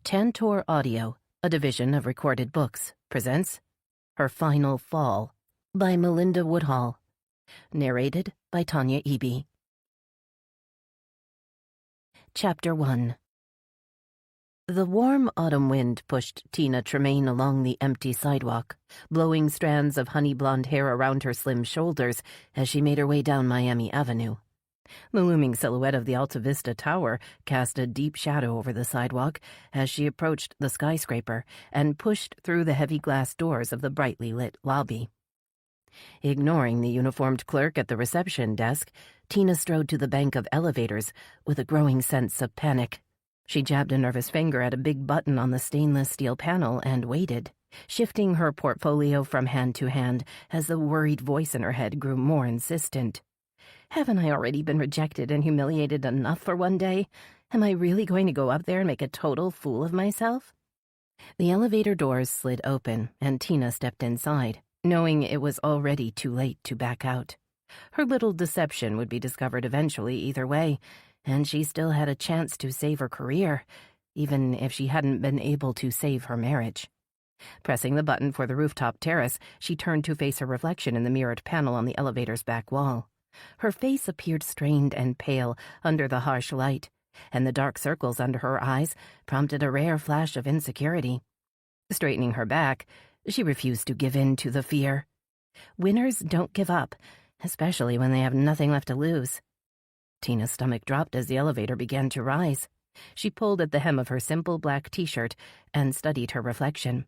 Tantor Audio, a division of Recorded Books, presents Her Final Fall by Melinda Woodhall. Narrated by Tanya Eby. Chapter 1. The warm autumn wind pushed Tina Tremaine along the empty sidewalk, blowing strands of honey-blonde hair around her slim shoulders as she made her way down Miami Avenue. The looming silhouette of the Alta Vista Tower cast a deep shadow over the sidewalk as she approached the skyscraper and pushed through the heavy glass doors of the brightly lit lobby. Ignoring the uniformed clerk at the reception desk, Tina strode to the bank of elevators with a growing sense of panic. She jabbed a nervous finger at a big button on the stainless steel panel and waited, shifting her portfolio from hand to hand as the worried voice in her head grew more insistent. Haven't I already been rejected and humiliated enough for one day? Am I really going to go up there and make a total fool of myself? The elevator doors slid open, and Tina stepped inside, knowing it was already too late to back out. Her little deception would be discovered eventually either way, and she still had a chance to save her career, even if she hadn't been able to save her marriage. Pressing the button for the rooftop terrace, she turned to face her reflection in the mirrored panel on the elevator's back wall. Her face appeared strained and pale under the harsh light, and the dark circles under her eyes prompted a rare flash of insecurity. Straightening her back, she refused to give in to the fear. Winners don't give up, especially when they have nothing left to lose. Tina's stomach dropped as the elevator began to rise. She pulled at the hem of her simple black t-shirt and studied her reflection.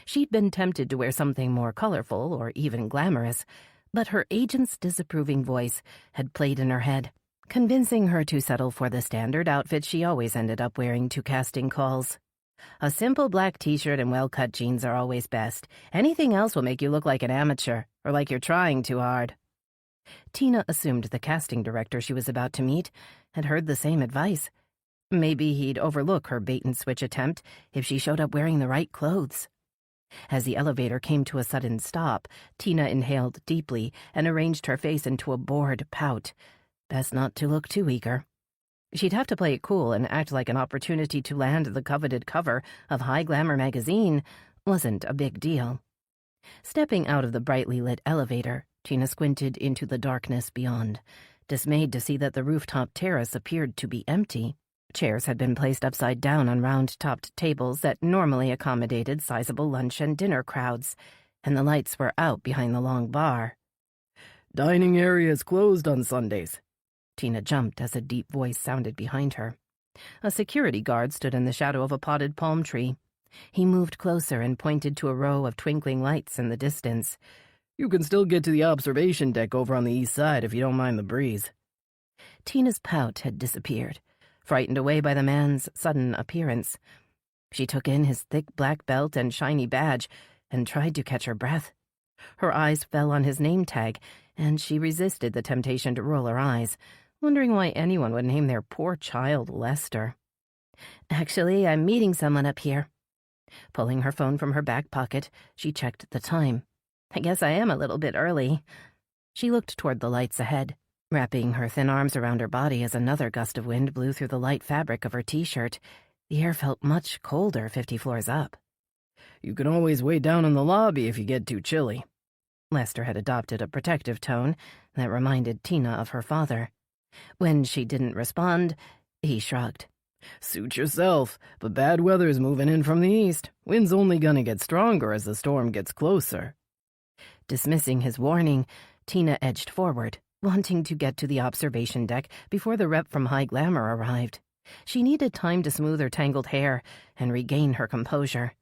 She'd been tempted to wear something more colorful or even glamorous, but her agent's disapproving voice had played in her head, convincing her to settle for the standard outfit she always ended up wearing to casting calls. A simple black t-shirt and well-cut jeans are always best. Anything else will make you look like an amateur, or like you're trying too hard. Tina assumed the casting director she was about to meet had heard the same advice. Maybe he'd overlook her bait-and-switch attempt if she showed up wearing the right clothes. As the elevator came to a sudden stop, Tina inhaled deeply and arranged her face into a bored pout. Best not to look too eager. She'd have to play it cool and act like an opportunity to land the coveted cover of High Glamour magazine wasn't a big deal. Stepping out of the brightly lit elevator, Tina squinted into the darkness beyond, dismayed to see that the rooftop terrace appeared to be empty. Chairs had been placed upside down on round-topped tables that normally accommodated sizable lunch and dinner crowds, and the lights were out behind the long bar. "Dining area is closed on Sundays." Tina jumped as a deep voice sounded behind her. A security guard stood in the shadow of a potted palm tree. He moved closer and pointed to a row of twinkling lights in the distance. "You can still get to the observation deck over on the east side if you don't mind the breeze." Tina's pout had disappeared, frightened away by the man's sudden appearance. She took in his thick black belt and shiny badge and tried to catch her breath. Her eyes fell on his name tag, and she resisted the temptation to roll her eyes, wondering why anyone would name their poor child Lester. "Actually, I'm meeting someone up here." Pulling her phone from her back pocket, she checked the time. "I guess I am a little bit early." She looked toward the lights ahead, wrapping her thin arms around her body as another gust of wind blew through the light fabric of her t-shirt. The air felt much colder 50 floors up. "You can always wait down in the lobby if you get too chilly." Lester had adopted a protective tone that reminded Tina of her father. When she didn't respond, he shrugged. "Suit yourself, but bad weather's moving in from the east. Wind's only gonna get stronger as the storm gets closer." Dismissing his warning, Tina edged forward, wanting to get to the observation deck before the rep from High Glamour arrived. She needed time to smooth her tangled hair and regain her composure.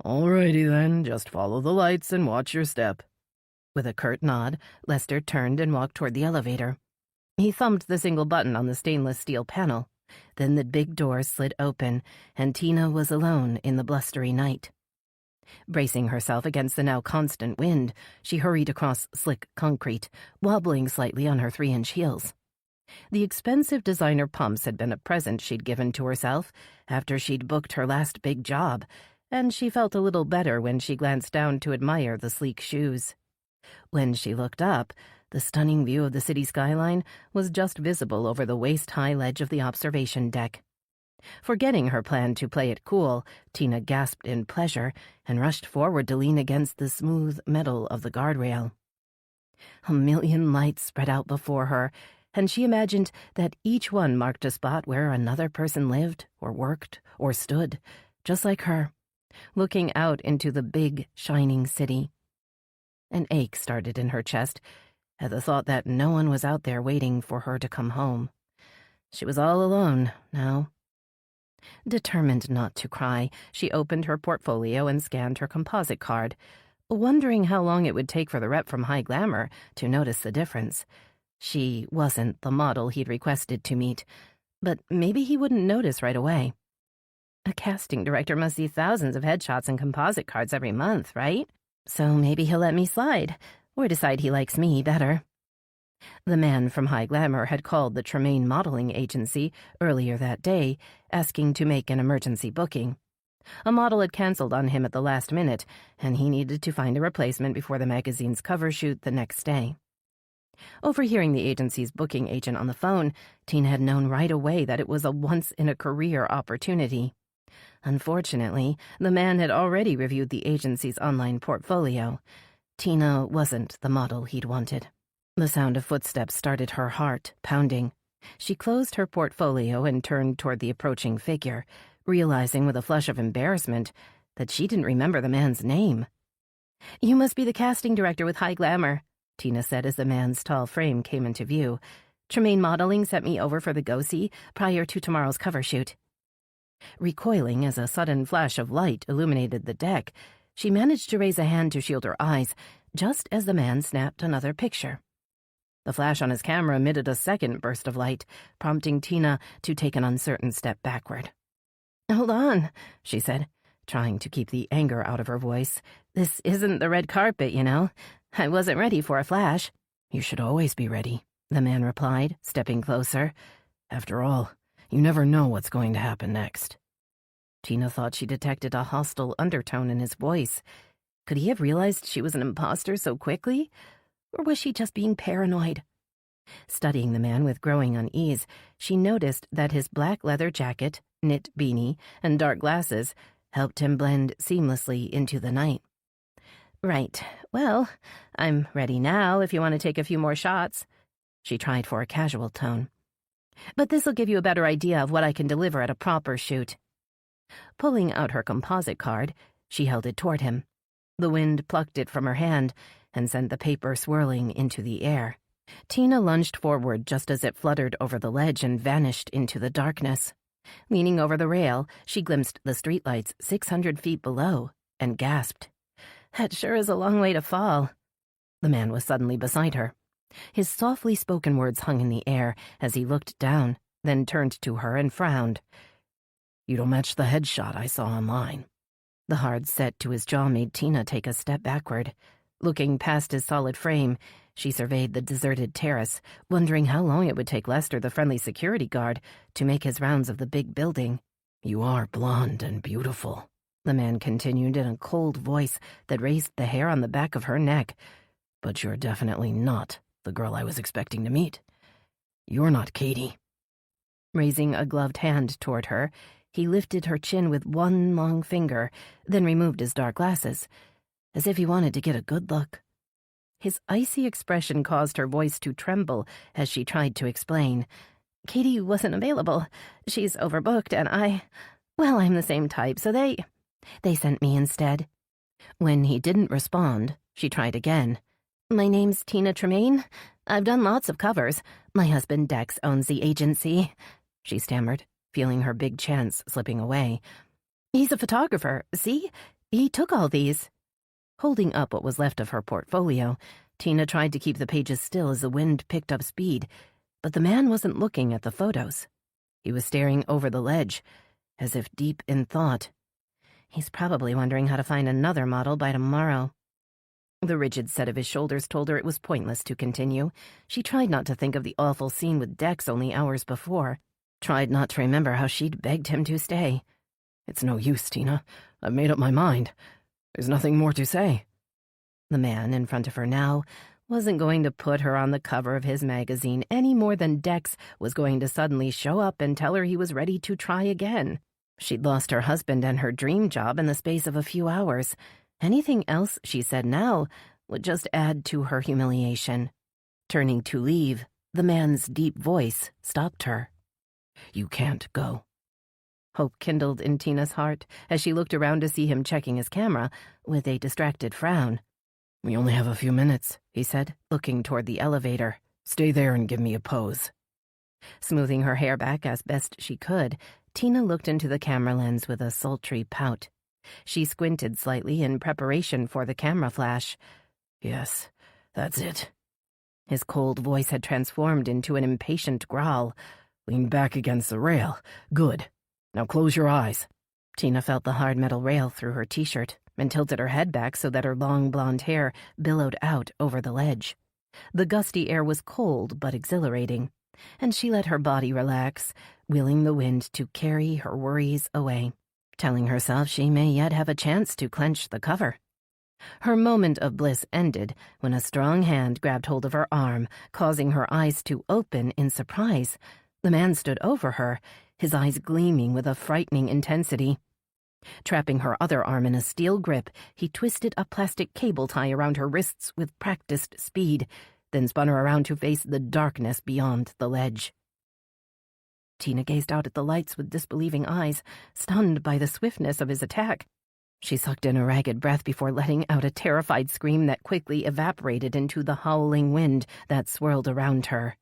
"Alrighty then, just follow the lights and watch your step." With a curt nod, Lester turned and walked toward the elevator. He thumbed the single button on the stainless steel panel. Then the big doors slid open, and Tina was alone in the blustery night. Bracing herself against the now constant wind, she hurried across slick concrete, wobbling slightly on her 3-inch heels. The expensive designer pumps had been a present she'd given to herself after she'd booked her last big job, and she felt a little better when she glanced down to admire the sleek shoes. When she looked up, the stunning view of the city skyline was just visible over the waist-high ledge of the observation deck. Forgetting her plan to play it cool, Tina gasped in pleasure and rushed forward to lean against the smooth metal of the guardrail. A million lights spread out before her, and she imagined that each one marked a spot where another person lived or worked or stood, just like her, looking out into the big, shining city. An ache started in her chest at the thought that no one was out there waiting for her to come home. She was all alone now. Determined not to cry, she opened her portfolio and scanned her composite card, wondering how long it would take for the rep from High Glamour to notice the difference. She wasn't the model he'd requested to meet, but maybe he wouldn't notice right away. A casting director must see thousands of headshots and composite cards every month, right? So maybe he'll let me slide, or decide he likes me better. The man from High Glamour had called the Tremaine modeling agency earlier that day, asking to make an emergency booking. A model had canceled on him at the last minute, and he needed to find a replacement before the magazine's cover shoot the next day. Overhearing the agency's booking agent on the phone, Tina had known right away that it was a once-in-a-career opportunity. Unfortunately, the man had already reviewed the agency's online portfolio. Tina wasn't the model he'd wanted. The sound of footsteps started her heart pounding. She closed her portfolio and turned toward the approaching figure, realizing with a flush of embarrassment that she didn't remember the man's name. "You must be the casting director with High Glamour," Tina said as the man's tall frame came into view. "Tremaine Modeling sent me over for the go-see prior to tomorrow's cover shoot." Recoiling as a sudden flash of light illuminated the deck, she managed to raise a hand to shield her eyes, just as the man snapped another picture. The flash on his camera emitted a second burst of light, prompting Tina to take an uncertain step backward. "Hold on," she said, trying to keep the anger out of her voice. "This isn't the red carpet, you know. I wasn't ready for a flash." "You should always be ready," the man replied, stepping closer. "After all, you never know what's going to happen next." Tina thought she detected a hostile undertone in his voice. Could he have realized she was an imposter so quickly? Or was she just being paranoid? Studying the man with growing unease, she noticed that his black leather jacket, knit beanie, and dark glasses helped him blend seamlessly into the night. "Right. Well, I'm ready now if you want to take a few more shots." She tried for a casual tone. "But this'll give you a better idea of what I can deliver at a proper shoot." Pulling out her composite card, she held it toward him. The wind plucked it from her hand and sent the paper swirling into the air. Tina lunged forward just as it fluttered over the ledge and vanished into the darkness. Leaning over the rail, she glimpsed the streetlights 600 feet below and gasped. "That sure is a long way to fall." The man was suddenly beside her. His softly spoken words hung in the air as he looked down, then turned to her and frowned. "You don't match the headshot I saw online." The hard set to his jaw made Tina take a step backward. Looking past his solid frame, she surveyed the deserted terrace, wondering how long it would take Lester, the friendly security guard, to make his rounds of the big building. "You are blonde and beautiful," the man continued in a cold voice that raised the hair on the back of her neck. "But you're definitely not the girl I was expecting to meet. You're not Katie." Raising a gloved hand toward her, he lifted her chin with one long finger, then removed his dark glasses, as if he wanted to get a good look. His icy expression caused her voice to tremble as she tried to explain. "Katie wasn't available. She's overbooked, and I'm the same type, so they sent me instead." When he didn't respond, she tried again. "My name's Tina Tremaine. I've done lots of covers. My husband Dex owns the agency," she stammered, feeling her big chance slipping away. "He's a photographer, see? He took all these." Holding up what was left of her portfolio, Tina tried to keep the pages still as the wind picked up speed, but the man wasn't looking at the photos. He was staring over the ledge, as if deep in thought. He's probably wondering how to find another model by tomorrow. The rigid set of his shoulders told her it was pointless to continue. She tried not to think of the awful scene with Dex only hours before. Tried not to remember how she'd begged him to stay. "It's no use, Tina. I've made up my mind. There's nothing more to say." The man in front of her now wasn't going to put her on the cover of his magazine any more than Dex was going to suddenly show up and tell her he was ready to try again. She'd lost her husband and her dream job in the space of a few hours. Anything else she said now would just add to her humiliation. Turning to leave, the man's deep voice stopped her. "You can't go." Hope kindled in Tina's heart as she looked around to see him checking his camera with a distracted frown. "We only have a few minutes," he said, looking toward the elevator. "Stay there and give me a pose." Smoothing her hair back as best she could, Tina looked into the camera lens with a sultry pout. She squinted slightly in preparation for the camera flash. "Yes, that's it." His cold voice had transformed into an impatient growl. "Lean back against the rail. Good. Now close your eyes." Tina felt the hard metal rail through her t-shirt and tilted her head back so that her long blonde hair billowed out over the ledge. The gusty air was cold but exhilarating, and she let her body relax, willing the wind to carry her worries away, telling herself she may yet have a chance to clench the cover. Her moment of bliss ended when a strong hand grabbed hold of her arm, causing her eyes to open in surprise. The man stood over her, his eyes gleaming with a frightening intensity. Trapping her other arm in a steel grip, he twisted a plastic cable tie around her wrists with practiced speed, then spun her around to face the darkness beyond the ledge. Tina gazed out at the lights with disbelieving eyes, stunned by the swiftness of his attack. She sucked in a ragged breath before letting out a terrified scream that quickly evaporated into the howling wind that swirled around her.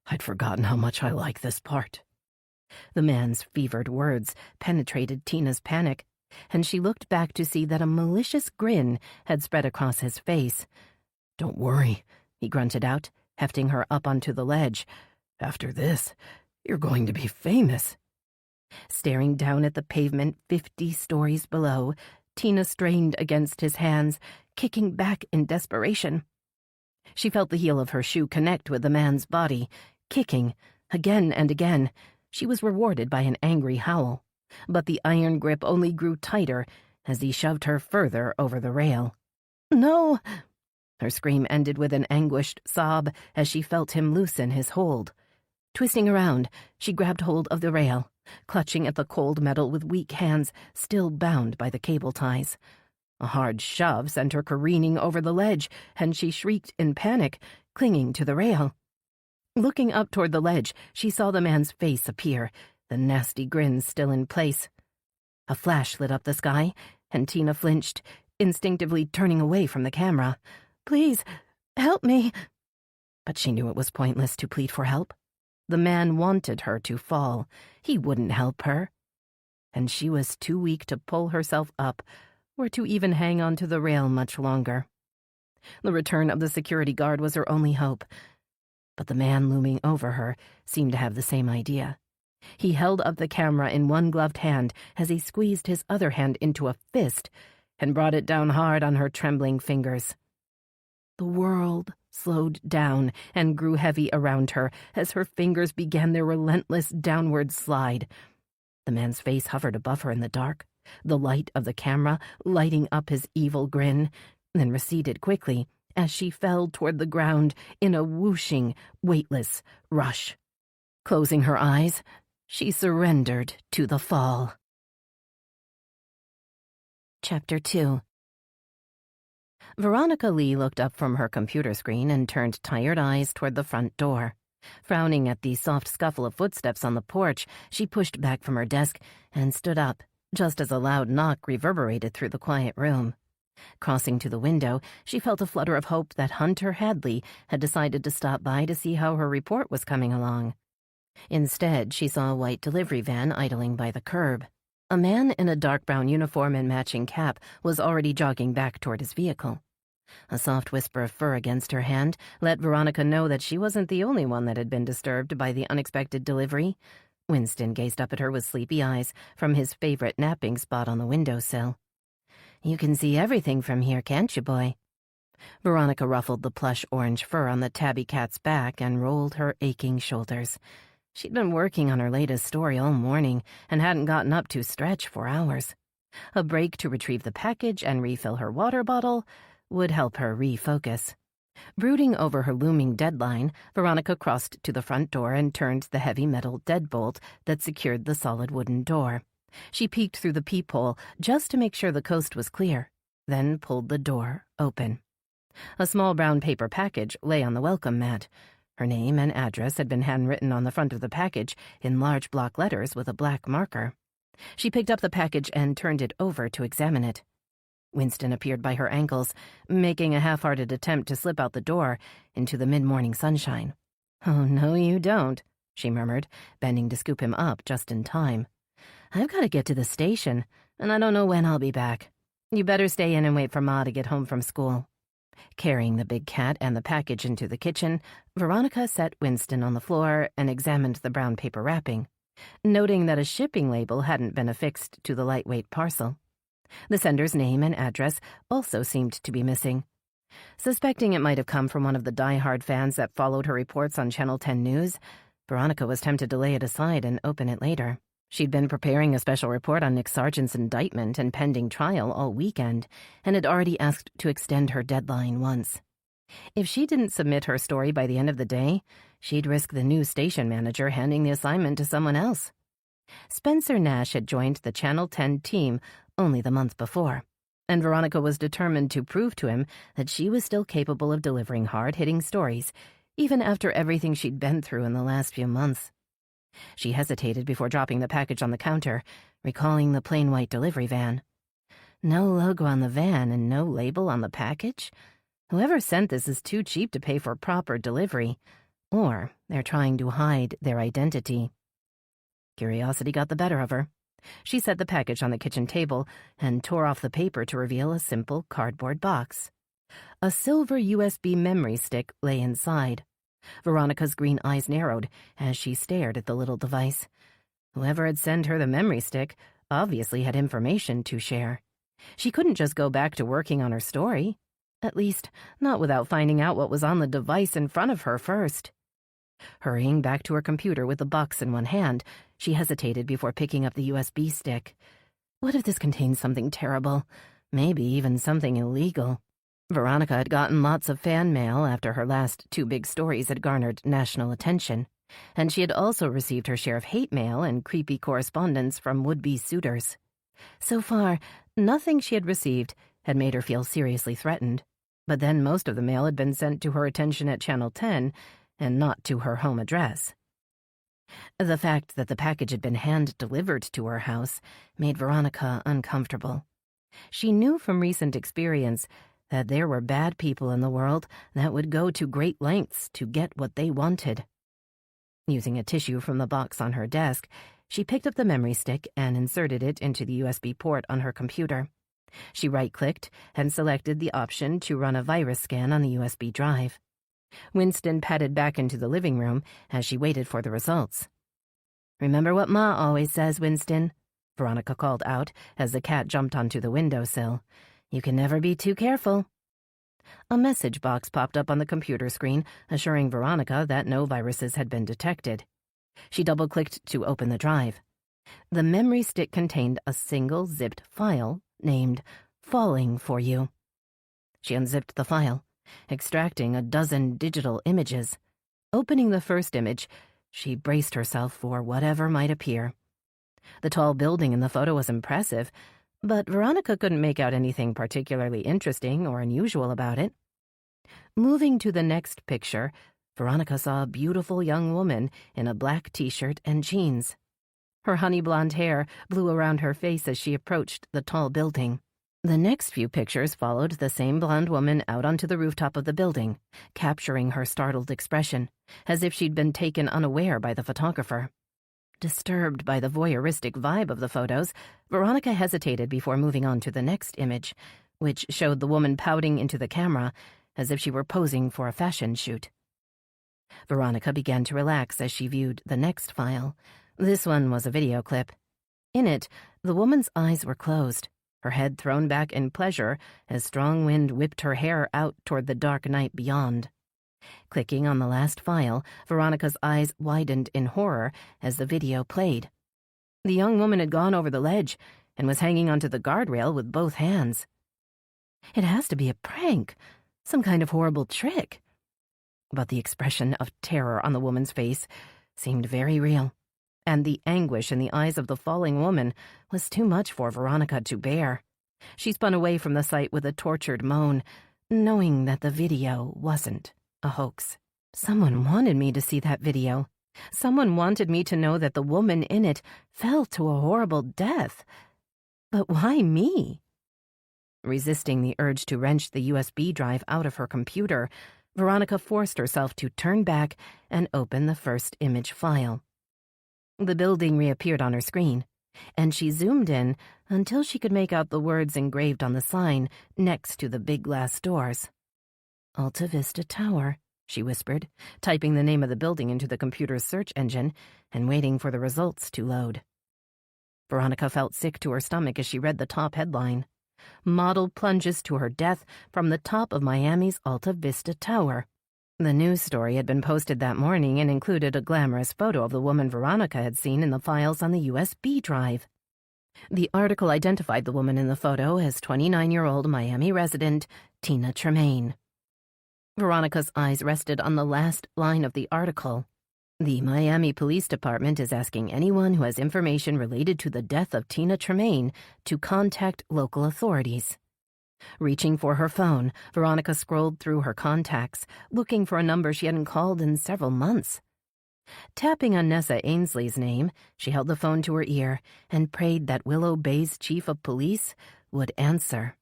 "I'd forgotten how much I like this part." The man's fevered words penetrated Tina's panic, and she looked back to see that a malicious grin had spread across his face. "Don't worry," he grunted out, hefting her up onto the ledge. "After this, you're going to be famous." Staring down at the pavement 50 stories below, Tina strained against his hands, kicking back in desperation. She felt the heel of her shoe connect with the man's body, kicking again and again. She was rewarded by an angry howl, but the iron grip only grew tighter as he shoved her further over the rail. "No!" Her scream ended with an anguished sob as she felt him loosen his hold. Twisting around, she grabbed hold of the rail, clutching at the cold metal with weak hands still bound by the cable ties. A hard shove sent her careening over the ledge, and she shrieked in panic, clinging to the rail. Looking up toward the ledge, she saw the man's face appear, the nasty grin still in place. A flash lit up the sky, and Tina flinched, instinctively turning away from the camera. "Please, help me." But she knew it was pointless to plead for help. The man wanted her to fall. He wouldn't help her. And she was too weak to pull herself up or to even hang onto the rail much longer. The return of the security guard was her only hope. But the man looming over her seemed to have the same idea. He held up the camera in one gloved hand as he squeezed his other hand into a fist and brought it down hard on her trembling fingers. The world slowed down and grew heavy around her as her fingers began their relentless downward slide. The man's face hovered above her in the dark, the light of the camera lighting up his evil grin, then receded quickly as she fell toward the ground in a whooshing, weightless rush. Closing her eyes, she surrendered to the fall. Chapter 2. Veronica Lee looked up from her computer screen and turned tired eyes toward the front door. Frowning at the soft scuffle of footsteps on the porch, she pushed back from her desk and stood up, just as a loud knock reverberated through the quiet room. Crossing to the window, she felt a flutter of hope that Hunter Hadley had decided to stop by to see how her report was coming along. Instead, she saw a white delivery van idling by the curb. A man in a dark brown uniform and matching cap was already jogging back toward his vehicle. A soft whisper of fur against her hand let Veronica know that she wasn't the only one that had been disturbed by the unexpected delivery. Winston gazed up at her with sleepy eyes from his favorite napping spot on the windowsill. "You can see everything from here, can't you, boy?" Veronica ruffled the plush orange fur on the tabby cat's back and rolled her aching shoulders. She'd been working on her latest story all morning and hadn't gotten up to stretch for hours. A break to retrieve the package and refill her water bottle would help her refocus. Brooding over her looming deadline, Veronica crossed to the front door and turned the heavy metal deadbolt that secured the solid wooden door. She peeked through the peephole just to make sure the coast was clear, then pulled the door open. A small brown paper package lay on the welcome mat. Her name and address had been handwritten on the front of the package in large block letters with a black marker. She picked up the package and turned it over to examine it. Winston appeared by her ankles, making a half-hearted attempt to slip out the door into the mid-morning sunshine. "Oh, no, you don't," she murmured, bending to scoop him up just in time. "I've got to get to the station, and I don't know when I'll be back. You better stay in and wait for Ma to get home from school." Carrying the big cat and the package into the kitchen, Veronica set Winston on the floor and examined the brown paper wrapping, noting that a shipping label hadn't been affixed to the lightweight parcel. The sender's name and address also seemed to be missing. Suspecting it might have come from one of the die-hard fans that followed her reports on Channel 10 News, Veronica was tempted to lay it aside and open it later. She'd been preparing a special report on Nick Sargent's indictment and pending trial all weekend, and had already asked to extend her deadline once. If she didn't submit her story by the end of the day, she'd risk the new station manager handing the assignment to someone else. Spencer Nash had joined the Channel 10 team only the month before, and Veronica was determined to prove to him that she was still capable of delivering hard-hitting stories, even after everything she'd been through in the last few months. She hesitated before dropping the package on the counter, recalling the plain white delivery van. No logo on the van and no label on the package? Whoever sent this is too cheap to pay for proper delivery, or they're trying to hide their identity. Curiosity got the better of her. She set the package on the kitchen table and tore off the paper to reveal a simple cardboard box. A silver USB memory stick lay inside. Veronica's green eyes narrowed as she stared at the little device. Whoever had sent her the memory stick obviously had information to share. She couldn't just go back to working on her story. At least, not without finding out what was on the device in front of her first. Hurrying back to her computer with the box in one hand, she hesitated before picking up the USB stick. What if this contained something terrible? Maybe even something illegal. Veronica had gotten lots of fan mail after her last 2 big stories had garnered national attention, and she had also received her share of hate mail and creepy correspondence from would-be suitors. So far, nothing she had received had made her feel seriously threatened, but then most of the mail had been sent to her attention at Channel 10 and not to her home address. The fact that the package had been hand-delivered to her house made Veronica uncomfortable. She knew from recent experience that there were bad people in the world that would go to great lengths to get what they wanted. Using a tissue from the box on her desk, she picked up the memory stick and inserted it into the USB port on her computer. She right-clicked and selected the option to run a virus scan on the USB drive. Winston padded back into the living room as she waited for the results. "Remember what Ma always says, Winston," Veronica called out as the cat jumped onto the windowsill. "You can never be too careful." A message box popped up on the computer screen, assuring Veronica that no viruses had been detected. She double-clicked to open the drive. The memory stick contained a single zipped file named Falling for You. She unzipped the file, extracting a dozen digital images. Opening the first image, she braced herself for whatever might appear. The tall building in the photo was impressive, but Veronica couldn't make out anything particularly interesting or unusual about it. Moving to the next picture, Veronica saw a beautiful young woman in a black t-shirt and jeans. Her honey blonde hair blew around her face as she approached the tall building. The next few pictures followed the same blonde woman out onto the rooftop of the building, capturing her startled expression, as if she'd been taken unaware by the photographer. Disturbed by the voyeuristic vibe of the photos, Veronica hesitated before moving on to the next image, which showed the woman pouting into the camera as if she were posing for a fashion shoot. Veronica began to relax as she viewed the next file. This one was a video clip. In it, the woman's eyes were closed, her head thrown back in pleasure as strong wind whipped her hair out toward the dark night beyond. Clicking on the last file, Veronica's eyes widened in horror as the video played. The young woman had gone over the ledge and was hanging onto the guardrail with both hands. "It has to be a prank. Some kind of horrible trick. But the expression of terror on the woman's face seemed very real, and the anguish in the eyes of the falling woman was too much for Veronica to bear. She spun away from the sight with a tortured moan, knowing that the video wasn't a hoax. Someone wanted me to see that video. Someone wanted me to know that the woman in it fell to a horrible death. But why me? Resisting the urge to wrench the USB drive out of her computer, Veronica forced herself to turn back and open the first image file. The building reappeared on her screen, and she zoomed in until she could make out the words engraved on the sign next to the big glass doors. Alta Vista Tower, she whispered, typing the name of the building into the computer's search engine and waiting for the results to load. Veronica felt sick to her stomach as she read the top headline. Model plunges to her death from the top of Miami's Alta Vista Tower. The news story had been posted that morning and included a glamorous photo of the woman Veronica had seen in the files on the USB drive. The article identified the woman in the photo as 29-year-old Miami resident Tina Tremaine. Veronica's eyes rested on the last line of the article. The Miami Police Department is asking anyone who has information related to the death of Tina Tremaine to contact local authorities. Reaching for her phone, Veronica scrolled through her contacts, looking for a number she hadn't called in several months. Tapping on Nessa Ainsley's name, she held the phone to her ear and prayed that Willow Bay's chief of police would answer.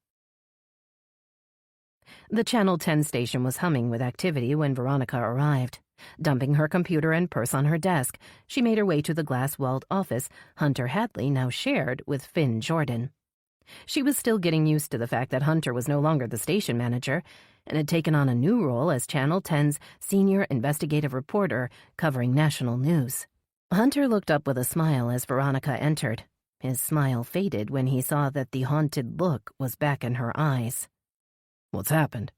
The Channel 10 station was humming with activity when Veronica arrived. Dumping her computer and purse on her desk, she made her way to the glass-walled office Hunter Hadley now shared with Finn Jordan. She was still getting used to the fact that Hunter was no longer the station manager and had taken on a new role as Channel 10's senior investigative reporter covering national news. Hunter looked up with a smile as Veronica entered. His smile faded when he saw that the haunted look was back in her eyes. "What's happened?"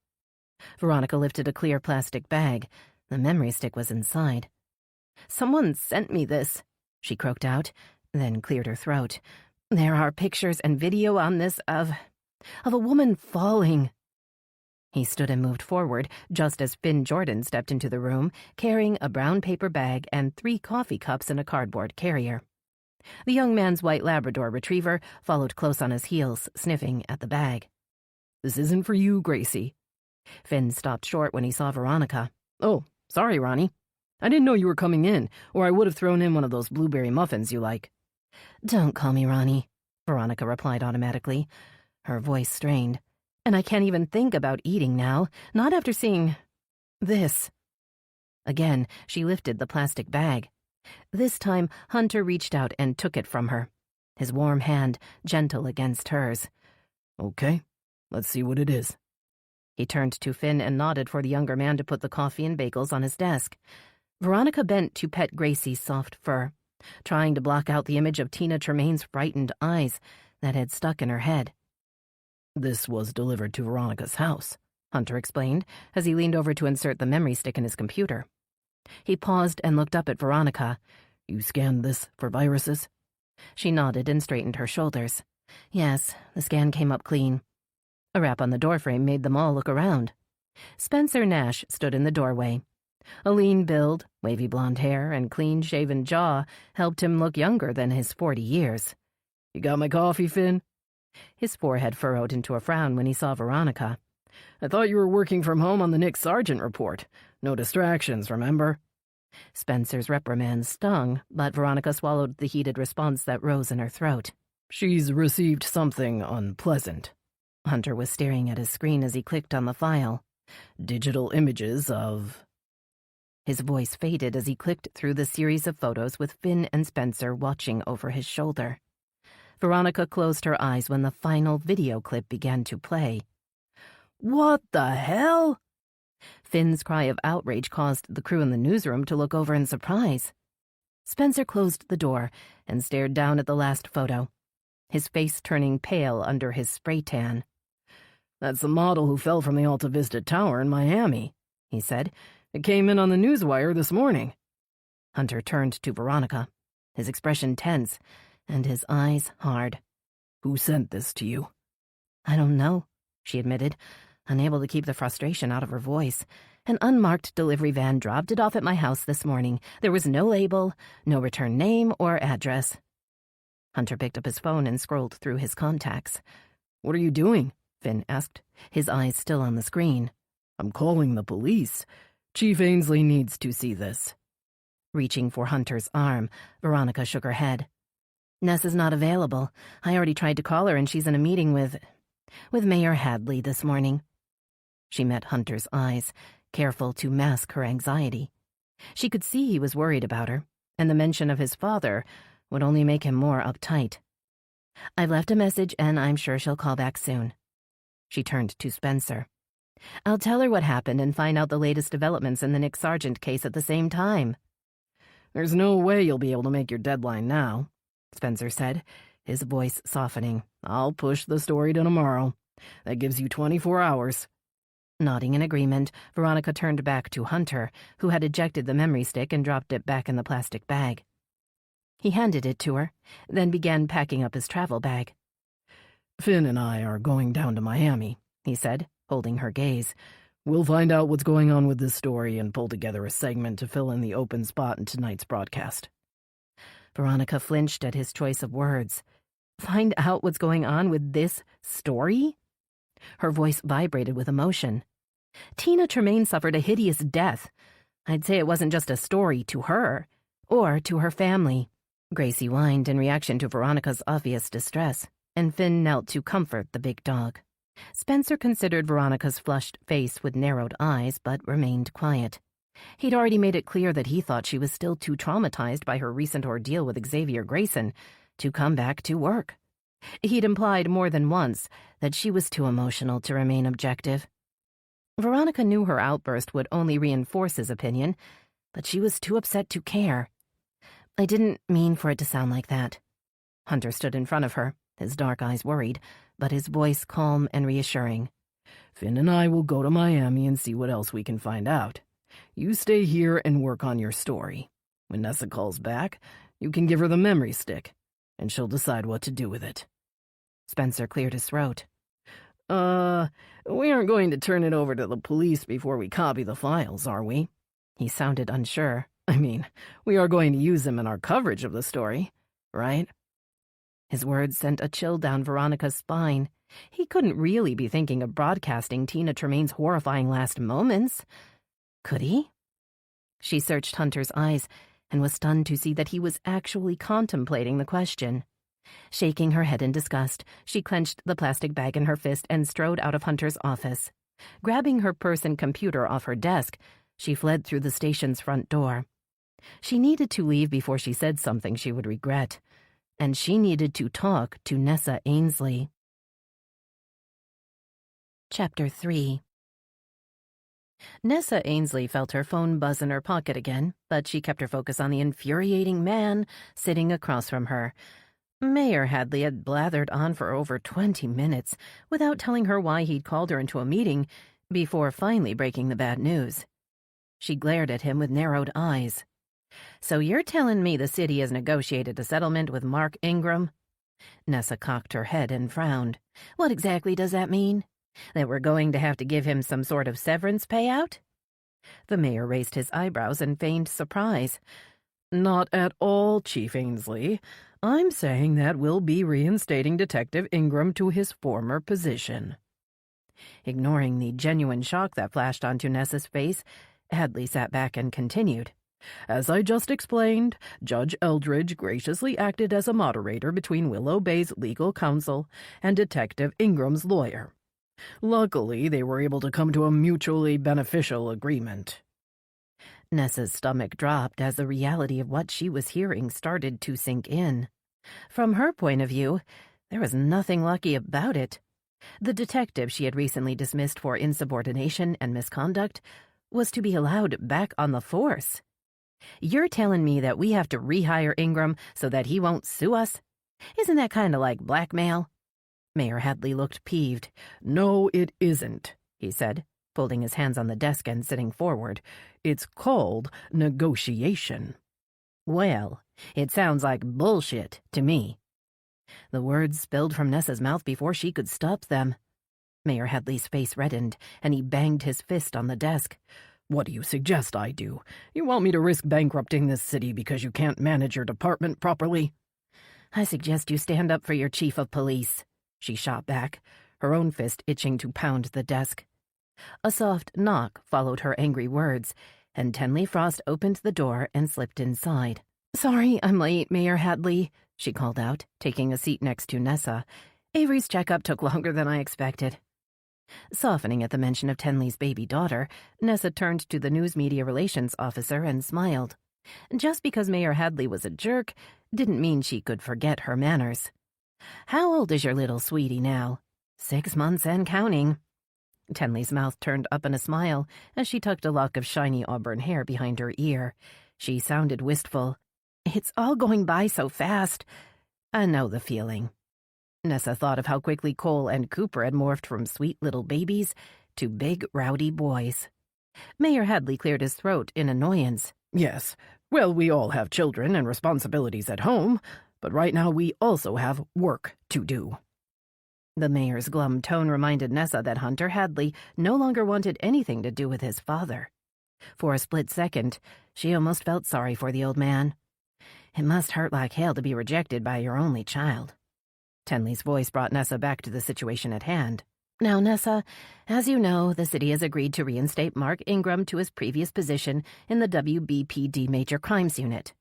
Veronica lifted a clear plastic bag. The memory stick was inside. "Someone sent me this," she croaked out, then cleared her throat. "There are pictures and video on this of a woman falling." He stood and moved forward just as Finn Jordan stepped into the room, carrying a brown paper bag and 3 coffee cups in a cardboard carrier. The young man's white Labrador retriever followed close on his heels, sniffing at the bag. "This isn't for you, Gracie." Finn stopped short when he saw Veronica. "Oh, sorry, Ronnie. I didn't know you were coming in, or I would have thrown in one of those blueberry muffins you like." "Don't call me Ronnie," Veronica replied automatically. Her voice strained. "And I can't even think about eating now, not after seeing this." Again, she lifted the plastic bag. This time, Hunter reached out and took it from her, his warm hand gentle against hers. "Okay, let's see what it is." He turned to Finn and nodded for the younger man to put the coffee and bagels on his desk. Veronica bent to pet Gracie's soft fur, trying to block out the image of Tina Tremaine's frightened eyes that had stuck in her head. "This was delivered to Veronica's house," Hunter explained as he leaned over to insert the memory stick in his computer. He paused and looked up at Veronica. "You scanned this for viruses?" She nodded and straightened her shoulders. "Yes, the scan came up clean." A rap on the doorframe made them all look around. Spencer Nash stood in the doorway. A lean build, wavy blonde hair, and clean-shaven jaw helped him look younger than his 40 years. "You got my coffee, Finn?" His forehead furrowed into a frown when he saw Veronica. "I thought you were working from home on the Nick Sargent report. No distractions, remember?" Spencer's reprimand stung, but Veronica swallowed the heated response that rose in her throat. "She's received something unpleasant." Hunter was staring at his screen as he clicked on the file. "Digital images of..." His voice faded as he clicked through the series of photos with Finn and Spencer watching over his shoulder. Veronica closed her eyes when the final video clip began to play. "What the hell?" Finn's cry of outrage caused the crew in the newsroom to look over in surprise. Spencer closed the door and stared down at the last photo, his face turning pale under his spray tan. "That's the model who fell from the Alta Vista Tower in Miami," he said. "It came in on the newswire this morning." Hunter turned to Veronica, his expression tense and his eyes hard. "Who sent this to you?" "I don't know," she admitted. Unable to keep the frustration out of her voice, an unmarked delivery van dropped it off at my house this morning. There was no label, no return name or address. Hunter picked up his phone and scrolled through his contacts. "What are you doing?" Finn asked, his eyes still on the screen. "I'm calling the police. Chief Ainsley needs to see this." Reaching for Hunter's arm, Veronica shook her head. "Ness is not available. I already tried to call her and she's in a meeting with Mayor Hadley this morning." She met Hunter's eyes, careful to mask her anxiety. She could see he was worried about her, and the mention of his father would only make him more uptight. "I've left a message and I'm sure she'll call back soon." She turned to Spencer. "I'll tell her what happened and find out the latest developments in the Nick Sargent case at the same time." "There's no way you'll be able to make your deadline now," Spencer said, his voice softening. "I'll push the story to tomorrow. That gives you 24 hours. Nodding in agreement, Veronica turned back to Hunter, who had ejected the memory stick and dropped it back in the plastic bag. He handed it to her, then began packing up his travel bag. "Finn and I are going down to Miami," he said, holding her gaze. "We'll find out what's going on with this story and pull together a segment to fill in the open spot in tonight's broadcast." Veronica flinched at his choice of words. Find out what's going on with this story? Her voice vibrated with emotion. Tina Tremaine suffered a hideous death. I'd say it wasn't just a story to her, or to her family. Gracie whined in reaction to Veronica's obvious distress, and Finn knelt to comfort the big dog. Spencer considered Veronica's flushed face with narrowed eyes, but remained quiet. He'd already made it clear that he thought she was still too traumatized by her recent ordeal with Xavier Grayson to come back to work. He'd implied more than once that she was too emotional to remain objective. Veronica knew her outburst would only reinforce his opinion, but she was too upset to care. "I didn't mean for it to sound like that." Hunter stood in front of her, his dark eyes worried, but his voice calm and reassuring. "Finn and I will go to Miami and see what else we can find out. You stay here and work on your story. When Nessa calls back, you can give her the memory stick, and she'll decide what to do with it." Spencer cleared his throat. We aren't going to turn it over to the police before we copy the files, are we?" He sounded unsure. "I mean, we are going to use them in our coverage of the story, right?" His words sent a chill down Veronica's spine. He couldn't really be thinking of broadcasting Tina Tremaine's horrifying last moments. Could he? She searched Hunter's eyes and was stunned to see that he was actually contemplating the question. Shaking her head in disgust, she clenched the plastic bag in her fist and strode out of Hunter's office. Grabbing her purse and computer off her desk, she fled through the station's front door. She needed to leave before she said something she would regret, and she needed to talk to Nessa Ainsley. Chapter 3. Nessa Ainsley felt her phone buzz in her pocket again, but she kept her focus on the infuriating man sitting across from her. Mayor Hadley had blathered on for over 20 minutes without telling her why he'd called her into a meeting before finally breaking the bad news. She glared at him with narrowed eyes. "So you're telling me the city has negotiated a settlement with Mark Ingram?" Nessa cocked her head and frowned. "What exactly does that mean? That we're going to have to give him some sort of severance payout?" The mayor raised his eyebrows and feigned surprise. "Not at all, Chief Ainsley. I'm saying that we'll be reinstating Detective Ingram to his former position." Ignoring the genuine shock that flashed onto Nessa's face, Hadley sat back and continued. "As I just explained, Judge Eldridge graciously acted as a moderator between Willow Bay's legal counsel and Detective Ingram's lawyer. Luckily, they were able to come to a mutually beneficial agreement." Nessa's stomach dropped as the reality of what she was hearing started to sink in. From her point of view, there was nothing lucky about it. The detective she had recently dismissed for insubordination and misconduct was to be allowed back on the force. "You're telling me that we have to rehire Ingram so that he won't sue us? Isn't that kind of like blackmail?" Mayor Hadley looked peeved. "No, it isn't," he said, folding his hands on the desk and sitting forward. "It's called negotiation." "Well, it sounds like bullshit to me." The words spilled from Nessa's mouth before she could stop them. Mayor Hadley's face reddened, and he banged his fist on the desk. What do you suggest I do? You want me to risk bankrupting this city because you can't manage your department properly? I suggest you stand up for your chief of police, she shot back, her own fist itching to pound the desk. A soft knock followed her angry words, and Tenley Frost opened the door and slipped inside. "Sorry, I'm late, Mayor Hadley," she called out, taking a seat next to Nessa. "Avery's checkup took longer than I expected." Softening at the mention of Tenley's baby daughter, Nessa turned to the news media relations officer and smiled. Just because Mayor Hadley was a jerk didn't mean she could forget her manners. "How old is your little sweetie now?" 6 months and counting." Tenley's mouth turned up in a smile as she tucked a lock of shiny auburn hair behind her ear. She sounded wistful. "It's all going by so fast. I know the feeling." Nessa thought of how quickly Cole and Cooper had morphed from sweet little babies to big, rowdy boys. Mayor Hadley cleared his throat in annoyance. "Yes, well, we all have children and responsibilities at home, but right now we also have work to do." The mayor's glum tone reminded Nessa that Hunter Hadley no longer wanted anything to do with his father. For a split second, she almost felt sorry for the old man. It must hurt like hell to be rejected by your only child. Tenley's voice brought Nessa back to the situation at hand. "Now, Nessa, as you know, the city has agreed to reinstate Mark Ingram to his previous position in the WBPD Major Crimes Unit."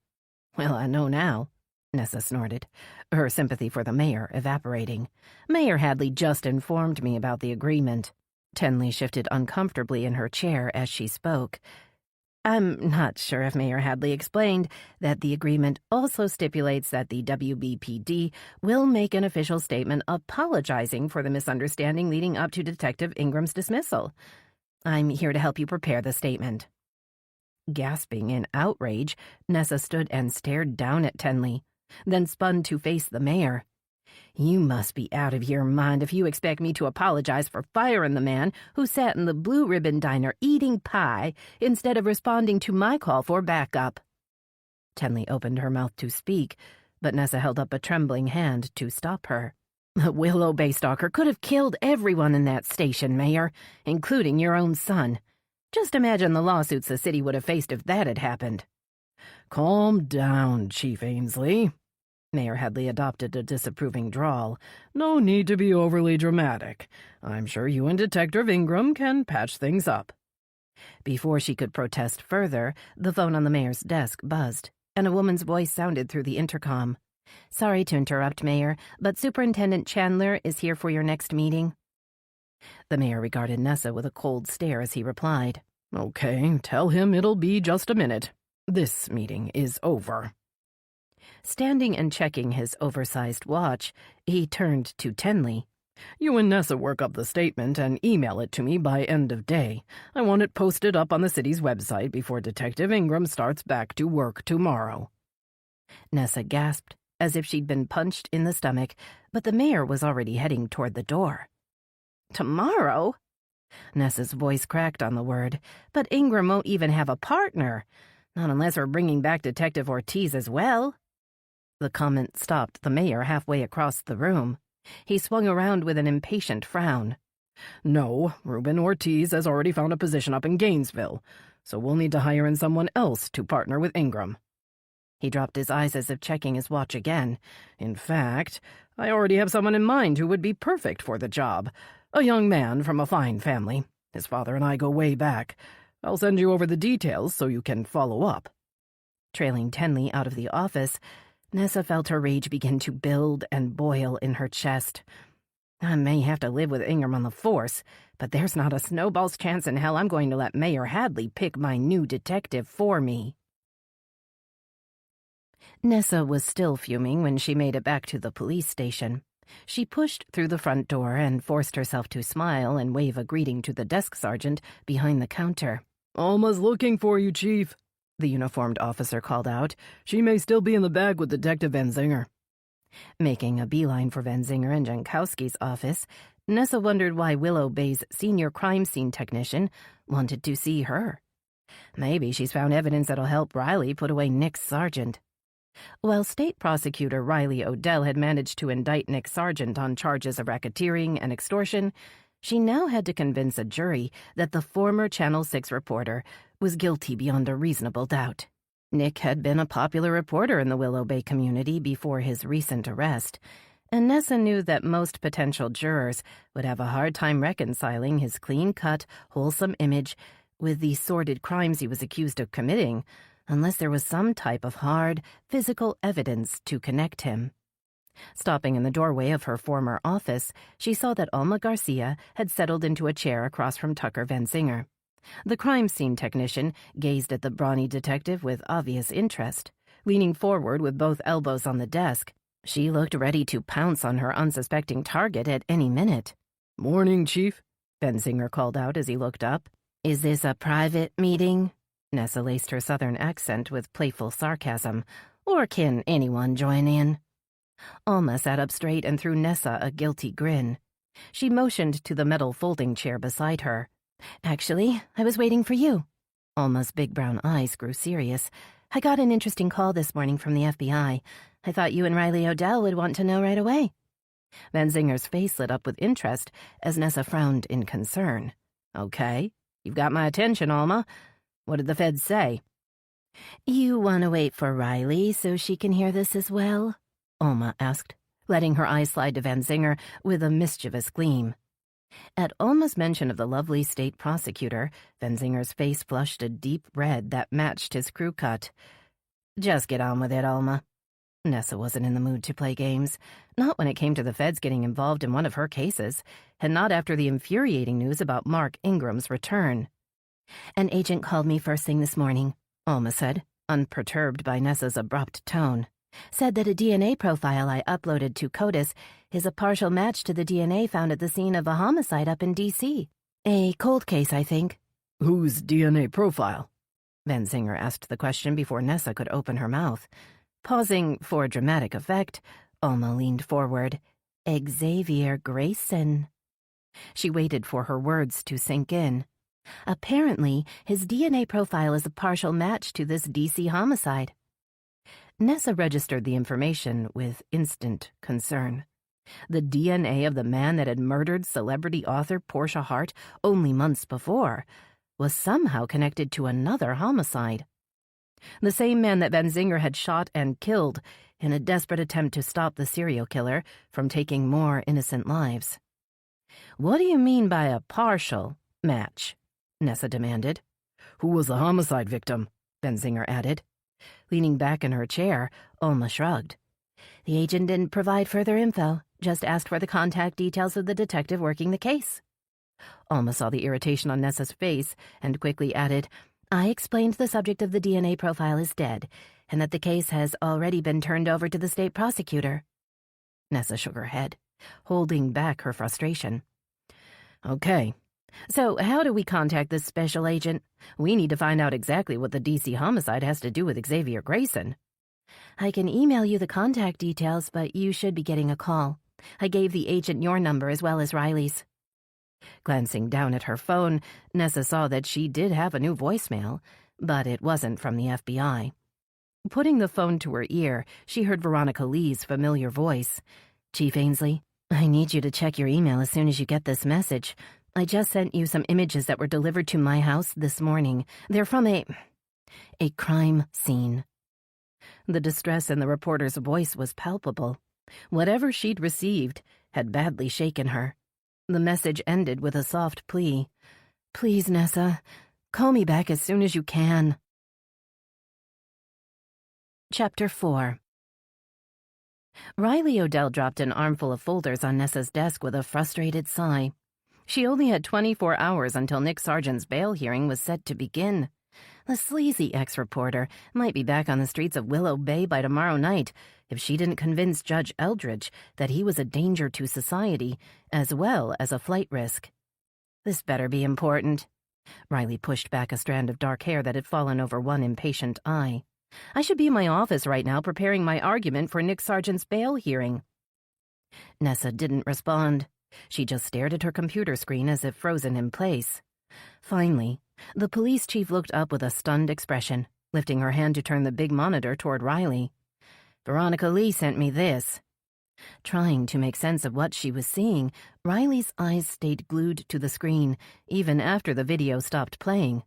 "Well, I know now," Nessa snorted, her sympathy for the mayor evaporating. "Mayor Hadley just informed me about the agreement." Tenley shifted uncomfortably in her chair as she spoke. "I'm not sure if Mayor Hadley explained that the agreement also stipulates that the WBPD will make an official statement apologizing for the misunderstanding leading up to Detective Ingram's dismissal. I'm here to help you prepare the statement." Gasping in outrage, Nessa stood and stared down at Tenley, then spun to face the mayor. "You must be out of your mind if you expect me to apologize for firing the man who sat in the Blue Ribbon Diner eating pie instead of responding to my call for backup." Tenley opened her mouth to speak, but Nessa held up a trembling hand to stop her. "The Willow Bay stalker could have killed everyone in that station, Mayor, including your own son. Just imagine the lawsuits the city would have faced if that had happened." "Calm down, Chief Ainsley." Mayor Hadley adopted a disapproving drawl. "No need to be overly dramatic. I'm sure you and Detective Ingram can patch things up." Before she could protest further, the phone on the mayor's desk buzzed, and a woman's voice sounded through the intercom. "Sorry to interrupt, Mayor, but Superintendent Chandler is here for your next meeting." The mayor regarded Nessa with a cold stare as he replied. "Okay, tell him it'll be just a minute. This meeting is over." Standing and checking his oversized watch, he turned to Tenley. "You and Nessa work up the statement and email it to me by end of day. I want it posted up on the city's website before Detective Ingram starts back to work tomorrow." Nessa gasped, as if she'd been punched in the stomach, but the mayor was already heading toward the door. "Tomorrow?" Nessa's voice cracked on the word. "But Ingram won't even have a partner. Not unless we're bringing back Detective Ortiz as well." The comment stopped the mayor halfway across the room. He swung around with an impatient frown. "No, Ruben Ortiz has already found a position up in Gainesville, so we'll need to hire in someone else to partner with Ingram." He dropped his eyes as if checking his watch again. "In fact, I already have someone in mind who would be perfect for the job. A young man from a fine family. His father and I go way back. I'll send you over the details so you can follow up." Trailing Tenley out of the office, Nessa felt her rage begin to build and boil in her chest. "I may have to live with Ingram on the force, but there's not a snowball's chance in hell I'm going to let Mayor Hadley pick my new detective for me." Nessa was still fuming when she made it back to the police station. She pushed through the front door and forced herself to smile and wave a greeting to the desk sergeant behind the counter. "Alma's looking for you, Chief," the uniformed officer called out. "She may still be in the bag with Detective Van Zinger." Making a beeline for Van Zinger and Jankowski's office, Nessa wondered why Willow Bay's senior crime scene technician wanted to see her. Maybe she's found evidence that'll help Riley put away Nick Sargent. While State Prosecutor Riley Odell had managed to indict Nick Sargent on charges of racketeering and extortion, She now had to convince a jury that the former Channel 6 reporter was guilty beyond a reasonable doubt. Nick had been a popular reporter in the Willow Bay community before his recent arrest, and Nessa knew that most potential jurors would have a hard time reconciling his clean-cut, wholesome image with the sordid crimes he was accused of committing, unless there was some type of hard, physical evidence to connect him. Stopping in the doorway of her former office, she saw that Alma Garcia had settled into a chair across from Tucker Van Zinger. The crime scene technician gazed at the brawny detective with obvious interest. Leaning forward with both elbows on the desk, she looked ready to pounce on her unsuspecting target at any minute. "Morning, Chief," Van Zinger called out as he looked up. "Is this a private meeting?" Nessa laced her southern accent with playful sarcasm. "Or can anyone join in?" Alma sat up straight and threw Nessa a guilty grin. She motioned to the metal folding chair beside her. "Actually, I was waiting for you." Alma's big brown eyes grew serious. "I got an interesting call this morning from the FBI. I thought you and Riley Odell would want to know right away." Van Zinger's face lit up with interest as Nessa frowned in concern. "Okay, you've got my attention, Alma. What did the feds say?" "You want to wait for Riley so she can hear this as well?" Alma asked, letting her eyes slide to Van Zinger with a mischievous gleam. At Alma's mention of the lovely state prosecutor, Van Zinger's face flushed a deep red that matched his crew cut. "Just get on with it, Alma." Nessa wasn't in the mood to play games, not when it came to the feds getting involved in one of her cases, and not after the infuriating news about Mark Ingram's return. "An agent called me first thing this morning," Alma said, unperturbed by Nessa's abrupt tone. "Said that a DNA profile I uploaded to CODIS is a partial match to the DNA found at the scene of a homicide up in D.C. A cold case, I think." "Whose DNA profile?" Van Zinger asked the question before Nessa could open her mouth. Pausing for dramatic effect, Alma leaned forward. "Xavier Grayson." She waited for her words to sink in. "Apparently, his DNA profile is a partial match to this D.C. homicide." Nessa registered the information with instant concern. The DNA of the man that had murdered celebrity author Portia Hart only months before was somehow connected to another homicide. The same man that Van Zinger had shot and killed in a desperate attempt to stop the serial killer from taking more innocent lives. "What do you mean by a partial match?" Nessa demanded. "Who was the homicide victim?" Van Zinger added. Leaning back in her chair, Alma shrugged. "The agent didn't provide further info, just asked for the contact details of the detective working the case." Alma saw the irritation on Nessa's face and quickly added, "I explained the subject of the DNA profile is dead, and that the case has already been turned over to the state prosecutor." Nessa shook her head, holding back her frustration. "Okay. So how do we contact this special agent? We need to find out exactly what the D.C. homicide has to do with Xavier Grayson." "I can email you the contact details, but you should be getting a call. I gave the agent your number as well as Riley's." Glancing down at her phone, Nessa saw that she did have a new voicemail, but it wasn't from the FBI. Putting the phone to her ear, she heard Veronica Lee's familiar voice. "Chief Ainsley, I need you to check your email as soon as you get this message. I just sent you some images that were delivered to my house this morning. They're from a crime scene." The distress in the reporter's voice was palpable. Whatever she'd received had badly shaken her. The message ended with a soft plea. "Please, Nessa, call me back as soon as you can." Chapter 4. Riley Odell dropped an armful of folders on Nessa's desk with a frustrated sigh. She only had 24 hours until Nick Sargent's bail hearing was set to begin. The sleazy ex-reporter might be back on the streets of Willow Bay by tomorrow night if she didn't convince Judge Eldridge that he was a danger to society as well as a flight risk. This better be important. Riley pushed back a strand of dark hair that had fallen over one impatient eye. "I should be in my office right now preparing my argument for Nick Sargent's bail hearing." Nessa didn't respond. She just stared at her computer screen as if frozen in place. Finally, the police chief looked up with a stunned expression, lifting her hand to turn the big monitor toward Riley. "Veronica Lee sent me this." Trying to make sense of what she was seeing, Riley's eyes stayed glued to the screen, even after the video stopped playing.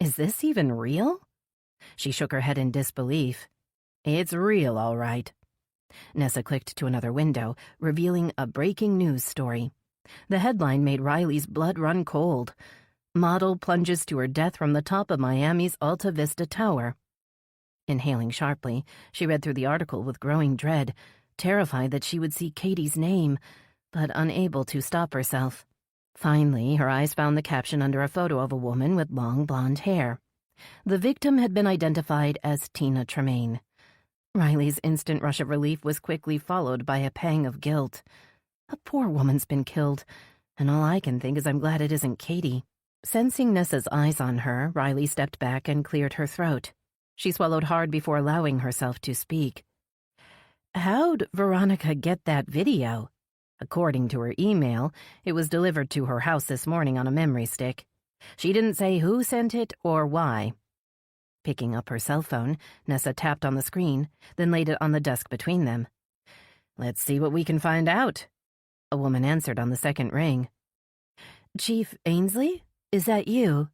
Is this even real? She shook her head in disbelief. It's real, all right. Nessa clicked to another window, revealing a breaking news story. The headline made Riley's blood run cold. Model plunges to her death from the top of Miami's Alta Vista Tower. Inhaling sharply, she read through the article with growing dread, terrified that she would see Katie's name, but unable to stop herself. Finally, her eyes found the caption under a photo of a woman with long blonde hair. The victim had been identified as Tina Tremaine. Riley's instant rush of relief was quickly followed by a pang of guilt. A poor woman's been killed, and all I can think is I'm glad it isn't Katie. Sensing Nessa's eyes on her, Riley stepped back and cleared her throat. She swallowed hard before allowing herself to speak. How'd Veronica get that video? According to her email, it was delivered to her house this morning on a memory stick. She didn't say who sent it or why. Picking up her cell phone, Nessa tapped on the screen, then laid it on the desk between them. Let's see what we can find out. A woman answered on the second ring. Chief Ainsley? Is that you?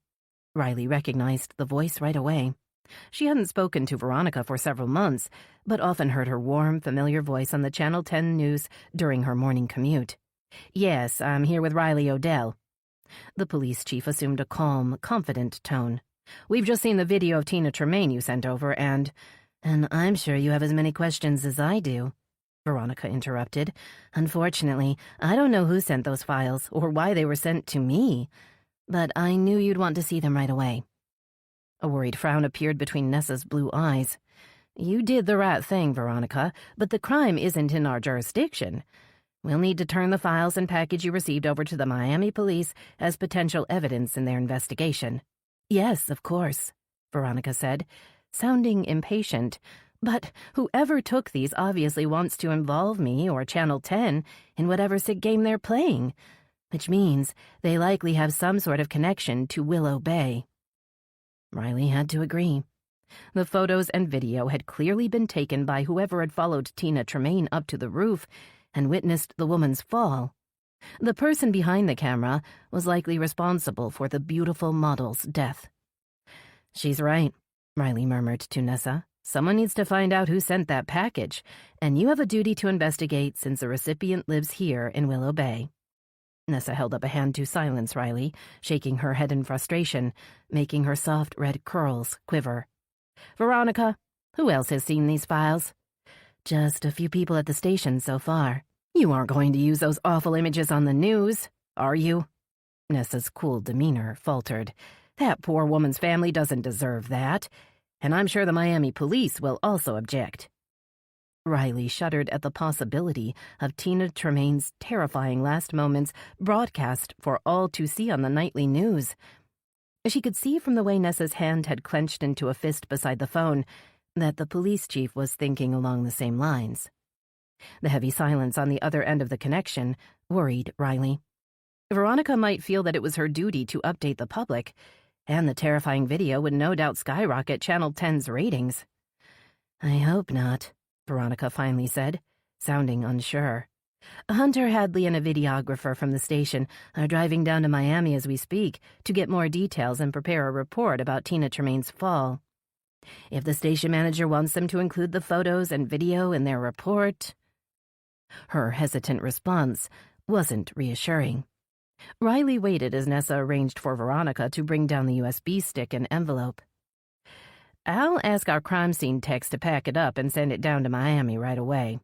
Riley recognized the voice right away. She hadn't spoken to Veronica for several months, but often heard her warm, familiar voice on the Channel 10 news during her morning commute. Yes, I'm here with Riley Odell. The police chief assumed a calm, confident tone. We've just seen the video of Tina Tremaine you sent over, and I'm sure you have as many questions as I do, Veronica interrupted. Unfortunately, I don't know who sent those files or why they were sent to me, but I knew you'd want to see them right away. A worried frown appeared between Nessa's blue eyes. You did the right thing, Veronica, but the crime isn't in our jurisdiction. We'll need to turn the files and package you received over to the Miami police as potential evidence in their investigation. Yes, of course, Veronica said, sounding impatient. But whoever took these obviously wants to involve me or Channel 10 in whatever sick game they're playing, which means they likely have some sort of connection to Willow Bay. Riley had to agree. The photos and video had clearly been taken by whoever had followed Tina Tremaine up to the roof and witnessed the woman's fall. The person behind the camera was likely responsible for the beautiful model's death. She's right, Riley murmured to Nessa. Someone needs to find out who sent that package, and you have a duty to investigate since the recipient lives here in Willow Bay. Nessa held up a hand to silence Riley, shaking her head in frustration, making her soft red curls quiver. Veronica, who else has seen these files? Just a few people at the station so far. You aren't going to use those awful images on the news, are you? Nessa's cool demeanor faltered. That poor woman's family doesn't deserve that, and I'm sure the Miami police will also object. Riley shuddered at the possibility of Tina Tremaine's terrifying last moments broadcast for all to see on the nightly news. She could see from the way Nessa's hand had clenched into a fist beside the phone that the police chief was thinking along the same lines. The heavy silence on the other end of the connection worried Riley. Veronica might feel that it was her duty to update the public, and the terrifying video would no doubt skyrocket Channel 10's ratings. I hope not, Veronica finally said, sounding unsure. Hunter Hadley and a videographer from the station are driving down to Miami as we speak to get more details and prepare a report about Tina Tremaine's fall. If the station manager wants them to include the photos and video in their report... Her hesitant response wasn't reassuring. Riley waited as Nessa arranged for Veronica to bring down the USB stick and envelope. I'll ask our crime scene techs to pack it up and send it down to Miami right away,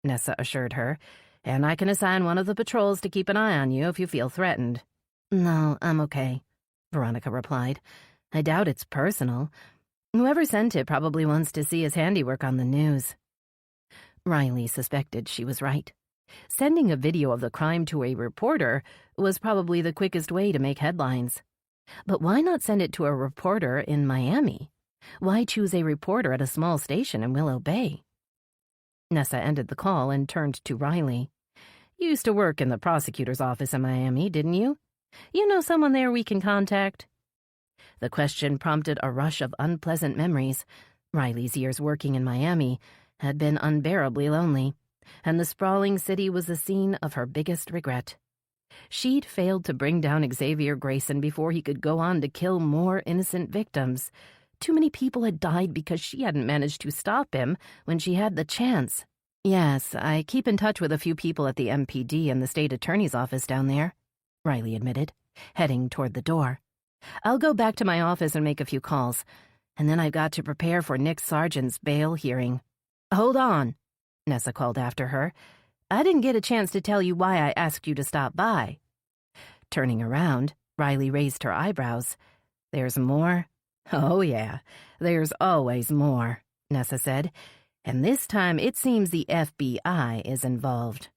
Nessa assured her, and I can assign one of the patrols to keep an eye on you if you feel threatened. No, I'm okay, Veronica replied. I doubt it's personal. Whoever sent it probably wants to see his handiwork on the news. Riley suspected she was right. Sending a video of the crime to a reporter was probably the quickest way to make headlines. But why not send it to a reporter in Miami? Why choose a reporter at a small station in Willow Bay? Nessa ended the call and turned to Riley. You used to work in the prosecutor's office in Miami, didn't you? You know someone there we can contact? The question prompted a rush of unpleasant memories. Riley's years working in Miami had been unbearably lonely. and the sprawling city was the scene of her biggest regret. She'd failed to bring down Xavier Grayson before he could go on to kill more innocent victims. Too many people had died because she hadn't managed to stop him when she had the chance. Yes, I keep in touch with a few people at the MPD and the state attorney's office down there, Riley admitted, heading toward the door. I'll go back to my office and make a few calls, and then I've got to prepare for Nick Sargent's bail hearing. Hold on, Nessa called after her. I didn't get a chance to tell you why I asked you to stop by. Turning around, Riley raised her eyebrows. There's more? Oh, yeah, there's always more, Nessa said, and this time it seems the FBI is involved.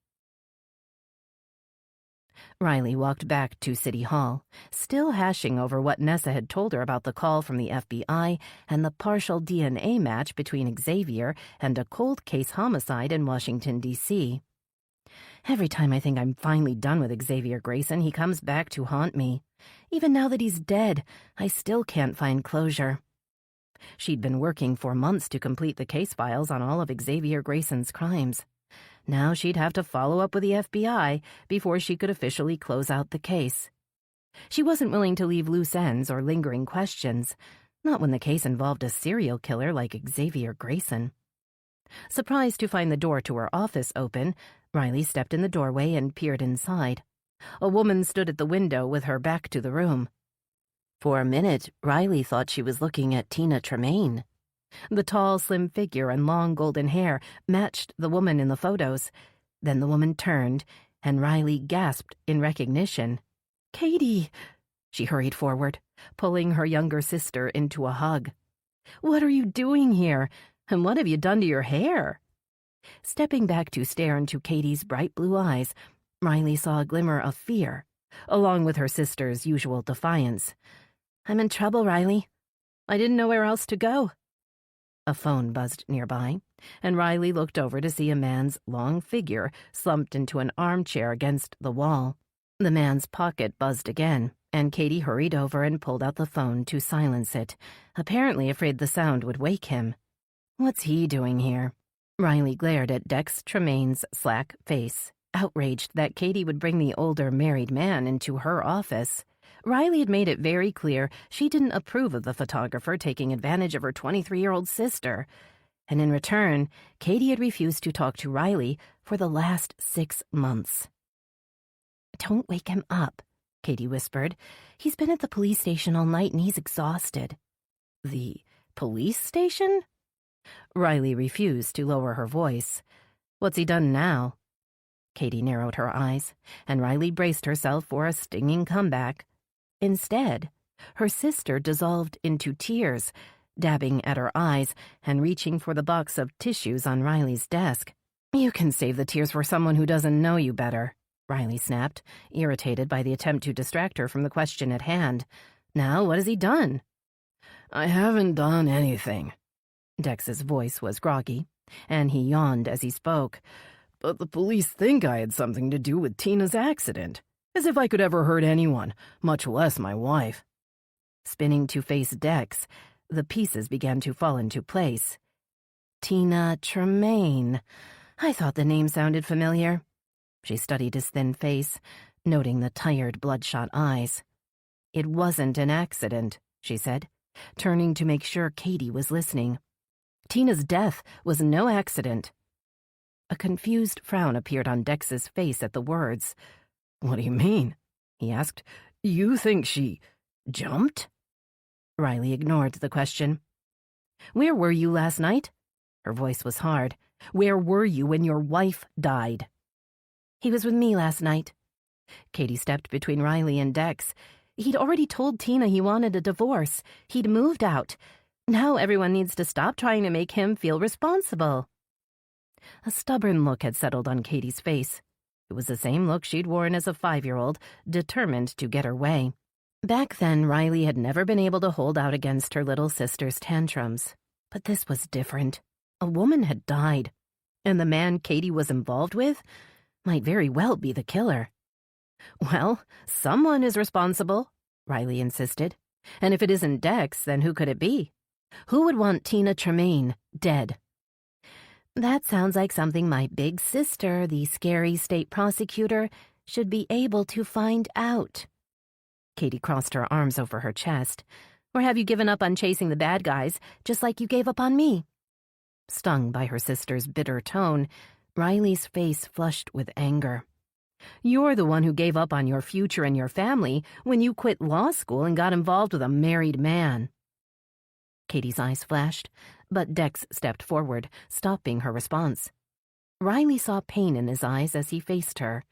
Riley walked back to City Hall, still hashing over what Nessa had told her about the call from the FBI and the partial DNA match between Xavier and a cold case homicide in Washington, D.C. Every time I think I'm finally done with Xavier Grayson, he comes back to haunt me. Even now that he's dead, I still can't find closure. She'd been working for months to complete the case files on all of Xavier Grayson's crimes. Now she'd have to follow up with the FBI before she could officially close out the case. She wasn't willing to leave loose ends or lingering questions, not when the case involved a serial killer like Xavier Grayson. Surprised to find the door to her office open, Riley stepped in the doorway and peered inside. A woman stood at the window with her back to the room. For a minute, Riley thought she was looking at Tina Tremaine. The tall, slim figure and long golden hair matched the woman in the photos. Then the woman turned, and Riley gasped in recognition. "Katie!" She hurried forward, pulling her younger sister into a hug. "What are you doing here? And what have you done to your hair?" Stepping back to stare into Katie's bright blue eyes, Riley saw a glimmer of fear, along with her sister's usual defiance. "I'm in trouble, Riley. I didn't know where else to go." A phone buzzed nearby, and Riley looked over to see a man's long figure slumped into an armchair against the wall. The man's pocket buzzed again, and Katie hurried over and pulled out the phone to silence it, apparently afraid the sound would wake him. What's he doing here? Riley glared at Dex Tremaine's slack face, outraged that Katie would bring the older married man into her office. Riley had made it very clear she didn't approve of the photographer taking advantage of her 23-year-old sister. And in return, Katie had refused to talk to Riley for the last 6 months. "Don't wake him up," Katie whispered. "He's been at the police station all night and he's exhausted." "The police station?" Riley refused to lower her voice. "What's he done now?" Katie narrowed her eyes, and Riley braced herself for a stinging comeback. Instead, her sister dissolved into tears, dabbing at her eyes and reaching for the box of tissues on Riley's desk. "You can save the tears for someone who doesn't know you better," Riley snapped, irritated by the attempt to distract her from the question at hand. "Now, what has he done?" "I haven't done anything." Dex's voice was groggy, and he yawned as he spoke. "But the police think I had something to do with Tina's accident. As if I could ever hurt anyone, much less my wife." Spinning to face Dex, the pieces began to fall into place. Tina Tremaine. I thought the name sounded familiar. She studied his thin face, noting the tired, bloodshot eyes. "It wasn't an accident," she said, turning to make sure Katie was listening. "Tina's death was no accident." A confused frown appeared on Dex's face at the words. "What do you mean?" he asked. "You think she jumped?" Riley ignored the question. "Where were you last night?" Her voice was hard. "Where were you when your wife died?" "He was with me last night." Katie stepped between Riley and Dex. "He'd already told Tina he wanted a divorce. He'd moved out. Now everyone needs to stop trying to make him feel responsible." A stubborn look had settled on Katie's face. It was the same look she'd worn as a 5-year-old, determined to get her way. Back then, Riley had never been able to hold out against her little sister's tantrums. But this was different. A woman had died, and the man Katie was involved with might very well be the killer. "Well, someone is responsible," Riley insisted. "And if it isn't Dex, then who could it be? Who would want Tina Tremaine dead?" That sounds like something my big sister, the scary state prosecutor, should be able to find out. Katie crossed her arms over her chest. Or have you given up on chasing the bad guys, just like you gave up on me? Stung by her sister's bitter tone, Riley's face flushed with anger. You're the one who gave up on your future and your family when you quit law school and got involved with a married man. Katie's eyes flashed, but Dex stepped forward, stopping her response. Riley saw pain in his eyes as he faced her.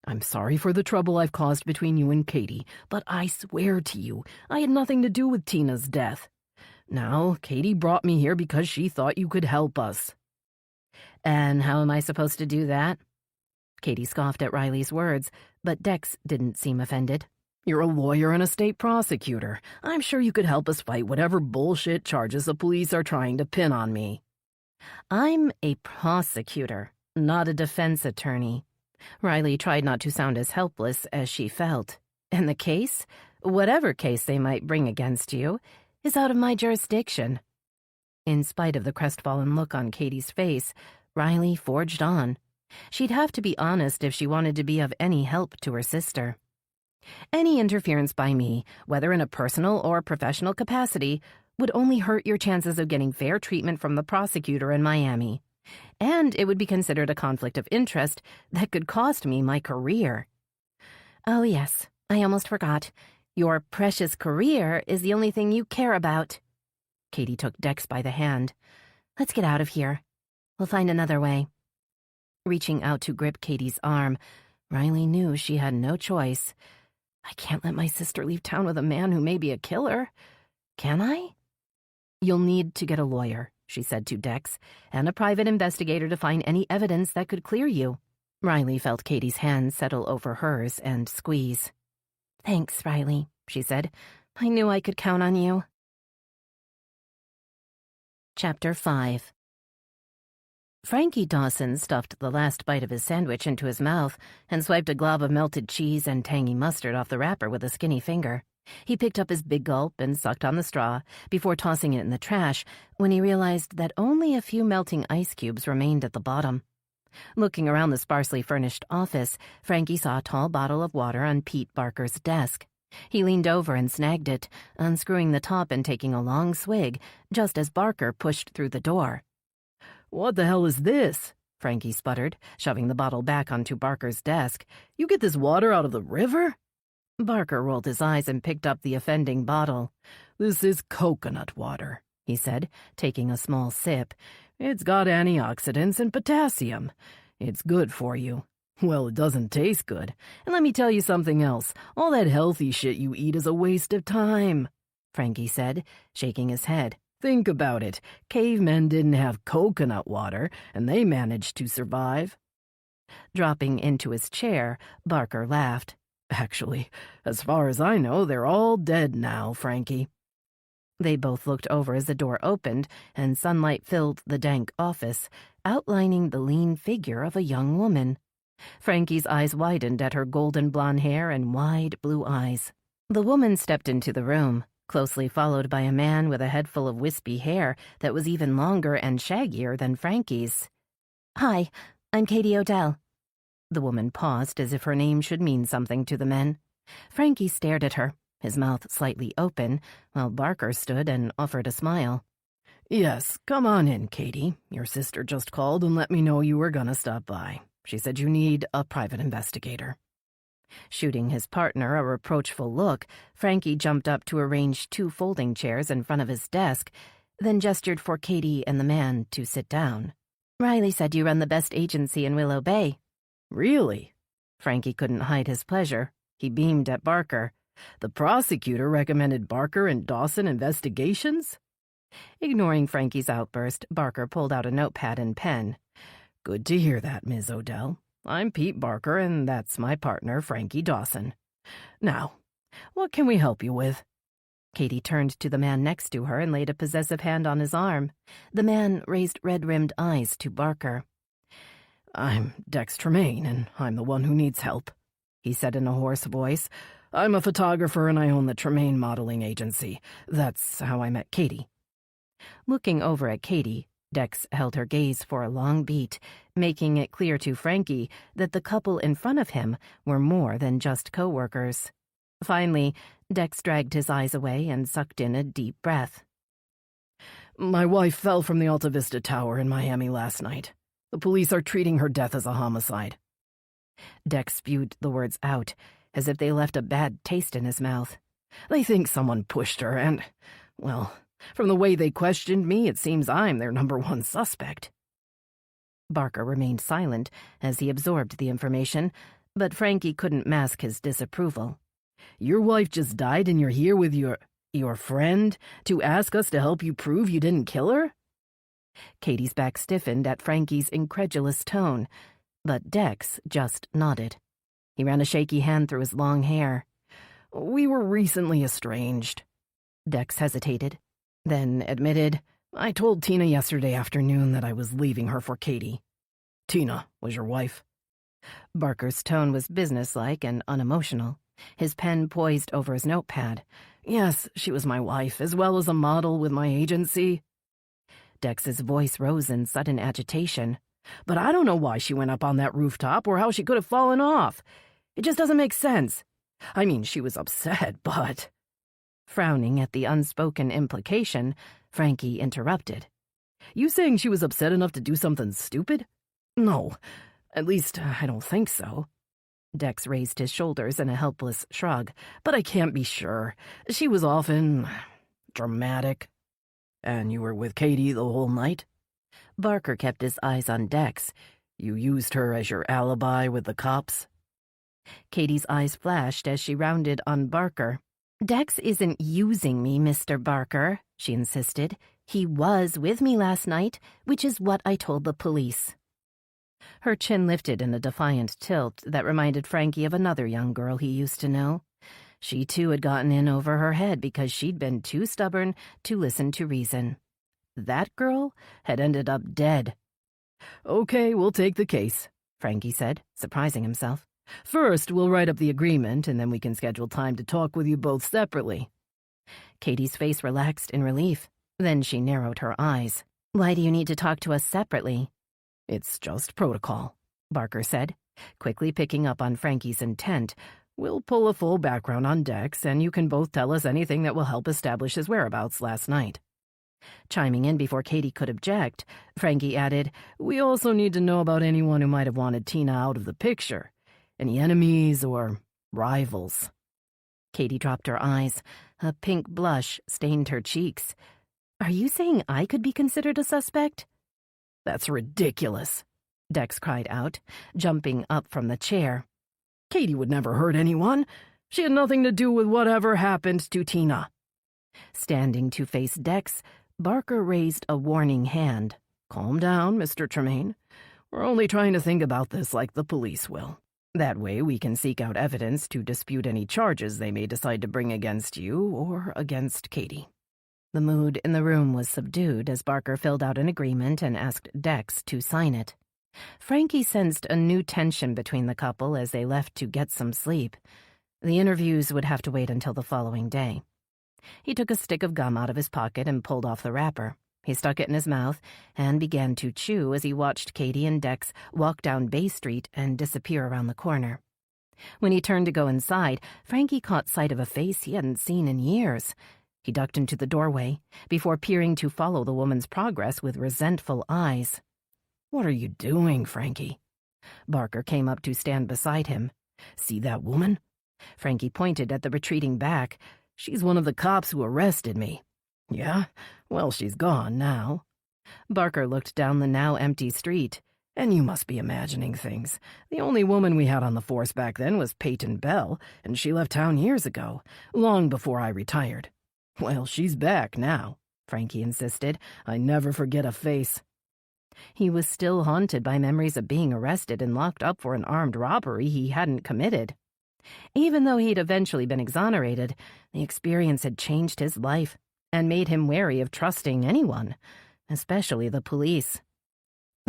I'm sorry for the trouble I've caused between you and Katie, but I swear to you, I had nothing to do with Tina's death. Now, Katie brought me here because she thought you could help us. And how am I supposed to do that? Katie scoffed at Riley's words, but Dex didn't seem offended. You're a lawyer and a state prosecutor. I'm sure you could help us fight whatever bullshit charges the police are trying to pin on me. I'm a prosecutor, not a defense attorney. Riley tried not to sound as helpless as she felt. And the case, whatever case they might bring against you, is out of my jurisdiction. In spite of the crestfallen look on Katie's face, Riley forged on. She'd have to be honest if she wanted to be of any help to her sister. Any interference by me, whether in a personal or professional capacity, would only hurt your chances of getting fair treatment from the prosecutor in Miami. And it would be considered a conflict of interest that could cost me my career. Oh yes, I almost forgot. Your precious career is the only thing you care about. Katie took Dex by the hand. Let's get out of here. We'll find another way. Reaching out to grip Katie's arm, Riley knew she had no choice. I can't let my sister leave town with a man who may be a killer. Can I? You'll need to get a lawyer, she said to Dex, and a private investigator to find any evidence that could clear you. Riley felt Katie's hand settle over hers and squeeze. Thanks, Riley, she said. I knew I could count on you. Chapter 5. Frankie Dawson stuffed the last bite of his sandwich into his mouth and swiped a glob of melted cheese and tangy mustard off the wrapper with a skinny finger. He picked up his big gulp and sucked on the straw before tossing it in the trash when he realized that only a few melting ice cubes remained at the bottom. Looking around the sparsely furnished office, Frankie saw a tall bottle of water on Pete Barker's desk. He leaned over and snagged it, unscrewing the top and taking a long swig, just as Barker pushed through the door. What the hell is this? Frankie sputtered, shoving the bottle back onto Barker's desk. You get this water out of the river? Barker rolled his eyes and picked up the offending bottle. This is coconut water, he said, taking a small sip. It's got antioxidants and potassium. It's good for you. Well, it doesn't taste good. And let me tell you something else. All that healthy shit you eat is a waste of time, Frankie said, shaking his head. Think about it. Cavemen didn't have coconut water, and they managed to survive. Dropping into his chair, Barker laughed. Actually, as far as I know, they're all dead now, Frankie. They both looked over as the door opened, and sunlight filled the dank office, outlining the lean figure of a young woman. Frankie's eyes widened at her golden blonde hair and wide blue eyes. The woman stepped into the room, closely followed by a man with a head full of wispy hair that was even longer and shaggier than Frankie's. Hi, I'm Katie Odell. The woman paused as if her name should mean something to the men. Frankie stared at her, his mouth slightly open, while Barker stood and offered a smile. Yes, come on in, Katie. Your sister just called and let me know you were gonna stop by. She said you need a private investigator. Shooting his partner a reproachful look, Frankie jumped up to arrange 2 folding chairs in front of his desk, then gestured for Katie and the man to sit down. Riley said you run the best agency in Willow Bay. Really? Frankie couldn't hide his pleasure. He beamed at Barker. The prosecutor recommended Barker and Dawson investigations? Ignoring Frankie's outburst, Barker pulled out a notepad and pen. Good to hear that, Ms. Odell. I'm Pete Barker, and that's my partner, Frankie Dawson. Now, what can we help you with? Katie turned to the man next to her and laid a possessive hand on his arm. The man raised red-rimmed eyes to Barker. I'm Dex Tremaine, and I'm the one who needs help, he said in a hoarse voice. I'm a photographer, and I own the Tremaine modeling agency. That's how I met Katie. Looking over at Katie, Dex held her gaze for a long beat, making it clear to Frankie that the couple in front of him were more than just co-workers. Finally, Dex dragged his eyes away and sucked in a deep breath. My wife fell from the Alta Vista Tower in Miami last night. The police are treating her death as a homicide. Dex spewed the words out, as if they left a bad taste in his mouth. They think someone pushed her and, well, from the way they questioned me, it seems I'm their #1 suspect. Barker remained silent as he absorbed the information, but Frankie couldn't mask his disapproval. Your wife just died and you're here with your friend to ask us to help you prove you didn't kill her? Katie's back stiffened at Frankie's incredulous tone, but Dex just nodded. He ran a shaky hand through his long hair. We were recently estranged. Dex hesitated, then admitted, I told Tina yesterday afternoon that I was leaving her for Katie. Tina was your wife? Barker's tone was businesslike and unemotional, his pen poised over his notepad. Yes, she was my wife, as well as a model with my agency. Dex's voice rose in sudden agitation. But I don't know why she went up on that rooftop or how she could have fallen off. It just doesn't make sense. I mean, she was upset, but... Frowning at the unspoken implication, Frankie interrupted. You saying she was upset enough to do something stupid? No, at least I don't think so. Dex raised his shoulders in a helpless shrug. But I can't be sure. She was often... dramatic. And you were with Katie the whole night? Barker kept his eyes on Dex. You used her as your alibi with the cops? Katie's eyes flashed as she rounded on Barker. Dex isn't using me, Mr. Barker, she insisted. He was with me last night, which is what I told the police. Her chin lifted in a defiant tilt that reminded Frankie of another young girl he used to know. She too had gotten in over her head because she'd been too stubborn to listen to reason. That girl had ended up dead. Okay, we'll take the case, Frankie said, surprising himself. First, we'll write up the agreement, and then we can schedule time to talk with you both separately. Katie's face relaxed in relief. Then she narrowed her eyes. Why do you need to talk to us separately? It's just protocol, Barker said, quickly picking up on Frankie's intent. We'll pull a full background on Dex, and you can both tell us anything that will help establish his whereabouts last night. Chiming in before Katie could object, Frankie added, We also need to know about anyone who might have wanted Tina out of the picture. Any enemies or rivals? Katie dropped her eyes. A pink blush stained her cheeks. Are you saying I could be considered a suspect? That's ridiculous, Dex cried out, jumping up from the chair. Katie would never hurt anyone. She had nothing to do with whatever happened to Tina. Standing to face Dex, Barker raised a warning hand. Calm down, Mr. Tremaine. We're only trying to think about this like the police will. That way we can seek out evidence to dispute any charges they may decide to bring against you or against Katie. The mood in the room was subdued as Barker filled out an agreement and asked Dex to sign it. Frankie sensed a new tension between the couple as they left to get some sleep. The interviews would have to wait until the following day. He took a stick of gum out of his pocket and pulled off the wrapper. He stuck it in his mouth and began to chew as he watched Katie and Dex walk down Bay Street and disappear around the corner. When he turned to go inside, Frankie caught sight of a face he hadn't seen in years. He ducked into the doorway before peering to follow the woman's progress with resentful eyes. What are you doing, Frankie? Barker came up to stand beside him. See that woman? Frankie pointed at the retreating back. She's one of the cops who arrested me. Yeah? Well, she's gone now. Barker looked down the now empty street. And you must be imagining things. The only woman we had on the force back then was Peyton Bell, and she left town years ago, long before I retired. Well, she's back now, Frankie insisted. I never forget a face. He was still haunted by memories of being arrested and locked up for an armed robbery he hadn't committed. Even though he'd eventually been exonerated, the experience had changed his life and made him wary of trusting anyone, especially the police.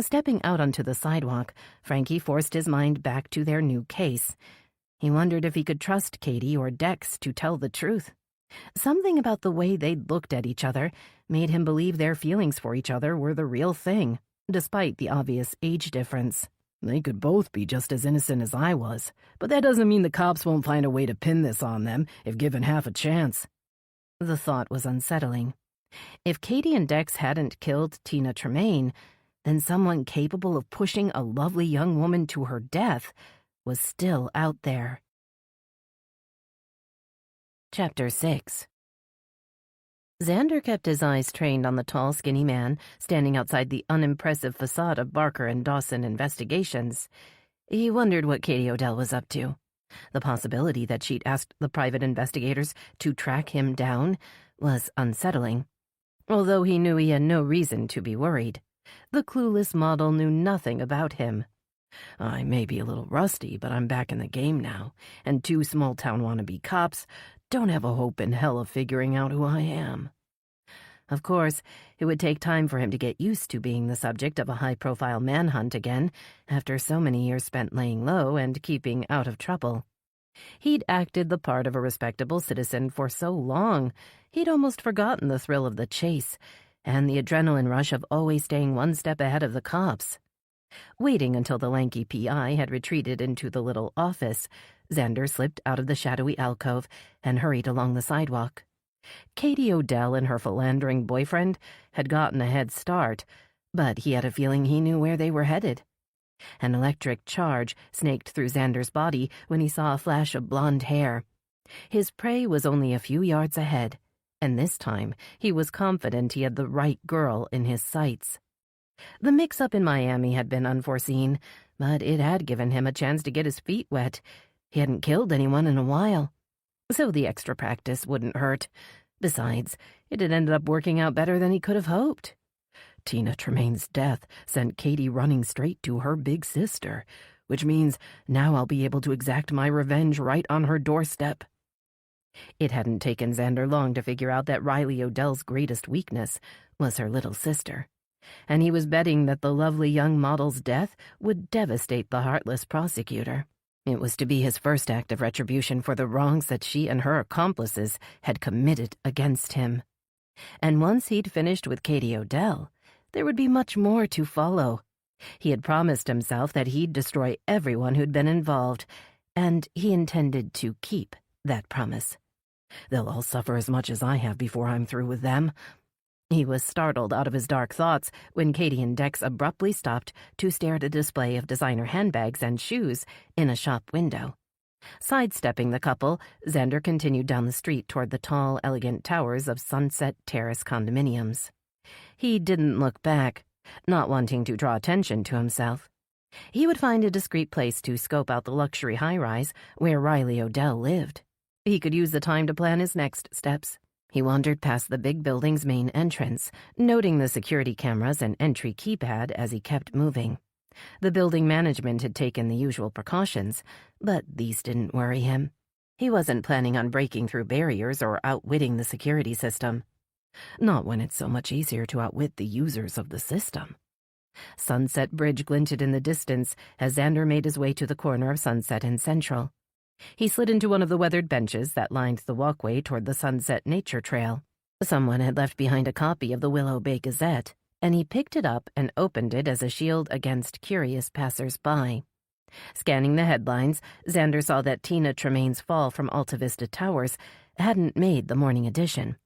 Stepping out onto the sidewalk, Frankie forced his mind back to their new case. He wondered if he could trust Katie or Dex to tell the truth. Something about the way they'd looked at each other made him believe their feelings for each other were the real thing, despite the obvious age difference. They could both be just as innocent as I was, but that doesn't mean the cops won't find a way to pin this on them if given half a chance. The thought was unsettling. If Katie and Dex hadn't killed Tina Tremaine, then someone capable of pushing a lovely young woman to her death was still out there. Chapter 6. Xander kept his eyes trained on the tall, skinny man standing outside the unimpressive facade of Barker and Dawson Investigations. He wondered what Katie Odell was up to. The possibility that she'd asked the private investigators to track him down was unsettling, although he knew he had no reason to be worried. The clueless model knew nothing about him. I may be a little rusty, but I'm back in the game now, and two small-town wannabe cops don't have a hope in hell of figuring out who I am. Of course, it would take time for him to get used to being the subject of a high-profile manhunt again after so many years spent laying low and keeping out of trouble. He'd acted the part of a respectable citizen for so long, he'd almost forgotten the thrill of the chase and the adrenaline rush of always staying one step ahead of the cops. Waiting until the lanky PI had retreated into the little office, Xander slipped out of the shadowy alcove and hurried along the sidewalk. Katie Odell and her philandering boyfriend had gotten a head start, but he had a feeling he knew where they were headed. An electric charge snaked through Xander's body when he saw a flash of blonde hair. His prey was only a few yards ahead, and this time he was confident he had the right girl in his sights. The mix-up in Miami had been unforeseen, but it had given him a chance to get his feet wet. He hadn't killed anyone in a while, so the extra practice wouldn't hurt. Besides, it had ended up working out better than he could have hoped. Tina Tremaine's death sent Katie running straight to her big sister, which means now I'll be able to exact my revenge right on her doorstep. It hadn't taken Xander long to figure out that Riley Odell's greatest weakness was her little sister, and he was betting that the lovely young model's death would devastate the heartless prosecutor. It was to be his first act of retribution for the wrongs that she and her accomplices had committed against him. And once he'd finished with Katie Odell, there would be much more to follow. He had promised himself that he'd destroy everyone who'd been involved, and he intended to keep that promise. They'll all suffer as much as I have before I'm through with them. He was startled out of his dark thoughts when Katie and Dex abruptly stopped to stare at a display of designer handbags and shoes in a shop window. Sidestepping the couple, Xander continued down the street toward the tall, elegant towers of Sunset Terrace condominiums. He didn't look back, not wanting to draw attention to himself. He would find a discreet place to scope out the luxury high-rise where Riley Odell lived. He could use the time to plan his next steps. He wandered past the big building's main entrance, noting the security cameras and entry keypad as he kept moving. The building management had taken the usual precautions, but these didn't worry him. He wasn't planning on breaking through barriers or outwitting the security system. Not when it's so much easier to outwit the users of the system. Sunset Bridge glinted in the distance as Xander made his way to the corner of Sunset and Central. He slid into one of the weathered benches that lined the walkway toward the Sunset Nature Trail. Someone had left behind a copy of the Willow Bay Gazette, and he picked it up and opened it as a shield against curious passers-by. Scanning the headlines, Xander saw that Tina Tremaine's fall from Alta Vista Towers hadn't made the morning edition.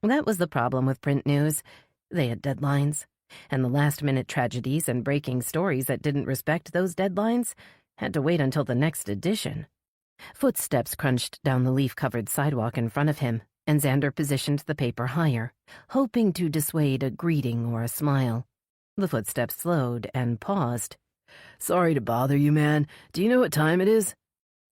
That was the problem with print news. They had deadlines, and the last-minute tragedies and breaking stories that didn't respect those deadlines had to wait until the next edition. Footsteps crunched down the leaf-covered sidewalk in front of him, and Xander positioned the paper higher, hoping to dissuade a greeting or a smile. The footsteps slowed and paused. "Sorry to bother you, man. Do you know what time it is?"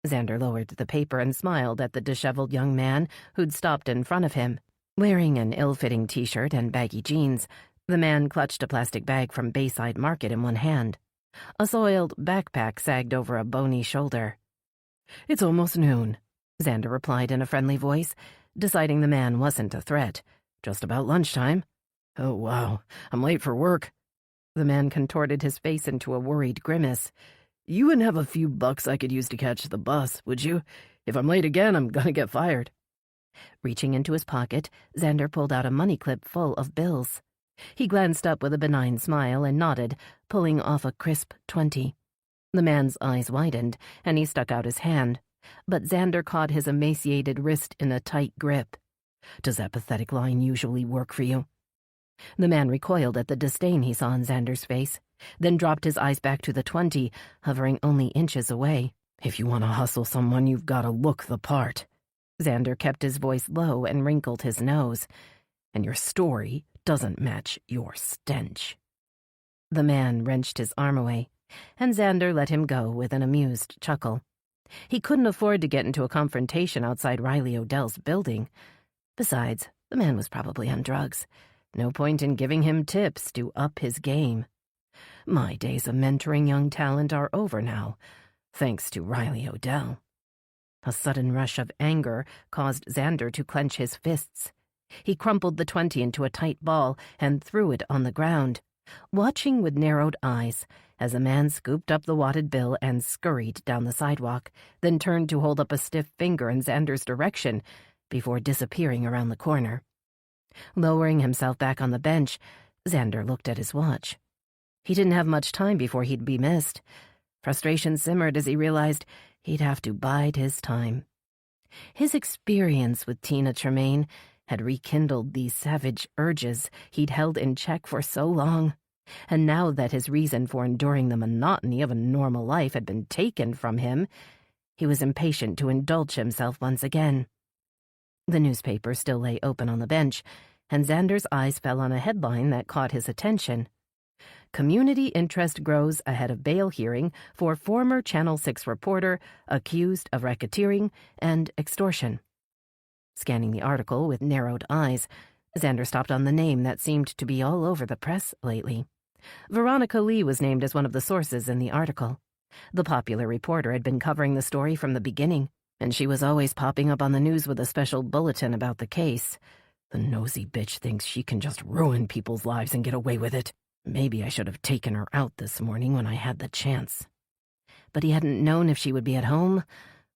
Xander lowered the paper and smiled at the disheveled young man who'd stopped in front of him. Wearing an ill-fitting t-shirt and baggy jeans, the man clutched a plastic bag from Bayside Market in one hand. A soiled backpack sagged over a bony shoulder. "It's almost noon," Xander replied in a friendly voice, deciding the man wasn't a threat. "Just about lunchtime." "Oh, wow. I'm late for work." The man contorted his face into a worried grimace. "You wouldn't have a few bucks I could use to catch the bus, would you? If I'm late again, I'm gonna get fired." Reaching into his pocket, Xander pulled out a money clip full of bills. He glanced up with a benign smile and nodded, pulling off a crisp 20. The man's eyes widened, and he stuck out his hand, but Xander caught his emaciated wrist in a tight grip. "Does that pathetic line usually work for you?" The man recoiled at the disdain he saw in Xander's face, then dropped his eyes back to the 20, hovering only inches away. "If you want to hustle someone, you've got to look the part." Xander kept his voice low and wrinkled his nose. "And your story doesn't match your stench." The man wrenched his arm away, and Xander let him go with an amused chuckle. He couldn't afford to get into a confrontation outside Riley Odell's building. Besides, the man was probably on drugs. No point in giving him tips to up his game. My days of mentoring young talent are over now, thanks to Riley Odell. A sudden rush of anger caused Xander to clench his fists. He crumpled the 20 into a tight ball and threw it on the ground, watching with narrowed eyes as a man scooped up the wadded bill and scurried down the sidewalk, then turned to hold up a stiff finger in Xander's direction before disappearing around the corner. Lowering himself back on the bench, Xander looked at his watch. He didn't have much time before he'd be missed. Frustration simmered as he realized he'd have to bide his time. His experience with Tina Tremaine had rekindled these savage urges he'd held in check for so long, and now that his reason for enduring the monotony of a normal life had been taken from him, he was impatient to indulge himself once again. The newspaper still lay open on the bench, and Xander's eyes fell on a headline that caught his attention. "Community interest grows ahead of bail hearing for former Channel 6 reporter accused of racketeering and extortion." Scanning the article with narrowed eyes, Xander stopped on the name that seemed to be all over the press lately. Veronica Lee was named as one of the sources in the article. The popular reporter had been covering the story from the beginning, and she was always popping up on the news with a special bulletin about the case. The nosy bitch thinks she can just ruin people's lives and get away with it. Maybe I should have taken her out this morning when I had the chance. But he hadn't known if she would be at home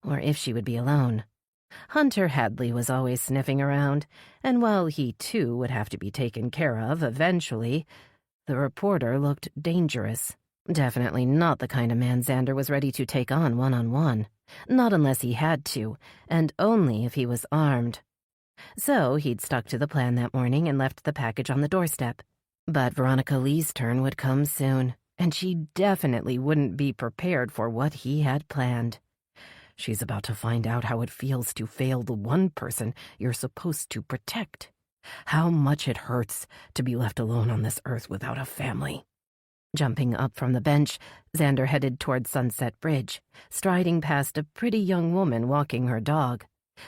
or if she would be alone. Hunter Hadley was always sniffing around, and while he too would have to be taken care of eventually, the reporter looked dangerous. Definitely not the kind of man Xander was ready to take on one-on-one. Not unless he had to, and only if he was armed. So he'd stuck to the plan that morning and left the package on the doorstep. But Veronica Lee's turn would come soon, and she definitely wouldn't be prepared for what he had planned. She's about to find out how it feels to fail the one person you're supposed to protect. How much it hurts to be left alone on this earth without a family. Jumping up from the bench, Xander headed toward Sunset Bridge, striding past a pretty young woman walking her dog.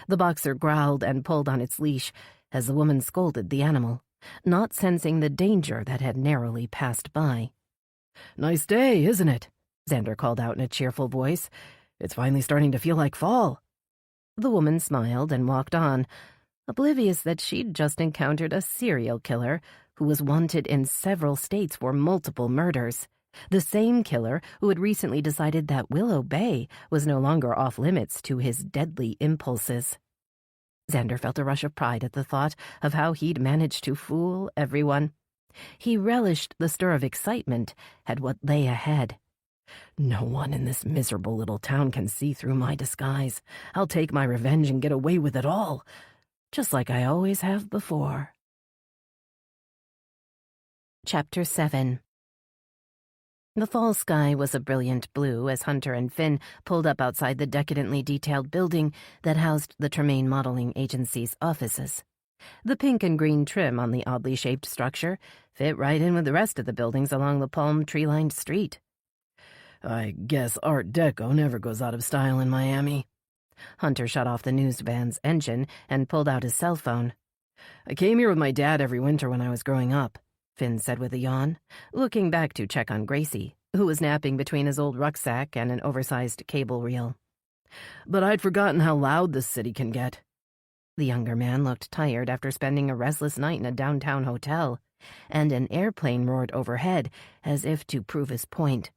The boxer growled and pulled on its leash as the woman scolded the animal, not sensing the danger that had narrowly passed by. "Nice day, isn't it?" Xander called out in a cheerful voice. "It's finally starting to feel like fall." The woman smiled and walked on, oblivious that she'd just encountered a serial killer who was wanted in several states for multiple murders. The same killer who had recently decided that Willow Bay was no longer off-limits to his deadly impulses. Xander felt a rush of pride at the thought of how he'd managed to fool everyone. He relished the stir of excitement at what lay ahead. No one in this miserable little town can see through my disguise. I'll take my revenge and get away with it all, just like I always have before. Chapter 7. The fall sky was a brilliant blue as Hunter and Finn pulled up outside the decadently detailed building that housed the Tremaine Modeling Agency's offices. The pink and green trim on the oddly shaped structure fit right in with the rest of the buildings along the palm tree-lined street. "I guess Art Deco never goes out of style in Miami." Hunter shut off the news van's engine and pulled out his cell phone. "I came here with my dad every winter when I was growing up," Finn said with a yawn, looking back to check on Gracie, who was napping between his old rucksack and an oversized cable reel. "But I'd forgotten how loud this city can get." The younger man looked tired after spending a restless night in a downtown hotel, and an airplane roared overhead as if to prove his point.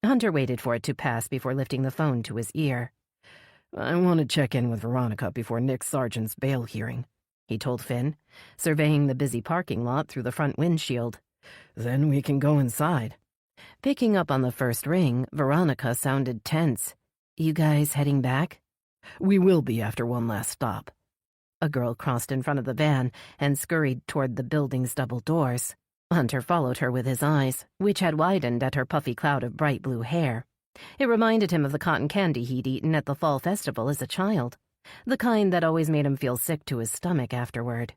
Hunter waited for it to pass before lifting the phone to his ear. "I want to check in with Veronica before Nick Sargent's bail hearing," he told Finn, surveying the busy parking lot through the front windshield. "Then we can go inside." Picking up on the first ring, Veronica sounded tense. "You guys heading back?" "We will be after one last stop." A girl crossed in front of the van and scurried toward the building's double doors. Hunter followed her with his eyes, which had widened at her puffy cloud of bright blue hair. It reminded him of the cotton candy he'd eaten at the fall festival as a child, the kind that always made him feel sick to his stomach afterward.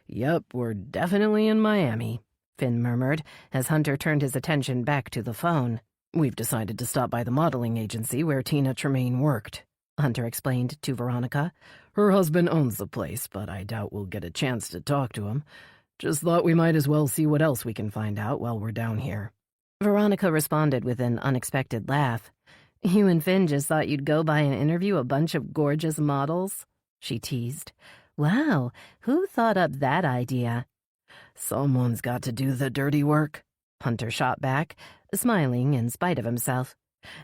"Yep, we're definitely in Miami," Finn murmured as Hunter turned his attention back to the phone. "We've decided to stop by the modeling agency where Tina Tremaine worked," Hunter explained to Veronica. "Her husband owns the place, but I doubt we'll get a chance to talk to him. Just thought we might as well see what else we can find out while we're down here." Veronica responded with an unexpected laugh. "You and Finn just thought you'd go by and interview a bunch of gorgeous models?" she teased. "Wow, who thought up that idea?" "Someone's got to do the dirty work," Hunter shot back, smiling in spite of himself.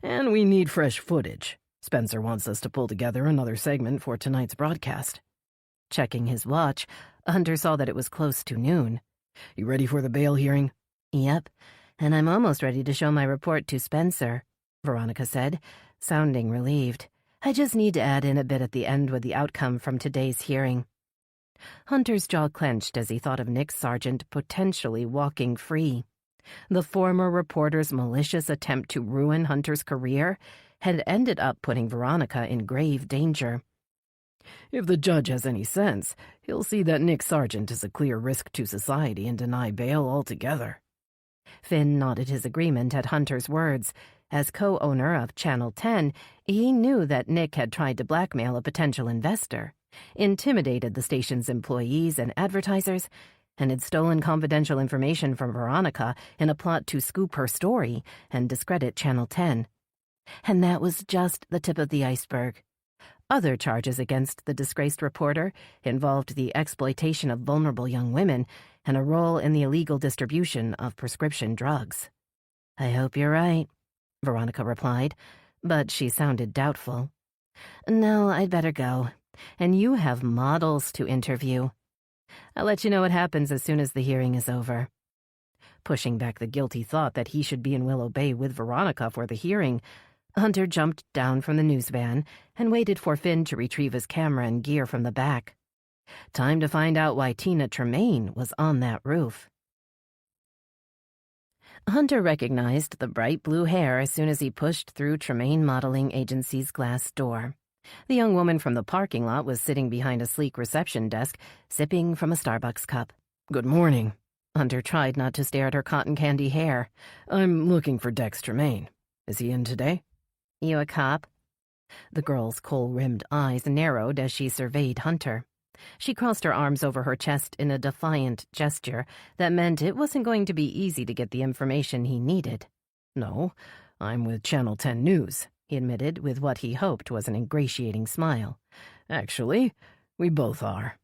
"And we need fresh footage. Spencer wants us to pull together another segment for tonight's broadcast." Checking his watch, Hunter saw that it was close to noon. "You ready for the bail hearing?" "Yep, and I'm almost ready to show my report to Spencer," Veronica said, sounding relieved. "I just need to add in a bit at the end with the outcome from today's hearing." Hunter's jaw clenched as he thought of Nick Sargent potentially walking free. The former reporter's malicious attempt to ruin Hunter's career had ended up putting Veronica in grave danger. "If the judge has any sense, he'll see that Nick Sargent is a clear risk to society and deny bail altogether." Finn nodded his agreement at Hunter's words. As co-owner of Channel 10, he knew that Nick had tried to blackmail a potential investor, intimidated the station's employees and advertisers, and had stolen confidential information from Veronica in a plot to scoop her story and discredit Channel 10. And that was just the tip of the iceberg. Other charges against the disgraced reporter involved the exploitation of vulnerable young women and a role in the illegal distribution of prescription drugs. "I hope you're right," Veronica replied, but she sounded doubtful. "No, I'd better go. And you have models to interview. I'll let you know what happens as soon as the hearing is over." Pushing back the guilty thought that he should be in Willow Bay with Veronica for the hearing, Hunter jumped down from the news van and waited for Finn to retrieve his camera and gear from the back. Time to find out why Tina Tremaine was on that roof. Hunter recognized the bright blue hair as soon as he pushed through Tremaine Modeling Agency's glass door. The young woman from the parking lot was sitting behind a sleek reception desk, sipping from a Starbucks cup. "Good morning." Hunter tried not to stare at her cotton candy hair. "I'm looking for Dex Tremaine. Is he in today?" "You a cop?" The girl's kohl-rimmed eyes narrowed as she surveyed Hunter. She crossed her arms over her chest in a defiant gesture that meant it wasn't going to be easy to get the information he needed. "No, I'm with Channel 10 News," he admitted with what he hoped was an ingratiating smile. "Actually, we both are."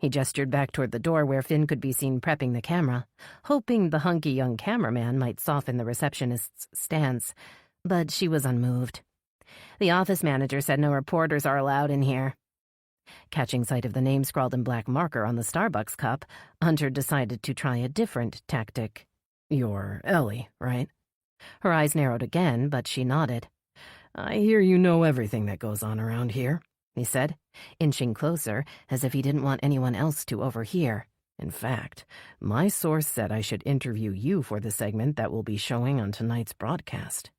He gestured back toward the door where Finn could be seen prepping the camera, hoping the hunky young cameraman might soften the receptionist's stance, but she was unmoved. "The office manager said no reporters are allowed in here." Catching sight of the name scrawled in black marker on the Starbucks cup, Hunter decided to try a different tactic. "You're Ellie, right?" Her eyes narrowed again, but she nodded. "I hear you know everything that goes on around here," he said, inching closer as if he didn't want anyone else to overhear. "In fact, my source said I should interview you for the segment that will be showing on tonight's broadcast."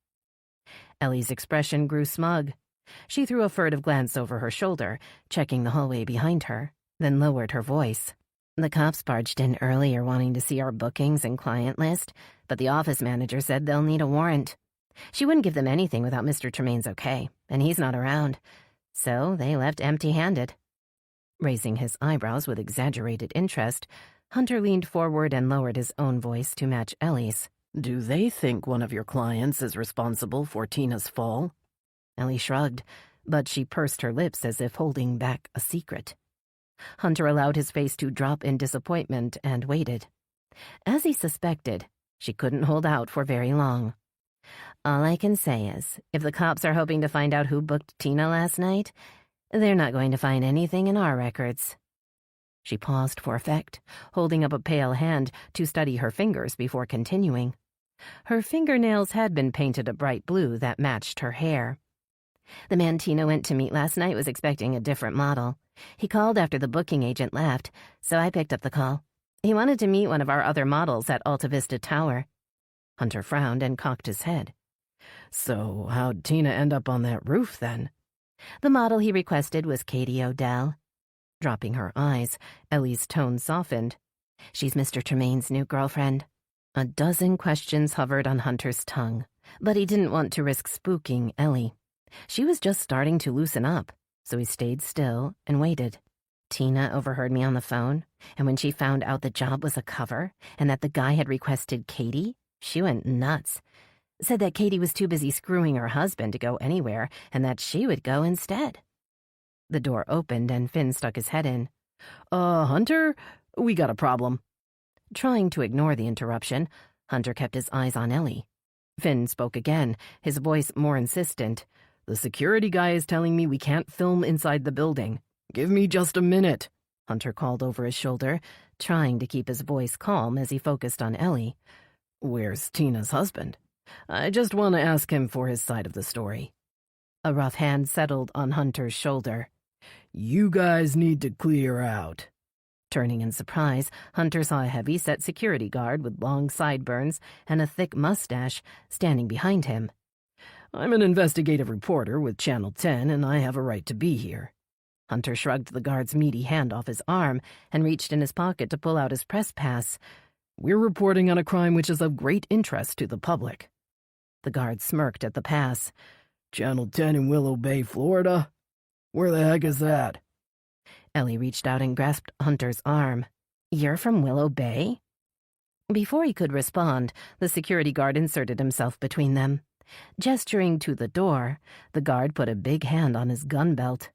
Ellie's expression grew smug. She threw a furtive glance over her shoulder, checking the hallway behind her, then lowered her voice. "The cops barged in earlier wanting to see our bookings and client list, but the office manager said they'll need a warrant. She wouldn't give them anything without Mr. Tremaine's okay, and he's not around. So they left empty-handed." Raising his eyebrows with exaggerated interest, Hunter leaned forward and lowered his own voice to match Ellie's. "Do they think one of your clients is responsible for Tina's fall?" Ellie shrugged, but she pursed her lips as if holding back a secret. Hunter allowed his face to drop in disappointment and waited. As he suspected, she couldn't hold out for very long. All I can say is, if the cops are hoping to find out who booked Tina last night, they're not going to find anything in our records." She paused for effect, holding up a pale hand to study her fingers before continuing. Her fingernails had been painted a bright blue that matched her hair. "The man Tina went to meet last night was expecting a different model. He called after the booking agent left, so I picked up the call. He wanted to meet one of our other models at Alta Vista Tower." Hunter frowned and cocked his head. "So how'd Tina end up on that roof, then?" "The model he requested was Katie Odell." Dropping her eyes, Ellie's tone softened. "She's Mr. Tremaine's new girlfriend." A dozen questions hovered on Hunter's tongue, but he didn't want to risk spooking Ellie. She was just starting to loosen up, so he stayed still and waited. "Tina overheard me on the phone, and when she found out the job was a cover and that the guy had requested Katie, she went nuts. Said that Katie was too busy screwing her husband to go anywhere and that she would go instead." The door opened and Finn stuck his head in. Hunter, we got a problem." Trying to ignore the interruption, Hunter kept his eyes on Ellie. Finn spoke again, his voice more insistent. "The security guy is telling me we can't film inside the building. Give me just a minute," Hunter called over his shoulder, trying to keep his voice calm as he focused on Ellie. "Where's Tina's husband? I just want to ask him for his side of the story." A rough hand settled on Hunter's shoulder. "You guys need to clear out." Turning in surprise, Hunter saw a heavy-set security guard with long sideburns and a thick mustache standing behind him. "I'm an investigative reporter with Channel 10, and I have a right to be here." Hunter shrugged the guard's meaty hand off his arm and reached in his pocket to pull out his press pass. "We're reporting on a crime which is of great interest to the public." The guard smirked at the pass. "Channel 10 in Willow Bay, Florida? Where the heck is that?" Ellie reached out and grasped Hunter's arm. "You're from Willow Bay?" Before he could respond, the security guard inserted himself between them. Gesturing to the door, the guard put a big hand on his gun belt.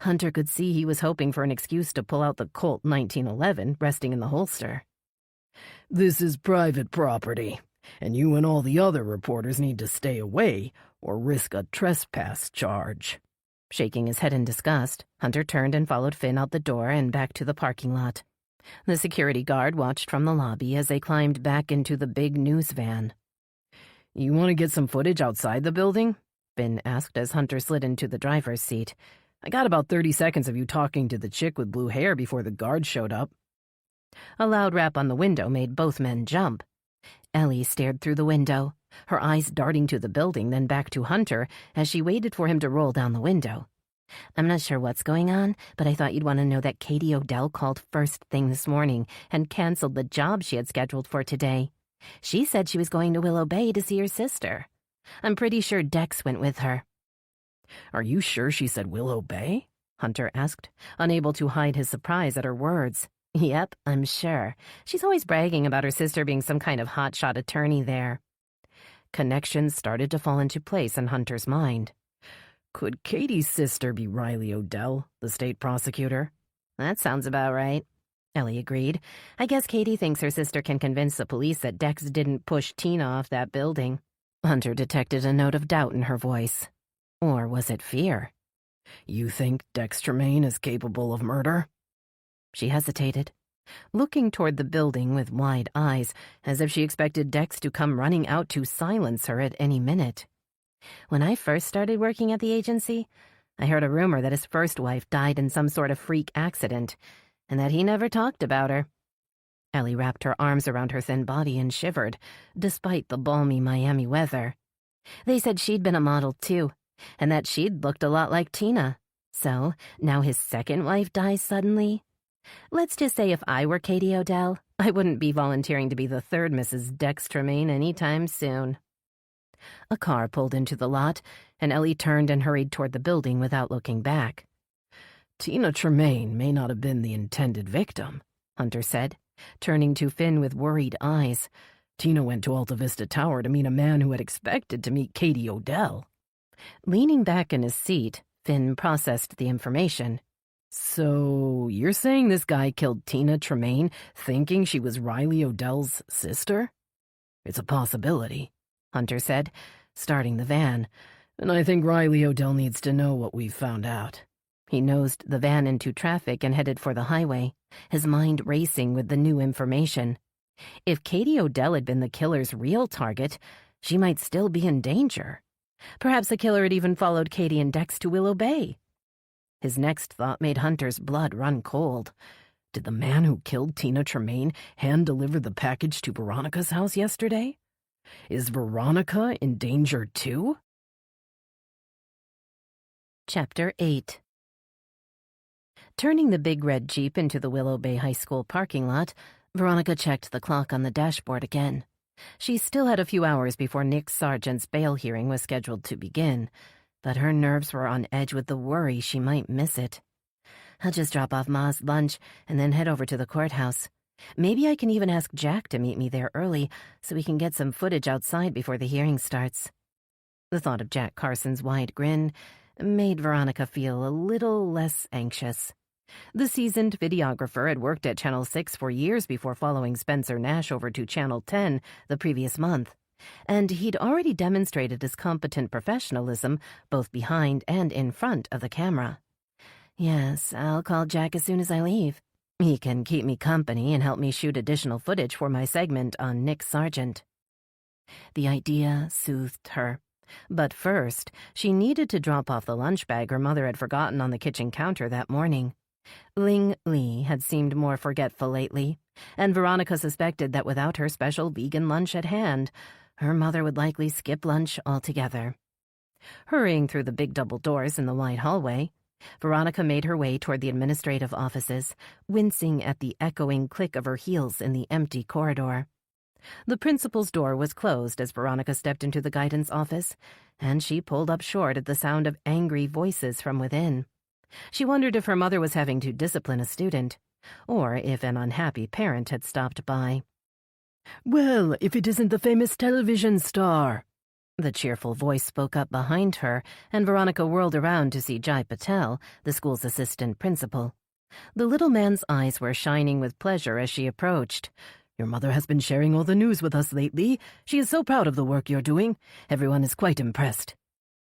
Hunter could see he was hoping for an excuse to pull out the Colt 1911 resting in the holster. "This is private property, and you and all the other reporters need to stay away or risk a trespass charge." Shaking his head in disgust, Hunter turned and followed Finn out the door and back to the parking lot. The security guard watched from the lobby as they climbed back into the big news van. "You want to get some footage outside the building?" Finn asked as Hunter slid into the driver's seat. "I got about 30 seconds of you talking to the chick with blue hair before the guard showed up." A loud rap on the window made both men jump. Ellie stared through the window, her eyes darting to the building, then back to Hunter as she waited for him to roll down the window. "I'm not sure what's going on, but I thought you'd want to know that Katie Odell called first thing this morning and canceled the job she had scheduled for today. She said she was going to Willow Bay to see her sister. I'm pretty sure Dex went with her." "Are you sure she said Willow Bay?" Hunter asked, unable to hide his surprise at her words. "Yep, I'm sure. She's always bragging about her sister being some kind of hotshot attorney there." Connections started to fall into place in Hunter's mind. "Could Katie's sister be Riley Odell, the state prosecutor?" "That sounds about right," Ellie agreed. "I guess Katie thinks her sister can convince the police that Dex didn't push Tina off that building." Hunter detected a note of doubt in her voice. Or was it fear? "You think Dex Tremaine is capable of murder?" She hesitated, looking toward the building with wide eyes, as if she expected Dex to come running out to silence her at any minute. "When I first started working at the agency, I heard a rumor that his first wife died in some sort of freak accident, and that he never talked about her." Ellie wrapped her arms around her thin body and shivered, despite the balmy Miami weather. "They said she'd been a model, too, and that she'd looked a lot like Tina. So, now his second wife dies suddenly? Let's just say if I were Katie Odell, I wouldn't be volunteering to be the third Mrs. Dex Tremaine anytime soon." A car pulled into the lot, and Ellie turned and hurried toward the building without looking back. "Tina Tremaine may not have been the intended victim," Hunter said, turning to Finn with worried eyes. "Tina went to Alta Vista Tower to meet a man who had expected to meet Katie Odell." Leaning back in his seat, Finn processed the information. "So, you're saying this guy killed Tina Tremaine thinking she was Riley Odell's sister?" "It's a possibility," Hunter said, starting the van. "And I think Riley Odell needs to know what we've found out." He nosed the van into traffic and headed for the highway, his mind racing with the new information. If Katie Odell had been the killer's real target, she might still be in danger. Perhaps the killer had even followed Katie and Dex to Willow Bay. His next thought made Hunter's blood run cold. Did the man who killed Tina Tremaine hand-deliver the package to Veronica's house yesterday? Is Veronica in danger too? Chapter 8. Turning the big red Jeep into the Willow Bay High School parking lot, Veronica checked the clock on the dashboard again. She still had a few hours before Nick Sargent's bail hearing was scheduled to begin, but her nerves were on edge with the worry she might miss it. I'll just drop off Ma's lunch and then head over to the courthouse. Maybe I can even ask Jack to meet me there early so we can get some footage outside before the hearing starts. The thought of Jack Carson's wide grin made Veronica feel a little less anxious. The seasoned videographer had worked at Channel 6 for years before following Spencer Nash over to Channel 10 the previous month, and he'd already demonstrated his competent professionalism both behind and in front of the camera. Yes, I'll call Jack as soon as I leave. He can keep me company and help me shoot additional footage for my segment on Nick Sargent. The idea soothed her. But first, she needed to drop off the lunch bag her mother had forgotten on the kitchen counter that morning. Ling Lee had seemed more forgetful lately, and Veronica suspected that without her special vegan lunch at hand, her mother would likely skip lunch altogether. Hurrying through the big double doors in the wide hallway, Veronica made her way toward the administrative offices, wincing at the echoing click of her heels in the empty corridor. The principal's door was closed as Veronica stepped into the guidance office, and she pulled up short at the sound of angry voices from within. She wondered if her mother was having to discipline a student, or if an unhappy parent had stopped by. "Well, if it isn't the famous television star," the cheerful voice spoke up behind her, and Veronica whirled around to see Jai Patel, the school's assistant principal. The little man's eyes were shining with pleasure as she approached. "Your mother has been sharing all the news with us lately. She is so proud of the work you're doing. Everyone is quite impressed."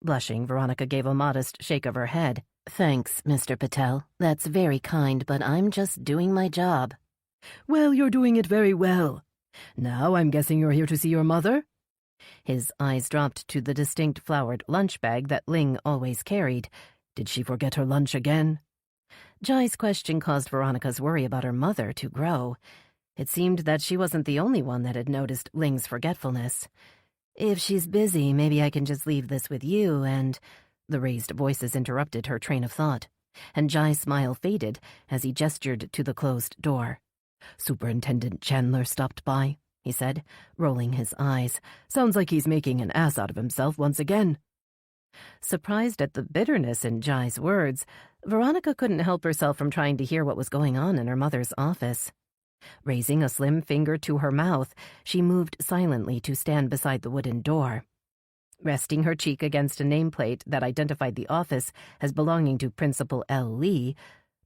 Blushing, Veronica gave a modest shake of her head. "Thanks, Mr. Patel. That's very kind, but I'm just doing my job." "Well, you're doing it very well. Now I'm guessing you're here to see your mother?" His eyes dropped to the distinct flowered lunch bag that Ling always carried. "Did she forget her lunch again?" Jai's question caused Veronica's worry about her mother to grow. It seemed that she wasn't the only one that had noticed Ling's forgetfulness. "If she's busy, maybe I can just leave this with you and—" The raised voices interrupted her train of thought, and Jai's smile faded as he gestured to the closed door. "Superintendent Chandler stopped by," he said, rolling his eyes. "Sounds like he's making an ass out of himself once again." Surprised at the bitterness in Jai's words, Veronica couldn't help herself from trying to hear what was going on in her mother's office. Raising a slim finger to her mouth, she moved silently to stand beside the wooden door. Resting her cheek against a nameplate that identified the office as belonging to Principal L. Lee,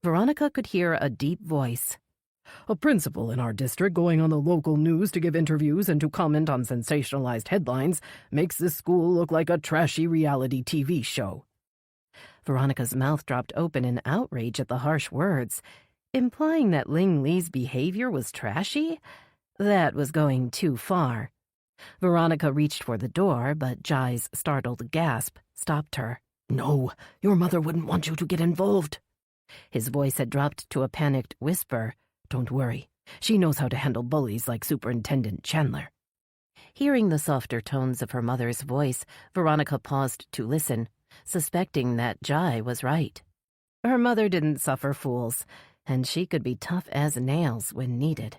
Veronica could hear a deep voice. "A principal in our district going on the local news to give interviews and to comment on sensationalized headlines makes this school look like a trashy reality TV show." Veronica's mouth dropped open in outrage at the harsh words. Implying that Ling Lee's behavior was trashy? That was going too far. Veronica reached for the door, but Jai's startled gasp stopped her. "No, your mother wouldn't want you to get involved." His voice had dropped to a panicked whisper. "Don't worry. She knows how to handle bullies like Superintendent Chandler." Hearing the softer tones of her mother's voice, Veronica paused to listen, suspecting that Jai was right. Her mother didn't suffer fools, and she could be tough as nails when needed.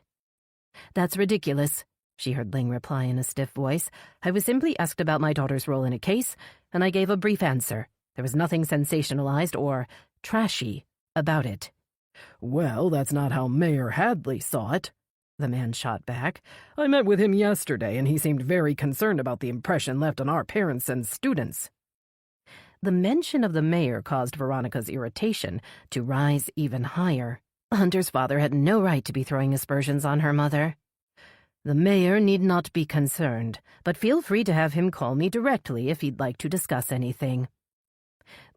"That's ridiculous," she heard Ling reply in a stiff voice. "I was simply asked about my daughter's role in a case, and I gave a brief answer. There was nothing sensationalized or trashy about it." "Well, that's not how Mayor Hadley saw it," the man shot back. "I met with him yesterday, and he seemed very concerned about the impression left on our parents and students." The mention of the mayor caused Veronica's irritation to rise even higher. Hunter's father had no right to be throwing aspersions on her mother. The mayor need not be concerned, but feel free to have him call me directly if he'd like to discuss anything.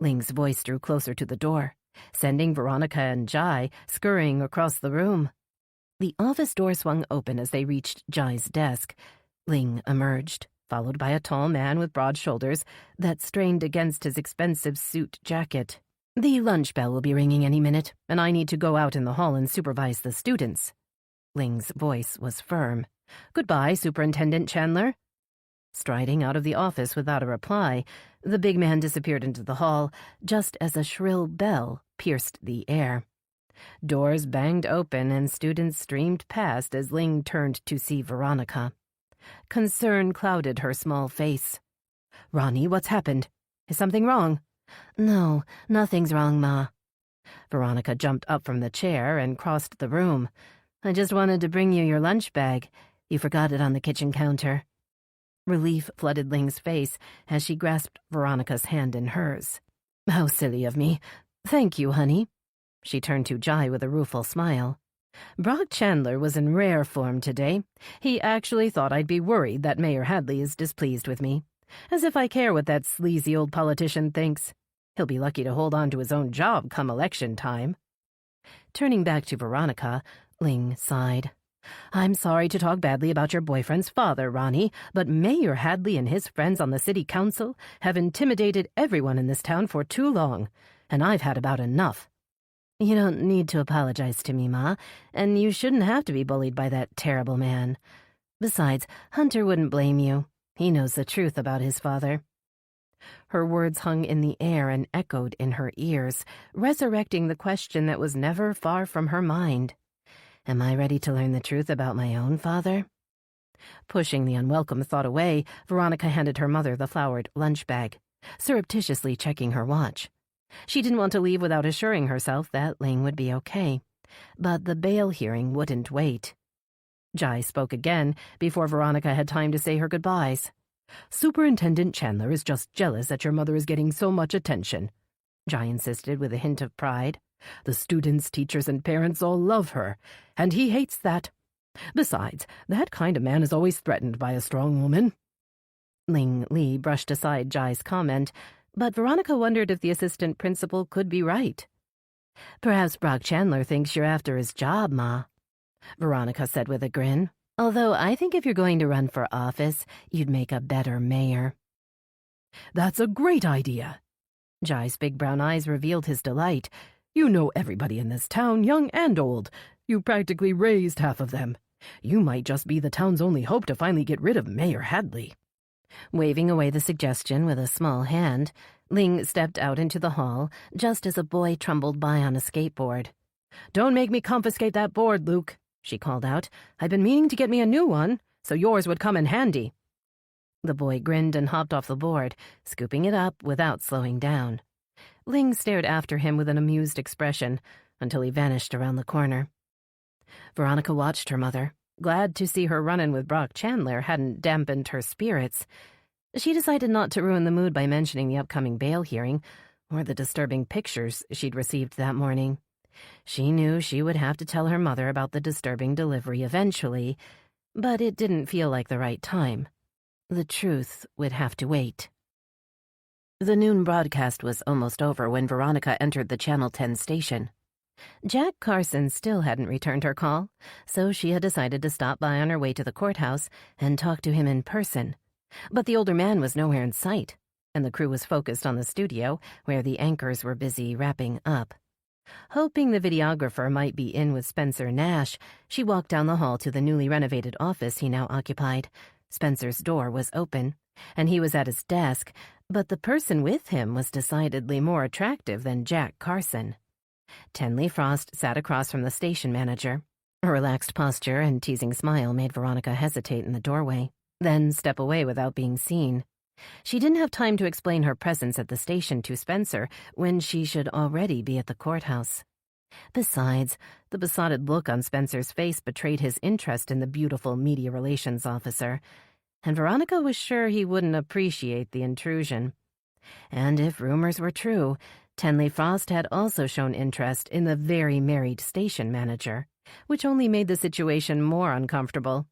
Ling's voice drew closer to the door, sending Veronica and Jai scurrying across the room. The office door swung open as they reached Jai's desk. Ling emerged, followed by a tall man with broad shoulders that strained against his expensive suit jacket. "The lunch bell will be ringing any minute, and I need to go out in the hall and supervise the students." Ling's voice was firm. "Goodbye, Superintendent Chandler." Striding out of the office without a reply, the big man disappeared into the hall just as a shrill bell pierced the air. Doors banged open and students streamed past as Ling turned to see Veronica. Concern clouded her small face. "Ronnie, what's happened? Is something wrong?" "No, nothing's wrong, Ma." Veronica jumped up from the chair and crossed the room. "I just wanted to bring you your lunch bag. You forgot it on the kitchen counter." Relief flooded Ling's face as she grasped Veronica's hand in hers. "How silly of me. Thank you, honey." She turned to Jai with a rueful smile. "Brock Chandler was in rare form today. He actually thought I'd be worried that Mayor Hadley is displeased with me. As if I care what that sleazy old politician thinks. He'll be lucky to hold on to his own job come election time." Turning back to Veronica, Ling sighed. "I'm sorry to talk badly about your boyfriend's father, Ronnie, but Mayor Hadley and his friends on the city council have intimidated everyone in this town for too long, and I've had about enough." "You don't need to apologize to me, Ma, and you shouldn't have to be bullied by that terrible man. Besides, Hunter wouldn't blame you. He knows the truth about his father." Her words hung in the air and echoed in her ears, resurrecting the question that was never far from her mind. Am I ready to learn the truth about my own father? Pushing the unwelcome thought away, Veronica handed her mother the flowered lunch bag, surreptitiously checking her watch. She didn't want to leave without assuring herself that Ling would be okay, but the bail hearing wouldn't wait. Jai spoke again before Veronica had time to say her goodbyes. "Superintendent Chandler is just jealous that your mother is getting so much attention," Jai insisted with a hint of pride. "The students, teachers, and parents all love her, and he hates that. Besides, that kind of man is always threatened by a strong woman." Ling Li brushed aside Jai's comment, but Veronica wondered if the assistant principal could be right. "Perhaps Brock Chandler thinks you're after his job, Ma," Veronica said with a grin. "Although I think if you're going to run for office, you'd make a better mayor." "That's a great idea." Jai's big brown eyes revealed his delight. "You know everybody in this town, young and old. You practically raised half of them. You might just be the town's only hope to finally get rid of Mayor Hadley." Waving away the suggestion with a small hand, Ling stepped out into the hall just as a boy trundled by on a skateboard. "Don't make me confiscate that board, Luke," she called out. "I've been meaning to get me a new one, so yours would come in handy." The boy grinned and hopped off the board, scooping it up without slowing down. Ling stared after him with an amused expression until he vanished around the corner. Veronica watched her mother, glad to see her run-in with Brock Chandler hadn't dampened her spirits. She decided not to ruin the mood by mentioning the upcoming bail hearing or the disturbing pictures she'd received that morning. She knew she would have to tell her mother about the disturbing delivery eventually, but it didn't feel like the right time. The truth would have to wait. The noon broadcast was almost over when Veronica entered the Channel 10 station. Jack Carson still hadn't returned her call, so she had decided to stop by on her way to the courthouse and talk to him in person. But the older man was nowhere in sight, and the crew was focused on the studio where the anchors were busy wrapping up. Hoping the videographer might be in with Spencer Nash, she walked down the hall to the newly renovated office he now occupied. Spencer's door was open, and he was at his desk, but the person with him was decidedly more attractive than Jack Carson. Tenley Frost sat across from the station manager. A relaxed posture and teasing smile made Veronica hesitate in the doorway, then step away without being seen. She didn't have time to explain her presence at the station to Spencer when she should already be at the courthouse. Besides, the besotted look on Spencer's face betrayed his interest in the beautiful media relations officer, and Veronica was sure he wouldn't appreciate the intrusion. And if rumors were true, Tenley Frost had also shown interest in the very married station manager, which only made the situation more uncomfortable.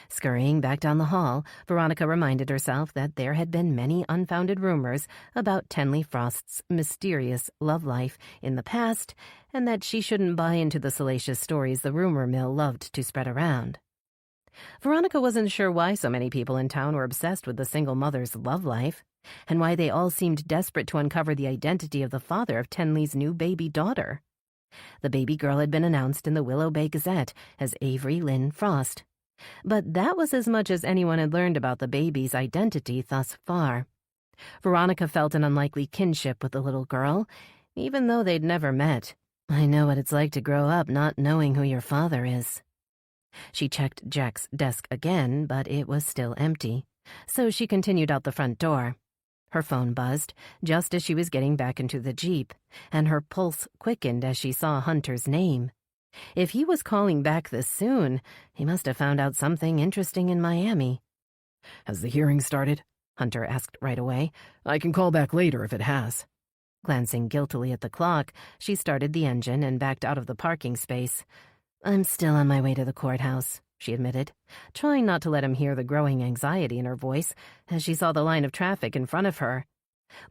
Scurrying back down the hall, Veronica reminded herself that there had been many unfounded rumors about Tenley Frost's mysterious love life in the past, and that she shouldn't buy into the salacious stories the rumor mill loved to spread around. Veronica wasn't sure why so many people in town were obsessed with the single mother's love life, and why they all seemed desperate to uncover the identity of the father of Tenley's new baby daughter. The baby girl had been announced in the Willow Bay Gazette as Avery Lynn Frost. But that was as much as anyone had learned about the baby's identity thus far. Veronica felt an unlikely kinship with the little girl, even though they'd never met. "I know what it's like to grow up not knowing who your father is." She checked Jack's desk again, but it was still empty, so she continued out the front door. Her phone buzzed just as she was getting back into the Jeep, and her pulse quickened as she saw Hunter's name. If he was calling back this soon, he must have found out something interesting in Miami. "Has the hearing started?" Hunter asked right away. "I can call back later if it has." Glancing guiltily at the clock, she started the engine and backed out of the parking space. "I'm still on my way to the courthouse," she admitted, trying not to let him hear the growing anxiety in her voice as she saw the line of traffic in front of her.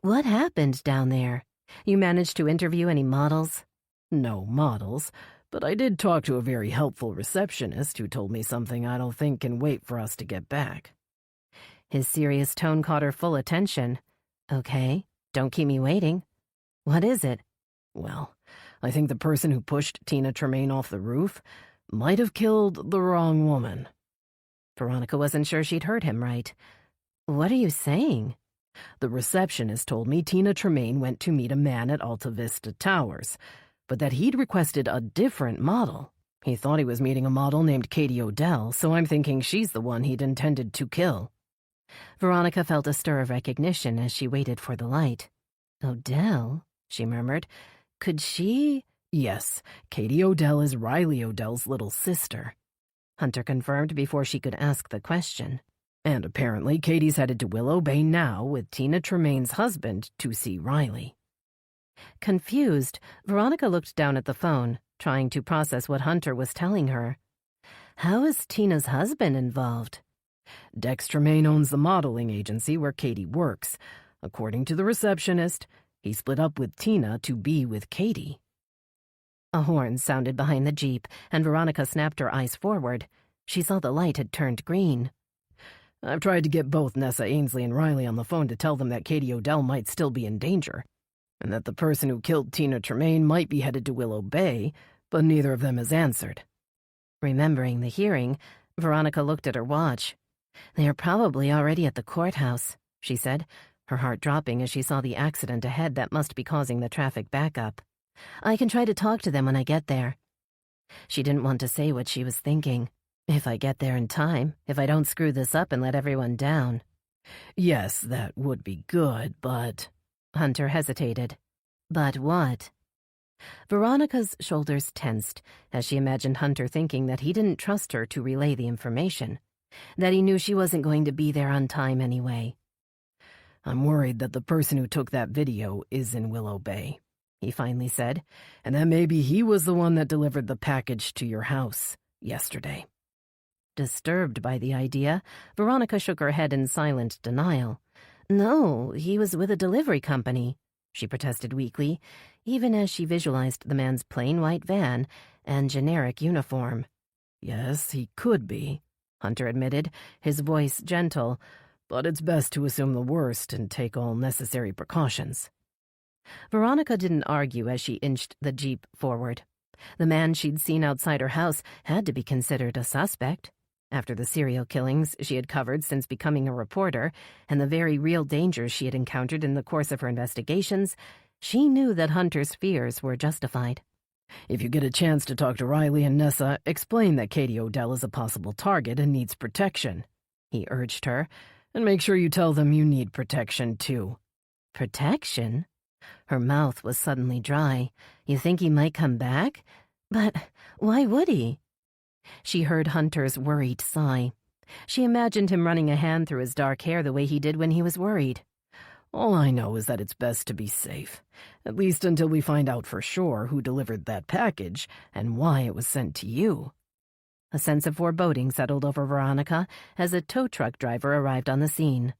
"What happened down there? You managed to interview any models?" "No models, but I did talk to a very helpful receptionist who told me something I don't think can wait for us to get back." His serious tone caught her full attention. "Okay, don't keep me waiting. What is it?" "Well, I think the person who pushed Tina Tremaine off the roof might have killed the wrong woman." Veronica wasn't sure she'd heard him right. "What are you saying?" "The receptionist told me Tina Tremaine went to meet a man at Alta Vista Towers, but that he'd requested a different model. He thought he was meeting a model named Katie Odell, so I'm thinking she's the one he'd intended to kill." Veronica felt a stir of recognition as she waited for the light. "Odell?" she murmured. "Could she—" "Yes, Katie Odell is Riley Odell's little sister," Hunter confirmed before she could ask the question. "And apparently Katie's headed to Willow Bay now with Tina Tremaine's husband to see Riley." Confused, Veronica looked down at the phone, trying to process what Hunter was telling her. How is Tina's husband involved? "Dex Tremaine owns the modeling agency where Katie works. According to the receptionist, he split up with Tina to be with Katie." A horn sounded behind the Jeep, and Veronica snapped her eyes forward. She saw the light had turned green. "I've tried to get both Nessa Ainsley and Riley on the phone to tell them that Katie Odell might still be in danger, and that the person who killed Tina Tremaine might be headed to Willow Bay, but neither of them has answered." Remembering the hearing, Veronica looked at her watch. "They are probably already at the courthouse," she said, her heart dropping as she saw the accident ahead that must be causing the traffic backup. "I can try to talk to them when I get there." She didn't want to say what she was thinking. If I get there in time, if I don't screw this up and let everyone down. "Yes, that would be good, but—" Hunter hesitated. "But what?" Veronica's shoulders tensed as she imagined Hunter thinking that he didn't trust her to relay the information, that he knew she wasn't going to be there on time anyway. "I'm worried that the person who took that video is in Willow Bay," he finally said, "and that maybe he was the one that delivered the package to your house yesterday." Disturbed by the idea, Veronica shook her head in silent denial. "No, he was with a delivery company," she protested weakly, even as she visualized the man's plain white van and generic uniform. "Yes, he could be," Hunter admitted, his voice gentle, "but it's best to assume the worst and take all necessary precautions." Veronica didn't argue as she inched the Jeep forward. The man she'd seen outside her house had to be considered a suspect. After the serial killings she had covered since becoming a reporter and the very real dangers she had encountered in the course of her investigations, she knew that Hunter's fears were justified. "If you get a chance to talk to Riley and Nessa, explain that Katie Odell is a possible target and needs protection," he urged her, "and make sure you tell them you need protection too." "Protection?" Her mouth was suddenly dry. "You think he might come back? But why would he?" She heard Hunter's worried sigh. She imagined him running a hand through his dark hair the way he did when he was worried. "All I know is that it's best to be safe, at least until we find out for sure who delivered that package and why it was sent to you." A sense of foreboding settled over Veronica as a tow truck driver arrived on the scene.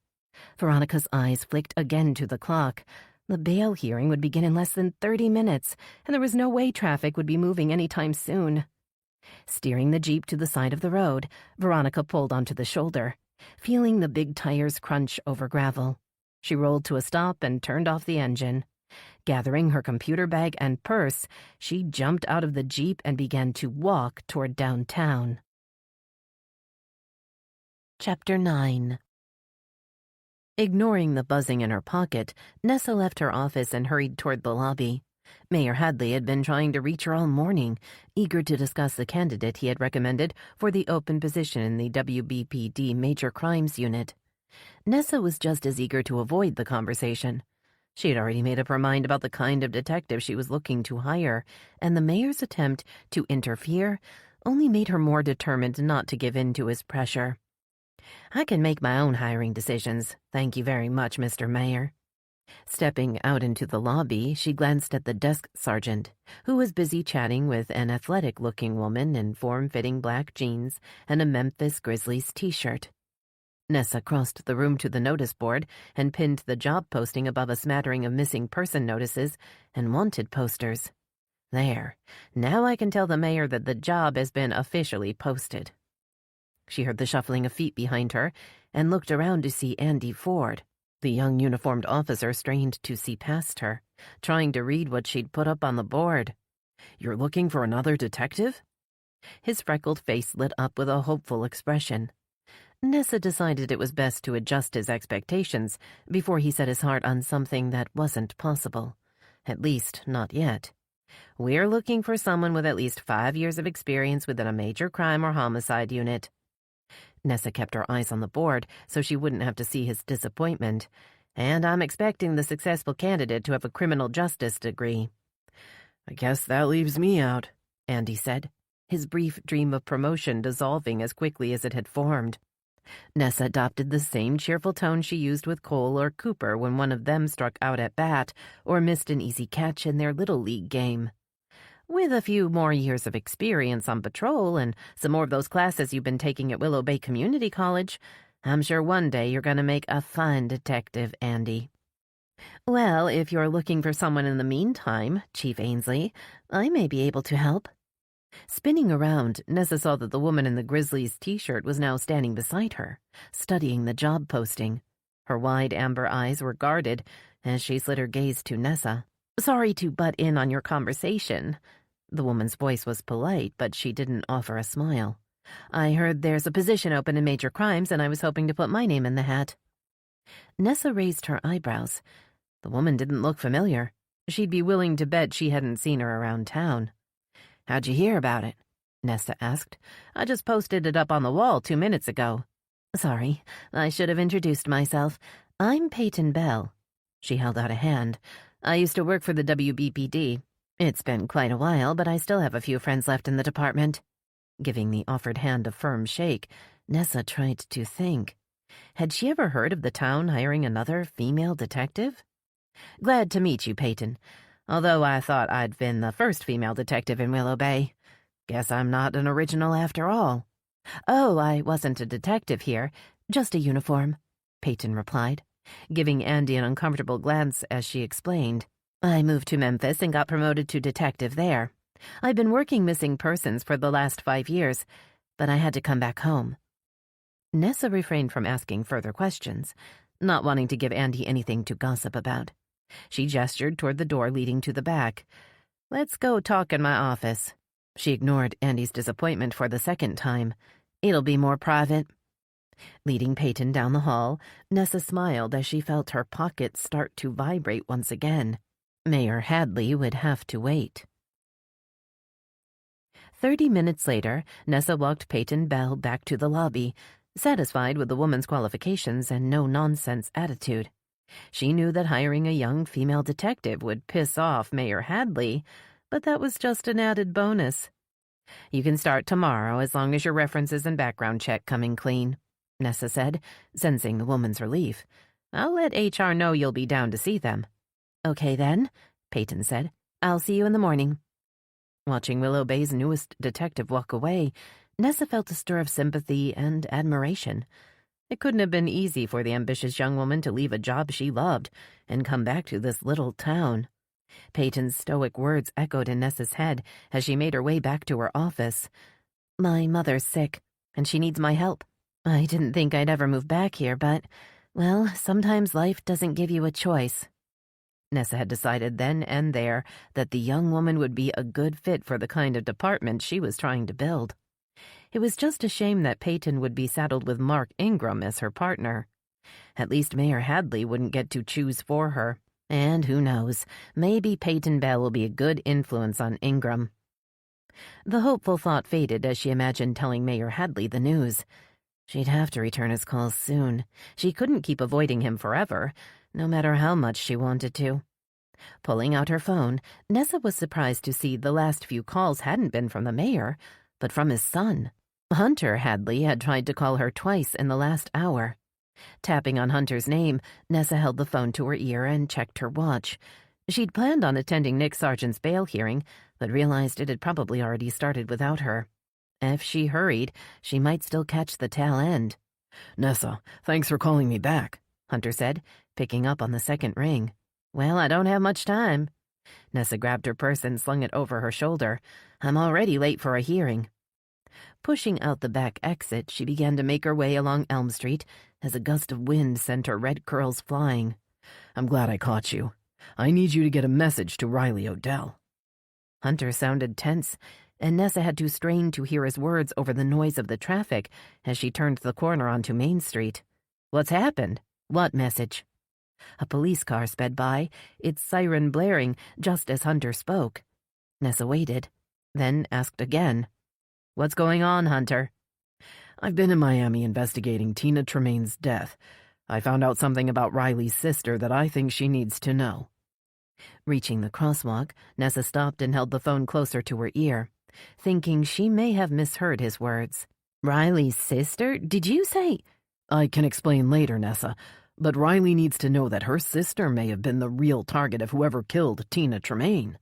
Veronica's eyes flicked again to the clock. The bail hearing would begin in less than 30 minutes, and there was no way traffic would be moving any time soon. Steering the Jeep to the side of the road, Veronica pulled onto the shoulder, feeling the big tires crunch over gravel. She rolled to a stop and turned off the engine. Gathering her computer bag and purse, she jumped out of the Jeep and began to walk toward downtown. Chapter 9. Ignoring the buzzing in her pocket, Nessa left her office and hurried toward the lobby. Mayor Hadley had been trying to reach her all morning, eager to discuss the candidate he had recommended for the open position in the WBPD Major Crimes Unit. Nessa was just as eager to avoid the conversation. She had already made up her mind about the kind of detective she was looking to hire, and the mayor's attempt to interfere only made her more determined not to give in to his pressure. "I can make my own hiring decisions. Thank you very much, Mr. Mayor." Stepping out into the lobby, she glanced at the desk sergeant, who was busy chatting with an athletic-looking woman in form-fitting black jeans and a Memphis Grizzlies t-shirt. Nessa crossed the room to the notice board and pinned the job posting above a smattering of missing person notices and wanted posters. There. Now I can tell the mayor that the job has been officially posted. She heard the shuffling of feet behind her and looked around to see Andy Ford. The young uniformed officer strained to see past her, trying to read what she'd put up on the board. "You're looking for another detective?" His freckled face lit up with a hopeful expression. Nessa decided it was best to adjust his expectations before he set his heart on something that wasn't possible. At least, not yet. "We're looking for someone with at least 5 years of experience within a major crime or homicide unit." Nessa kept her eyes on the board so she wouldn't have to see his disappointment. "And I'm expecting the successful candidate to have a criminal justice degree." "I guess that leaves me out," Andy said, his brief dream of promotion dissolving as quickly as it had formed. Nessa adopted the same cheerful tone she used with Cole or Cooper when one of them struck out at bat or missed an easy catch in their Little League game. "With a few more years of experience on patrol and some more of those classes you've been taking at Willow Bay Community College, I'm sure one day you're going to make a fine detective, Andy." "Well, if you're looking for someone in the meantime, Chief Ainsley, I may be able to help." Spinning around, Nessa saw that the woman in the Grizzlies t-shirt was now standing beside her, studying the job posting. Her wide amber eyes were guarded as she slid her gaze to Nessa. "Sorry to butt in on your conversation." The woman's voice was polite, but she didn't offer a smile. "I heard there's a position open in major crimes, and I was hoping to put my name in the hat." Nessa raised her eyebrows. The woman didn't look familiar. She'd be willing to bet she hadn't seen her around town. "How'd you hear about it?" Nessa asked. "I just posted it up on the wall 2 minutes ago." "Sorry, I should have introduced myself. I'm Peyton Bell." She held out a hand. "I used to work for the WBPD. It's been quite a while, but I still have a few friends left in the department." Giving the offered hand a firm shake, Nessa tried to think. Had she ever heard of the town hiring another female detective? "Glad to meet you, Peyton. Although I thought I'd been the first female detective in Willow Bay. Guess I'm not an original after all." "Oh, I wasn't a detective here, just a uniform," Peyton replied, giving Andy an uncomfortable glance as she explained. "I moved to Memphis and got promoted to detective there. I've been working missing persons for the last 5 years, but I had to come back home." Nessa refrained from asking further questions, not wanting to give Andy anything to gossip about. She gestured toward the door leading to the back. "Let's go talk in my office." She ignored Andy's disappointment for the second time. "It'll be more private." Leading Peyton down the hall, Nessa smiled as she felt her pockets start to vibrate once again. Mayor Hadley would have to wait. 30 minutes later, Nessa walked Peyton Bell back to the lobby, satisfied with the woman's qualifications and no-nonsense attitude. She knew that hiring a young female detective would piss off Mayor Hadley, but that was just an added bonus. "You can start tomorrow as long as your references and background check come in clean," Nessa said, sensing the woman's relief. "I'll let HR know you'll be down to see them." "Okay then," Peyton said. "I'll see you in the morning." Watching Willow Bay's newest detective walk away, Nessa felt a stir of sympathy and admiration. It couldn't have been easy for the ambitious young woman to leave a job she loved and come back to this little town. Peyton's stoic words echoed in Nessa's head as she made her way back to her office. "My mother's sick, and she needs my help. I didn't think I'd ever move back here, but, well, sometimes life doesn't give you a choice." Nessa had decided then and there that the young woman would be a good fit for the kind of department she was trying to build. It was just a shame that Peyton would be saddled with Mark Ingram as her partner. At least Mayor Hadley wouldn't get to choose for her. And who knows, maybe Peyton Bell will be a good influence on Ingram. The hopeful thought faded as she imagined telling Mayor Hadley the news. She'd have to return his calls soon. She couldn't keep avoiding him forever, no matter how much she wanted to. Pulling out her phone, Nessa was surprised to see the last few calls hadn't been from the mayor, but from his son. Hunter Hadley had tried to call her twice in the last hour. Tapping on Hunter's name, Nessa held the phone to her ear and checked her watch. She'd planned on attending Nick Sargent's bail hearing, but realized it had probably already started without her. If she hurried, she might still catch the tail end. "Nessa, thanks for calling me back," Hunter said, picking up on the second ring. "Well, I don't have much time." Nessa grabbed her purse and slung it over her shoulder. "I'm already late for a hearing." Pushing out the back exit, she began to make her way along Elm Street as a gust of wind sent her red curls flying. "I'm glad I caught you. I need you to get a message to Riley Odell." Hunter sounded tense, and Nessa had to strain to hear his words over the noise of the traffic as she turned the corner onto Main Street. "What's happened? What message?" A police car sped by, its siren blaring just as Hunter spoke. Nessa waited, then asked again. "What's going on, Hunter?" "I've been in Miami investigating Tina Tremaine's death. I found out something about Riley's sister that I think she needs to know." Reaching the crosswalk, Nessa stopped and held the phone closer to her ear, thinking she may have misheard his words. "Riley's sister? Did you say—" "I can explain later, Nessa, but Riley needs to know that her sister may have been the real target of whoever killed Tina Tremaine."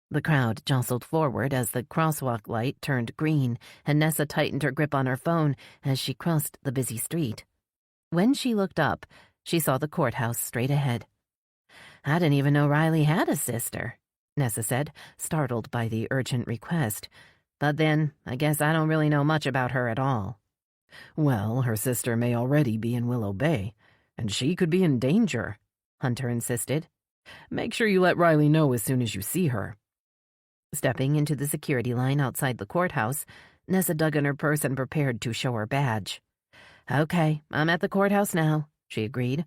The crowd jostled forward as the crosswalk light turned green, and Nessa tightened her grip on her phone as she crossed the busy street. When she looked up, she saw the courthouse straight ahead. "I didn't even know Riley had a sister," Nessa said, startled by the urgent request. "But then, I guess I don't really know much about her at all." "Well, her sister may already be in Willow Bay, and she could be in danger," Hunter insisted. "Make sure you let Riley know as soon as you see her." Stepping into the security line outside the courthouse, Nessa dug in her purse and prepared to show her badge. "Okay, I'm at the courthouse now," she agreed.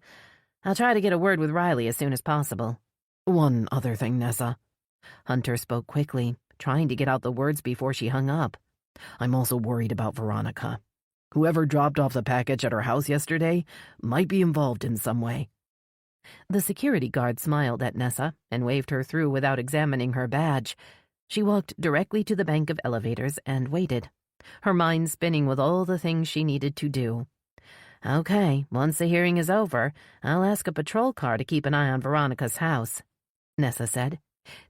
"I'll try to get a word with Riley as soon as possible." "One other thing, Nessa." Hunter spoke quickly, trying to get out the words before she hung up. "I'm also worried about Veronica. Whoever dropped off the package at her house yesterday might be involved in some way." The security guard smiled at Nessa and waved her through without examining her badge. She walked directly to the bank of elevators and waited, her mind spinning with all the things she needed to do. "Okay, once the hearing is over, I'll ask a patrol car to keep an eye on Veronica's house," Nessa said,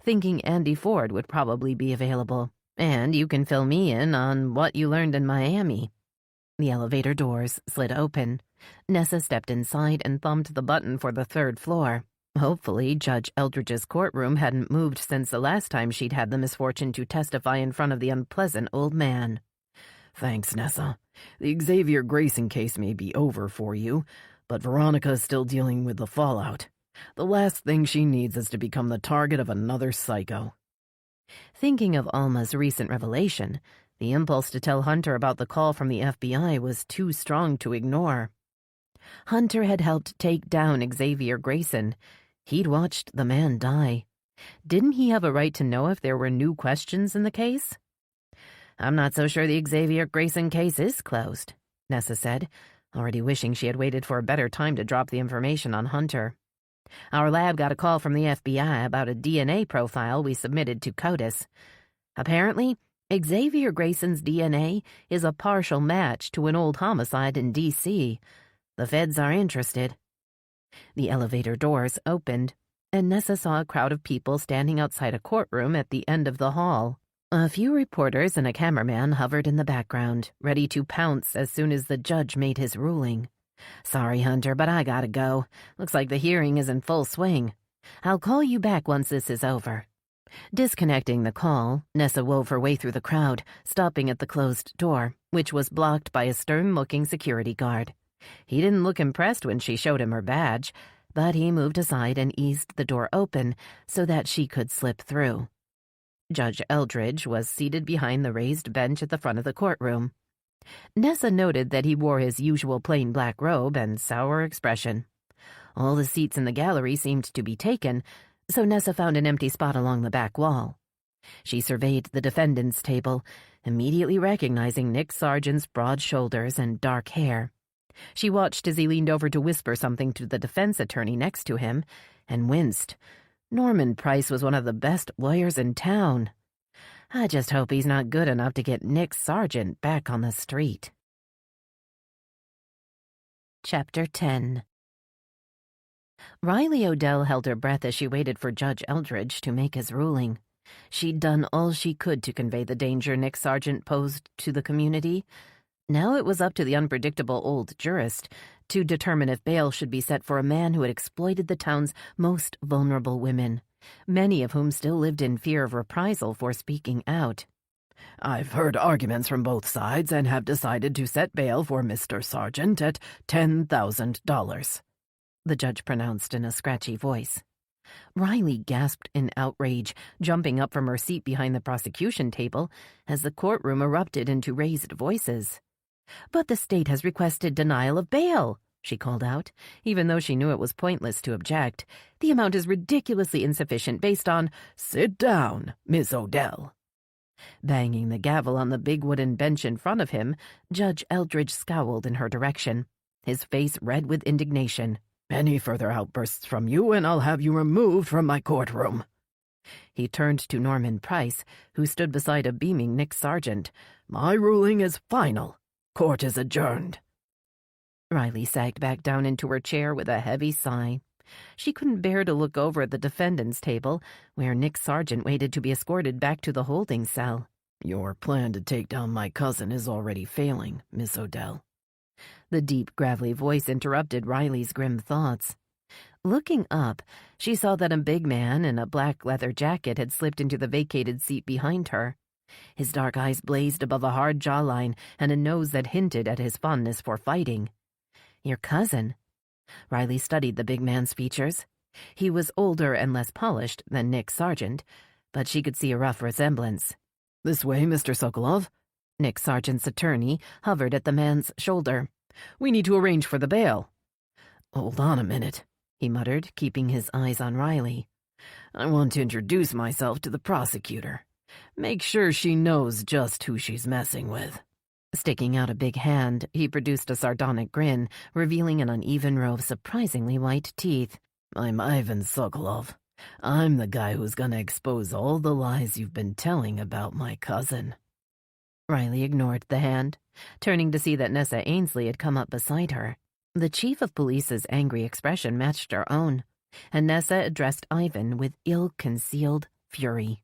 thinking Andy Ford would probably be available. "And you can fill me in on what you learned in Miami." The elevator doors slid open. Nessa stepped inside and thumbed the button for the third floor. Hopefully, Judge Eldridge's courtroom hadn't moved since the last time she'd had the misfortune to testify in front of the unpleasant old man. "Thanks, Nessa. The Xavier Grayson case may be over for you, but Veronica is still dealing with the fallout. The last thing she needs is to become the target of another psycho." Thinking of Alma's recent revelation, the impulse to tell Hunter about the call from the FBI was too strong to ignore. Hunter had helped take down Xavier Grayson. He'd watched the man die. Didn't he have a right to know if there were new questions in the case? "I'm not so sure the Xavier Grayson case is closed," Nessa said, already wishing she had waited for a better time to drop the information on Hunter. "Our lab got a call from the FBI about a DNA profile we submitted to CODIS. Apparently, Xavier Grayson's DNA is a partial match to an old homicide in D.C. The feds are interested." The elevator doors opened, and Nessa saw a crowd of people standing outside a courtroom at the end of the hall. A few reporters and a cameraman hovered in the background, ready to pounce as soon as the judge made his ruling. "Sorry, Hunter, but I gotta go. Looks like the hearing is in full swing. I'll call you back once this is over." Disconnecting the call, Nessa wove her way through the crowd, stopping at the closed door, which was blocked by a stern-looking security guard. He didn't look impressed when she showed him her badge, but he moved aside and eased the door open so that she could slip through. Judge Eldridge was seated behind the raised bench at the front of the courtroom. Nessa noted that he wore his usual plain black robe and sour expression. All the seats in the gallery seemed to be taken, so Nessa found an empty spot along the back wall. She surveyed the defendant's table, immediately recognizing Nick Sargent's broad shoulders and dark hair. She watched as he leaned over to whisper something to the defense attorney next to him, and winced. Norman Price was one of the best lawyers in town. I just hope he's not good enough to get Nick Sargent back on the street. Chapter 10. Riley Odell held her breath as she waited for Judge Eldridge to make his ruling. She'd done all she could to convey the danger Nick Sargent posed to the community. Now it was up to the unpredictable old jurist to determine if bail should be set for a man who had exploited the town's most vulnerable women, many of whom still lived in fear of reprisal for speaking out. "I've heard arguments from both sides and have decided to set bail for Mr. Sargent at $10,000. The judge pronounced in a scratchy voice. Riley gasped in outrage, jumping up from her seat behind the prosecution table as the courtroom erupted into raised voices. "But the state has requested denial of bail," she called out, even though she knew it was pointless to object. "The amount is ridiculously insufficient based on—" "Sit down, Miss Odell." Banging the gavel on the big wooden bench in front of him, Judge Eldridge scowled in her direction, his face red with indignation. "Any further outbursts from you and I'll have you removed from my courtroom." He turned to Norman Price, who stood beside a beaming Nick Sargent. "My ruling is final. Court is adjourned." Riley sagged back down into her chair with a heavy sigh. She couldn't bear to look over at the defendant's table, where Nick Sargent waited to be escorted back to the holding cell. "Your plan to take down my cousin is already failing, Miss Odell." The deep, gravelly voice interrupted Riley's grim thoughts. Looking up, she saw that a big man in a black leather jacket had slipped into the vacated seat behind her. His dark eyes blazed above a hard jawline and a nose that hinted at his fondness for fighting. "Your cousin?" Riley studied the big man's features. He was older and less polished than Nick Sargent, but she could see a rough resemblance. "This way, Mr. Sokolov." Nick Sargent's attorney hovered at the man's shoulder. "We need to arrange for the bail." "Hold on a minute," he muttered, keeping his eyes on Riley. "I want to introduce myself to the prosecutor. Make sure she knows just who she's messing with." Sticking out a big hand, he produced a sardonic grin, revealing an uneven row of surprisingly white teeth. "I'm Ivan Sokolov. I'm the guy who's gonna expose all the lies you've been telling about my cousin." Riley ignored the hand, turning to see that Nessa Ainsley had come up beside her. The chief of police's angry expression matched her own, and Nessa addressed Ivan with ill-concealed fury.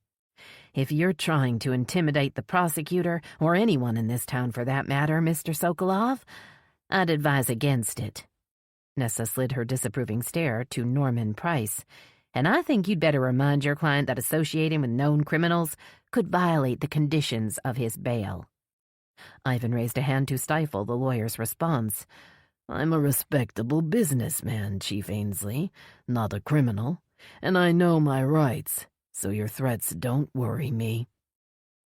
"If you're trying to intimidate the prosecutor, or anyone in this town for that matter, Mr. Sokolov, I'd advise against it." Nessa slid her disapproving stare to Norman Price. "And I think you'd better remind your client that associating with known criminals could violate the conditions of his bail." Ivan raised a hand to stifle the lawyer's response. "I'm a respectable businessman, Chief Ainsley, not a criminal, and I know my rights, so your threats don't worry me."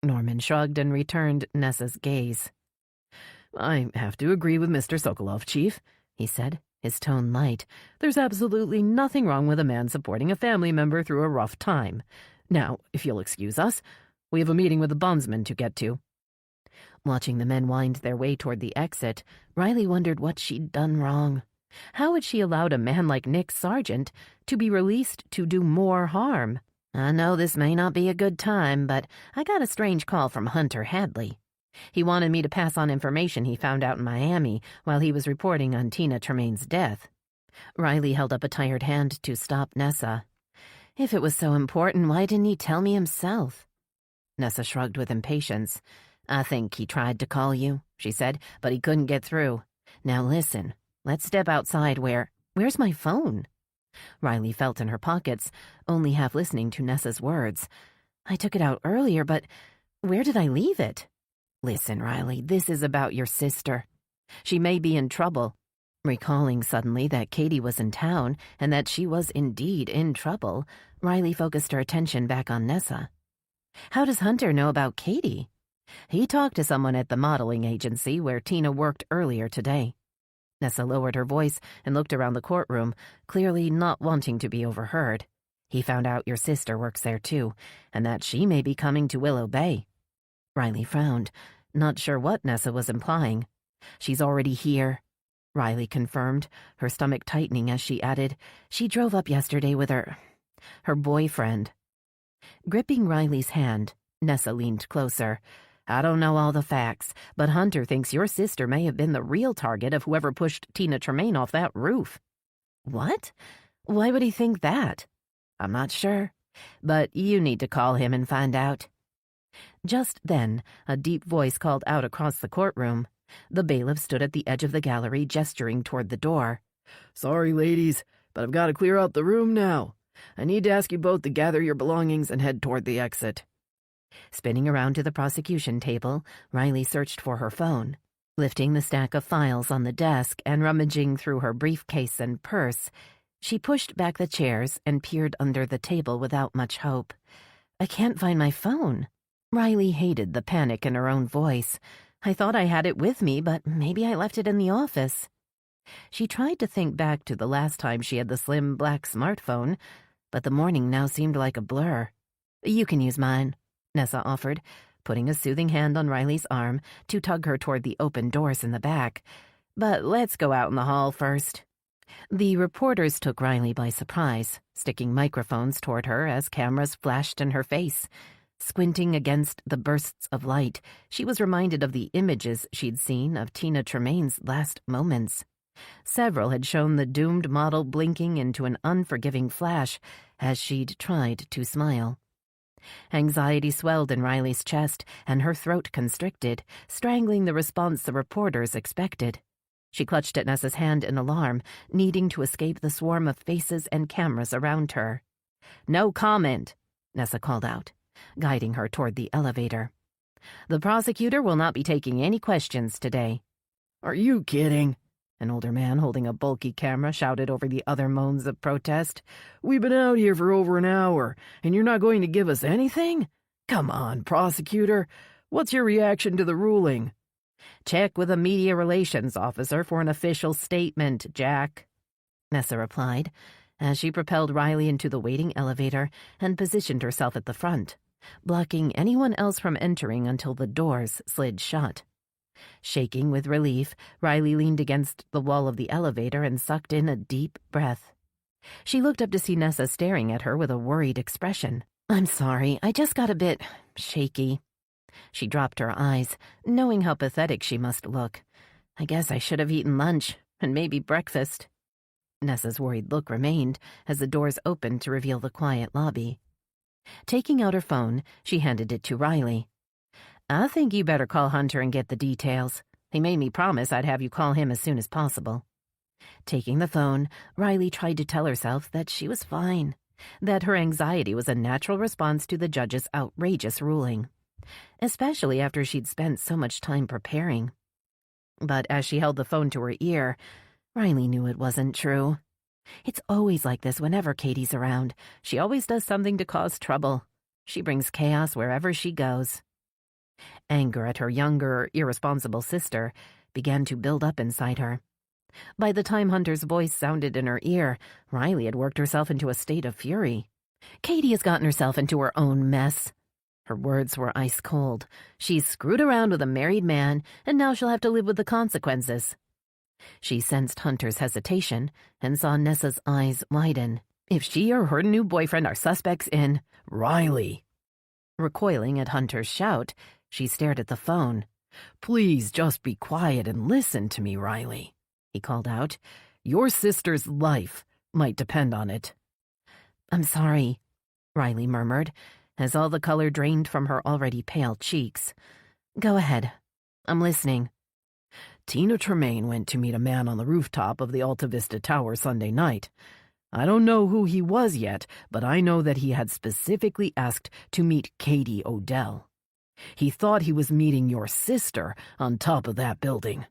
Norman shrugged and returned Nessa's gaze. "I have to agree with Mr. Sokolov, Chief," he said, his tone light. "There's absolutely nothing wrong with a man supporting a family member through a rough time. Now, if you'll excuse us, we have a meeting with the bondsman to get to." Watching the men wind their way toward the exit, Riley wondered what she'd done wrong. How had she allowed a man like Nick Sargent to be released to do more harm? "I know this may not be a good time, but I got a strange call from Hunter Hadley. He wanted me to pass on information he found out in Miami while he was reporting on Tina Tremaine's death." Riley held up a tired hand to stop Nessa. "If it was so important, why didn't he tell me himself?" Nessa shrugged with impatience. I think he tried to call you, she said, but he couldn't get through. Now listen, let's step outside Where's my phone? Riley felt in her pockets, only half listening to Nessa's words. I took it out earlier, but where did I leave it? Listen, Riley, this is about your sister. She may be in trouble. Recalling suddenly that Katie was in town and that she was indeed in trouble, Riley focused her attention back on Nessa. How does Hunter know about Katie? He talked to someone at the modeling agency where Tina worked earlier today. Nessa lowered her voice and looked around the courtroom, clearly not wanting to be overheard. He found out your sister works there too, and that she may be coming to Willow Bay. Riley frowned, not sure what Nessa was implying. She's already here, Riley confirmed, her stomach tightening as she added, she drove up yesterday with her boyfriend. Gripping Riley's hand, Nessa leaned closer. I don't know all the facts, but Hunter thinks your sister may have been the real target of whoever pushed Tina Tremaine off that roof. What? Why would he think that? I'm not sure, but you need to call him and find out. Just then, a deep voice called out across the courtroom. The bailiff stood at the edge of the gallery, gesturing toward the door. Sorry, ladies, but I've got to clear out the room now. I need to ask you both to gather your belongings and head toward the exit. Spinning around to the prosecution table, Riley searched for her phone. Lifting the stack of files on the desk and rummaging through her briefcase and purse, she pushed back the chairs and peered under the table without much hope. I can't find my phone. Riley hated the panic in her own voice. I thought I had it with me, but maybe I left it in the office. She tried to think back to the last time she had the slim black smartphone, but the morning now seemed like a blur. You can use mine, Nessa offered, putting a soothing hand on Riley's arm to tug her toward the open doors in the back. But let's go out in the hall first. The reporters took Riley by surprise, sticking microphones toward her as cameras flashed in her face. Squinting against the bursts of light, she was reminded of the images she'd seen of Tina Tremaine's last moments. Several had shown the doomed model blinking into an unforgiving flash as she'd tried to smile. Anxiety swelled in Riley's chest, and her throat constricted, strangling the response the reporters expected. She clutched at Nessa's hand in alarm, needing to escape the swarm of faces and cameras around her. No comment, Nessa called out, guiding her toward the elevator. The prosecutor will not be taking any questions today. Are you kidding? An older man holding a bulky camera shouted over the other moans of protest. We've been out here for over an hour, and you're not going to give us anything? Come on, prosecutor. What's your reaction to the ruling? Check with a media relations officer for an official statement, Jack, Nessa replied, as she propelled Riley into the waiting elevator and positioned herself at the front, blocking anyone else from entering until the doors slid shut. Shaking with relief, Riley leaned against the wall of the elevator and sucked in a deep breath. She looked up to see Nessa staring at her with a worried expression. I'm sorry, I just got a bit shaky. She dropped her eyes, knowing how pathetic she must look. I guess I should have eaten lunch, and maybe breakfast. Nessa's worried look remained as the doors opened to reveal the quiet lobby. Taking out her phone, she handed it to Riley. I think you better call Hunter and get the details. He made me promise I'd have you call him as soon as possible. Taking the phone, Riley tried to tell herself that she was fine, that her anxiety was a natural response to the judge's outrageous ruling, especially after she'd spent so much time preparing. But as she held the phone to her ear, Riley knew it wasn't true. It's always like this whenever Katie's around. She always does something to cause trouble. She brings chaos wherever she goes. Anger at her younger, irresponsible sister began to build up inside her. By the time Hunter's voice sounded in her ear, Riley had worked herself into a state of fury. Katie has gotten herself into her own mess. Her words were ice cold. She's screwed around with a married man, and now she'll have to live with the consequences. She sensed Hunter's hesitation and saw Nessa's eyes widen. If she or her new boyfriend are suspects in Riley. Recoiling at Hunter's shout, she stared at the phone. Please just be quiet and listen to me, Riley, he called out. Your sister's life might depend on it. I'm sorry, Riley murmured. as all the color drained from her already pale cheeks. "Go ahead. I'm listening." Tina Tremaine went to meet a man on the rooftop of the Alta Vista Tower Sunday night. I don't know who he was yet, but I know that he had specifically asked to meet Katie Odell. He thought he was meeting your sister on top of that building.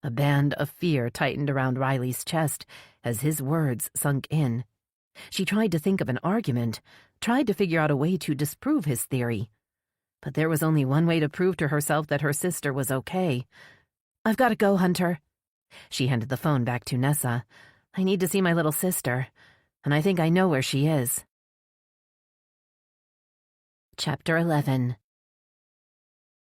A band of fear tightened around Riley's chest as his words sunk in. She tried to think of an argument, tried to figure out a way to disprove his theory. But there was only one way to prove to herself that her sister was okay. "I've got to go, Hunter." She handed the phone back to Nessa. "I need to see my little sister, and I think I know where she is." Chapter 11.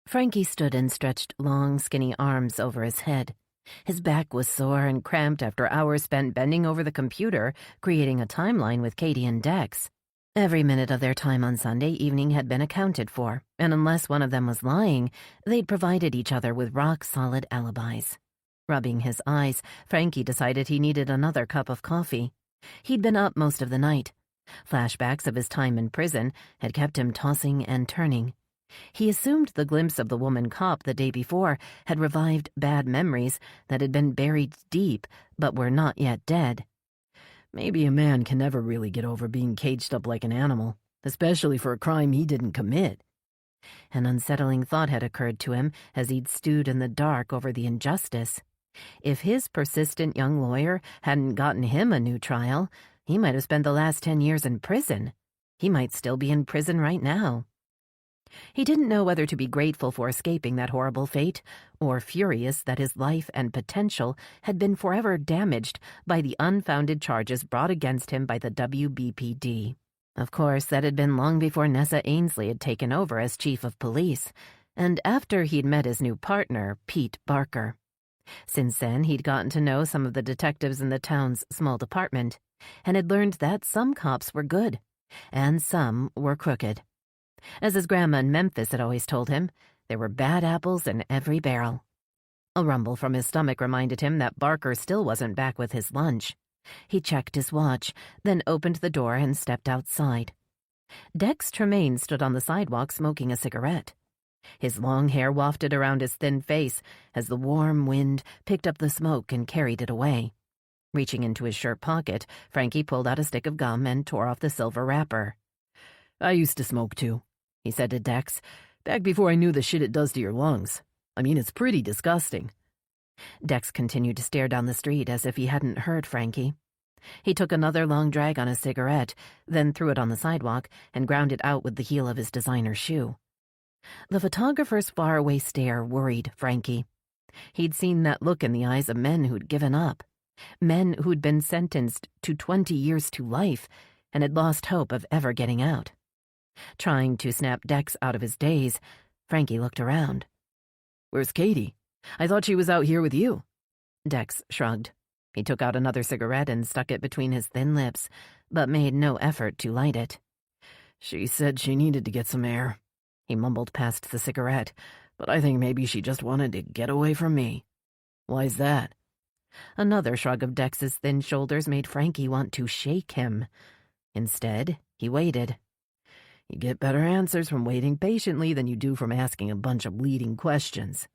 Frankie stood and stretched long, skinny arms over his head. His back was sore and cramped after hours spent bending over the computer, creating a timeline with Katie and Dex. Every minute of their time on Sunday evening had been accounted for, and unless one of them was lying, they'd provided each other with rock-solid alibis. Rubbing his eyes, Frankie decided he needed another cup of coffee. He'd been up most of the night. Flashbacks of his time in prison had kept him tossing and turning. He assumed the glimpse of the woman cop the day before had revived bad memories that had been buried deep but were not yet dead. Maybe a man can never really get over being caged up like an animal, especially for a crime he didn't commit. An unsettling thought had occurred to him as he'd stewed in the dark over the injustice. If his persistent young lawyer hadn't gotten him a new trial, he might have spent the last 10 years in prison. He might still be in prison right now. He didn't know whether to be grateful for escaping that horrible fate, or furious that his life and potential had been forever damaged by the unfounded charges brought against him by the WBPD. Of course, that had been long before Nessa Ainsley had taken over as chief of police, and after he'd met his new partner, Pete Barker. Since then, he'd gotten to know some of the detectives in the town's small department, and had learned that some cops were good, and some were crooked. As his grandma in Memphis had always told him, there were bad apples in every barrel. A rumble from his stomach reminded him that Barker still wasn't back with his lunch. He checked his watch, then opened the door and stepped outside. Dex Tremaine stood on the sidewalk smoking a cigarette. His long hair wafted around his thin face as the warm wind picked up the smoke and carried it away. Reaching into his shirt pocket, Frankie pulled out a stick of gum and tore off the silver wrapper. "I used to smoke too," he said to Dex, "back before I knew the shit it does to your lungs. I mean, it's pretty disgusting." Dex continued to stare down the street as if he hadn't heard Frankie. He took another long drag on his cigarette, then threw it on the sidewalk and ground it out with the heel of his designer shoe. The photographer's faraway stare worried Frankie. He'd seen that look in the eyes of men who'd given up, men who'd been sentenced to 20 years to life and had lost hope of ever getting out. Trying to snap Dex out of his daze, Frankie looked around. "Where's Katie? I thought she was out here with you." Dex shrugged. He took out another cigarette and stuck it between his thin lips, but made no effort to light it. "She said she needed to get some air," he mumbled past the cigarette, "but I think maybe she just wanted to get away from me." "Why's that?" Another shrug of Dex's thin shoulders made Frankie want to shake him. Instead, he waited. "You get better answers from waiting patiently than you do from asking a bunch of leading questions."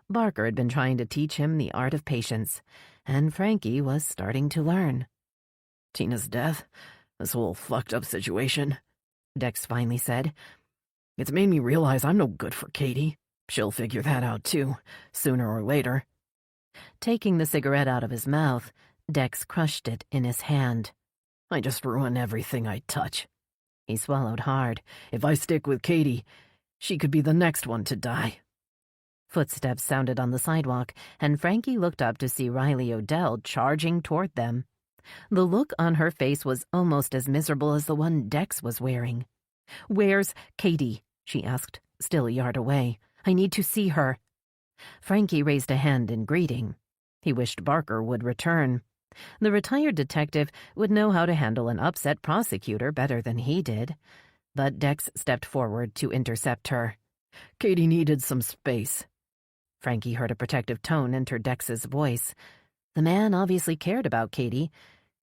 Barker had been trying to teach him the art of patience, and Frankie was starting to learn. "Tina's death, this whole fucked-up situation," Dex finally said. "It's made me realize I'm no good for Katie. She'll figure that out too, sooner or later." Taking the cigarette out of his mouth, Dex crushed it in his hand. "I just ruin everything I touch." He swallowed hard. "If I stick with Katie, she could be the next one to die." Footsteps sounded on the sidewalk, and Frankie looked up to see Riley Odell charging toward them. The look on her face was almost as miserable as the one Dex was wearing. "Where's Katie?" she asked, still a yard away. "I need to see her." Frankie raised a hand in greeting. He wished Barker would return. The retired detective would know how to handle an upset prosecutor better than he did. But Dex stepped forward to intercept her. "Katie needed some space." Frankie heard a protective tone enter Dex's voice. The man obviously cared about Katie,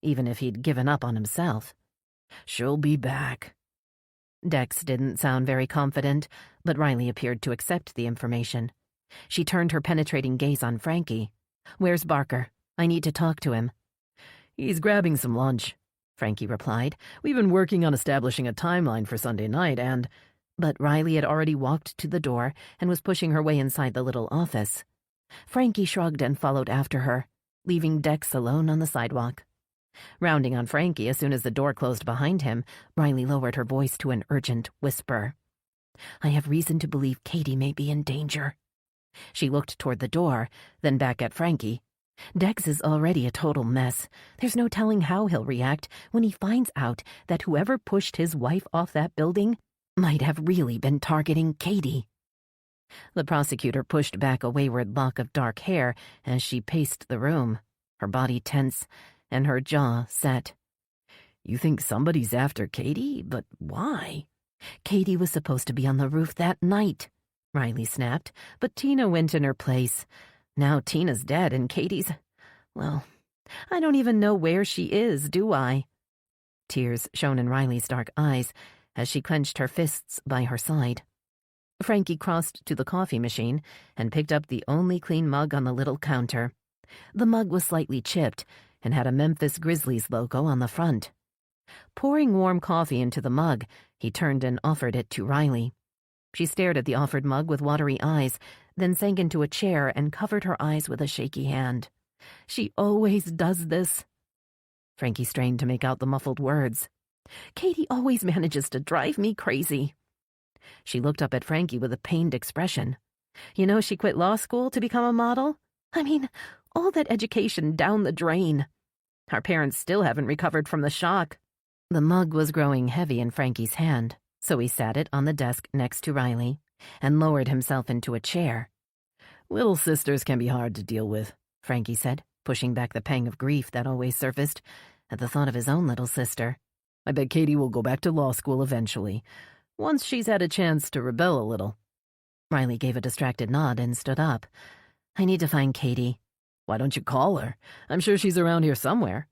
even if he'd given up on himself. "She'll be back." Dex didn't sound very confident, but Riley appeared to accept the information. She turned her penetrating gaze on Frankie. "Where's Barker? I need to talk to him." "He's grabbing some lunch," Frankie replied. "We've been working on establishing a timeline for Sunday night and—" But Riley had already walked to the door and was pushing her way inside the little office. Frankie shrugged and followed after her, leaving Dex alone on the sidewalk. Rounding on Frankie as soon as the door closed behind him, Riley lowered her voice to an urgent whisper. "I have reason to believe Katie may be in danger." She looked toward the door, then back at Frankie. "Dex is already a total mess. There's no telling how he'll react when he finds out that whoever pushed his wife off that building might have really been targeting Katie." The prosecutor pushed back a wayward lock of dark hair as she paced the room, her body tense and her jaw set. "You think somebody's after Katie? But why?" "Katie was supposed to be on the roof that night," Riley snapped, "but Tina went in her place. Now Tina's dead and Katie's... well, I don't even know where she is, do I?" Tears shone in Riley's dark eyes as she clenched her fists by her side. Frankie crossed to the coffee machine and picked up the only clean mug on the little counter. The mug was slightly chipped and had a Memphis Grizzlies logo on the front. Pouring warm coffee into the mug, he turned and offered it to Riley. She stared at the offered mug with watery eyes, then sank into a chair and covered her eyes with a shaky hand. "She always does this." Frankie strained to make out the muffled words. "Katie always manages to drive me crazy." She looked up at Frankie with a pained expression. "You know she quit law school to become a model? I mean, all that education down the drain. Our parents still haven't recovered from the shock." The mug was growing heavy in Frankie's hand, so he sat it on the desk next to Riley and lowered himself into a chair. "Little sisters can be hard to deal with," Frankie said, pushing back the pang of grief that always surfaced at the thought of his own little sister. "I bet Katie will go back to law school eventually, once she's had a chance to rebel a little." Riley gave a distracted nod and stood up. "I need to find Katie." "Why don't you call her? I'm sure she's around here somewhere."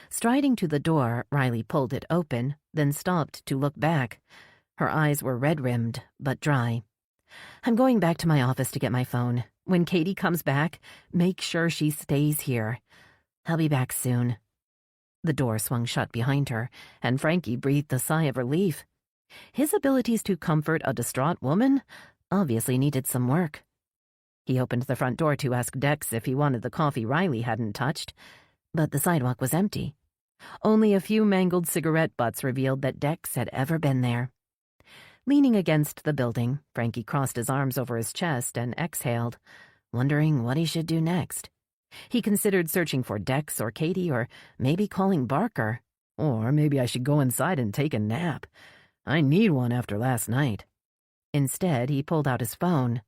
Striding to the door, Riley pulled it open, then stopped to look back. Her eyes were red-rimmed, but dry. "I'm going back to my office to get my phone. When Katie comes back, make sure she stays here. I'll be back soon." The door swung shut behind her, and Frankie breathed a sigh of relief. His abilities to comfort a distraught woman obviously needed some work. He opened the front door to ask Dex if he wanted the coffee Riley hadn't touched, but the sidewalk was empty. Only a few mangled cigarette butts revealed that Dex had ever been there. Leaning against the building, Frankie crossed his arms over his chest and exhaled, wondering what he should do next. He considered searching for Dex or Katie, or maybe calling Barker. Or maybe I should go inside and take a nap. I need one after last night. Instead, he pulled out his phone.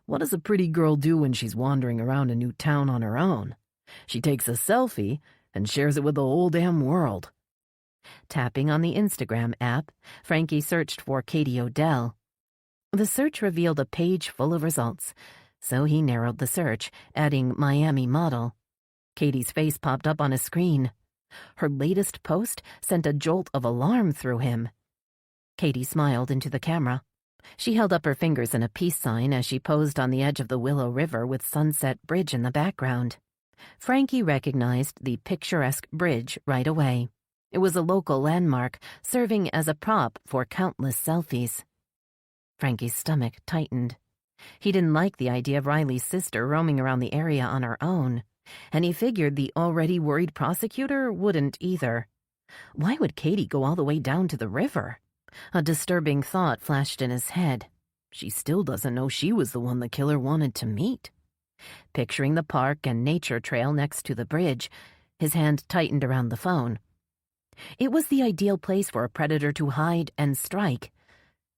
What does a pretty girl do when she's wandering around a new town on her own? She takes a selfie and shares it with the whole damn world. Tapping on the Instagram app, Frankie searched for Katie Odell. The search revealed a page full of results, so he narrowed the search, adding Miami model. Katie's face popped up on his screen. Her latest post sent a jolt of alarm through him. Katie smiled into the camera. She held up her fingers in a peace sign as she posed on the edge of the Willow River with Sunset Bridge in the background. Frankie recognized the picturesque bridge right away. It was a local landmark, serving as a prop for countless selfies. Frankie's stomach tightened. He didn't like the idea of Riley's sister roaming around the area on her own, and he figured the already worried prosecutor wouldn't either. Why would Katie go all the way down to the river? A disturbing thought flashed in his head. She still doesn't know she was the one the killer wanted to meet. Picturing the park and nature trail next to the bridge, his hand tightened around the phone. It was the ideal place for a predator to hide and strike.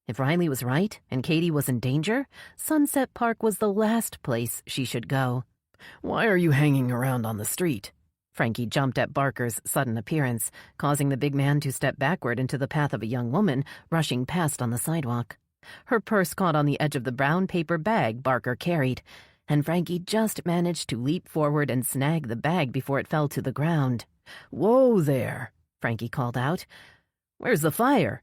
If Riley was right and Katie was in danger, Sunset Park was the last place she should go. "Why are you hanging around on the street?" Frankie jumped at Barker's sudden appearance, causing the big man to step backward into the path of a young woman rushing past on the sidewalk. Her purse caught on the edge of the brown paper bag Barker carried, and Frankie just managed to leap forward and snag the bag before it fell to the ground. "Whoa there," Frankie called out. "Where's the fire?"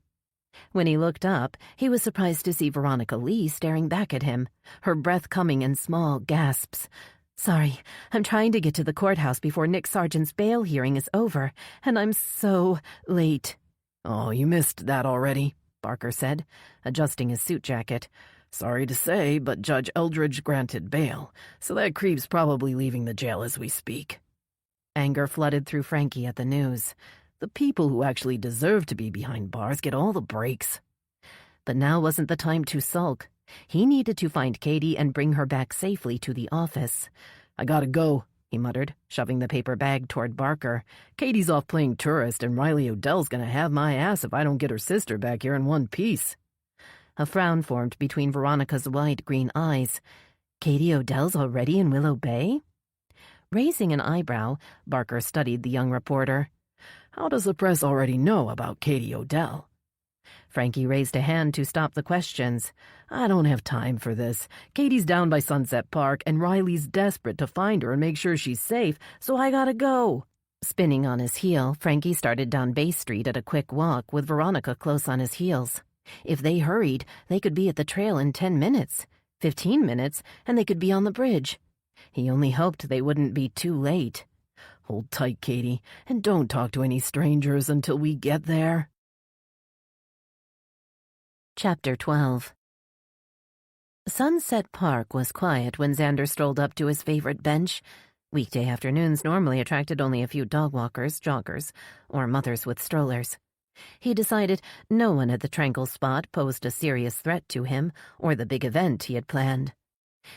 When he looked up, he was surprised to see Veronica Lee staring back at him, her breath coming in small gasps. "Sorry, I'm trying to get to the courthouse before Nick Sargent's bail hearing is over, and I'm so late." "Oh, you missed that already," Barker said, adjusting his suit jacket. "Sorry to say, but Judge Eldridge granted bail, so that creep's probably leaving the jail as we speak." Anger flooded through Frankie at the news. The people who actually deserve to be behind bars get all the breaks. But now wasn't the time to sulk. He needed to find Katie and bring her back safely to the office. "I gotta go," he muttered, shoving the paper bag toward Barker. "Katie's off playing tourist, and Riley Odell's gonna have my ass if I don't get her sister back here in one piece." A frown formed between Veronica's wide green eyes. Katie Odell's already in Willow Bay? Raising an eyebrow, Barker studied the young reporter. "How does the press already know about Katie Odell?" Frankie raised a hand to stop the questions. "I don't have time for this. Katie's down by Sunset Park, and Riley's desperate to find her and make sure she's safe, so I gotta go." Spinning on his heel, Frankie started down Bay Street at a quick walk with Veronica close on his heels. If they hurried, they could be at the trail in 10 minutes, 15 minutes, and they could be on the bridge. He only hoped they wouldn't be too late. "Hold tight, Katie, and don't talk to any strangers until we get there." Chapter 12. Sunset Park was quiet when Xander strolled up to his favorite bench. Weekday afternoons normally attracted only a few dog walkers, joggers, or mothers with strollers. He decided no one at the tranquil spot posed a serious threat to him or the big event he had planned.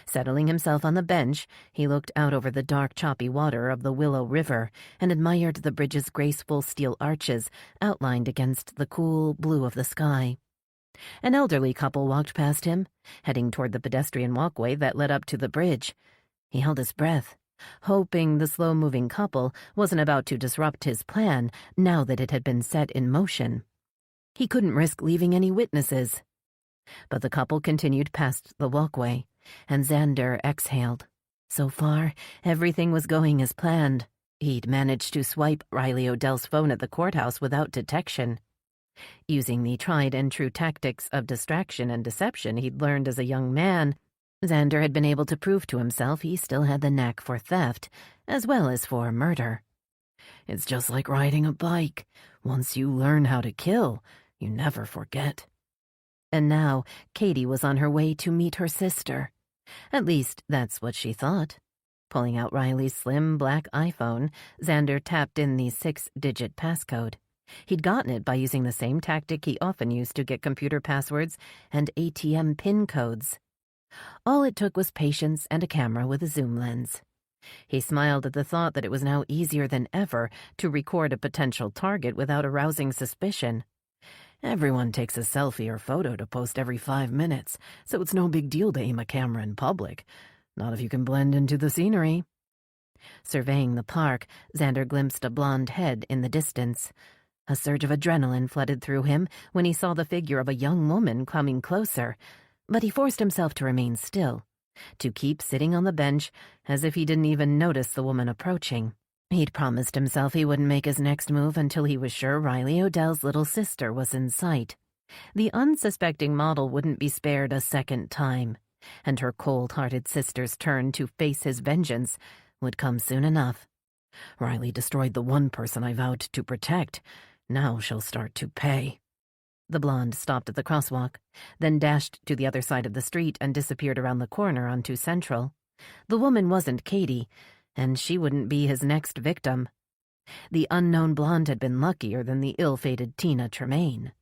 Settling himself on the bench, he looked out over the dark, choppy water of the Willow River and admired the bridge's graceful steel arches outlined against the cool blue of the sky. An elderly couple walked past him, heading toward the pedestrian walkway that led up to the bridge. He held his breath, hoping the slow-moving couple wasn't about to disrupt his plan now that it had been set in motion. He couldn't risk leaving any witnesses. But the couple continued past the walkway, and Xander exhaled. So far, everything was going as planned. He'd managed to swipe Riley Odell's phone at the courthouse without detection. Using the tried-and-true tactics of distraction and deception he'd learned as a young man, Xander had been able to prove to himself he still had the knack for theft, as well as for murder. "It's just like riding a bike. Once you learn how to kill, you never forget." And now Katie was on her way to meet her sister. At least that's what she thought. Pulling out Riley's slim black iPhone, Xander tapped in the 6-digit passcode. He'd gotten it by using the same tactic he often used to get computer passwords and ATM PIN codes. All it took was patience and a camera with a zoom lens. He smiled at the thought that it was now easier than ever to record a potential target without arousing suspicion. Everyone takes a selfie or photo to post every 5 minutes, so it's no big deal to aim a camera in public. Not if you can blend into the scenery. Surveying the park, Xander glimpsed a blonde head in the distance. A surge of adrenaline flooded through him when he saw the figure of a young woman coming closer, but he forced himself to remain still, to keep sitting on the bench as if he didn't even notice the woman approaching. He'd promised himself he wouldn't make his next move until he was sure Riley Odell's little sister was in sight. The unsuspecting model wouldn't be spared a second time, and her cold-hearted sister's turn to face his vengeance would come soon enough. Riley destroyed the one person I vowed to protect. Now she'll start to pay. The blonde stopped at the crosswalk, then dashed to the other side of the street and disappeared around the corner onto Central. The woman wasn't Katie, and she wouldn't be his next victim. The unknown blonde had been luckier than the ill-fated Tina Tremaine.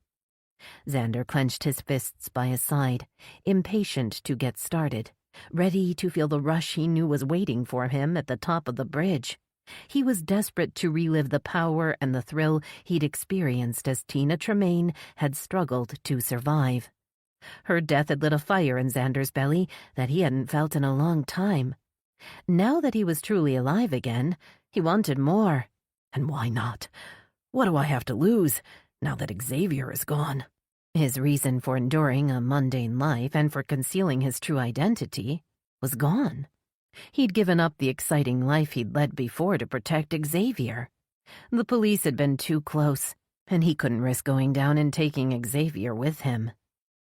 Xander clenched his fists by his side, impatient to get started, ready to feel the rush he knew was waiting for him at the top of the bridge. He was desperate to relive the power and the thrill he'd experienced as Tina Tremaine had struggled to survive. Her death had lit a fire in Xander's belly that he hadn't felt in a long time. Now that he was truly alive again, he wanted more. And why not? What do I have to lose now that Xavier is gone? His reason for enduring a mundane life and for concealing his true identity was gone. He'd given up the exciting life he'd led before to protect Xavier. The police had been too close, and he couldn't risk going down and taking Xavier with him.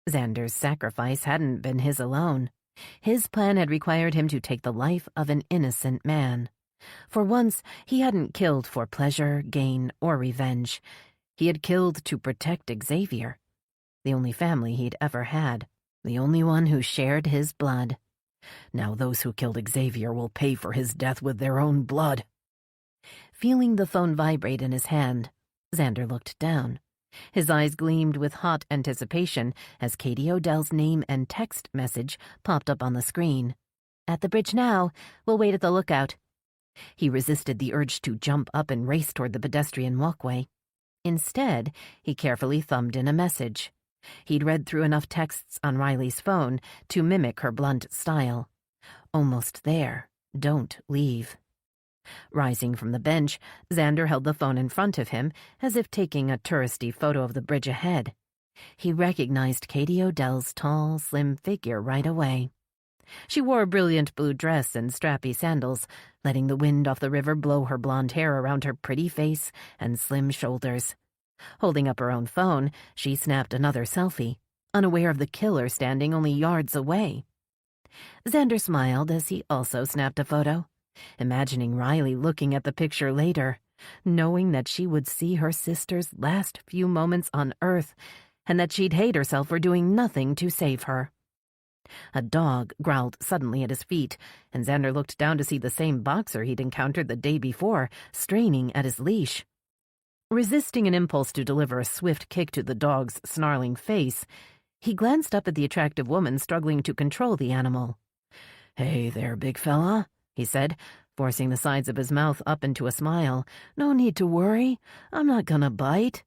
Xander's sacrifice hadn't been his alone. His plan had required him to take the life of an innocent man. For once, he hadn't killed for pleasure, gain, or revenge. He had killed to protect Xavier, the only family he'd ever had, the only one who shared his blood. Now those who killed Xavier will pay for his death with their own blood. Feeling the phone vibrate in his hand, Xander looked down. His eyes gleamed with hot anticipation as Katie Odell's name and text message popped up on the screen. "At the bridge now. We'll wait at the lookout." He resisted the urge to jump up and race toward the pedestrian walkway. Instead, he carefully thumbed in a message. He'd read through enough texts on Riley's phone to mimic her blunt style. "Almost there. Don't leave." Rising from the bench, Xander held the phone in front of him, as if taking a touristy photo of the bridge ahead. He recognized Katie Odell's tall, slim figure right away. She wore a brilliant blue dress and strappy sandals, letting the wind off the river blow her blonde hair around her pretty face and slim shoulders. Holding up her own phone, she snapped another selfie, unaware of the killer standing only yards away. Xander smiled as he also snapped a photo, imagining Riley looking at the picture later, knowing that she would see her sister's last few moments on Earth and that she'd hate herself for doing nothing to save her. A dog growled suddenly at his feet, and Xander looked down to see the same boxer he'd encountered the day before, straining at his leash. Resisting an impulse to deliver a swift kick to the dog's snarling face, he glanced up at the attractive woman struggling to control the animal. "Hey there, big fella," he said, forcing the sides of his mouth up into a smile. "No need to worry. I'm not gonna bite."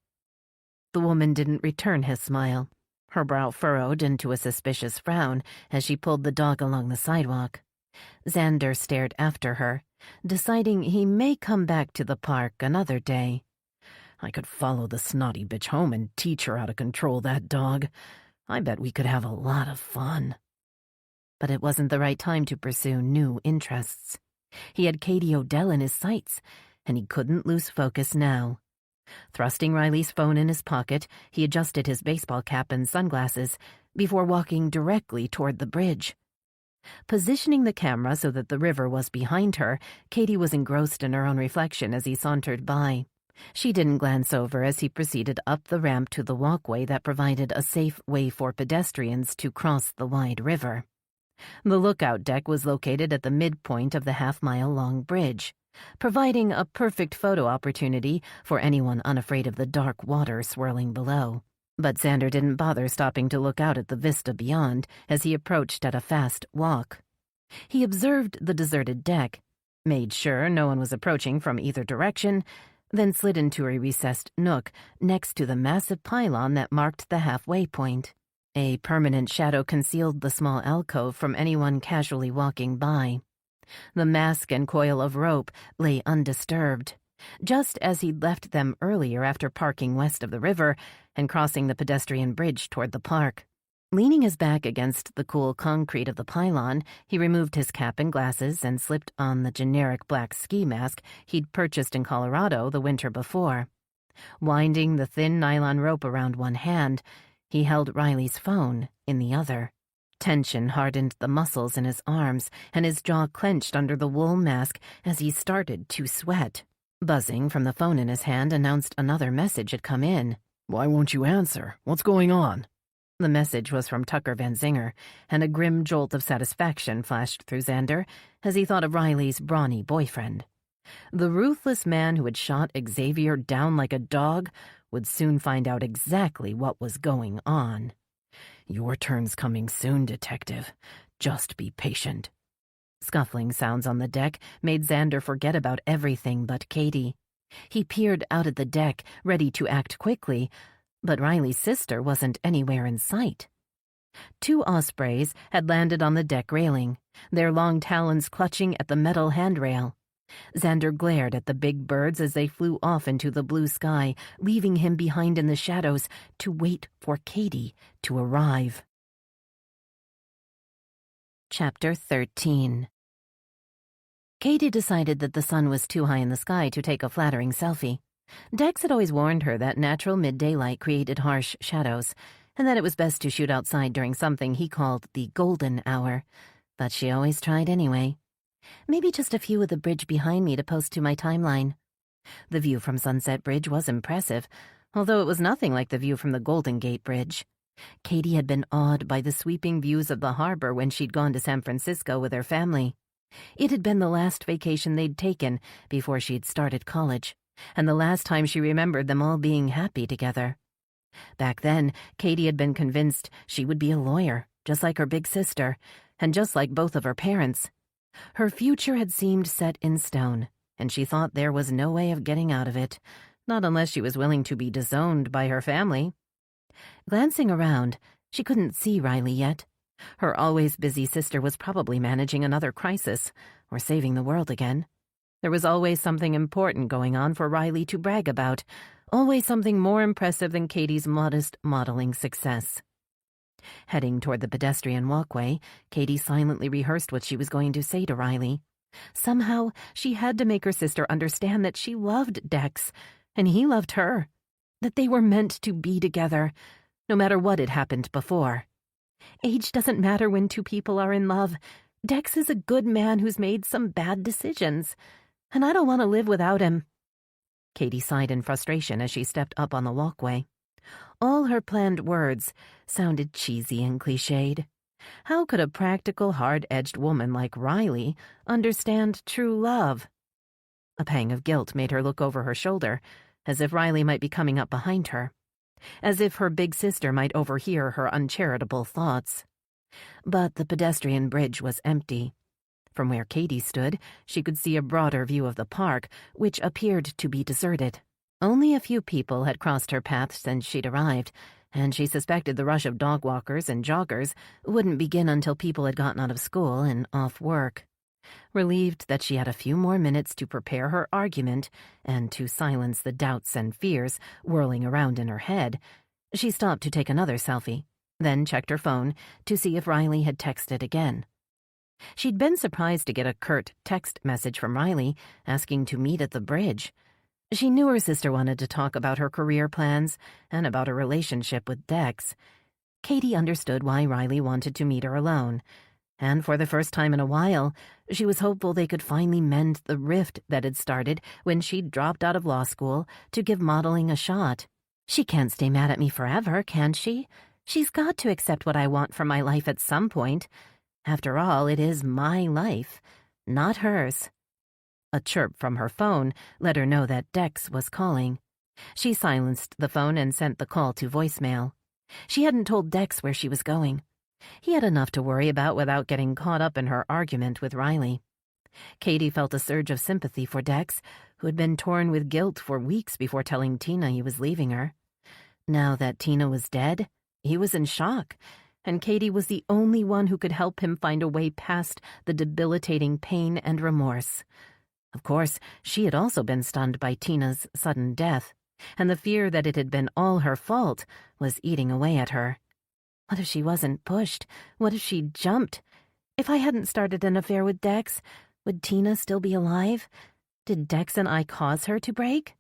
The woman didn't return his smile. Her brow furrowed into a suspicious frown as she pulled the dog along the sidewalk. Xander stared after her, deciding he may come back to the park another day. "I could follow the snotty bitch home and teach her how to control that dog. I bet we could have a lot of fun." But it wasn't the right time to pursue new interests. He had Katie Odell in his sights, and he couldn't lose focus now. Thrusting Riley's phone in his pocket, he adjusted his baseball cap and sunglasses before walking directly toward the bridge. Positioning the camera so that the river was behind her, Katie was engrossed in her own reflection as he sauntered by. She didn't glance over as he proceeded up the ramp to the walkway that provided a safe way for pedestrians to cross the wide river. The lookout deck was located at the midpoint of the half-mile-long bridge, providing a perfect photo opportunity for anyone unafraid of the dark water swirling below. But Xander didn't bother stopping to look out at the vista beyond as he approached at a fast walk. He observed the deserted deck, made sure no one was approaching from either direction, then slid into a recessed nook next to the massive pylon that marked the halfway point. A permanent shadow concealed the small alcove from anyone casually walking by. The mask and coil of rope lay undisturbed, just as he'd left them earlier after parking west of the river and crossing the pedestrian bridge toward the park. Leaning his back against the cool concrete of the pylon, he removed his cap and glasses and slipped on the generic black ski mask he'd purchased in Colorado the winter before. Winding the thin nylon rope around one hand, he held Riley's phone in the other. Tension hardened the muscles in his arms, and his jaw clenched under the wool mask as he started to sweat. Buzzing from the phone in his hand announced another message had come in. "Why won't you answer? What's going on?" The message was from Tucker Van Zinger, and a grim jolt of satisfaction flashed through Xander as he thought of Riley's brawny boyfriend. The ruthless man who had shot Xavier down like a dog would soon find out exactly what was going on. "Your turn's coming soon, detective. Just be patient." Scuffling sounds on the deck made Xander forget about everything but Katie. He peered out at the deck, ready to act quickly, but Riley's sister wasn't anywhere in sight. 2 ospreys had landed on the deck railing, their long talons clutching at the metal handrail. Xander glared at the big birds as they flew off into the blue sky, leaving him behind in the shadows to wait for Katie to arrive. Chapter 13. Katie decided that the sun was too high in the sky to take a flattering selfie, Dex had always warned her that natural midday light created harsh shadows, and that it was best to shoot outside during something he called the golden hour, but she always tried anyway. Maybe just a few of the bridge behind me to post to my timeline. The view from Sunset Bridge was impressive, although it was nothing like the view from the Golden Gate Bridge. Katie had been awed by the sweeping views of the harbor when she'd gone to San Francisco with her family. It had been the last vacation they'd taken before she'd started college, and the last time she remembered them all being happy together. Back then, Katie had been convinced she would be a lawyer, just like her big sister, and just like both of her parents. Her future had seemed set in stone, and she thought there was no way of getting out of it, not unless she was willing to be disowned by her family. Glancing around, she couldn't see Riley yet. Her always busy sister was probably managing another crisis, or saving the world again. There was always something important going on for Riley to brag about, always something more impressive than Katie's modest modeling success. Heading toward the pedestrian walkway, Katie silently rehearsed what she was going to say to Riley. Somehow, she had to make her sister understand that she loved Dex, and he loved her, that they were meant to be together, no matter what had happened before. Age doesn't matter when two people are in love. Dex is a good man who's made some bad decisions, and I don't want to live without him. Katie sighed in frustration as she stepped up on the walkway. All her planned words sounded cheesy and cliched. How could a practical, hard-edged woman like Riley understand true love? A pang of guilt made her look over her shoulder, as if Riley might be coming up behind her, as if her big sister might overhear her uncharitable thoughts. But the pedestrian bridge was empty. From where Katie stood, she could see a broader view of the park, which appeared to be deserted. Only a few people had crossed her path since she'd arrived, and she suspected the rush of dog walkers and joggers wouldn't begin until people had gotten out of school and off work. Relieved that she had a few more minutes to prepare her argument and to silence the doubts and fears whirling around in her head, she stopped to take another selfie, then checked her phone to see if Riley had texted again. She'd been surprised to get a curt text message from Riley asking to meet at the bridge. She knew her sister wanted to talk about her career plans and about her relationship with Dex. Katie understood why Riley wanted to meet her alone, and for the first time in a while, she was hopeful they could finally mend the rift that had started when she'd dropped out of law school to give modeling a shot. She can't stay mad at me forever, can she? She's got to accept what I want for my life at some point. After all, it is my life, not hers. A chirp from her phone let her know that Dex was calling. She silenced the phone and sent the call to voicemail. She hadn't told Dex where she was going. He had enough to worry about without getting caught up in her argument with Riley. Katie felt a surge of sympathy for Dex, who had been torn with guilt for weeks before telling Tina he was leaving her. Now that Tina was dead, he was in shock, and Katie was the only one who could help him find a way past the debilitating pain and remorse. Of course, she had also been stunned by Tina's sudden death, and the fear that it had been all her fault was eating away at her. What if she wasn't pushed? What if she jumped? If I hadn't started an affair with Dex, would Tina still be alive? Did Dex and I cause her to break?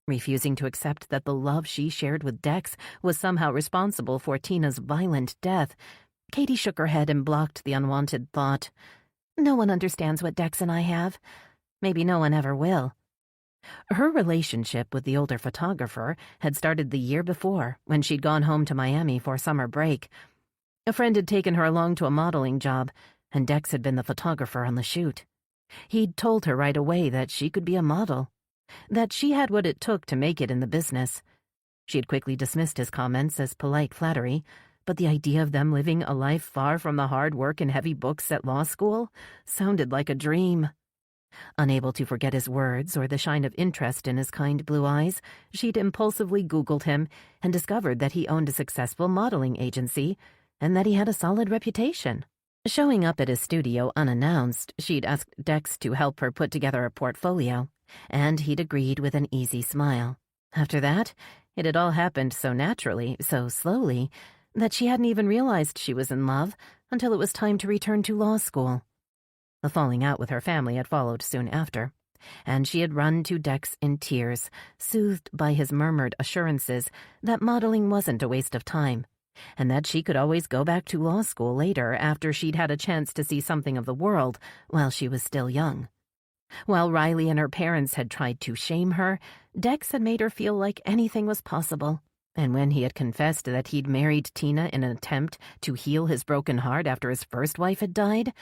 Refusing to accept that the love she shared with Dex was somehow responsible for Tina's violent death, Katie shook her head and blocked the unwanted thought. No one understands what Dex and I have. Maybe no one ever will. Her relationship with the older photographer had started the year before, when she'd gone home to Miami for summer break. A friend had taken her along to a modeling job, and Dex had been the photographer on the shoot. He'd told her right away that she could be a model, that she had what it took to make it in the business. She had quickly dismissed his comments as polite flattery, but the idea of them living a life far from the hard work and heavy books at law school sounded like a dream. Unable to forget his words or the shine of interest in his kind blue eyes, she'd impulsively Googled him and discovered that he owned a successful modeling agency and that he had a solid reputation. Showing up at his studio unannounced, she'd asked Dex to help her put together a portfolio, and he'd agreed with an easy smile. After that, it had all happened so naturally, so slowly, that she hadn't even realized she was in love until it was time to return to law school. The falling out with her family had followed soon after. and she had run to Dex in tears, soothed by his murmured assurances that modeling wasn't a waste of time, and that she could always go back to law school later after she'd had a chance to see something of the world while she was still young. While Riley and her parents had tried to shame her, Dex had made her feel like anything was possible. And when he had confessed that he'd married Tina in an attempt to heal his broken heart after his first wife had died,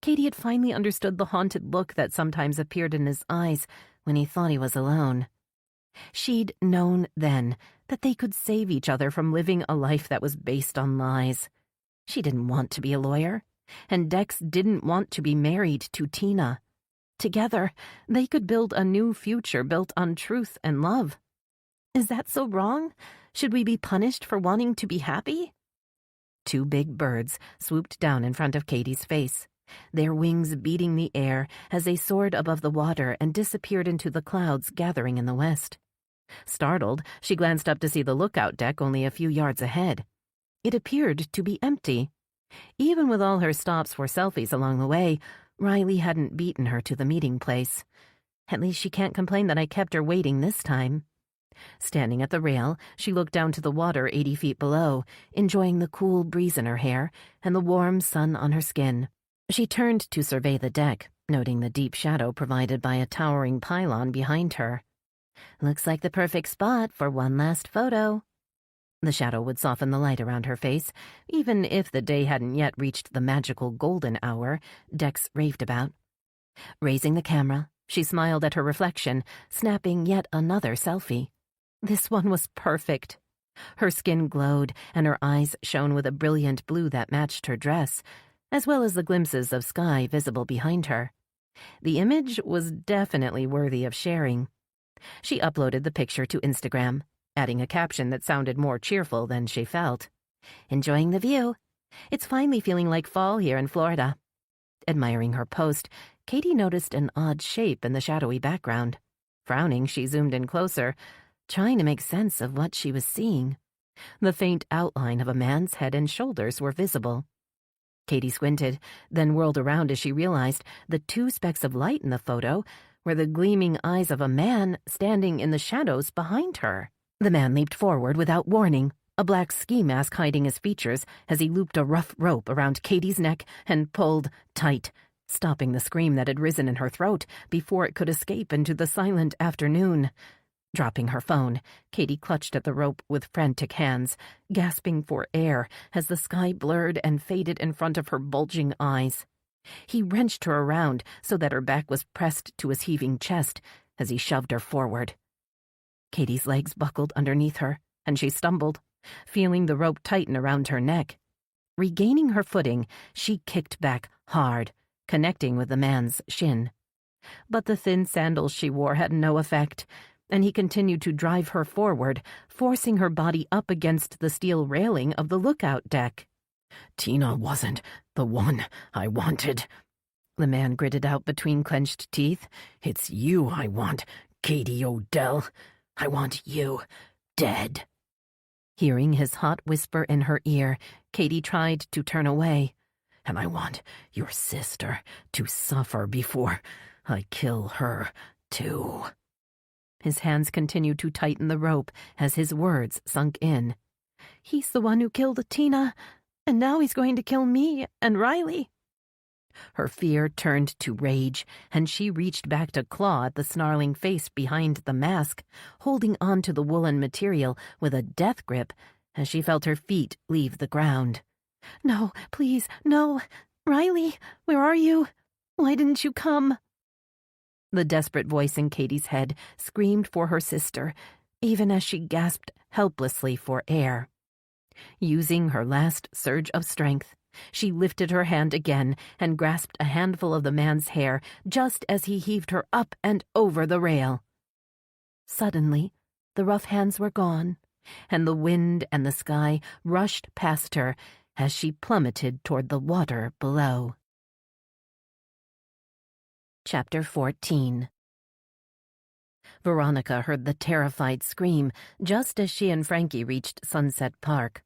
Katie had finally understood the haunted look that sometimes appeared in his eyes when he thought he was alone. She'd known then that they could save each other from living a life that was based on lies. She didn't want to be a lawyer, and Dex didn't want to be married to Tina. Together, they could build a new future built on truth and love. Is that so wrong? Should we be punished for wanting to be happy? Two big birds swooped down in front of Katie's face, their wings beating the air as they soared above the water and disappeared into the clouds gathering in the west. Startled, she glanced up to see the lookout deck only a few yards ahead. It appeared to be empty. Even with all her stops for selfies along the way, Riley hadn't beaten her to the meeting place. At least she can't complain that I kept her waiting this time. Standing at the rail, she looked down to the water 80 feet below, enjoying the cool breeze in her hair and the warm sun on her skin. She turned to survey the deck, noting the deep shadow provided by a towering pylon behind her. Looks like the perfect spot for one last photo. The shadow would soften the light around her face, even if the day hadn't yet reached the magical golden hour Dex raved about. Raising the camera, she smiled at her reflection, snapping yet another selfie. This one was perfect. Her skin glowed, and her eyes shone with a brilliant blue that matched her dress, as well as the glimpses of sky visible behind her. The image was definitely worthy of sharing. She uploaded the picture to Instagram, adding a caption that sounded more cheerful than she felt. Enjoying the view. It's finally feeling like fall here in Florida. Admiring her post, Katie noticed an odd shape in the shadowy background. Frowning, she zoomed in closer, trying to make sense of what she was seeing. The faint outline of a man's head and shoulders were visible. Katie squinted, then whirled around as she realized the two specks of light in the photo were the gleaming eyes of a man standing in the shadows behind her. The man leaped forward without warning, a black ski mask hiding his features as he looped a rough rope around Katie's neck and pulled tight, stopping the scream that had risen in her throat before it could escape into the silent afternoon. Dropping her phone, Katie clutched at the rope with frantic hands, gasping for air as the sky blurred and faded in front of her bulging eyes. He wrenched her around so that her back was pressed to his heaving chest as he shoved her forward. Katie's legs buckled underneath her, and she stumbled, feeling the rope tighten around her neck. Regaining her footing, she kicked back hard, connecting with the man's shin. But the thin sandals she wore had no effect, and he continued to drive her forward, forcing her body up against the steel railing of the lookout deck. Tina wasn't the one I wanted, the man gritted out between clenched teeth. It's you I want, Katie Odell. I want you dead. Hearing his hot whisper in her ear, Katie tried to turn away. And I want your sister to suffer before I kill her, too. His hands continued to tighten the rope as his words sunk in. He's the one who killed Tina, and now he's going to kill me and Riley. Her fear turned to rage, and she reached back to claw at the snarling face behind the mask, holding on to the woolen material with a death grip as she felt her feet leave the ground. No, please, no. Riley, where are you? Why didn't you come? The desperate voice in Katie's head screamed for her sister, even as she gasped helplessly for air. Using her last surge of strength, she lifted her hand again and grasped a handful of the man's hair just as he heaved her up and over the rail. Suddenly, the rough hands were gone, and the wind and the sky rushed past her as she plummeted toward the water below. Chapter 14. Veronica heard the terrified scream just as she and Frankie reached Sunset Park.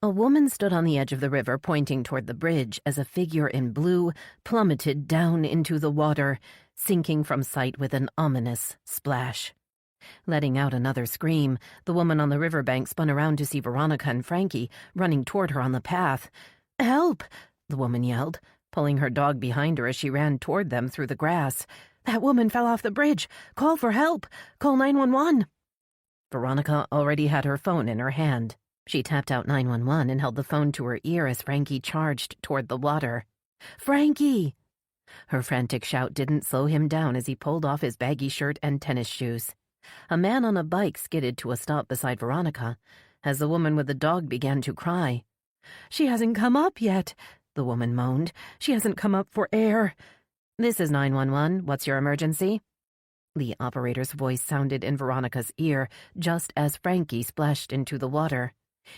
A woman stood on the edge of the river pointing toward the bridge as a figure in blue plummeted down into the water, sinking from sight with an ominous splash. Letting out another scream, the woman on the riverbank spun around to see Veronica and Frankie running toward her on the path. "Help!" the woman yelled, pulling her dog behind her as she ran toward them through the grass. "That woman fell off the bridge! Call for help! Call 911! Veronica already had her phone in her hand. She tapped out 911 and held the phone to her ear as Frankie charged toward the water. "Frankie!" Her frantic shout didn't slow him down as he pulled off his baggy shirt and tennis shoes. A man on a bike skidded to a stop beside Veronica as the woman with the dog began to cry. "She hasn't come up yet," the woman moaned. "She hasn't come up for air." "This is 911. What's your emergency?" The operator's voice sounded in Veronica's ear just as Frankie splashed into the water.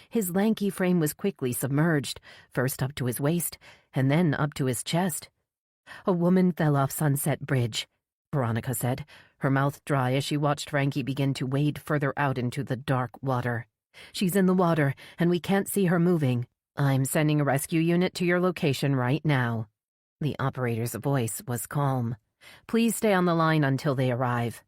His lanky frame was quickly submerged, first up to his waist and then up to his chest. "A woman fell off Sunset Bridge," Veronica said, her mouth dry as she watched Frankie begin to wade further out into the dark water. "She's in the water, and we can't see her moving. I'm sending a rescue unit to your location right now." The operator's voice was calm. "Please stay on the line until they arrive."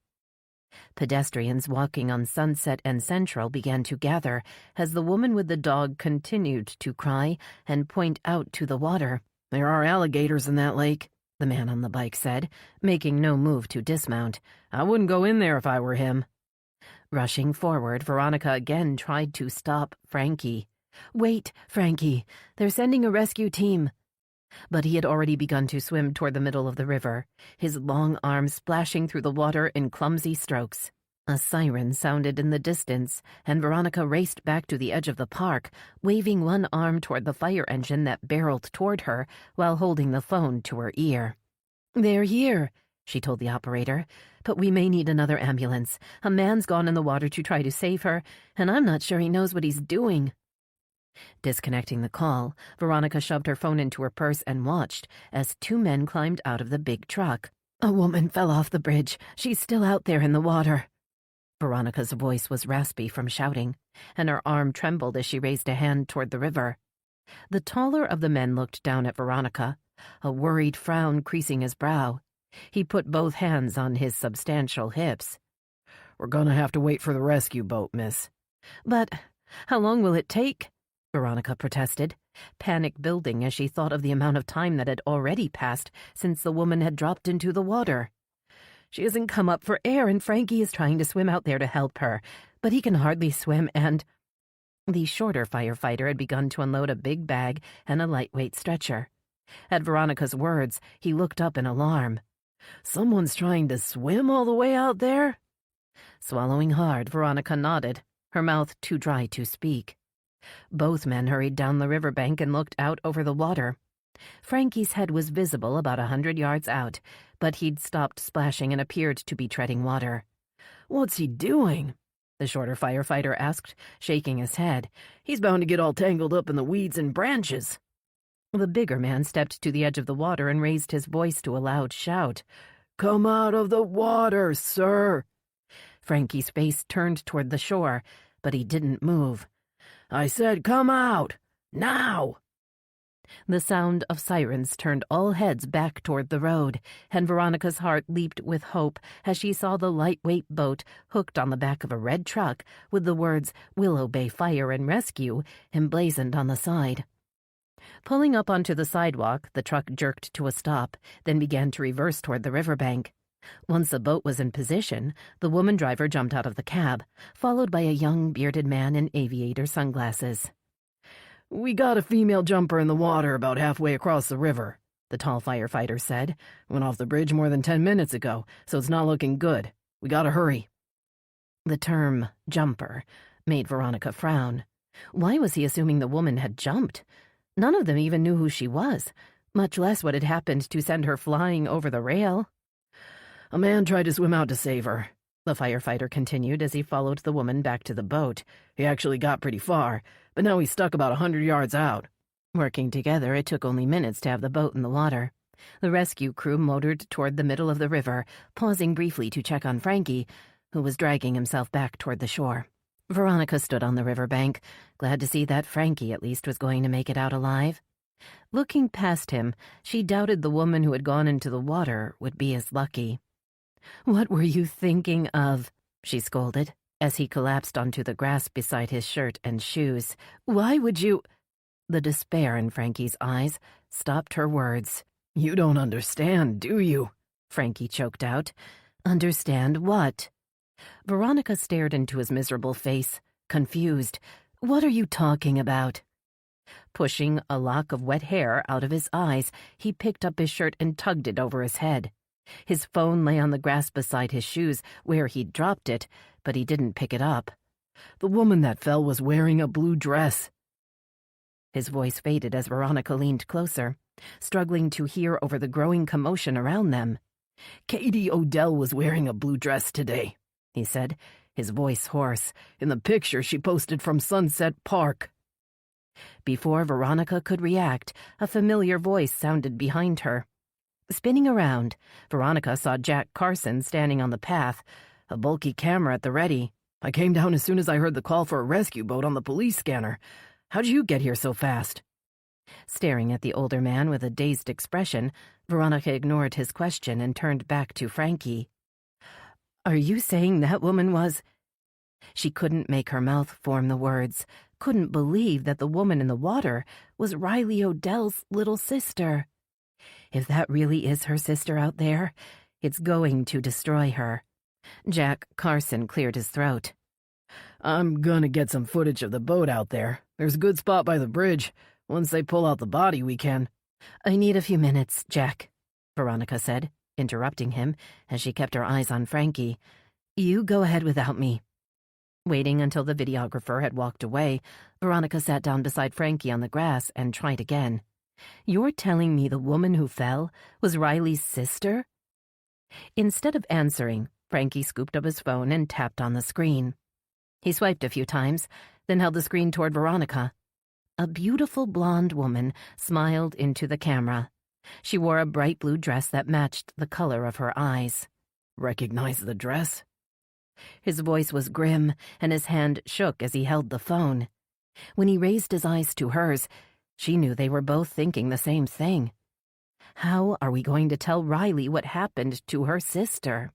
Pedestrians walking on Sunset and Central began to gather as the woman with the dog continued to cry and point out to the water. "There are alligators in that lake," the man on the bike said, making no move to dismount. "I wouldn't go in there if I were him." Rushing forward, Veronica again tried to stop Frankie. "Wait, Frankie. They're sending a rescue team." But he had already begun to swim toward the middle of the river, his long arms splashing through the water in clumsy strokes. A siren sounded in the distance, and Veronica raced back to the edge of the park, waving one arm toward the fire engine that barreled toward her while holding the phone to her ear. "They're here," she told the operator, "but we may need another ambulance. A man's gone in the water to try to save her, and I'm not sure he knows what he's doing." Disconnecting the call, Veronica shoved her phone into her purse and watched as two men climbed out of the big truck. "A woman fell off the bridge. She's still out there in the water." Veronica's voice was raspy from shouting, and her arm trembled as she raised a hand toward the river. The taller of the men looked down at Veronica, a worried frown creasing his brow. He put both hands on his substantial hips. "We're gonna have to wait for the rescue boat, miss." "But how long will it take?" Veronica protested, panic building as she thought of the amount of time that had already passed since the woman had dropped into the water. "She hasn't come up for air, and Frankie is trying to swim out there to help her, but he can hardly swim, and—" The shorter firefighter had begun to unload a big bag and a lightweight stretcher. At Veronica's words, he looked up in alarm. "Someone's trying to swim all the way out there?" Swallowing hard, Veronica nodded, her mouth too dry to speak. Both men hurried down the riverbank and looked out over the water. Frankie's head was visible about 100 yards out, but he'd stopped splashing and appeared to be treading water. "What's he doing?" the shorter firefighter asked, shaking his head. "He's bound to get all tangled up in the weeds and branches." The bigger man stepped to the edge of the water and raised his voice to a loud shout. "Come out of the water, sir!" Frankie's face turned toward the shore, but he didn't move. "I said come out! Now!" The sound of sirens turned all heads back toward the road, and Veronica's heart leaped with hope as she saw the lightweight boat hooked on the back of a red truck with the words Willow Bay Fire and Rescue emblazoned on the side. Pulling up onto the sidewalk, the truck jerked to a stop, then began to reverse toward the riverbank. Once the boat was in position, the woman driver jumped out of the cab, followed by a young bearded man in aviator sunglasses. "We got a female jumper in the water about halfway across the river," the tall firefighter said. "Went off the bridge more than 10 minutes ago, so it's not looking good. We gotta hurry." The term jumper made Veronica frown. Why was he assuming the woman had jumped? None of them even knew who she was, much less what had happened to send her flying over the rail. "A man tried to swim out to save her," the firefighter continued as he followed the woman back to the boat. "He actually got pretty far, but now he's stuck about 100 yards out." Working together, it took only minutes to have the boat in the water. The rescue crew motored toward the middle of the river, pausing briefly to check on Frankie, who was dragging himself back toward the shore. Veronica stood on the riverbank, glad to see that Frankie at least was going to make it out alive. Looking past him, she doubted the woman who had gone into the water would be as lucky. "What were you thinking of?" she scolded, as he collapsed onto the grass beside his shirt and shoes. "Why would you—" The despair in Frankie's eyes stopped her words. "You don't understand, do you?" Frankie choked out. "Understand what?" Veronica stared into his miserable face, confused. "What are you talking about?" Pushing a lock of wet hair out of his eyes, he picked up his shirt and tugged it over his head. His phone lay on the grass beside his shoes, where he'd dropped it, but he didn't pick it up. "The woman that fell was wearing a blue dress." His voice faded as Veronica leaned closer, struggling to hear over the growing commotion around them. "Katie Odell was wearing a blue dress today," he said, his voice hoarse, "in the picture she posted from Sunset Park." Before Veronica could react, a familiar voice sounded behind her. Spinning around, Veronica saw Jack Carson standing on the path, a bulky camera at the ready. "I came down as soon as I heard the call for a rescue boat on the police scanner. How'd you get here so fast?" Staring at the older man with a dazed expression, Veronica ignored his question and turned back to Frankie. "Are you saying that woman was—" She couldn't make her mouth form the words, couldn't believe that the woman in the water was Riley Odell's little sister. If that really is her sister out there, it's going to destroy her. Jack Carson cleared his throat. "I'm gonna get some footage of the boat out there. There's a good spot by the bridge. Once they pull out the body, we can—" "I need a few minutes, Jack," Veronica said, interrupting him as she kept her eyes on Frankie. "You go ahead without me." Waiting until the videographer had walked away, Veronica sat down beside Frankie on the grass and tried again. "You're telling me the woman who fell was Riley's sister?" Instead of answering, Frankie scooped up his phone and tapped on the screen. He swiped a few times, then held the screen toward Veronica. A beautiful blonde woman smiled into the camera. She wore a bright blue dress that matched the color of her eyes. "Recognize the dress?" His voice was grim, and his hand shook as he held the phone. When he raised his eyes to hers, she knew they were both thinking the same thing. How are we going to tell Riley what happened to her sister?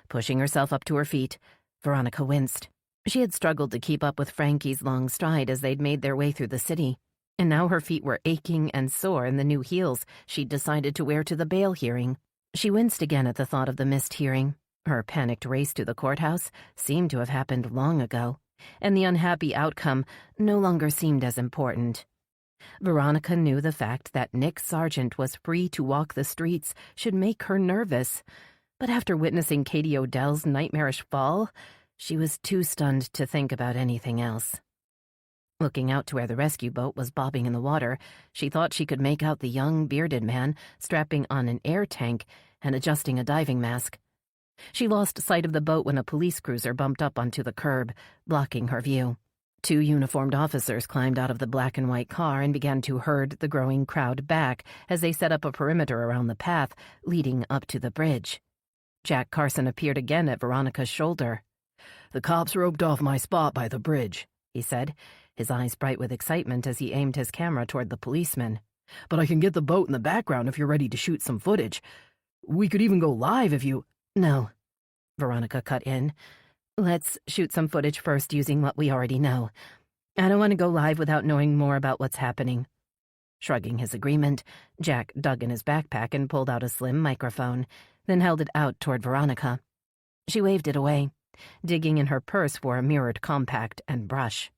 Pushing herself up to her feet, Veronica winced. She had struggled to keep up with Frankie's long stride as they'd made their way through the city, and now her feet were aching and sore in the new heels she'd decided to wear to the bail hearing. She winced again at the thought of the missed hearing. Her panicked race to the courthouse seemed to have happened long ago, and the unhappy outcome no longer seemed as important. Veronica knew the fact that Nick Sargent was free to walk the streets should make her nervous, but after witnessing Katie Odell's nightmarish fall, she was too stunned to think about anything else. Looking out to where the rescue boat was bobbing in the water, she thought she could make out the young, bearded man strapping on an air tank and adjusting a diving mask. She lost sight of the boat when a police cruiser bumped up onto the curb, blocking her view. 2 uniformed officers climbed out of the black and white car and began to herd the growing crowd back as they set up a perimeter around the path leading up to the bridge. Jack Carson appeared again at Veronica's shoulder. "The cops roped off my spot by the bridge," he said, his eyes bright with excitement as he aimed his camera toward the policeman. "But I can get the boat in the background if you're ready to shoot some footage. We could even go live if you—" "No," Veronica cut in. "Let's shoot some footage first using what we already know. I don't want to go live without knowing more about what's happening." Shrugging his agreement, Jack dug in his backpack and pulled out a slim microphone, then held it out toward Veronica. She waved it away, digging in her purse for a mirrored compact and brush.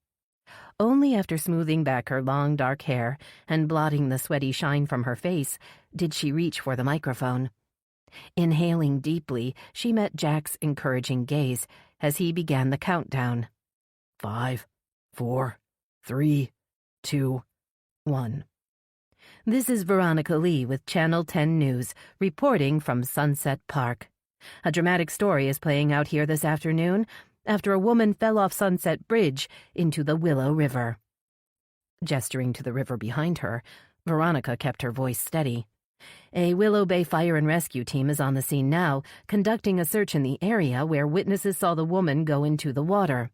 Only after smoothing back her long dark hair and blotting the sweaty shine from her face did she reach for the microphone. Inhaling deeply, she met Jack's encouraging gaze as he began the countdown. 5, 4, 3, 2, 1. This is Veronica Lee with Channel 10 News, reporting from Sunset Park. A dramatic story is playing out here this afternoon after a woman fell off Sunset Bridge into the Willow River. Gesturing to the river behind her, Veronica kept her voice steady. A Willow Bay fire and rescue team is on the scene now, conducting a search in the area where witnesses saw the woman go into the water.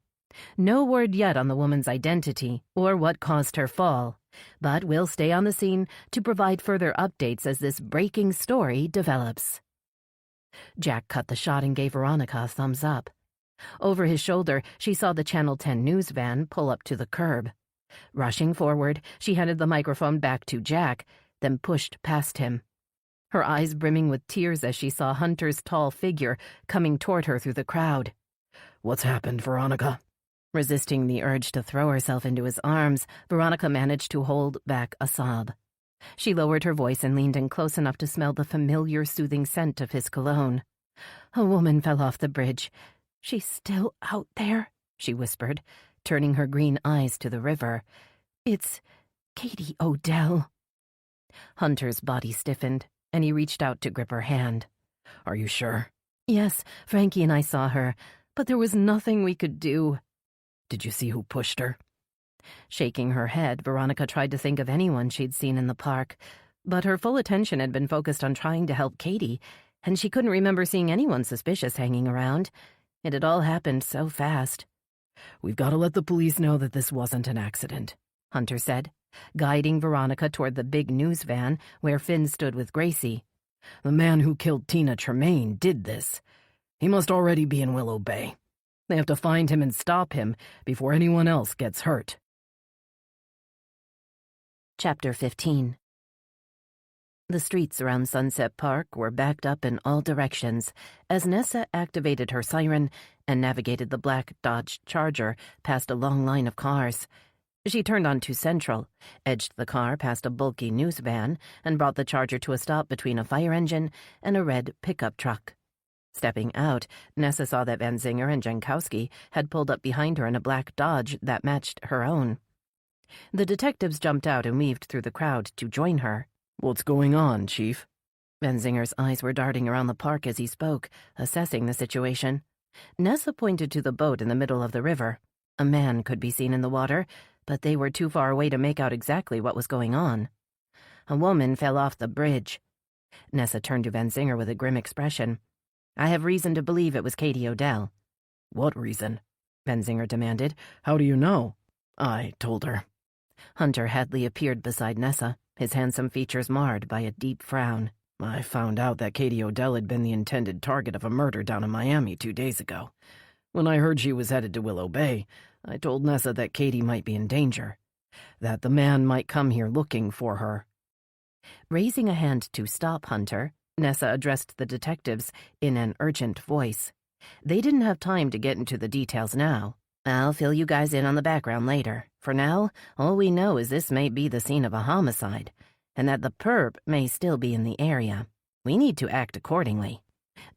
No word yet on the woman's identity or what caused her fall, But we'll stay on the scene to provide further updates as this breaking story develops. Jack cut the shot and gave Veronica a thumbs up. Over his shoulder, she saw the Channel 10 news van pull up to the curb. Rushing forward, she handed the microphone back to Jack, then pushed past him. Her eyes brimming with tears as she saw Hunter's tall figure coming toward her through the crowd. "What's happened, Veronica?" Resisting the urge to throw herself into his arms, Veronica managed to hold back a sob. She lowered her voice and leaned in close enough to smell the familiar, soothing scent of his cologne. "A woman fell off the bridge. She's still out there," she whispered, turning her green eyes to the river. "It's Katie Odell." Hunter's body stiffened, and he reached out to grip her hand. "Are you sure?" "Yes, Frankie and I saw her, but there was nothing we could do." "Did you see who pushed her?" Shaking her head, Veronica tried to think of anyone she'd seen in the park, but her full attention had been focused on trying to help Katie, and she couldn't remember seeing anyone suspicious hanging around. It had all happened so fast. "We've got to let the police know that this wasn't an accident," Hunter said, guiding Veronica toward the big news van where Finn stood with Gracie. "The man who killed Tina Tremaine did this. He must already be in Willow Bay. They have to find him and stop him before anyone else gets hurt." Chapter 15. The streets around Sunset Park were backed up in all directions as Nessa activated her siren and navigated the black Dodge Charger past a long line of cars. She turned onto Central, edged the car past a bulky news van, and brought the Charger to a stop between a fire engine and a red pickup truck. Stepping out, Nessa saw that Van Zinger and Jankowski had pulled up behind her in a black Dodge that matched her own. The detectives jumped out and weaved through the crowd to join her. "What's going on, Chief?" Van Zinger's eyes were darting around the park as he spoke, assessing the situation. Nessa pointed to the boat in the middle of the river. A man could be seen in the water, but they were too far away to make out exactly what was going on. "A woman fell off the bridge." Nessa turned to Van Zinger with a grim expression. "I have reason to believe it was Katie Odell." "What reason?" Van Zinger demanded. "How do you know?" "I told her." Hunter Hadley appeared beside Nessa, his handsome features marred by a deep frown. "I found out that Katie Odell had been the intended target of a murder down in Miami 2 days ago. When I heard she was headed to Willow Bay, I told Nessa that Katie might be in danger, that the man might come here looking for her." Raising a hand to stop Hunter, Nessa addressed the detectives in an urgent voice. They didn't have time to get into the details now. "I'll fill you guys in on the background later. For now, all we know is this may be the scene of a homicide, and that the perp may still be in the area. We need to act accordingly."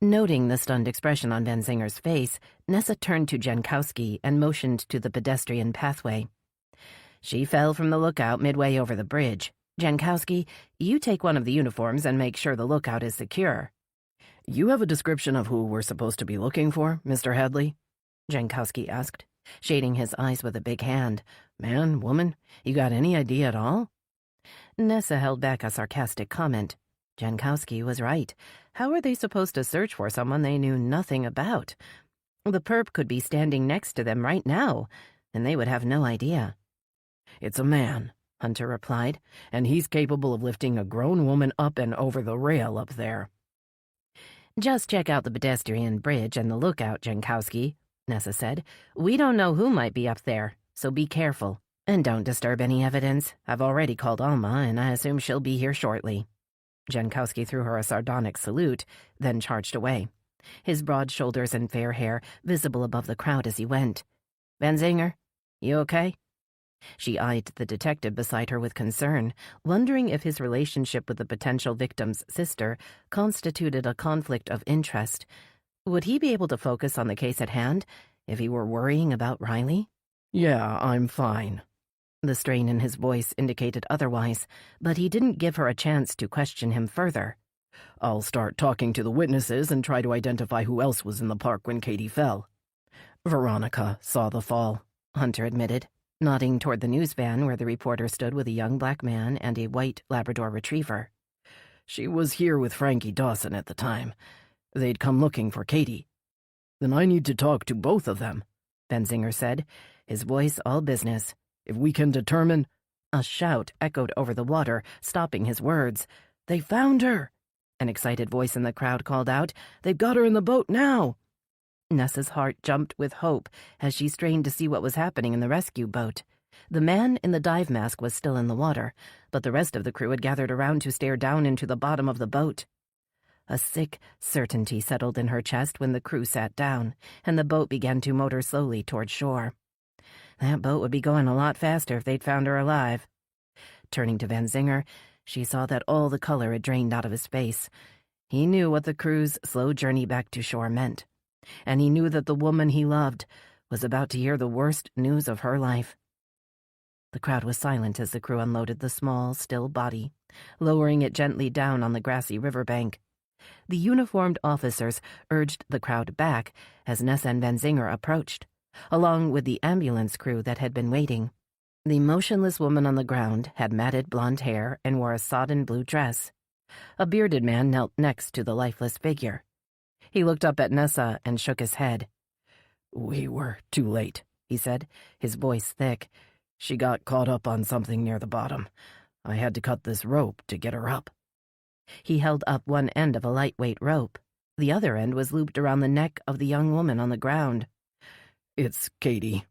Noting the stunned expression on Van Zinger's face, Nessa turned to Jankowski and motioned to the pedestrian pathway. "She fell from the lookout midway over the bridge. Jankowski, you take one of the uniforms and make sure the lookout is secure." "You have a description of who we're supposed to be looking for, Mr. Hadley?" Jankowski asked, shading his eyes with a big hand. "Man, woman, you got any idea at all?" Nessa held back a sarcastic comment. Jankowski was right. How were they supposed to search for someone they knew nothing about? The perp could be standing next to them right now, and they would have no idea. "It's a man," Hunter replied, "and he's capable of lifting a grown woman up and over the rail up there." "Just check out the pedestrian bridge and the lookout, Jankowski," Nessa said. "We don't know who might be up there, so be careful. And don't disturb any evidence. I've already called Alma, and I assume she'll be here shortly." Jankowski threw her a sardonic salute, then charged away, his broad shoulders and fair hair visible above the crowd as he went. "Van Zinger, you okay?" She eyed the detective beside her with concern, wondering if his relationship with the potential victim's sister constituted a conflict of interest. Would he be able to focus on the case at hand if he were worrying about Riley? "Yeah, I'm fine." The strain in his voice indicated otherwise, but he didn't give her a chance to question him further. "I'll start talking to the witnesses and try to identify who else was in the park when Katie fell." "Veronica saw the fall," Hunter admitted, nodding toward the news van where the reporter stood with a young black man and a white Labrador retriever. "She was here with Frankie Dawson at the time. They'd come looking for Katie." "Then I need to talk to both of them," Van Zinger said, his voice all business. "If we can determine..." A shout echoed over the water, stopping his words. "They found her!" An excited voice in the crowd called out. "They've got her in the boat now!" Nessa's heart jumped with hope as she strained to see what was happening in the rescue boat. The man in the dive mask was still in the water, but the rest of the crew had gathered around to stare down into the bottom of the boat. A sick certainty settled in her chest when the crew sat down, and the boat began to motor slowly toward shore. That boat would be going a lot faster if they'd found her alive. Turning to Van Zinger, she saw that all the color had drained out of his face. He knew what the crew's slow journey back to shore meant, and he knew that the woman he loved was about to hear the worst news of her life. The crowd was silent as the crew unloaded the small, still body, lowering it gently down on the grassy riverbank. The uniformed officers urged the crowd back as Nessa and Van Zinger approached, along with the ambulance crew that had been waiting. The motionless woman on the ground had matted blonde hair and wore a sodden blue dress. A bearded man knelt next to the lifeless figure. He looked up at Nessa and shook his head. "We were too late," he said, his voice thick. "She got caught up on something near the bottom. I had to cut this rope to get her up." He held up one end of a lightweight rope. The other end was looped around the neck of the young woman on the ground. "It's Katie."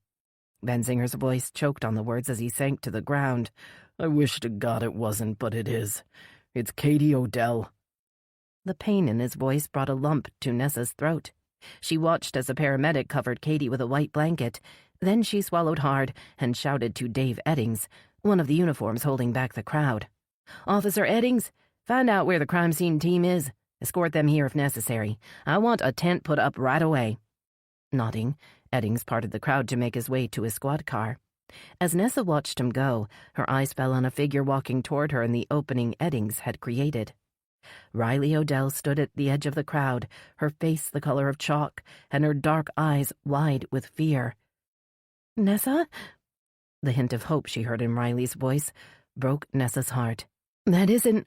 Van Zinger's voice choked on the words as he sank to the ground. "I wish to God it wasn't, but it is. It's Katie Odell." The pain in his voice brought a lump to Nessa's throat. She watched as a paramedic covered Katie with a white blanket. Then she swallowed hard and shouted to Dave Eddings, one of the uniforms holding back the crowd. "Officer Eddings, find out where the crime scene team is. Escort them here if necessary. I want a tent put up right away." Nodding, Eddings parted the crowd to make his way to his squad car. As Nessa watched him go, her eyes fell on a figure walking toward her in the opening Eddings had created. Riley Odell stood at the edge of the crowd, her face the color of chalk, and her dark eyes wide with fear. "Nessa?" The hint of hope she heard in Riley's voice broke Nessa's heart. "That isn't—"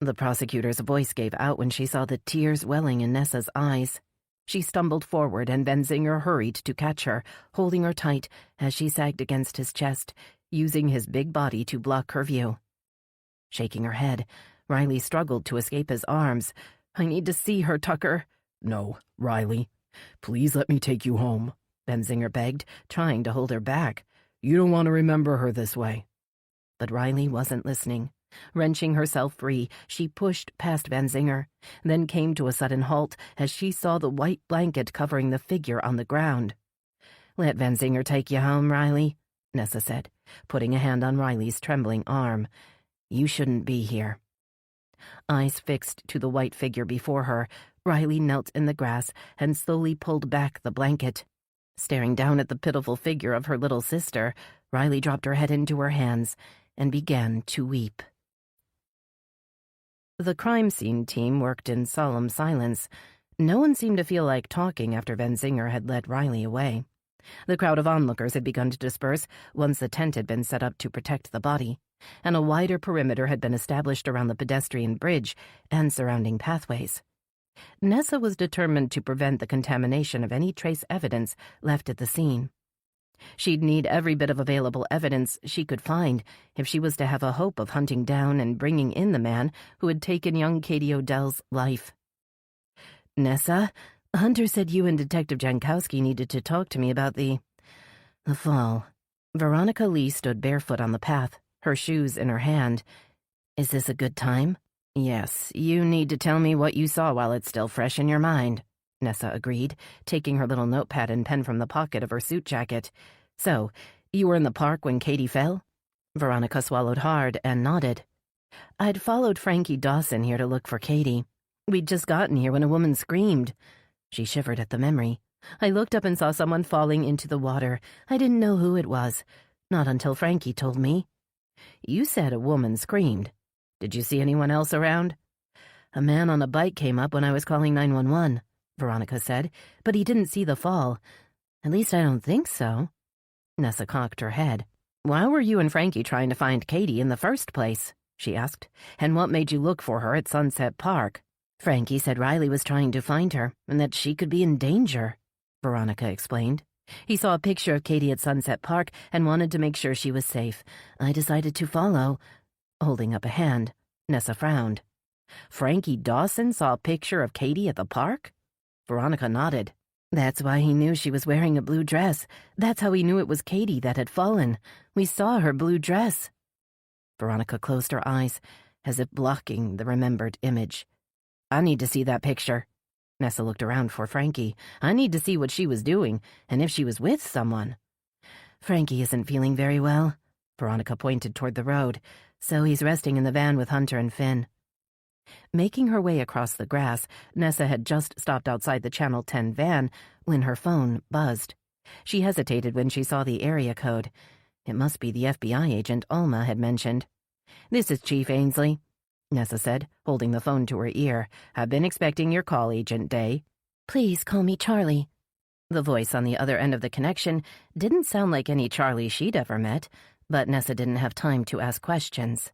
The prosecutor's voice gave out when she saw the tears welling in Nessa's eyes. She stumbled forward, and Van Zinger hurried to catch her, holding her tight as she sagged against his chest, using his big body to block her view. Shaking her head, Riley struggled to escape his arms. "I need to see her, Tucker." "No, Riley. Please let me take you home," Van Zinger begged, trying to hold her back. "You don't want to remember her this way." But Riley wasn't listening. Wrenching herself free, she pushed past Van Zinger, then came to a sudden halt as she saw the white blanket covering the figure on the ground. "Let Van Zinger take you home, Riley," Nessa said, putting a hand on Riley's trembling arm. "You shouldn't be here." Eyes fixed to the white figure before her, Riley knelt in the grass and slowly pulled back the blanket. Staring down at the pitiful figure of her little sister, Riley dropped her head into her hands and began to weep. The crime scene team worked in solemn silence. No one seemed to feel like talking after Van Zinger had led Riley away. The crowd of onlookers had begun to disperse once the tent had been set up to protect the body, and a wider perimeter had been established around the pedestrian bridge and surrounding pathways. Nessa was determined to prevent the contamination of any trace evidence left at the scene. She'd need every bit of available evidence she could find if she was to have a hope of hunting down and bringing in the man who had taken young Katie Odell's life. "Nessa, Hunter said you and Detective Jankowski needed to talk to me about the fall." Veronica Lee stood barefoot on the path, her shoes in her hand. "Is this a good time?" "Yes, you need to tell me what you saw while it's still fresh in your mind," Nessa agreed, taking her little notepad and pen from the pocket of her suit jacket. "So, you were in the park when Katie fell?" Veronica swallowed hard and nodded. "I'd followed Frankie Dawson here to look for Katie. We'd just gotten here when a woman screamed." She shivered at the memory. "I looked up and saw someone falling into the water. I didn't know who it was. Not until Frankie told me." "You said a woman screamed. Did you see anyone else around?" "A man on a bike came up when I was calling 911. Veronica said, "but he didn't see the fall. At least I don't think so." Nessa cocked her head. "Why were you and Frankie trying to find Katie in the first place?" she asked. "And what made you look for her at Sunset Park?" "Frankie said Riley was trying to find her, and that she could be in danger," Veronica explained. He saw a picture of Katie at Sunset Park and wanted to make sure she was safe. I decided to follow. Holding up a hand, Nessa frowned. Frankie Dawson saw a picture of Katie at the park? Veronica nodded. That's why he knew she was wearing a blue dress. That's how he knew it was Katie that had fallen. We saw her blue dress. Veronica closed her eyes, as if blocking the remembered image. I need to see that picture. Nessa looked around for Frankie. I need to see what she was doing, and if she was with someone. Frankie isn't feeling very well. Veronica pointed toward the road, so he's resting in the van with Hunter and Finn. Making her way across the grass, Nessa had just stopped outside the Channel 10 van when her phone buzzed. She hesitated when she saw the area code. It must be the FBI agent Alma had mentioned. This is Chief Ainsley, Nessa said, holding the phone to her ear. I've been expecting your call, Agent Day. Please call me Charlie. The voice on the other end of the connection didn't sound like any Charlie she'd ever met, but Nessa didn't have time to ask questions.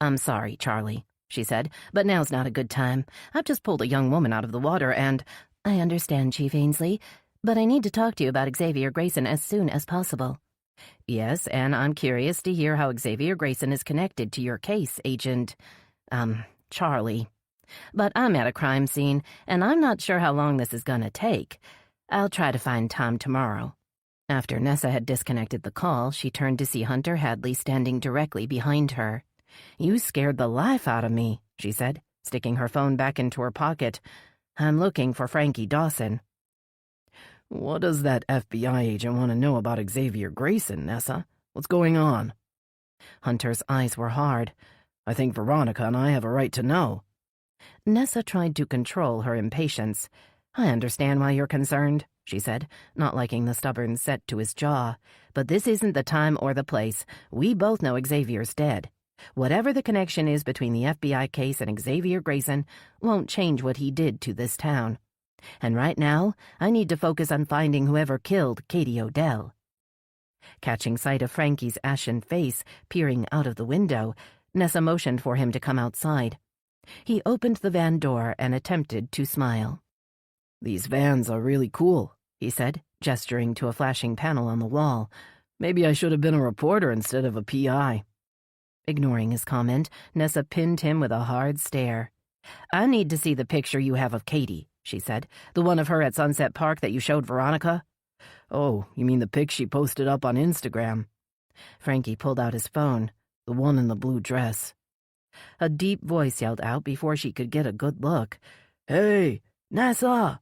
I'm sorry, Charlie, she said, but now's not a good time. I've just pulled a young woman out of the water and— I understand, Chief Ainsley, but I need to talk to you about Xavier Grayson as soon as possible. Yes, and I'm curious to hear how Xavier Grayson is connected to your case, Agent, Charlie. But I'm at a crime scene, and I'm not sure how long this is gonna take. I'll try to find time tomorrow. After Nessa had disconnected the call, she turned to see Hunter Hadley standing directly behind her. You scared the life out of me, she said, sticking her phone back into her pocket. I'm looking for Frankie Dawson. What does that FBI agent want to know about Xavier Grayson, Nessa? What's going on? Hunter's eyes were hard. I think Veronica and I have a right to know. Nessa tried to control her impatience. I understand why you're concerned, she said, not liking the stubborn set to his jaw. But this isn't the time or the place. We both know Xavier's dead. Whatever the connection is between the FBI case and Xavier Grayson won't change what he did to this town. And right now, I need to focus on finding whoever killed Katie Odell. Catching sight of Frankie's ashen face peering out of the window, Nessa motioned for him to come outside. He opened the van door and attempted to smile. These vans are really cool, he said, gesturing to a flashing panel on the wall. Maybe I should have been a reporter instead of a PI. Ignoring his comment, Nessa pinned him with a hard stare. I need to see the picture you have of Katie, she said. The one of her at Sunset Park that you showed Veronica? Oh, you mean the pic she posted up on Instagram? Frankie pulled out his phone. The one in the blue dress. A deep voice yelled out before she could get a good look. Hey, Nessa!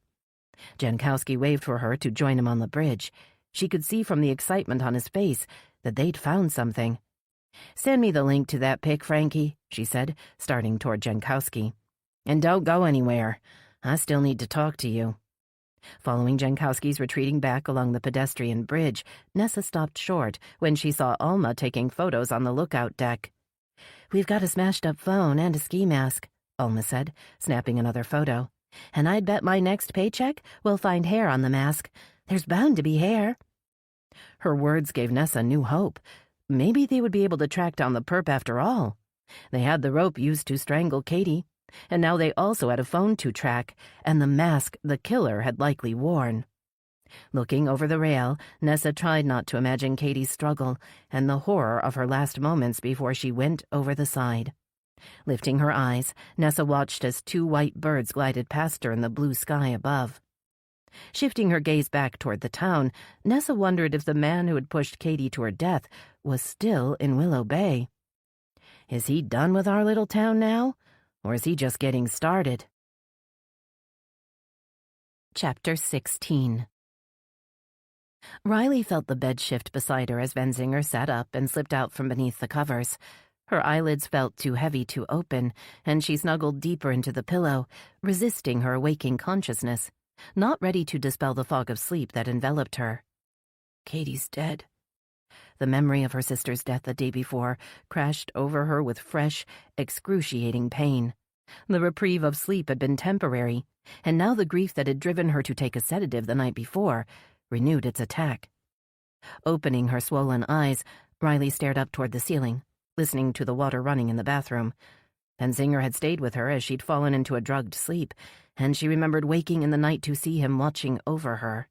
Jankowski waved for her to join him on the bridge. She could see from the excitement on his face that they'd found something. Send me the link to that pic, Frankie, she said, starting toward Jankowski. And don't go anywhere. I still need to talk to you. Following Jankowski's retreating back along the pedestrian bridge, Nessa stopped short when she saw Alma taking photos on the lookout deck. We've got a smashed-up phone and a ski mask, Alma said, snapping another photo. And I'd bet my next paycheck we'll find hair on the mask. There's bound to be hair. Her words gave Nessa new hope. Maybe they would be able to track down the perp after all. They had the rope used to strangle Katie, and now they also had a phone to track, and the mask the killer had likely worn. Looking over the rail, Nessa tried not to imagine Katie's struggle and the horror of her last moments before she went over the side. Lifting her eyes, Nessa watched as two white birds glided past her in the blue sky above. Shifting her gaze back toward the town, Nessa wondered if the man who had pushed Katie to her death was still in Willow Bay. Is he done with our little town now, or is he just getting started? Chapter 16. Riley felt the bed shift beside her as Benzinger sat up and slipped out from beneath the covers. Her eyelids felt too heavy to open, and she snuggled deeper into the pillow, resisting her waking consciousness, not ready to dispel the fog of sleep that enveloped her. Katie's dead. The memory of her sister's death the day before crashed over her with fresh, excruciating pain. The reprieve of sleep had been temporary, and now the grief that had driven her to take a sedative the night before renewed its attack. Opening her swollen eyes, Riley stared up toward the ceiling, listening to the water running in the bathroom. Benzinger had stayed with her as she'd fallen into a drugged sleep, and she remembered waking in the night to see him watching over her.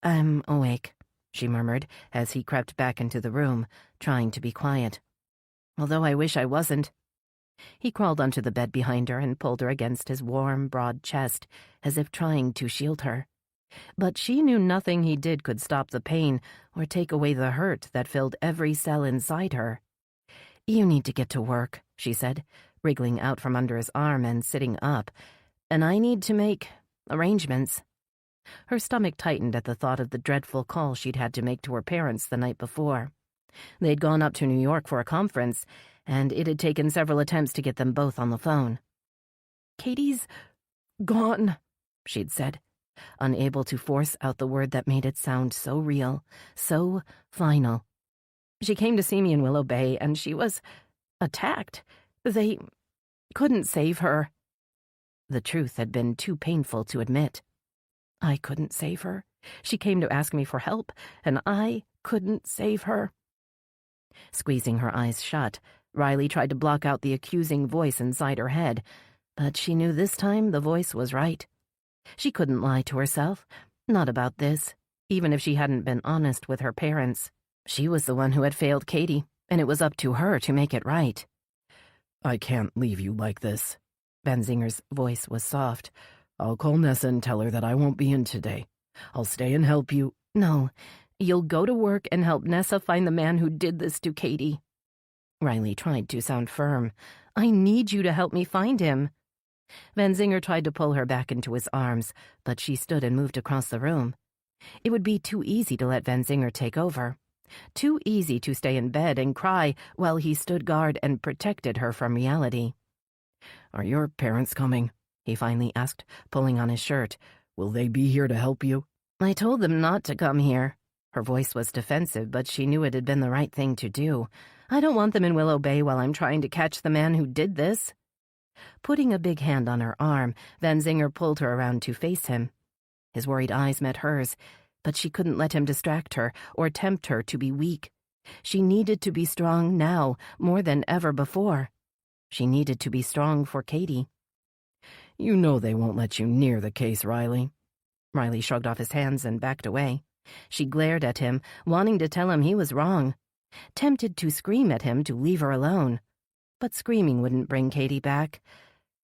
I'm awake, she murmured as he crept back into the room, trying to be quiet. Although I wish I wasn't. He crawled onto the bed behind her and pulled her against his warm, broad chest, as if trying to shield her. But she knew nothing he did could stop the pain or take away the hurt that filled every cell inside her. You need to get to work, she said, wriggling out from under his arm and sitting up, and I need to make arrangements. Her stomach tightened at the thought of the dreadful call she'd had to make to her parents the night before. They'd gone up to New York for a conference, and it had taken several attempts to get them both on the phone. Katie's gone, she'd said, unable to force out the word that made it sound so real, so final. She came to see me in Willow Bay, and she was attacked. They couldn't save her. The truth had been too painful to admit. I couldn't save her. She came to ask me for help, and I couldn't save her. Squeezing her eyes shut, Riley tried to block out the accusing voice inside her head, but she knew this time the voice was right. She couldn't lie to herself, not about this, even if she hadn't been honest with her parents. She was the one who had failed Katie, and it was up to her to make it right. I can't leave you like this. Benzinger's voice was soft. I'll call Nessa and tell her that I won't be in today. I'll stay and help you. No, you'll go to work and help Nessa find the man who did this to Katie. Riley tried to sound firm. I need you to help me find him. Benzinger tried to pull her back into his arms, but she stood and moved across the room. It would be too easy to let Benzinger take over. Too easy to stay in bed and cry while he stood guard and protected her from reality. Are your parents coming? He finally asked, pulling on his shirt. Will they be here to help you? I told them not to come here. Her voice was defensive, but she knew it had been the right thing to do. I don't want them in Willow Bay while I'm trying to catch the man who did this. Putting a big hand on her arm, Benzinger pulled her around to face him. His worried eyes met hers, but she couldn't let him distract her or tempt her to be weak. She needed to be strong now, more than ever before. She needed to be strong for Katie. You know they won't let you near the case, Riley. Riley shrugged off his hands and backed away. She glared at him, wanting to tell him he was wrong. Tempted to scream at him to leave her alone. But screaming wouldn't bring Katie back.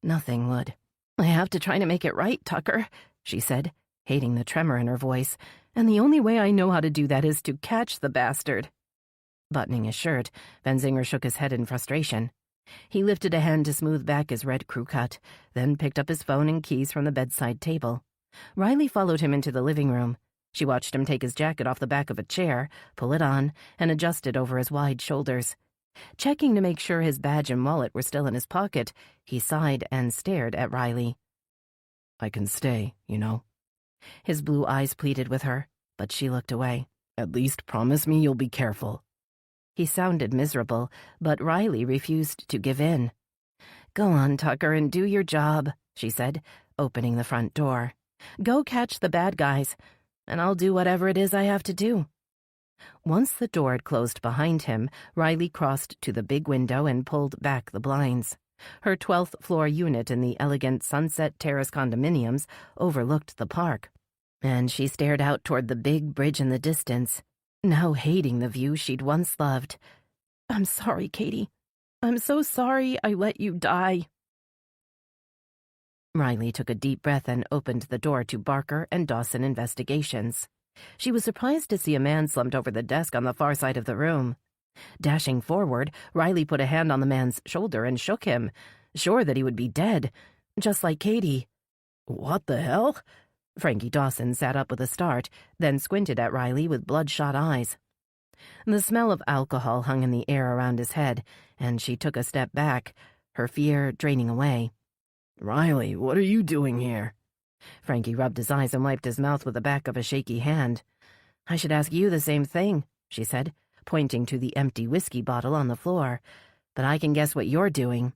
Nothing would. I have to try to make it right, Tucker, she said, hating the tremor in her voice, and the only way I know how to do that is to catch the bastard. Buttoning his shirt, Benzinger shook his head in frustration. He lifted a hand to smooth back his red crew cut, then picked up his phone and keys from the bedside table. Riley followed him into the living room. She watched him take his jacket off the back of a chair, pull it on, and adjust it over his wide shoulders. Checking to make sure his badge and wallet were still in his pocket, he sighed and stared at Riley. I can stay, you know. His blue eyes pleaded with her, but she looked away. At least promise me you'll be careful. He sounded miserable, but Riley refused to give in. Go on, Tucker, and do your job, she said, opening the front door. Go catch the bad guys, and I'll do whatever it is I have to do. Once the door had closed behind him, Riley crossed to the big window and pulled back the blinds. Her 12th floor unit in the elegant Sunset Terrace condominiums overlooked the park, and she stared out toward the big bridge in the distance, now hating the view she'd once loved. I'm sorry, Katie. I'm so sorry I let you die. Riley took a deep breath and opened the door to Barker and Dawson Investigations. She was surprised to see a man slumped over the desk on the far side of the room. Dashing forward, Riley put a hand on the man's shoulder and shook him, sure that he would be dead, just like Katie. What the hell? Frankie Dawson sat up with a start, then squinted at Riley with bloodshot eyes. The smell of alcohol hung in the air around his head, and she took a step back, her fear draining away. Riley, what are you doing here? Frankie rubbed his eyes and wiped his mouth with the back of a shaky hand. I should ask you the same thing, she said, pointing to the empty whiskey bottle on the floor. But I can guess what you're doing.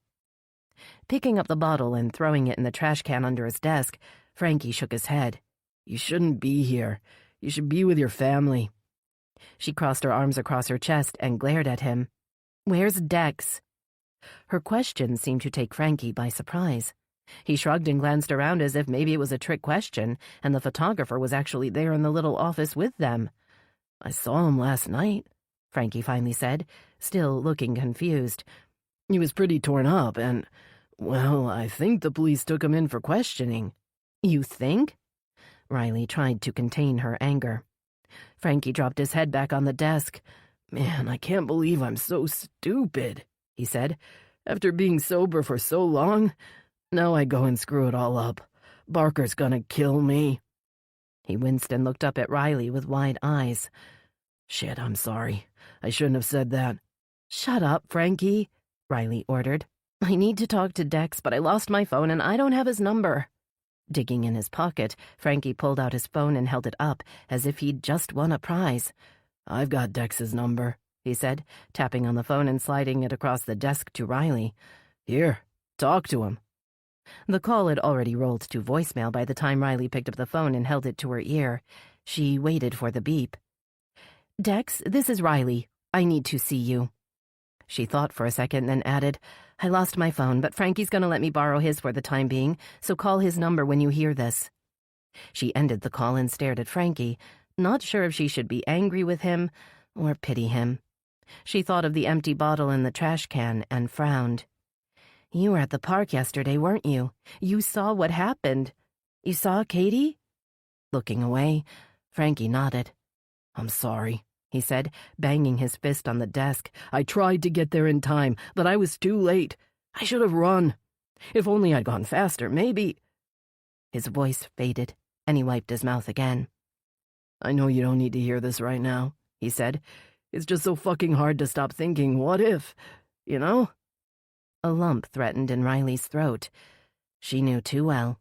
Picking up the bottle and throwing it in the trash can under his desk, Frankie shook his head. You shouldn't be here. You should be with your family. She crossed her arms across her chest and glared at him. Where's Dex? Her question seemed to take Frankie by surprise. He shrugged and glanced around as if maybe it was a trick question, and the photographer was actually there in the little office with them. "I saw him last night," Frankie finally said, still looking confused. "He was pretty torn up, and, well, I think the police took him in for questioning." "You think?" Riley tried to contain her anger. Frankie dropped his head back on the desk. "Man, I can't believe I'm so stupid," he said. "After being sober for so long, now I go and screw it all up. Barker's gonna kill me." He winced and looked up at Riley with wide eyes. "Shit, I'm sorry. I shouldn't have said that." "Shut up, Frankie," Riley ordered. "I need to talk to Dex, but I lost my phone and I don't have his number." Digging in his pocket, Frankie pulled out his phone and held it up as if he'd just won a prize. "I've got Dex's number," he said, tapping on the phone and sliding it across the desk to Riley. "Here, talk to him." The call had already rolled to voicemail by the time Riley picked up the phone and held it to her ear. She waited for the beep. "Dex, this is Riley. I need to see you." She thought for a second, then added, "I lost my phone, but Frankie's going to let me borrow his for the time being, so call his number when you hear this." She ended the call and stared at Frankie, not sure if she should be angry with him or pity him. She thought of the empty bottle in the trash can and frowned. "You were at the park yesterday, weren't you? You saw what happened. You saw Katie?" Looking away, Frankie nodded. "I'm sorry," he said, banging his fist on the desk. "I tried to get there in time, but I was too late. I should have run. If only I'd gone faster, maybe—" His voice faded, and he wiped his mouth again. "I know you don't need to hear this right now," he said. "It's just so fucking hard to stop thinking, what if, you know?" A lump threatened in Riley's throat. She knew too well.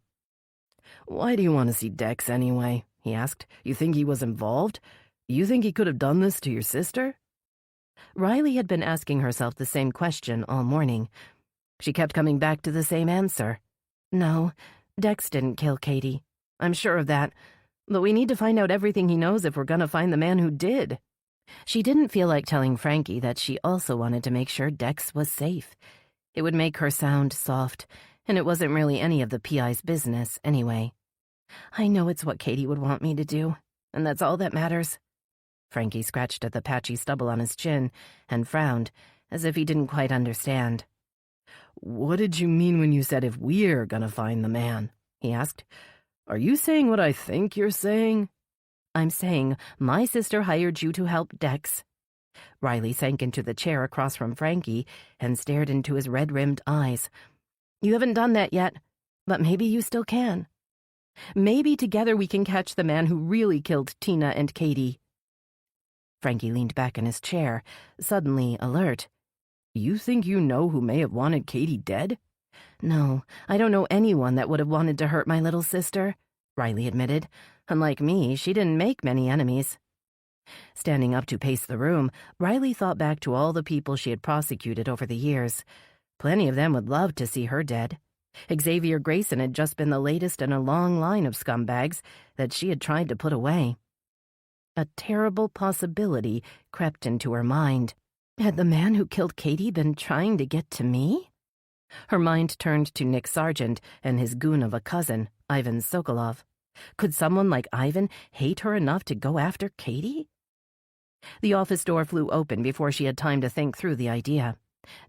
"Why do you want to see Dex anyway?" he asked. "You think he was involved? You think he could have done this to your sister?" Riley had been asking herself the same question all morning. She kept coming back to the same answer. No, Dex didn't kill Katie. I'm sure of that. But we need to find out everything he knows if we're going to find the man who did. She didn't feel like telling Frankie that she also wanted to make sure Dex was safe. It would make her sound soft, and it wasn't really any of the PI's business anyway. I know it's what Katie would want me to do, and that's all that matters. Frankie scratched at the patchy stubble on his chin and frowned, as if he didn't quite understand. "What did you mean when you said if we're gonna find the man?" he asked. "Are you saying what I think you're saying?" "I'm saying my sister hired you to help Dex." Riley sank into the chair across from Frankie and stared into his red-rimmed eyes. "You haven't done that yet, but maybe you still can. Maybe together we can catch the man who really killed Tina and Katie." Frankie leaned back in his chair, suddenly alert. "You think you know who may have wanted Katie dead?" "No, I don't know anyone that would have wanted to hurt my little sister," Riley admitted. "Unlike me, she didn't make many enemies." Standing up to pace the room, Riley thought back to all the people she had prosecuted over the years. Plenty of them would love to see her dead. Xavier Grayson had just been the latest in a long line of scumbags that she had tried to put away. A terrible possibility crept into her mind. Had the man who killed Katie been trying to get to me? Her mind turned to Nick Sargent and his goon of a cousin, Ivan Sokolov. Could someone like Ivan hate her enough to go after Katie? The office door flew open before she had time to think through the idea.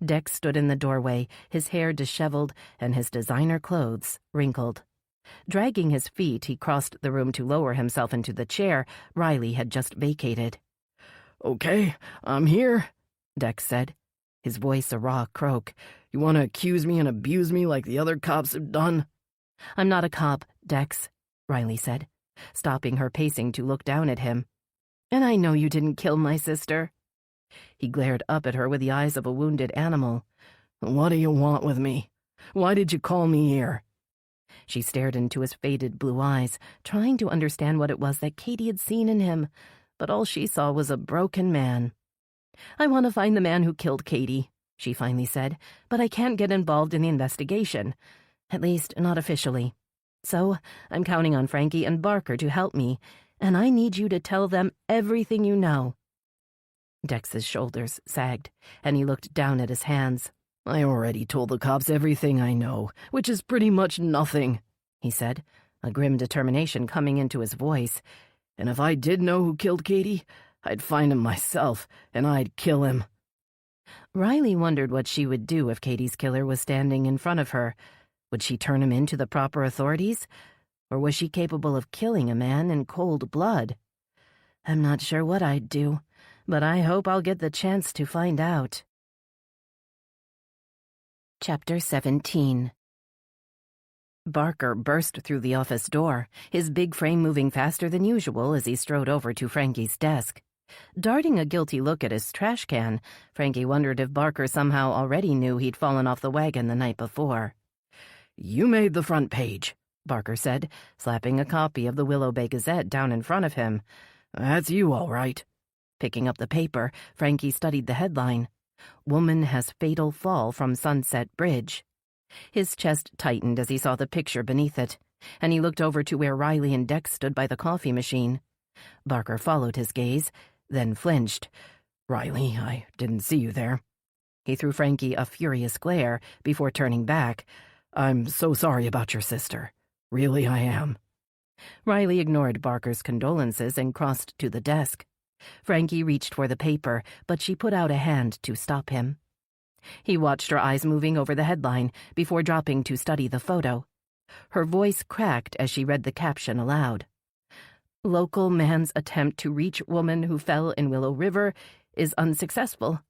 Dex stood in the doorway, his hair disheveled and his designer clothes wrinkled. Dragging his feet, he crossed the room to lower himself into the chair Riley had just vacated. "Okay, I'm here," Dex said, his voice a raw croak. "You want to accuse me and abuse me like the other cops have done?" "I'm not a cop, Dex," Riley said, stopping her pacing to look down at him. "And I know you didn't kill my sister." He glared up at her with the eyes of a wounded animal. "What do you want with me? Why did you call me here?" She stared into his faded blue eyes, trying to understand what it was that Katie had seen in him, but all she saw was a broken man. "I want to find the man who killed Katie," she finally said, "but I can't get involved in the investigation. At least, not officially. So, I'm counting on Frankie and Barker to help me, and I need you to tell them everything you know." Dex's shoulders sagged, and he looked down at his hands. I already told the cops everything I know, which is pretty much nothing, he said, a grim determination coming into his voice. And if I did know who killed Katie, I'd find him myself, and I'd kill him. Riley wondered what she would do if Katie's killer was standing in front of her. Would she turn him in to the proper authorities? Or was she capable of killing a man in cold blood? I'm not sure what I'd do, but I hope I'll get the chance to find out. Chapter 17. Barker burst through the office door, his big frame moving faster than usual as he strode over to Frankie's desk. Darting a guilty look at his trash can, Frankie wondered if Barker somehow already knew he'd fallen off the wagon the night before. You made the front page, Barker said, slapping a copy of the Willow Bay Gazette down in front of him. That's you, all right. Picking up the paper, Frankie studied the headline. Woman has fatal fall from Sunset Bridge. His chest tightened as he saw the picture beneath it, and he looked over to where Riley and Dex stood by the coffee machine. Barker followed his gaze, then flinched. Riley, I didn't see you there. He threw Frankie a furious glare before turning back. I'm so sorry about your sister. Really, I am. Riley ignored Barker's condolences and crossed to the desk. Frankie reached for the paper, but she put out a hand to stop him. He watched her eyes moving over the headline before dropping to study the photo. Her voice cracked as she read the caption aloud. Local man's attempt to reach woman who fell in Willow River is unsuccessful.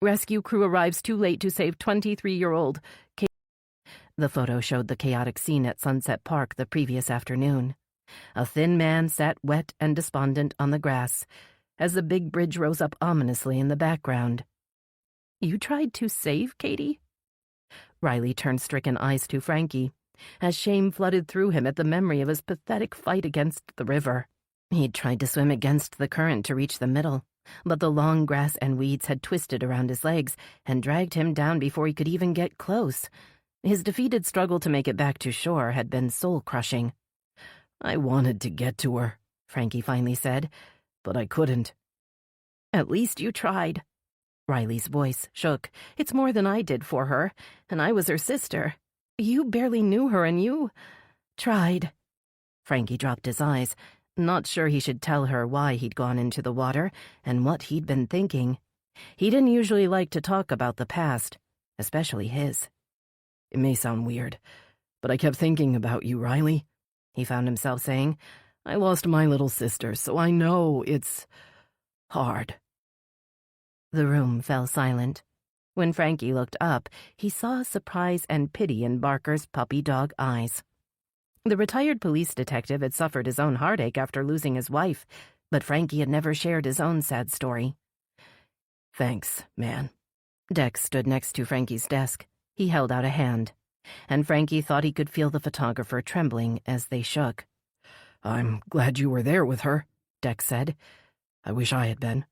Rescue crew arrives too late to save 23-year-old. The photo showed the chaotic scene at Sunset Park the previous afternoon. A thin man sat wet and despondent on the grass as the big bridge rose up ominously in the background. You tried to save Katie? Riley turned stricken eyes to Frankie, as shame flooded through him at the memory of his pathetic fight against the river. He'd tried to swim against the current to reach the middle, but the long grass and weeds had twisted around his legs and dragged him down before he could even get close. His defeated struggle to make it back to shore had been soul-crushing. I wanted to get to her, Frankie finally said, but I couldn't. At least you tried. Riley's voice shook. It's more than I did for her, and I was her sister. You barely knew her, and you tried. Frankie dropped his eyes, not sure he should tell her why he'd gone into the water and what he'd been thinking. He didn't usually like to talk about the past, especially his. It may sound weird, but I kept thinking about you, Riley, he found himself saying. I lost my little sister, so I know it's hard. The room fell silent. When Frankie looked up, he saw surprise and pity in Barker's puppy dog eyes. The retired police detective had suffered his own heartache after losing his wife, but Frankie had never shared his own sad story. Thanks, man. Dex stood next to Frankie's desk. He held out a hand, and Frankie thought he could feel the photographer trembling as they shook. I'm glad you were there with her, Dex said. I wish I had been.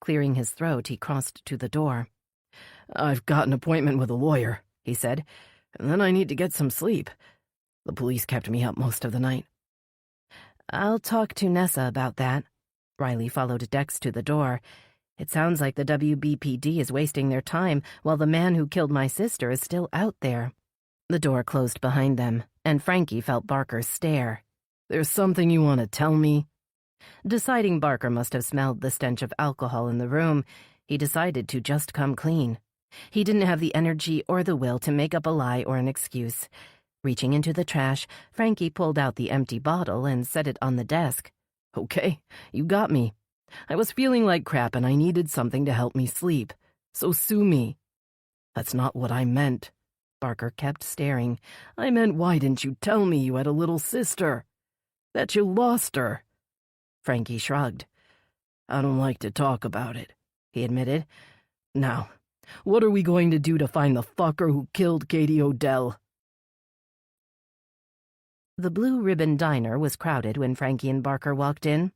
Clearing his throat, he crossed to the door. I've got an appointment with a lawyer, he said, and then I need to get some sleep. The police kept me up most of the night. I'll talk to Nessa about that. Riley followed Dex to the door. It sounds like the WBPD is wasting their time while the man who killed my sister is still out there. The door closed behind them, and Frankie felt Barker's stare. There's something you want to tell me? Deciding Barker must have smelled the stench of alcohol in the room, he decided to just come clean. He didn't have the energy or the will to make up a lie or an excuse. Reaching into the trash, Frankie pulled out the empty bottle and set it on the desk. Okay, you got me. I was feeling like crap and I needed something to help me sleep, so sue me. That's not what I meant. Barker kept staring. I meant, why didn't you tell me you had a little sister? That you lost her. Frankie shrugged. I don't like to talk about it, he admitted. Now, what are we going to do to find the fucker who killed Katie Odell? The Blue Ribbon Diner was crowded when Frankie and Barker walked in.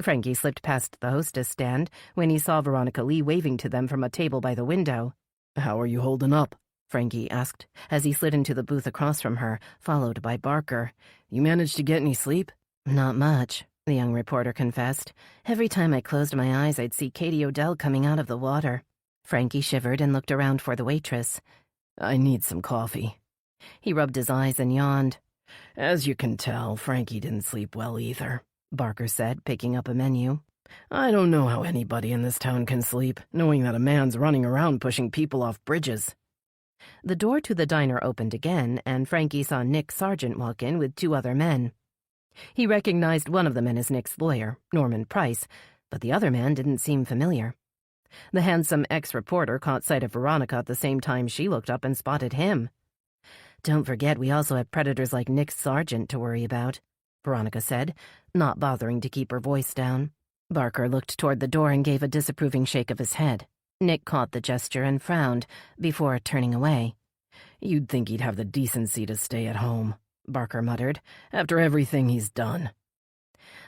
Frankie slipped past the hostess stand when he saw Veronica Lee waving to them from a table by the window. How are you holding up? Frankie asked, as he slid into the booth across from her, followed by Barker. You managed to get any sleep? Not much, the young reporter confessed. Every time I closed my eyes, I'd see Katie Odell coming out of the water. Frankie shivered and looked around for the waitress. I need some coffee. He rubbed his eyes and yawned. As you can tell, Frankie didn't sleep well either, Barker said, picking up a menu. I don't know how anybody in this town can sleep, knowing that a man's running around pushing people off bridges. The door to the diner opened again, and Frankie saw Nick Sargent walk in with 2 other men. He recognized one of the men as Nick's lawyer, Norman Price, but the other man didn't seem familiar. The handsome ex-reporter caught sight of Veronica at the same time she looked up and spotted him. Don't forget we also have predators like Nick Sargent to worry about, Veronica said, not bothering to keep her voice down. Barker looked toward the door and gave a disapproving shake of his head. Nick caught the gesture and frowned, before turning away. You'd think he'd have the decency to stay at home, Barker muttered, after everything he's done.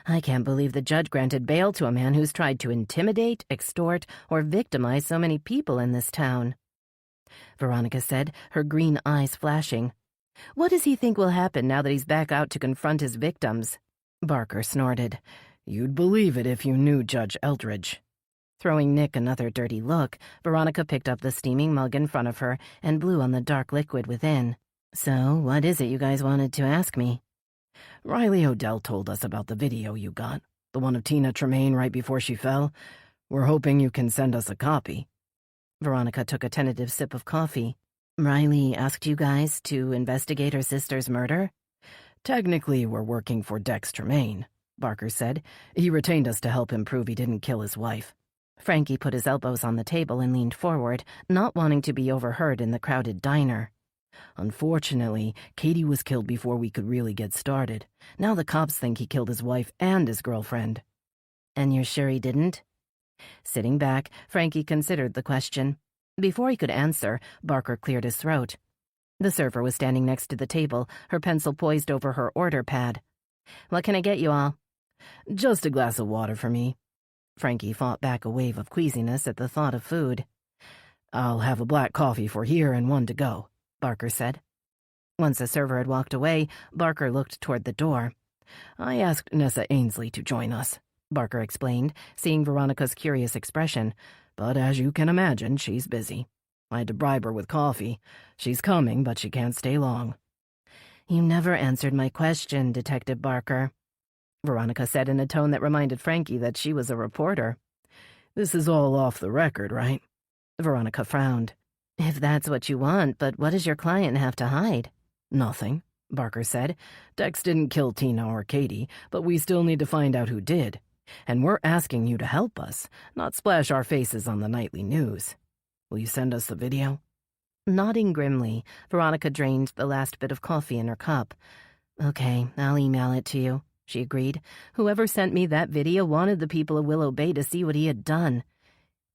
I can't believe the judge granted bail to a man who's tried to intimidate, extort, or victimize so many people in this town. Veronica said, her green eyes flashing. What does he think will happen now that he's back out to confront his victims? Barker snorted. You'd believe it if you knew Judge Eldridge. Throwing Nick another dirty look, Veronica picked up the steaming mug in front of her and blew on the dark liquid within. So, what is it you guys wanted to ask me? Riley Odell told us about the video you got, the one of Tina Tremaine right before she fell. We're hoping you can send us a copy. Veronica took a tentative sip of coffee. Riley asked you guys to investigate her sister's murder? Technically, we're working for Dex Tremaine, Barker said. He retained us to help him prove he didn't kill his wife. Frankie put his elbows on the table and leaned forward, not wanting to be overheard in the crowded diner. Unfortunately, Katie was killed before we could really get started. Now the cops think he killed his wife and his girlfriend. And you're sure he didn't? Sitting back, Frankie considered the question. Before he could answer, Barker cleared his throat. The server was standing next to the table, her pencil poised over her order pad. What can I get you all? Just a glass of water for me. Frankie fought back a wave of queasiness at the thought of food. I'll have a black coffee for here and one to go, Barker said. Once the server had walked away, Barker looked toward the door. I asked Nessa Ainsley to join us, Barker explained, seeing Veronica's curious expression. But as you can imagine, she's busy. I had to bribe her with coffee. She's coming, but she can't stay long. You never answered my question, Detective Barker, Veronica said in a tone that reminded Frankie that she was a reporter. This is all off the record, right? Veronica frowned. If that's what you want, but what does your client have to hide? Nothing, Barker said. Dex didn't kill Tina or Katie, but we still need to find out who did. And we're asking you to help us, not splash our faces on the nightly news. Will you send us the video? Nodding grimly, Veronica drained the last bit of coffee in her cup. Okay, I'll email it to you, she agreed. Whoever sent me that video wanted the people of Willow Bay to see what he had done.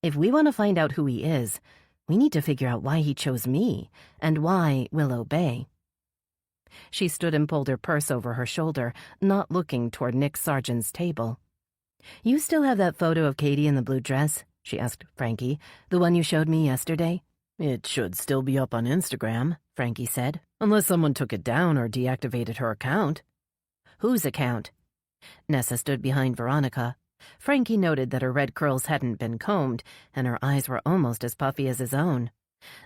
If we want to find out who he is, we need to figure out why he chose me, and why Willow Bay. She stood and pulled her purse over her shoulder, not looking toward Nick Sargent's table. You still have that photo of Katie in the blue dress? She asked Frankie. The one you showed me yesterday? It should still be up on Instagram, Frankie said, unless someone took it down or deactivated her account. Whose account? Nessa stood behind Veronica. Frankie noted that her red curls hadn't been combed, and her eyes were almost as puffy as his own.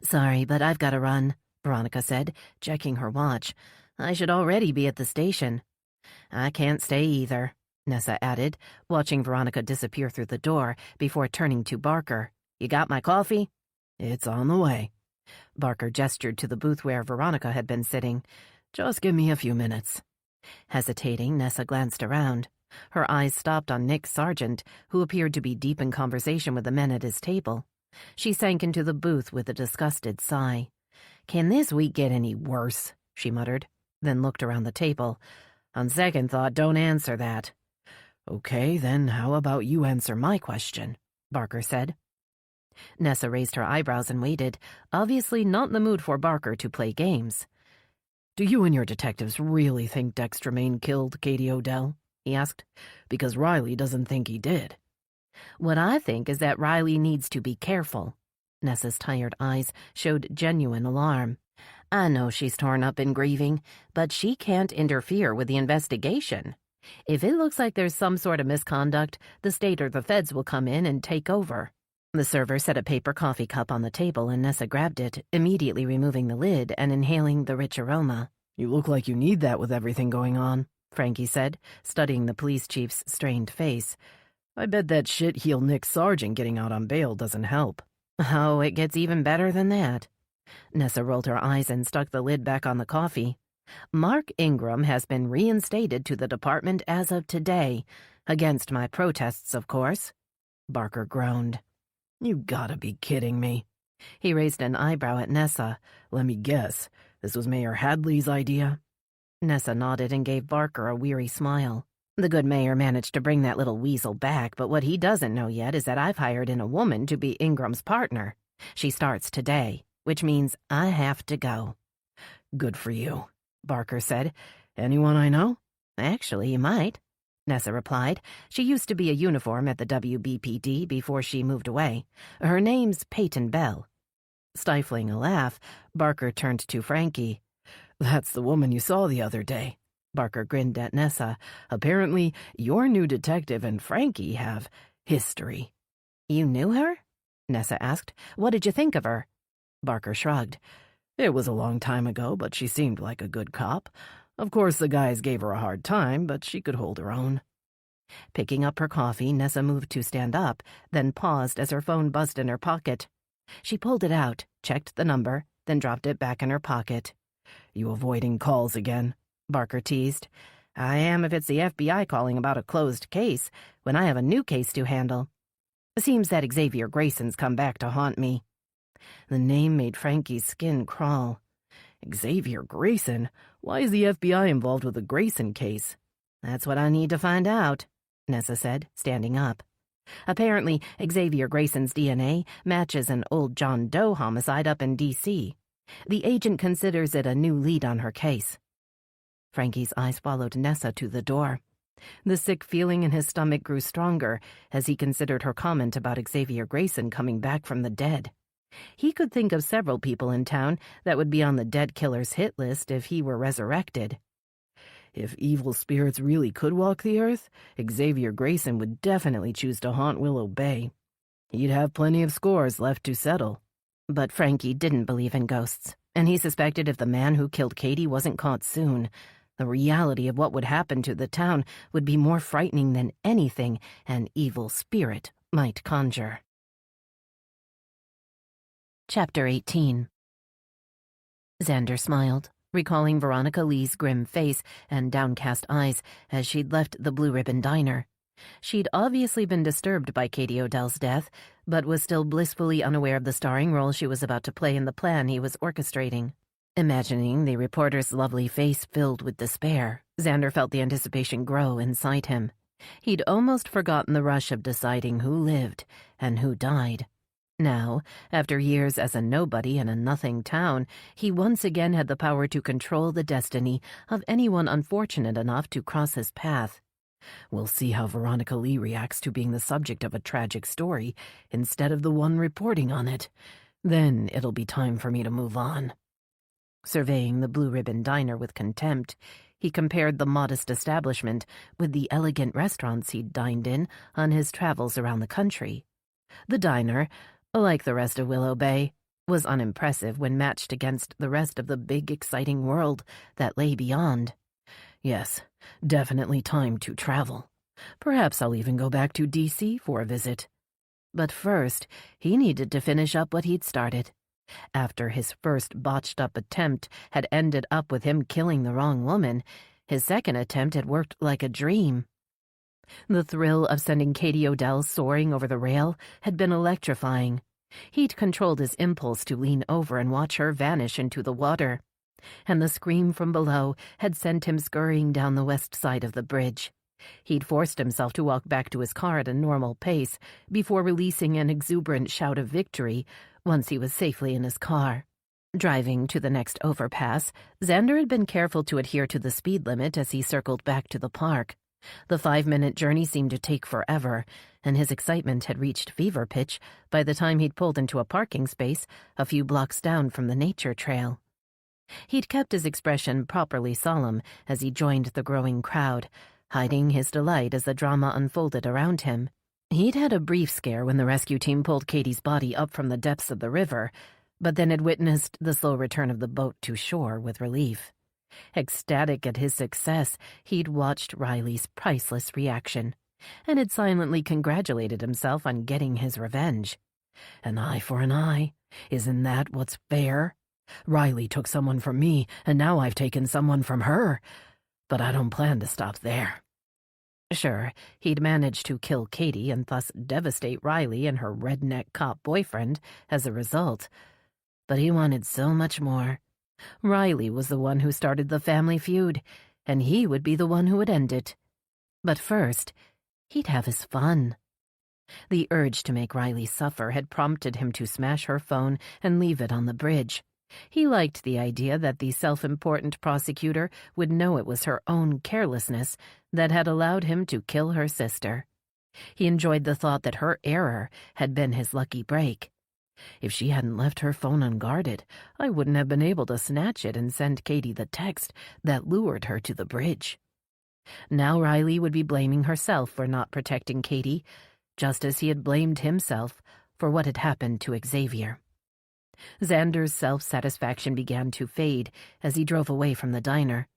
Sorry, but I've got to run, Veronica said, checking her watch. I should already be at the station. I can't stay either, Nessa added, watching Veronica disappear through the door before turning to Barker. You got my coffee? It's on the way. Barker gestured to the booth where Veronica had been sitting. Just give me a few minutes. Hesitating, Nessa glanced around. Her eyes stopped on Nick Sargent, who appeared to be deep in conversation with the men at his table. She sank into the booth with a disgusted sigh. Can this week get any worse? She muttered, then looked around the table. On second thought, don't answer that. Okay, then how about you answer my question? Barker said. Nessa raised her eyebrows and waited, obviously not in the mood for Barker to play games. Do you and your detectives really think Dex Tremaine killed Katie Odell? He asked. Because Riley doesn't think he did. What I think is that Riley needs to be careful. Nessa's tired eyes showed genuine alarm. I know she's torn up in grieving, but she can't interfere with the investigation. If it looks like there's some sort of misconduct, the state or the feds will come in and take over. The server set a paper coffee cup on the table and Nessa grabbed it, immediately removing the lid and inhaling the rich aroma. "You look like you need that with everything going on," Frankie said, studying the police chief's strained face. "I bet that shit-heel Nick Sargent getting out on bail doesn't help." "Oh, it gets even better than that." Nessa rolled her eyes and stuck the lid back on the coffee. "Mark Ingram has been reinstated to the department as of today, against my protests, of course." Barker groaned. "You gotta be kidding me." He raised an eyebrow at Nessa. "Let me guess. This was Mayor Hadley's idea?" Nessa nodded and gave Barker a weary smile. "The good mayor managed to bring that little weasel back, but what he doesn't know yet is that I've hired in a woman to be Ingram's partner. She starts today, which means I have to go." "Good for you," Barker said. "Anyone I know?" "Actually, you might," Nessa replied. "She used to be a uniform at the WBPD before she moved away. Her name's Peyton Bell." Stifling a laugh, Barker turned to Frankie. "That's the woman you saw the other day." Barker grinned at Nessa. "Apparently, your new detective and Frankie have history." "You knew her?" Nessa asked. "What did you think of her?" Barker shrugged. "It was a long time ago, but she seemed like a good cop. Of course, the guys gave her a hard time, but she could hold her own." Picking up her coffee, Nessa moved to stand up, then paused as her phone buzzed in her pocket. She pulled it out, checked the number, then dropped it back in her pocket. "You avoiding calls again?" Barker teased. "I am if it's the FBI calling about a closed case, when I have a new case to handle. Seems that Xavier Grayson's come back to haunt me." The name made Frankie's skin crawl. "Xavier Grayson? Why is the FBI involved with the Grayson case?" "That's what I need to find out," Nessa said, standing up. "Apparently, Xavier Grayson's DNA matches an old John Doe homicide up in D.C. The agent considers it a new lead on her case." Frankie's eyes followed Nessa to the door. The sick feeling in his stomach grew stronger as he considered her comment about Xavier Grayson coming back from the dead. He could think of several people in town that would be on the dead killer's hit list if he were resurrected. If evil spirits really could walk the earth, Xavier Grayson would definitely choose to haunt Willow Bay. He'd have plenty of scores left to settle. But Frankie didn't believe in ghosts, and he suspected if the man who killed Katie wasn't caught soon, the reality of what would happen to the town would be more frightening than anything an evil spirit might conjure. Chapter 18. Xander smiled, recalling Veronica Lee's grim face and downcast eyes as she'd left the Blue Ribbon Diner. She'd obviously been disturbed by Katie Odell's death, but was still blissfully unaware of the starring role she was about to play in the plan he was orchestrating. Imagining the reporter's lovely face filled with despair, Xander felt the anticipation grow inside him. He'd almost forgotten the rush of deciding who lived and who died. Now, after years as a nobody in a nothing town, he once again had the power to control the destiny of anyone unfortunate enough to cross his path. We'll see how Veronica Lee reacts to being the subject of a tragic story instead of the one reporting on it. Then it'll be time for me to move on. Surveying the Blue Ribbon Diner with contempt, he compared the modest establishment with the elegant restaurants he'd dined in on his travels around the country. The diner, like the rest of Willow Bay, was unimpressive when matched against the rest of the big, exciting world that lay beyond. Yes, definitely time to travel. Perhaps I'll even go back to D.C. for a visit. But first, he needed to finish up what he'd started. After his first botched-up attempt had ended up with him killing the wrong woman, his second attempt had worked like a dream. The thrill of sending Katie Odell soaring over the rail had been electrifying. He'd controlled his impulse to lean over and watch her vanish into the water, and the scream from below had sent him scurrying down the west side of the bridge. He'd forced himself to walk back to his car at a normal pace before releasing an exuberant shout of victory once he was safely in his car. Driving to the next overpass, Xander had been careful to adhere to the speed limit as he circled back to the park. The 5-minute journey seemed to take forever, and his excitement had reached fever pitch by the time he'd pulled into a parking space a few blocks down from the nature trail. He'd kept his expression properly solemn as he joined the growing crowd, hiding his delight as the drama unfolded around him. He'd had a brief scare when the rescue team pulled Katie's body up from the depths of the river, but then had witnessed the slow return of the boat to shore with relief. Ecstatic at his success, he'd watched Riley's priceless reaction, and had silently congratulated himself on getting his revenge. An eye for an eye. Isn't that what's fair? Riley took someone from me, and now I've taken someone from her. But I don't plan to stop there. Sure, he'd managed to kill Katie and thus devastate Riley and her redneck cop boyfriend as a result. But he wanted so much more. Riley was the one who started the family feud, and he would be the one who would end it. But first, he'd have his fun. The urge to make Riley suffer had prompted him to smash her phone and leave it on the bridge. He liked the idea that the self-important prosecutor would know it was her own carelessness that had allowed him to kill her sister. He enjoyed the thought that her error had been his lucky break. If she hadn't left her phone unguarded, I wouldn't have been able to snatch it and send Katie the text that lured her to the bridge. Now Riley would be blaming herself for not protecting Katie, just as he had blamed himself for what had happened to Xavier. Xander's self-satisfaction began to fade as he drove away from the diner.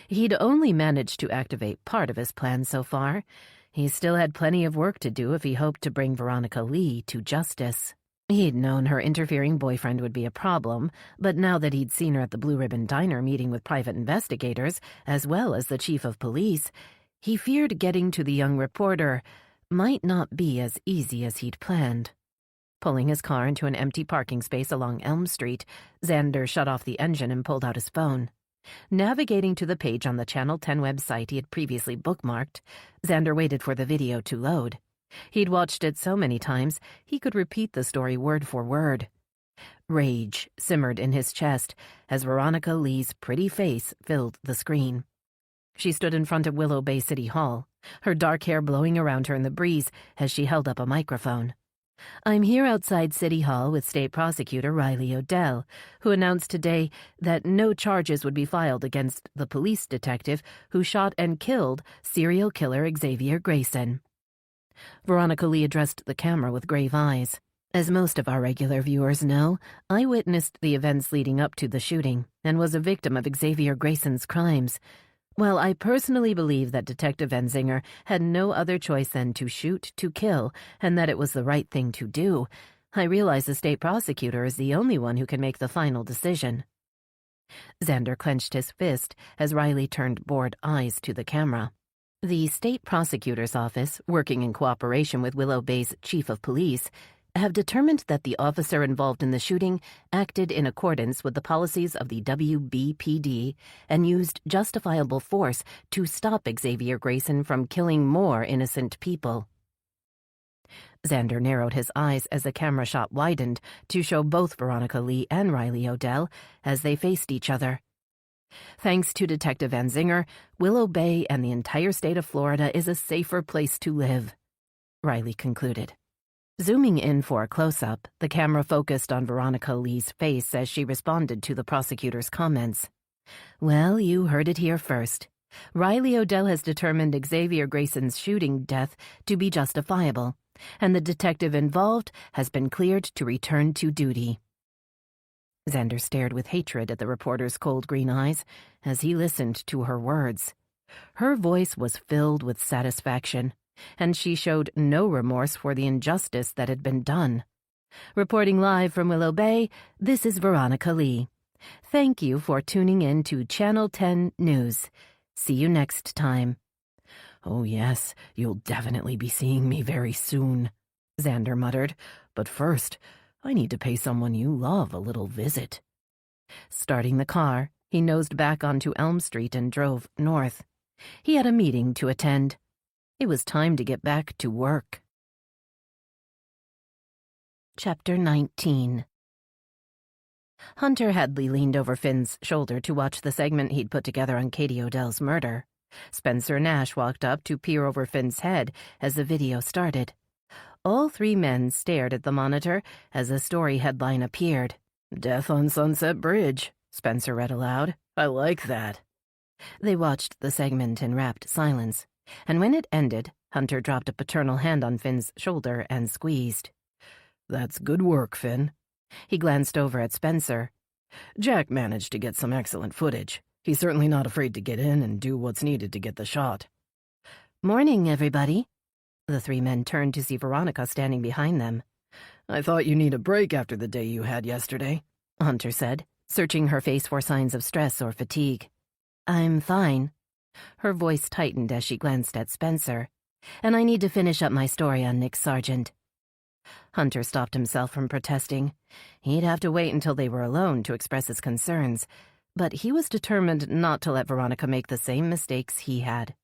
He'd only managed to activate part of his plan so far. He still had plenty of work to do if he hoped to bring Veronica Lee to justice. He'd known her interfering boyfriend would be a problem, but now that he'd seen her at the Blue Ribbon Diner meeting with private investigators, as well as the chief of police, he feared getting to the young reporter might not be as easy as he'd planned. Pulling his car into an empty parking space along Elm Street, Xander shut off the engine and pulled out his phone. Navigating to the page on the Channel 10 website he had previously bookmarked, Xander waited for the video to load. He'd watched it so many times, he could repeat the story word for word. Rage simmered in his chest as Veronica Lee's pretty face filled the screen. She stood in front of Willow Bay City Hall, her dark hair blowing around her in the breeze as she held up a microphone. I'm here outside City Hall with State Prosecutor Riley Odell, who announced today that no charges would be filed against the police detective who shot and killed serial killer Xavier Grayson. Veronica Lee addressed the camera with grave eyes. As most of our regular viewers know, I witnessed the events leading up to the shooting and was a victim of Xavier Grayson's crimes. While I personally believe that Detective Enzinger had no other choice than to shoot to kill and that it was the right thing to do, I realize the state prosecutor is the only one who can make the final decision. Xander clenched his fist as Riley turned bored eyes to the camera. The state prosecutor's office, working in cooperation with Willow Bay's chief of police, have determined that the officer involved in the shooting acted in accordance with the policies of the WBPD and used justifiable force to stop Xavier Grayson from killing more innocent people. Xander narrowed his eyes as the camera shot widened to show both Veronica Lee and Riley Odell as they faced each other. Thanks to Detective Enzinger, Willow Bay and the entire state of Florida is a safer place to live, Riley concluded. Zooming in for a close-up, the camera focused on Veronica Lee's face as she responded to the prosecutor's comments. Well, you heard it here first. Riley Odell has determined Xavier Grayson's shooting death to be justifiable, and the detective involved has been cleared to return to duty. Xander stared with hatred at the reporter's cold green eyes as he listened to her words. Her voice was filled with satisfaction, and she showed no remorse for the injustice that had been done. Reporting live from Willow Bay, this is Veronica Lee. Thank you for tuning in to Channel 10 News. See you next time. Oh yes, you'll definitely be seeing me very soon, Xander muttered. But first, I need to pay someone you love a little visit. Starting the car, he nosed back onto Elm Street and drove north. He had a meeting to attend. It was time to get back to work. Chapter 19. Hunter Hadley leaned over Finn's shoulder to watch the segment he'd put together on Katie Odell's murder. Spencer Nash walked up to peer over Finn's head as the video started. All three men stared at the monitor as the story headline appeared. Death on Sunset Bridge, Spencer read aloud. I like that. They watched the segment in rapt silence, and when it ended, Hunter dropped a paternal hand on Finn's shoulder and squeezed. "That's good work, Finn." He glanced over at Spencer. "Jack managed to get some excellent footage. He's certainly not afraid to get in and do what's needed to get the shot." "Morning, everybody." The three men turned to see Veronica standing behind them. "I thought you need a break after the day you had yesterday," Hunter said, searching her face for signs of stress or fatigue. "I'm fine." Her voice tightened as she glanced at Spencer. "And I need to finish up my story on Nick Sargent." Hunter stopped himself from protesting. He'd have to wait until they were alone to express his concerns, but he was determined not to let Veronica make the same mistakes he had.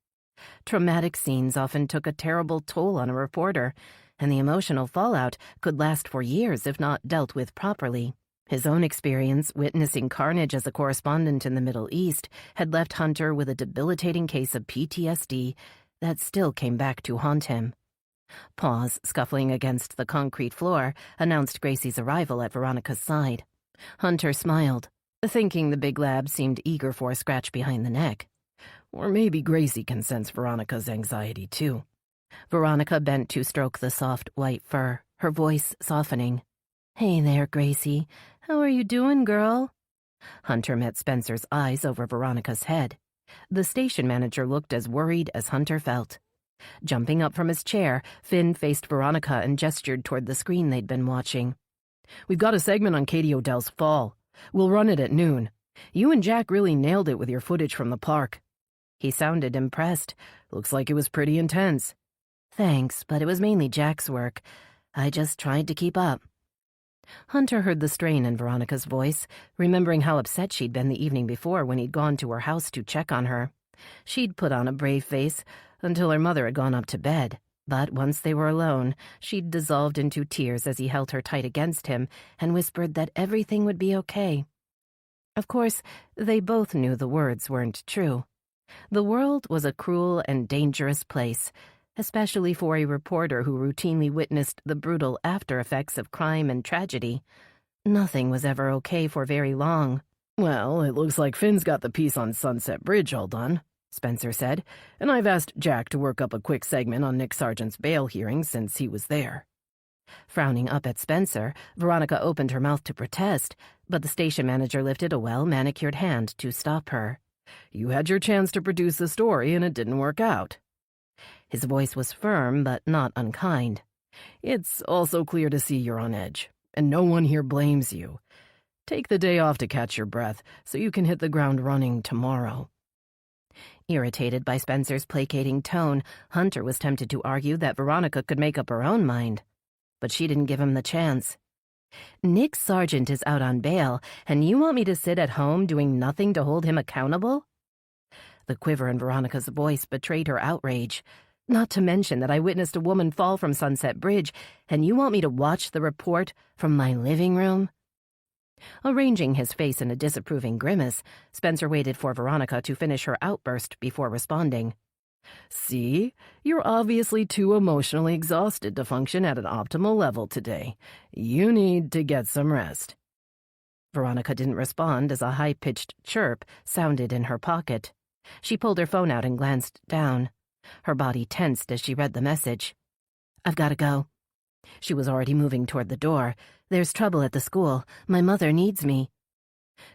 Traumatic scenes often took a terrible toll on a reporter, and the emotional fallout could last for years if not dealt with properly. His own experience witnessing carnage as a correspondent in the Middle East had left Hunter with a debilitating case of PTSD that still came back to haunt him. Paws scuffling against the concrete floor announced Gracie's arrival at Veronica's side. Hunter smiled, thinking the big lab seemed eager for a scratch behind the neck. Or maybe Gracie can sense Veronica's anxiety, too. Veronica bent to stroke the soft white fur, her voice softening. "Hey there, Gracie. How are you doing, girl?" Hunter met Spencer's eyes over Veronica's head. The station manager looked as worried as Hunter felt. Jumping up from his chair, Finn faced Veronica and gestured toward the screen they'd been watching. "We've got a segment on Katie Odell's fall. We'll run it at noon. You and Jack really nailed it with your footage from the park." He sounded impressed. "Looks like it was pretty intense." "Thanks, but it was mainly Jack's work. I just tried to keep up." Hunter heard the strain in Veronica's voice, remembering how upset she'd been the evening before when he'd gone to her house to check on her. She'd put on a brave face until her mother had gone up to bed, but once they were alone, she'd dissolved into tears as he held her tight against him and whispered that everything would be okay. Of course, they both knew the words weren't true. The world was a cruel and dangerous place, especially for a reporter who routinely witnessed the brutal after-effects of crime and tragedy. Nothing was ever okay for very long. "Well, it looks like Finn's got the piece on Sunset Bridge all done," Spencer said, "and I've asked Jack to work up a quick segment on Nick Sargent's bail hearing since he was there." Frowning up at Spencer, Veronica opened her mouth to protest, but the station manager lifted a well-manicured hand to stop her. "You had your chance to produce the story and it didn't work out." His voice was firm but not unkind. "It's also clear to see you're on edge, and no one here blames you. Take the day off to catch your breath so you can hit the ground running tomorrow." Irritated by Spencer's placating tone, Hunter was tempted to argue that Veronica could make up her own mind. But she didn't give him the chance. "Nick Sargent is out on bail, and you want me to sit at home doing nothing to hold him accountable?" The quiver in Veronica's voice betrayed her outrage. "Not to mention that I witnessed a woman fall from Sunset Bridge, and you want me to watch the report from my living room?" Arranging his face in a disapproving grimace, Spencer waited for Veronica to finish her outburst before responding. "See? You're obviously too emotionally exhausted to function at an optimal level today. You need to get some rest." Veronica didn't respond as a high-pitched chirp sounded in her pocket. She pulled her phone out and glanced down. Her body tensed as she read the message. "I've got to go." She was already moving toward the door. "There's trouble at the school. My mother needs me."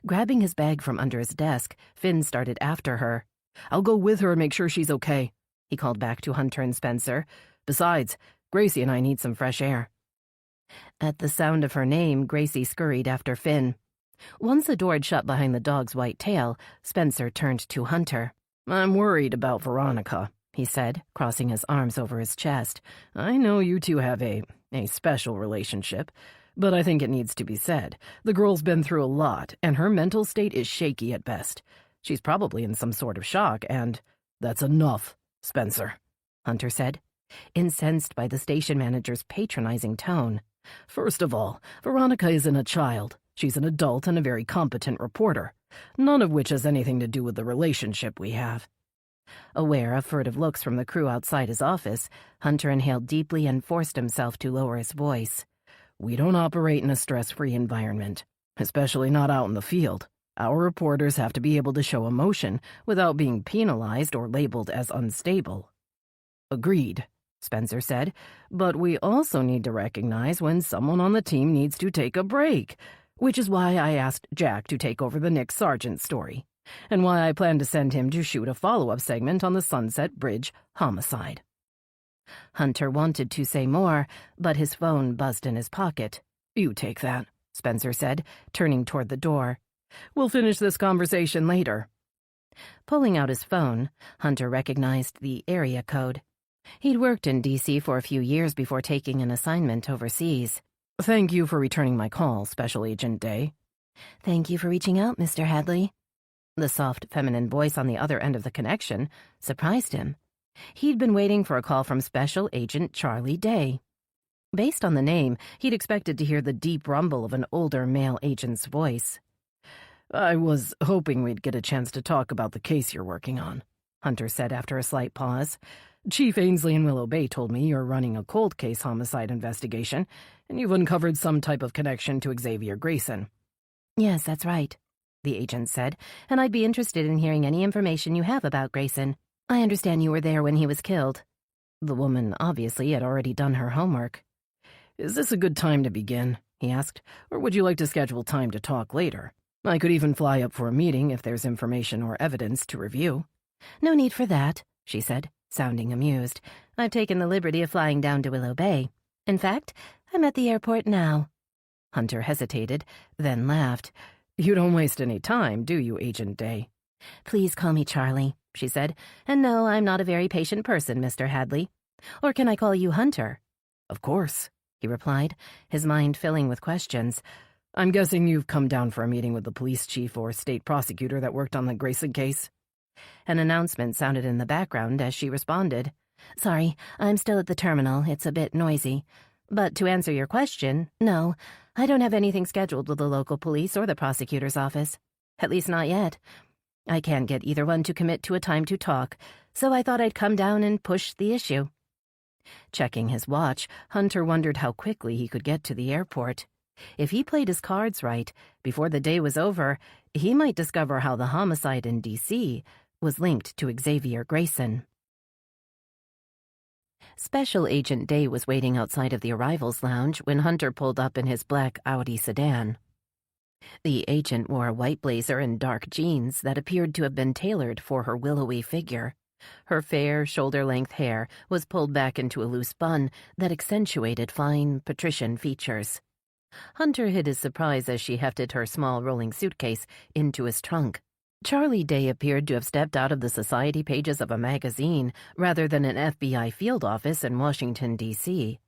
Grabbing his bag from under his desk, Finn started after her. "I'll go with her and make sure she's okay," he called back to Hunter and Spencer. "Besides, Gracie and I need some fresh air." At the sound of her name, Gracie scurried after Finn. Once the door had shut behind the dog's white tail, Spencer turned to Hunter. "I'm worried about Veronica," he said, crossing his arms over his chest. "I know you two have a special relationship, but I think it needs to be said. The girl's been through a lot, and her mental state is shaky at best. She's probably in some sort of shock, and that's enough, Spencer," Hunter said, incensed by the station manager's patronizing tone. "First of all, Veronica isn't a child. She's an adult and a very competent reporter, none of which has anything to do with the relationship we have." Aware of furtive looks from the crew outside his office, Hunter inhaled deeply and forced himself to lower his voice. "We don't operate in a stress-free environment, especially not out in the field. Our reporters have to be able to show emotion without being penalized or labeled as unstable." Agreed, Spencer said, but we also need to recognize when someone on the team needs to take a break, which is why I asked Jack to take over the Nick Sargent story, and why I plan to send him to shoot a follow-up segment on the Sunset Bridge homicide. Hunter wanted to say more, but his phone buzzed in his pocket. You take that, Spencer said, turning toward the door. We'll finish this conversation later. Pulling out his phone, Hunter recognized the area code. He'd worked in D.C. for a few years before taking an assignment overseas. Thank you for returning my call, Special Agent Day. Thank you for reaching out, Mr. Hadley. The soft, feminine voice on the other end of the connection surprised him. He'd been waiting for a call from Special Agent Charlie Day. Based on the name, he'd expected to hear the deep rumble of an older male agent's voice. I was hoping we'd get a chance to talk about the case you're working on, Hunter said after a slight pause. Chief Ainsley in Willow Bay told me you're running a cold case homicide investigation, and you've uncovered some type of connection to Xavier Grayson. Yes, that's right, the agent said, and I'd be interested in hearing any information you have about Grayson. I understand you were there when he was killed. The woman obviously had already done her homework. Is this a good time to begin? He asked, or would you like to schedule time to talk later? I could even fly up for a meeting if there's information or evidence to review. No need for that, she said, sounding amused. I've taken the liberty of flying down to Willow Bay. In fact, I'm at the airport now. Hunter hesitated, then laughed. You don't waste any time, do you, Agent Day? Please call me Charlie, she said. And no, I'm not a very patient person, Mr. Hadley. Or can I call you Hunter? Of course, he replied, his mind filling with questions. I'm guessing you've come down for a meeting with the police chief or state prosecutor that worked on the Grayson case? An announcement sounded in the background as she responded. Sorry, I'm still at the terminal. It's a bit noisy. But to answer your question, no, I don't have anything scheduled with the local police or the prosecutor's office. At least not yet. I can't get either one to commit to a time to talk, so I thought I'd come down and push the issue. Checking his watch, Hunter wondered how quickly he could get to the airport. If he played his cards right, before the day was over, he might discover how the homicide in D.C. was linked to Xavier Grayson. Special Agent Day was waiting outside of the arrivals lounge when Hunter pulled up in his black Audi sedan. The agent wore a white blazer and dark jeans that appeared to have been tailored for her willowy figure. Her fair, shoulder-length hair was pulled back into a loose bun that accentuated fine, patrician features. Hunter hid his surprise as she hefted her small rolling suitcase into his trunk. Charlie Day appeared to have stepped out of the society pages of a magazine rather than an FBI field office in Washington, D.C.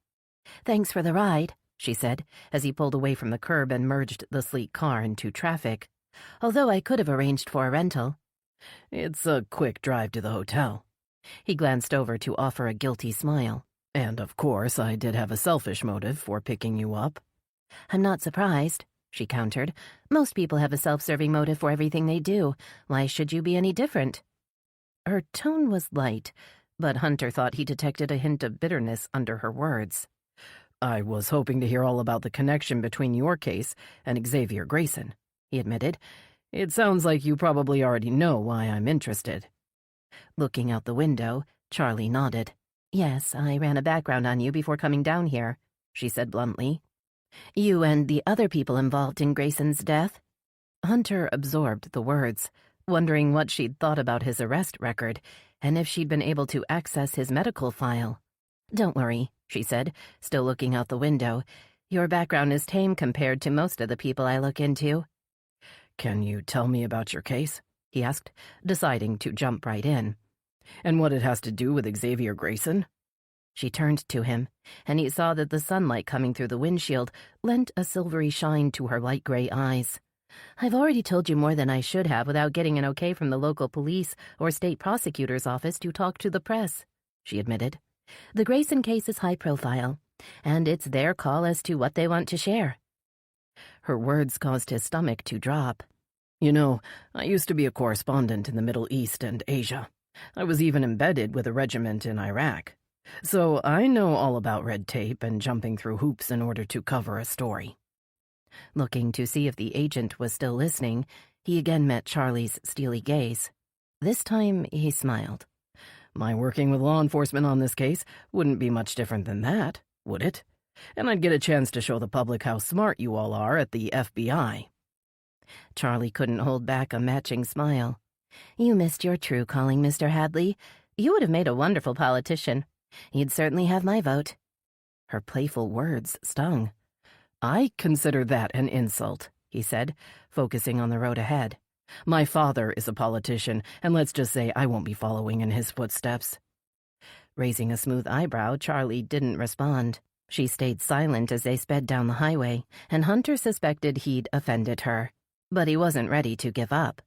Thanks for the ride, she said, as he pulled away from the curb and merged the sleek car into traffic. Although I could have arranged for a rental. It's a quick drive to the hotel. He glanced over to offer a guilty smile. And, of course, I did have a selfish motive for picking you up. I'm not surprised, she countered. Most people have a self-serving motive for everything they do. Why should you be any different? Her tone was light, but Hunter thought he detected a hint of bitterness under her words. I was hoping to hear all about the connection between your case and Xavier Grayson, he admitted. It sounds like you probably already know why I'm interested. Looking out the window, Charlie nodded. Yes, I ran a background on you before coming down here, she said bluntly. You and the other people involved in Grayson's death? Hunter absorbed the words, wondering what she'd thought about his arrest record, and if she'd been able to access his medical file. Don't worry, she said, still looking out the window. Your background is tame compared to most of the people I look into. Can you tell me about your case? He asked, deciding to jump right in. And what it has to do with Xavier Grayson? She turned to him, and he saw that the sunlight coming through the windshield lent a silvery shine to her light gray eyes. I've already told you more than I should have without getting an okay from the local police or state prosecutor's office to talk to the press, she admitted. The Grayson case is high profile, and it's their call as to what they want to share. Her words caused his stomach to drop. You know, I used to be a correspondent in the Middle East and Asia. I was even embedded with a regiment in Iraq. So I know all about red tape and jumping through hoops in order to cover a story. Looking to see if the agent was still listening, he again met Charlie's steely gaze. This time he smiled. My working with law enforcement on this case wouldn't be much different than that, would it? And I'd get a chance to show the public how smart you all are at the FBI. Charlie couldn't hold back a matching smile. You missed your true calling, Mr. Hadley. You would have made a wonderful politician. You'd certainly have my vote. Her playful words stung. I consider that an insult, he said, focusing on the road ahead. My father is a politician, and let's just say I won't be following in his footsteps. Raising a smooth eyebrow, Charlie didn't respond. She stayed silent as they sped down the highway, and Hunter suspected he'd offended her. But he wasn't ready to give up.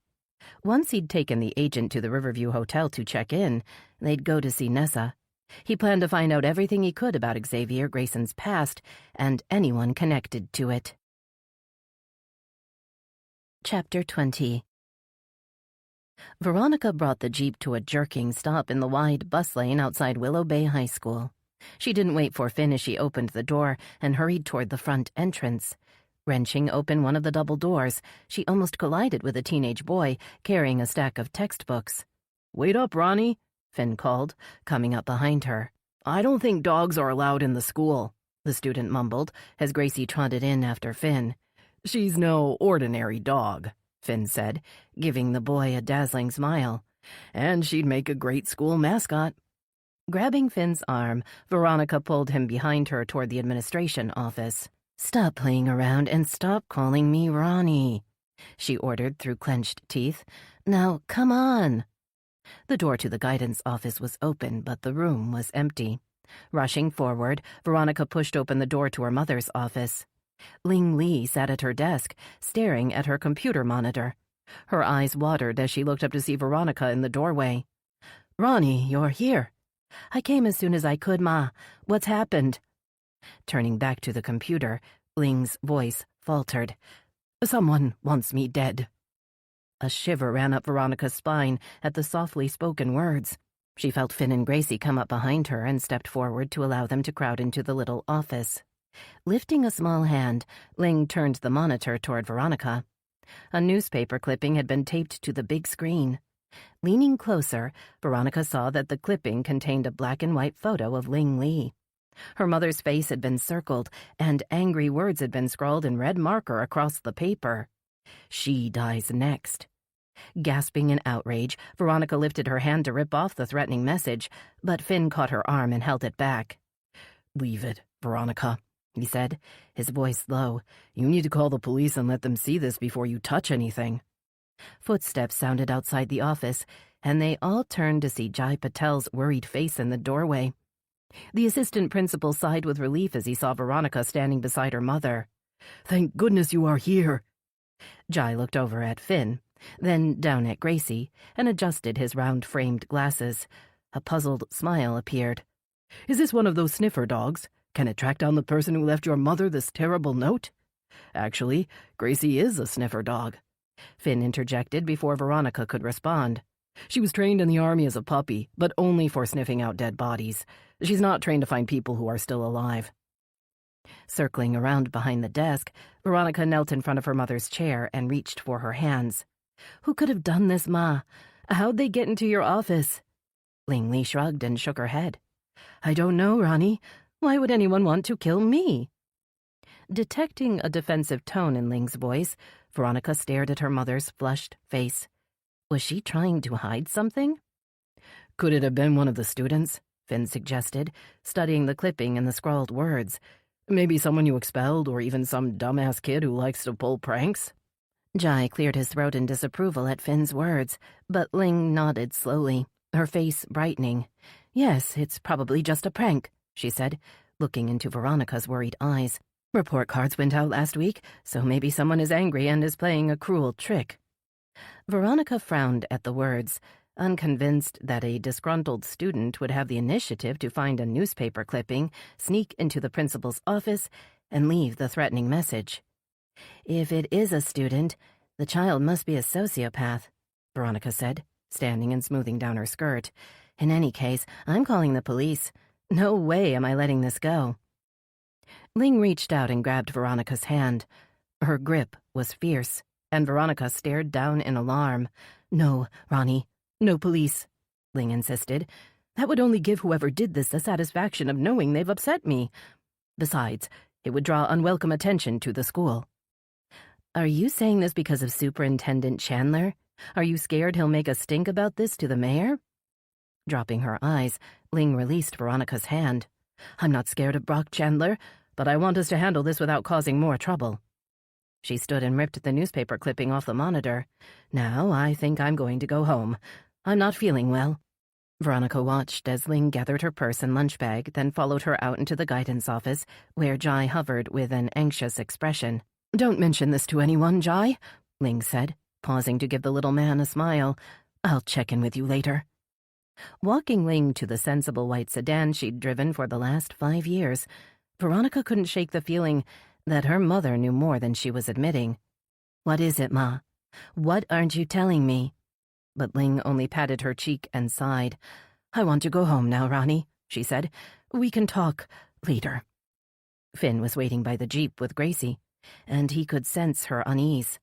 Once he'd taken the agent to the Riverview Hotel to check in, they'd go to see Nessa. He planned to find out everything he could about Xavier Grayson's past and anyone connected to it. Chapter 20. Veronica brought the Jeep to a jerking stop in the wide bus lane outside Willow Bay High School. She didn't wait for Finn as she opened the door and hurried toward the front entrance. Wrenching open one of the double doors, she almost collided with a teenage boy carrying a stack of textbooks. "Wait up, Ronnie," Finn called, coming up behind her. "I don't think dogs are allowed in the school," the student mumbled as Gracie trotted in after Finn. "She's no ordinary dog," Finn said, giving the boy a dazzling smile. "And she'd make a great school mascot." Grabbing Finn's arm, Veronica pulled him behind her toward the administration office. "Stop playing around and stop calling me Ronnie," she ordered through clenched teeth. "Now, come on." The door to the guidance office was open, but the room was empty. Rushing forward, Veronica pushed open the door to her mother's office. Ling Li sat at her desk, staring at her computer monitor. Her eyes watered as she looked up to see Veronica in the doorway. "Ronnie, you're here." "I came as soon as I could, Ma. What's happened?" Turning back to the computer, Ling's voice faltered. "Someone wants me dead." A shiver ran up Veronica's spine at the softly spoken words. She felt Finn and Gracie come up behind her and stepped forward to allow them to crowd into the little office. Lifting a small hand, Ling turned the monitor toward Veronica. A newspaper clipping had been taped to the big screen. Leaning closer, Veronica saw that the clipping contained a black-and-white photo of Ling Li. Her mother's face had been circled, and angry words had been scrawled in red marker across the paper. "She dies next." Gasping in outrage, Veronica lifted her hand to rip off the threatening message, but Finn caught her arm and held it back. "Leave it, Veronica," he said, his voice low. "You need to call the police and let them see this before you touch anything." Footsteps sounded outside the office, and they all turned to see Jai Patel's worried face in the doorway. The assistant principal sighed with relief as he saw Veronica standing beside her mother. "Thank goodness you are here." Jai looked over at Finn, then down at Gracie, and adjusted his round-framed glasses. A puzzled smile appeared. "Is this one of those sniffer dogs? Can it track down the person who left your mother this terrible note?" "Actually, Gracie is a sniffer dog," Finn interjected before Veronica could respond. "She was trained in the army as a puppy, but only for sniffing out dead bodies. She's not trained to find people who are still alive." Circling around behind the desk, Veronica knelt in front of her mother's chair and reached for her hands. "Who could have done this, Ma? How'd they get into your office?" Ling Li shrugged and shook her head. "I don't know, Ronnie. Why would anyone want to kill me?" Detecting a defensive tone in Ling's voice, Veronica stared at her mother's flushed face. Was she trying to hide something? "Could it have been one of the students?" Finn suggested, studying the clipping and the scrawled words. "Maybe someone you expelled, or even some dumbass kid who likes to pull pranks?" Jai cleared his throat in disapproval at Finn's words, but Ling nodded slowly, her face brightening. "Yes, it's probably just a prank," she said, looking into Veronica's worried eyes. "Report cards went out last week, so maybe someone is angry and is playing a cruel trick." Veronica frowned at the words, unconvinced that a disgruntled student would have the initiative to find a newspaper clipping, sneak into the principal's office, and leave the threatening message. "If it is a student, the child must be a sociopath," Veronica said, standing and smoothing down her skirt. "In any case, I'm calling the police. No way am I letting this go." Ling reached out and grabbed Veronica's hand. Her grip was fierce, and Veronica stared down in alarm. "No, Ronnie, no police," Ling insisted. That would only give whoever did this the satisfaction of knowing they've upset me. Besides, it would draw unwelcome attention to the school. Are you saying this because of Superintendent Chandler? Are you scared he'll make a stink about this to the mayor? Dropping her eyes, Ling released Veronica's hand. I'm not scared of Brock Chandler, but I want us to handle this without causing more trouble. She stood and ripped the newspaper clipping off the monitor. Now I think I'm going to go home. I'm not feeling well. Veronica watched as Ling gathered her purse and lunch bag, then followed her out into the guidance office, where Jai hovered with an anxious expression. Don't mention this to anyone, Jai, Ling said, pausing to give the little man a smile. I'll check in with you later. Walking Ling to the sensible white sedan she'd driven for the last 5 years, Veronica couldn't shake the feeling that her mother knew more than she was admitting. What is it, Ma? What aren't you telling me? But Ling only patted her cheek and sighed. I want to go home now, Ronnie, she said. We can talk later. Finn was waiting by the jeep with Gracie, and he could sense her unease.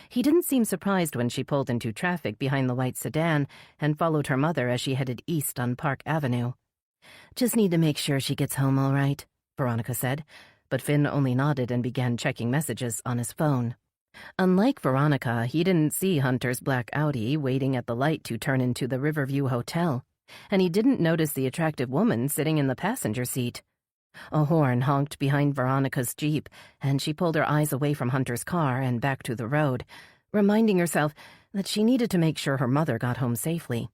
He didn't seem surprised when she pulled into traffic behind the white sedan and followed her mother as she headed east on Park Avenue. Just need to make sure she gets home all right, Veronica said, but Finn only nodded and began checking messages on his phone. Unlike Veronica, he didn't see Hunter's black Audi waiting at the light to turn into the Riverview Hotel, and he didn't notice the attractive woman sitting in the passenger seat. A horn honked behind Veronica's Jeep, and she pulled her eyes away from Hunter's car and back to the road, reminding herself that she needed to make sure her mother got home safely.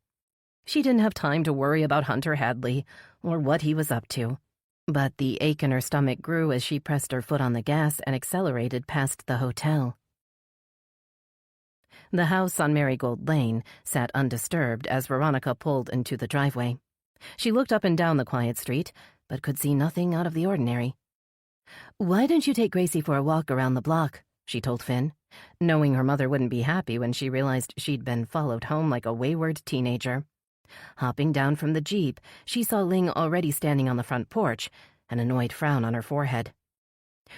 She didn't have time to worry about Hunter Hadley or what he was up to, but the ache in her stomach grew as she pressed her foot on the gas and accelerated past the hotel. The house on Marigold Lane sat undisturbed as Veronica pulled into the driveway. She looked up and down the quiet street, but could see nothing out of the ordinary. Why don't you take Gracie for a walk around the block? She told Finn, knowing her mother wouldn't be happy when she realized she'd been followed home like a wayward teenager. Hopping down from the Jeep, she saw Ling already standing on the front porch, an annoyed frown on her forehead.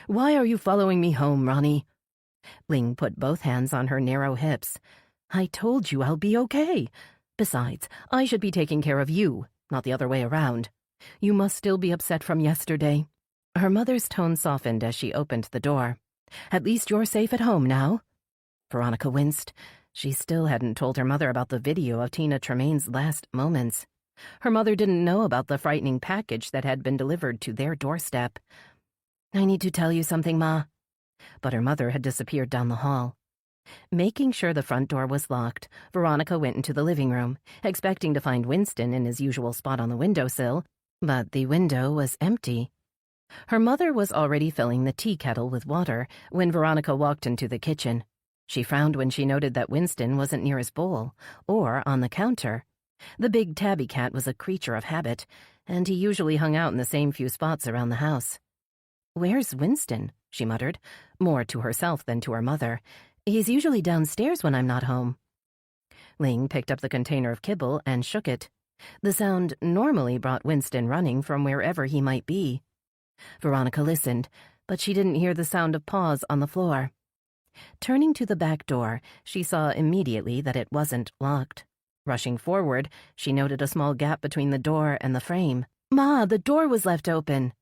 Why are you following me home, Ronnie? Ling put both hands on her narrow hips. I told you I'll be okay. Besides, I should be taking care of you, not the other way around. You must still be upset from yesterday. Her mother's tone softened as she opened the door. At least you're safe at home now. Veronica winced. She still hadn't told her mother about the video of Tina Tremaine's last moments. Her mother didn't know about the frightening package that had been delivered to their doorstep. I need to tell you something, Ma. But her mother had disappeared down the hall. Making sure the front door was locked, Veronica went into the living room, expecting to find Winston in his usual spot on the windowsill, but the window was empty. Her mother was already filling the tea kettle with water when Veronica walked into the kitchen. She frowned when she noted that Winston wasn't near his bowl or on the counter. The big tabby cat was a creature of habit, and he usually hung out in the same few spots around the house. Where's Winston? She muttered, more to herself than to her mother. He's usually downstairs when I'm not home. Ling picked up the container of kibble and shook it. The sound normally brought Winston running from wherever he might be. Veronica listened, but she didn't hear the sound of paws on the floor. Turning to the back door, she saw immediately that it wasn't locked. Rushing forward, she noted a small gap between the door and the frame. Ma, the door was left open.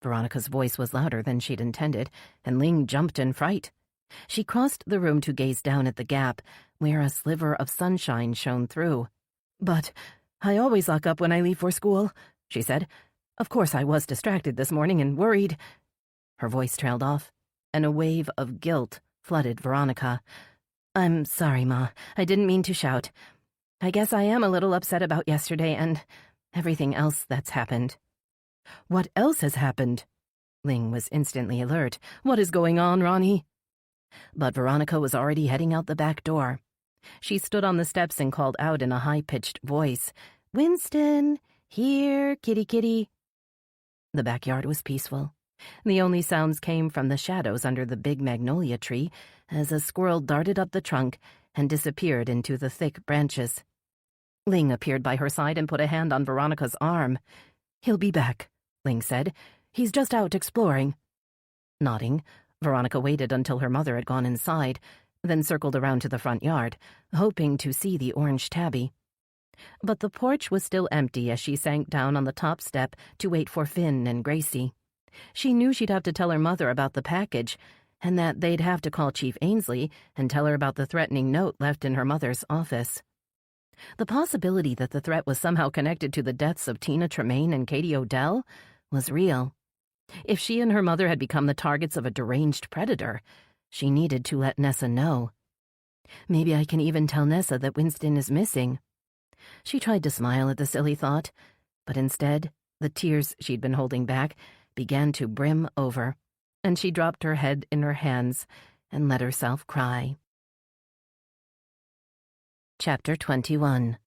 Veronica's voice was louder than she'd intended, and Ling jumped in fright. She crossed the room to gaze down at the gap, where a sliver of sunshine shone through. But I always lock up when I leave for school, she said. Of course I was distracted this morning and worried. Her voice trailed off, and a wave of guilt flooded Veronica. I'm sorry, Ma. I didn't mean to shout. I guess I am a little upset about yesterday and everything else that's happened. What else has happened? Ling was instantly alert. What is going on, Ronnie? But Veronica was already heading out the back door. She stood on the steps and called out in a high-pitched voice, Winston, here, kitty kitty. The backyard was peaceful. The only sounds came from the shadows under the big magnolia tree as a squirrel darted up the trunk and disappeared into the thick branches. Ling appeared by her side and put a hand on Veronica's arm. He'll be back, Ling said. He's just out exploring. Nodding, Veronica waited until her mother had gone inside, then circled around to the front yard, hoping to see the orange tabby. But the porch was still empty as she sank down on the top step to wait for Finn and Gracie. She knew she'd have to tell her mother about the package, and that they'd have to call Chief Ainsley and tell her about the threatening note left in her mother's office. The possibility that the threat was somehow connected to the deaths of Tina Tremaine and Katie Odell was real. If she and her mother had become the targets of a deranged predator, she needed to let Nessa know. Maybe I can even tell Nessa that Winston is missing. She tried to smile at the silly thought, but instead, the tears she'd been holding back began to brim over, and she dropped her head in her hands and let herself cry. Chapter 21.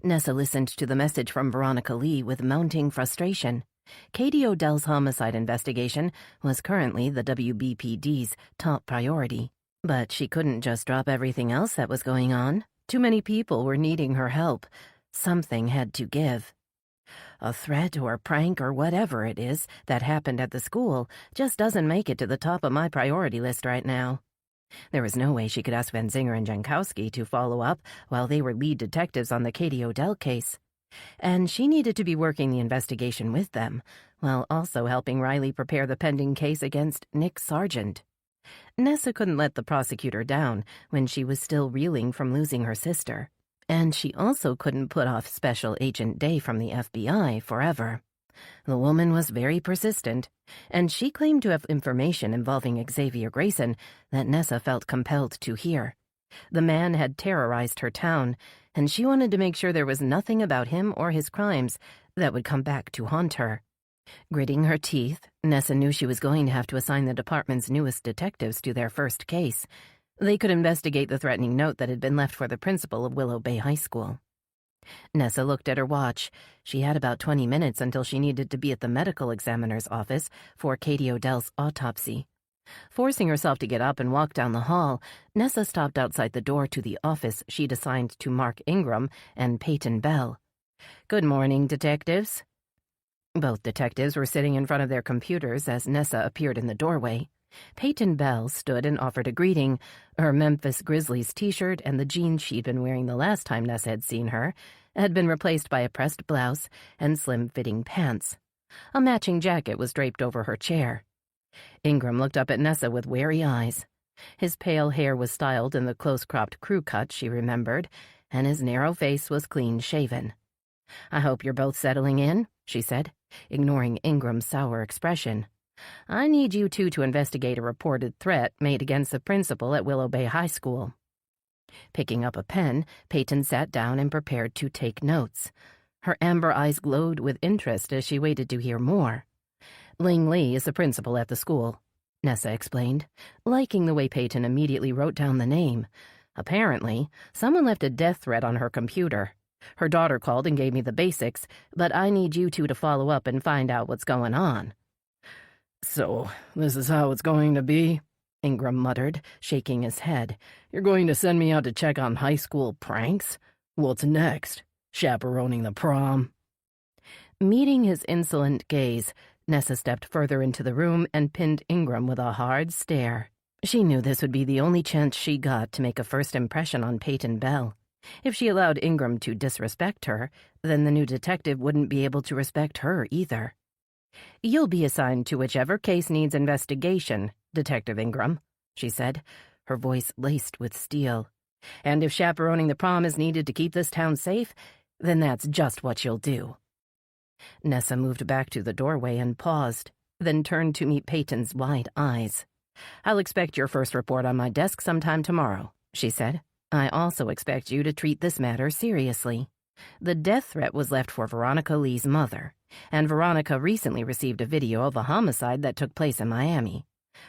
Nessa listened to the message from Veronica Lee with mounting frustration. Katie Odell's homicide investigation was currently the WBPD's top priority, but she couldn't just drop everything else that was going on. Too many people were needing her help. Something had to give. A threat or prank or whatever it is that happened at the school just doesn't make it to the top of my priority list right now. There was no way she could ask Van Zinger and Jankowski to follow up while they were lead detectives on the Katie Odell case. And she needed to be working the investigation with them, while also helping Riley prepare the pending case against Nick Sargent. Nessa couldn't let the prosecutor down when she was still reeling from losing her sister. And she also couldn't put off Special Agent Day from the FBI forever. The woman was very persistent, and she claimed to have information involving Xavier Grayson that Nessa felt compelled to hear. The man had terrorized her town, and she wanted to make sure there was nothing about him or his crimes that would come back to haunt her. Gritting her teeth, Nessa knew she was going to have to assign the department's newest detectives to their first case. They could investigate the threatening note that had been left for the principal of Willow Bay High School. Nessa looked at her watch. She had about 20 minutes until she needed to be at the medical examiner's office for Katie Odell's autopsy. Forcing herself to get up and walk down the hall, Nessa stopped outside the door to the office she'd assigned to Mark Ingram and Peyton Bell. "Good morning, detectives." Both detectives were sitting in front of their computers as Nessa appeared in the doorway. Peyton Bell stood and offered a greeting. Her Memphis Grizzlies t-shirt and the jeans she'd been wearing the last time Nessa had seen her had been replaced by a pressed blouse and slim-fitting pants. A matching jacket was draped over her chair. Ingram looked up at Nessa with wary eyes. His pale hair was styled in the close-cropped crew cut she remembered, and his narrow face was clean-shaven. "I hope you're both settling in," she said, ignoring Ingram's sour expression. "I need you two to investigate a reported threat made against the principal at Willow Bay High School." Picking up a pen, Peyton sat down and prepared to take notes. Her amber eyes glowed with interest as she waited to hear more. "Ling Lee is the principal at the school," Nessa explained, liking the way Peyton immediately wrote down the name. "Apparently, someone left a death threat on her computer. Her daughter called and gave me the basics, but I need you two to follow up and find out what's going on." "So, this is how it's going to be?" Ingram muttered, shaking his head. "You're going to send me out to check on high school pranks? What's next? Chaperoning the prom?" Meeting his insolent gaze, Nessa stepped further into the room and pinned Ingram with a hard stare. She knew this would be the only chance she got to make a first impression on Peyton Bell. If she allowed Ingram to disrespect her, then the new detective wouldn't be able to respect her either. "You'll be assigned to whichever case needs investigation, Detective Ingram," she said, her voice laced with steel. "And if chaperoning the prom is needed to keep this town safe, then that's just what you'll do." Nessa moved back to the doorway and paused, then turned to meet Peyton's wide eyes. "I'll expect your first report on my desk sometime tomorrow," she said. "I also expect you to treat this matter seriously. The death threat was left for Veronica Lee's mother, and Veronica recently received a video of a homicide that took place in Miami.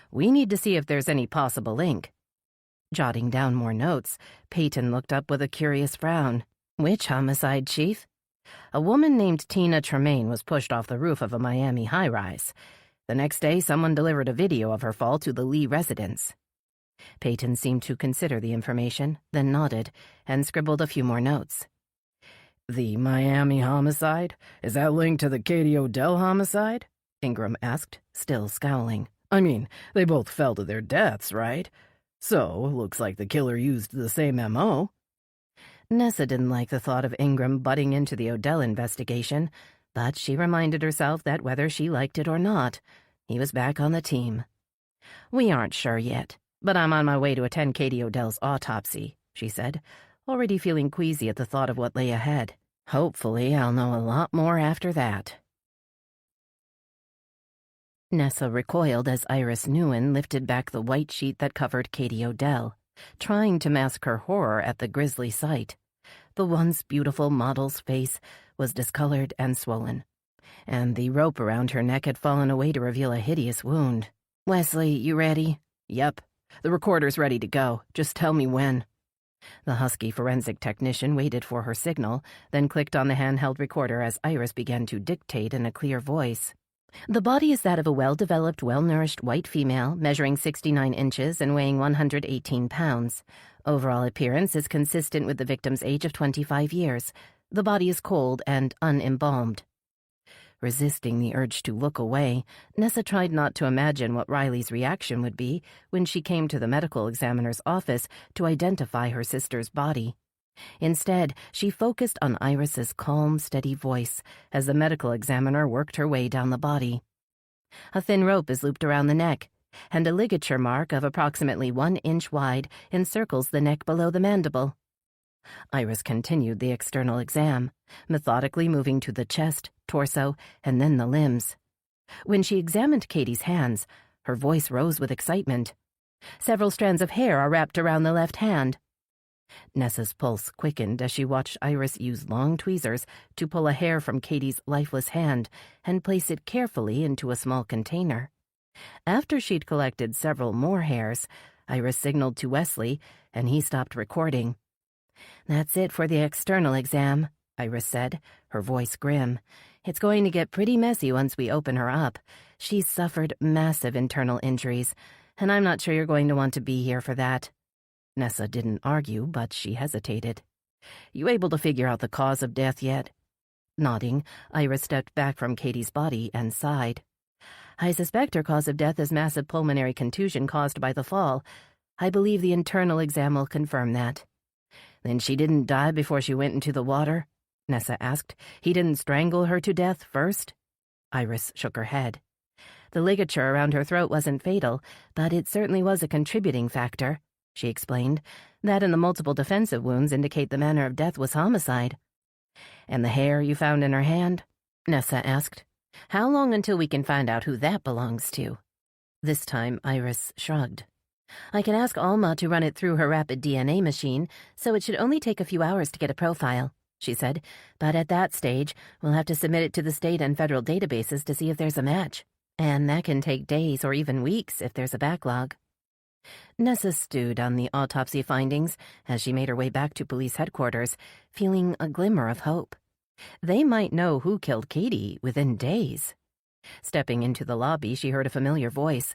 We need to see if there's any possible link." Jotting down more notes, Peyton looked up with a curious frown. "Which homicide, Chief?" "A woman named Tina Tremaine was pushed off the roof of a Miami high-rise. The next day, someone delivered a video of her fall to the Lee residence." Peyton seemed to consider the information, then nodded, and scribbled a few more notes. "The Miami homicide? Is that linked to the Katie Odell homicide?" Ingram asked, still scowling. "I mean, they both fell to their deaths, right? So, looks like the killer used the same M.O. Nessa didn't like the thought of Ingram butting into the Odell investigation, but she reminded herself that whether she liked it or not, he was back on the team. "We aren't sure yet, but I'm on my way to attend Katie Odell's autopsy," she said, already feeling queasy at the thought of what lay ahead. "Hopefully I'll know a lot more after that." Nessa recoiled as Iris Newen lifted back the white sheet that covered Katie Odell, trying to mask her horror at the grisly sight. The once beautiful model's face was discolored and swollen, and the rope around her neck had fallen away to reveal a hideous wound. "Wesley, you ready?" "Yep. The recorder's ready to go. Just tell me when." The husky forensic technician waited for her signal, then clicked on the handheld recorder as Iris began to dictate in a clear voice. "The body is that of a well-developed, well-nourished white female, measuring 69 inches and weighing 118 pounds. Overall appearance is consistent with the victim's age of 25 years. The body is cold and unembalmed." Resisting the urge to look away, Nessa tried not to imagine what Riley's reaction would be when she came to the medical examiner's office to identify her sister's body. Instead, she focused on Iris's calm, steady voice as the medical examiner worked her way down the body. "A thin rope is looped around the neck, and a ligature mark of approximately 1 inch wide encircles the neck below the mandible." Iris continued the external exam, methodically moving to the chest, torso, and then the limbs. When she examined Katie's hands, her voice rose with excitement. "Several strands of hair are wrapped around the left hand." Nessa's pulse quickened as she watched Iris use long tweezers to pull a hair from Katie's lifeless hand and place it carefully into a small container. After she'd collected several more hairs, Iris signaled to Wesley, and he stopped recording. "That's it for the external exam," Iris said, her voice grim. "It's going to get pretty messy once we open her up. She's suffered massive internal injuries, and I'm not sure you're going to want to be here for that." Nessa didn't argue, but she hesitated. "You able to figure out the cause of death yet?" Nodding, Iris stepped back from Katie's body and sighed. "I suspect her cause of death is massive pulmonary contusion caused by the fall. I believe the internal exam will confirm that." "Then she didn't die before she went into the water?" Nessa asked. "He didn't strangle her to death first?" Iris shook her head. "The ligature around her throat wasn't fatal, but it certainly was a contributing factor," she explained. "That and the multiple defensive wounds indicate the manner of death was homicide." "And the hair you found in her hand?" Nessa asked. "How long until we can find out who that belongs to?" This time Iris shrugged. "I can ask Alma to run it through her rapid DNA machine, so it should only take a few hours to get a profile," she said. "But at that stage, we'll have to submit it to the state and federal databases to see if there's a match. And that can take days or even weeks if there's a backlog." Nessa stewed on the autopsy findings as she made her way back to police headquarters, feeling a glimmer of hope. They might know who killed Katie within days. Stepping into the lobby, she heard a familiar voice.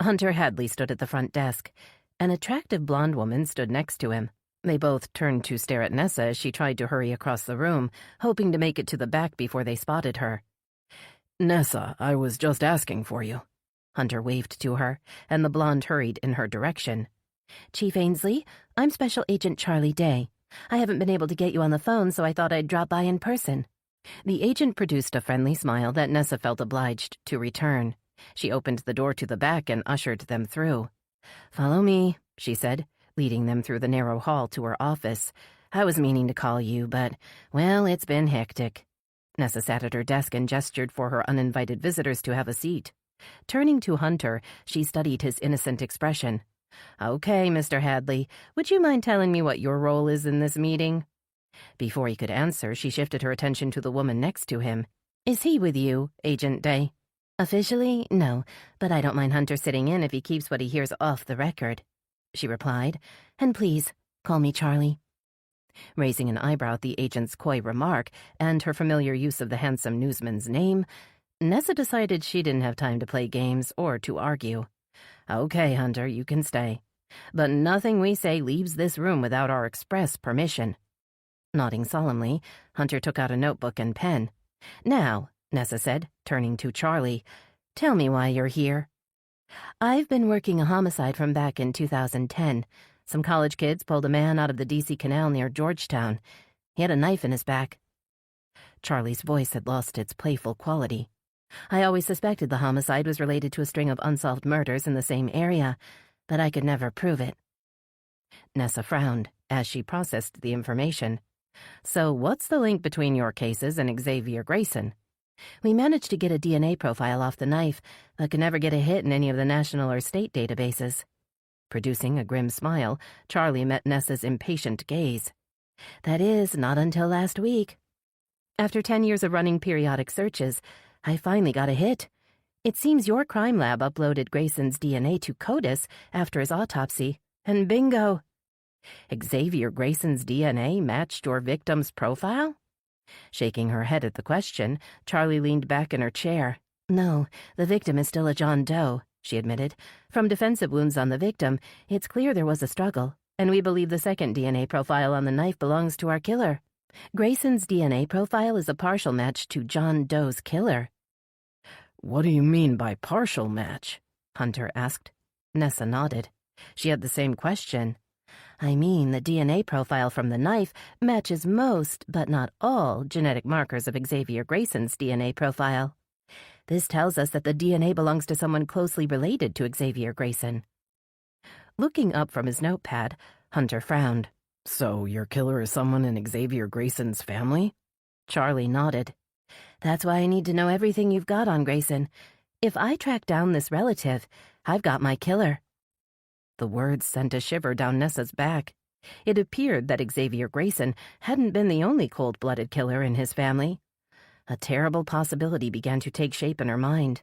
Hunter Hadley stood at the front desk. An attractive blonde woman stood next to him. They both turned to stare at Nessa as she tried to hurry across the room, hoping to make it to the back before they spotted her. "Nessa, I was just asking for you." Hunter waved to her, and the blonde hurried in her direction. "Chief Ainsley, I'm Special Agent Charlie Day. I haven't been able to get you on the phone, so I thought I'd drop by in person." The agent produced a friendly smile that Nessa felt obliged to return. She opened the door to the back and ushered them through. "Follow me," she said, leading them through the narrow hall to her office. "I was meaning to call you, but, well, it's been hectic." Nessa sat at her desk and gestured for her uninvited visitors to have a seat. Turning to Hunter, she studied his innocent expression. "Okay, Mr. Hadley, would you mind telling me what your role is in this meeting?" Before he could answer, she shifted her attention to the woman next to him. "Is he with you, Agent Day?" "Officially, no, but I don't mind Hunter sitting in if he keeps what he hears off the record," she replied. "And please, call me Charlie." Raising an eyebrow at the agent's coy remark and her familiar use of the handsome newsman's name, Nessa decided she didn't have time to play games or to argue. "Okay, Hunter, you can stay. But nothing we say leaves this room without our express permission." Nodding solemnly, Hunter took out a notebook and pen. "Now," Nessa said, turning to Charlie, "tell me why you're here." "I've been working a homicide from back in 2010. Some college kids pulled a man out of the D.C. Canal near Georgetown. He had a knife in his back. Charlie's voice had lost its playful quality. I always suspected the homicide was related to a string of unsolved murders in the same area, but I could never prove it. Nessa frowned as she processed the information. So what's the link between your cases and Xavier Grayson? We managed to get a DNA profile off the knife, but could never get a hit in any of the national or state databases. Producing a grim smile, Charlie met Nessa's impatient gaze. That is, not until last week. After 10 years of running periodic searches, I finally got a hit. It seems your crime lab uploaded Grayson's DNA to CODIS after his autopsy, and bingo! Xavier Grayson's DNA matched your victim's profile? Shaking her head at the question, Charlie leaned back in her chair. No, the victim is still a John Doe, she admitted. From defensive wounds on the victim, it's clear there was a struggle, and we believe the second DNA profile on the knife belongs to our killer. Grayson's DNA profile is a partial match to John Doe's killer. What do you mean by partial match? Hunter asked. Nessa nodded. She had the same question. I mean, the DNA profile from the knife matches most, but not all, genetic markers of Xavier Grayson's DNA profile. This tells us that the DNA belongs to someone closely related to Xavier Grayson. Looking up from his notepad, Hunter frowned. So your killer is someone in Xavier Grayson's family? Charlie nodded. That's why I need to know everything you've got on Grayson. If I track down this relative, I've got my killer. The words sent a shiver down Nessa's back. It appeared that Xavier Grayson hadn't been the only cold-blooded killer in his family. A terrible possibility began to take shape in her mind.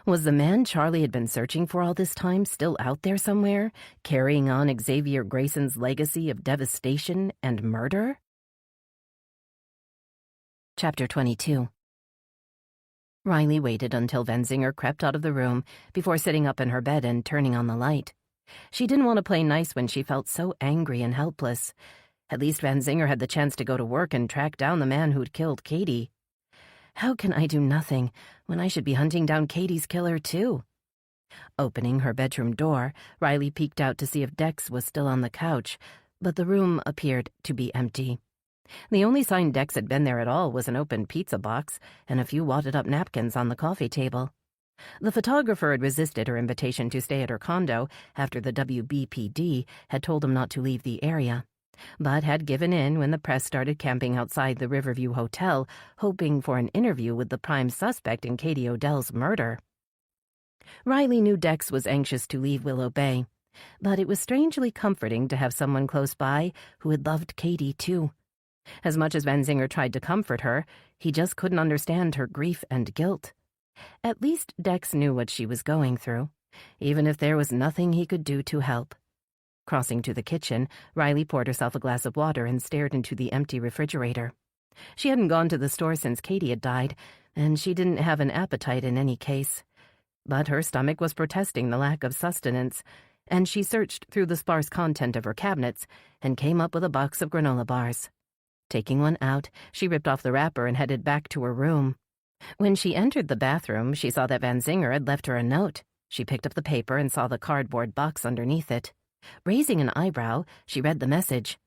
Was the man Charlie had been searching for all this time still out there somewhere, carrying on Xavier Grayson's legacy of devastation and murder? Chapter 22. Riley waited until Venzinger crept out of the room before sitting up in her bed and turning on the light. She didn't want to play nice when she felt so angry and helpless. At least Venzinger had the chance to go to work and track down the man who'd killed Katie. How can I do nothing when I should be hunting down Katie's killer, too? Opening her bedroom door, Riley peeked out to see if Dex was still on the couch, but the room appeared to be empty. The only sign Dex had been there at all was an open pizza box and a few wadded-up napkins on the coffee table. The photographer had resisted her invitation to stay at her condo after the WBPD had told him not to leave the area, but had given in when the press started camping outside the Riverview Hotel, hoping for an interview with the prime suspect in Katie Odell's murder. Riley knew Dex was anxious to leave Willow Bay, but it was strangely comforting to have someone close by who had loved Katie, too. As much as Venzinger tried to comfort her, he just couldn't understand her grief and guilt. At least Dex knew what she was going through, even if there was nothing he could do to help. Crossing to the kitchen, Riley poured herself a glass of water and stared into the empty refrigerator. She hadn't gone to the store since Katie had died, and she didn't have an appetite in any case. But her stomach was protesting the lack of sustenance, and she searched through the sparse content of her cabinets and came up with a box of granola bars. Taking one out, she ripped off the wrapper and headed back to her room. When she entered the bathroom, she saw that Venzinger had left her a note. She picked up the paper and saw the cardboard box underneath it. Raising an eyebrow, she read the message.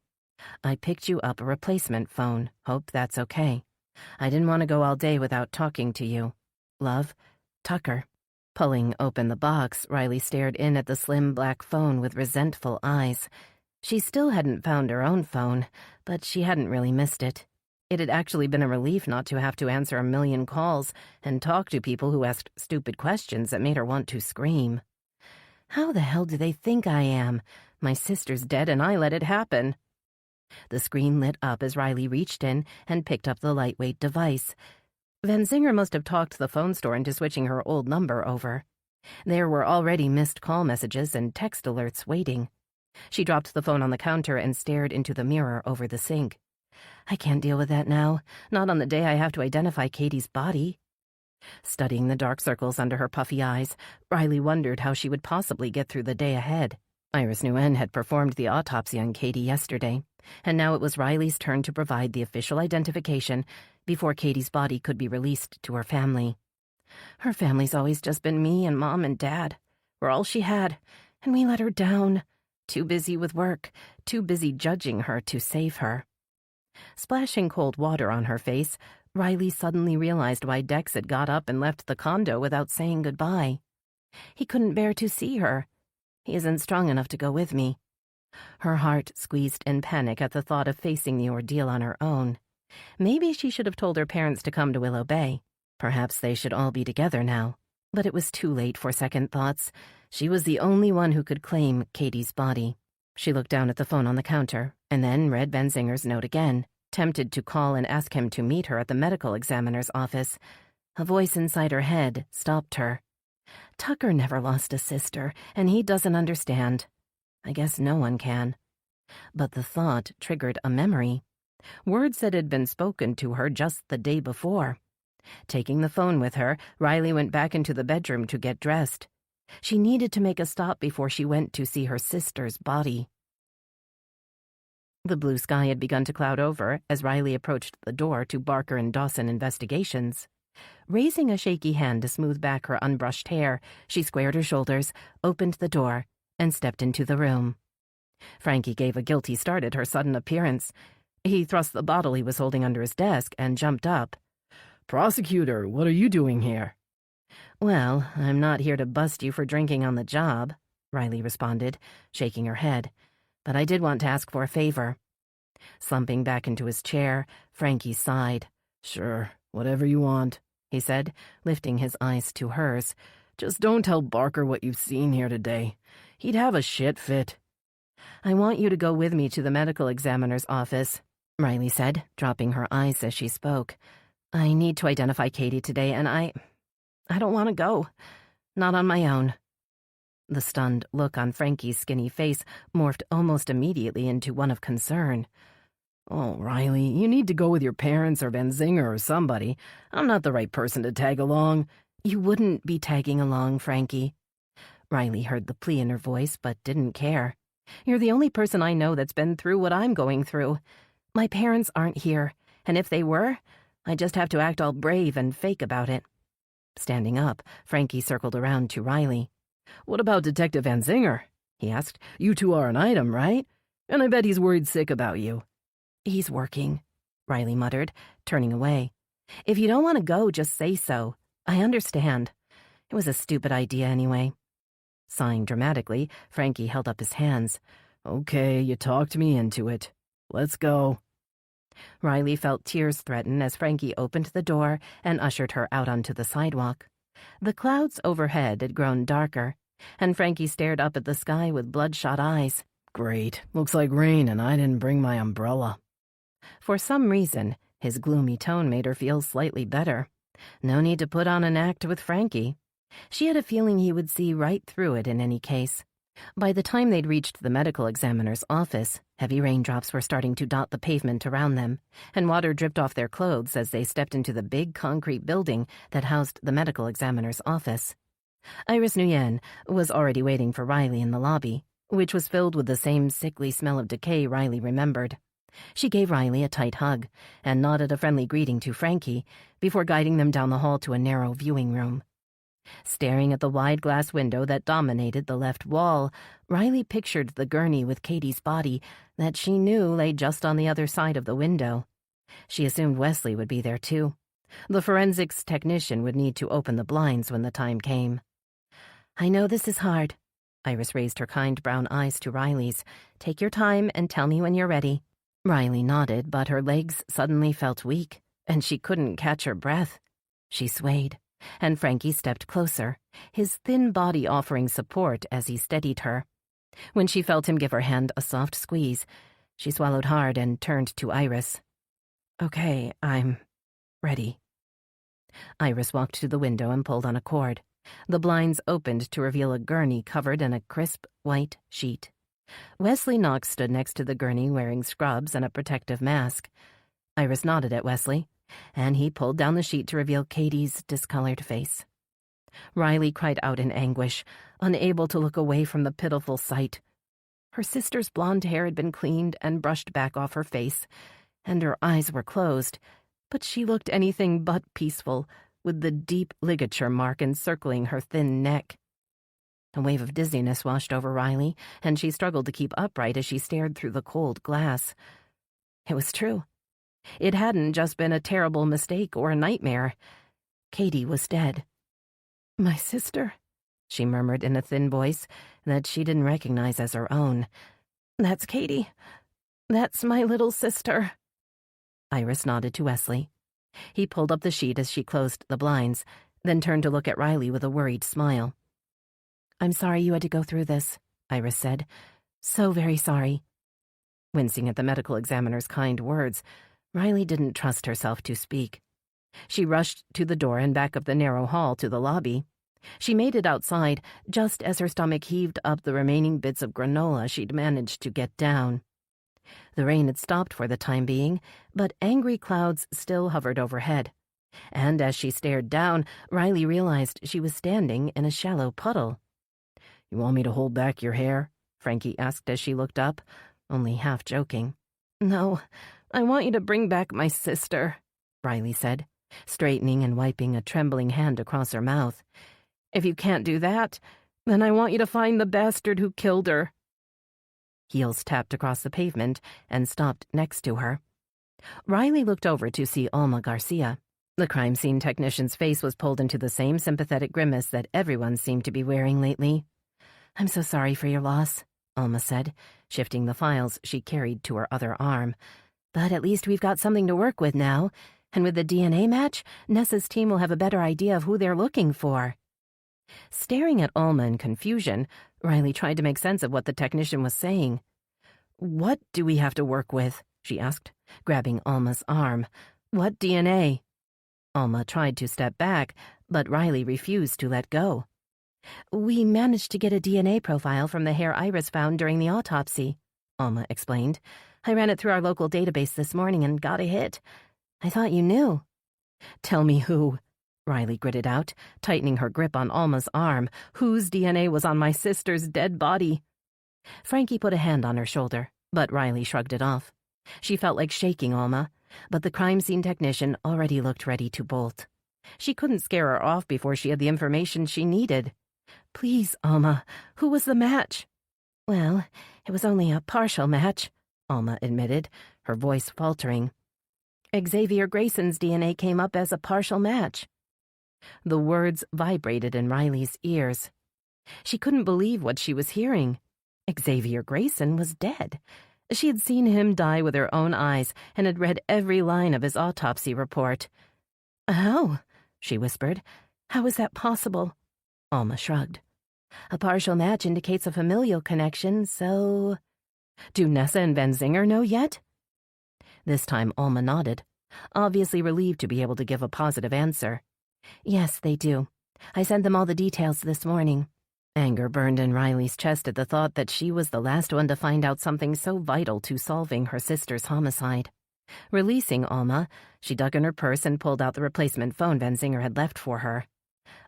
I picked you up a replacement phone. Hope that's okay. I didn't want to go all day without talking to you. Love, Tucker. Pulling open the box, Riley stared in at the slim black phone with resentful eyes. She still hadn't found her own phone, but she hadn't really missed it. It had actually been a relief not to have to answer a million calls and talk to people who asked stupid questions that made her want to scream. How the hell do they think I am? My sister's dead and I let it happen. The screen lit up as Riley reached in and picked up the lightweight device. Venzinger must have talked the phone store into switching her old number over. There were already missed call messages and text alerts waiting. She dropped the phone on the counter and stared into the mirror over the sink. I can't deal with that now, not on the day I have to identify Katie's body. Studying the dark circles under her puffy eyes, Riley wondered how she would possibly get through the day ahead. Iris Nguyen had performed the autopsy on Katie yesterday, and now it was Riley's turn to provide the official identification before Katie's body could be released to her family. Her family's always just been me and Mom and Dad. We're all she had, and we let her down. Too busy with work, too busy judging her to save her. Splashing cold water on her face, Riley suddenly realized why Dex had got up and left the condo without saying goodbye. He couldn't bear to see her. He isn't strong enough to go with me. Her heart squeezed in panic at the thought of facing the ordeal on her own. Maybe she should have told her parents to come to Willow Bay. Perhaps they should all be together now. But it was too late for second thoughts. She was the only one who could claim Katie's body. She looked down at the phone on the counter, and then read Benzinger's note again, tempted to call and ask him to meet her at the medical examiner's office. A voice inside her head stopped her. Tucker never lost a sister, and he doesn't understand. I guess no one can. But the thought triggered a memory. Words that had been spoken to her just the day before. Taking the phone with her, Riley went back into the bedroom to get dressed. She needed to make a stop before she went to see her sister's body. The blue sky had begun to cloud over as Riley approached the door to Barker and Dawson Investigations. Raising a shaky hand to smooth back her unbrushed hair, she squared her shoulders, opened the door, and stepped into the room. Frankie gave a guilty start at her sudden appearance. He thrust the bottle he was holding under his desk and jumped up. Prosecutor, what are you doing here? Well, I'm not here to bust you for drinking on the job, Riley responded, shaking her head. But I did want to ask for a favor. Slumping back into his chair, Frankie sighed. Sure, whatever you want, he said, lifting his eyes to hers. Just don't tell Barker what you've seen here today. He'd have a shit fit. I want you to go with me to the medical examiner's office, Riley said, dropping her eyes as she spoke. I need to identify Katie today, and I don't want to go. Not on my own. The stunned look on Frankie's skinny face morphed almost immediately into one of concern. Oh, Riley, you need to go with your parents or Benzinger or somebody. I'm not the right person to tag along. You wouldn't be tagging along, Frankie. Riley heard the plea in her voice, but didn't care. You're the only person I know that's been through what I'm going through. My parents aren't here, and if they were, I just have to act all brave and fake about it. Standing up, Frankie circled around to Riley. What about Detective Benzinger? He asked. You two are an item, right? And I bet he's worried sick about you. He's working, Riley muttered, turning away. If you don't want to go, just say so. I understand. It was a stupid idea anyway. Sighing dramatically, Frankie held up his hands. Okay, you talked me into it. Let's go. Riley felt tears threaten as Frankie opened the door and ushered her out onto the sidewalk. The clouds overhead had grown darker, and Frankie stared up at the sky with bloodshot eyes. Great. Looks like rain, and I didn't bring my umbrella. For some reason, his gloomy tone made her feel slightly better. No need to put on an act with Frankie. She had a feeling he would see right through it in any case. By the time they'd reached the medical examiner's office, heavy raindrops were starting to dot the pavement around them, and water dripped off their clothes as they stepped into the big concrete building that housed the medical examiner's office. Iris Nguyen was already waiting for Riley in the lobby, which was filled with the same sickly smell of decay Riley remembered. She gave Riley a tight hug and nodded a friendly greeting to Frankie before guiding them down the hall to a narrow viewing room. Staring at the wide glass window that dominated the left wall, Riley pictured the gurney with Katie's body that she knew lay just on the other side of the window. She assumed Wesley would be there too. The forensics technician would need to open the blinds when the time came. I know this is hard. Iris raised her kind brown eyes to Riley's. Take your time and tell me when you're ready. Riley nodded, but her legs suddenly felt weak, and she couldn't catch her breath. She swayed, and Frankie stepped closer, his thin body offering support as he steadied her. When she felt him give her hand a soft squeeze, she swallowed hard and turned to Iris. Okay, I'm ready. Iris walked to the window and pulled on a cord. The blinds opened to reveal a gurney covered in a crisp white sheet. Wesley Knox stood next to the gurney wearing scrubs and a protective mask. Iris nodded at Wesley, and he pulled down the sheet to reveal Katie's discolored face. Riley cried out in anguish, unable to look away from the pitiful sight. Her sister's blonde hair had been cleaned and brushed back off her face, and her eyes were closed, but she looked anything but peaceful, with the deep ligature mark encircling her thin neck. A wave of dizziness washed over Riley, and she struggled to keep upright as she stared through the cold glass. It was true. It hadn't just been a terrible mistake or a nightmare. Katie was dead. "My sister," she murmured in a thin voice that she didn't recognize as her own. "That's Katie. That's my little sister." Iris nodded to Wesley. He pulled up the sheet as she closed the blinds, then turned to look at Riley with a worried smile. "I'm sorry you had to go through this," Iris said. "So very sorry." Wincing at the medical examiner's kind words, Riley didn't trust herself to speak. She rushed to the door and back up the narrow hall to the lobby. She made it outside just as her stomach heaved up the remaining bits of granola she'd managed to get down. The rain had stopped for the time being, but angry clouds still hovered overhead. And as she stared down, Riley realized she was standing in a shallow puddle. "You want me to hold back your hair?" Frankie asked as she looked up, only half joking. "No, I want you to bring back my sister," Riley said, straightening and wiping a trembling hand across her mouth. "If you can't do that, then I want you to find the bastard who killed her." Heels tapped across the pavement and stopped next to her. Riley looked over to see Alma Garcia. The crime scene technician's face was pulled into the same sympathetic grimace that everyone seemed to be wearing lately. "I'm so sorry for your loss," Alma said, shifting the files she carried to her other arm. "But at least we've got something to work with now, and with the DNA match, Nessa's team will have a better idea of who they're looking for." Staring at Alma in confusion, Riley tried to make sense of what the technician was saying. "What do we have to work with?" she asked, grabbing Alma's arm. "What DNA?" Alma tried to step back, but Riley refused to let go. "We managed to get a DNA profile from the hair Iris found during the autopsy," Alma explained. "I ran it through our local database this morning and got a hit. I thought you knew." "Tell me who," Riley gritted out, tightening her grip on Alma's arm. "Whose DNA was on my sister's dead body?" Frankie put a hand on her shoulder, but Riley shrugged it off. She felt like shaking Alma, but the crime scene technician already looked ready to bolt. She couldn't scare her off before she had the information she needed. "Please, Alma, who was the match?" "Well, it was only a partial match," Alma admitted, her voice faltering. "Xavier Grayson's DNA came up as a partial match." The words vibrated in Riley's ears. She couldn't believe what she was hearing. Xavier Grayson was dead. She had seen him die with her own eyes and had read every line of his autopsy report. "How?" she whispered. "How is that possible?" Alma shrugged. "A partial match indicates a familial connection, so—" "Do Nessa and Van Zinger know yet?" This time Alma nodded, obviously relieved to be able to give a positive answer. "Yes, they do. I sent them all the details this morning." Anger burned in Riley's chest at the thought that she was the last one to find out something so vital to solving her sister's homicide. Releasing Alma, she dug in her purse and pulled out the replacement phone Van Zinger had left for her.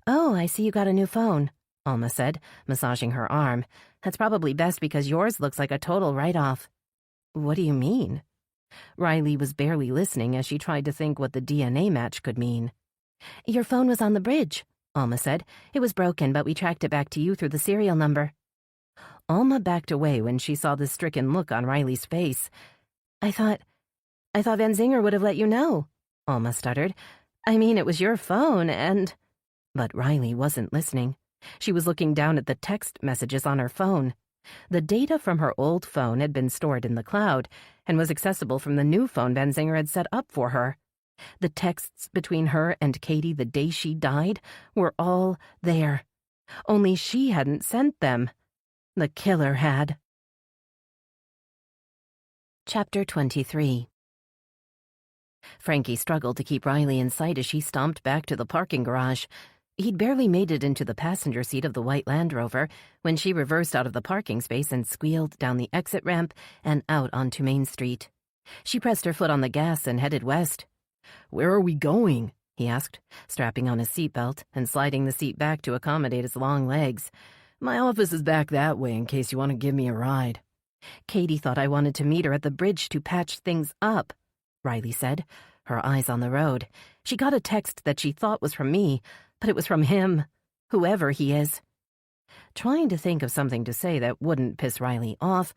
"Oh, I see you got a new phone," Alma said, massaging her arm. "That's probably best because yours looks like a total write-off." "What do you mean?" Riley was barely listening as she tried to think what the DNA match could mean. "Your phone was on the bridge," Alma said. "It was broken, but we tracked it back to you through the serial number." Alma backed away when she saw the stricken look on Riley's face. I thought Van Zinger would have let you know," Alma stuttered. "I mean, it was your phone, and—" But Riley wasn't listening. She was looking down at the text messages on her phone. The data from her old phone had been stored in the cloud and was accessible from the new phone Van Zinger had set up for her. The texts between her and Katie the day she died were all there. Only she hadn't sent them. The killer had. Chapter 23. Frankie struggled to keep Riley in sight as she stomped back to the parking garage. He'd barely made it into the passenger seat of the white Land Rover when she reversed out of the parking space and squealed down the exit ramp and out onto Main Street. She pressed her foot on the gas and headed west. "Where are we going?" he asked, strapping on his seatbelt and sliding the seat back to accommodate his long legs. "My office is back that way in case you want to give me a ride." "Katie thought I wanted to meet her at the bridge to patch things up," Riley said, her eyes on the road. She got a text that she thought was from me, but it was from him, whoever he is. Trying to think of something to say that wouldn't piss Riley off,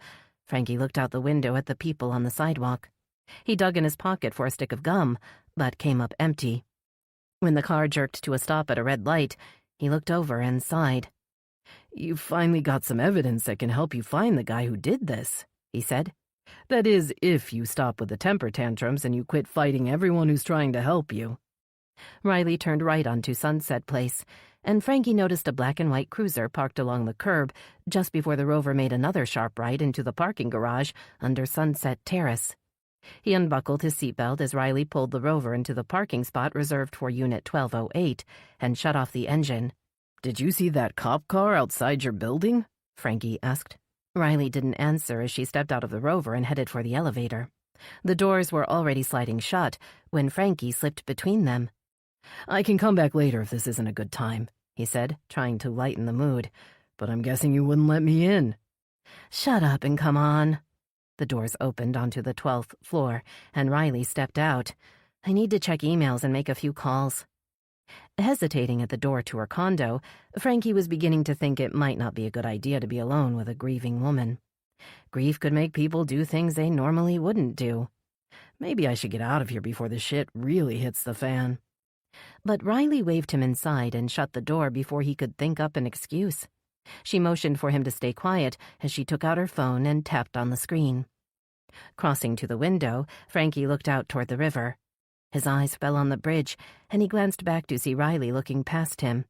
Frankie looked out the window at the people on the sidewalk. He dug in his pocket for a stick of gum, but came up empty. When the car jerked to a stop at a red light, he looked over and sighed. "You've finally got some evidence that can help you find the guy who did this," he said. "That is, if you stop with the temper tantrums and you quit fighting everyone who's trying to help you." Riley turned right onto Sunset Place, and Frankie noticed a black and white cruiser parked along the curb just before the Rover made another sharp right into the parking garage under Sunset Terrace. He unbuckled his seatbelt as Riley pulled the Rover into the parking spot reserved for Unit 1208 and shut off the engine. "Did you see that cop car outside your building?" Frankie asked. Riley didn't answer as she stepped out of the Rover and headed for the elevator. The doors were already sliding shut when Frankie slipped between them. "I can come back later if this isn't a good time," he said, trying to lighten the mood. "But I'm guessing you wouldn't let me in." "Shut up and come on." The doors opened onto the 12th floor, and Riley stepped out. "I need to check emails and make a few calls." Hesitating at the door to her condo, Frankie was beginning to think it might not be a good idea to be alone with a grieving woman. Grief could make people do things they normally wouldn't do. "Maybe I should get out of here before the shit really hits the fan." But Riley waved him inside and shut the door before he could think up an excuse. She motioned for him to stay quiet as she took out her phone and tapped on the screen. Crossing to the window, Frankie looked out toward the river. His eyes fell on the bridge, and he glanced back to see Riley looking past him.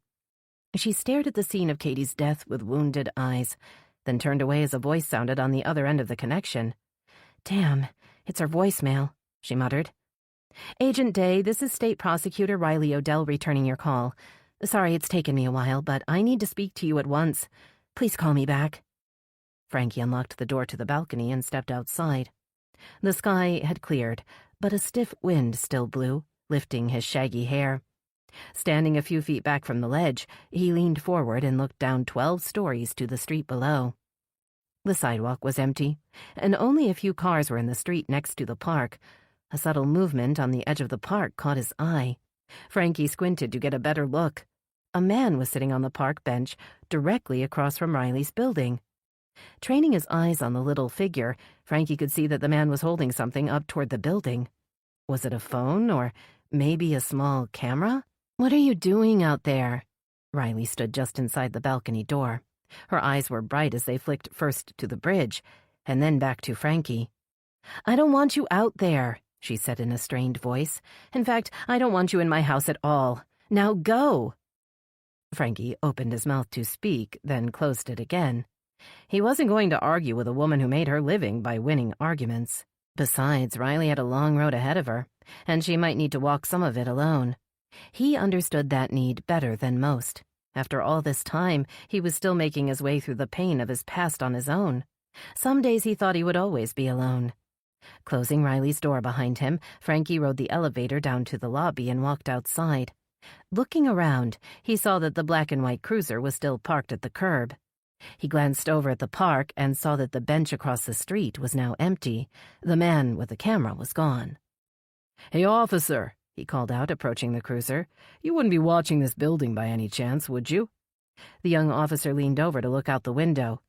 She stared at the scene of Katie's death with wounded eyes, then turned away as a voice sounded on the other end of the connection. "Damn, it's her voicemail," she muttered. "Agent Day, this is State Prosecutor Riley Odell returning your call. Sorry it's taken me a while, but I need to speak to you at once. Please call me back." Frankie unlocked the door to the balcony and stepped outside. The sky had cleared, but a stiff wind still blew, lifting his shaggy hair. Standing a few feet back from the ledge, he leaned forward and looked down 12 stories to the street below. The sidewalk was empty, and only a few cars were in the street next to the park. A subtle movement on the edge of the park caught his eye. Frankie squinted to get a better look. A man was sitting on the park bench directly across from Riley's building. Training his eyes on the little figure, Frankie could see that the man was holding something up toward the building. Was it a phone or maybe a small camera? "What are you doing out there?" Riley stood just inside the balcony door. Her eyes were bright as they flicked first to the bridge and then back to Frankie. "I don't want you out there," she said in a strained voice. "In fact, I don't want you in my house at all. Now go." Frankie opened his mouth to speak, then closed it again. He wasn't going to argue with a woman who made her living by winning arguments. Besides, Riley had a long road ahead of her, and she might need to walk some of it alone. He understood that need better than most. After all this time, he was still making his way through the pain of his past on his own. Some days he thought he would always be alone. Closing Riley's door behind him, Frankie rode the elevator down to the lobby and walked outside. Looking around, he saw that the black and white cruiser was still parked at the curb. He glanced over at the park and saw that the bench across the street was now empty. The man with the camera was gone. "Hey, officer," he called out, approaching the cruiser. "You wouldn't be watching this building by any chance, would you?" The young officer leaned over to look out the window.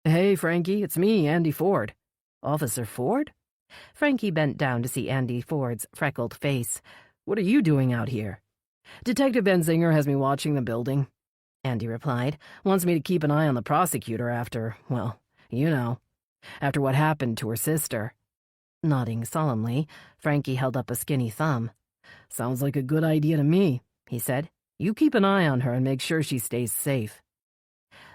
"Hey, Frankie, it's me, Andy Ford." "Officer Ford?" Frankie bent down to see Andy Ford's freckled face. "What are you doing out here?" "Detective Benzinger has me watching the building," Andy replied. "Wants me to keep an eye on the prosecutor after, well, you know, after what happened to her sister." Nodding solemnly, Frankie held up a skinny thumb. "Sounds like a good idea to me," he said. "You keep an eye on her and make sure she stays safe."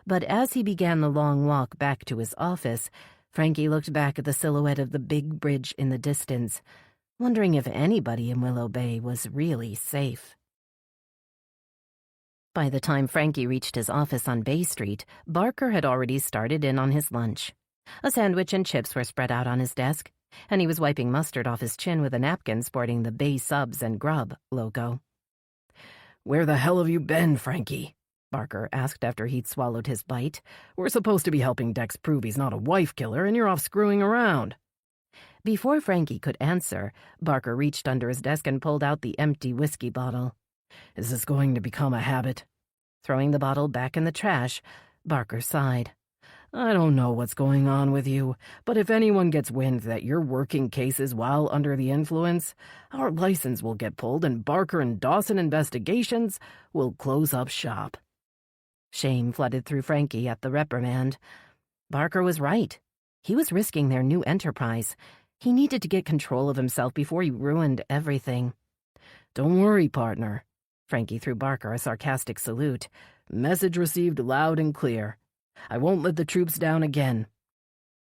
But as he began the long walk back to his office, Frankie looked back at the silhouette of the big bridge in the distance, wondering if anybody in Willow Bay was really safe. By the time Frankie reached his office on Bay Street, Barker had already started in on his lunch. A sandwich and chips were spread out on his desk, and he was wiping mustard off his chin with a napkin sporting the Bay Subs and Grub logo. "Where the hell have you been, Frankie?" Barker asked after he'd swallowed his bite. "We're supposed to be helping Dex prove he's not a wife killer, and you're off screwing around." Before Frankie could answer, Barker reached under his desk and pulled out the empty whiskey bottle. "Is this going to become a habit?" Throwing the bottle back in the trash, Barker sighed. I don't know what's going on with you, but if anyone gets wind that you're working cases while under the influence, our license will get pulled and Barker and Dawson Investigations will close up shop. Shame flooded through Frankie at the reprimand. Barker was right. He was risking their new enterprise. He needed to get control of himself before he ruined everything. Don't worry, partner. Frankie threw Barker a sarcastic salute. Message received loud and clear. I won't let the troops down again.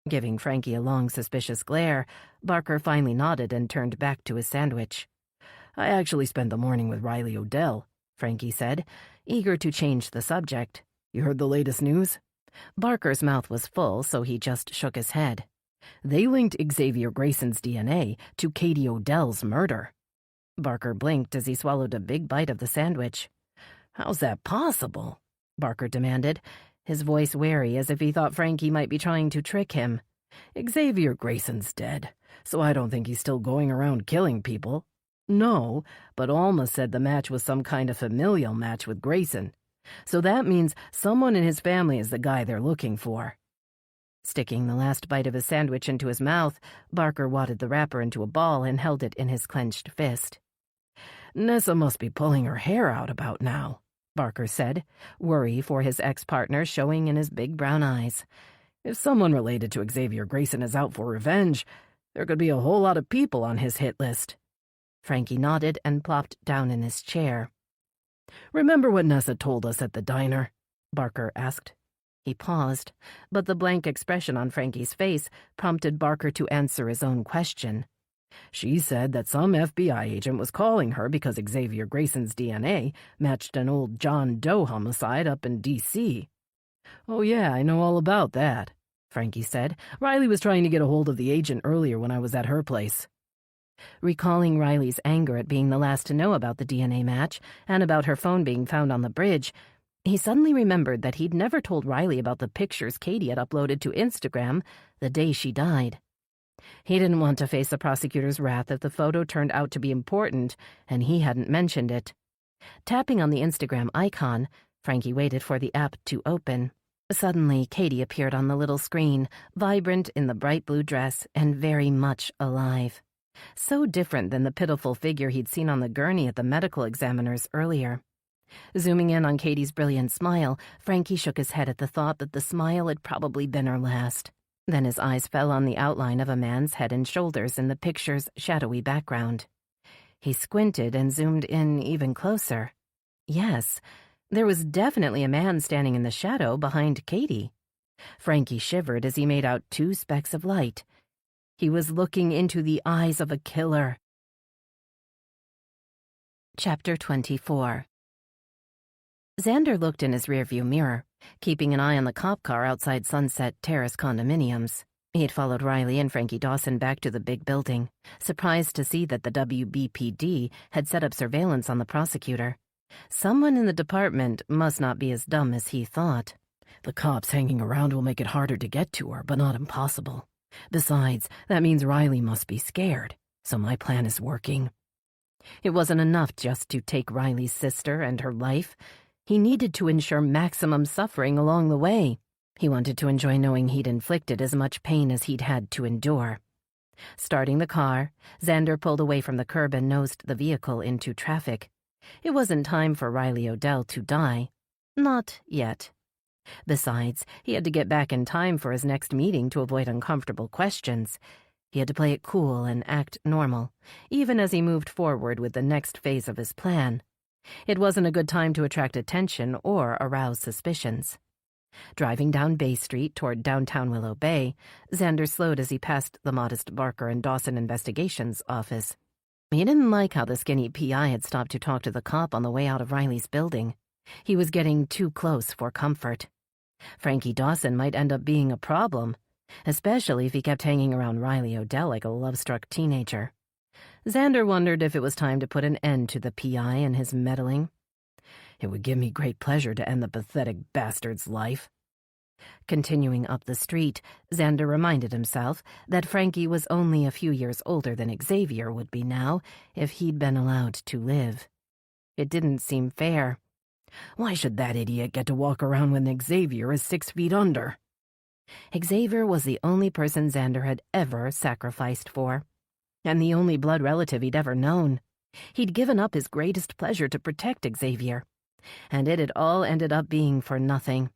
Giving Frankie a long, suspicious glare, Barker finally nodded and turned back to his sandwich. I actually spent the morning with Riley Odell, Frankie said, eager to change the subject. You heard the latest news? Barker's mouth was full, so he just shook his head. They linked Xavier Grayson's DNA to Katie Odell's murder. Barker blinked as he swallowed a big bite of the sandwich. How's that possible? Barker demanded, his voice wary as if he thought Frankie might be trying to trick him. Xavier Grayson's dead, so I don't think he's still going around killing people. No, but Alma said the match was some kind of familial match with Grayson. So that means someone in his family is the guy they're looking for. Sticking the last bite of his sandwich into his mouth, Barker wadded the wrapper into a ball and held it in his clenched fist. Nessa must be pulling her hair out about now, Barker said, worry for his ex-partner showing in his big brown eyes. If someone related to Xavier Grayson is out for revenge, there could be a whole lot of people on his hit list. Frankie nodded and plopped down in his chair. Remember what Nessa told us at the diner? Barker asked. He paused, but the blank expression on Frankie's face prompted Barker to answer his own question. She said that some FBI agent was calling her because Xavier Grayson's DNA matched an old John Doe homicide up in D.C. Oh yeah, I know all about that, Frankie said. Riley was trying to get a hold of the agent earlier when I was at her place. Recalling Riley's anger at being the last to know about the DNA match and about her phone being found on the bridge, he suddenly remembered that he'd never told Riley about the pictures Katie had uploaded to Instagram the day she died. He didn't want to face the prosecutor's wrath if the photo turned out to be important and he hadn't mentioned it. Tapping on the Instagram icon, Frankie waited for the app to open. Suddenly, Katie appeared on the little screen, vibrant in the bright blue dress and very much alive. So different than the pitiful figure he'd seen on the gurney at the medical examiner's earlier. Zooming in on Katie's brilliant smile, Frankie shook his head at the thought that the smile had probably been her last. Then his eyes fell on the outline of a man's head and shoulders in the picture's shadowy background. He squinted and zoomed in even closer. Yes, there was definitely a man standing in the shadow behind Katie. Frankie shivered as he made out two specks of light. He was looking into the eyes of a killer. Chapter 24. Xander looked in his rearview mirror, keeping an eye on the cop car outside Sunset Terrace condominiums. He'd followed Riley and Frankie Dawson back to the big building, surprised to see that the WBPD had set up surveillance on the prosecutor. Someone in the department must not be as dumb as he thought. The cops hanging around will make it harder to get to her, but not impossible. Besides, that means Riley must be scared, so my plan is working. It wasn't enough just to take Riley's sister and her life. He needed to ensure maximum suffering along the way. He wanted to enjoy knowing he'd inflicted as much pain as he'd had to endure. Starting the car, Xander pulled away from the curb and nosed the vehicle into traffic. It wasn't time for Riley Odell to die. Not yet. Besides, he had to get back in time for his next meeting to avoid uncomfortable questions. He had to play it cool and act normal, even as he moved forward with the next phase of his plan. It wasn't a good time to attract attention or arouse suspicions. Driving down Bay Street toward downtown Willow Bay, Xander slowed as he passed the modest Barker and Dawson Investigations office. He didn't like how the skinny PI had stopped to talk to the cop on the way out of Riley's building. He was getting too close for comfort. Frankie Dawson might end up being a problem, especially if he kept hanging around Riley Odell like a love-struck teenager. Xander wondered if it was time to put an end to the PI and his meddling. It would give me great pleasure to end the pathetic bastard's life. Continuing up the street, Xander reminded himself that Frankie was only a few years older than Xavier would be now if he'd been allowed to live. It didn't seem fair. Why should that idiot get to walk around when Xavier is 6 feet under? Xavier was the only person Xander had ever sacrificed for, and the only blood relative he'd ever known. He'd given up his greatest pleasure to protect Xavier, and it had all ended up being for nothing.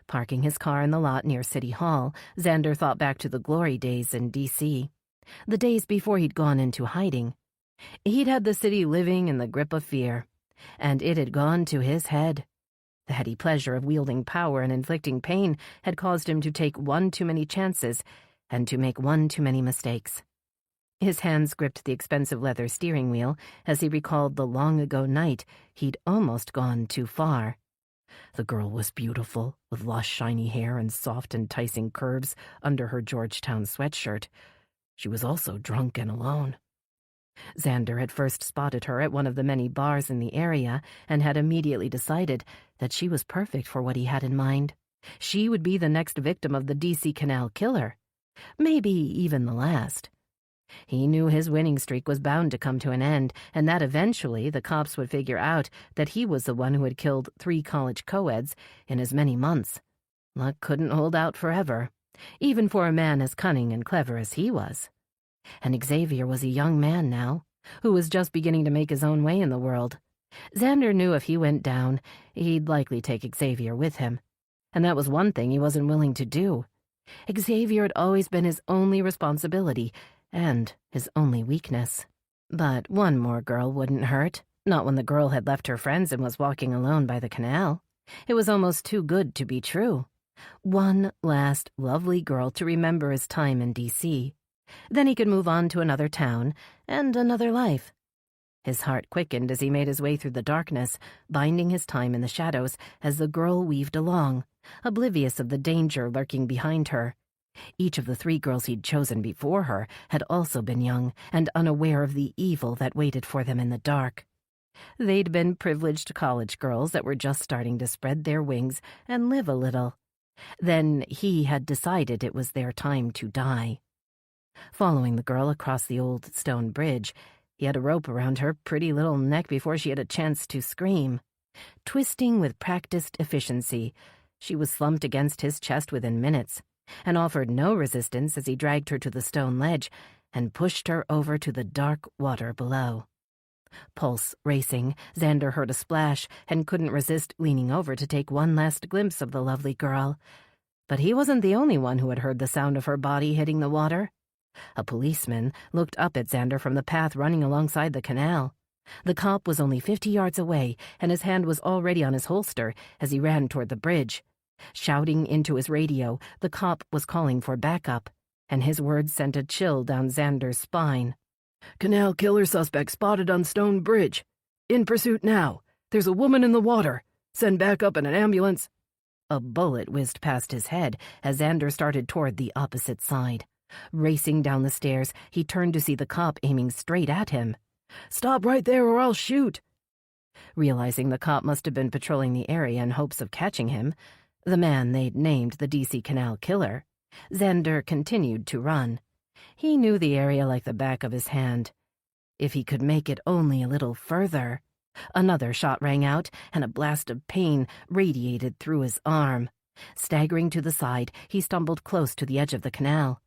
Parking his car in the lot near City Hall, Xander thought back to the glory days in D.C., the days before he'd gone into hiding. He'd had the city living in the grip of fear, and it had gone to his head. The heady pleasure of wielding power and inflicting pain had caused him to take one too many chances and to make one too many mistakes. His hands gripped the expensive leather steering wheel as he recalled the long-ago night he'd almost gone too far. The girl was beautiful, with lush, shiny hair and soft, enticing curves under her Georgetown sweatshirt. She was also drunk and alone. Xander had first spotted her at one of the many bars in the area and had immediately decided that she was perfect for what he had in mind. She would be the next victim of the D.C. Canal killer, maybe even the last. He knew his winning streak was bound to come to an end, and that eventually the cops would figure out that he was the one who had killed 3 college co-eds in as many months. Luck couldn't hold out forever, even for a man as cunning and clever as he was. And Xavier was a young man now, who was just beginning to make his own way in the world. Xander knew if he went down, he'd likely take Xavier with him. And that was one thing he wasn't willing to do. Xavier had always been his only responsibility, and his only weakness. But one more girl wouldn't hurt, not when the girl had left her friends and was walking alone by the canal. It was almost too good to be true. One last lovely girl to remember his time in D.C. Then he could move on to another town and another life. His heart quickened as he made his way through the darkness, binding his time in the shadows as the girl weaved along, oblivious of the danger lurking behind her. Each of the 3 girls he'd chosen before her had also been young and unaware of the evil that waited for them in the dark. They'd been privileged college girls that were just starting to spread their wings and live a little. Then he had decided it was their time to die. Following the girl across the old stone bridge, he had a rope around her pretty little neck before she had a chance to scream. Twisting with practiced efficiency, she was slumped against his chest within minutes, and offered no resistance as he dragged her to the stone ledge and pushed her over to the dark water below. Pulse racing, Xander heard a splash and couldn't resist leaning over to take one last glimpse of the lovely girl. But he wasn't the only one who had heard the sound of her body hitting the water. A policeman looked up at Xander from the path running alongside the canal. The cop was only 50 yards away, and his hand was already on his holster as he ran toward the bridge. Shouting into his radio, the cop was calling for backup, and his words sent a chill down Xander's spine. Canal killer suspect spotted on Stone Bridge. In pursuit now. There's a woman in the water. Send backup and an ambulance. A bullet whizzed past his head as Xander started toward the opposite side. Racing down the stairs, he turned to see the cop aiming straight at him. Stop right there or I'll shoot. Realizing the cop must have been patrolling the area in hopes of catching him, the man they'd named the D.C. Canal Killer, Xander continued to run. He knew the area like the back of his hand. If he could make it only a little further. Another shot rang out, and a blast of pain radiated through his arm. Staggering to the side, he stumbled close to the edge of the canal.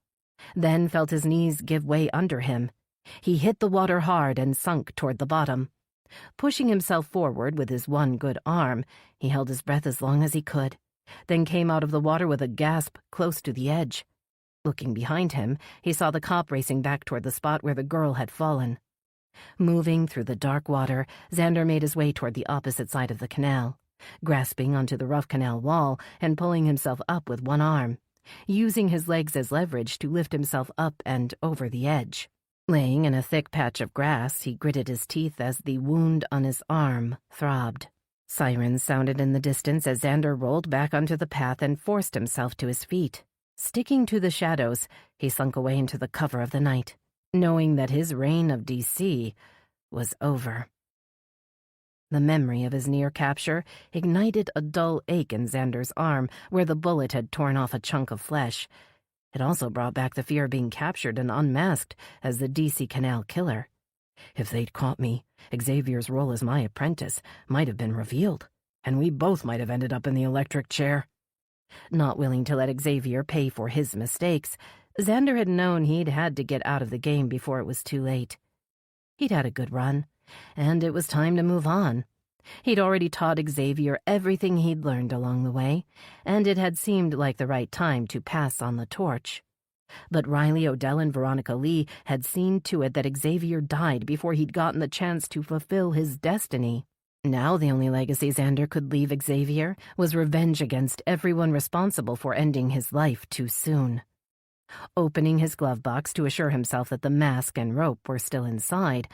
Then felt his knees give way under him. He hit the water hard and sunk toward the bottom. Pushing himself forward with his one good arm, he held his breath as long as he could, then came out of the water with a gasp close to the edge. Looking behind him, he saw the cop racing back toward the spot where the girl had fallen. Moving through the dark water, Xander made his way toward the opposite side of the canal, grasping onto the rough canal wall and pulling himself up with one arm, using his legs as leverage to lift himself up and over the edge. Laying in a thick patch of grass, he gritted his teeth as the wound on his arm throbbed. Sirens sounded in the distance as Xander rolled back onto the path and forced himself to his feet. Sticking to the shadows, he slunk away into the cover of the night, knowing that his reign of D.C. was over. The memory of his near capture ignited a dull ache in Xander's arm where the bullet had torn off a chunk of flesh. It also brought back the fear of being captured and unmasked as the D.C. Canal Killer. If they'd caught me, Xavier's role as my apprentice might have been revealed. and we both might have ended up in the electric chair. Not willing to let Xavier pay for his mistakes, Xander had known he'd had to get out of the game before it was too late. He'd had a good run, and it was time to move on. He'd already taught Xavier everything he'd learned along the way, and it had seemed like the right time to pass on the torch. But Riley Odell and Veronica Lee had seen to it that Xavier died before he'd gotten the chance to fulfill his destiny. Now the only legacy Xander could leave Xavier was revenge against everyone responsible for ending his life too soon. Opening his glove box to assure himself that the mask and rope were still inside,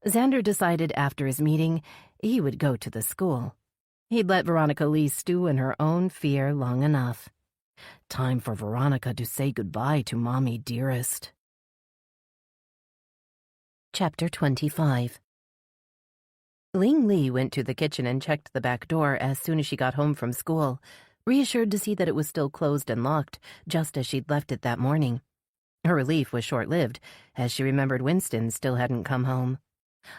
Xander decided after his meeting he would go to the school. He'd let Veronica Lee stew in her own fear long enough. Time for Veronica to say goodbye to Mommy Dearest. Chapter 25. Ling Li went to the kitchen and checked the back door as soon as she got home from school, reassured to see that it was still closed and locked, just as she'd left it that morning. Her relief was short-lived, as she remembered Winston still hadn't come home.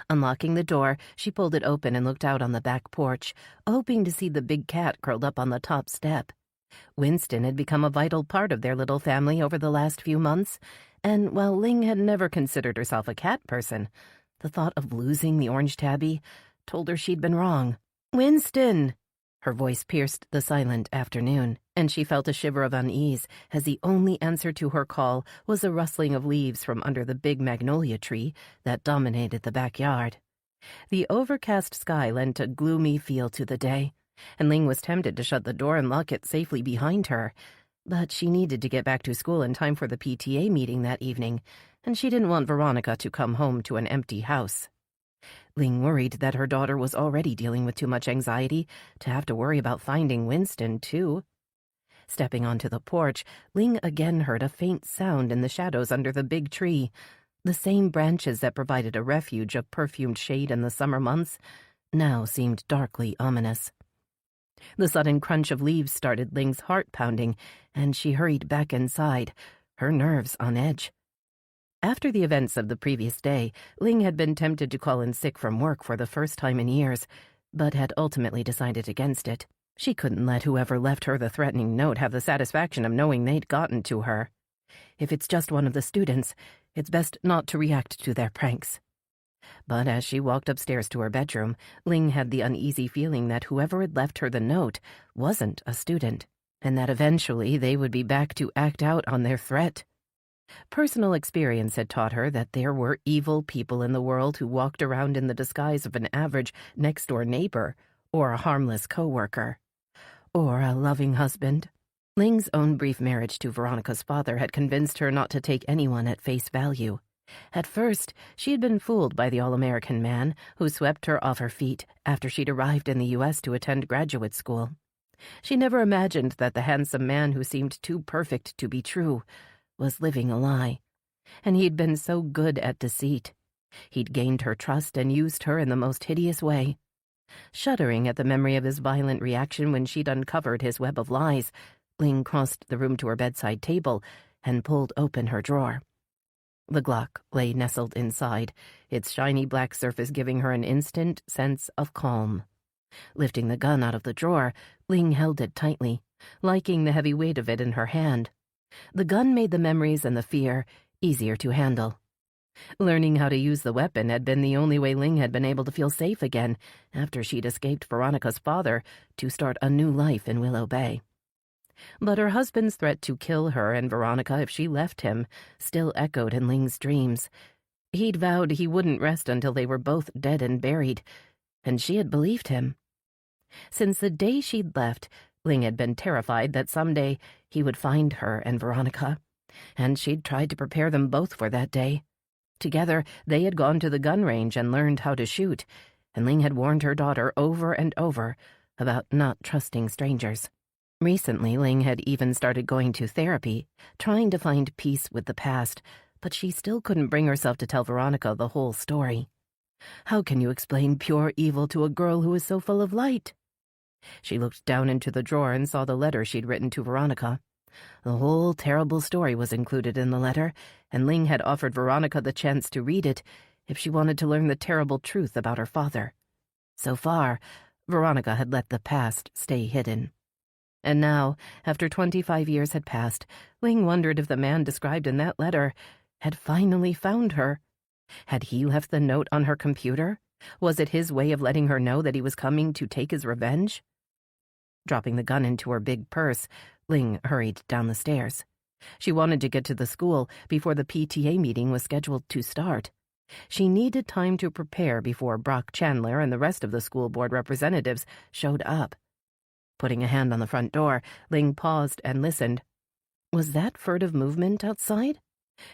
Unlocking the door, she pulled it open and looked out on the back porch, hoping to see the big cat curled up on the top step. Winston had become a vital part of their little family over the last few months, and while Ling had never considered herself a cat person, the thought of losing the orange tabby told her she'd been wrong. "Winston!" Her voice pierced the silent afternoon, and she felt a shiver of unease as the only answer to her call was a rustling of leaves from under the big magnolia tree that dominated the backyard. The overcast sky lent a gloomy feel to the day, and Ling was tempted to shut the door and lock it safely behind her, but she needed to get back to school in time for the PTA meeting that evening, and she didn't want Veronica to come home to an empty house. Ling worried that her daughter was already dealing with too much anxiety to have to worry about finding Winston, too. Stepping onto the porch, Ling again heard a faint sound in the shadows under the big tree. The same branches that provided a refuge of perfumed shade in the summer months now seemed darkly ominous. The sudden crunch of leaves started Ling's heart pounding, and she hurried back inside, her nerves on edge. After the events of the previous day, Ling had been tempted to call in sick from work for the first time in years, but had ultimately decided against it. She couldn't let whoever left her the threatening note have the satisfaction of knowing they'd gotten to her. If it's just one of the students, it's best not to react to their pranks. But as she walked upstairs to her bedroom, Ling had the uneasy feeling that whoever had left her the note wasn't a student, and that eventually they would be back to act out on their threat. Personal experience had taught her that there were evil people in the world who walked around in the disguise of an average next-door neighbor, or a harmless co-worker, or a loving husband. Ling's own brief marriage to Veronica's father had convinced her not to take anyone at face value. At first, she had been fooled by the all-American man who swept her off her feet after she'd arrived in the U.S. to attend graduate school. She never imagined that the handsome man who seemed too perfect to be true was living a lie, and he'd been so good at deceit. He'd gained her trust and used her in the most hideous way. Shuddering at the memory of his violent reaction when she'd uncovered his web of lies, Ling crossed the room to her bedside table and pulled open her drawer. The Glock lay nestled inside, its shiny black surface giving her an instant sense of calm. Lifting the gun out of the drawer, Ling held it tightly, liking the heavy weight of it in her hand. The gun made the memories and the fear easier to handle. Learning how to use the weapon had been the only way Ling had been able to feel safe again after she'd escaped Veronica's father to start a new life in Willow Bay. But her husband's threat to kill her and Veronica if she left him still echoed in Ling's dreams. He'd vowed he wouldn't rest until they were both dead and buried, and she had believed him. Since the day she'd left, Ling had been terrified that someday he would find her and Veronica, and she'd tried to prepare them both for that day. Together, they had gone to the gun range and learned how to shoot, and Ling had warned her daughter over and over about not trusting strangers. Recently, Ling had even started going to therapy, trying to find peace with the past, but she still couldn't bring herself to tell Veronica the whole story. How can you explain pure evil to a girl who is so full of light? She looked down into the drawer and saw the letter she'd written to Veronica. The whole terrible story was included in the letter, and Ling had offered Veronica the chance to read it if she wanted to learn the terrible truth about her father. So far, Veronica had let the past stay hidden. And now, after 25 years had passed, Ling wondered if the man described in that letter had finally found her. Had he left the note on her computer? Was it his way of letting her know that he was coming to take his revenge? Dropping the gun into her big purse, Ling hurried down the stairs. She wanted to get to the school before the PTA meeting was scheduled to start. She needed time to prepare before Brock Chandler and the rest of the school board representatives showed up. Putting a hand on the front door, Ling paused and listened. Was that furtive movement outside?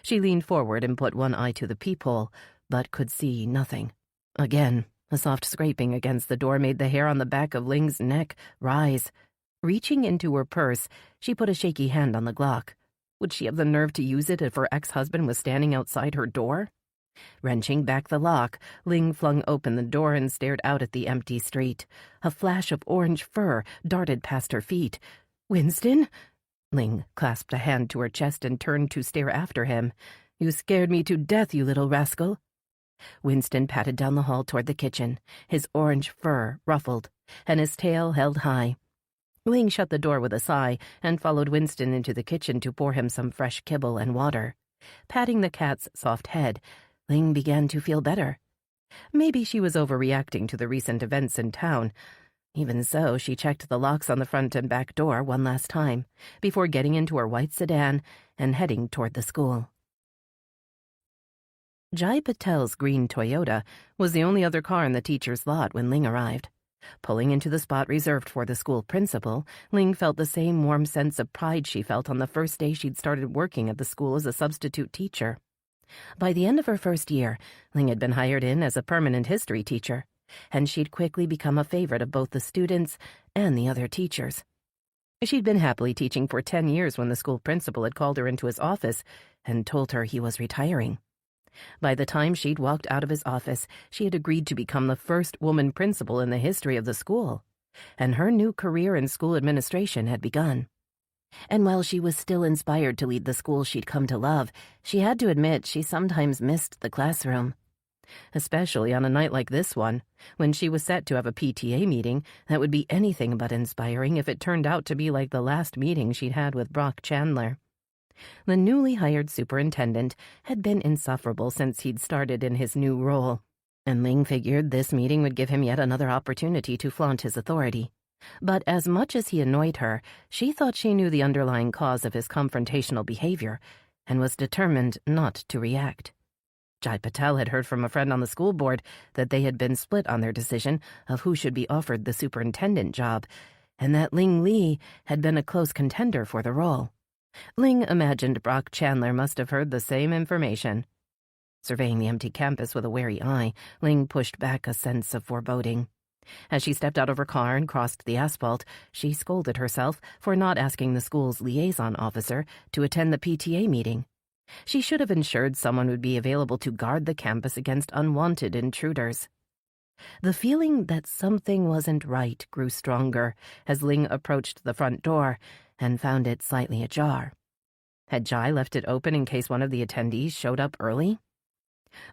She leaned forward and put one eye to the peephole, but could see nothing. Again, a soft scraping against the door made the hair on the back of Ling's neck rise. Reaching into her purse, she put a shaky hand on the Glock. Would she have the nerve to use it if her ex-husband was standing outside her door? Wrenching back the lock, Ling flung open the door and stared out at the empty street. A flash of orange fur darted past her feet. "Winston?" Ling clasped a hand to her chest and turned to stare after him. "You scared me to death, you little rascal." Winston patted down the hall toward the kitchen, his orange fur ruffled, and his tail held high. Ling shut the door with a sigh and followed Winston into the kitchen to pour him some fresh kibble and water. Patting the cat's soft head, Ling began to feel better. Maybe she was overreacting to the recent events in town. Even so, she checked the locks on the front and back door one last time, before getting into her white sedan and heading toward the school. Jai Patel's green Toyota was the only other car in the teacher's lot when Ling arrived. Pulling into the spot reserved for the school principal, Ling felt the same warm sense of pride she felt on the first day she'd started working at the school as a substitute teacher. By the end of her first year, Ling had been hired in as a permanent history teacher, and she'd quickly become a favorite of both the students and the other teachers. She'd been happily teaching for 10 years when the school principal had called her into his office and told her he was retiring. By the time she'd walked out of his office, she had agreed to become the first woman principal in the history of the school, and her new career in school administration had begun. And while she was still inspired to lead the school she'd come to love, she had to admit she sometimes missed the classroom. Especially on a night like this one, when she was set to have a PTA meeting that would be anything but inspiring if it turned out to be like the last meeting she'd had with Brock Chandler. The newly hired superintendent had been insufferable since he'd started in his new role, and Ling figured this meeting would give him yet another opportunity to flaunt his authority. But as much as he annoyed her, she thought she knew the underlying cause of his confrontational behavior and was determined not to react. Jai Patel had heard from a friend on the school board that they had been split on their decision of who should be offered the superintendent job, and that Ling Li had been a close contender for the role. Ling imagined Brock Chandler must have heard the same information. Surveying the empty campus with a wary eye, Ling pushed back a sense of foreboding. As she stepped out of her car and crossed the asphalt, she scolded herself for not asking the school's liaison officer to attend the PTA meeting. She should have ensured someone would be available to guard the campus against unwanted intruders. The feeling that something wasn't right grew stronger as Ling approached the front door and found it slightly ajar. Had Jai left it open in case one of the attendees showed up early?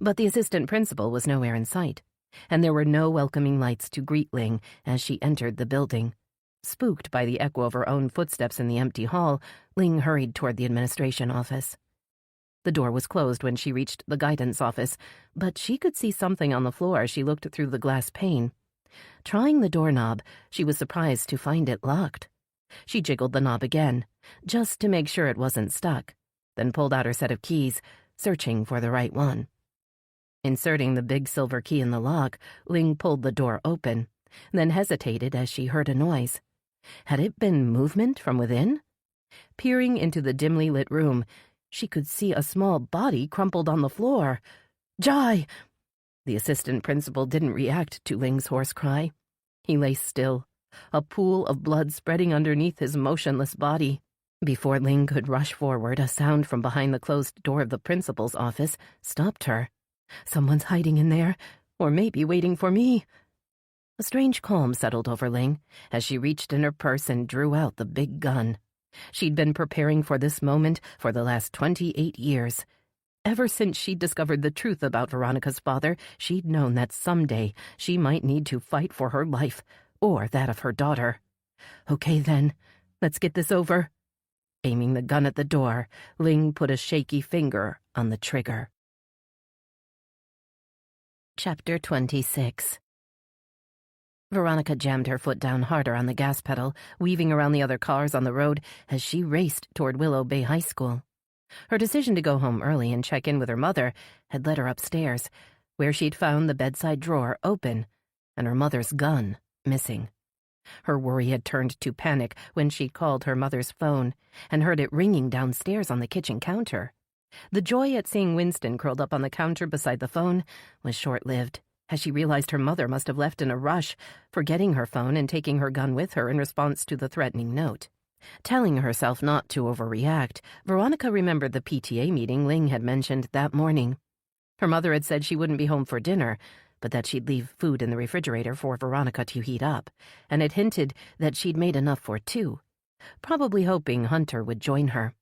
But the assistant principal was nowhere in sight, and there were no welcoming lights to greet Ling as she entered the building. Spooked by the echo of her own footsteps in the empty hall, Ling hurried toward the administration office. The door was closed when she reached the guidance office, but she could see something on the floor as she looked through the glass pane. Trying the doorknob, she was surprised to find it locked. She jiggled the knob again, just to make sure it wasn't stuck, then pulled out her set of keys, searching for the right one. Inserting the big silver key in the lock, Ling pulled the door open, then hesitated as she heard a noise. Had it been movement from within? Peering into the dimly lit room, she could see a small body crumpled on the floor. "Jai!" The assistant principal didn't react to Ling's hoarse cry. He lay still, a pool of blood spreading underneath his motionless body. Before Ling could rush forward, a sound from behind the closed door of the principal's office stopped her. Someone's hiding in there, or maybe waiting for me. A strange calm settled over Ling as she reached in her purse and drew out the big gun. She'd been preparing for this moment for the last 28 years. Ever since she'd discovered the truth about Veronica's father, she'd known that someday she might need to fight for her life, or that of her daughter. Okay, then, let's get this over. Aiming the gun at the door, Ling put a shaky finger on the trigger. Chapter 26. Veronica jammed her foot down harder on the gas pedal, weaving around the other cars on the road as she raced toward Willow Bay High School. Her decision to go home early and check in with her mother had led her upstairs, where she'd found the bedside drawer open and her mother's gun missing. Her worry had turned to panic when she called her mother's phone and heard it ringing downstairs on the kitchen counter. The joy at seeing Winston curled up on the counter beside the phone was short-lived, as she realized her mother must have left in a rush, forgetting her phone and taking her gun with her in response to the threatening note. Telling herself not to overreact, Veronica remembered the PTA meeting Ling had mentioned that morning. Her mother had said she wouldn't be home for dinner, but that she'd leave food in the refrigerator for Veronica to heat up, and had hinted that she'd made enough for two, probably hoping Hunter would join her.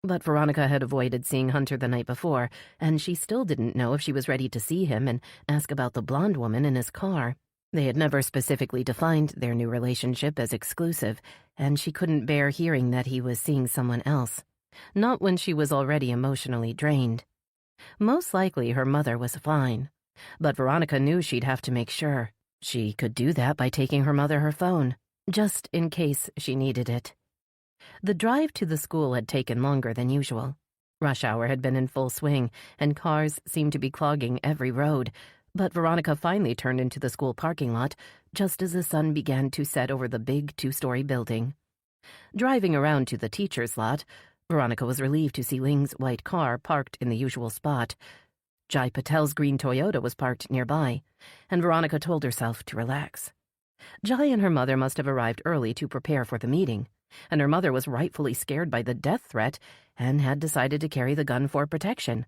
But Veronica had avoided seeing Hunter the night before, and she still didn't know if she was ready to see him and ask about the blonde woman in his car. They had never specifically defined their new relationship as exclusive, and she couldn't bear hearing that he was seeing someone else. Not when she was already emotionally drained. Most likely her mother was fine, but Veronica knew she'd have to make sure. She could do that by taking her mother her phone, just in case she needed it. The drive to the school had taken longer than usual. Rush hour had been in full swing, and cars seemed to be clogging every road, but Veronica finally turned into the school parking lot just as the sun began to set over the big two-story building. Driving around to the teacher's lot, Veronica was relieved to see Ling's white car parked in the usual spot. Jai Patel's green Toyota was parked nearby, and Veronica told herself to relax. Jai and her mother must have arrived early to prepare for the meeting, and her mother was rightfully scared by the death threat and had decided to carry the gun for protection.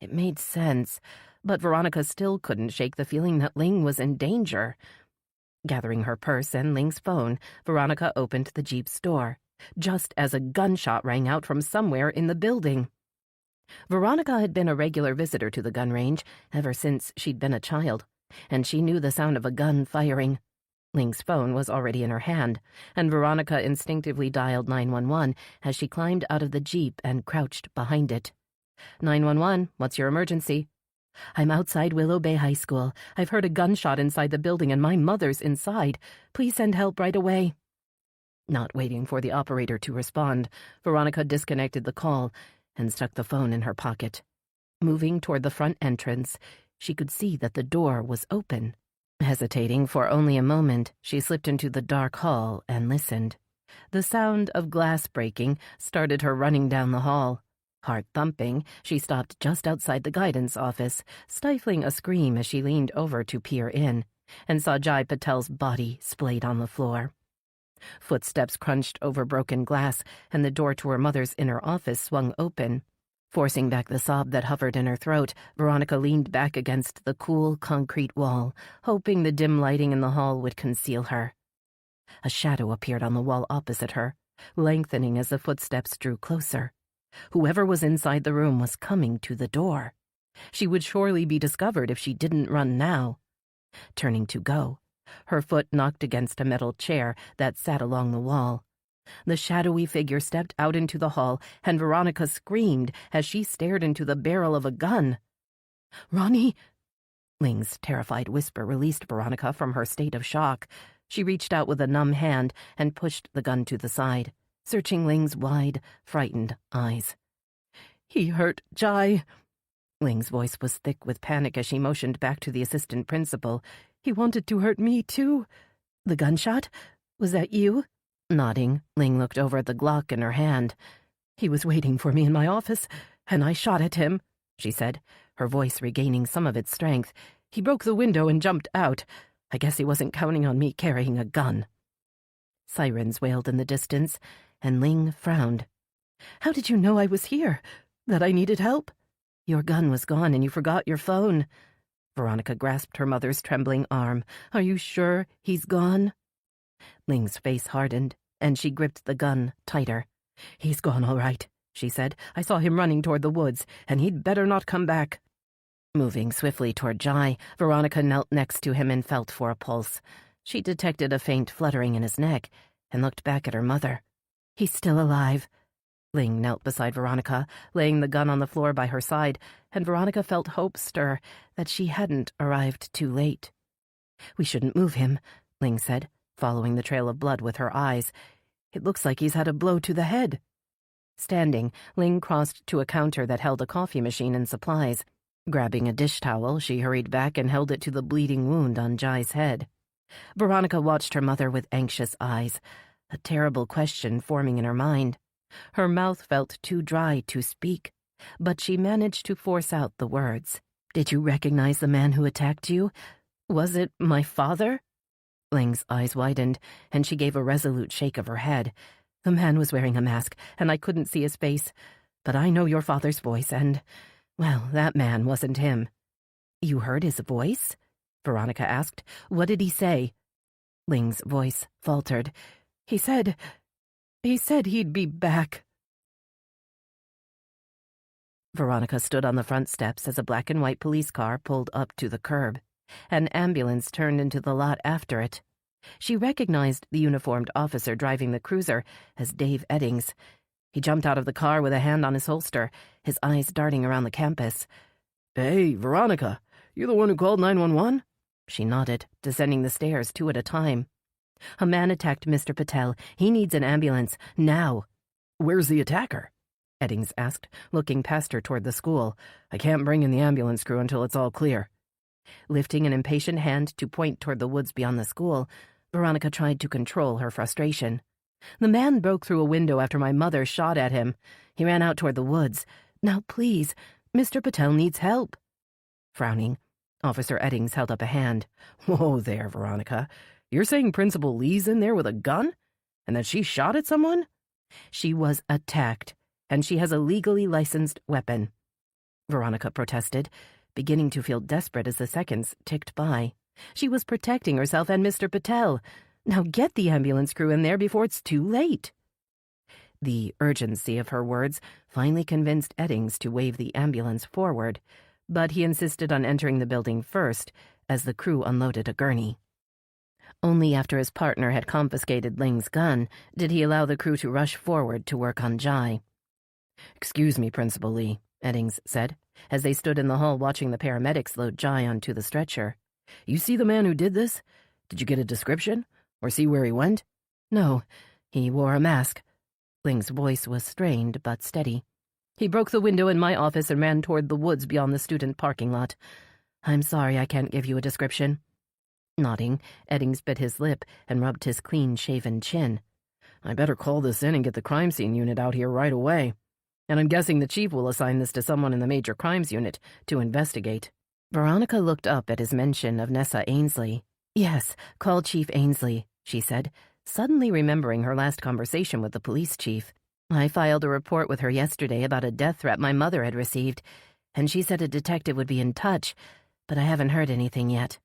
It made sense, but Veronica still couldn't shake the feeling that Ling was in danger. Gathering her purse and Ling's phone, Veronica opened the Jeep's door, just as a gunshot rang out from somewhere in the building. Veronica had been a regular visitor to the gun range ever since she'd been a child, and she knew the sound of a gun firing. Ling's phone was already in her hand, and Veronica instinctively dialed 911 as she climbed out of the Jeep and crouched behind it. 911, what's your emergency? I'm outside Willow Bay High School. I've heard a gunshot inside the building and my mother's inside. Please send help right away. Not waiting for the operator to respond, Veronica disconnected the call and stuck the phone in her pocket. Moving toward the front entrance, she could see that the door was open. Hesitating for only a moment, she slipped into the dark hall and listened. The sound of glass breaking started her running down the hall. Heart thumping, she stopped just outside the guidance office, stifling a scream as she leaned over to peer in, and saw Jai Patel's body splayed on the floor. Footsteps crunched over broken glass, and the door to her mother's inner office swung open. Forcing back the sob that hovered in her throat, Veronica leaned back against the cool concrete wall, hoping the dim lighting in the hall would conceal her. A shadow appeared on the wall opposite her, lengthening as the footsteps drew closer. Whoever was inside the room was coming to the door. She would surely be discovered if she didn't run now. Turning to go, her foot knocked against a metal chair that sat along the wall. The shadowy figure stepped out into the hall, and Veronica screamed as she stared into the barrel of a gun. "Ronnie!" Ling's terrified whisper released Veronica from her state of shock. She reached out with a numb hand and pushed the gun to the side, searching Ling's wide, frightened eyes. "He hurt Jai." Ling's voice was thick with panic as she motioned back to the assistant principal. "He wanted to hurt me, too." "The gunshot? Was that you?" Nodding, Ling looked over at the Glock in her hand. "He was waiting for me in my office, and I shot at him," she said, her voice regaining some of its strength. "He broke the window and jumped out. I guess he wasn't counting on me carrying a gun." Sirens wailed in the distance, and Ling frowned. "How did you know I was here? That I needed help?" "Your gun was gone and you forgot your phone." Veronica grasped her mother's trembling arm. "Are you sure he's gone?" Ling's face hardened, and she gripped the gun tighter. "He's gone all right," she said. "I saw him running toward the woods, and he'd better not come back." Moving swiftly toward Jai, Veronica knelt next to him and felt for a pulse. She detected a faint fluttering in his neck and looked back at her mother. "He's still alive." Ling knelt beside Veronica, laying the gun on the floor by her side, and Veronica felt hope stir that she hadn't arrived too late. "We shouldn't move him," Ling said, following the trail of blood with her eyes. "It looks like he's had a blow to the head." Standing, Ling crossed to a counter that held a coffee machine and supplies. Grabbing a dish towel, she hurried back and held it to the bleeding wound on Jai's head. Veronica watched her mother with anxious eyes, a terrible question forming in her mind. Her mouth felt too dry to speak, but she managed to force out the words. "Did you recognize the man who attacked you? Was it my father?" Ling's eyes widened, and she gave a resolute shake of her head. "The man was wearing a mask, and I couldn't see his face. But I know your father's voice, and, well, that man wasn't him." "You heard his voice?" Veronica asked. "What did he say?" Ling's voice faltered. He said he'd be back." Veronica stood on the front steps as a black and white police car pulled up to the curb. An ambulance turned into the lot after it. She recognized the uniformed officer driving the cruiser as Dave Eddings. He jumped out of the car with a hand on his holster, his eyes darting around the campus. "Hey, Veronica, you the one who called 911? She nodded, descending the stairs 2 at a time. "A man attacked Mr. Patel. He needs an ambulance, now." "Where's the attacker?" Eddings asked, looking past her toward the school. "I can't bring in the ambulance crew until it's all clear." Lifting an impatient hand to point toward the woods beyond the school, Veronica tried to control her frustration. "The man broke through a window after my mother shot at him. He ran out toward the woods. Now, please, Mr. Patel needs help." Frowning, Officer Eddings held up a hand. "Whoa there, Veronica. You're saying Principal Lee's in there with a gun? And that she shot at someone?" "She was attacked, and she has a legally licensed weapon," Veronica protested, beginning to feel desperate as the seconds ticked by. She was protecting herself and Mr. Patel. Now get the ambulance crew in there before it's too late. The urgency of her words finally convinced Eddings to wave the ambulance forward, but he insisted on entering the building first as the crew unloaded a gurney. Only after his partner had confiscated Ling's gun did he allow the crew to rush forward to work on Jai. "Excuse me, Principal Lee," Eddings said, as they stood in the hall watching the paramedics load Jai onto the stretcher. "You see the man who did this? Did you get a description? Or see where he went?" "No, he wore a mask." Ling's voice was strained but steady. "He broke the window in my office and ran toward the woods beyond the student parking lot. I'm sorry I can't give you a description." Nodding, Eddings bit his lip and rubbed his clean-shaven chin. "I better call this in and get the crime scene unit out here right away. And I'm guessing the chief will assign this to someone in the major crimes unit to investigate." Veronica looked up at his mention of Nessa Ainsley. "Yes, call Chief Ainsley," she said, suddenly remembering her last conversation with the police chief. "I filed a report with her yesterday about a death threat my mother had received, and she said a detective would be in touch, but I haven't heard anything yet."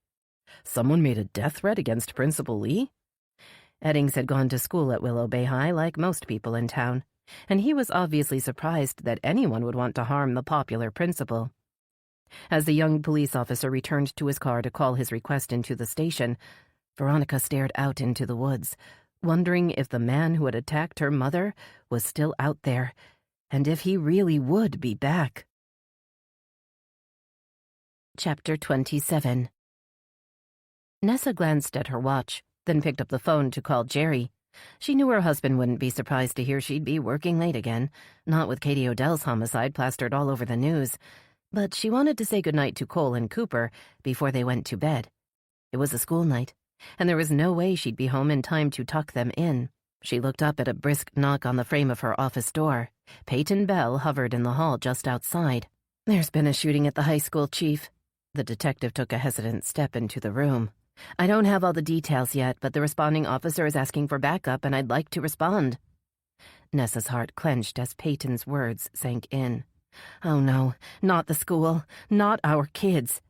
"Someone made a death threat against Principal Lee?" Eddings had gone to school at Willow Bay High like most people in town, and he was obviously surprised that anyone would want to harm the popular principal. As the young police officer returned to his car to call his request into the station, Veronica stared out into the woods, wondering if the man who had attacked her mother was still out there, and if he really would be back. Chapter 27. Nessa glanced at her watch, then picked up the phone to call Jerry. She knew her husband wouldn't be surprised to hear she'd be working late again, not with Katie Odell's homicide plastered all over the news. But she wanted to say goodnight to Cole and Cooper before they went to bed. It was a school night, and there was no way she'd be home in time to tuck them in. She looked up at a brisk knock on the frame of her office door. Peyton Bell hovered in the hall just outside. "There's been a shooting at the high school, Chief." The detective took a hesitant step into the room. "I don't have all the details yet, but the responding officer is asking for backup, and I'd like to respond." Nessa's heart clenched as Peyton's words sank in. Oh no, not the school, not our kids.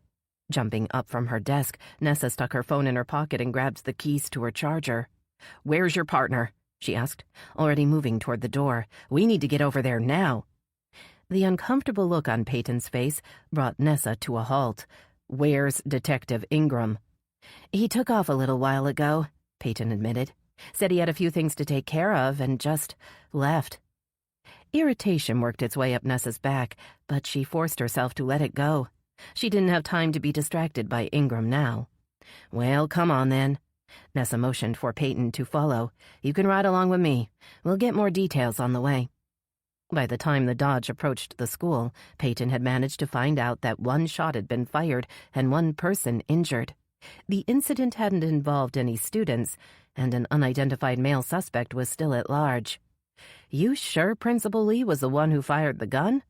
Jumping up from her desk, Nessa stuck her phone in her pocket and grabbed the keys to her charger. "Where's your partner?" she asked, already moving toward the door. "We need to get over there now." The uncomfortable look on Peyton's face brought Nessa to a halt. "Where's Detective Ingram?" "He took off a little while ago," Peyton admitted. "Said he had a few things to take care of and just left." Irritation worked its way up Nessa's back, but she forced herself to let it go. She didn't have time to be distracted by Ingram now. "Well, come on then." Nessa motioned for Peyton to follow. "You can ride along with me. We'll get more details on the way." By the time the Dodge approached the school, Peyton had managed to find out that one shot had been fired and one person injured. The incident hadn't involved any students, and an unidentified male suspect was still at large. "You sure Principal Lee was the one who fired the gun?"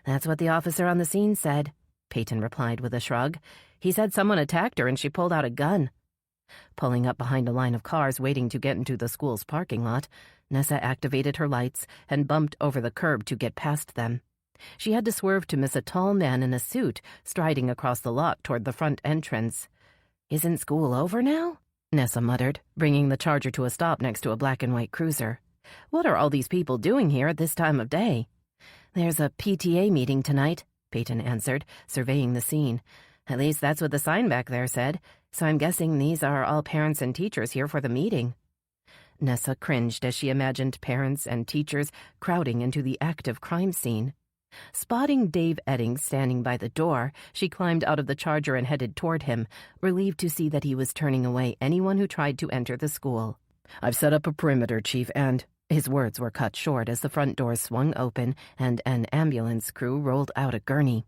"That's what the officer on the scene said," Peyton replied with a shrug. "He said someone attacked her and she pulled out a gun." Pulling up behind a line of cars waiting to get into the school's parking lot, Nessa activated her lights and bumped over the curb to get past them. She had to swerve to miss a tall man in a suit striding across the lot toward the front entrance. "Isn't school over now?" Nessa muttered, bringing the Charger to a stop next to a black and white cruiser. "What are all these people doing here at this time of day?" "There's a PTA meeting tonight," Peyton answered, surveying the scene. "At least that's what the sign back there said, so I'm guessing these are all parents and teachers here for the meeting." Nessa cringed as she imagined parents and teachers crowding into the active crime scene. Spotting Dave Eddings standing by the door, she climbed out of the Charger and headed toward him, relieved to see that he was turning away anyone who tried to enter the school. "I've set up a perimeter, Chief, and—" His words were cut short as the front doors swung open and an ambulance crew rolled out a gurney.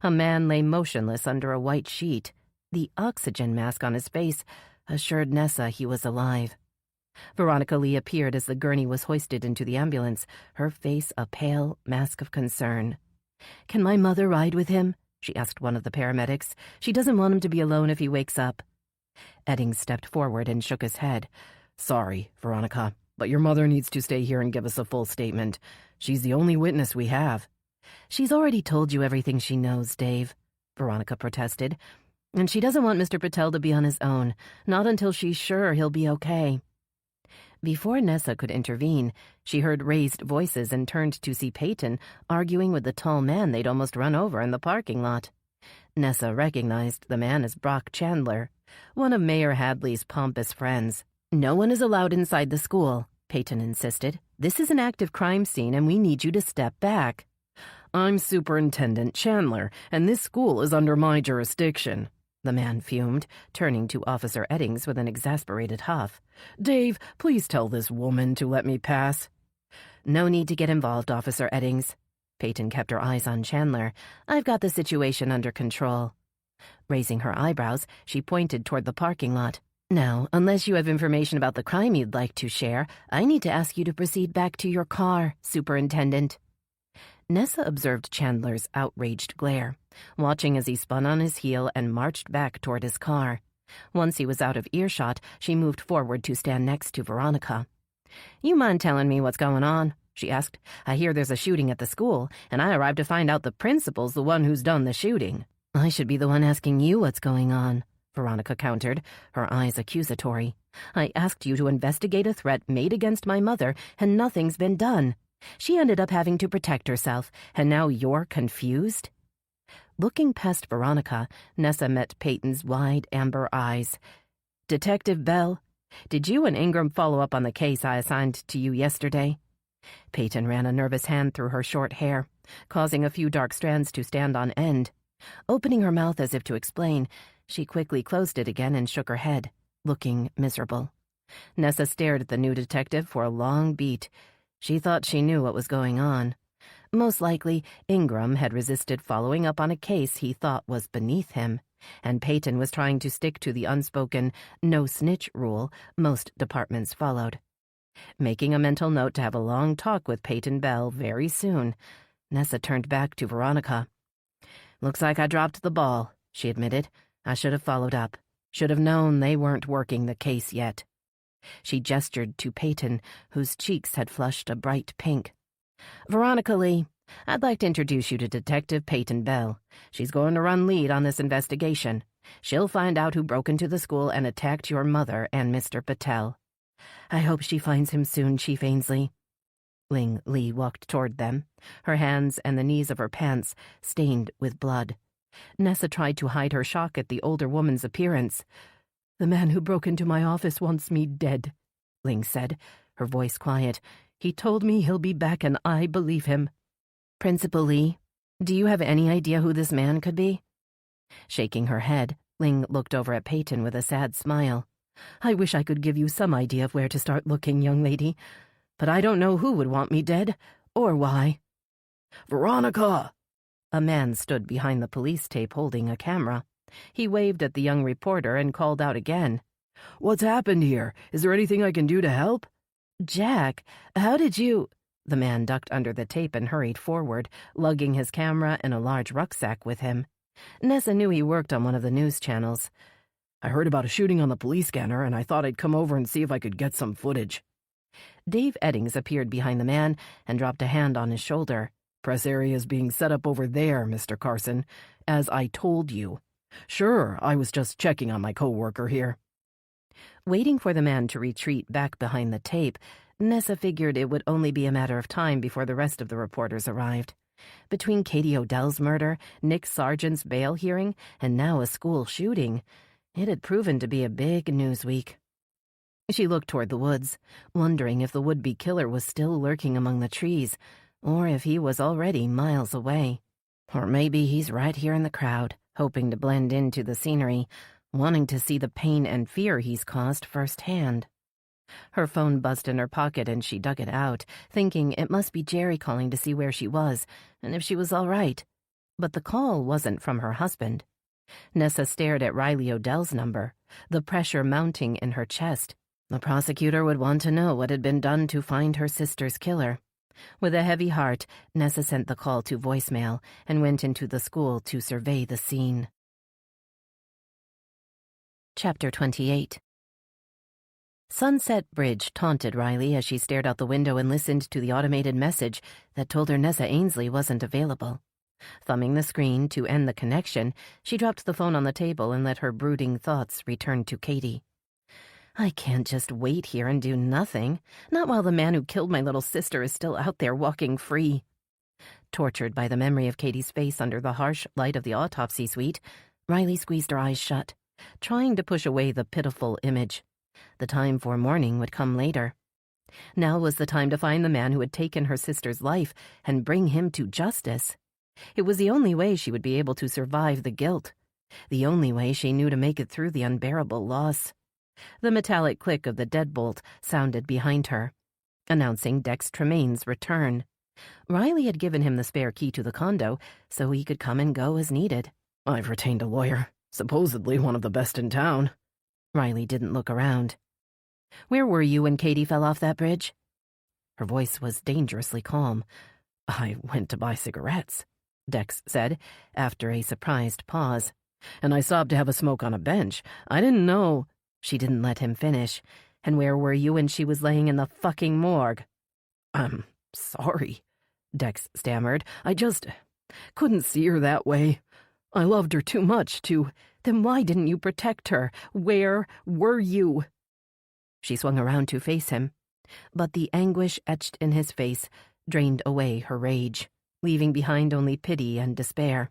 A man lay motionless under a white sheet. The oxygen mask on his face assured Nessa he was alive. Veronica Lee appeared as the gurney was hoisted into the ambulance, her face a pale mask of concern. "Can my mother ride with him?" she asked one of the paramedics. "She doesn't want him to be alone if he wakes up." Eddings stepped forward and shook his head. "Sorry, Veronica, but your mother needs to stay here and give us a full statement. She's the only witness we have." "She's already told you everything she knows, Dave," Veronica protested. "And she doesn't want Mr. Patel to be on his own, not until she's sure he'll be okay." Before Nessa could intervene, she heard raised voices and turned to see Peyton arguing with the tall man they'd almost run over in the parking lot. Nessa recognized the man as Brock Chandler, one of Mayor Hadley's pompous friends. "No one is allowed inside the school," Peyton insisted. "This is an active crime scene and we need you to step back." "I'm Superintendent Chandler, and this school is under my jurisdiction," the man fumed, turning to Officer Eddings with an exasperated huff. "Dave, please tell this woman to let me pass." "No need to get involved, Officer Eddings." Peyton kept her eyes on Chandler. "I've got the situation under control." Raising her eyebrows, she pointed toward the parking lot. "Now, unless you have information about the crime you'd like to share, I need to ask you to proceed back to your car, Superintendent." Nessa observed Chandler's outraged glare, watching as he spun on his heel and marched back toward his car. Once he was out of earshot, she moved forward to stand next to Veronica. "You mind telling me what's going on?" she asked. "I hear there's a shooting at the school, and I arrived to find out the principal's the one who's done the shooting." "I should be the one asking you what's going on," Veronica countered, her eyes accusatory. "I asked you to investigate a threat made against my mother, and nothing's been done. She ended up having to protect herself, and now you're confused?" Looking past Veronica, Nessa met Peyton's wide amber eyes. "Detective Bell, did you and Ingram follow up on the case I assigned to you yesterday?" Peyton ran a nervous hand through her short hair, causing a few dark strands to stand on end. Opening her mouth as if to explain, she quickly closed it again and shook her head, looking miserable. Nessa stared at the new detective for a long beat. She thought she knew what was going on. Most likely, Ingram had resisted following up on a case he thought was beneath him, and Peyton was trying to stick to the unspoken no-snitch rule most departments followed. Making a mental note to have a long talk with Peyton Bell very soon, Nessa turned back to Veronica. "Looks like I dropped the ball," she admitted. "I should have followed up. Should have known they weren't working the case yet." She gestured to Peyton, whose cheeks had flushed a bright pink. "Veronica Lee, I'd like to introduce you to Detective Peyton Bell. She's going to run lead on this investigation. She'll find out who broke into the school and attacked your mother and Mr. Patel." "I hope she finds him soon, Chief Ainsley." Ling Lee walked toward them, her hands and the knees of her pants stained with blood. Nessa tried to hide her shock at the older woman's appearance. "The man who broke into my office wants me dead," Ling said, her voice quiet. "He told me he'll be back and I believe him." "Principal Lee, do you have any idea who this man could be?" Shaking her head, Ling looked over at Peyton with a sad smile. "I wish I could give you some idea of where to start looking, young lady, but I don't know who would want me dead, or why." "Veronica!" A man stood behind the police tape holding a camera. He waved at the young reporter and called out again. "What's happened here? Is there anything I can do to help?" "Jack, how did you—" The man ducked under the tape and hurried forward, lugging his camera and a large rucksack with him. Nessa knew he worked on one of the news channels. "I heard about a shooting on the police scanner, and I thought I'd come over and see if I could get some footage." Dave Eddings appeared behind the man and dropped a hand on his shoulder. "Press area is being set up over there, Mr. Carson, as I told you." "Sure, I was just checking on my co-worker here." Waiting for the man to retreat back behind the tape, Nessa figured it would only be a matter of time before the rest of the reporters arrived. Between Katie Odell's murder, Nick Sargent's bail hearing, and now a school shooting, it had proven to be a big news week. She looked toward the woods, wondering if the would-be killer was still lurking among the trees, or if he was already miles away. Or maybe he's right here in the crowd, hoping to blend into the scenery, wanting to see the pain and fear he's caused firsthand. Her phone buzzed in her pocket and she dug it out, thinking it must be Jerry calling to see where she was and if she was all right. But the call wasn't from her husband. Nessa stared at Riley Odell's number, the pressure mounting in her chest. The prosecutor would want to know what had been done to find her sister's killer. With a heavy heart, Nessa sent the call to voicemail and went into the school to survey the scene. Chapter 28. Sunset Bridge taunted Riley as she stared out the window and listened to the automated message that told her Nessa Ainsley wasn't available. Thumbing the screen to end the connection, she dropped the phone on the table and let her brooding thoughts return to Katie. I can't just wait here and do nothing, not while the man who killed my little sister is still out there walking free. Tortured by the memory of Katie's face under the harsh light of the autopsy suite, Riley squeezed her eyes shut, trying to push away the pitiful image. The time for mourning would come later. Now was the time to find the man who had taken her sister's life and bring him to justice. It was the only way she would be able to survive the guilt, the only way she knew to make it through the unbearable loss. The metallic click of the deadbolt sounded behind her, announcing Dex Tremaine's return. Riley had given him the spare key to the condo so he could come and go as needed. "I've retained a lawyer, supposedly one of the best in town." Riley didn't look around. "Where were you when Katie fell off that bridge?" Her voice was dangerously calm. "I went to buy cigarettes," Dex said, after a surprised pause. "And I stopped to have a smoke on a bench. I didn't know—" She didn't let him finish. "And where were you when she was laying in the fucking morgue?" "I'm sorry," Dex stammered. "I just couldn't see her that way. I loved her too much to—" "Then why didn't you protect her? Where were you?" She swung around to face him, but the anguish etched in his face drained away her rage, leaving behind only pity and despair.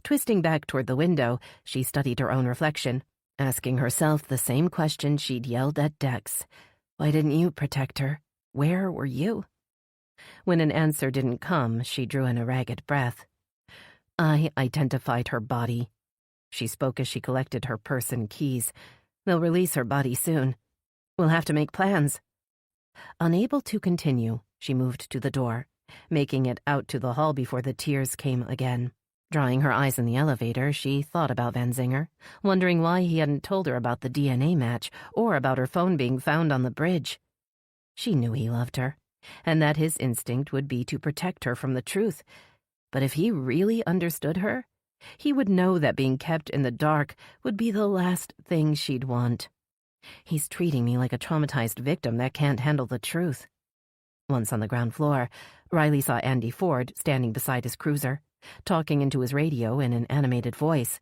Twisting back toward the window, she studied her own reflection, asking herself the same question she'd yelled at Dex. Why didn't you protect her? Where were you? When an answer didn't come, she drew in a ragged breath. I identified her body. She spoke as she collected her purse and keys. They'll release her body soon. We'll have to make plans. Unable to continue, she moved to the door, making it out to the hall before the tears came again. Drying her eyes in the elevator, she thought about Van Zinger, wondering why he hadn't told her about the DNA match or about her phone being found on the bridge. She knew he loved her, and that his instinct would be to protect her from the truth. But if he really understood her, he would know that being kept in the dark would be the last thing she'd want. He's treating me like a traumatized victim that can't handle the truth. Once on the ground floor, Riley saw Andy Ford standing beside his cruiser, talking into his radio in an animated voice.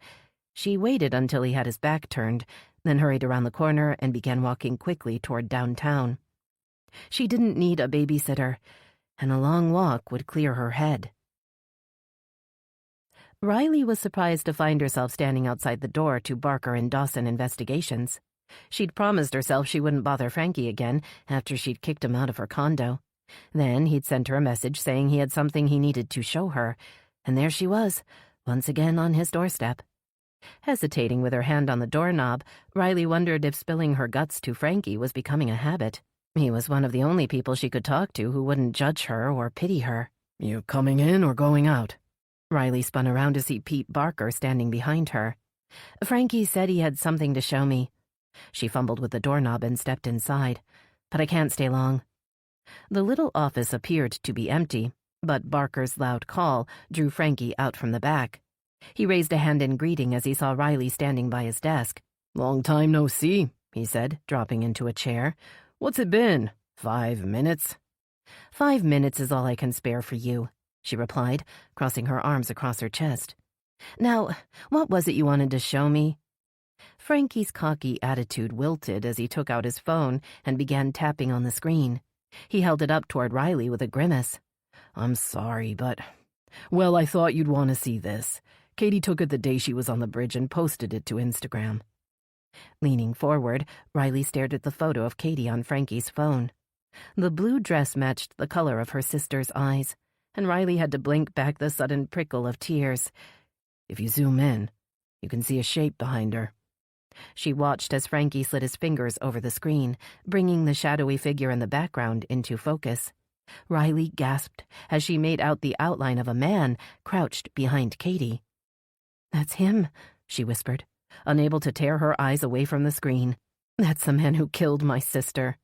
She waited until he had his back turned, then hurried around the corner and began walking quickly toward downtown. She didn't need a babysitter, and a long walk would clear her head. Riley was surprised to find herself standing outside the door to Barker and Dawson Investigations. She'd promised herself she wouldn't bother Frankie again after she'd kicked him out of her condo. Then he'd sent her a message saying he had something he needed to show her, and there she was, once again on his doorstep. Hesitating with her hand on the doorknob, Riley wondered if spilling her guts to Frankie was becoming a habit. He was one of the only people she could talk to who wouldn't judge her or pity her. You coming in or going out? Riley spun around to see Pete Barker standing behind her. Frankie said he had something to show me. She fumbled with the doorknob and stepped inside. But I can't stay long. The little office appeared to be empty, but Barker's loud call drew Frankie out from the back. He raised a hand in greeting as he saw Riley standing by his desk. Long time no see, he said, dropping into a chair. What's it been? 5 minutes? 5 minutes is all I can spare for you, she replied, crossing her arms across her chest. Now, what was it you wanted to show me? Frankie's cocky attitude wilted as he took out his phone and began tapping on the screen. He held it up toward Riley with a grimace. I'm sorry, but... Well, I thought you'd want to see this. Katie took it the day she was on the bridge and posted it to Instagram. Leaning forward, Riley stared at the photo of Katie on Frankie's phone. The blue dress matched the color of her sister's eyes, and Riley had to blink back the sudden prickle of tears. If you zoom in, you can see a shape behind her. She watched as Frankie slid his fingers over the screen, bringing the shadowy figure in the background into focus. Riley gasped as she made out the outline of a man crouched behind Katie. "That's him," she whispered, unable to tear her eyes away from the screen. "That's the man who killed my sister."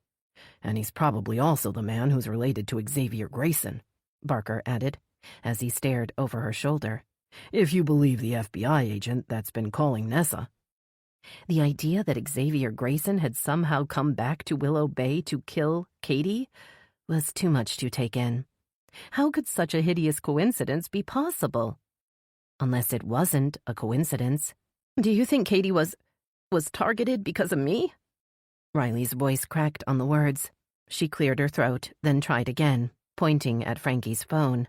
And he's probably also the man who's related to Xavier Grayson, Barker added, as he stared over her shoulder. If you believe the FBI agent that's been calling Nessa. The idea that Xavier Grayson had somehow come back to Willow Bay to kill Katie was too much to take in. How could such a hideous coincidence be possible? Unless it wasn't a coincidence. "Do you think Katie was targeted because of me?" Riley's voice cracked on the words. She cleared her throat, then tried again, pointing at Frankie's phone.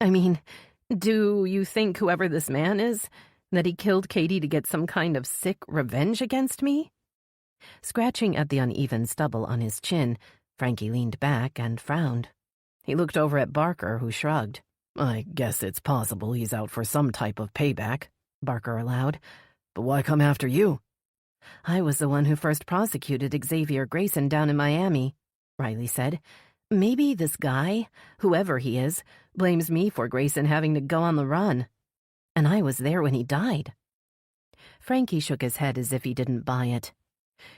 "I mean, do you think whoever this man is, that he killed Katie to get some kind of sick revenge against me?" Scratching at the uneven stubble on his chin, Frankie leaned back and frowned. He looked over at Barker, who shrugged. I guess it's possible he's out for some type of payback, Barker allowed. But why come after you? "I was the one who first prosecuted Xavier Grayson down in Miami," Riley said. "Maybe this guy, whoever he is, blames me for Grayson having to go on the run. And I was there when he died." Frankie shook his head as if he didn't buy it.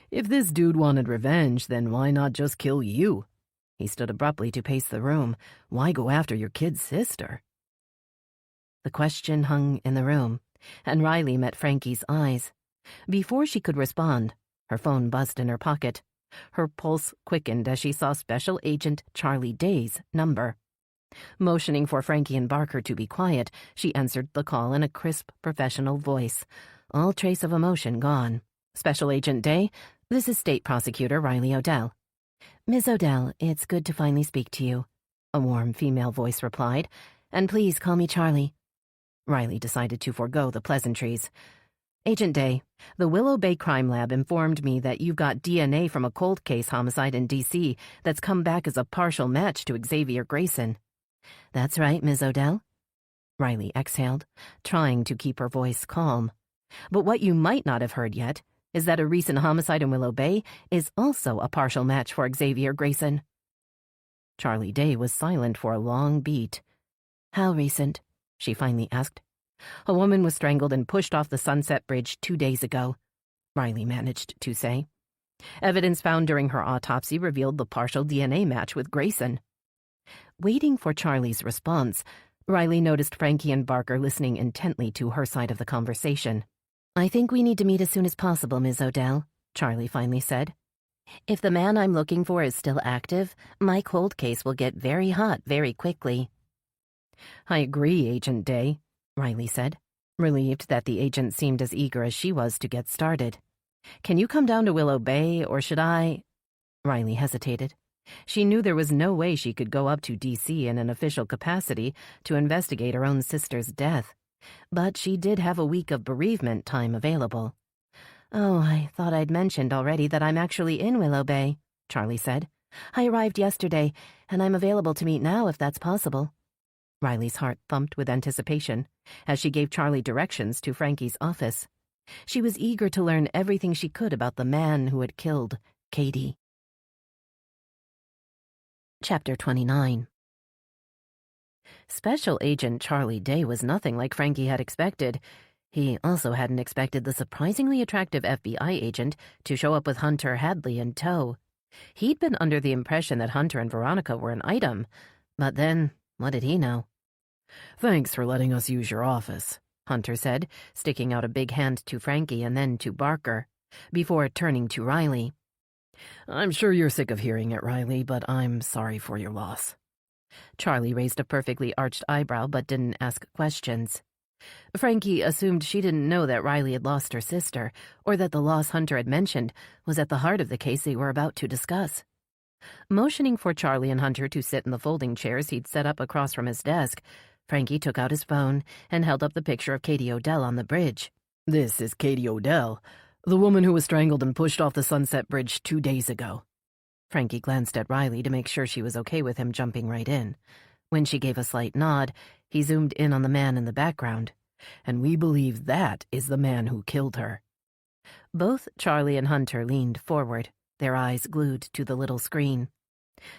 If this dude wanted revenge, then why not just kill you? He stood abruptly to pace the room. Why go after your kid's sister? The question hung in the room, and Riley met Frankie's eyes. Before she could respond, her phone buzzed in her pocket. Her pulse quickened as she saw Special Agent Charlie Day's number. Motioning for Frankie and Barker to be quiet, she answered the call in a crisp, professional voice, all trace of emotion gone. "Special Agent Day, this is State Prosecutor Riley Odell." "Ms. Odell, it's good to finally speak to you," a warm female voice replied. "And please call me Charlie." Riley decided to forego the pleasantries. "Agent Day, the Willow Bay Crime Lab informed me that you've got DNA from a cold case homicide in D.C. that's come back as a partial match to Xavier Grayson." "That's right, Ms. Odell." Riley exhaled, trying to keep her voice calm. "But what you might not have heard yet is that a recent homicide in Willow Bay is also a partial match for Xavier Grayson." Charlie Day was silent for a long beat. "How recent?" she finally asked. "A woman was strangled and pushed off the Sunset Bridge 2 days ago," Riley managed to say. "Evidence found during her autopsy revealed the partial DNA match with Grayson." Waiting for Charlie's response, Riley noticed Frankie and Barker listening intently to her side of the conversation. "I think we need to meet as soon as possible, Ms. Odell," Charlie finally said. "If the man I'm looking for is still active, my cold case will get very hot very quickly." "I agree, Agent Day," Riley said, relieved that the agent seemed as eager as she was to get started. "Can you come down to Willow Bay, or should I—" Riley hesitated. She knew there was no way she could go up to D.C. in an official capacity to investigate her own sister's death. But she did have a week of bereavement time available. "Oh, I thought I'd mentioned already that I'm actually in Willow Bay," Charlie said. "I arrived yesterday, and I'm available to meet now if that's possible." Riley's heart thumped with anticipation as she gave Charlie directions to Frankie's office. She was eager to learn everything she could about the man who had killed Katie. Chapter 29. Special Agent Charlie Day was nothing like Frankie had expected. He also hadn't expected the surprisingly attractive FBI agent to show up with Hunter Hadley in tow. He'd been under the impression that Hunter and Veronica were an item, but then, what did he know? "Thanks for letting us use your office," Hunter said, sticking out a big hand to Frankie and then to Barker, before turning to Riley. "I'm sure you're sick of hearing it, Riley, but I'm sorry for your loss." Charlie raised a perfectly arched eyebrow but didn't ask questions. Frankie assumed she didn't know that Riley had lost her sister, or that the loss Hunter had mentioned was at the heart of the case they were about to discuss. Motioning for Charlie and Hunter to sit in the folding chairs he'd set up across from his desk, Frankie took out his phone and held up the picture of Katie Odell on the bridge. "This is Katie Odell, the woman who was strangled and pushed off the Sunset Bridge 2 days ago." Frankie glanced at Riley to make sure she was okay with him jumping right in. When she gave a slight nod, he zoomed in on the man in the background. "And we believe that is the man who killed her." Both Charlie and Hunter leaned forward, their eyes glued to the little screen.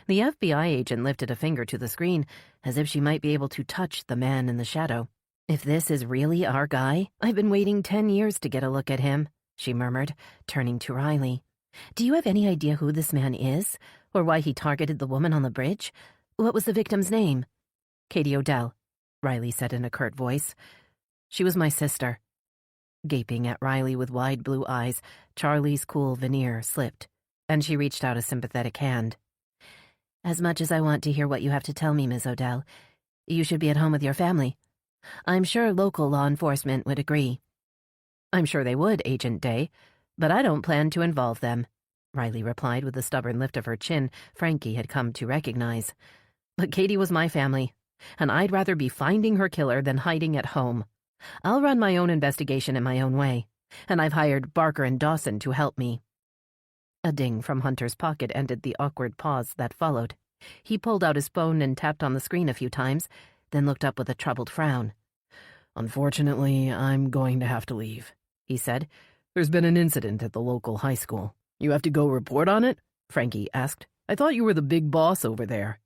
The FBI agent lifted a finger to the screen, as if she might be able to touch the man in the shadow. "If this is really our guy, I've been waiting 10 years to get a look at him," she murmured, turning to Riley. "Do you have any idea who this man is, or why he targeted the woman on the bridge? What was the victim's name?" "Katie Odell," Riley said in a curt voice. "She was my sister." Gaping at Riley with wide blue eyes, Charlie's cool veneer slipped, and she reached out a sympathetic hand. "As much as I want to hear what you have to tell me, Ms. Odell, you should be at home with your family. I'm sure local law enforcement would agree." "I'm sure they would, Agent Day, but I don't plan to involve them," Riley replied with the stubborn lift of her chin Frankie had come to recognize. "But Katie was my family, and I'd rather be finding her killer than hiding at home. I'll run my own investigation in my own way, and I've hired Barker and Dawson to help me." A ding from Hunter's pocket ended the awkward pause that followed. He pulled out his phone and tapped on the screen a few times, then looked up with a troubled frown. "Unfortunately, I'm going to have to leave," he said. "There's been an incident at the local high school." "You have to go report on it?" Frankie asked. "I thought you were the big boss over there."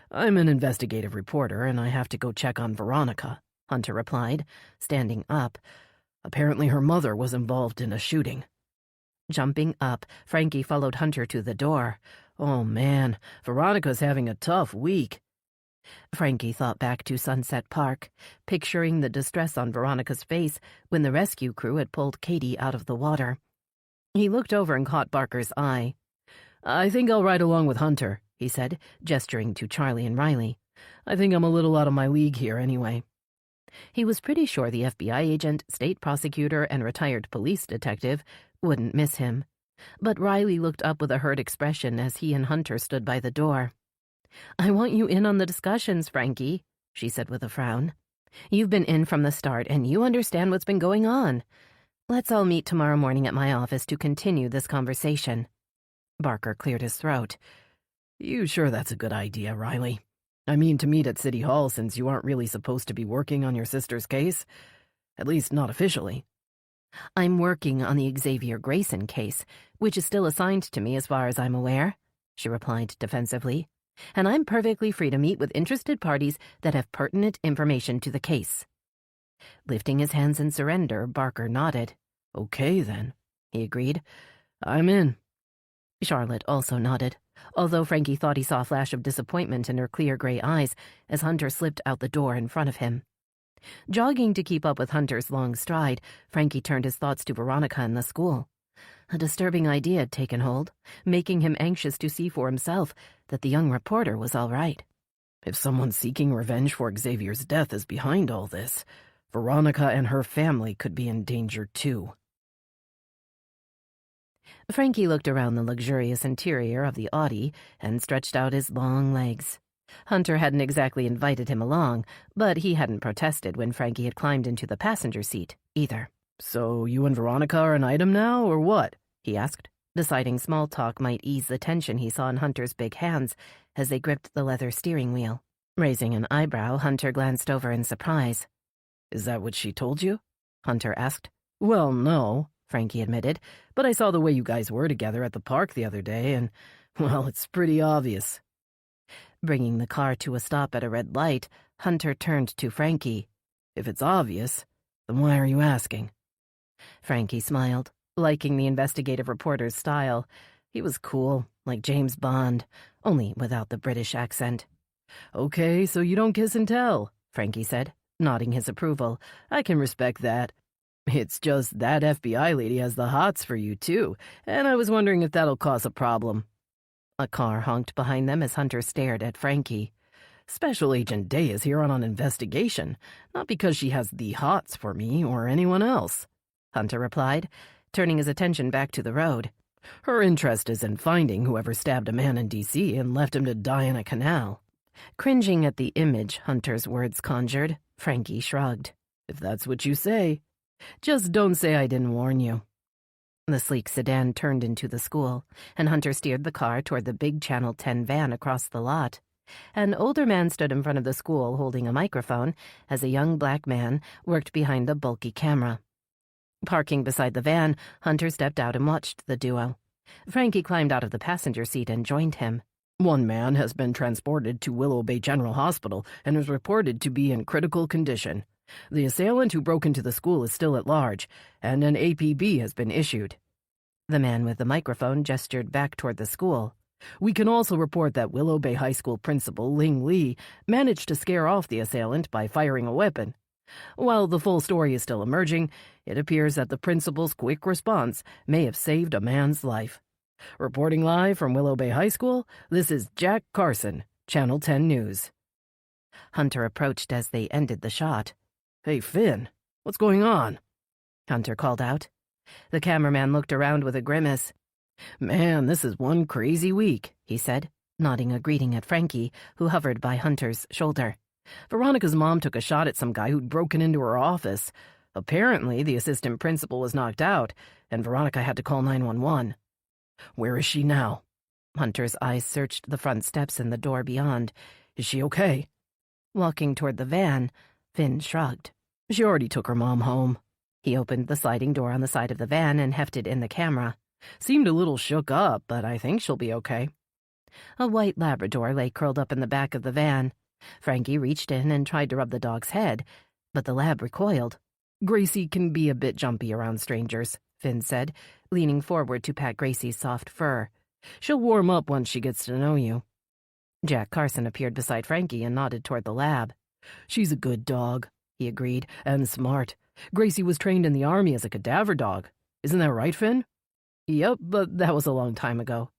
"I'm an investigative reporter, and I have to go check on Veronica," Hunter replied, standing up. "Apparently her mother was involved in a shooting." Jumping up, Frankie followed Hunter to the door. "Oh, man, Veronica's having a tough week." Frankie thought back to Sunset Park, picturing the distress on Veronica's face when the rescue crew had pulled Katie out of the water. He looked over and caught Barker's eye. "I think I'll ride along with Hunter," he said, gesturing to Charlie and Riley. "I think I'm a little out of my league here anyway." He was pretty sure the FBI agent, state prosecutor, and retired police detective wouldn't miss him. But Riley looked up with a hurt expression as he and Hunter stood by the door. "I want you in on the discussions, Frankie," she said with a frown. "You've been in from the start, and you understand what's been going on. Let's all meet tomorrow morning at my office to continue this conversation." Barker cleared his throat. "You sure that's a good idea, Riley? I mean, to meet at City Hall since you aren't really supposed to be working on your sister's case. At least not officially." "I'm working on the Xavier Grayson case, which is still assigned to me as far as I'm aware," she replied defensively. "And I'm perfectly free to meet with interested parties that have pertinent information to the case." Lifting his hands in surrender, Barker nodded. "Okay, then," he agreed. "I'm in." Charlotte also nodded, although Frankie thought he saw a flash of disappointment in her clear gray eyes as Hunter slipped out the door in front of him. Jogging to keep up with Hunter's long stride, Frankie turned his thoughts to Veronica and the school. A disturbing idea had taken hold, making him anxious to see for himself that the young reporter was all right. If someone seeking revenge for Xavier's death is behind all this, Veronica and her family could be in danger too. Frankie looked around the luxurious interior of the Audi and stretched out his long legs. Hunter hadn't exactly invited him along, but he hadn't protested when Frankie had climbed into the passenger seat, either. "So you and Veronica are an item now, or what?" he asked, deciding small talk might ease the tension he saw in Hunter's big hands as they gripped the leather steering wheel. Raising an eyebrow, Hunter glanced over in surprise. "Is that what she told you?" Hunter asked. "Well, no," Frankie admitted, "but I saw the way you guys were together at the park the other day, and, well, it's pretty obvious." Bringing the car to a stop at a red light, Hunter turned to Frankie. "If it's obvious, then why are you asking?" Frankie smiled, liking the investigative reporter's style. He was cool, like James Bond, only without the British accent. "Okay, so you don't kiss and tell," Frankie said, nodding his approval. "I can respect that. It's just that FBI lady has the hots for you, too, and I was wondering if that'll cause a problem." A car honked behind them as Hunter stared at Frankie. "Special Agent Day is here on an investigation, not because she has the hots for me or anyone else," Hunter replied, turning his attention back to the road. "Her interest is in finding whoever stabbed a man in D.C. and left him to die in a canal." Cringing at the image Hunter's words conjured, Frankie shrugged. "If that's what you say. Just don't say I didn't warn you." The sleek sedan turned into the school, and Hunter steered the car toward the big Channel 10 van across the lot. An older man stood in front of the school holding a microphone as a young black man worked behind a bulky camera. Parking beside the van, Hunter stepped out and watched the duo. Frankie climbed out of the passenger seat and joined him. "One man has been transported to Willow Bay General Hospital and is reported to be in critical condition. The assailant who broke into the school is still at large, and an APB has been issued." The man with the microphone gestured back toward the school. "We can also report that Willow Bay High School principal Ling Lee managed to scare off the assailant by firing a weapon. While the full story is still emerging, it appears that the principal's quick response may have saved a man's life. Reporting live from Willow Bay High School, this is Jack Carson, Channel 10 News." Hunter approached as they ended the shot. "Hey, Finn, what's going on?" Hunter called out. The cameraman looked around with a grimace. "Man, this is one crazy week," he said, nodding a greeting at Frankie, who hovered by Hunter's shoulder. "Veronica's mom took a shot at some guy who'd broken into her office. Apparently, the assistant principal was knocked out, and Veronica had to call 911. Where is she now?" Hunter's eyes searched the front steps and the door beyond. "Is she okay?" Walking toward the van, Finn shrugged. "She already took her mom home." He opened the sliding door on the side of the van and hefted in the camera. "Seemed a little shook up, but I think she'll be okay." A white Labrador lay curled up in the back of the van. Frankie reached in and tried to rub the dog's head, but the lab recoiled. "Gracie can be a bit jumpy around strangers," Finn said, leaning forward to pat Gracie's soft fur. "She'll warm up once she gets to know you." Jack Carson appeared beside Frankie and nodded toward the lab. "She's a good dog," he agreed, "and smart. Gracie was trained in the Army as a cadaver dog. Isn't that right, Finn?" "Yep, but that was a long time ago."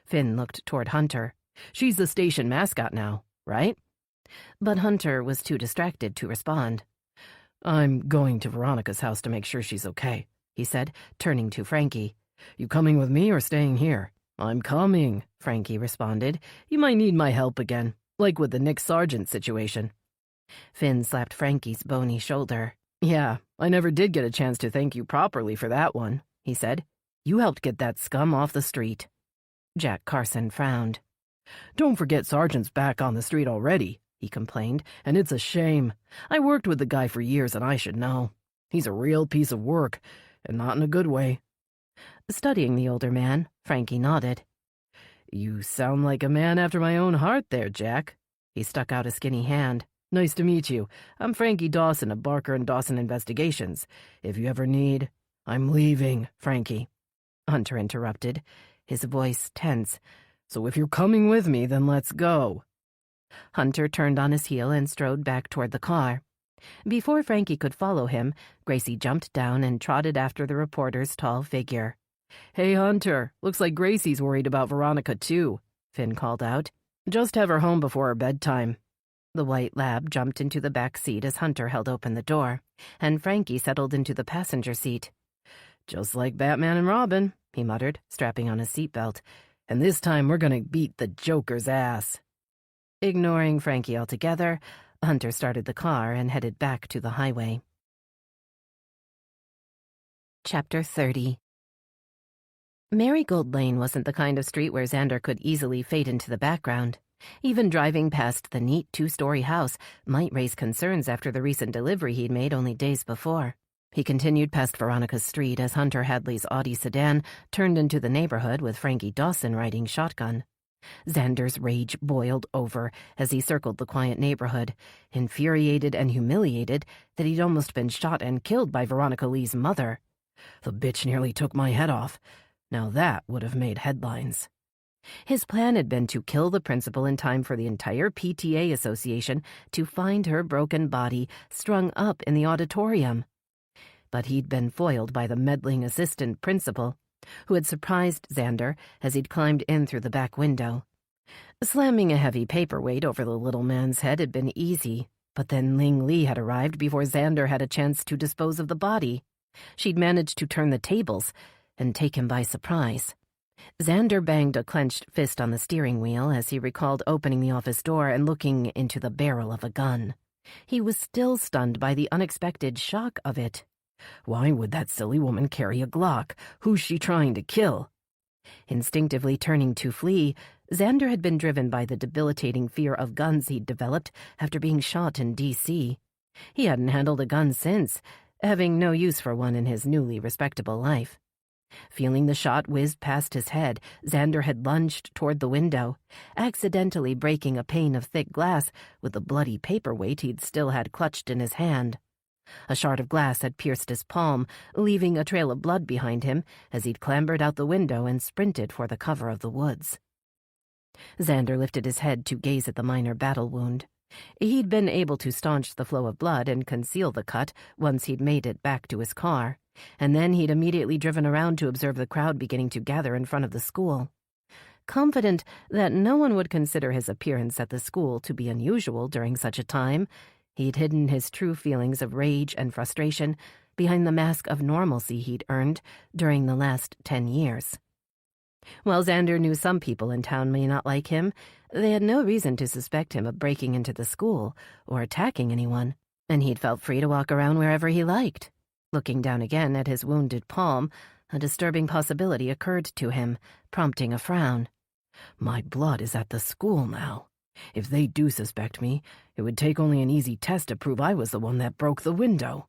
Finn looked toward Hunter. "She's the station mascot now, right?" But Hunter was too distracted to respond. "I'm going to Veronica's house to make sure she's okay," he said, turning to Frankie. "You coming with me or staying here?" "I'm coming," Frankie responded. "You might need my help again, like with the Nick Sargent situation." Finn slapped Frankie's bony shoulder. "Yeah, I never did get a chance to thank you properly for that one," he said. "You helped get that scum off the street." Jack Carson frowned. "Don't forget Sargent's back on the street already," he complained, "and it's a shame. I worked with the guy for years and I should know. He's a real piece of work, and not in a good way." Studying the older man, Frankie nodded. "You sound like a man after my own heart there, Jack." He stuck out a skinny hand. "Nice to meet you. I'm Frankie Dawson of Barker & Dawson Investigations. If you ever need—" "I'm leaving, Frankie," Hunter interrupted, his voice tense. "So if you're coming with me, then let's go." Hunter turned on his heel and strode back toward the car. Before Frankie could follow him, Gracie jumped down and trotted after the reporter's tall figure. "Hey, Hunter, looks like Gracie's worried about Veronica, too," Finn called out. "Just have her home before her bedtime." The white lab jumped into the back seat as Hunter held open the door, and Frankie settled into the passenger seat. "Just like Batman and Robin," he muttered, strapping on his seatbelt. "And this time we're gonna beat the Joker's ass." Ignoring Frankie altogether, Hunter started the car and headed back to the highway. Chapter 30. Marigold Lane wasn't the kind of street where Xander could easily fade into the background. Even driving past the neat two-story house might raise concerns after the recent delivery he'd made only days before. He continued past Veronica's street as Hunter Hadley's Audi sedan turned into the neighborhood with Frankie Dawson riding shotgun. Xander's rage boiled over as he circled the quiet neighborhood, infuriated and humiliated that he'd almost been shot and killed by Veronica Lee's mother. The bitch nearly took my head off. Now that would have made headlines. His plan had been to kill the principal in time for the entire PTA association to find her broken body strung up in the auditorium. But he'd been foiled by the meddling assistant principal, who had surprised Xander as he'd climbed in through the back window. Slamming a heavy paperweight over the little man's head had been easy, but then Ling Lee had arrived before Xander had a chance to dispose of the body. She'd managed to turn the tables and take him by surprise. Xander banged a clenched fist on the steering wheel as he recalled opening the office door and looking into the barrel of a gun. He was still stunned by the unexpected shock of it. Why would that silly woman carry a Glock? Who's she trying to kill? Instinctively turning to flee, Xander had been driven by the debilitating fear of guns he'd developed after being shot in D.C. He hadn't handled a gun since, having no use for one in his newly respectable life. Feeling the shot whiz past his head, Xander had lunged toward the window, accidentally breaking a pane of thick glass with the bloody paperweight he'd still had clutched in his hand. A shard of glass had pierced his palm, leaving a trail of blood behind him as he'd clambered out the window and sprinted for the cover of the woods. Xander lifted his head to gaze at the minor battle wound. He'd been able to staunch the flow of blood and conceal the cut once he'd made it back to his car, and then he'd immediately driven around to observe the crowd beginning to gather in front of the school. Confident that no one would consider his appearance at the school to be unusual during such a time, he'd hidden his true feelings of rage and frustration behind the mask of normalcy he'd earned during the last 10 years. While Xander knew some people in town may not like him, they had no reason to suspect him of breaking into the school or attacking anyone, and he'd felt free to walk around wherever he liked. Looking down again at his wounded palm, a disturbing possibility occurred to him, prompting a frown. My blood is at the school now. If they do suspect me, it would take only an easy test to prove I was the one that broke the window.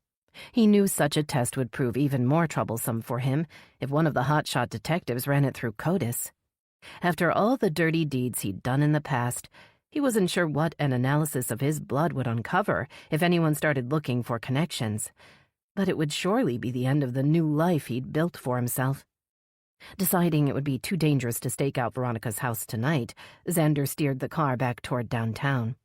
He knew such a test would prove even more troublesome for him if one of the hotshot detectives ran it through CODIS. After all the dirty deeds he'd done in the past, he wasn't sure what an analysis of his blood would uncover if anyone started looking for connections, but it would surely be the end of the new life he'd built for himself. Deciding it would be too dangerous to stake out Veronica's house tonight, Xander steered the car back toward downtown.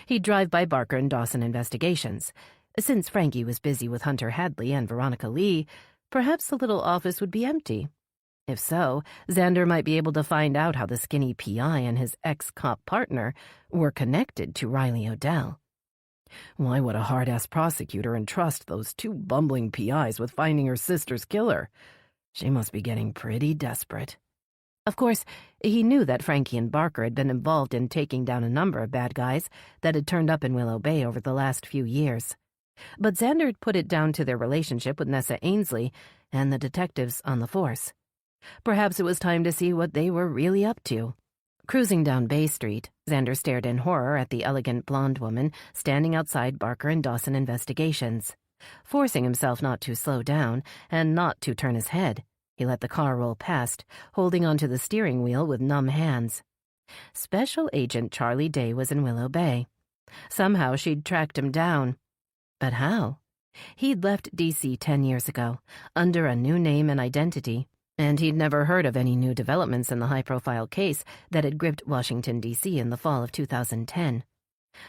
He'd drive by Barker and Dawson Investigations. Since Frankie was busy with Hunter Hadley and Veronica Lee, perhaps the little office would be empty. If so, Xander might be able to find out how the skinny PI and his ex-cop partner were connected to Riley Odell. Why would a hard-ass prosecutor entrust those two bumbling PIs with finding her sister's killer? She must be getting pretty desperate. Of course, he knew that Frankie and Barker had been involved in taking down a number of bad guys that had turned up in Willow Bay over the last few years. But Xander had put it down to their relationship with Nessa Ainsley and the detectives on the force. Perhaps it was time to see what they were really up to. Cruising down Bay Street, Xander stared in horror at the elegant blonde woman standing outside Barker and Dawson Investigations. Forcing himself not to slow down and not to turn his head, he let the car roll past, holding onto the steering wheel with numb hands. Special Agent Charlie Day was in Willow Bay. Somehow she'd tracked him down. But how? He'd left D.C. 10 years ago, under a new name and identity, and he'd never heard of any new developments in the high-profile case that had gripped Washington, D.C. in the fall of 2010.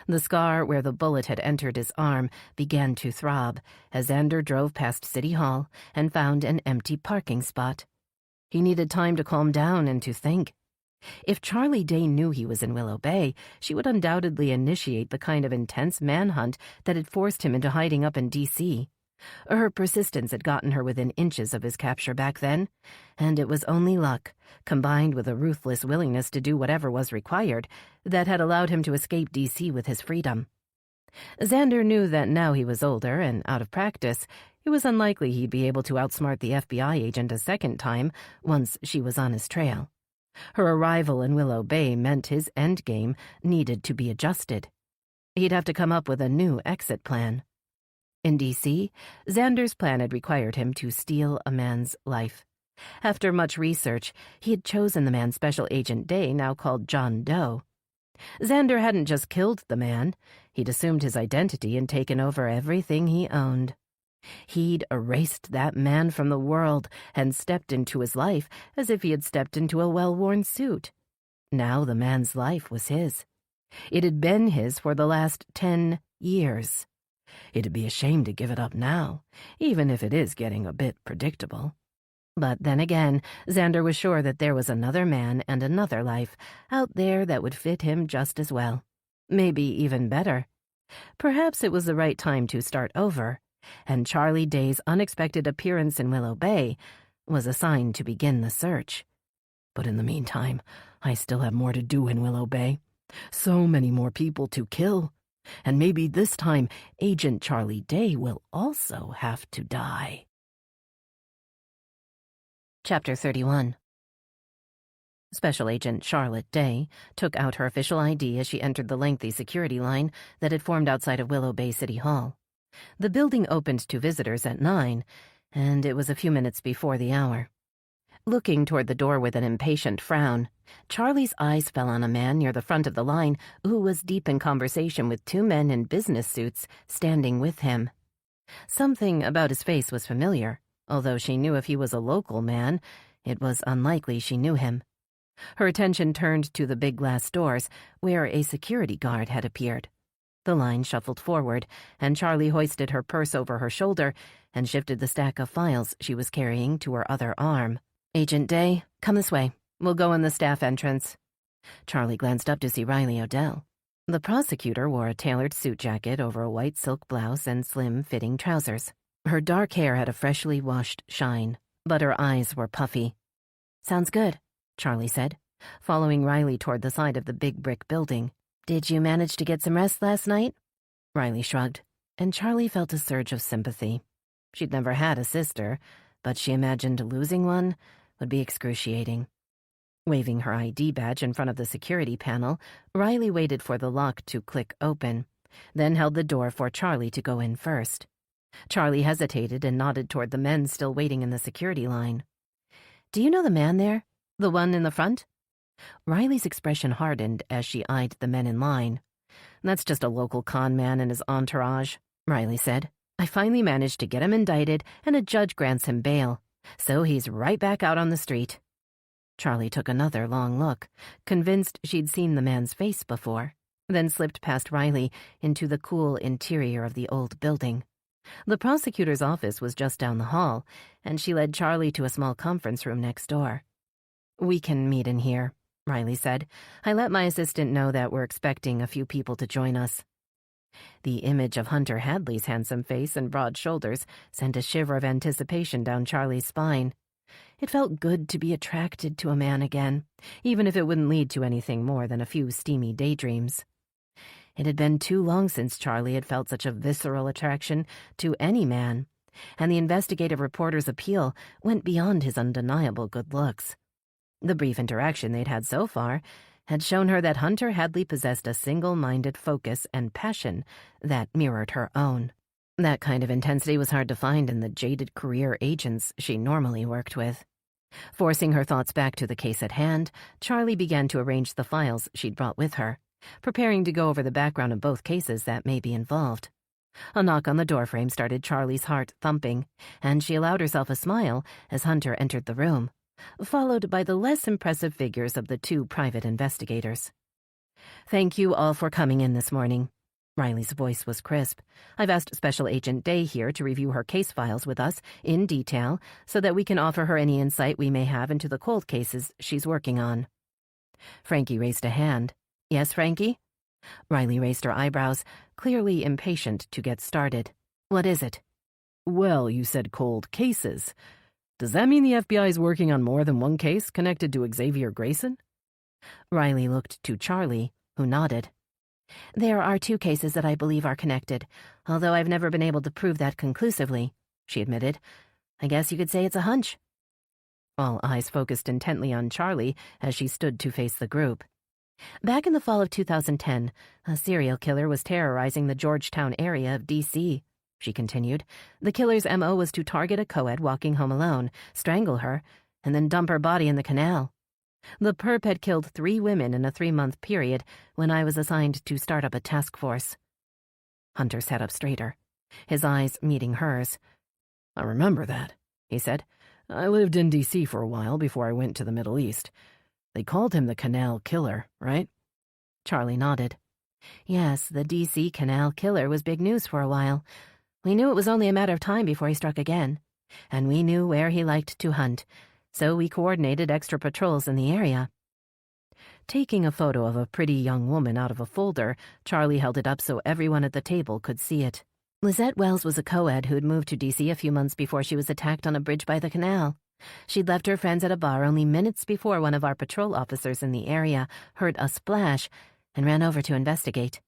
The scar where the bullet had entered his arm began to throb as Xander drove past City Hall and found an empty parking spot. He needed time to calm down and to think. If Charlie Day knew he was in Willow Bay, she would undoubtedly initiate the kind of intense manhunt that had forced him into hiding up in D.C. Her persistence had gotten her within inches of his capture back then, and it was only luck, combined with a ruthless willingness to do whatever was required, that had allowed him to escape D.C. with his freedom. Xander knew that now he was older and out of practice, it was unlikely he'd be able to outsmart the FBI agent a second time once she was on his trail. Her arrival in Willow Bay meant his endgame needed to be adjusted. He'd have to come up with a new exit plan. In D.C., Xander's plan had required him to steal a man's life. After much research, he had chosen the man Special Agent Day now called John Doe. Xander hadn't just killed the man, he'd assumed his identity and taken over everything he owned. He'd erased that man from the world and stepped into his life as if he had stepped into a well-worn suit. Now the man's life was his. It had been his for the last 10 years. It'd be a shame to give it up now, even if it is getting a bit predictable. But then again, Xander was sure that there was another man and another life out there that would fit him just as well. Maybe even better. Perhaps it was the right time to start over, and Charlie Day's unexpected appearance in Willow Bay was a sign to begin the search. But in the meantime, I still have more to do in Willow Bay. So many more people to kill. And maybe this time, Agent Charlie Day will also have to die. Chapter 31. Special Agent Charlotte Day took out her official ID as she entered the lengthy security line that had formed outside of Willow Bay City Hall. The building opened to visitors at 9, and it was a few minutes before the hour. Looking toward the door with an impatient frown, Charlie's eyes fell on a man near the front of the line who was deep in conversation with 2 men in business suits standing with him. Something about his face was familiar, although she knew if he was a local man, it was unlikely she knew him. Her attention turned to the big glass doors, where a security guard had appeared. The line shuffled forward, and Charlie hoisted her purse over her shoulder and shifted the stack of files she was carrying to her other arm. "Agent Day, come this way. We'll go in the staff entrance." Charlie glanced up to see Riley Odell. The prosecutor wore a tailored suit jacket over a white silk blouse and slim-fitting trousers. Her dark hair had a freshly washed shine, but her eyes were puffy. "Sounds good," Charlie said, following Riley toward the side of the big brick building. "Did you manage to get some rest last night?" Riley shrugged, and Charlie felt a surge of sympathy. She'd never had a sister, but she imagined losing one would be excruciating. Waving her ID badge in front of the security panel, Riley waited for the lock to click open, then held the door for Charlie to go in first. Charlie hesitated and nodded toward the men still waiting in the security line. "Do you know the man there? The one in the front?" Riley's expression hardened as she eyed the men in line. "That's just a local con man and his entourage," Riley said. "I finally managed to get him indicted, and a judge grants him bail. So he's right back out on the street." Charlie took another long look, convinced she'd seen the man's face before, then slipped past Riley into the cool interior of the old building. The prosecutor's office was just down the hall, and she led Charlie to a small conference room next door. "We can meet in here," Riley said. "I let my assistant know that we're expecting a few people to join us." The image of Hunter Hadley's handsome face and broad shoulders sent a shiver of anticipation down Charlie's spine. It felt good to be attracted to a man again, even if it wouldn't lead to anything more than a few steamy daydreams. It had been too long since Charlie had felt such a visceral attraction to any man, and the investigative reporter's appeal went beyond his undeniable good looks. The brief interaction they'd had so far had shown her that Hunter Hadley possessed a single-minded focus and passion that mirrored her own. That kind of intensity was hard to find in the jaded career agents she normally worked with. Forcing her thoughts back to the case at hand, Charlie began to arrange the files she'd brought with her, preparing to go over the background of both cases that may be involved. A knock on the doorframe started Charlie's heart thumping, and she allowed herself a smile as Hunter entered the room, followed by the less impressive figures of the 2 private investigators. "Thank you all for coming in this morning." Riley's voice was crisp. "I've asked Special Agent Day here to review her case files with us in detail so that we can offer her any insight we may have into the cold cases she's working on." Frankie raised a hand. "Yes, Frankie?" Riley raised her eyebrows, clearly impatient to get started. "What is it?" Well, you said cold cases. Does that mean the FBI is working on more than one case connected to Xavier Grayson? Riley looked to Charlie, who nodded. There are 2 cases that I believe are connected, although I've never been able to prove that conclusively, she admitted. I guess you could say it's a hunch. All eyes focused intently on Charlie as she stood to face the group. Back in the fall of 2010, a serial killer was terrorizing the Georgetown area of D.C., she continued. The killer's M.O. was to target a co-ed walking home alone, strangle her, and then dump her body in the canal. The perp had killed 3 women in a 3-month period when I was assigned to start up a task force. Hunter sat up straighter, his eyes meeting hers. I remember that, he said. I lived in D.C. for a while before I went to the Middle East. They called him the Canal Killer, right? Charlie nodded. Yes, the D.C. Canal Killer was big news for a while. We knew it was only a matter of time before he struck again, and we knew where he liked to hunt, so we coordinated extra patrols in the area. Taking a photo of a pretty young woman out of a folder, Charlie held it up so everyone at the table could see it. Lizette Wells was a co-ed who'd moved to D.C. a few months before she was attacked on a bridge by the canal. She'd left her friends at a bar only minutes before one of our patrol officers in the area heard a splash and ran over to investigate.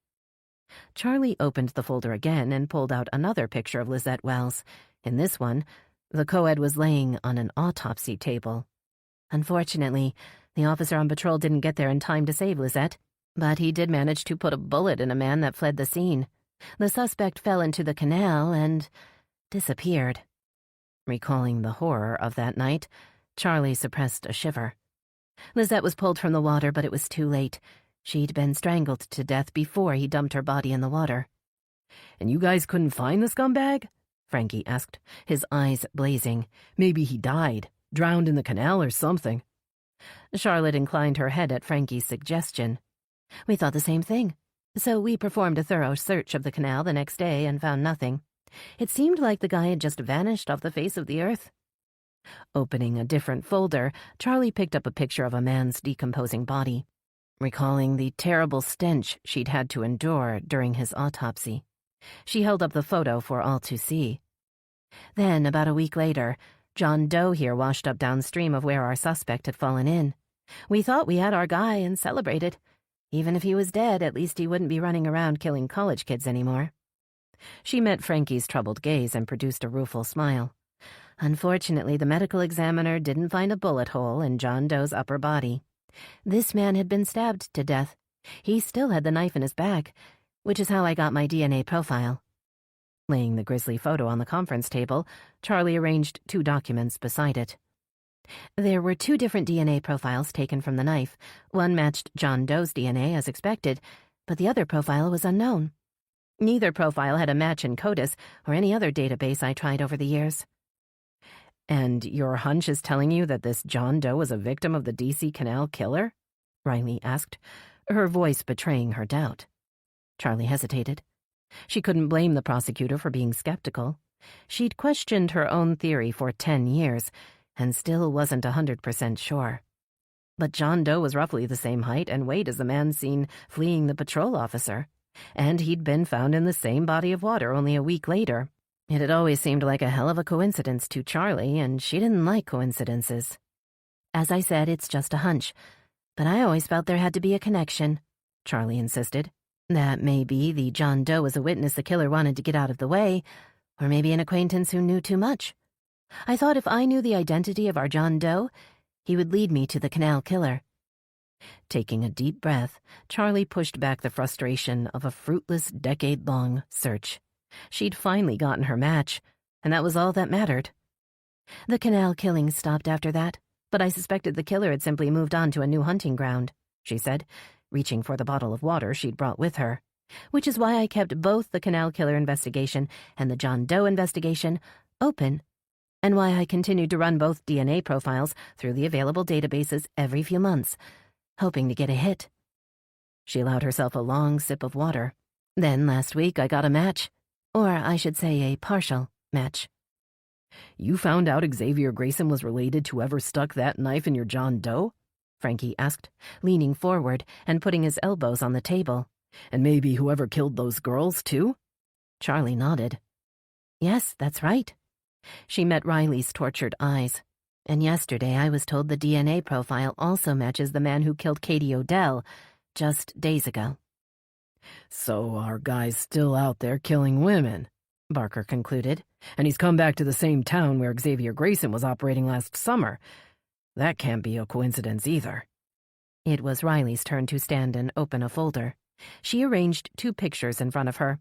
Charlie opened the folder again and pulled out another picture of Lizette Wells. In this one, the co-ed was laying on an autopsy table. Unfortunately, the officer on patrol didn't get there in time to save Lizette, but he did manage to put a bullet in a man that fled the scene. The suspect fell into the canal and disappeared. Recalling the horror of that night, Charlie suppressed a shiver. Lizette was pulled from the water, but it was too late. She'd been strangled to death before he dumped her body in the water. And you guys couldn't find the scumbag? Frankie asked, his eyes blazing. Maybe he died, drowned in the canal or something. Charlotte inclined her head at Frankie's suggestion. We thought the same thing, so we performed a thorough search of the canal the next day and found nothing. It seemed like the guy had just vanished off the face of the earth. Opening a different folder, Charlie picked up a picture of a man's decomposing body, recalling the terrible stench she'd had to endure during his autopsy. She held up the photo for all to see. Then, about a week later, John Doe here washed up downstream of where our suspect had fallen in. We thought we had our guy and celebrated. Even if he was dead, at least he wouldn't be running around killing college kids anymore. She met Frankie's troubled gaze and produced a rueful smile. Unfortunately, the medical examiner didn't find a bullet hole in John Doe's upper body. This man had been stabbed to death. He still had the knife in his back, which is how I got my DNA profile. Laying the grisly photo on the conference table, Charlie arranged 2 documents beside it. There were 2 different DNA profiles taken from the knife. One matched John Doe's DNA as expected, but the other profile was unknown. Neither profile had a match in CODIS or any other database I tried over the years. And your hunch is telling you that this John Doe was a victim of the D.C. Canal Killer? Riley asked, her voice betraying her doubt. Charlie hesitated. She couldn't blame the prosecutor for being skeptical. She'd questioned her own theory for 10 years and still wasn't 100% sure. But John Doe was roughly the same height and weight as the man seen fleeing the patrol officer, and he'd been found in the same body of water only a week later. It had always seemed like a hell of a coincidence to Charlie, and she didn't like coincidences. As I said, it's just a hunch, but I always felt there had to be a connection, Charlie insisted. That maybe the John Doe was a witness the killer wanted to get out of the way, or maybe an acquaintance who knew too much. I thought if I knew the identity of our John Doe, he would lead me to the Canal Killer. Taking a deep breath, Charlie pushed back the frustration of a fruitless, decade-long search. She'd finally gotten her match, and that was all that mattered. The canal killings stopped after that, but I suspected the killer had simply moved on to a new hunting ground, she said, reaching for the bottle of water she'd brought with her, which is why I kept both the Canal Killer investigation and the John Doe investigation open, and why I continued to run both DNA profiles through the available databases every few months, hoping to get a hit. She allowed herself a long sip of water. Then last week I got a match, or I should say a partial match. You found out Xavier Grayson was related to whoever stuck that knife in your John Doe? Frankie asked, leaning forward and putting his elbows on the table. And maybe whoever killed those girls, too? Charlie nodded. Yes, that's right. She met Riley's tortured eyes. And yesterday I was told the DNA profile also matches the man who killed Katie Odell just days ago. So our guy's still out there killing women, Barker concluded, and he's come back to the same town where Xavier Grayson was operating last summer. That can't be a coincidence either. It was Riley's turn to stand and open a folder. She arranged 2 pictures in front of her.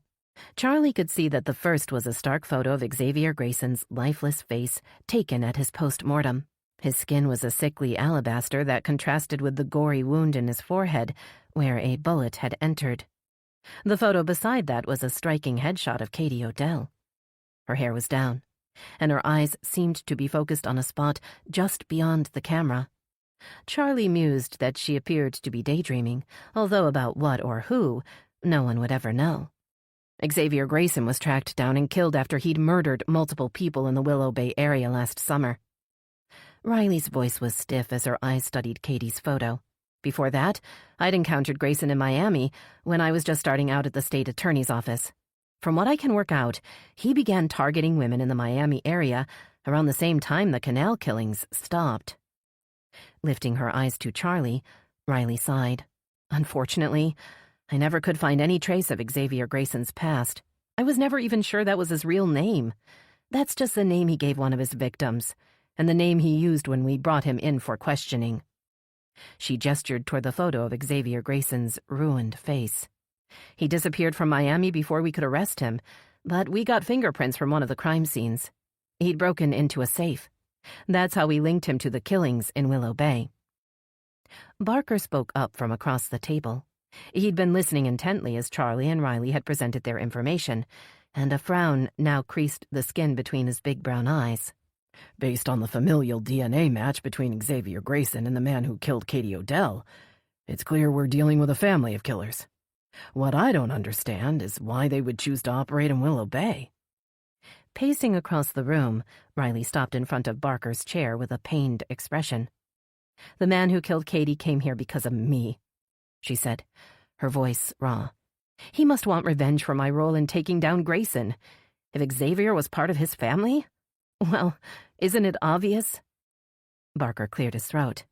Charlie could see that the first was a stark photo of Xavier Grayson's lifeless face taken at his post-mortem. His skin was a sickly alabaster that contrasted with the gory wound in his forehead, where a bullet had entered. The photo beside that was a striking headshot of Katie Odell. Her hair was down, and her eyes seemed to be focused on a spot just beyond the camera. Charlie mused that she appeared to be daydreaming, although about what or who, no one would ever know. Xavier Grayson was tracked down and killed after he'd murdered multiple people in the Willow Bay area last summer. Riley's voice was stiff as her eyes studied Katie's photo. Before that, I'd encountered Grayson in Miami when I was just starting out at the state attorney's office. From what I can work out, he began targeting women in the Miami area around the same time the canal killings stopped. Lifting her eyes to Charlie, Riley sighed. Unfortunately, I never could find any trace of Xavier Grayson's past. I was never even sure that was his real name. That's just the name he gave one of his victims, and the name he used when we brought him in for questioning. She gestured toward the photo of Xavier Grayson's ruined face. He disappeared from Miami before we could arrest him, but we got fingerprints from one of the crime scenes. He'd broken into a safe. That's how we linked him to the killings in Willow Bay. Barker spoke up from across the table. He'd been listening intently as Charlie and Riley had presented their information, and a frown now creased the skin between his big brown eyes. Based on the familial DNA match between Xavier Grayson and the man who killed Katie Odell, it's clear we're dealing with a family of killers. What I don't understand is why they would choose to operate in Willow Bay. Pacing across the room, Riley stopped in front of Barker's chair with a pained expression. The man who killed Katie came here because of me, she said, her voice raw. He must want revenge for my role in taking down Grayson. If Xavier was part of his family? Well, isn't it obvious? Barker cleared his throat.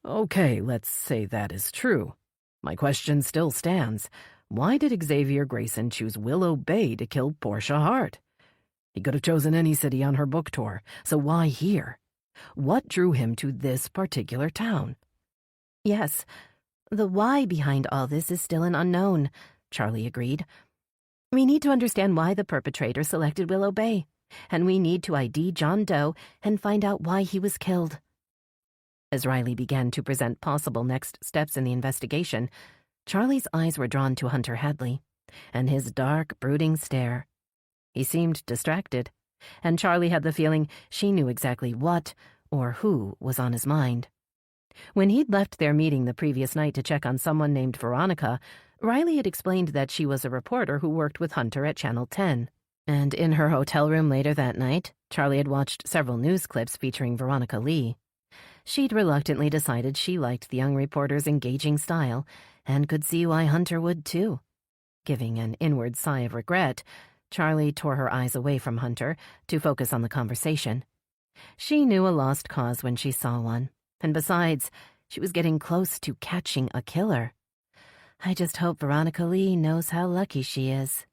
Okay, let's say that is true. My question still stands. Why did Xavier Grayson choose Willow Bay to kill Portia Hart? He could have chosen any city on her book tour, so why here? What drew him to this particular town? Yes, the why behind all this is still an unknown, Charlie agreed. We need to understand why the perpetrator selected Willow Bay, and we need to ID John Doe and find out why he was killed. As Riley began to present possible next steps in the investigation, Charlie's eyes were drawn to Hunter Hadley, and his dark, brooding stare. He seemed distracted, and Charlie had the feeling she knew exactly what or who was on his mind. When he'd left their meeting the previous night to check on someone named Veronica, Riley had explained that she was a reporter who worked with Hunter at Channel 10. And in her hotel room later that night, Charlie had watched several news clips featuring Veronica Lee. She'd reluctantly decided she liked the young reporter's engaging style and could see why Hunter would too. Giving an inward sigh of regret, Charlie tore her eyes away from Hunter to focus on the conversation. She knew a lost cause when she saw one, and besides, she was getting close to catching a killer. I just hope Veronica Lee knows how lucky she is.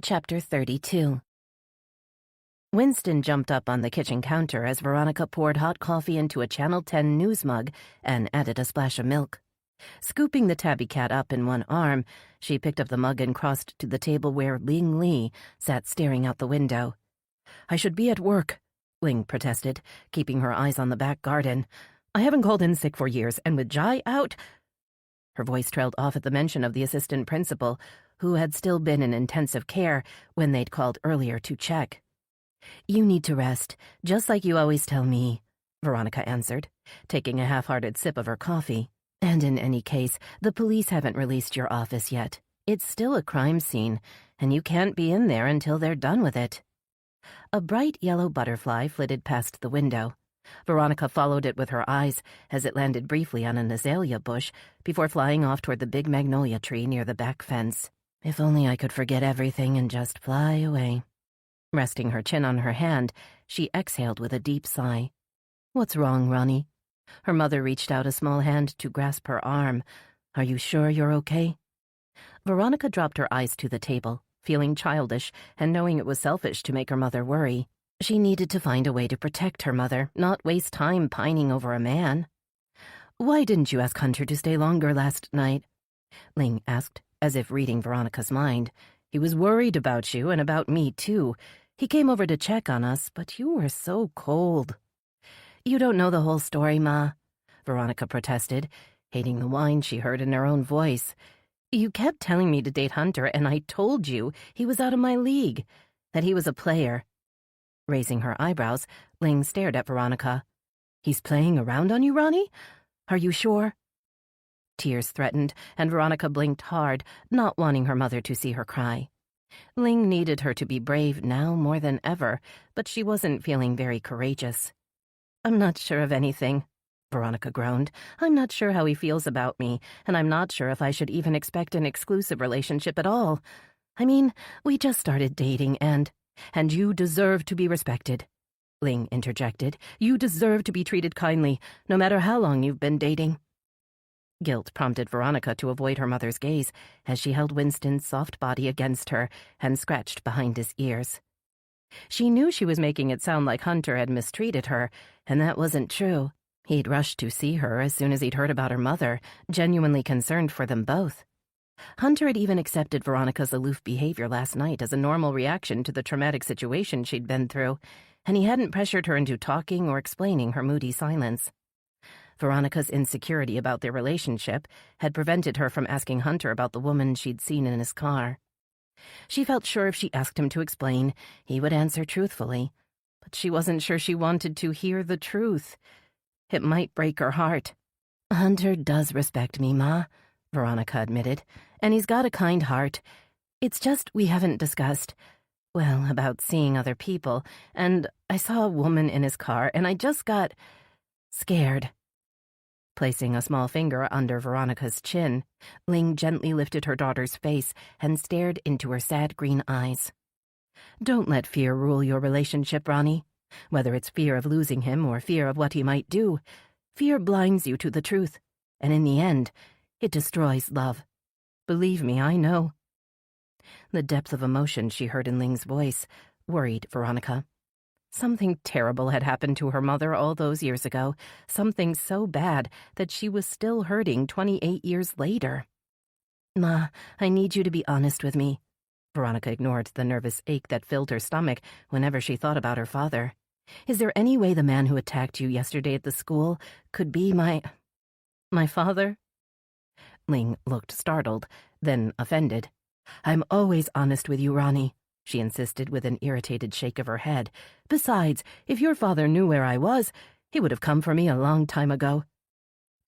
Chapter 32. Winston jumped up on the kitchen counter as Veronica poured hot coffee into a Channel 10 news mug and added a splash of milk. Scooping the tabby cat up in one arm, she picked up the mug and crossed to the table where Ling Lee sat staring out the window. I should be at work, Ling protested, keeping her eyes on the back garden. I haven't called in sick for years, and with Jai out... Her voice trailed off at the mention of the assistant principal, who had still been in intensive care when they'd called earlier to check. You need to rest, just like you always tell me, Veronica answered, taking a half-hearted sip of her coffee. And in any case, the police haven't released your office yet. It's still a crime scene, and you can't be in there until they're done with it. A bright yellow butterfly flitted past the window. Veronica followed it with her eyes as it landed briefly on an azalea bush before flying off toward the big magnolia tree near the back fence. If only I could forget everything and just fly away. Resting her chin on her hand, she exhaled with a deep sigh. What's wrong, Ronnie? Her mother reached out a small hand to grasp her arm. Are you sure you're okay? Veronica dropped her eyes to the table, feeling childish and knowing it was selfish to make her mother worry. She needed to find a way to protect her mother, not waste time pining over a man. Why didn't you ask Hunter to stay longer last night? Ling asked, as if reading Veronica's mind. He was worried about you and about me, too. He came over to check on us, but you were so cold. You don't know the whole story, Ma, Veronica protested, hating the whine she heard in her own voice. You kept telling me to date Hunter, and I told you he was out of my league, that he was a player. Raising her eyebrows, Ling stared at Veronica. He's playing around on you, Ronnie? Are you sure? Tears threatened, and Veronica blinked hard, not wanting her mother to see her cry. Ling needed her to be brave now more than ever, but she wasn't feeling very courageous. I'm not sure of anything, Veronica groaned. I'm not sure how he feels about me, and I'm not sure if I should even expect an exclusive relationship at all. I mean, we just started dating, and you deserve to be respected. Ling interjected. You deserve to be treated kindly, no matter how long you've been dating. Guilt prompted Veronica to avoid her mother's gaze as she held Winston's soft body against her and scratched behind his ears. She knew she was making it sound like Hunter had mistreated her, and that wasn't true. He'd rushed to see her as soon as he'd heard about her mother, genuinely concerned for them both. Hunter had even accepted Veronica's aloof behavior last night as a normal reaction to the traumatic situation she'd been through, and he hadn't pressured her into talking or explaining her moody silence. Veronica's insecurity about their relationship had prevented her from asking Hunter about the woman she'd seen in his car. She felt sure if she asked him to explain, he would answer truthfully, but she wasn't sure she wanted to hear the truth. It might break her heart. Hunter does respect me, Ma, Veronica admitted, and he's got a kind heart. It's just we haven't discussed, well, about seeing other people, and I saw a woman in his car, and I just got scared. Placing a small finger under Veronica's chin, Ling gently lifted her daughter's face and stared into her sad green eyes. Don't let fear rule your relationship, Ronnie. Whether it's fear of losing him or fear of what he might do, fear blinds you to the truth, and in the end, it destroys love. Believe me, I know. The depth of emotion she heard in Ling's voice worried Veronica. Something terrible had happened to her mother all those years ago, something so bad that she was still hurting 28 years later. Ma, I need you to be honest with me. Veronica ignored the nervous ache that filled her stomach whenever she thought about her father. Is there any way the man who attacked you yesterday at the school could be my father? Ling looked startled, then offended. I'm always honest with you, Ronnie, she insisted with an irritated shake of her head. Besides, if your father knew where I was, he would have come for me a long time ago.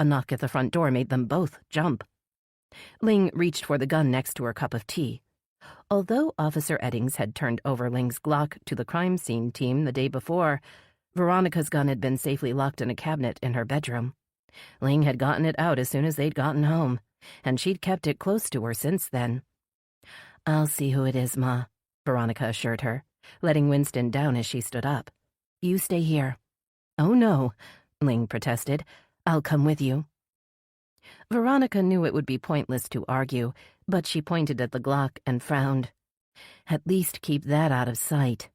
A knock at the front door made them both jump. Ling reached for the gun next to her cup of tea. Although Officer Eddings had turned over Ling's Glock to the crime scene team the day before, Veronica's gun had been safely locked in a cabinet in her bedroom. Ling had gotten it out as soon as they'd gotten home, and she'd kept it close to her since then. I'll see who it is, Ma, Veronica assured her, letting Winston down as she stood up. You stay here. Oh, no, Ling protested. I'll come with you. Veronica knew it would be pointless to argue, but she pointed at the Glock and frowned. At least keep that out of sight.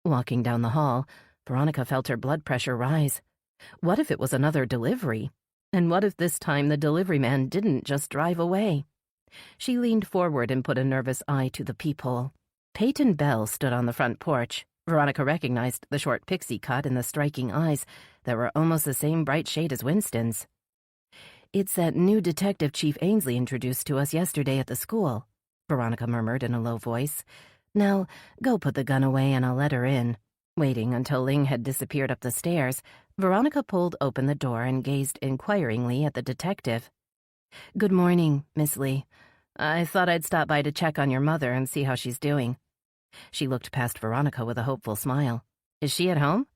Walking down the hall, Veronica felt her blood pressure rise. What if it was another delivery? And what if this time the delivery man didn't just drive away? She leaned forward and put a nervous eye to the peephole. Peyton Bell stood on the front porch. Veronica recognized the short pixie cut and the striking eyes that were almost the same bright shade as Winston's. It's that new detective Chief Ainsley introduced to us yesterday at the school, Veronica murmured in a low voice. Now, go put the gun away and I'll let her in. Waiting until Ling had disappeared up the stairs, Veronica pulled open the door and gazed inquiringly at the detective. Good morning, Miss Lee. I thought I'd stop by to check on your mother and see how she's doing. She looked past Veronica with a hopeful smile. Is she at home?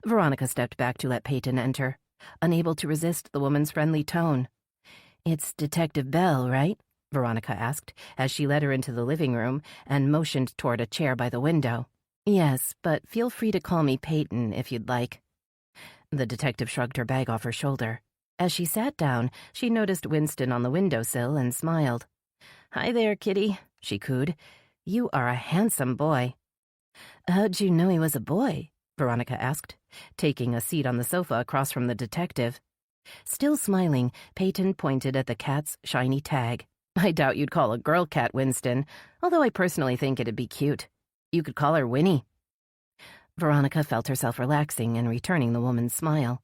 Veronica stepped back to let Peyton enter, unable to resist the woman's friendly tone. It's Detective Bell, right? Veronica asked, as she led her into the living room and motioned toward a chair by the window. Yes, but feel free to call me Peyton if you'd like. The detective shrugged her bag off her shoulder. As she sat down, she noticed Winston on the windowsill and smiled. Hi there, kitty, she cooed. You are a handsome boy. How'd you know he was a boy? Veronica asked, taking a seat on the sofa across from the detective. Still smiling, Peyton pointed at the cat's shiny tag. I doubt you'd call a girl cat Winston, although I personally think it'd be cute. You could call her Winnie. Veronica felt herself relaxing and returning the woman's smile.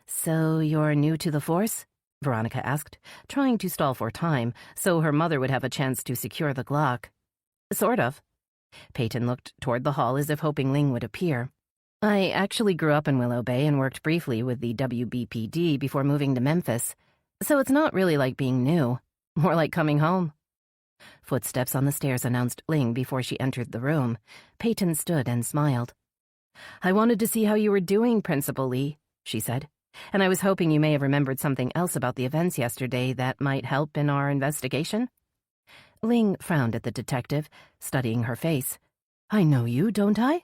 So you're new to the force? Veronica asked, trying to stall for time so her mother would have a chance to secure the Glock. Sort of. Peyton looked toward the hall as if hoping Ling would appear. I actually grew up in Willow Bay and worked briefly with the WBPD before moving to Memphis, so it's not really like being new, more like coming home. Footsteps on the stairs announced Ling before she entered the room. Peyton stood and smiled. I wanted to see how you were doing, Principal Lee, she said, and I was hoping you may have remembered something else about the events yesterday that might help in our investigation. Ling frowned at the detective, studying her face. I know you, don't I?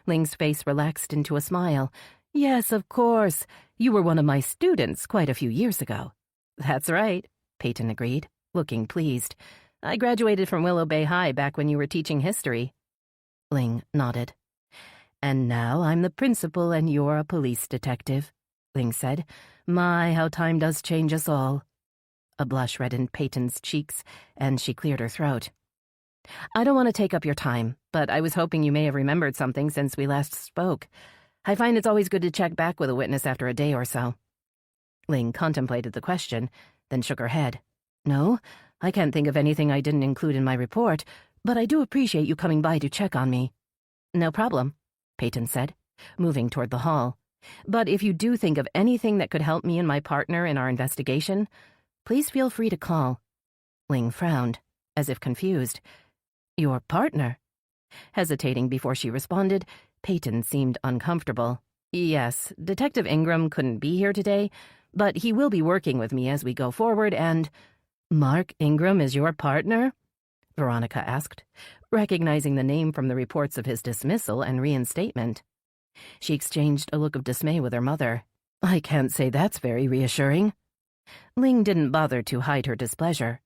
Ling's face relaxed into a smile. Yes, of course. You were one of my students quite a few years ago. That's right, Peyton agreed, looking pleased. I graduated from Willow Bay High back when you were teaching history. Ling nodded. And now I'm the principal and you're a police detective, Ling said. My, how time does change us all. A blush reddened Peyton's cheeks, and she cleared her throat. I don't want to take up your time, but I was hoping you may have remembered something since we last spoke. I find it's always good to check back with a witness after a day or so. Ling contemplated the question, then shook her head. No, I can't think of anything I didn't include in my report, but I do appreciate you coming by to check on me. No problem, Peyton said, moving toward the hall. But if you do think of anything that could help me and my partner in our investigation, please feel free to call. Ling frowned, as if confused. Your partner? Hesitating before she responded, Peyton seemed uncomfortable. Yes, Detective Ingram couldn't be here today, but he will be working with me as we go forward and— Mark Ingram is your partner? Veronica asked, recognizing the name from the reports of his dismissal and reinstatement. She exchanged a look of dismay with her mother. I can't say that's very reassuring. Ling didn't bother to hide her displeasure.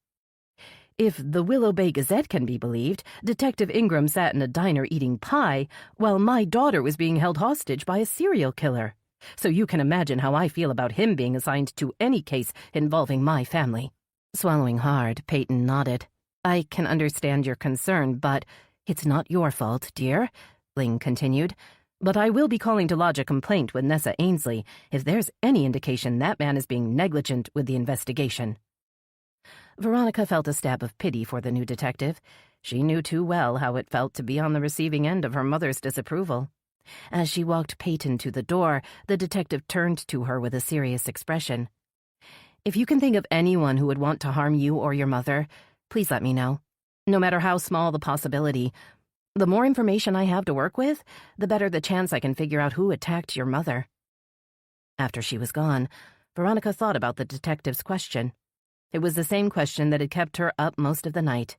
If the Willow Bay Gazette can be believed, Detective Ingram sat in a diner eating pie while my daughter was being held hostage by a serial killer. So you can imagine how I feel about him being assigned to any case involving my family. Swallowing hard, Peyton nodded. I can understand your concern, but it's not your fault, dear, Ling continued. But I will be calling to lodge a complaint with Nessa Ainsley if there's any indication that man is being negligent with the investigation. Veronica felt a stab of pity for the new detective. She knew too well how it felt to be on the receiving end of her mother's disapproval. As she walked Peyton to the door, the detective turned to her with a serious expression. If you can think of anyone who would want to harm you or your mother, please let me know. No matter how small the possibility, the more information I have to work with, the better the chance I can figure out who attacked your mother. After she was gone, Veronica thought about the detective's question. It was the same question that had kept her up most of the night.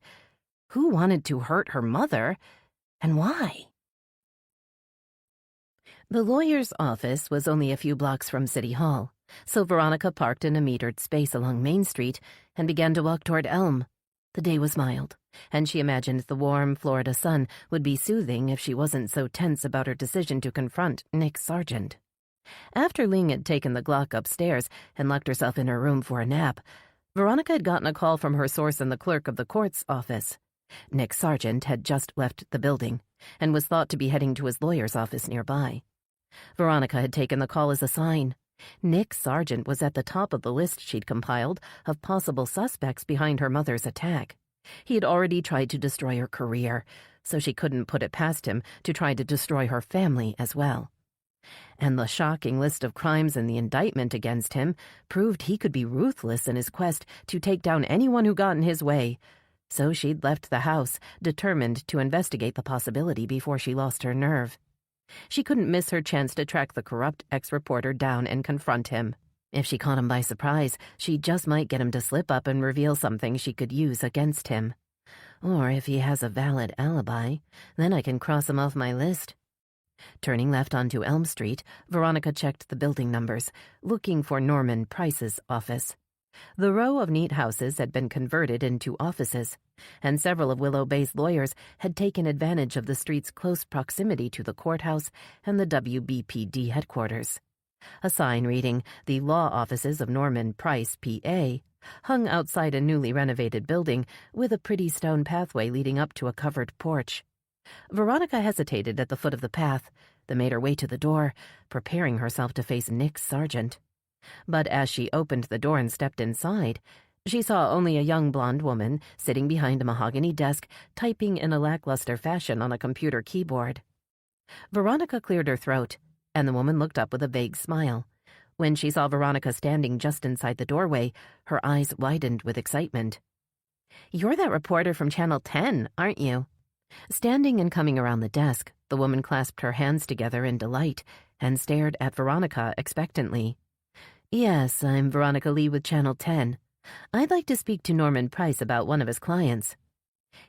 Who wanted to hurt her mother, and why? The lawyer's office was only a few blocks from City Hall, so Veronica parked in a metered space along Main Street and began to walk toward Elm. The day was mild, and she imagined the warm Florida sun would be soothing if she wasn't so tense about her decision to confront Nick Sargent. After Ling had taken the Glock upstairs and locked herself in her room for a nap, Veronica had gotten a call from her source in the clerk of the court's office. Nick Sargent had just left the building and was thought to be heading to his lawyer's office nearby. Veronica had taken the call as a sign. Nick Sargent was at the top of the list she'd compiled of possible suspects behind her mother's attack. He had already tried to destroy her career, so she couldn't put it past him to try to destroy her family as well. And the shocking list of crimes in the indictment against him proved he could be ruthless in his quest to take down anyone who got in his way. So she'd left the house, determined to investigate the possibility before she lost her nerve. She couldn't miss her chance to track the corrupt ex-reporter down and confront him. If she caught him by surprise, she just might get him to slip up and reveal something she could use against him. Or if he has a valid alibi, then I can cross him off my list. Turning left onto Elm Street, Veronica checked the building numbers, looking for Norman Price's office. The row of neat houses had been converted into offices, and several of Willow Bay's lawyers had taken advantage of the street's close proximity to the courthouse and the WBPD headquarters. A sign reading, "The Law Offices of Norman Price, P.A., hung outside a newly renovated building with a pretty stone pathway leading up to a covered porch. Veronica hesitated at the foot of the path, then made her way to the door, preparing herself to face Nick Sargent. But as she opened the door and stepped inside, she saw only a young blonde woman sitting behind a mahogany desk, typing in a lackluster fashion on a computer keyboard. Veronica cleared her throat, and the woman looked up with a vague smile. When she saw Veronica standing just inside the doorway, her eyes widened with excitement. "You're that reporter from Channel 10, aren't you?" Standing and coming around the desk, the woman clasped her hands together in delight and stared at Veronica expectantly. "Yes, I'm Veronica Lee with Channel 10. I'd like to speak to Norman Price about one of his clients."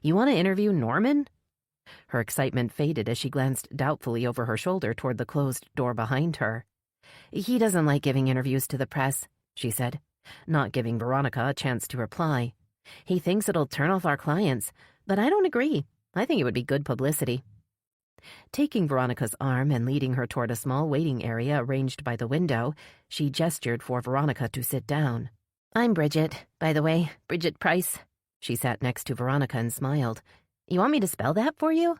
"You want to interview Norman?" Her excitement faded as she glanced doubtfully over her shoulder toward the closed door behind her. "He doesn't like giving interviews to the press," she said, not giving Veronica a chance to reply. "He thinks it'll turn off our clients, but I don't agree. I think it would be good publicity." Taking Veronica's arm and leading her toward a small waiting area arranged by the window, she gestured for Veronica to sit down. "I'm Bridget, by the way, Bridget Price." She sat next to Veronica and smiled. "You want me to spell that for you?"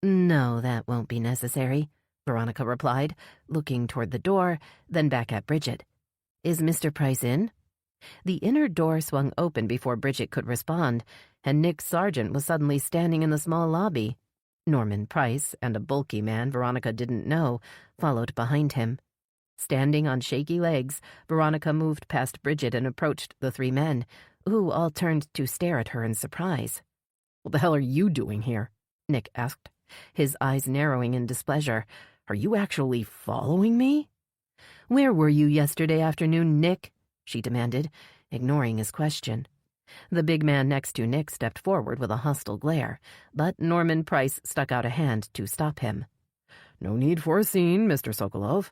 "No, that won't be necessary," Veronica replied, looking toward the door, then back at Bridget. "Is Mr. Price in?" The inner door swung open before Bridget could respond, and Nick Sargent was suddenly standing in the small lobby. Norman Price and a bulky man Veronica didn't know followed behind him. Standing on shaky legs, Veronica moved past Bridget and approached the three men, who all turned to stare at her in surprise. "What the hell are you doing here?" Nick asked, his eyes narrowing in displeasure. "Are you actually following me?" "Where were you yesterday afternoon, Nick?" she demanded, ignoring his question. The big man next to Nick stepped forward with a hostile glare, but Norman Price stuck out a hand to stop him. "No need for a scene, Mr. Sokolov."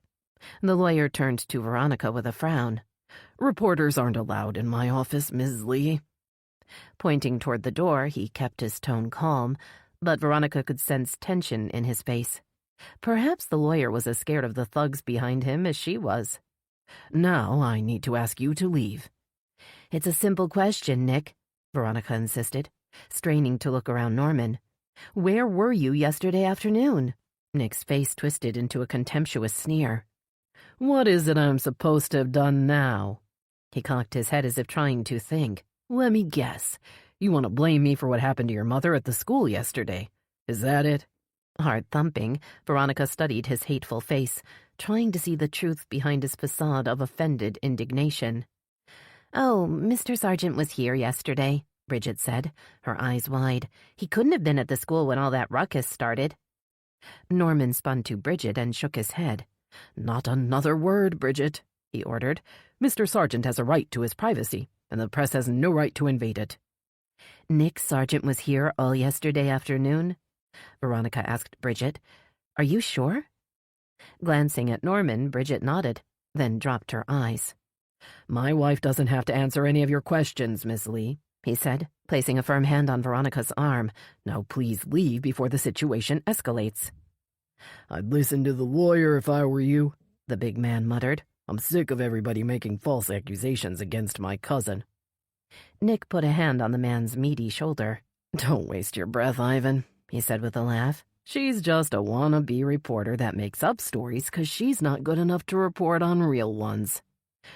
The lawyer turned to Veronica with a frown. "Reporters aren't allowed in my office, Ms. Lee." Pointing toward the door, he kept his tone calm, but Veronica could sense tension in his face. Perhaps the lawyer was as scared of the thugs behind him as she was. "Now I need to ask you to leave." "It's a simple question, Nick," Veronica insisted, straining to look around Norman. "Where were you yesterday afternoon?" Nick's face twisted into a contemptuous sneer. "What is it I'm supposed to have done now?" He cocked his head as if trying to think. "Let me guess. You want to blame me for what happened to your mother at the school yesterday. Is that it?" Hard thumping, Veronica studied his hateful face, trying to see the truth behind his facade of offended indignation. "Oh, Mr. Sargent was here yesterday," Bridget said, her eyes wide. "He couldn't have been at the school when all that ruckus started." Norman spun to Bridget and shook his head. "Not another word, Bridget," he ordered. "Mr. Sargent has a right to his privacy, and the press has no right to invade it." "Nick Sargent was here all yesterday afternoon?" Veronica asked Bridget. "Are you sure?" Glancing at Norman, Bridget nodded, then dropped her eyes. "My wife doesn't have to answer any of your questions, Miss Lee," he said, placing a firm hand on Veronica's arm. "Now please leave before the situation escalates." "I'd listen to the lawyer if I were you," the big man muttered. "I'm sick of everybody making false accusations against my cousin." Nick put a hand on the man's meaty shoulder. "Don't waste your breath, Ivan," he said with a laugh. "She's just a wannabe reporter that makes up stories because she's not good enough to report on real ones.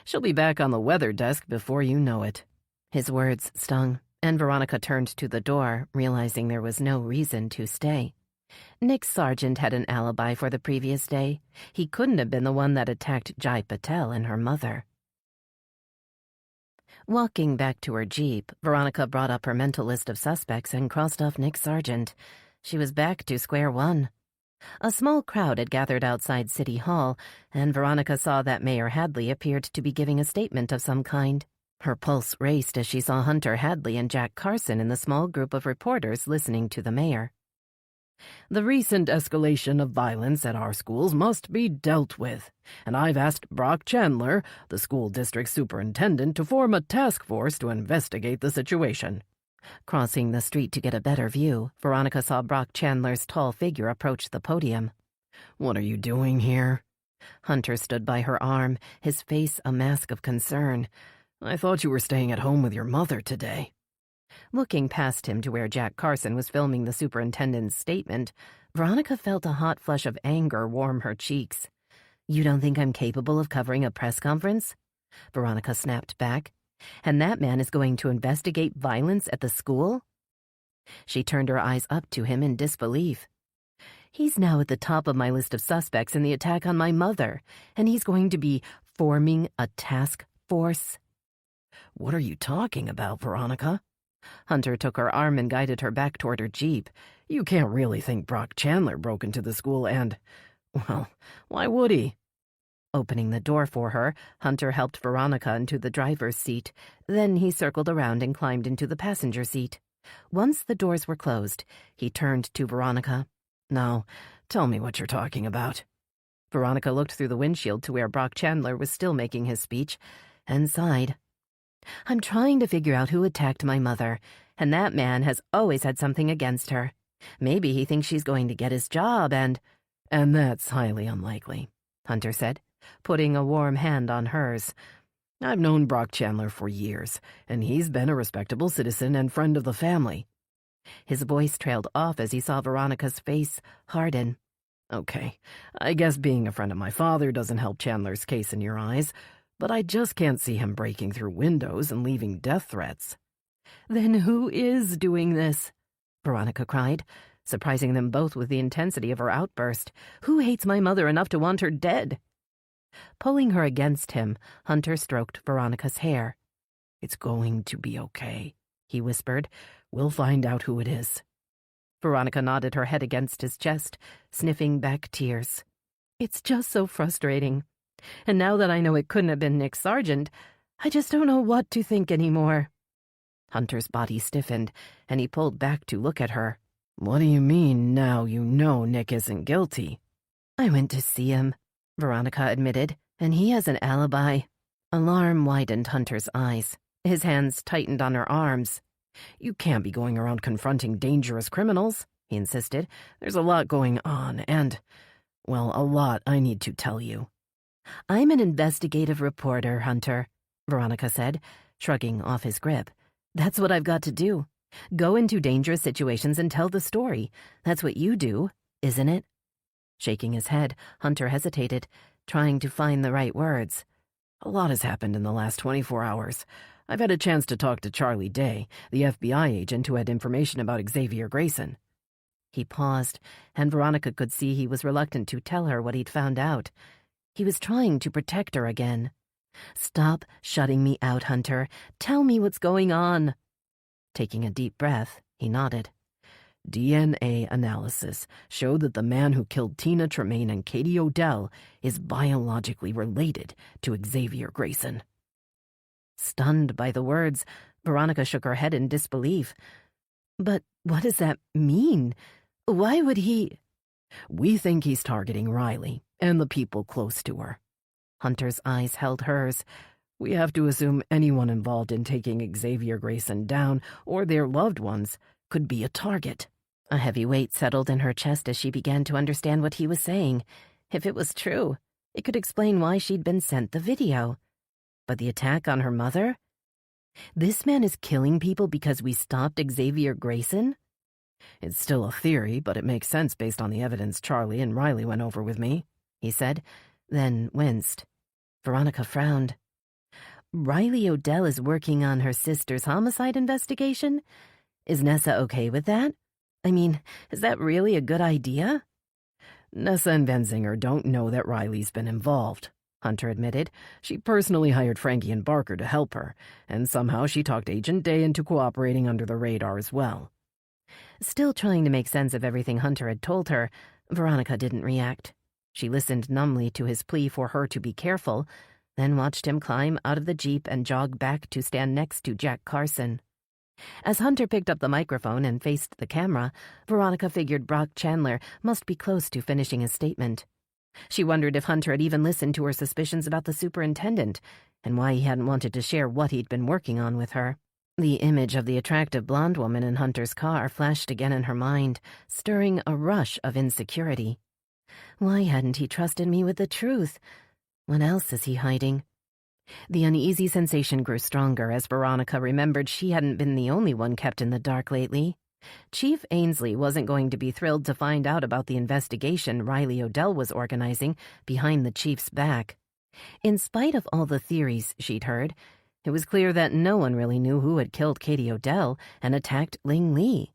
She'll be back on the weather desk before you know it." His words stung, and Veronica turned to the door, realizing there was no reason to stay. Nick Sargent had an alibi for the previous day. He couldn't have been the one that attacked Jai Patel and her mother. Walking back to her Jeep, Veronica brought up her mental list of suspects and crossed off Nick Sargent. She was back to square one. A small crowd had gathered outside City Hall, and Veronica saw that Mayor Hadley appeared to be giving a statement of some kind. Her pulse raced as she saw Hunter Hadley and Jack Carson in the small group of reporters listening to the mayor. The recent escalation of violence at our schools must be dealt with, and I've asked Brock Chandler, the school district superintendent, to form a task force to investigate the situation. Crossing the street to get a better view, Veronica saw Brock Chandler's tall figure approach the podium. "What are you doing here?" Hunter stood by her arm, his face a mask of concern. "I thought you were staying at home with your mother today." Looking past him to where Jack Carson was filming the superintendent's statement, Veronica felt a hot flush of anger warm her cheeks. "You don't think I'm capable of covering a press conference?" Veronica snapped back. "And that man is going to investigate violence at the school?" She turned her eyes up to him in disbelief. "He's now at the top of my list of suspects in the attack on my mother, and he's going to be forming a task force." "What are you talking about, Veronica?" Hunter took her arm and guided her back toward her jeep. "You can't really think Brock Chandler broke into the school and, well, why would he?" Opening the door for her, Hunter helped Veronica into the driver's seat. Then he circled around and climbed into the passenger seat. Once the doors were closed, he turned to Veronica. "Now, tell me what you're talking about." Veronica looked through the windshield to where Brock Chandler was still making his speech and sighed. "I'm trying to figure out who attacked my mother, and that man has always had something against her. Maybe he thinks she's going to get his job and—" "And that's highly unlikely," Hunter said, putting a warm hand on hers. "I've known Brock Chandler for years, and he's been a respectable citizen and friend of the family." His voice trailed off as he saw Veronica's face harden. "Okay, I guess being a friend of my father doesn't help Chandler's case in your eyes, but I just can't see him breaking through windows and leaving death threats." "Then who is doing this?" Veronica cried, surprising them both with the intensity of her outburst. "Who hates my mother enough to want her dead?" Pulling her against him, Hunter stroked Veronica's hair. "It's going to be okay," he whispered. "We'll find out who it is." Veronica nodded her head against his chest, sniffing back tears. "It's just so frustrating. And now that I know it couldn't have been Nick Sargent, I just don't know what to think anymore." Hunter's body stiffened, and he pulled back to look at her. "What do you mean, now you know Nick isn't guilty?" "I went to see him," Veronica admitted, "and he has an alibi." Alarm widened Hunter's eyes. His hands tightened on her arms. "You can't be going around confronting dangerous criminals," he insisted. "There's a lot going on, and, well, a lot I need to tell you." "I'm an investigative reporter, Hunter," Veronica said, shrugging off his grip. "That's what I've got to do. Go into dangerous situations and tell the story. That's what you do, isn't it?" Shaking his head, Hunter hesitated, trying to find the right words. "A lot has happened in the last 24 hours. I've had a chance to talk to Charlie Day, the FBI agent who had information about Xavier Grayson." He paused, and Veronica could see he was reluctant to tell her what he'd found out. He was trying to protect her again. "Stop shutting me out, Hunter. Tell me what's going on." Taking a deep breath, he nodded. "DNA analysis showed that the man who killed Tina Tremaine and Katie Odell is biologically related to Xavier Grayson." Stunned by the words, Veronica shook her head in disbelief. "But what does that mean? Why would he—" "We think he's targeting Riley and the people close to her." Hunter's eyes held hers. "We have to assume anyone involved in taking Xavier Grayson down or their loved ones could be a target." A heavy weight settled in her chest as she began to understand what he was saying. If it was true, it could explain why she'd been sent the video. But the attack on her mother? This man is killing people because we stopped Xavier Grayson? "It's still a theory, but it makes sense based on the evidence Charlie and Riley went over with me," he said, then winced. Veronica frowned. "Riley Odell is working on her sister's homicide investigation? Is Nessa okay with that? I mean, is that really a good idea?" "Nessa and Benzinger don't know that Riley's been involved," Hunter admitted. "She personally hired Frankie and Barker to help her, and somehow she talked Agent Day into cooperating under the radar as well." Still trying to make sense of everything Hunter had told her, Veronica didn't react. She listened numbly to his plea for her to be careful, then watched him climb out of the Jeep and jog back to stand next to Jack Carson. As Hunter picked up the microphone and faced the camera, Veronica figured Brock Chandler must be close to finishing his statement. She wondered if Hunter had even listened to her suspicions about the superintendent, and why he hadn't wanted to share what he'd been working on with her. The image of the attractive blonde woman in Hunter's car flashed again in her mind, stirring a rush of insecurity. Why hadn't he trusted me with the truth? What else is he hiding? The uneasy sensation grew stronger as Veronica remembered she hadn't been the only one kept in the dark lately. Chief Ainsley wasn't going to be thrilled to find out about the investigation Riley Odell was organizing behind the chief's back. In spite of all the theories she'd heard, it was clear that no one really knew who had killed Katie Odell and attacked Ling Lee.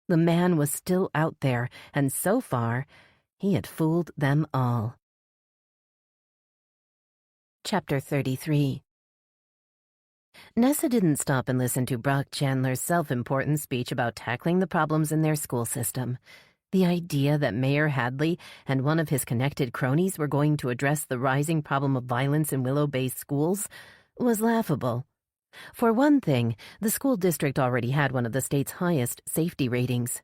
The man was still out there, and so far, he had fooled them all. Chapter 33. Nessa didn't stop and listen to Brock Chandler's self-important speech about tackling the problems in their school system. The idea that Mayor Hadley and one of his connected cronies were going to address the rising problem of violence in Willow Bay schools was laughable. For one thing, the school district already had one of the state's highest safety ratings.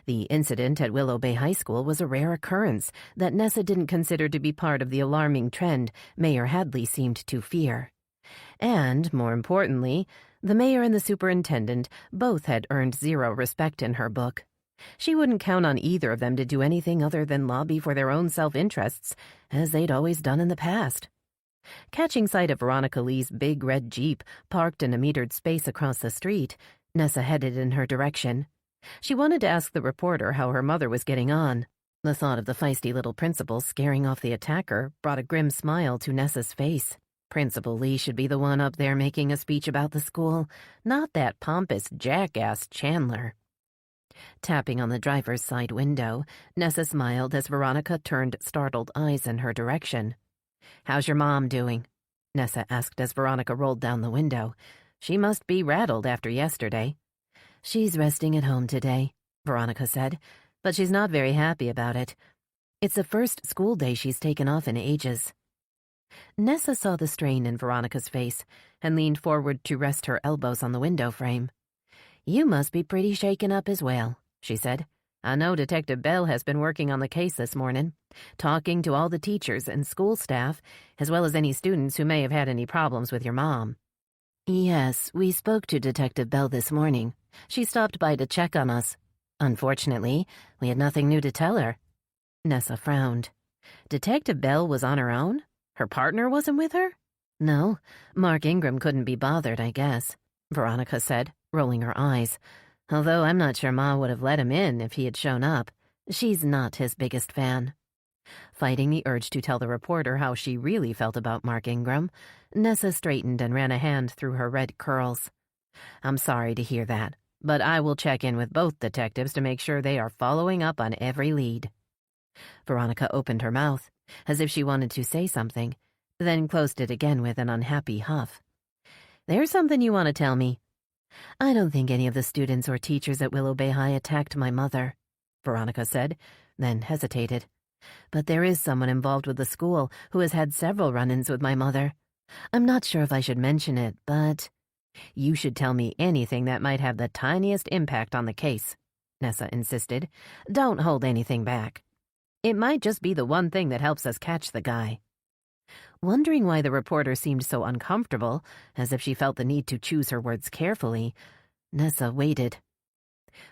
The incident at Willow Bay High School was a rare occurrence that Nessa didn't consider to be part of the alarming trend Mayor Hadley seemed to fear. And, more importantly, the mayor and the superintendent both had earned zero respect in her book. She wouldn't count on either of them to do anything other than lobby for their own self-interests, as they'd always done in the past. Catching sight of Veronica Lee's big red Jeep parked in a metered space across the street, Nessa headed in her direction. She wanted to ask the reporter how her mother was getting on. The thought of the feisty little principal scaring off the attacker brought a grim smile to Nessa's face. Principal Lee should be the one up there making a speech about the school, not that pompous jackass Chandler. Tapping on the driver's side window, Nessa smiled as Veronica turned startled eyes in her direction. "How's your mom doing?" Nessa asked as Veronica rolled down the window. "She must be rattled after yesterday." "She's resting at home today," Veronica said, "but she's not very happy about it. It's the first school day she's taken off in ages." Nessa saw the strain in Veronica's face and leaned forward to rest her elbows on the window frame. "You must be pretty shaken up as well," she said. "I know Detective Bell has been working on the case this morning, talking to all the teachers and school staff, as well as any students who may have had any problems with your mom." "Yes, we spoke to Detective Bell this morning. She stopped by to check on us. Unfortunately, we had nothing new to tell her." Nessa frowned. Detective Bell was on her own? Her partner wasn't with her? "No, Mark Ingram couldn't be bothered, I guess," Veronica said, rolling her eyes. "Although I'm not sure Ma would have let him in if he had shown up. She's not his biggest fan." Fighting the urge to tell the reporter how she really felt about Mark Ingram, Nessa straightened and ran a hand through her red curls. "I'm sorry to hear that, but I will check in with both detectives to make sure they are following up on every lead." Veronica opened her mouth, as if she wanted to say something, then closed it again with an unhappy huff. "There's something you want to tell me." "I don't think any of the students or teachers at Willow Bay High attacked my mother," Veronica said, then hesitated. "But there is someone involved with the school who has had several run-ins with my mother. I'm not sure if I should mention it, but—" "You should tell me anything that might have the tiniest impact on the case," Nessa insisted. "Don't hold anything back. It might just be the one thing that helps us catch the guy." Wondering why the reporter seemed so uncomfortable, as if she felt the need to choose her words carefully, Nessa waited.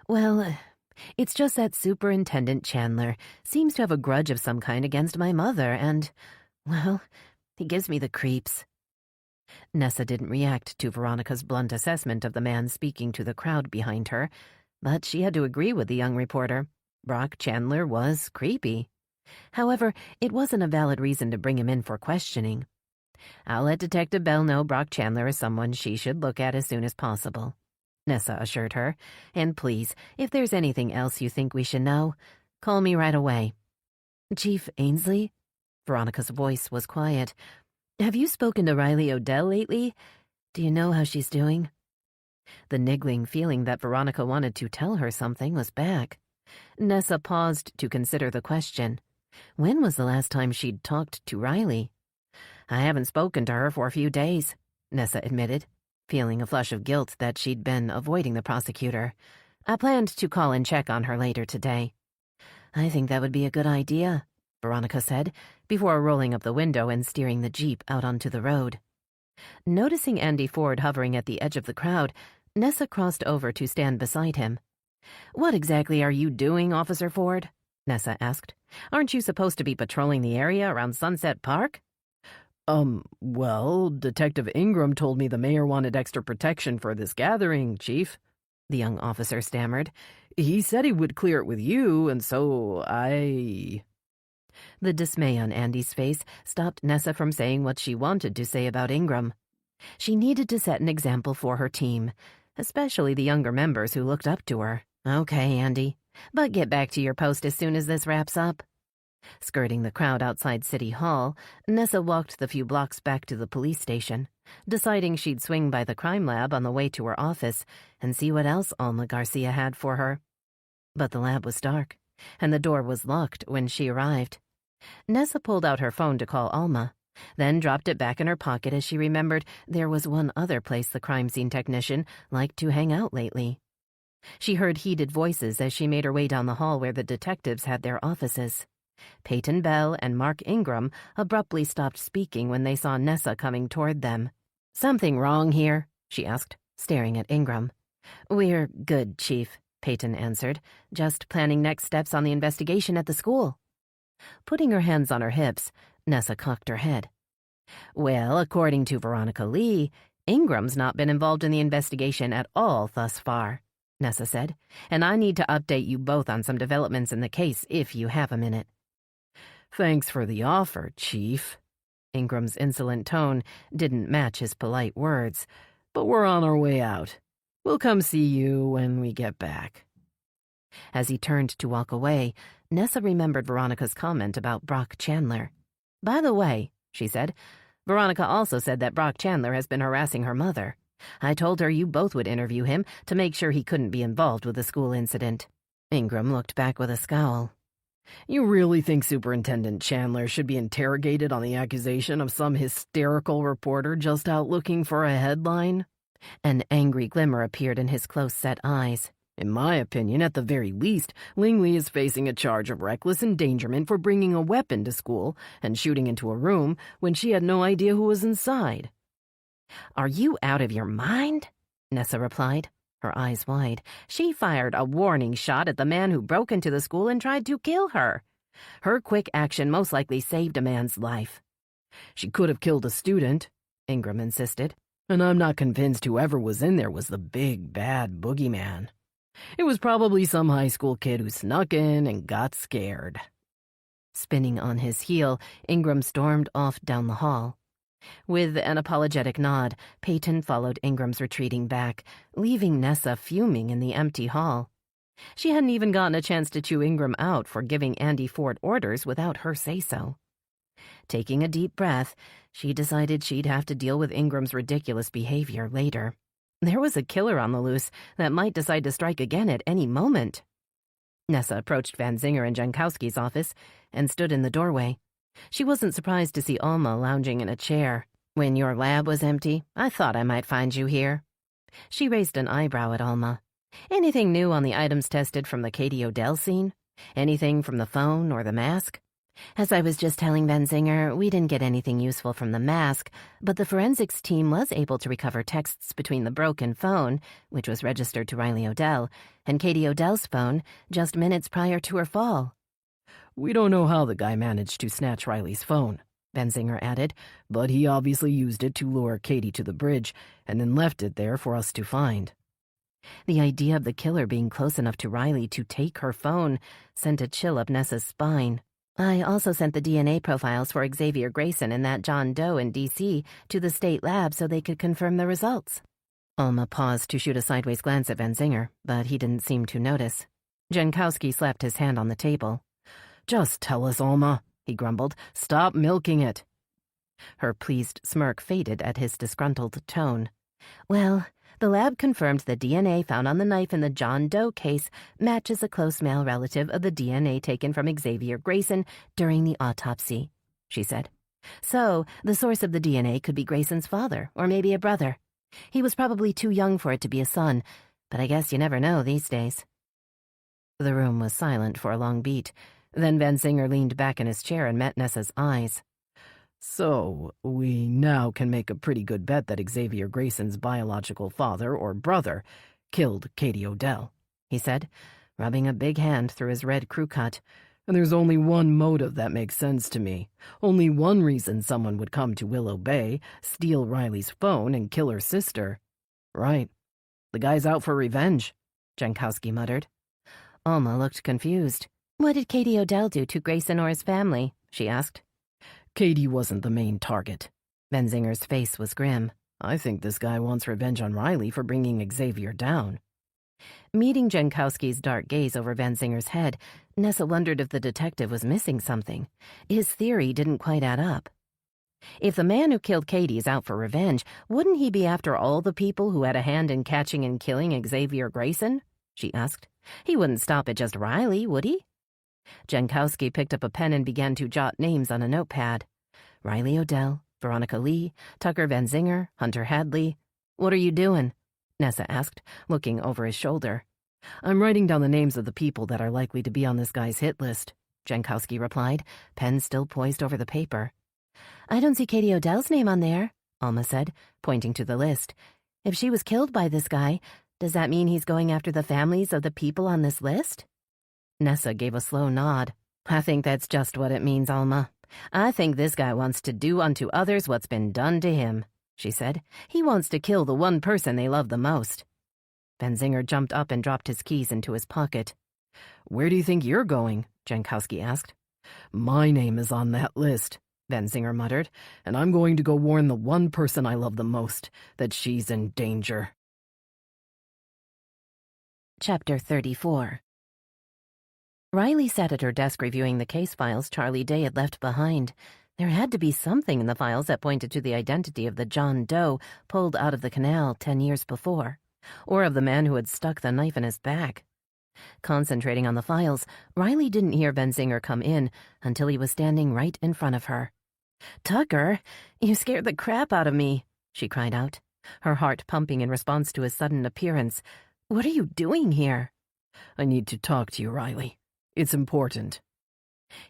"Well, it's just that Superintendent Chandler seems to have a grudge of some kind against my mother, and, well, he gives me the creeps." Nessa didn't react to Veronica's blunt assessment of the man speaking to the crowd behind her, but she had to agree with the young reporter. Brock Chandler was creepy. However, it wasn't a valid reason to bring him in for questioning. "I'll let Detective Bell know Brock Chandler is someone she should look at as soon as possible," Nessa assured her. "And please, if there's anything else you think we should know, call me right away." "Chief Ainsley?" Veronica's voice was quiet. "Have you spoken to Riley Odell lately? Do you know how she's doing?" The niggling feeling that Veronica wanted to tell her something was back. Nessa paused to consider the question. When was the last time she'd talked to Riley? I haven't spoken to her for a few days, Nessa admitted, feeling a flush of guilt that she'd been avoiding the prosecutor. I planned to call and check on her later today. I think that would be a good idea, Veronica said, before rolling up the window and steering the Jeep out onto the road. Noticing Andy Ford hovering at the edge of the crowd, Nessa crossed over to stand beside him. What exactly are you doing, Officer Ford? Nessa asked. Aren't you supposed to be patrolling the area around Sunset Park? Well, Detective Ingram told me the mayor wanted extra protection for this gathering, Chief, the young officer stammered. He said he would clear it with you, and so I... The dismay on Andy's face stopped Nessa from saying what she wanted to say about Ingram. She needed to set an example for her team, especially the younger members who looked up to her. Okay, Andy, but get back to your post as soon as this wraps up. Skirting the crowd outside City Hall, Nessa walked the few blocks back to the police station, deciding she'd swing by the crime lab on the way to her office and see what else Alma Garcia had for her. But the lab was dark, and the door was locked when she arrived. Nessa pulled out her phone to call Alma, then dropped it back in her pocket as she remembered there was one other place the crime scene technician liked to hang out lately. She heard heated voices as she made her way down the hall where the detectives had their offices. Peyton Bell and Mark Ingram abruptly stopped speaking when they saw Nessa coming toward them. Something wrong here? She asked, staring at Ingram. We're good, Chief, Peyton answered, just planning next steps on the investigation at the school. Putting her hands on her hips, Nessa cocked her head. Well, according to Veronica Lee, Ingram's not been involved in the investigation at all thus far, Nessa said, and I need to update you both on some developments in the case if you have a minute. Thanks for the offer, Chief. Ingram's insolent tone didn't match his polite words, but we're on our way out. We'll come see you when we get back. As he turned to walk away, Nessa remembered Veronica's comment about Brock Chandler. By the way, she said, Veronica also said that Brock Chandler has been harassing her mother. I told her you both would interview him to make sure he couldn't be involved with the school incident. Ingram looked back with a scowl. You really think Superintendent Chandler should be interrogated on the accusation of some hysterical reporter just out looking for a headline? An angry glimmer appeared in his close-set eyes. In my opinion, at the very least, Lingley is facing a charge of reckless endangerment for bringing a weapon to school and shooting into a room when she had no idea who was inside. Are you out of your mind? Nessa replied, her eyes wide. She fired a warning shot at the man who broke into the school and tried to kill her. Her quick action most likely saved a man's life. She could have killed a student, Ingram insisted, and I'm not convinced whoever was in there was the big, bad boogeyman. It was probably some high school kid who snuck in and got scared. Spinning on his heel, Ingram stormed off down the hall. With an apologetic nod, Peyton followed Ingram's retreating back, leaving Nessa fuming in the empty hall. She hadn't even gotten a chance to chew Ingram out for giving Andy Ford orders without her say-so. Taking a deep breath, she decided she'd have to deal with Ingram's ridiculous behavior later. There was a killer on the loose that might decide to strike again at any moment. Nessa approached Van Zinger and Jankowski's office and stood in the doorway. She wasn't surprised to see Alma lounging in a chair. When your lab was empty, I thought I might find you here. She raised an eyebrow at Alma. Anything new on the items tested from the Katie Odell scene? Anything from the phone or the mask? As I was just telling Van Zinger, we didn't get anything useful from the mask, but the forensics team was able to recover texts between the broken phone, which was registered to Riley Odell, and Katie Odell's phone just minutes prior to her fall. We don't know how the guy managed to snatch Riley's phone, Van Zinger added, but he obviously used it to lure Katie to the bridge and then left it there for us to find. The idea of the killer being close enough to Riley to take her phone sent a chill up Nessa's spine. I also sent the DNA profiles for Xavier Grayson and that John Doe in D.C. to the state lab so they could confirm the results. Alma paused to shoot a sideways glance at Van Zinger, but he didn't seem to notice. Jankowski slapped his hand on the table. Just tell us, Alma, he grumbled. Stop milking it. Her pleased smirk faded at his disgruntled tone. Well, The lab confirmed the DNA found on the knife in the John Doe case matches a close male relative of the DNA taken from Xavier Grayson during the autopsy, she said. So, the source of the DNA could be Grayson's father, or maybe a brother. He was probably too young for it to be a son, but I guess you never know these days. The room was silent for a long beat. Then Van Zinger leaned back in his chair and met Nessa's eyes. So, we now can make a pretty good bet that Xavier Grayson's biological father or brother killed Katie Odell, he said, rubbing a big hand through his red crew cut. And there's only one motive that makes sense to me. Only one reason someone would come to Willow Bay, steal Riley's phone, and kill her sister. Right. The guy's out for revenge, Jankowski muttered. Alma looked confused. What did Katie Odell do to Grayson or his family? She asked. Katie wasn't the main target. Van Zinger's face was grim. I think this guy wants revenge on Riley for bringing Xavier down. Meeting Jankowski's dark gaze over Van Zinger's head, Nessa wondered if the detective was missing something. His theory didn't quite add up. If the man who killed Katie is out for revenge, wouldn't he be after all the people who had a hand in catching and killing Xavier Grayson? She asked. He wouldn't stop at just Riley, would he? Jankowski picked up a pen and began to jot names on a notepad. Riley Odell, Veronica Lee, Tucker Van Zinger, Hunter Hadley. What are you doing? Nessa asked, looking over his shoulder. I'm writing down the names of the people that are likely to be on this guy's hit list, Jankowski replied, pen still poised over the paper. I don't see Katie Odell's name on there, Alma said, pointing to the list. If she was killed by this guy, does that mean he's going after the families of the people on this list? Nessa gave a slow nod. I think that's just what it means, Alma. I think this guy wants to do unto others what's been done to him, she said. He wants to kill the one person they love the most. Van Zinger jumped up and dropped his keys into his pocket. Where do you think you're going? Jankowski asked. My name is on that list, Van Zinger muttered, and I'm going to go warn the one person I love the most that she's in danger. Chapter 34. Riley sat at her desk reviewing the case files Charlie Day had left behind. There had to be something in the files that pointed to the identity of the John Doe pulled out of the canal 10 years before, or of the man who had stuck the knife in his back. Concentrating on the files, Riley didn't hear Van Zinger come in until he was standing right in front of her. Tucker, you scared the crap out of me, she cried out, her heart pumping in response to his sudden appearance. What are you doing here? I need to talk to you, Riley. It's important.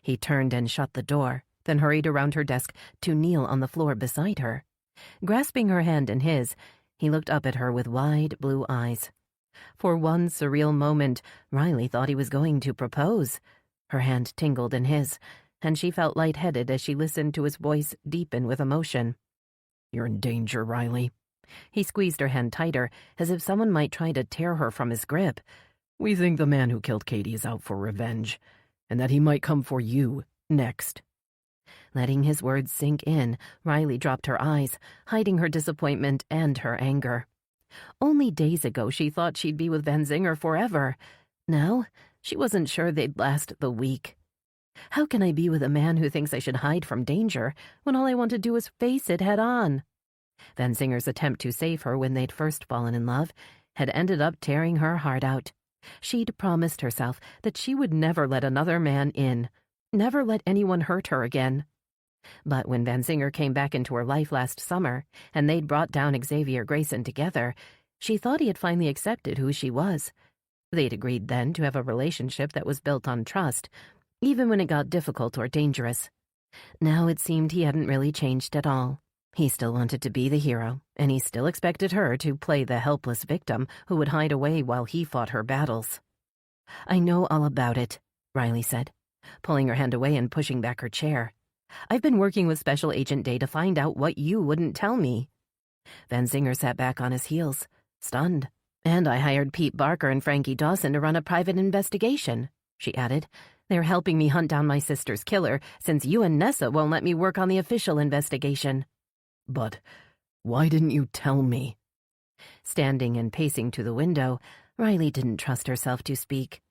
He turned and shut the door, then hurried around her desk to kneel on the floor beside her. Grasping her hand in his, he looked up at her with wide blue eyes. For one surreal moment, Riley thought he was going to propose. Her hand tingled in his, and she felt lightheaded as she listened to his voice deepen with emotion. You're in danger, Riley. He squeezed her hand tighter, as if someone might try to tear her from his grip. We think the man who killed Katie is out for revenge, and that he might come for you next. Letting his words sink in, Riley dropped her eyes, hiding her disappointment and her anger. Only days ago she thought she'd be with Van Zinger forever. Now, she wasn't sure they'd last the week. How can I be with a man who thinks I should hide from danger when all I want to do is face it head on? Van Zinger's attempt to save her when they'd first fallen in love had ended up tearing her heart out. She'd promised herself that she would never let another man in, never let anyone hurt her again. But when Van Zinger came back into her life last summer, and they'd brought down Xavier Grayson together, she thought he had finally accepted who she was. They'd agreed then to have a relationship that was built on trust, even when it got difficult or dangerous. Now it seemed he hadn't really changed at all. He still wanted to be the hero, and he still expected her to play the helpless victim who would hide away while he fought her battles. I know all about it, Riley said, pulling her hand away and pushing back her chair. I've been working with Special Agent Day to find out what you wouldn't tell me. Van Zinger sat back on his heels, stunned. And I hired Pete Barker and Frankie Dawson to run a private investigation, she added. They're helping me hunt down my sister's killer, since you and Nessa won't let me work on the official investigation. But why didn't you tell me? Standing and pacing to the window, Riley didn't trust herself to speak.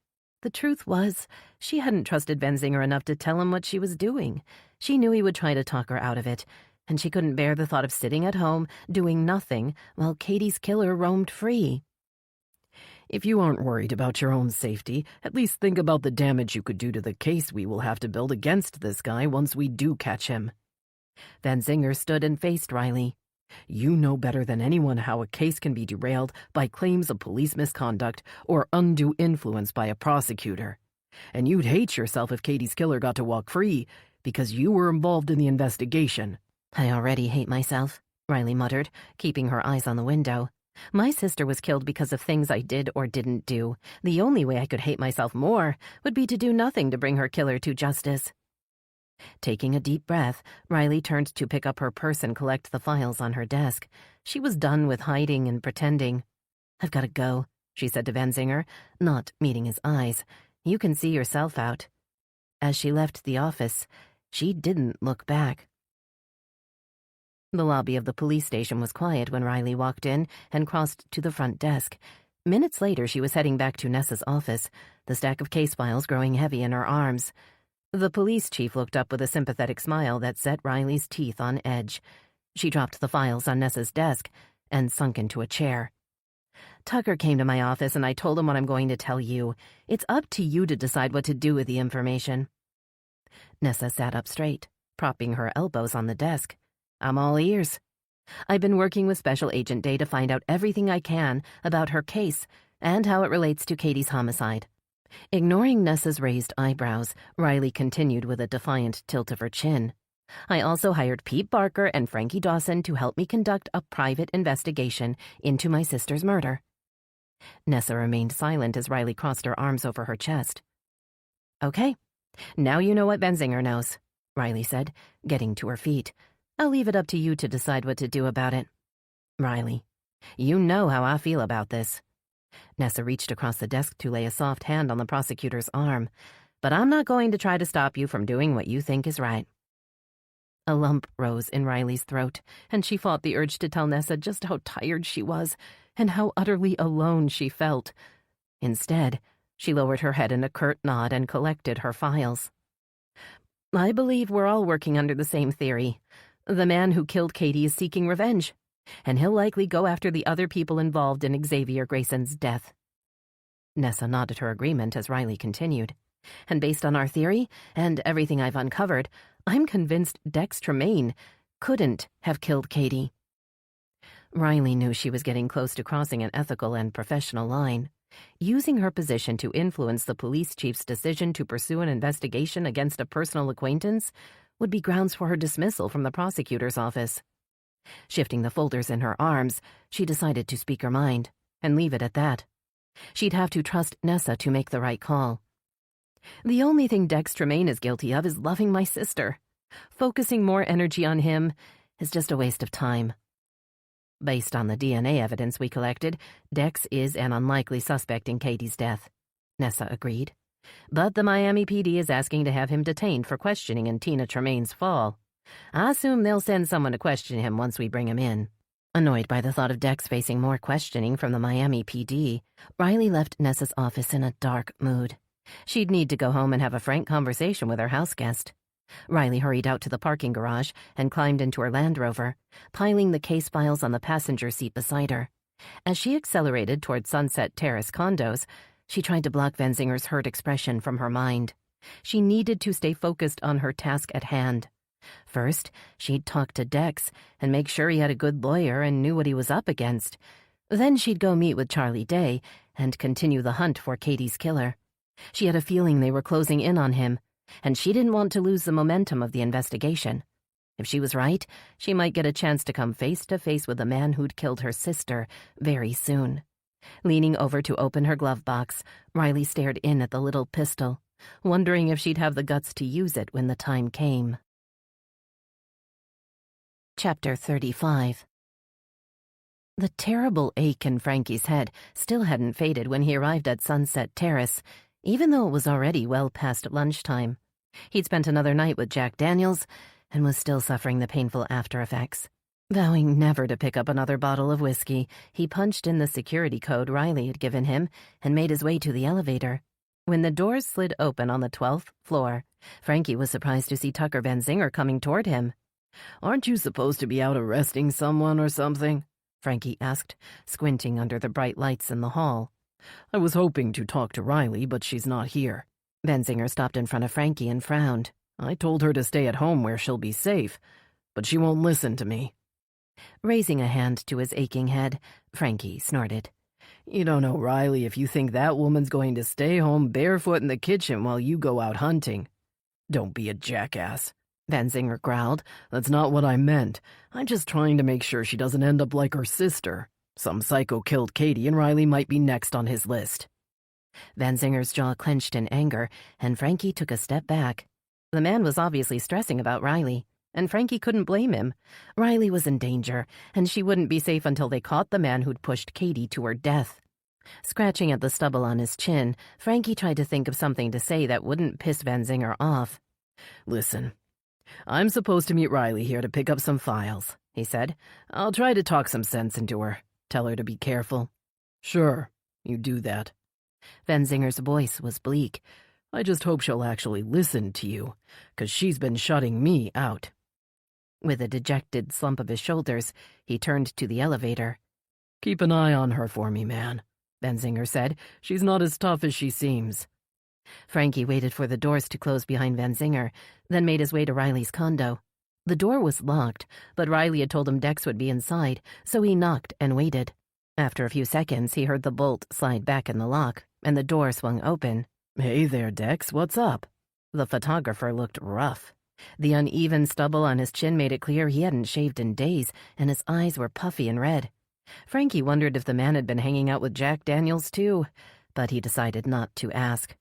The truth was, she hadn't trusted Van Zinger enough to tell him what she was doing. She knew he would try to talk her out of it, and she couldn't bear the thought of sitting at home, doing nothing, while Katie's killer roamed free. If you aren't worried about your own safety, at least think about the damage you could do to the case we will have to build against this guy once we do catch him. Van Zinger stood and faced Riley. You know better than anyone how a case can be derailed by claims of police misconduct or undue influence by a prosecutor. And you'd hate yourself if Katie's killer got to walk free because you were involved in the investigation. I already hate myself, Riley muttered, keeping her eyes on the window. My sister was killed because of things I did or didn't do. The only way I could hate myself more would be to do nothing to bring her killer to justice. Taking a deep breath, Riley turned to pick up her purse and collect the files on her desk. She was done with hiding and pretending. "I've got to go," she said to Van Zinger, not meeting his eyes. "You can see yourself out." As she left the office, she didn't look back. The lobby of the police station was quiet when Riley walked in and crossed to the front desk. Minutes later, she was heading back to Nessa's office, the stack of case files growing heavy in her arms. The police chief looked up with a sympathetic smile that set Riley's teeth on edge. She dropped the files on Nessa's desk and sunk into a chair. "Tucker came to my office and I told him what I'm going to tell you. It's up to you to decide what to do with the information." Nessa sat up straight, propping her elbows on the desk. "I'm all ears. I've been working with Special Agent Day to find out everything I can about her case and how it relates to Katie's homicide." Ignoring Nessa's raised eyebrows, Riley continued with a defiant tilt of her chin. "I also hired Pete Barker and Frankie Dawson to help me conduct a private investigation into my sister's murder." Nessa remained silent as Riley crossed her arms over her chest. "Okay, now you know what Van Zinger knows," Riley said, getting to her feet. "I'll leave it up to you to decide what to do about it." "Riley, you know how I feel about this." Nessa reached across the desk to lay a soft hand on the prosecutor's arm. "But I'm not going to try to stop you from doing what you think is right." A lump rose in Riley's throat, and she fought the urge to tell Nessa just how tired she was and how utterly alone she felt. Instead, she lowered her head in a curt nod and collected her files. "I believe we're all working under the same theory. The man who killed Katie is seeking revenge, and he'll likely go after the other people involved in Xavier Grayson's death." Nessa nodded her agreement as Riley continued. "And based on our theory and everything I've uncovered, I'm convinced Dex Tremaine couldn't have killed Katie." Riley knew she was getting close to crossing an ethical and professional line. Using her position to influence the police chief's decision to pursue an investigation against a personal acquaintance would be grounds for her dismissal from the prosecutor's office. Shifting the folders in her arms, she decided to speak her mind and leave it at that. She'd have to trust Nessa to make the right call. "The only thing Dex Tremaine is guilty of is loving my sister. Focusing more energy on him is just a waste of time. Based on the DNA evidence we collected, Dex is an unlikely suspect in Katie's death," Nessa agreed. "But the Miami PD is asking to have him detained for questioning in Tina Tremaine's fall. I assume they'll send someone to question him once we bring him in." Annoyed by the thought of Dex facing more questioning from the Miami PD, Riley left Nessa's office in a dark mood. She'd need to go home and have a frank conversation with her houseguest. Riley hurried out to the parking garage and climbed into her Land Rover, piling the case files on the passenger seat beside her. As she accelerated toward Sunset Terrace condos, she tried to block Van Zinger's hurt expression from her mind. She needed to stay focused on her task at hand. First, she'd talk to Dex and make sure he had a good lawyer and knew what he was up against. Then she'd go meet with Charlie Day and continue the hunt for Katie's killer. She had a feeling they were closing in on him, and she didn't want to lose the momentum of the investigation. If she was right, she might get a chance to come face to face with the man who'd killed her sister very soon. Leaning over to open her glove box, Riley stared in at the little pistol, wondering if she'd have the guts to use it when the time came. Chapter 35. The terrible ache in Frankie's head still hadn't faded when he arrived at Sunset Terrace, even though it was already well past lunchtime. He'd spent another night with Jack Daniels and was still suffering the painful after-effects. Vowing never to pick up another bottle of whiskey, he punched in the security code Riley had given him and made his way to the elevator. When the doors slid open on the 12th floor, Frankie was surprised to see Tucker Van Zinger coming toward him. Aren't you supposed to be out arresting someone or something? Frankie asked, squinting under the bright lights in the hall. I was hoping to talk to Riley, but she's not here. Benzinger stopped in front of Frankie and frowned. I told her to stay at home where she'll be safe, but she won't listen to me. Raising a hand to his aching head, Frankie snorted. You don't know Riley if you think that woman's going to stay home barefoot in the kitchen while you go out hunting. Don't be a jackass, Benzinger growled. That's not what I meant. I'm just trying to make sure she doesn't end up like her sister. Some psycho killed Katie and Riley might be next on his list. Benzinger's jaw clenched in anger, and Frankie took a step back. The man was obviously stressing about Riley, and Frankie couldn't blame him. Riley was in danger, and she wouldn't be safe until they caught the man who'd pushed Katie to her death. Scratching at the stubble on his chin, Frankie tried to think of something to say that wouldn't piss Benzinger off. Listen, I'm supposed to meet Riley here to pick up some files, he said. I'll try to talk some sense into her. Tell her to be careful. Sure, you do that. Benzinger's voice was bleak. I just hope she'll actually listen to you, 'cause she's been shutting me out. With a dejected slump of his shoulders, he turned to the elevator. Keep an eye on her for me, man, Benzinger said. She's not as tough as she seems. Frankie waited for the doors to close behind Benzinger, then made his way to Riley's condo. The door was locked, but Riley had told him Dex would be inside, so he knocked and waited. After a few seconds, he heard the bolt slide back in the lock, and the door swung open. Hey there, Dex, what's up? The photographer looked rough. The uneven stubble on his chin made it clear he hadn't shaved in days, and his eyes were puffy and red. Frankie wondered if the man had been hanging out with Jack Daniels, too, but he decided not to ask.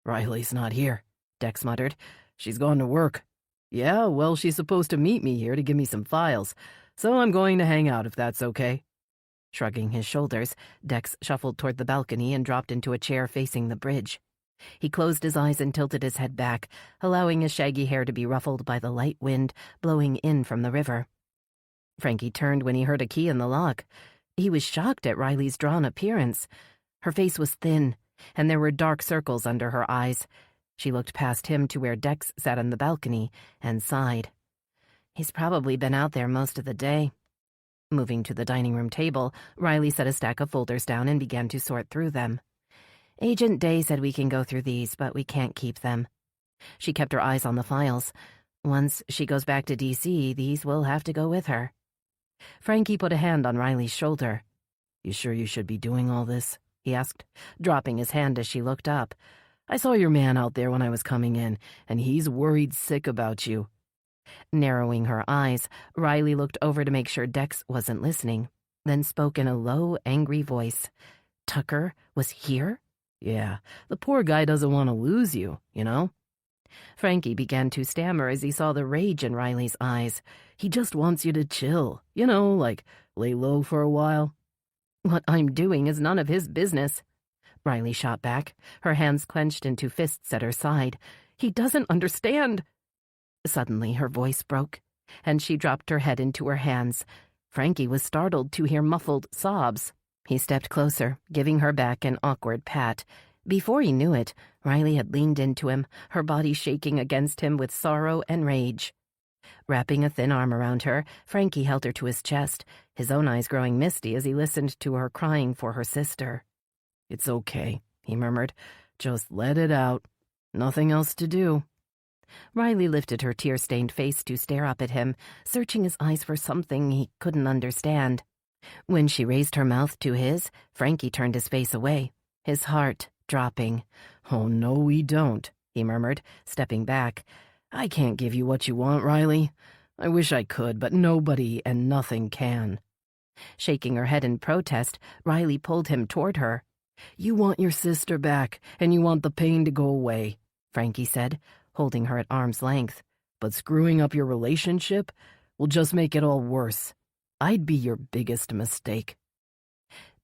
Riley's not here, Dex muttered. She's gone to work. Yeah, well, she's supposed to meet me here to give me some files, so I'm going to hang out if that's okay. Shrugging his shoulders, Dex shuffled toward the balcony and dropped into a chair facing the bridge. He closed his eyes and tilted his head back, allowing his shaggy hair to be ruffled by the light wind blowing in from the river. Frankie turned when he heard a key in the lock. He was shocked at Riley's drawn appearance. Her face was thin, and there were dark circles under her eyes. She looked past him to where Dex sat on the balcony and sighed. He's probably been out there most of the day. Moving to the dining room table, Riley set a stack of folders down and began to sort through them. Agent Day said we can go through these, but we can't keep them. She kept her eyes on the files. Once she goes back to D.C., these will have to go with her. Frankie put a hand on Riley's shoulder. You sure you should be doing all this? He asked, dropping his hand as she looked up. I saw your man out there when I was coming in, and he's worried sick about you. Narrowing her eyes, Riley looked over to make sure Dex wasn't listening, then spoke in a low, angry voice. Tucker was here? Yeah, the poor guy doesn't want to lose you, you know? Frankie began to stammer as he saw the rage in Riley's eyes. He just wants you to chill, you know, like lay low for a while. What I'm doing is none of his business. Riley shot back, her hands clenched into fists at her side. He doesn't understand. Suddenly her voice broke, and she dropped her head into her hands. Frankie was startled to hear muffled sobs. He stepped closer, giving her back an awkward pat. Before he knew it, Riley had leaned into him, her body shaking against him with sorrow and rage. Wrapping a thin arm around her, Frankie held her to his chest, his own eyes growing misty as he listened to her crying for her sister. It's okay, he murmured. Just let it out. Nothing else to do. Riley lifted her tear-stained face to stare up at him, searching his eyes for something he couldn't understand. When she raised her mouth to his, Frankie turned his face away, his heart dropping. Oh, no, we don't, he murmured, stepping back. I can't give you what you want, Riley. I wish I could, but nobody and nothing can. Shaking her head in protest, Riley pulled him toward her. You want your sister back, and you want the pain to go away, Frankie said, holding her at arm's length. But screwing up your relationship will just make it all worse. I'd be your biggest mistake.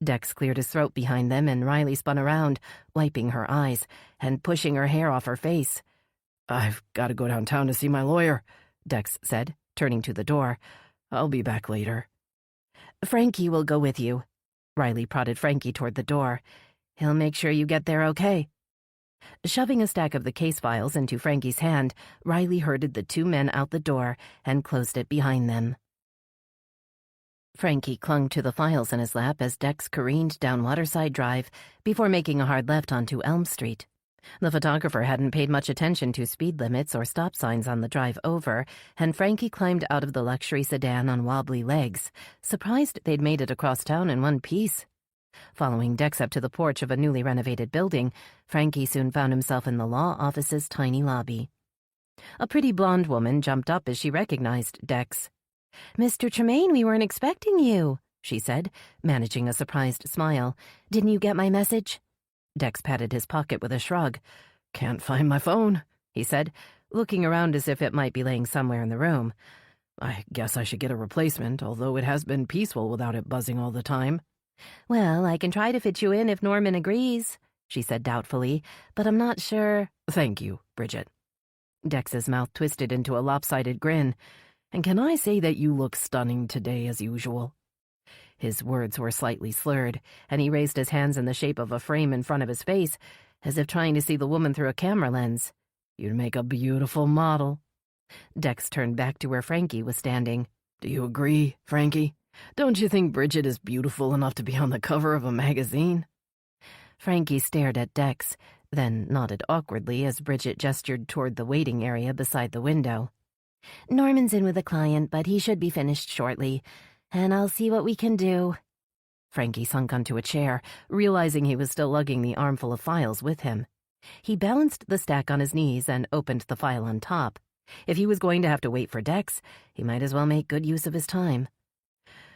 Dex cleared his throat behind them, and Riley spun around, wiping her eyes and pushing her hair off her face. I've got to go downtown to see my lawyer, Dex said, turning to the door. I'll be back later. Frankie will go with you. Riley prodded Frankie toward the door. He'll make sure you get there okay. Shoving a stack of the case files into Frankie's hand, Riley herded the two men out the door and closed it behind them. Frankie clung to the files in his lap as Dex careened down Waterside Drive before making a hard left onto Elm Street. The photographer hadn't paid much attention to speed limits or stop signs on the drive over, and Frankie climbed out of the luxury sedan on wobbly legs, surprised they'd made it across town in one piece. Following Dex up to the porch of a newly renovated building, Frankie soon found himself in the law office's tiny lobby. A pretty blonde woman jumped up as she recognized Dex. "Mr. Tremaine, we weren't expecting you," she said, managing a surprised smile. "Didn't you get my message?" Dex patted his pocket with a shrug. "Can't find my phone," he said, looking around as if it might be laying somewhere in the room. "I guess I should get a replacement, although it has been peaceful without it buzzing all the time." "Well, I can try to fit you in if Norman agrees," she said doubtfully, "but I'm not sure." "Thank you, Bridget." Dex's mouth twisted into a lopsided grin. "And can I say that you look stunning today as usual?" His words were slightly slurred, and he raised his hands in the shape of a frame in front of his face, as if trying to see the woman through a camera lens. "You'd make a beautiful model." Dex turned back to where Frankie was standing. "Do you agree, Frankie? Don't you think Bridget is beautiful enough to be on the cover of a magazine?" Frankie stared at Dex, then nodded awkwardly as Bridget gestured toward the waiting area beside the window. "Norman's in with a client, but he should be finished shortly, and I'll see what we can do." Frankie sunk onto a chair, realizing he was still lugging the armful of files with him. He balanced the stack on his knees and opened the file on top. If he was going to have to wait for Dex, he might as well make good use of his time.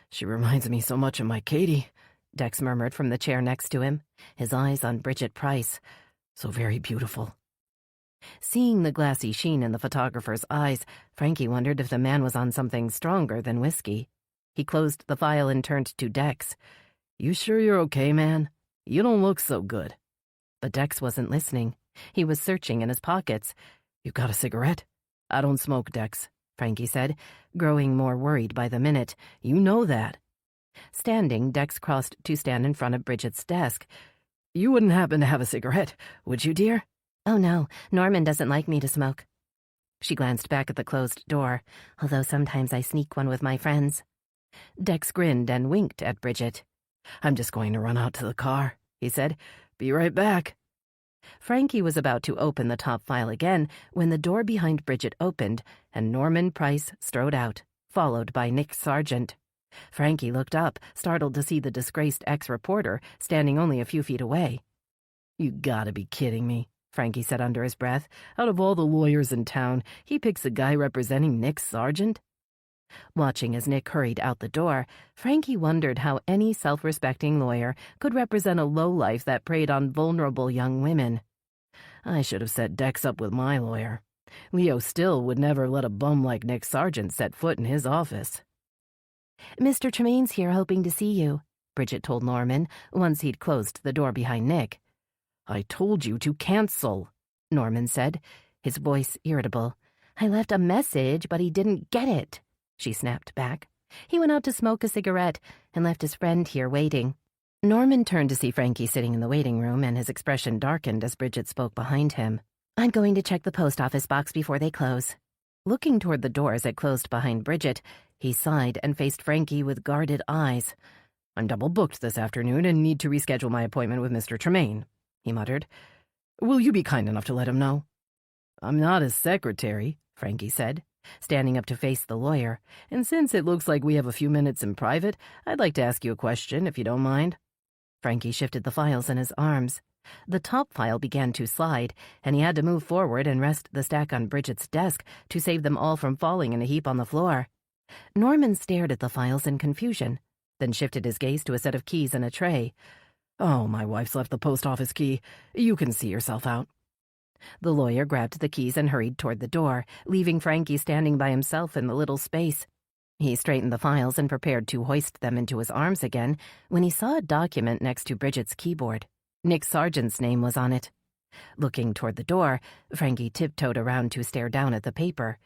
"She reminds me so much of my Katie," Dex murmured from the chair next to him, his eyes on Bridget Price. "So very beautiful." Seeing the glassy sheen in the photographer's eyes, Frankie wondered if the man was on something stronger than whiskey. He closed the file and turned to Dex. "You sure you're okay, man? You don't look so good." But Dex wasn't listening. He was searching in his pockets. "You got a cigarette?" "I don't smoke, Dex," Frankie said, growing more worried by the minute. "You know that." Standing, Dex crossed to stand in front of Bridget's desk. "You wouldn't happen to have a cigarette, would you, dear?" "Oh, no. Norman doesn't like me to smoke." She glanced back at the closed door, although sometimes I sneak one with my friends. Dex grinned and winked at Bridget. "I'm just going to run out to the car," he said. "Be right back." Frankie was about to open the top file again when the door behind Bridget opened and Norman Price strode out, followed by Nick Sargent. Frankie looked up, startled to see the disgraced ex-reporter standing only a few feet away. "You gotta be kidding me," Frankie said under his breath. "Out of all the lawyers in town, he picks a guy representing Nick Sargent?" Watching as Nick hurried out the door, Frankie wondered how any self-respecting lawyer could represent a lowlife that preyed on vulnerable young women. "I should have set Dex up with my lawyer. Leo Still would never let a bum like Nick Sargent set foot in his office." "Mr. Tremaine's here hoping to see you," Bridget told Norman once he'd closed the door behind Nick. "I told you to cancel," Norman said, his voice irritable. "I left a message, but he didn't get it," she snapped back. "He went out to smoke a cigarette and left his friend here waiting." Norman turned to see Frankie sitting in the waiting room, and his expression darkened as Bridget spoke behind him. "I'm going to check the post office box before they close." Looking toward the door as it closed behind Bridget, he sighed and faced Frankie with guarded eyes. "I'm double booked this afternoon and need to reschedule my appointment with Mr. Tremaine," he muttered. "Will you be kind enough to let him know?" "I'm not his secretary," Frankie said, standing up to face the lawyer. "And since it looks like we have a few minutes in private, I'd like to ask you a question, if you don't mind." Frankie shifted the files in his arms. The top file began to slide, and he had to move forward and rest the stack on Bridget's desk to save them all from falling in a heap on the floor. Norman stared at the files in confusion, then shifted his gaze to a set of keys in a tray. "Oh, my wife's left the post office key. You can see yourself out." The lawyer grabbed the keys and hurried toward the door, leaving Frankie standing by himself in the little space. He straightened the files and prepared to hoist them into his arms again when he saw a document next to Bridget's keyboard. Nick Sargent's name was on it. Looking toward the door, Frankie tiptoed around to stare down at the paper.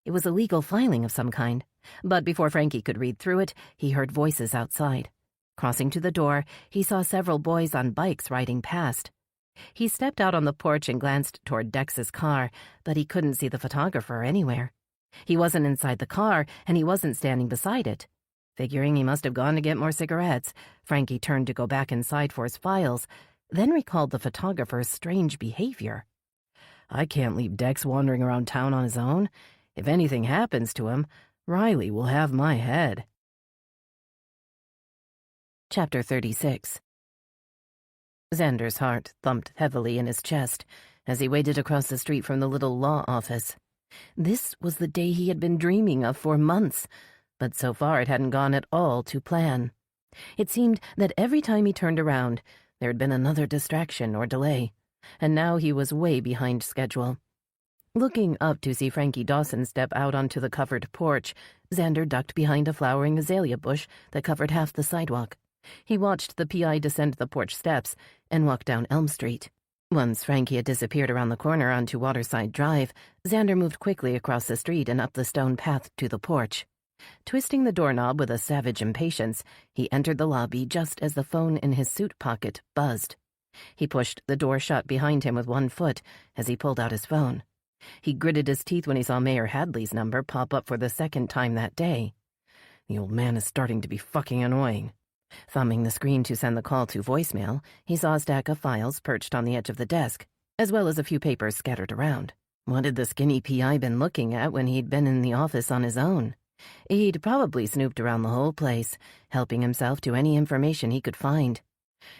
It was a legal filing of some kind, but before Frankie could read through it, he heard voices outside. Crossing to the door, he saw several boys on bikes riding past. He stepped out on the porch and glanced toward Dex's car, but he couldn't see the photographer anywhere. He wasn't inside the car, and he wasn't standing beside it. Figuring he must have gone to get more cigarettes, Frankie turned to go back inside for his files, then recalled the photographer's strange behavior. I can't leave Dex wandering around town on his own. If anything happens to him, Riley will have my head. Chapter 36. Xander's heart thumped heavily in his chest as he waited across the street from the little law office. This was the day he had been dreaming of for months, but so far it hadn't gone at all to plan. It seemed that every time he turned around, there had been another distraction or delay, and now he was way behind schedule. Looking up to see Frankie Dawson step out onto the covered porch, Xander ducked behind a flowering azalea bush that covered half the sidewalk. He watched the PI descend the porch steps and walk down Elm Street. Once Frankie had disappeared around the corner onto Waterside Drive, Xander moved quickly across the street and up the stone path to the porch. Twisting the doorknob with a savage impatience, he entered the lobby just as the phone in his suit pocket buzzed. He pushed the door shut behind him with one foot as he pulled out his phone. He gritted his teeth when he saw Mayor Hadley's number pop up for the second time that day. The old man is starting to be fucking annoying. Thumbing the screen to send the call to voicemail, he saw a stack of files perched on the edge of the desk, as well as a few papers scattered around. What had the skinny PI been looking at when he'd been in the office on his own? He'd probably snooped around the whole place, helping himself to any information he could find.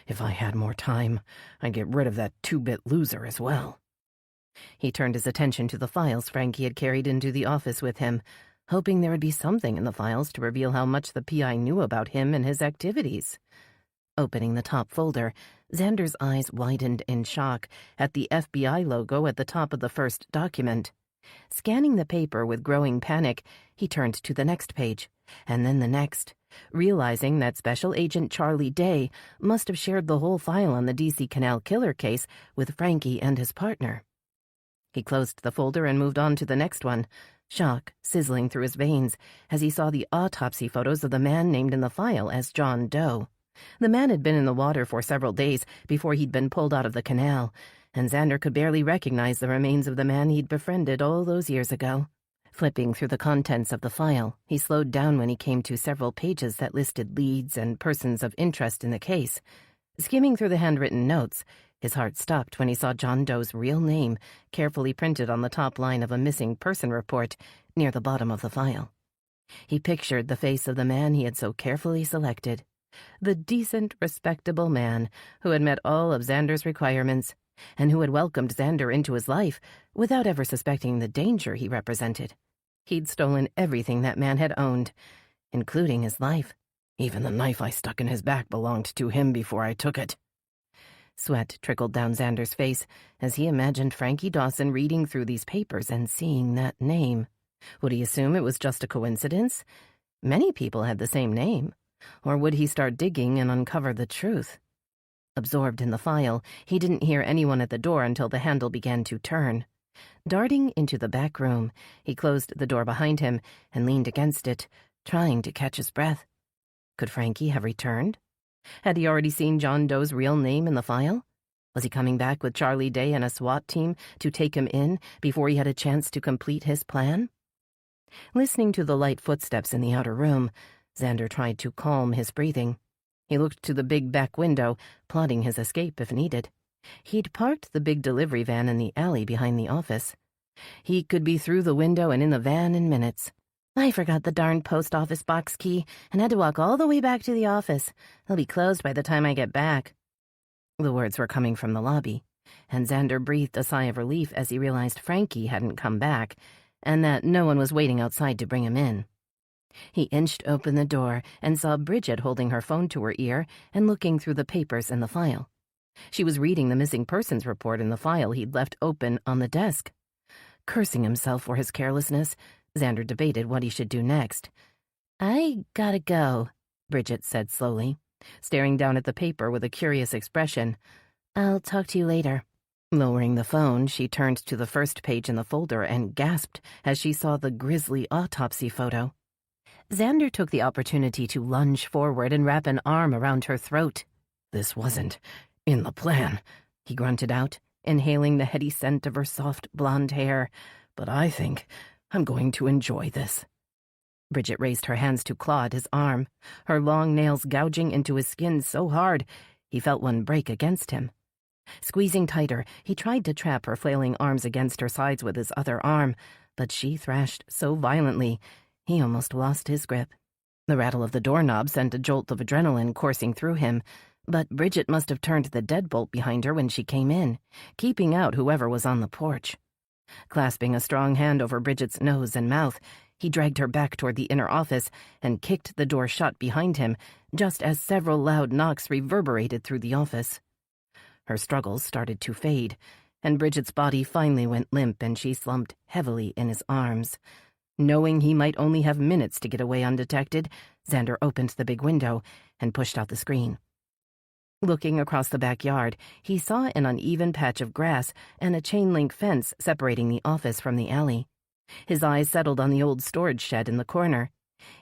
If I had more time, I'd get rid of that two-bit loser as well. He turned his attention to the files Frankie had carried into the office with him, hoping there would be something in the files to reveal how much the PI knew about him and his activities. Opening the top folder, Xander's eyes widened in shock at the FBI logo at the top of the first document. Scanning the paper with growing panic, he turned to the next page, and then the next, realizing that Special Agent Charlie Day must have shared the whole file on the D.C. Canal killer case with Frankie and his partner. He closed the folder and moved on to the next one, shock sizzling through his veins as he saw the autopsy photos of the man named in the file as John Doe. The man had been in the water for several days before he'd been pulled out of the canal, and Xander could barely recognize the remains of the man he'd befriended all those years ago. Flipping through the contents of the file, he slowed down when he came to several pages that listed leads and persons of interest in the case. Skimming through the handwritten notes, his heart stopped when he saw John Doe's real name carefully printed on the top line of a missing person report near the bottom of the file. He pictured the face of the man he had so carefully selected, the decent, respectable man who had met all of Xander's requirements and who had welcomed Xander into his life without ever suspecting the danger he represented. He'd stolen everything that man had owned, including his life. Even the knife I stuck in his back belonged to him before I took it. Sweat trickled down Xander's face as he imagined Frankie Dawson reading through these papers and seeing that name. Would he assume it was just a coincidence? Many people had the same name. Or would he start digging and uncover the truth? Absorbed in the file, he didn't hear anyone at the door until the handle began to turn. Darting into the back room, he closed the door behind him and leaned against it, trying to catch his breath. Could Frankie have returned? Had he already seen John Doe's real name in the file? Was he coming back with Charlie Day and a SWAT team to take him in before he had a chance to complete his plan? Listening to the light footsteps in the outer room, Xander tried to calm his breathing. He looked to the big back window, plotting his escape if needed. He'd parked the big delivery van in the alley behind the office. He could be through the window and in the van in minutes. I forgot the darn post office box key and had to walk all the way back to the office. They'll be closed by the time I get back. The words were coming from the lobby, and Xander breathed a sigh of relief as he realized Frankie hadn't come back, and that no one was waiting outside to bring him in. He inched open the door and saw Bridget holding her phone to her ear and looking through the papers in the file. She was reading the missing persons report in the file he'd left open on the desk. Cursing himself for his carelessness, Xander debated what he should do next. I gotta go, Bridget said slowly, staring down at the paper with a curious expression. I'll talk to you later. Lowering the phone, she turned to the first page in the folder and gasped as she saw the grisly autopsy photo. Xander took the opportunity to lunge forward and wrap an arm around her throat. This wasn't in the plan. he grunted out, inhaling the heady scent of her soft blonde hair. "But I think I'm going to enjoy this." Bridget raised her hands to claw at his arm, her long nails gouging into his skin so hard he felt one break against him. Squeezing tighter, he tried to trap her flailing arms against her sides with his other arm, but she thrashed so violently he almost lost his grip. The rattle of the doorknob sent a jolt of adrenaline coursing through him, but Bridget must have turned the deadbolt behind her when she came in, keeping out whoever was on the porch. Clasping a strong hand over Bridget's nose and mouth, he dragged her back toward the inner office and kicked the door shut behind him, just as several loud knocks reverberated through the office. Her struggles started to fade, and Bridget's body finally went limp and she slumped heavily in his arms. Knowing he might only have minutes to get away undetected, Xander opened the big window and pushed out the screen. Looking across the backyard, he saw an uneven patch of grass and a chain-link fence separating the office from the alley. His eyes settled on the old storage shed in the corner.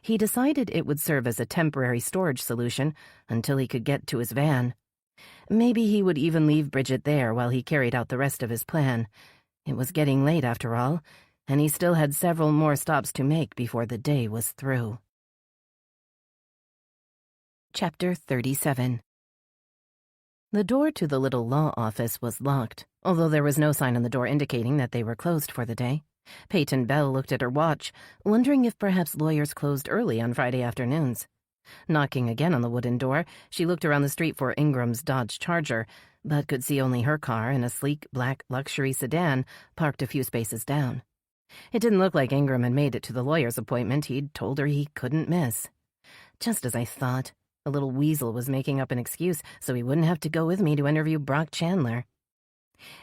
He decided it would serve as a temporary storage solution until he could get to his van. Maybe he would even leave Bridget there while he carried out the rest of his plan. It was getting late after all, and he still had several more stops to make before the day was through. Chapter 37. The door to the little law office was locked, although there was no sign on the door indicating that they were closed for the day. Peyton Bell looked at her watch, wondering if perhaps lawyers closed early on Friday afternoons. Knocking again on the wooden door, she looked around the street for Ingram's Dodge Charger, but could see only her car and a sleek black luxury sedan parked a few spaces down. It didn't look like Ingram had made it to the lawyer's appointment he'd told her he couldn't miss. Just as I thought. The little weasel was making up an excuse so he wouldn't have to go with me to interview Brock Chandler.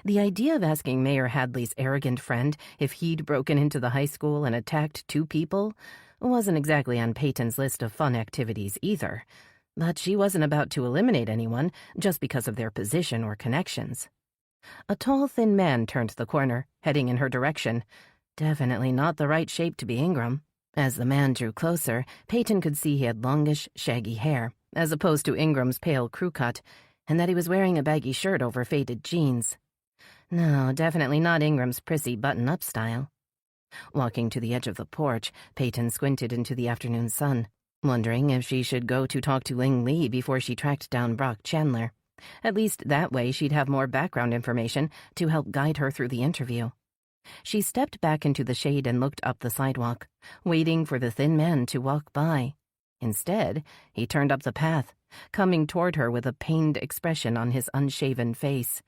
The idea of asking Mayor Hadley's arrogant friend if he'd broken into the high school and attacked 2 people wasn't exactly on Peyton's list of fun activities either, but she wasn't about to eliminate anyone just because of their position or connections. A tall, thin man turned the corner, heading in her direction. Definitely not the right shape to be Ingram. As the man drew closer, Peyton could see he had longish, shaggy hair, as opposed to Ingram's pale crew cut, and that he was wearing a baggy shirt over faded jeans. No, definitely not Ingram's prissy button-up style. Walking to the edge of the porch, Peyton squinted into the afternoon sun, wondering if she should go to talk to Ling Lee before she tracked down Brock Chandler. At least that way she'd have more background information to help guide her through the interview. She stepped back into the shade and looked up the sidewalk, waiting for the thin man to walk by. Instead, he turned up the path, coming toward her with a pained expression on his unshaven face.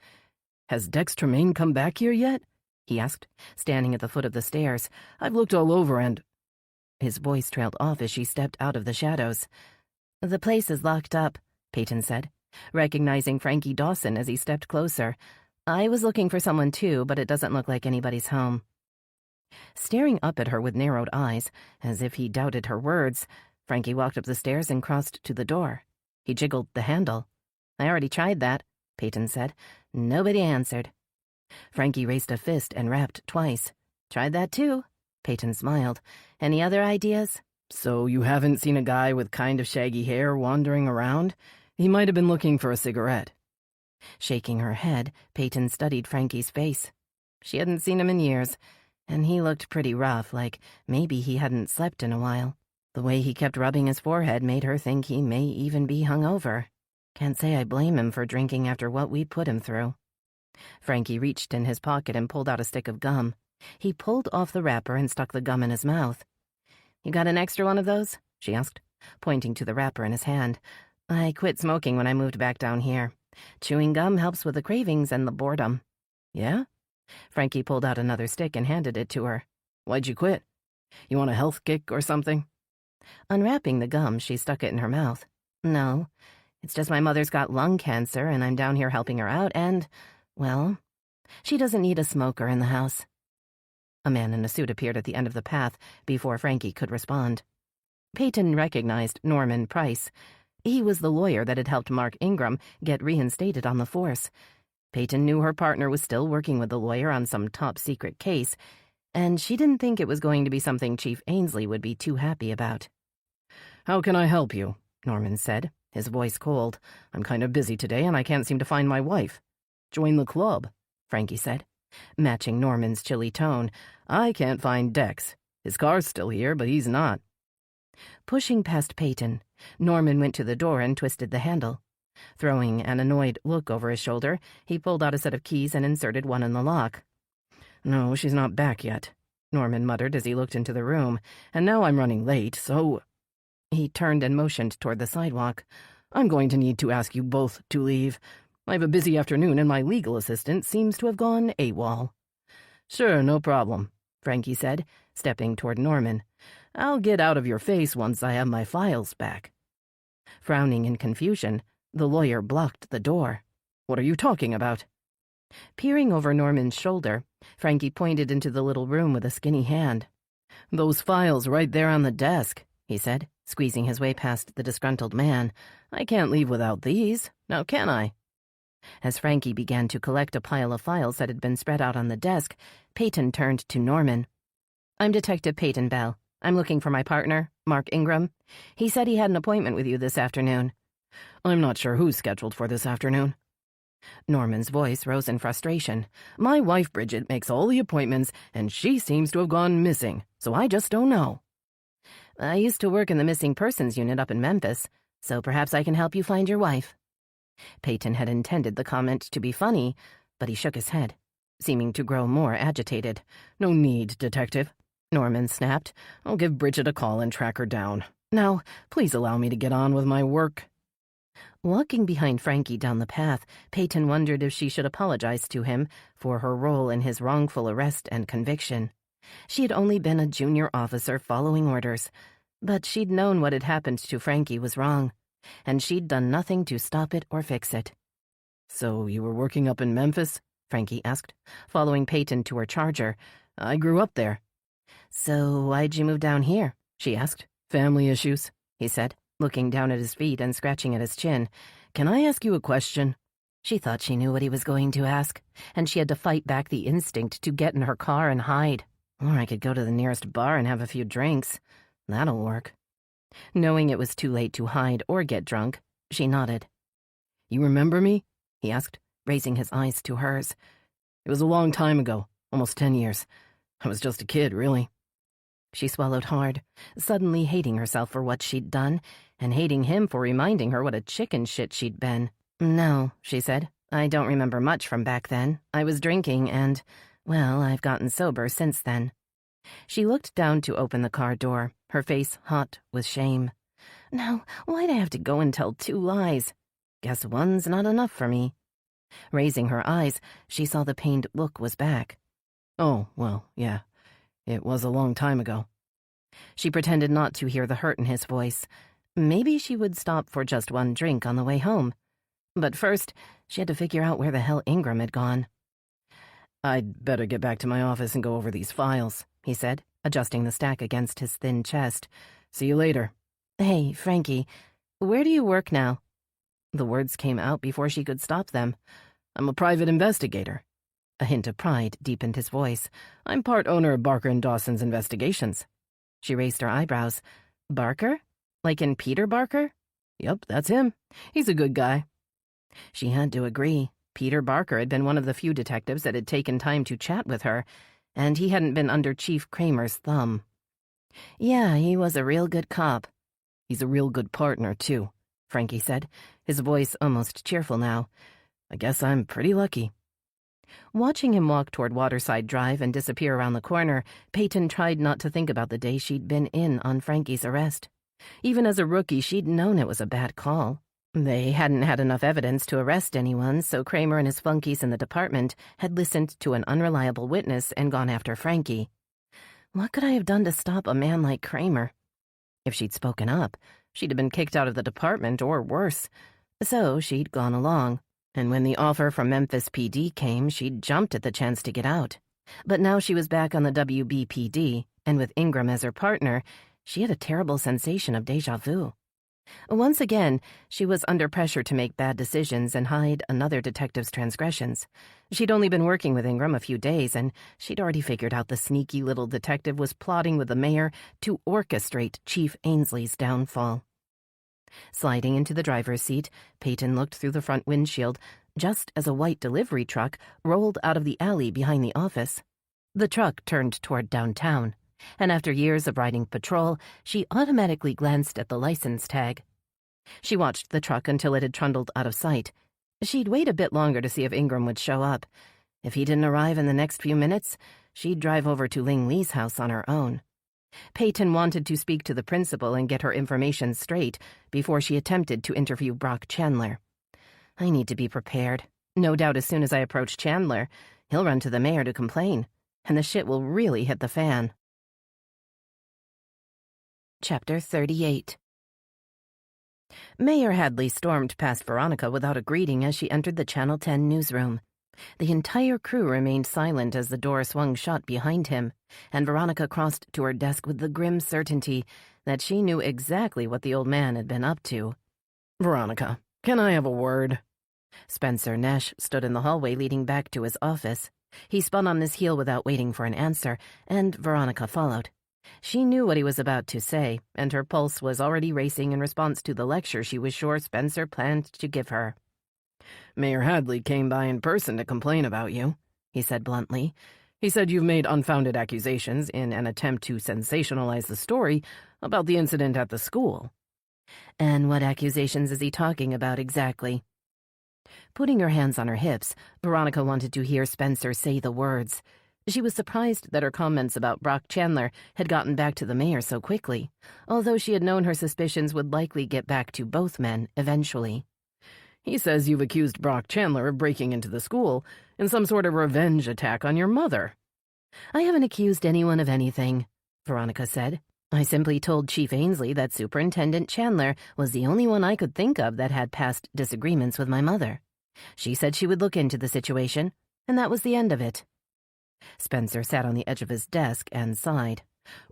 "Has Dex Tremaine come back here yet?" he asked, standing at the foot of the stairs. "I've looked all over and—" His voice trailed off as she stepped out of the shadows. "The place is locked up," Peyton said, recognizing Frankie Dawson as he stepped closer. "I was looking for someone too, but it doesn't look like anybody's home." Staring up at her with narrowed eyes, as if he doubted her words, Frankie walked up the stairs and crossed to the door. He jiggled the handle. "I already tried that," Peyton said. Nobody answered. Frankie raised a fist and rapped twice. "Tried that too," Peyton smiled. "Any other ideas?" "So you haven't seen a guy with kind of shaggy hair wandering around? He might have been looking for a cigarette." Shaking her head, Peyton studied Frankie's face. She hadn't seen him in years, and he looked pretty rough, like maybe he hadn't slept in a while. The way he kept rubbing his forehead made her think he may even be hungover. Can't say I blame him for drinking after what we put him through. Frankie reached in his pocket and pulled out a stick of gum. He pulled off the wrapper and stuck the gum in his mouth. "You got an extra one of those?" she asked, pointing to the wrapper in his hand. "I quit smoking when I moved back down here. Chewing gum helps with the cravings and the boredom." "Yeah?" Frankie pulled out another stick and handed it to her. "Why'd you quit? You want a health kick or something?" Unwrapping the gum, she stuck it in her mouth. "No, it's just my mother's got lung cancer and I'm down here helping her out and, well, she doesn't need a smoker in the house." A man in a suit appeared at the end of the path before Frankie could respond. Peyton recognized Norman Price. He was the lawyer that had helped Mark Ingram get reinstated on the force. Peyton knew her partner was still working with the lawyer on some top-secret case, and she didn't think it was going to be something Chief Ainsley would be too happy about. "How can I help you?" Norman said, his voice cold. "I'm kind of busy today and I can't seem to find my wife." Join the club, Frankie said, matching Norman's chilly tone. I can't find Dex. His car's still here, but he's not. Pushing past Peyton, Norman went to the door and twisted the handle. Throwing an annoyed look over his shoulder, he pulled out a set of keys and inserted one in the lock. No, she's not back yet, Norman muttered as he looked into the room. And now I'm running late, so... He turned and motioned toward the sidewalk. I'm going to need to ask you both to leave. I have a busy afternoon and my legal assistant seems to have gone AWOL. Sure, no problem, Frankie said, stepping toward Norman. I'll get out of your face once I have my files back. Frowning in confusion, the lawyer blocked the door. What are you talking about? Peering over Norman's shoulder, Frankie pointed into the little room with a skinny hand. Those files right there on the desk, he said, squeezing his way past the disgruntled man. I can't leave without these, now can I? As Frankie began to collect a pile of files that had been spread out on the desk, Peyton turned to Norman. I'm Detective Peyton Bell. I'm looking for my partner, Mark Ingram. He said he had an appointment with you this afternoon. I'm not sure who's scheduled for this afternoon. Norman's voice rose in frustration. My wife, Bridget, makes all the appointments, and she seems to have gone missing, so I just don't know. I used to work in the missing persons unit up in Memphis, so perhaps I can help you find your wife. Peyton had intended the comment to be funny, but he shook his head, seeming to grow more agitated. No need, Detective, Norman snapped. I'll give Bridget a call and track her down. Now, please allow me to get on with my work. Walking behind Frankie down the path, Peyton wondered if she should apologize to him for her role in his wrongful arrest and conviction. She had only been a junior officer following orders, but she'd known what had happened to Frankie was wrong, and she'd done nothing to stop it or fix it. So you were working up in Memphis? Frankie asked, following Peyton to her charger. I grew up there. So why'd you move down here? She asked. Family issues, he said, looking down at his feet and scratching at his chin. Can I ask you a question? She thought she knew what he was going to ask, and she had to fight back the instinct to get in her car and hide. Or I could go to the nearest bar and have a few drinks. That'll work. Knowing it was too late to hide or get drunk, she nodded. You remember me? He asked, raising his eyes to hers. It was a long time ago, almost 10 years. I was just a kid, really. She swallowed hard, suddenly hating herself for what she'd done, and hating him for reminding her what a chicken shit she'd been. No, she said. I don't remember much from back then. I was drinking and, well, I've gotten sober since then. She looked down to open the car door, her face hot with shame. Now, why'd I have to go and tell 2 lies? Guess one's not enough for me. Raising her eyes, she saw the pained look was back. Oh, well, yeah. It was a long time ago. She pretended not to hear the hurt in his voice. Maybe she would stop for just one drink on the way home. But first, she had to figure out where the hell Ingram had gone. I'd better get back to my office and go over these files, he said, adjusting the stack against his thin chest. See you later. Hey, Frankie, where do you work now? The words came out before she could stop them. I'm a private investigator. A hint of pride deepened his voice. I'm part owner of Barker and Dawson's Investigations. She raised her eyebrows. Barker? Like in Peter Barker? Yep, that's him. He's a good guy. She had to agree. Peter Barker had been one of the few detectives that had taken time to chat with her, and he hadn't been under Chief Kramer's thumb. Yeah, he was a real good cop. He's a real good partner, too, Frankie said, his voice almost cheerful now. I guess I'm pretty lucky. Watching him walk toward Waterside Drive and disappear around the corner, Peyton tried not to think about the day she'd been in on Frankie's arrest. Even as a rookie, she'd known it was a bad call. They hadn't had enough evidence to arrest anyone, so Kramer and his flunkies in the department had listened to an unreliable witness and gone after Frankie. What could I have done to stop a man like Kramer? If she'd spoken up, she'd have been kicked out of the department or worse. So she'd gone along. And when the offer from Memphis PD came, she'd jumped at the chance to get out. But now she was back on the WBPD, and with Ingram as her partner, she had a terrible sensation of déjà vu. Once again, she was under pressure to make bad decisions and hide another detective's transgressions. She'd only been working with Ingram a few days, and she'd already figured out the sneaky little detective was plotting with the mayor to orchestrate Chief Ainsley's downfall. Sliding into the driver's seat, Peyton looked through the front windshield, just as a white delivery truck rolled out of the alley behind the office. The truck turned toward downtown, and after years of riding patrol, she automatically glanced at the license tag. She watched the truck until it had trundled out of sight. She'd wait a bit longer to see if Ingram would show up. If he didn't arrive in the next few minutes, she'd drive over to Ling Lee's house on her own. Peyton wanted to speak to the principal and get her information straight before she attempted to interview Brock Chandler. I need to be prepared. No doubt as soon as I approach Chandler, he'll run to the mayor to complain, and the shit will really hit the fan. Chapter 38. Mayor Hadley stormed past Veronica without a greeting as she entered the Channel 10 newsroom. The entire crew remained silent as the door swung shut behind him, and Veronica crossed to her desk with the grim certainty that she knew exactly what the old man had been up to. Veronica, can I have a word? Spencer Nash stood in the hallway leading back to his office. He spun on his heel without waiting for an answer, and Veronica followed. She knew what he was about to say, and her pulse was already racing in response to the lecture she was sure Spencer planned to give her. Mayor Hadley came by in person to complain about you, he said bluntly. He said you've made unfounded accusations in an attempt to sensationalize the story about the incident at the school. And what accusations is he talking about exactly? Putting her hands on her hips, Veronica wanted to hear Spencer say the words. She was surprised that her comments about Brock Chandler had gotten back to the mayor so quickly, although she had known her suspicions would likely get back to both men eventually. He says you've accused Brock Chandler of breaking into the school in some sort of revenge attack on your mother. I haven't accused anyone of anything, Veronica said. I simply told Chief Ainsley that Superintendent Chandler was the only one I could think of that had past disagreements with my mother. She said she would look into the situation, and that was the end of it. Spencer sat on the edge of his desk and sighed.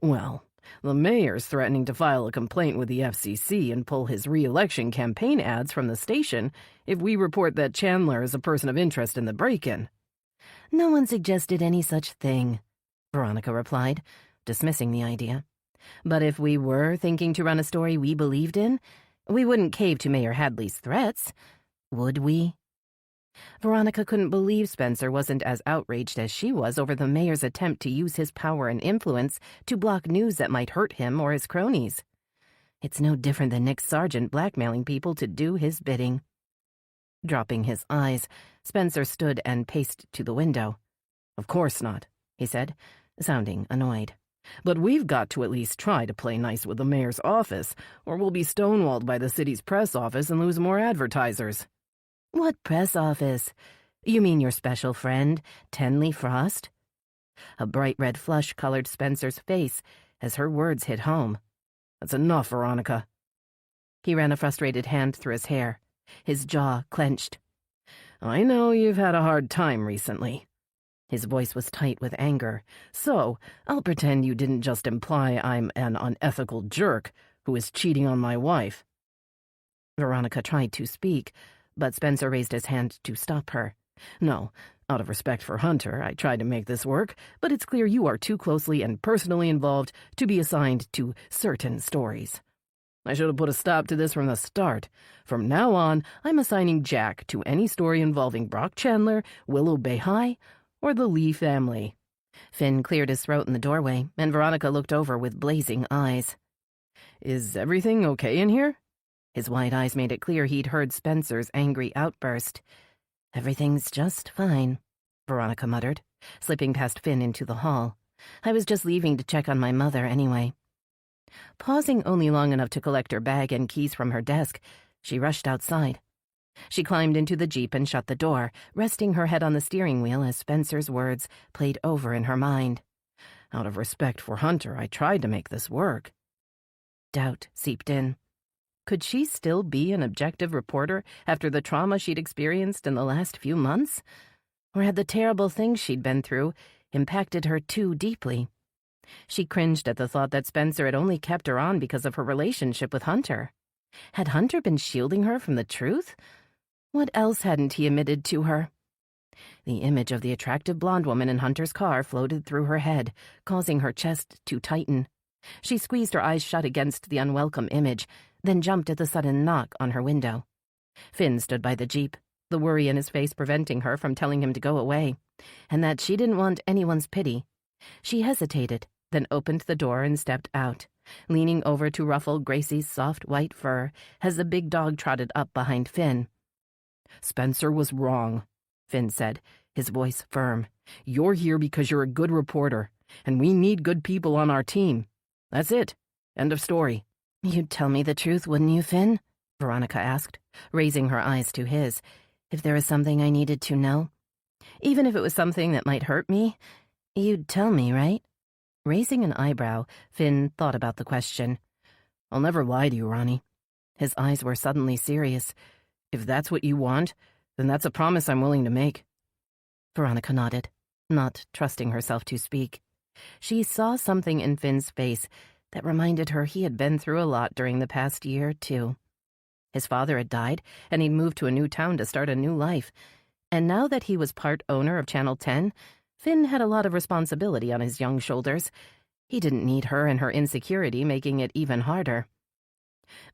Well, the mayor's threatening to file a complaint with the FCC and pull his re-election campaign ads from the station if we report that Chandler is a person of interest in the break-in. No one suggested any such thing, Veronica replied, dismissing the idea. But if we were thinking to run a story we believed in, we wouldn't cave to Mayor Hadley's threats, would we? Veronica couldn't believe Spencer wasn't as outraged as she was over the mayor's attempt to use his power and influence to block news that might hurt him or his cronies. It's no different than Nick Sargent blackmailing people to do his bidding. Dropping his eyes, Spencer stood and paced to the window. Of course not, he said, sounding annoyed. But we've got to at least try to play nice with the mayor's office, or we'll be stonewalled by the city's press office and lose more advertisers. What press office? You mean your special friend, Tenley Frost? A bright red flush colored Spencer's face as her words hit home. That's enough, Veronica. He ran a frustrated hand through his hair. His jaw clenched. I know you've had a hard time recently. His voice was tight with anger. So, I'll pretend you didn't just imply I'm an unethical jerk who is cheating on my wife. Veronica tried to speak, but Spencer raised his hand to stop her. No, out of respect for Hunter, I tried to make this work, but it's clear you are too closely and personally involved to be assigned to certain stories. I should have put a stop to this from the start. From now on, I'm assigning Jack to any story involving Brock Chandler, Willow Bay High, or the Lee family. Finn cleared his throat in the doorway, and Veronica looked over with blazing eyes. Is everything okay in here? His wide eyes made it clear he'd heard Spencer's angry outburst. Everything's just fine, Veronica muttered, slipping past Finn into the hall. I was just leaving to check on my mother anyway. Pausing only long enough to collect her bag and keys from her desk, she rushed outside. She climbed into the Jeep and shut the door, resting her head on the steering wheel as Spencer's words played over in her mind. Out of respect for Hunter, I tried to make this work. Doubt seeped in. Could she still be an objective reporter after the trauma she'd experienced in the last few months? Or had the terrible things she'd been through impacted her too deeply? She cringed at the thought that Spencer had only kept her on because of her relationship with Hunter. Had Hunter been shielding her from the truth? What else hadn't he admitted to her? The image of the attractive blonde woman in Hunter's car floated through her head, causing her chest to tighten. She squeezed her eyes shut against the unwelcome image, then jumped at the sudden knock on her window. Finn stood by the Jeep, the worry in his face preventing her from telling him to go away, and that she didn't want anyone's pity. She hesitated, then opened the door and stepped out, leaning over to ruffle Gracie's soft white fur as the big dog trotted up behind Finn. "Spencer was wrong," Finn said, his voice firm. "You're here because you're a good reporter, and we need good people on our team. That's it. End of story." "You'd tell me the truth, wouldn't you, Finn?" Veronica asked, raising her eyes to his. "If there was something I needed to know? Even if it was something that might hurt me, you'd tell me, right?" Raising an eyebrow, Finn thought about the question. "I'll never lie to you, Ronnie." His eyes were suddenly serious. "If that's what you want, then that's a promise I'm willing to make." Veronica nodded, not trusting herself to speak. She saw something in Finn's face that reminded her he had been through a lot during the past year, too. His father had died, and he'd moved to a new town to start a new life. And now that he was part owner of Channel 10, Finn had a lot of responsibility on his young shoulders. He didn't need her and her insecurity making it even harder.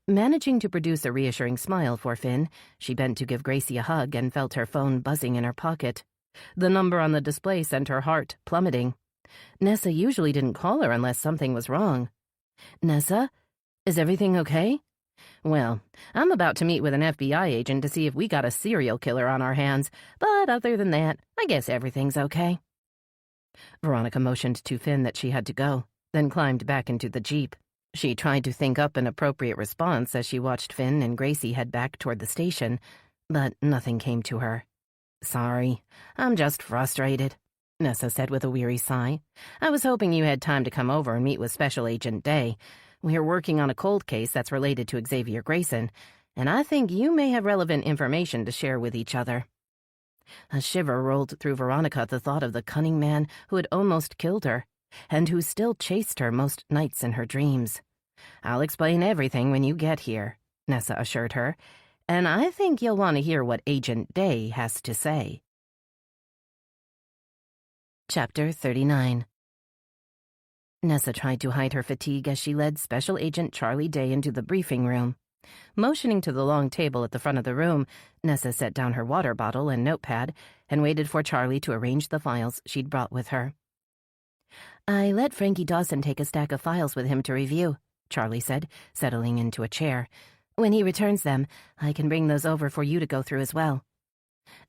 Managing to produce a reassuring smile for Finn, she bent to give Gracie a hug and felt her phone buzzing in her pocket. The number on the display sent her heart plummeting. Nessa usually didn't call her unless something was wrong. "Nessa, is everything okay?" "Well, I'm about to meet with an FBI agent to see if we got a serial killer on our hands, but other than that, I guess everything's okay." Veronica motioned to Finn that she had to go, then climbed back into the Jeep. She tried to think up an appropriate response as she watched Finn and Gracie head back toward the station, but nothing came to her. "Sorry, I'm just frustrated," Nessa said with a weary sigh. "I was hoping you had time to come over and meet with Special Agent Day. We're working on a cold case that's related to Xavier Grayson, and I think you may have relevant information to share with each other." A shiver rolled through Veronica at the thought of the cunning man who had almost killed her, and who still chased her most nights in her dreams. "I'll explain everything when you get here," Nessa assured her, "and I think you'll want to hear what Agent Day has to say." Chapter 39. Nessa tried to hide her fatigue as she led Special Agent Charlie Day into the briefing room. Motioning to the long table at the front of the room, Nessa set down her water bottle and notepad and waited for Charlie to arrange the files she'd brought with her. "I let Frankie Dawson take a stack of files with him to review," Charlie said, settling into a chair. "When he returns them, I can bring those over for you to go through as well."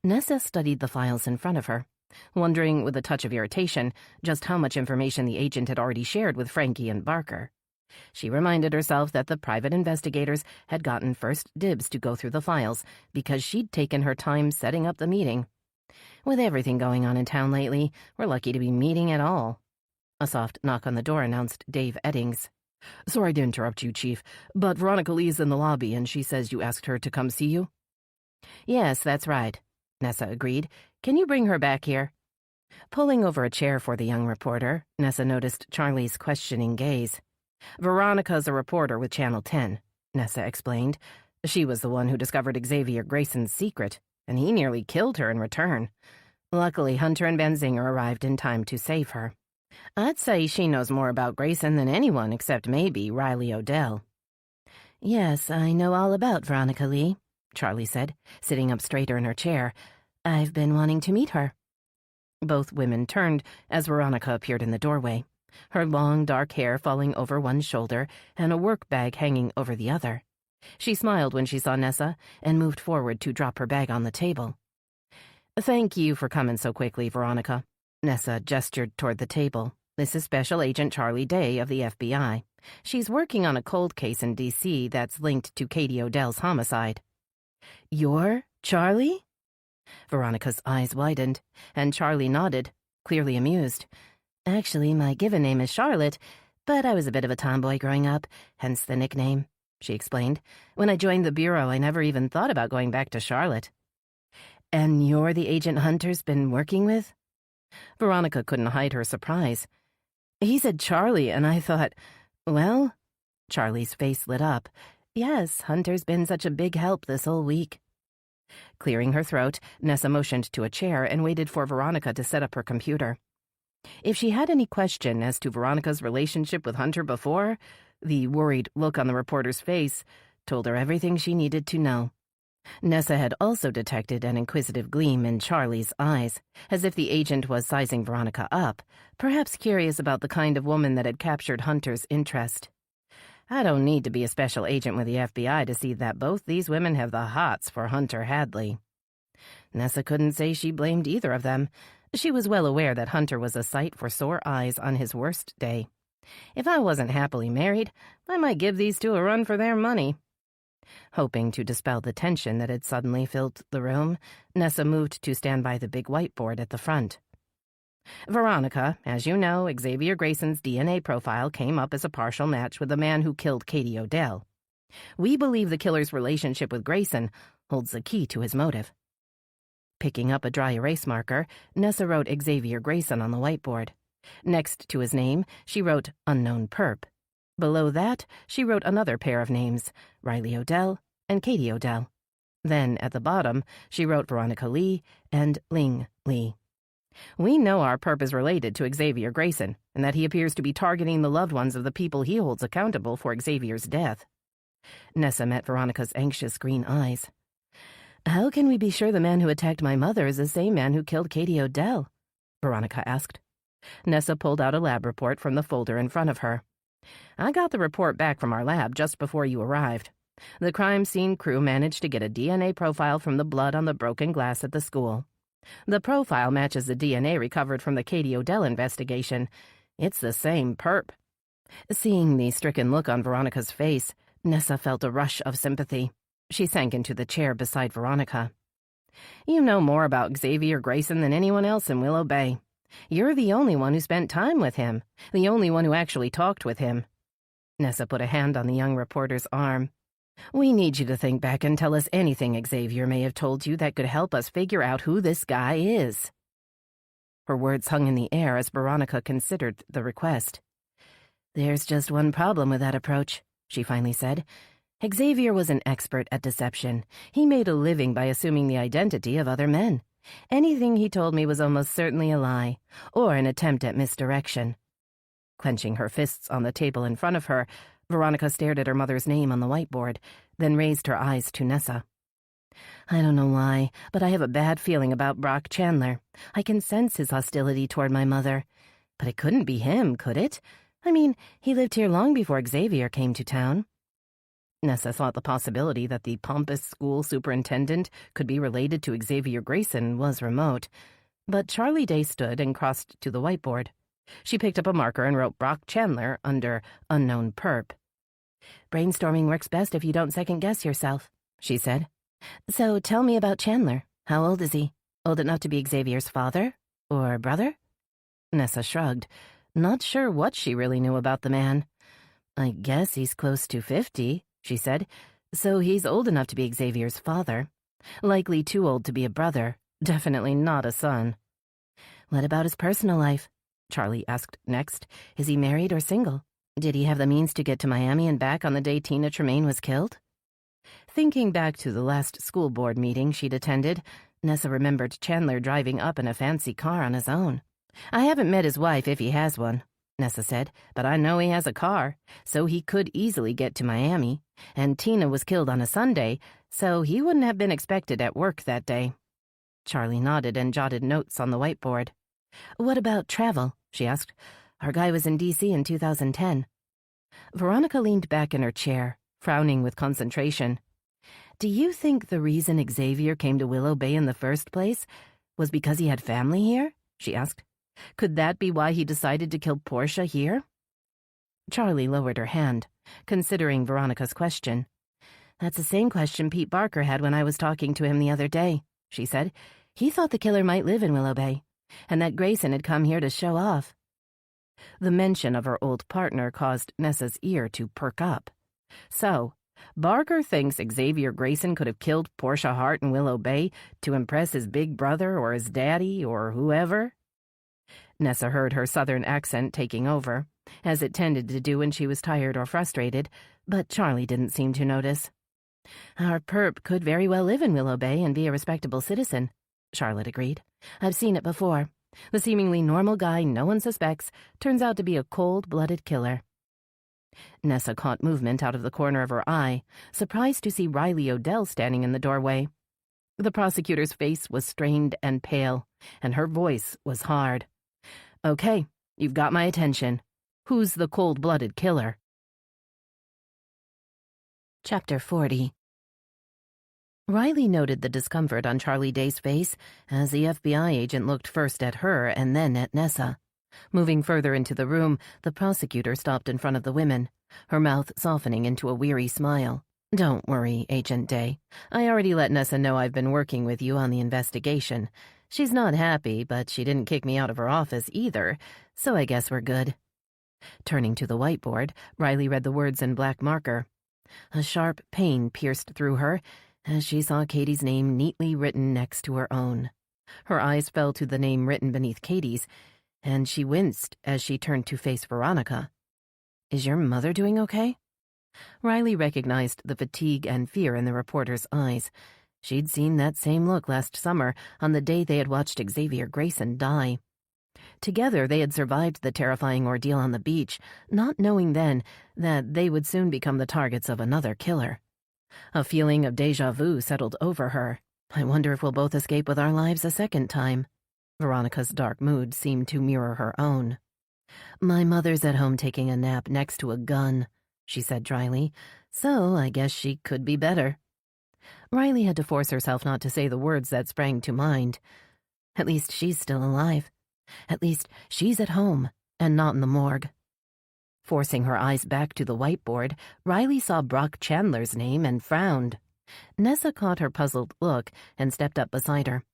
Nessa studied the files in front of her, wondering with a touch of irritation just how much information the agent had already shared with Frankie and Barker. She reminded herself that the private investigators had gotten first dibs to go through the files because she'd taken her time setting up the meeting. With everything going on in town lately, we're lucky to be meeting at all. A soft knock on the door announced Dave Eddings. "Sorry to interrupt you, Chief, but Veronica Lee's in the lobby and she says you asked her to come see you." "Yes, that's right," Nessa agreed. "Can you bring her back here?" Pulling over a chair for the young reporter, Nessa noticed Charlie's questioning gaze. "Veronica's a reporter with Channel 10, Nessa explained. "She was the one who discovered Xavier Grayson's secret, and he nearly killed her in return. Luckily, Hunter and Benzinger arrived in time to save her. I'd say she knows more about Grayson than anyone except maybe Riley Odell." "Yes, I know all about Veronica Lee," Charlie said, sitting up straighter in her chair. "I've been wanting to meet her." Both women turned as Veronica appeared in the doorway, her long, dark hair falling over one shoulder and a work bag hanging over the other. She smiled when she saw Nessa and moved forward to drop her bag on the table. "Thank you for coming so quickly, Veronica." Nessa gestured toward the table. "This is Special Agent Charlie Day of the FBI. She's working on a cold case in D.C. that's linked to Katie Odell's homicide." "You're Charlie?" Veronica's eyes widened, and Charlie nodded, clearly amused. "Actually, my given name is Charlotte, but I was a bit of a tomboy growing up, hence the nickname," she explained. "When I joined the Bureau, I never even thought about going back to Charlotte." "And you're the agent Hunter's been working with?" Veronica couldn't hide her surprise. "He said Charlie, and I thought, well..." Charlie's face lit up. "Yes, Hunter's been such a big help this whole week." Clearing her throat, Nessa motioned to a chair and waited for Veronica to set up her computer. If she had any question as to Veronica's relationship with Hunter before, the worried look on the reporter's face told her everything she needed to know. Nessa had also detected an inquisitive gleam in Charlie's eyes, as if the agent was sizing Veronica up, perhaps curious about the kind of woman that had captured Hunter's interest. I don't need to be a special agent with the FBI to see that both these women have the hots for Hunter Hadley. Nessa couldn't say she blamed either of them. She was well aware that Hunter was a sight for sore eyes on his worst day. If I wasn't happily married, I might give these two a run for their money. Hoping to dispel the tension that had suddenly filled the room, Nessa moved to stand by the big whiteboard at the front. Veronica, as you know, Xavier Grayson's DNA profile came up as a partial match with the man who killed Katie Odell. We believe the killer's relationship with Grayson holds the key to his motive. Picking up a dry erase marker, Nessa wrote Xavier Grayson on the whiteboard. Next to his name, she wrote Unknown Perp. Below that, she wrote another pair of names, Riley Odell and Katie Odell. Then, at the bottom, she wrote Veronica Lee and Ling Lee. We know our perp is related to Xavier Grayson, and that he appears to be targeting the loved ones of the people he holds accountable for Xavier's death. Nessa met Veronica's anxious green eyes. How can we be sure the man who attacked my mother is the same man who killed Katie Odell? Veronica asked. Nessa pulled out a lab report from the folder in front of her. I got the report back from our lab just before you arrived. The crime scene crew managed to get a DNA profile from the blood on the broken glass at the school. The profile matches the DNA recovered from the Katie Odell investigation. It's the same perp. Seeing the stricken look on Veronica's face, Nessa felt a rush of sympathy. She sank into the chair beside Veronica. You know more about Xavier Grayson than anyone else in Willow Bay. You're the only one who spent time with him, the only one who actually talked with him. Nessa put a hand on the young reporter's arm. We need you to think back and tell us anything Xavier may have told you that could help us figure out who this guy is. Her words hung in the air as Veronica considered the request. There's just one problem with that approach, she finally said. Xavier was an expert at deception. He made a living by assuming the identity of other men. Anything he told me was almost certainly a lie, or an attempt at misdirection. Clenching her fists on the table in front of her, Veronica stared at her mother's name on the whiteboard, then raised her eyes to Nessa. I don't know why, but I have a bad feeling about Brock Chandler. I can sense his hostility toward my mother. But it couldn't be him, could it? I mean, he lived here long before Xavier came to town. Nessa thought the possibility that the pompous school superintendent could be related to Xavier Grayson was remote, but Charlie Day stood and crossed to the whiteboard. She picked up a marker and wrote Brock Chandler under Unknown Perp. Brainstorming works best if you don't second-guess yourself, she said. So tell me about Chandler. How old is he? Old enough to be Xavier's father? Or brother? Nessa shrugged, not sure what she really knew about the man. I guess he's close to 50, she said, so he's old enough to be Xavier's father. Likely too old to be a brother, definitely not a son. What about his personal life? Charlie asked next. Is he married or single? Did he have the means to get to Miami and back on the day Tina Tremaine was killed? Thinking back to the last school board meeting she'd attended, Nessa remembered Chandler driving up in a fancy car on his own. I haven't met his wife if he has one, Nessa said, but I know he has a car, so he could easily get to Miami. And Tina was killed on a Sunday, so he wouldn't have been expected at work that day. Charlie nodded and jotted notes on the whiteboard. What about travel? She asked. Our guy was in D.C. in 2010. Veronica leaned back in her chair, frowning with concentration. Do you think the reason Xavier came to Willow Bay in the first place was because he had family here? She asked. Could that be why he decided to kill Portia here? Charlie lowered her hand, considering Veronica's question. That's the same question Pete Barker had when I was talking to him the other day, she said. He thought the killer might live in Willow Bay, and that Grayson had come here to show off. The mention of her old partner caused Nessa's ear to perk up. So, Barker thinks Xavier Grayson could have killed Portia Hart in Willow Bay to impress his big brother or his daddy or whoever? Nessa heard her southern accent taking over, as it tended to do when she was tired or frustrated, but Charlie didn't seem to notice. Our perp could very well live in Willow Bay and be a respectable citizen, Charlotte agreed. I've seen it before. The seemingly normal guy no one suspects turns out to be a cold-blooded killer. Nessa caught movement out of the corner of her eye, surprised to see Riley Odell standing in the doorway. The prosecutor's face was strained and pale, and her voice was hard. "Okay, you've got my attention. Who's the cold-blooded killer?" Chapter 40. Riley noted the discomfort on Charlie Day's face as the FBI agent looked first at her and then at Nessa. Moving further into the room, the prosecutor stopped in front of the women, her mouth softening into a weary smile. "Don't worry, Agent Day. I already let Nessa know I've been working with you on the investigation. She's not happy, but she didn't kick me out of her office either, so I guess we're good." Turning to the whiteboard, Riley read the words in black marker. A sharp pain pierced through her as she saw Katie's name neatly written next to her own. Her eyes fell to the name written beneath Katie's, and she winced as she turned to face Veronica. "Is your mother doing okay?" Riley recognized the fatigue and fear in the reporter's eyes. She'd seen that same look last summer on the day they had watched Xavier Grayson die. Together they had survived the terrifying ordeal on the beach, not knowing then that they would soon become the targets of another killer. A feeling of déjà vu settled over her. "I wonder if we'll both escape with our lives a second time." Veronica's dark mood seemed to mirror her own. "My mother's at home taking a nap next to a gun," she said dryly, "so I guess she could be better." Riley had to force herself not to say the words that sprang to mind. At least she's still alive. At least she's at home and not in the morgue. Forcing her eyes back to the whiteboard, Riley saw Brock Chandler's name and frowned. Nessa caught her puzzled look and stepped up beside her.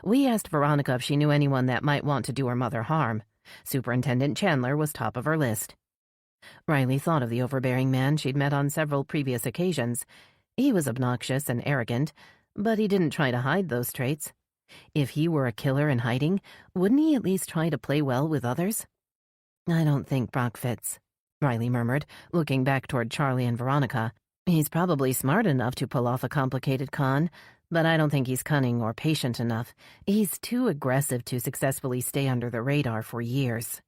"We asked Veronica if she knew anyone that might want to do her mother harm. Superintendent Chandler was top of her list." Riley thought of the overbearing man she'd met on several previous occasions. He was obnoxious and arrogant, but he didn't try to hide those traits. If he were a killer in hiding, wouldn't he at least try to play well with others? "I don't think Brock fits," Riley murmured, looking back toward Charlie and Veronica. "He's probably smart enough to pull off a complicated con, but I don't think he's cunning or patient enough. He's too aggressive to successfully stay under the radar for years."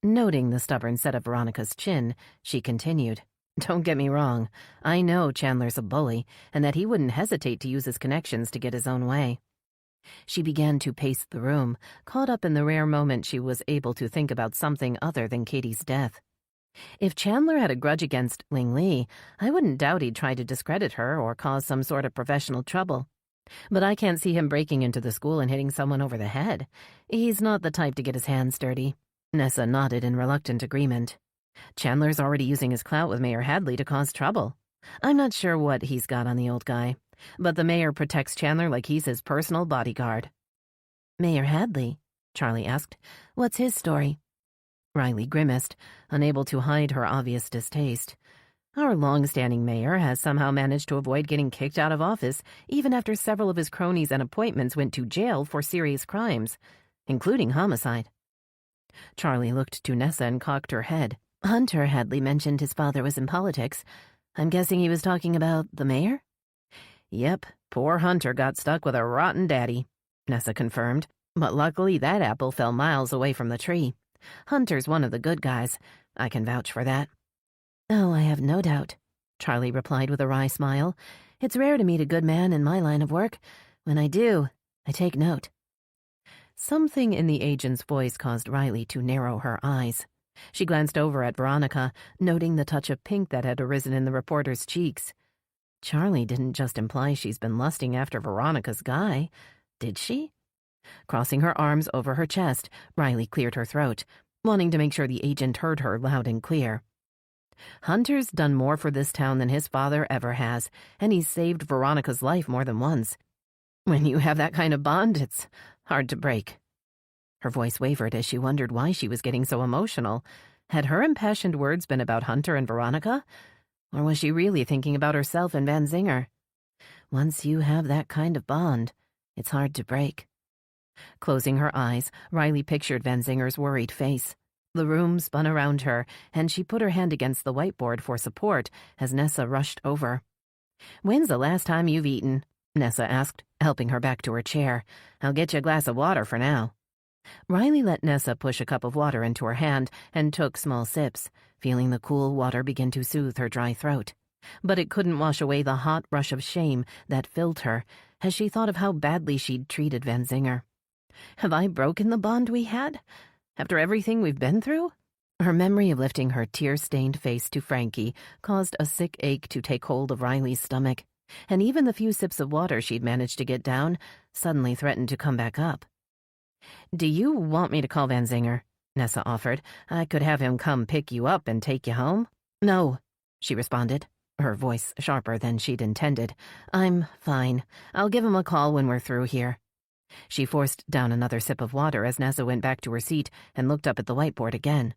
Noting the stubborn set of Veronica's chin, she continued, "Don't get me wrong. I know Chandler's a bully, and that he wouldn't hesitate to use his connections to get his own way." She began to pace the room, caught up in the rare moment she was able to think about something other than Katie's death. If Chandler had a grudge against Ling Lee, I wouldn't doubt he'd try to discredit her or cause some sort of professional trouble. But I can't see him breaking into the school and hitting someone over the head. He's not the type to get his hands dirty. Nessa nodded in reluctant agreement. Chandler's already using his clout with Mayor Hadley to cause trouble. I'm not sure what he's got on the old guy, but the mayor protects Chandler like he's his personal bodyguard. "Mayor Hadley?" Charlie asked. "What's his story?" Riley grimaced, unable to hide her obvious distaste. "Our long-standing mayor has somehow managed to avoid getting kicked out of office even after several of his cronies and appointments went to jail for serious crimes, including homicide." Charlie looked to Nessa and cocked her head. "Hunter Hadley mentioned his father was in politics. I'm guessing he was talking about the mayor?" "Yep, poor Hunter got stuck with a rotten daddy," Nessa confirmed. "But luckily that apple fell miles away from the tree. Hunter's one of the good guys. I can vouch for that." "Oh, I have no doubt," Charlie replied with a wry smile. "It's rare to meet a good man in my line of work. When I do, I take note." Something in the agent's voice caused Riley to narrow her eyes. She glanced over at Veronica, noting the touch of pink that had arisen in the reporter's cheeks. Charlie didn't just imply she's been lusting after Veronica's guy, did she? Crossing her arms over her chest, Riley cleared her throat, wanting to make sure the agent heard her loud and clear. "Hunter's done more for this town than his father ever has, and he's saved Veronica's life more than once. When you have that kind of bond, it's hard to break." Her voice wavered as she wondered why she was getting so emotional. Had her impassioned words been about Hunter and Veronica? Or was she really thinking about herself and Van Zinger? Once you have that kind of bond, it's hard to break. Closing her eyes, Riley pictured Van Zinger's worried face. The room spun around her, and she put her hand against the whiteboard for support as Nessa rushed over. "When's the last time you've eaten?" Nessa asked, helping her back to her chair. "I'll get you a glass of water for now." Riley let Nessa push a cup of water into her hand and took small sips, feeling the cool water begin to soothe her dry throat. But it couldn't wash away the hot rush of shame that filled her as she thought of how badly she'd treated Van Zinger. Have I broken the bond we had? After everything we've been through? Her memory of lifting her tear-stained face to Frankie caused a sick ache to take hold of Riley's stomach, and even the few sips of water she'd managed to get down suddenly threatened to come back up. "Do you want me to call Van Zinger?" Nessa offered. "I could have him come pick you up and take you home." "No," she responded, her voice sharper than she'd intended. "I'm fine. I'll give him a call when we're through here." She forced down another sip of water as Nessa went back to her seat and looked up at the whiteboard again.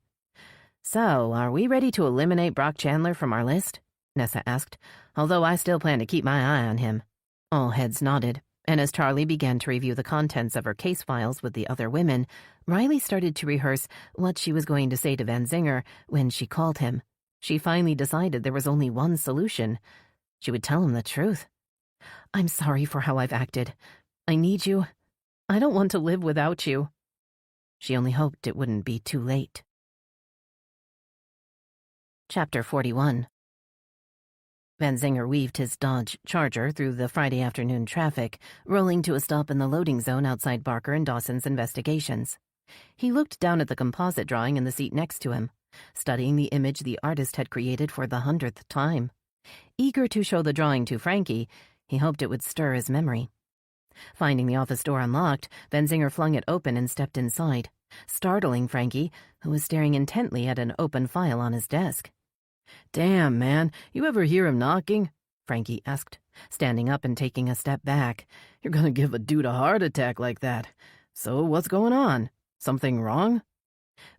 "So, are we ready to eliminate Brock Chandler from our list?" Nessa asked, although I still plan to keep my eye on him. All heads nodded, and as Charlie began to review the contents of her case files with the other women, Riley started to rehearse what she was going to say to Van Zinger when she called him. She finally decided there was only one solution. She would tell him the truth. "I'm sorry for how I've acted. I need you. I don't want to live without you." She only hoped it wouldn't be too late. Chapter 41. Van Zinger weaved his Dodge Charger through the Friday afternoon traffic, rolling to a stop in the loading zone outside Barker and Dawson's investigations. He looked down at the composite drawing in the seat next to him, studying the image the artist had created for the 100th time. Eager to show the drawing to Frankie, he hoped it would stir his memory. Finding the office door unlocked, Van Zinger flung it open and stepped inside, startling Frankie, who was staring intently at an open file on his desk. "Damn, man, you ever hear him knocking?" Frankie asked, standing up and taking a step back. "You're gonna give a dude a heart attack like that. So what's going on? Something wrong?"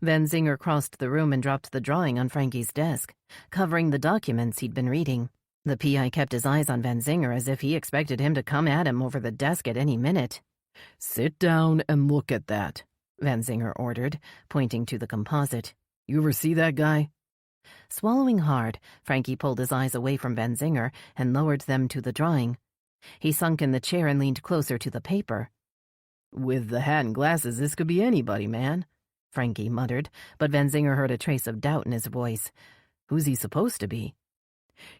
Van Zinger crossed the room and dropped the drawing on Frankie's desk, covering the documents he'd been reading. The PI kept his eyes on Van Zinger as if he expected him to come at him over the desk at any minute. "Sit down and look at that," Van Zinger ordered, pointing to the composite. "You ever see that guy?" Swallowing hard, Frankie pulled his eyes away from Van Zinger and lowered them to the drawing. He sunk in the chair and leaned closer to the paper. "With the hat and glasses, this could be anybody, man," Frankie muttered, but Van Zinger heard a trace of doubt in his voice. "Who's he supposed to be?"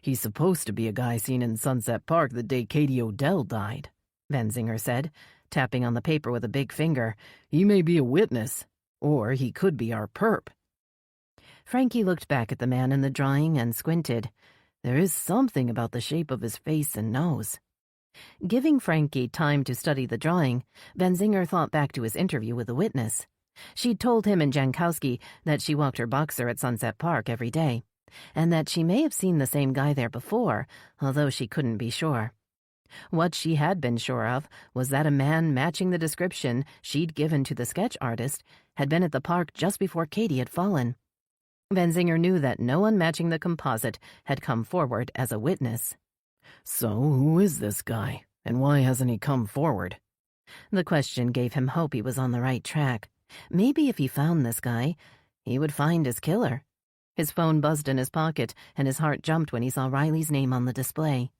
"He's supposed to be a guy seen in Sunset Park the day Katie Odell died," Van Zinger said, tapping on the paper with a big finger. "He may be a witness, or he could be our perp." Frankie looked back at the man in the drawing and squinted. There is something about the shape of his face and nose. Giving Frankie time to study the drawing, Van Zinger thought back to his interview with the witness. She'd told him and Jankowski that she walked her boxer at Sunset Park every day, and that she may have seen the same guy there before, although she couldn't be sure. What she had been sure of was that a man matching the description she'd given to the sketch artist had been at the park just before Katie had fallen. Van Zinger knew that no one matching the composite had come forward as a witness. "So who is this guy, and why hasn't he come forward?" The question gave him hope he was on the right track. Maybe if he found this guy, he would find his killer. His phone buzzed in his pocket, and his heart jumped when he saw Riley's name on the display.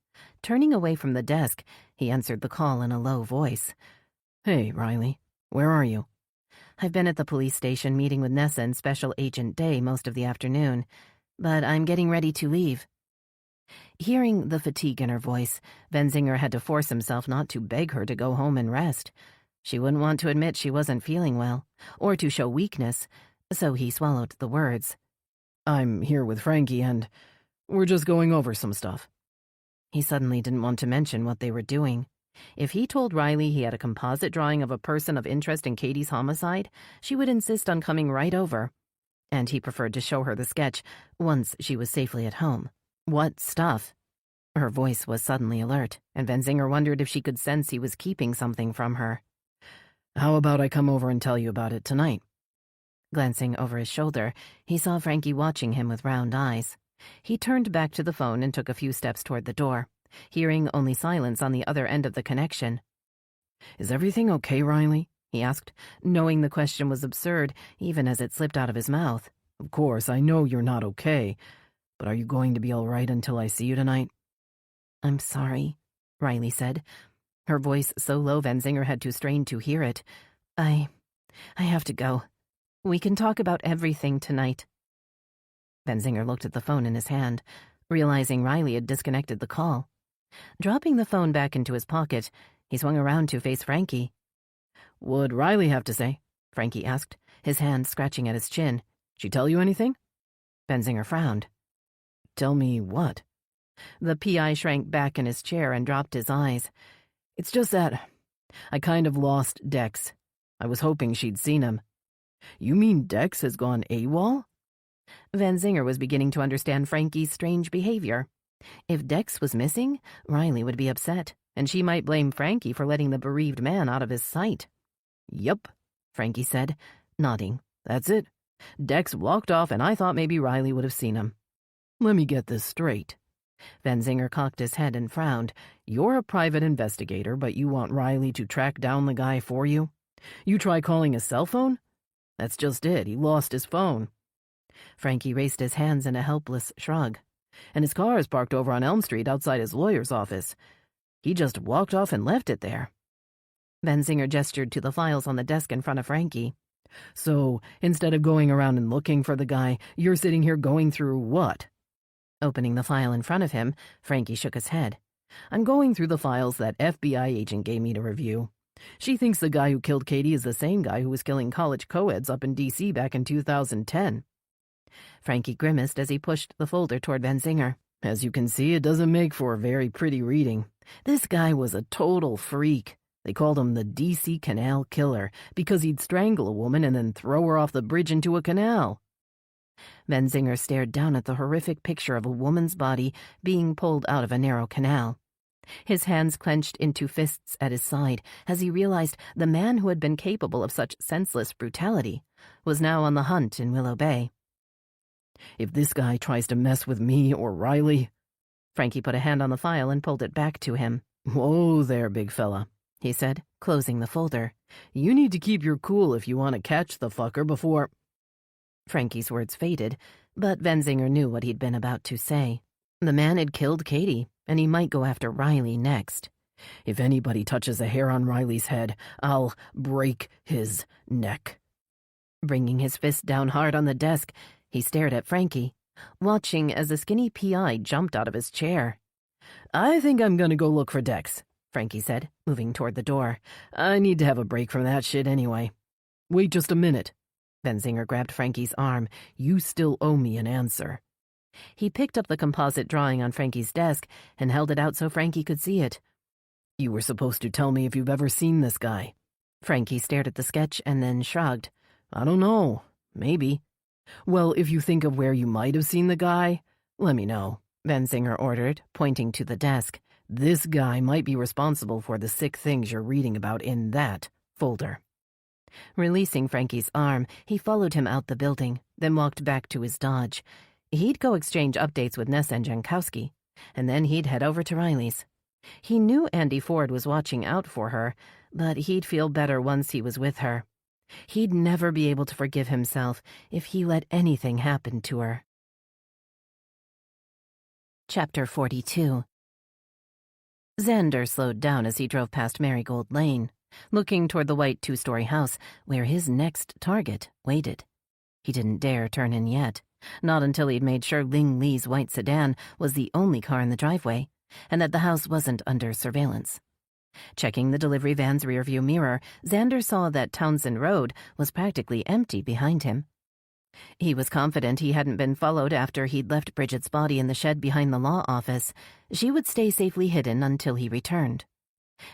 Turning away from the desk, he answered the call in a low voice. "Hey, Riley, where are you?" "I've been at the police station meeting with Nessa and Special Agent Day most of the afternoon, but I'm getting ready to leave." Hearing the fatigue in her voice, Van Zinger had to force himself not to beg her to go home and rest. She wouldn't want to admit she wasn't feeling well, or to show weakness, so he swallowed the words. "I'm here with Frankie, and we're just going over some stuff." He suddenly didn't want to mention what they were doing. If he told Riley he had a composite drawing of a person of interest in Katie's homicide, she would insist on coming right over. And he preferred to show her the sketch once she was safely at home. What stuff? Her voice was suddenly alert, and Van Zinger wondered if she could sense he was keeping something from her. "How about I come over and tell you about it tonight?" Glancing over his shoulder, he saw Frankie watching him with round eyes. He turned back to the phone and took a few steps toward the door, hearing only silence on the other end of the connection. "Is everything okay, Riley?" he asked, knowing the question was absurd even as it slipped out of his mouth. "Of course, I know you're not okay, but are you going to be all right until I see you tonight?" "I'm sorry," Riley said, her voice so low Van Zinger had to strain to hear it. I have to go. We can talk about everything tonight." Benzinger looked at the phone in his hand, realizing Riley had disconnected the call. Dropping the phone back into his pocket, he swung around to face Frankie. "What'd Riley have to say?" Frankie asked, his hand scratching at his chin. "She tell you anything?" Benzinger frowned. "Tell me what?" The PI shrank back in his chair and dropped his eyes. "It's just that I kind of lost Dex. I was hoping she'd seen him." "You mean Dex has gone AWOL?" Benzinger was beginning to understand Frankie's strange behavior. If Dex was missing, Riley would be upset, and she might blame Frankie for letting the bereaved man out of his sight. "Yup," Frankie said, nodding. "That's it. Dex walked off, and I thought maybe Riley would have seen him. Let me get this straight." Benzinger cocked his head and frowned. "You're a private investigator, but you want Riley to track down the guy for you? You try calling his cell phone? That's just it. He lost his phone." Frankie raised his hands in a helpless shrug. "And his car is parked over on Elm Street outside his lawyer's office. He just walked off and left it there." Benzinger gestured to the files on the desk in front of Frankie. "So, instead of going around and looking for the guy, you're sitting here going through what?" Opening the file in front of him, Frankie shook his head. "I'm going through the files that FBI agent gave me to review. She thinks the guy who killed Katie is the same guy who was killing college co-eds up in D.C. back in 2010. Frankie grimaced as he pushed the folder toward Benzinger. "As you can see, it doesn't make for very pretty reading. This guy was a total freak. They called him the D.C. Canal Killer because he'd strangle a woman and then throw her off the bridge into a canal." Benzinger stared down at the horrific picture of a woman's body being pulled out of a narrow canal. His hands clenched into fists at his side as he realized the man who had been capable of such senseless brutality was now on the hunt in Willow Bay. "If this guy tries to mess with me or Riley—" Frankie put a hand on the file and pulled it back to him. "Whoa there, big fella," he said, closing the folder. "You need to keep your cool if you want to catch the fucker before—" Frankie's words faded, but Benzinger knew what he'd been about to say. The man had killed Katie, and he might go after Riley next. "If anybody touches a hair on Riley's head, I'll break his neck." Bringing his fist down hard on the desk, he stared at Frankie, watching as the skinny PI jumped out of his chair. "I think I'm gonna go look for Dex," Frankie said, moving toward the door. "I need to have a break from that shit anyway." "Wait just a minute." Benzinger grabbed Frankie's arm. "You still owe me an answer." He picked up the composite drawing on Frankie's desk and held it out so Frankie could see it. "You were supposed to tell me if you've ever seen this guy." Frankie stared at the sketch and then shrugged. "I don't know. Maybe." "Well, if you think of where you might have seen the guy, let me know," Benzinger ordered, pointing to the desk. "This guy might be responsible for the sick things you're reading about in that folder." Releasing Frankie's arm, he followed him out the building, then walked back to his Dodge. He'd go exchange updates with Ness and Jankowski, and then he'd head over to Riley's. He knew Andy Ford was watching out for her, but he'd feel better once he was with her. He'd never be able to forgive himself if he let anything happen to her. Chapter 42. Xander slowed down as he drove past Marigold Lane, looking toward the white two-story house where his next target waited. He didn't dare turn in yet, not until he'd made sure Ling Lee's white sedan was the only car in the driveway, and that the house wasn't under surveillance. Checking the delivery van's rearview mirror, Xander saw that Townsend Road was practically empty behind him. He was confident he hadn't been followed after he'd left Bridget's body in the shed behind the law office. She would stay safely hidden until he returned.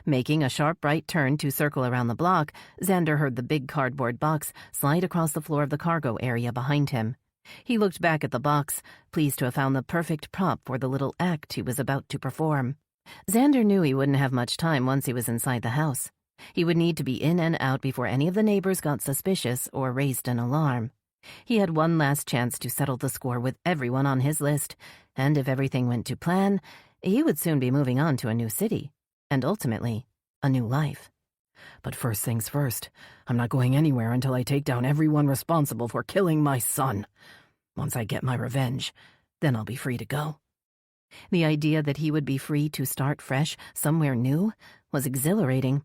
Making a sharp right turn to circle around the block, Xander heard the big cardboard box slide across the floor of the cargo area behind him. He looked back at the box, pleased to have found the perfect prop for the little act he was about to perform. Xander knew he wouldn't have much time once he was inside the house. He would need to be in and out before any of the neighbors got suspicious or raised an alarm. He had one last chance to settle the score with everyone on his list, and if everything went to plan, he would soon be moving on to a new city, and ultimately, a new life. "But first things first, I'm not going anywhere until I take down everyone responsible for killing my son. Once I get my revenge, then I'll be free to go." The idea that he would be free to start fresh somewhere new was exhilarating.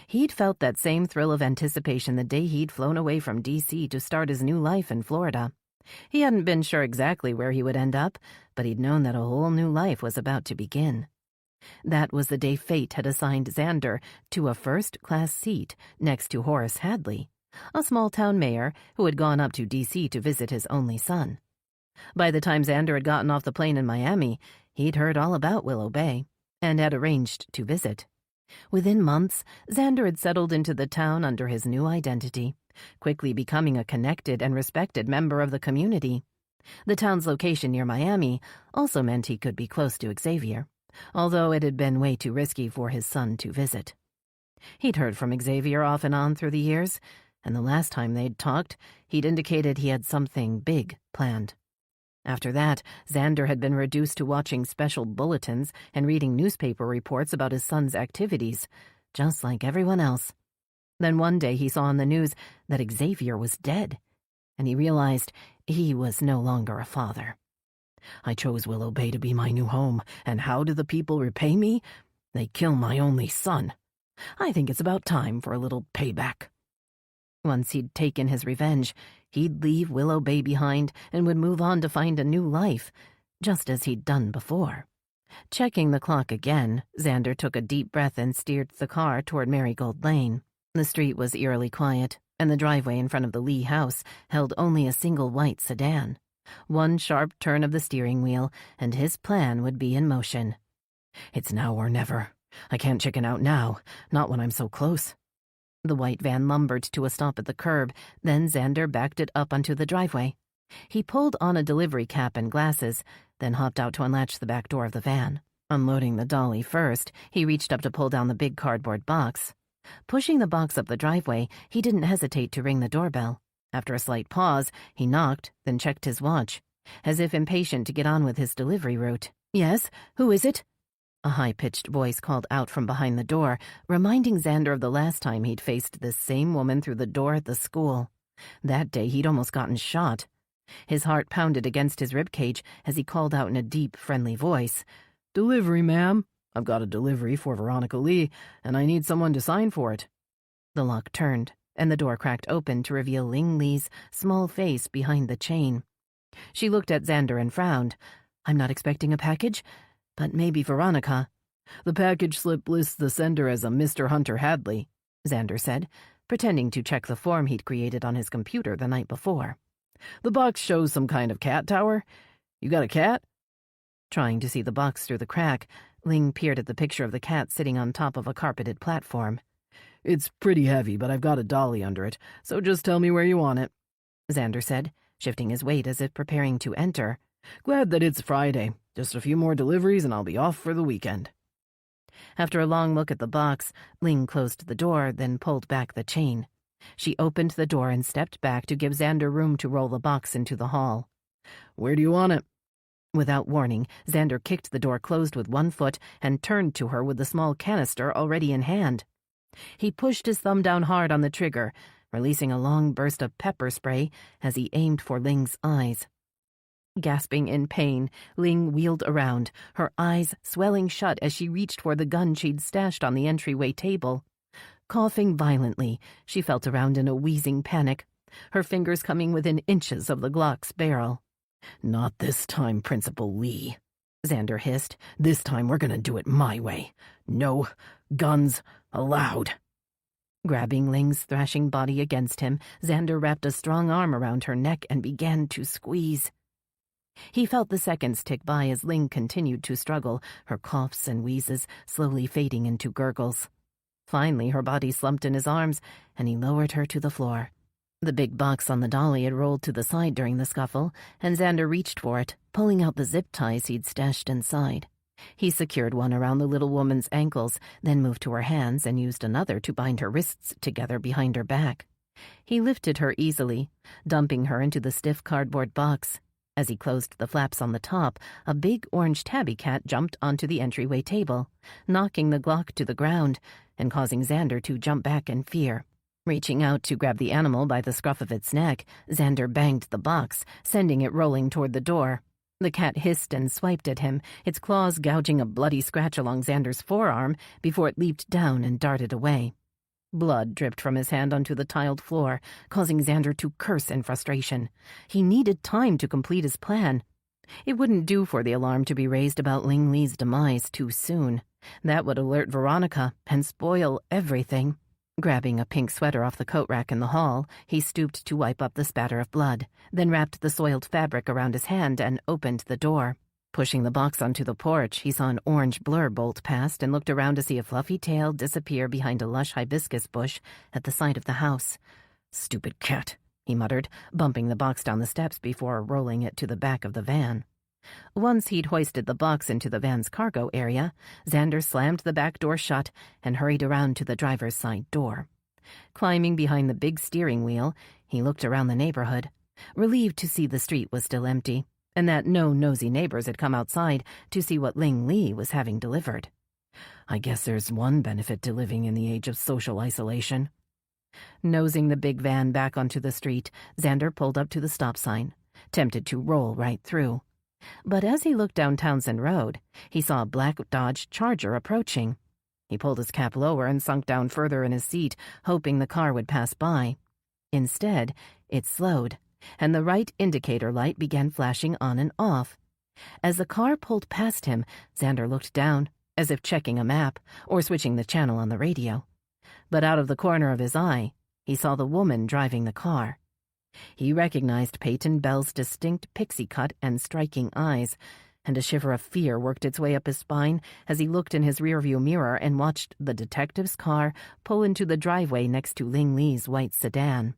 He'd felt that same thrill of anticipation the day he'd flown away from D.C. to start his new life in Florida. He hadn't been sure exactly where he would end up, but he'd known that a whole new life was about to begin. That was the day fate had assigned Xander to a first-class seat next to Horace Hadley, a small-town mayor who had gone up to D.C. to visit his only son. By the time Xander had gotten off the plane in Miami, he'd heard all about Willow Bay and had arranged to visit. Within months, Xander had settled into the town under his new identity, quickly becoming a connected and respected member of the community. The town's location near Miami also meant he could be close to Xavier, although it had been way too risky for his son to visit. He'd heard from Xavier off and on through the years, and the last time they'd talked, he'd indicated he had something big planned. After that, Xander had been reduced to watching special bulletins and reading newspaper reports about his son's activities, just like everyone else. Then one day he saw on the news that Xavier was dead, and he realized he was no longer a father. I chose Willow Bay to be my new home, and how do the people repay me? They kill my only son. I think it's about time for a little payback. Once he'd taken his revenge, he'd leave Willow Bay behind and would move on to find a new life, just as he'd done before. Checking the clock again, Xander took a deep breath and steered the car toward Marigold Lane. The street was eerily quiet, and the driveway in front of the Lee house held only a single white sedan. One sharp turn of the steering wheel, and his plan would be in motion. It's now or never. I can't chicken out now, not when I'm so close. The white van lumbered to a stop at the curb, then Xander backed it up onto the driveway. He pulled on a delivery cap and glasses, then hopped out to unlatch the back door of the van. Unloading the dolly first, he reached up to pull down the big cardboard box. Pushing the box up the driveway, he didn't hesitate to ring the doorbell. After a slight pause, he knocked, then checked his watch, as if impatient to get on with his delivery route. "Yes, who is it?" A high-pitched voice called out from behind the door, reminding Xander of the last time he'd faced this same woman through the door at the school. That day he'd almost gotten shot. His heart pounded against his ribcage as he called out in a deep, friendly voice. "Delivery, ma'am. I've got a delivery for Veronica Lee, and I need someone to sign for it." The lock turned, and the door cracked open to reveal Ling Lee's small face behind the chain. She looked at Xander and frowned. "I'm not expecting a package, but maybe Veronica." "The package slip lists the sender as a Mr. Hunter Hadley," Xander said, pretending to check the form he'd created on his computer the night before. "The box shows some kind of cat tower. You got a cat?" Trying to see the box through the crack, Ling peered at the picture of the cat sitting on top of a carpeted platform. "It's pretty heavy, but I've got a dolly under it, so just tell me where you want it," Xander said, shifting his weight as if preparing to enter. "Glad that it's Friday. Just a few more deliveries and I'll be off for the weekend." After a long look at the box, Ling closed the door, then pulled back the chain. She opened the door and stepped back to give Xander room to roll the box into the hall. "Where do you want it?" Without warning, Xander kicked the door closed with one foot and turned to her with the small canister already in hand. He pushed his thumb down hard on the trigger, releasing a long burst of pepper spray as he aimed for Ling's eyes. Gasping in pain, Ling wheeled around, her eyes swelling shut as she reached for the gun she'd stashed on the entryway table. Coughing violently, she felt around in a wheezing panic, her fingers coming within inches of the Glock's barrel. "Not this time, Principal Lee," Xander hissed. "This time we're gonna do it my way. No guns allowed." Grabbing Ling's thrashing body against him, Xander wrapped a strong arm around her neck and began to squeeze. He felt the seconds tick by as Ling continued to struggle, her coughs and wheezes slowly fading into gurgles. Finally, her body slumped in his arms, and he lowered her to the floor. The big box on the dolly had rolled to the side during the scuffle, and Xander reached for it, pulling out the zip ties he'd stashed inside. He secured one around the little woman's ankles, then moved to her hands and used another to bind her wrists together behind her back. He lifted her easily, dumping her into the stiff cardboard box. As he closed the flaps on the top, a big orange tabby cat jumped onto the entryway table, knocking the Glock to the ground and causing Xander to jump back in fear. Reaching out to grab the animal by the scruff of its neck, Xander banged the box, sending it rolling toward the door. The cat hissed and swiped at him, its claws gouging a bloody scratch along Xander's forearm before it leaped down and darted away. Blood dripped from his hand onto the tiled floor, causing Xander to curse in frustration. He needed time to complete his plan. It wouldn't do for the alarm to be raised about Ling Li's demise too soon. That would alert Veronica and spoil everything. Grabbing a pink sweater off the coat rack in the hall, he stooped to wipe up the spatter of blood, then wrapped the soiled fabric around his hand and opened the door. Pushing the box onto the porch, he saw an orange blur bolt past and looked around to see a fluffy tail disappear behind a lush hibiscus bush at the side of the house. "Stupid cat," he muttered, bumping the box down the steps before rolling it to the back of the van. Once he'd hoisted the box into the van's cargo area, Xander slammed the back door shut and hurried around to the driver's side door. Climbing behind the big steering wheel, he looked around the neighborhood, relieved to see the street was still empty, and that no nosy neighbors had come outside to see what Ling Li was having delivered. "I guess there's one benefit to living in the age of social isolation." Nosing the big van back onto the street, Xander pulled up to the stop sign, tempted to roll right through. But as he looked down Townsend Road, he saw a black Dodge Charger approaching. He pulled his cap lower and sunk down further in his seat, hoping the car would pass by. Instead, it slowed, and the right indicator light began flashing on and off. As the car pulled past him, Xander looked down, as if checking a map or switching the channel on the radio. But out of the corner of his eye, he saw the woman driving the car. He recognized Peyton Bell's distinct pixie cut and striking eyes, and a shiver of fear worked its way up his spine as he looked in his rearview mirror and watched the detective's car pull into the driveway next to Ling Li's white sedan.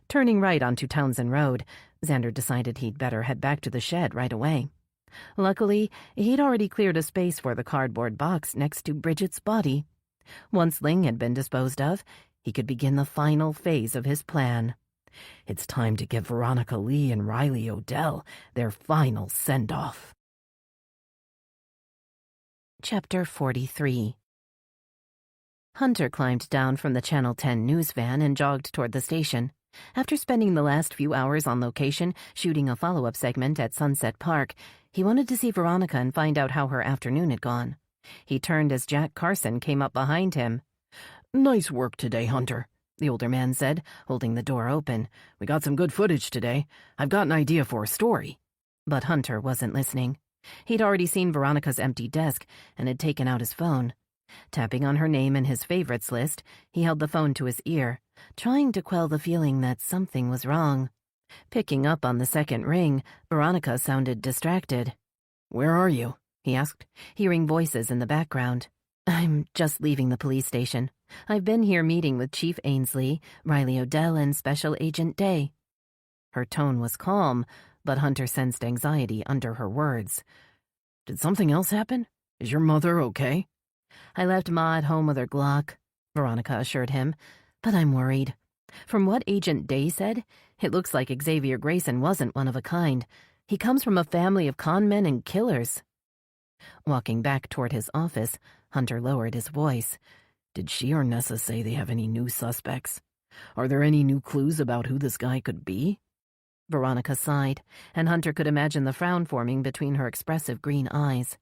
Turning right onto Townsend Road, Xander decided he'd better head back to the shed right away. Luckily, he'd already cleared a space for the cardboard box next to Bridget's body. Once Ling had been disposed of, he could begin the final phase of his plan. It's time to give Veronica Lee and Riley Odell their final send-off. Chapter 43. Hunter climbed down from the Channel 10 news van and jogged toward the station. After spending the last few hours on location shooting a follow-up segment at Sunset Park, he wanted to see Veronica and find out how her afternoon had gone. He turned as Jack Carson came up behind him. "Nice work today, Hunter," the older man said, holding the door open. "We got some good footage today. I've got an idea for a story." But Hunter wasn't listening. He'd already seen Veronica's empty desk and had taken out his phone. Tapping on her name in his favorites list, he held the phone to his ear, trying to quell the feeling that something was wrong. Picking up on the second ring, Veronica sounded distracted. "Where are you?" he asked, hearing voices in the background. "I'm just leaving the police station. I've been here meeting with Chief Ainsley, Riley Odell, and Special Agent Day." Her tone was calm, but Hunter sensed anxiety under her words. "Did something else happen? Is your mother okay?" "I left Ma at home with her Glock," Veronica assured him, "but I'm worried. From what Agent Day said, it looks like Xavier Grayson wasn't one of a kind. He comes from a family of con men and killers." Walking back toward his office, Hunter lowered his voice. "Did she or Nessa say they have any new suspects? Are there any new clues about who this guy could be?" Veronica sighed, and Hunter could imagine the frown forming between her expressive green eyes.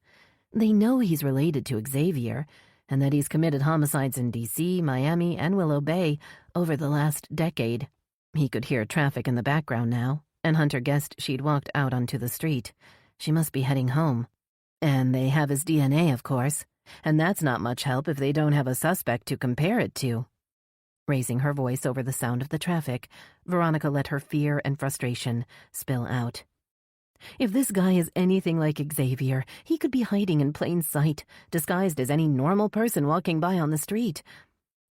They know he's related to Xavier, and that he's committed homicides in D.C., Miami, and Willow Bay over the last decade. He could hear traffic in the background now, and Hunter guessed she'd walked out onto the street. She must be heading home. And they have his DNA, of course, and that's not much help if they don't have a suspect to compare it to. Raising her voice over the sound of the traffic, Veronica let her fear and frustration spill out. If this guy is anything like Xavier, he could be hiding in plain sight, disguised as any normal person walking by on the street.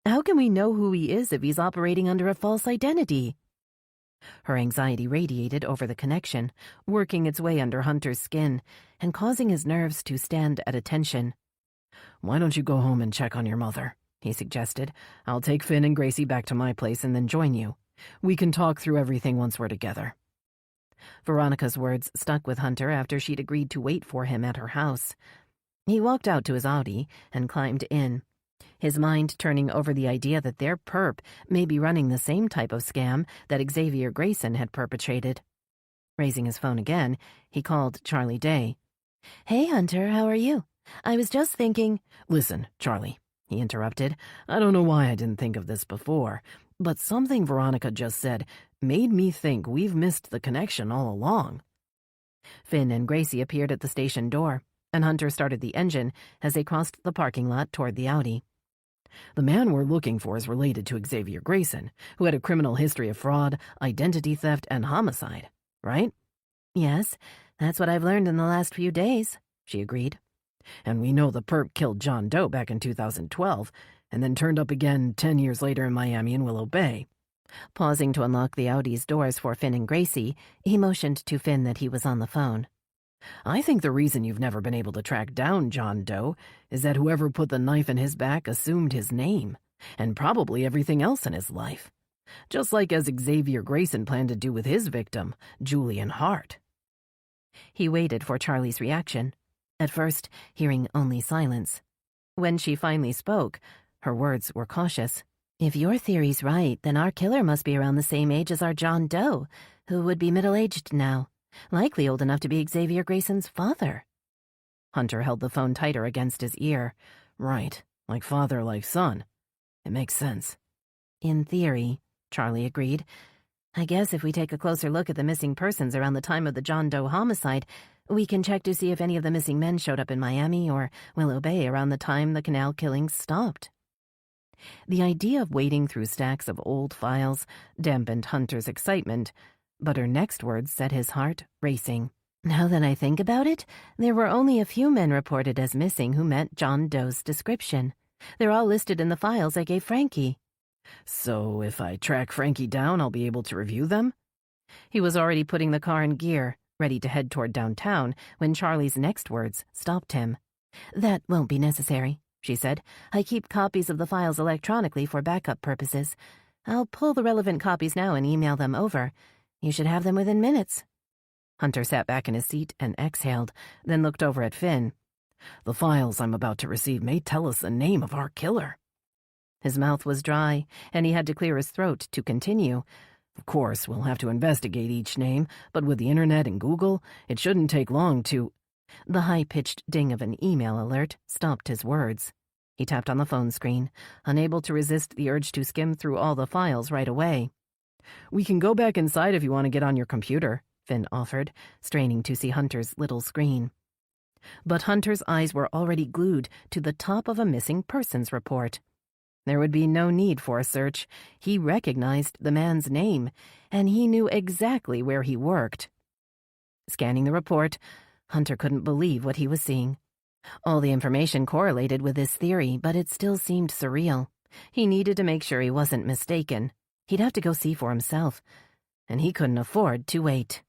How can we know who he is if he's operating under a false identity? Her anxiety radiated over the connection, working its way under Hunter's skin and causing his nerves to stand at attention. "Why don't you go home and check on your mother?" he suggested. "I'll take Finn and Gracie back to my place and then join you. We can talk through everything once we're together." Veronica's words stuck with Hunter after she'd agreed to wait for him at her house. He walked out to his Audi and climbed in, his mind turning over the idea that their perp may be running the same type of scam that Xavier Grayson had perpetrated. Raising his phone again, he called Charlie Day. "Hey, Hunter, how are you? I was just thinking—" "Listen, Charlie, he interrupted. I don't know why I didn't think of this before, but something Veronica just said made me think we've missed the connection all along. Finn and Gracie appeared at the station door, and Hunter started the engine as they crossed the parking lot toward the Audi. The man we're looking for is related to Xavier Grayson, who had a criminal history of fraud, identity theft, and homicide, right? Yes, that's what I've learned in the last few days, she agreed. And we know the perp killed John Doe back in 2012, and then turned up again 10 years later in Miami and Willow Bay. Pausing to unlock the Audi's doors for Finn and Gracie, he motioned to Finn that he was on the phone. I think the reason you've never been able to track down John Doe is that whoever put the knife in his back assumed his name, and probably everything else in his life. Just like as Xavier Grayson planned to do with his victim, Julian Hart. He waited for Charlie's reaction, at first hearing only silence. When she finally spoke, her words were cautious. If your theory's right, then our killer must be around the same age as our John Doe, who would be middle-aged now, likely old enough to be Xavier Grayson's father. Hunter held the phone tighter against his ear. Right, like father, like son. It makes sense. In theory, Charlie agreed. I guess if we take a closer look at the missing persons around the time of the John Doe homicide, we can check to see if any of the missing men showed up in Miami or Willow Bay around the time the canal killings stopped. The idea of wading through stacks of old files dampened Hunter's excitement, but her next words set his heart racing. Now that I think about it, there were only a few men reported as missing who met John Doe's description. They're all listed in the files I gave Frankie. So if I track Frankie down, I'll be able to review them? He was already putting the car in gear, ready to head toward downtown, when Charlie's next words stopped him. That won't be necessary, she said. I keep copies of the files electronically for backup purposes. I'll pull the relevant copies now and email them over. You should have them within minutes. Hunter sat back in his seat and exhaled, then looked over at Finn. The files I'm about to receive may tell us the name of our killer. His mouth was dry, and he had to clear his throat to continue. Of course, we'll have to investigate each name, but with the internet and Google, it shouldn't take long to... The high-pitched ding of an email alert stopped his words. He tapped on the phone screen, unable to resist the urge to skim through all the files right away. We can go back inside if you want to get on your computer, Finn offered, straining to see Hunter's little screen. But Hunter's eyes were already glued to the top of a missing persons report. There would be no need for a search. He recognized the man's name, and he knew exactly where he worked. Scanning the report, Hunter couldn't believe what he was seeing. All the information correlated with his theory, but it still seemed surreal. He needed to make sure he wasn't mistaken. He'd have to go see for himself, and he couldn't afford to wait.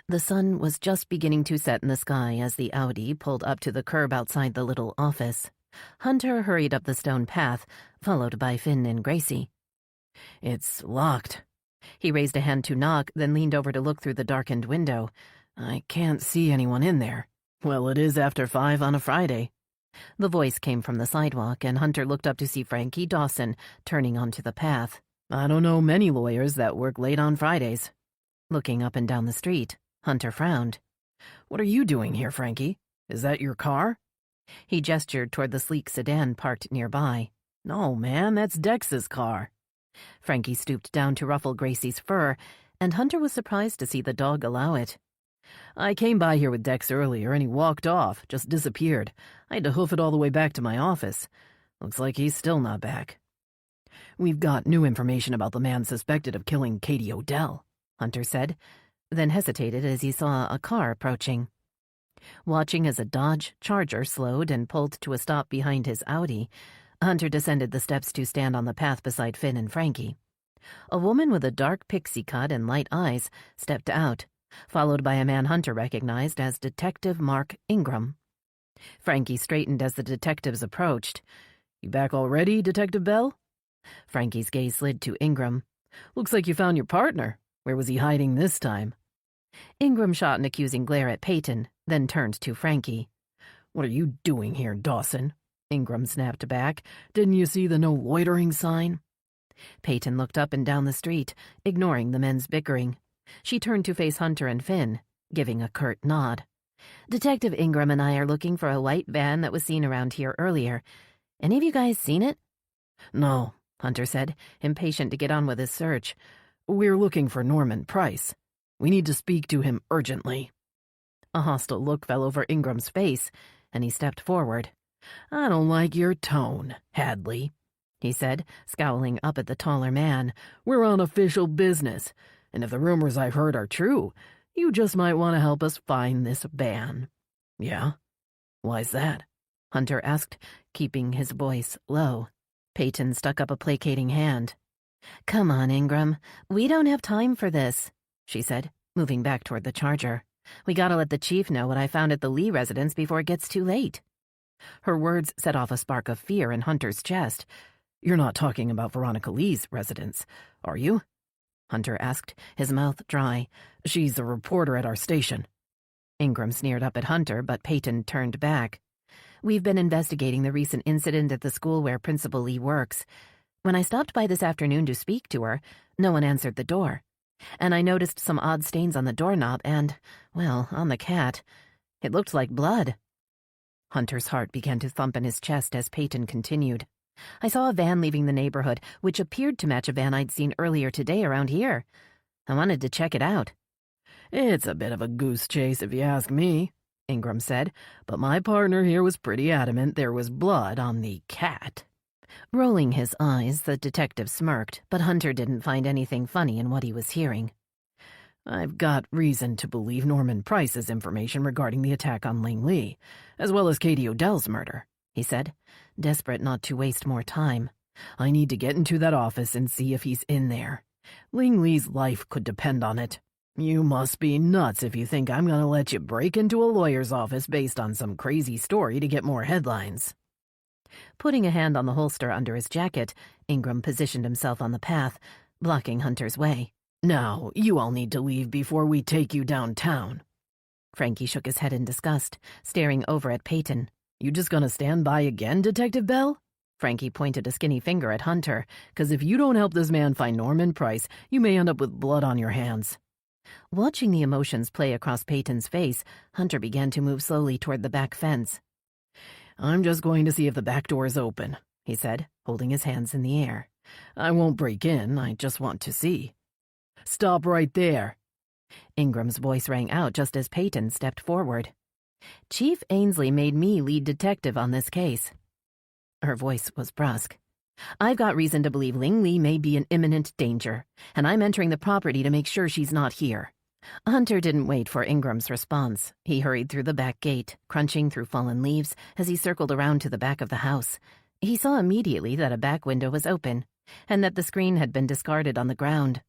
The sun was just beginning to set in the sky as the Audi pulled up to the curb outside the little office. Hunter hurried up the stone path, followed by Finn and Gracie. It's locked. He raised a hand to knock, then leaned over to look through the darkened window. I can't see anyone in there. Well, it is after 5 on a Friday. The voice came from the sidewalk, and Hunter looked up to see Frankie Dawson turning onto the path. I don't know many lawyers that work late on Fridays. Looking up and down the street, Hunter frowned. What are you doing here, Frankie? Is that your car? He gestured toward the sleek sedan parked nearby. No, man, that's Dex's car. Frankie stooped down to ruffle Gracie's fur, and Hunter was surprised to see the dog allow it. I came by here with Dex earlier, and he walked off, just disappeared. I had to hoof it all the way back to my office. Looks like he's still not back. We've got new information about the man suspected of killing Katie Odell, Hunter said, then hesitated as he saw a car approaching. Watching as a Dodge Charger slowed and pulled to a stop behind his Audi, Hunter descended the steps to stand on the path beside Finn and Frankie. A woman with a dark pixie cut and light eyes stepped out, followed by a man Hunter recognized as Detective Mark Ingram. Frankie straightened as the detectives approached. You back already, Detective Bell? Frankie's gaze slid to Ingram. Looks like you found your partner. Where was he hiding this time? Ingram shot an accusing glare at Peyton, then turned to Frankie. What are you doing here, Dawson? Ingram snapped back. Didn't you see the no loitering sign? Peyton looked up and down the street, ignoring the men's bickering. She turned to face Hunter and Finn, giving a curt nod. Detective Ingram and I are looking for a white van that was seen around here earlier. Any of you guys seen it?" "No," Hunter said, impatient to get on with his search. "We're looking for Norman Price. We need to speak to him urgently." A hostile look fell over Ingram's face, and he stepped forward. "I don't like your tone, Hadley," he said, scowling up at the taller man. "We're on official business, and if the rumors I've heard are true, you just might want to help us find this van." "Yeah? Why's that?" Hunter asked, keeping his voice low. Peyton stuck up a placating hand. "Come on, Ingram. We don't have time for this," she said, moving back toward the charger. "We gotta let the chief know what I found at the Lee residence before it gets too late." Her words set off a spark of fear in Hunter's chest. "You're not talking about Veronica Lee's residence, are you?" Hunter asked, his mouth dry. "She's a reporter at our station." Ingram sneered up at Hunter, but Peyton turned back. "We've been investigating the recent incident at the school where Principal Lee works. When I stopped by this afternoon to speak to her, no one answered the door. And I noticed some odd stains on the doorknob and, well, on the cat. It looked like blood." Hunter's heart began to thump in his chest as Peyton continued. "I saw a van leaving the neighborhood, which appeared to match a van I'd seen earlier today around here. I wanted to check it out." "It's a bit of a goose chase if you ask me," Ingram said, "but my partner here was pretty adamant there was blood on the cat." Rolling his eyes, the detective smirked, but Hunter didn't find anything funny in what he was hearing. "I've got reason to believe Norman Price's information regarding the attack on Ling Lee, as well as Katie Odell's murder," he said, desperate not to waste more time. "I need to get into that office and see if he's in there. Ling Lee's life could depend on it. You must be nuts if you think I'm going to let you break into a lawyer's office based on some crazy story to get more headlines." Putting a hand on the holster under his jacket, Ingram positioned himself on the path, blocking Hunter's way. "Now, you all need to leave before we take you downtown." Frankie shook his head in disgust, staring over at Peyton. "You just gonna stand by again, Detective Bell?" Frankie pointed a skinny finger at Hunter. "'Cause if you don't help this man find Norman Price, you may end up with blood on your hands." Watching the emotions play across Peyton's face, Hunter began to move slowly toward the back fence. "I'm just going to see if the back door is open," he said, holding his hands in the air. "I won't break in, I just want to see." "Stop right there." Ingram's voice rang out just as Peyton stepped forward. "Chief Ainsley made me lead detective on this case." Her voice was brusque. "I've got reason to believe Ling Lee may be in imminent danger, and I'm entering the property to make sure she's not here." Hunter didn't wait for Ingram's response. He hurried through the back gate, crunching through fallen leaves as he circled around to the back of the house. He saw immediately that a back window was open, and that the screen had been discarded on the ground.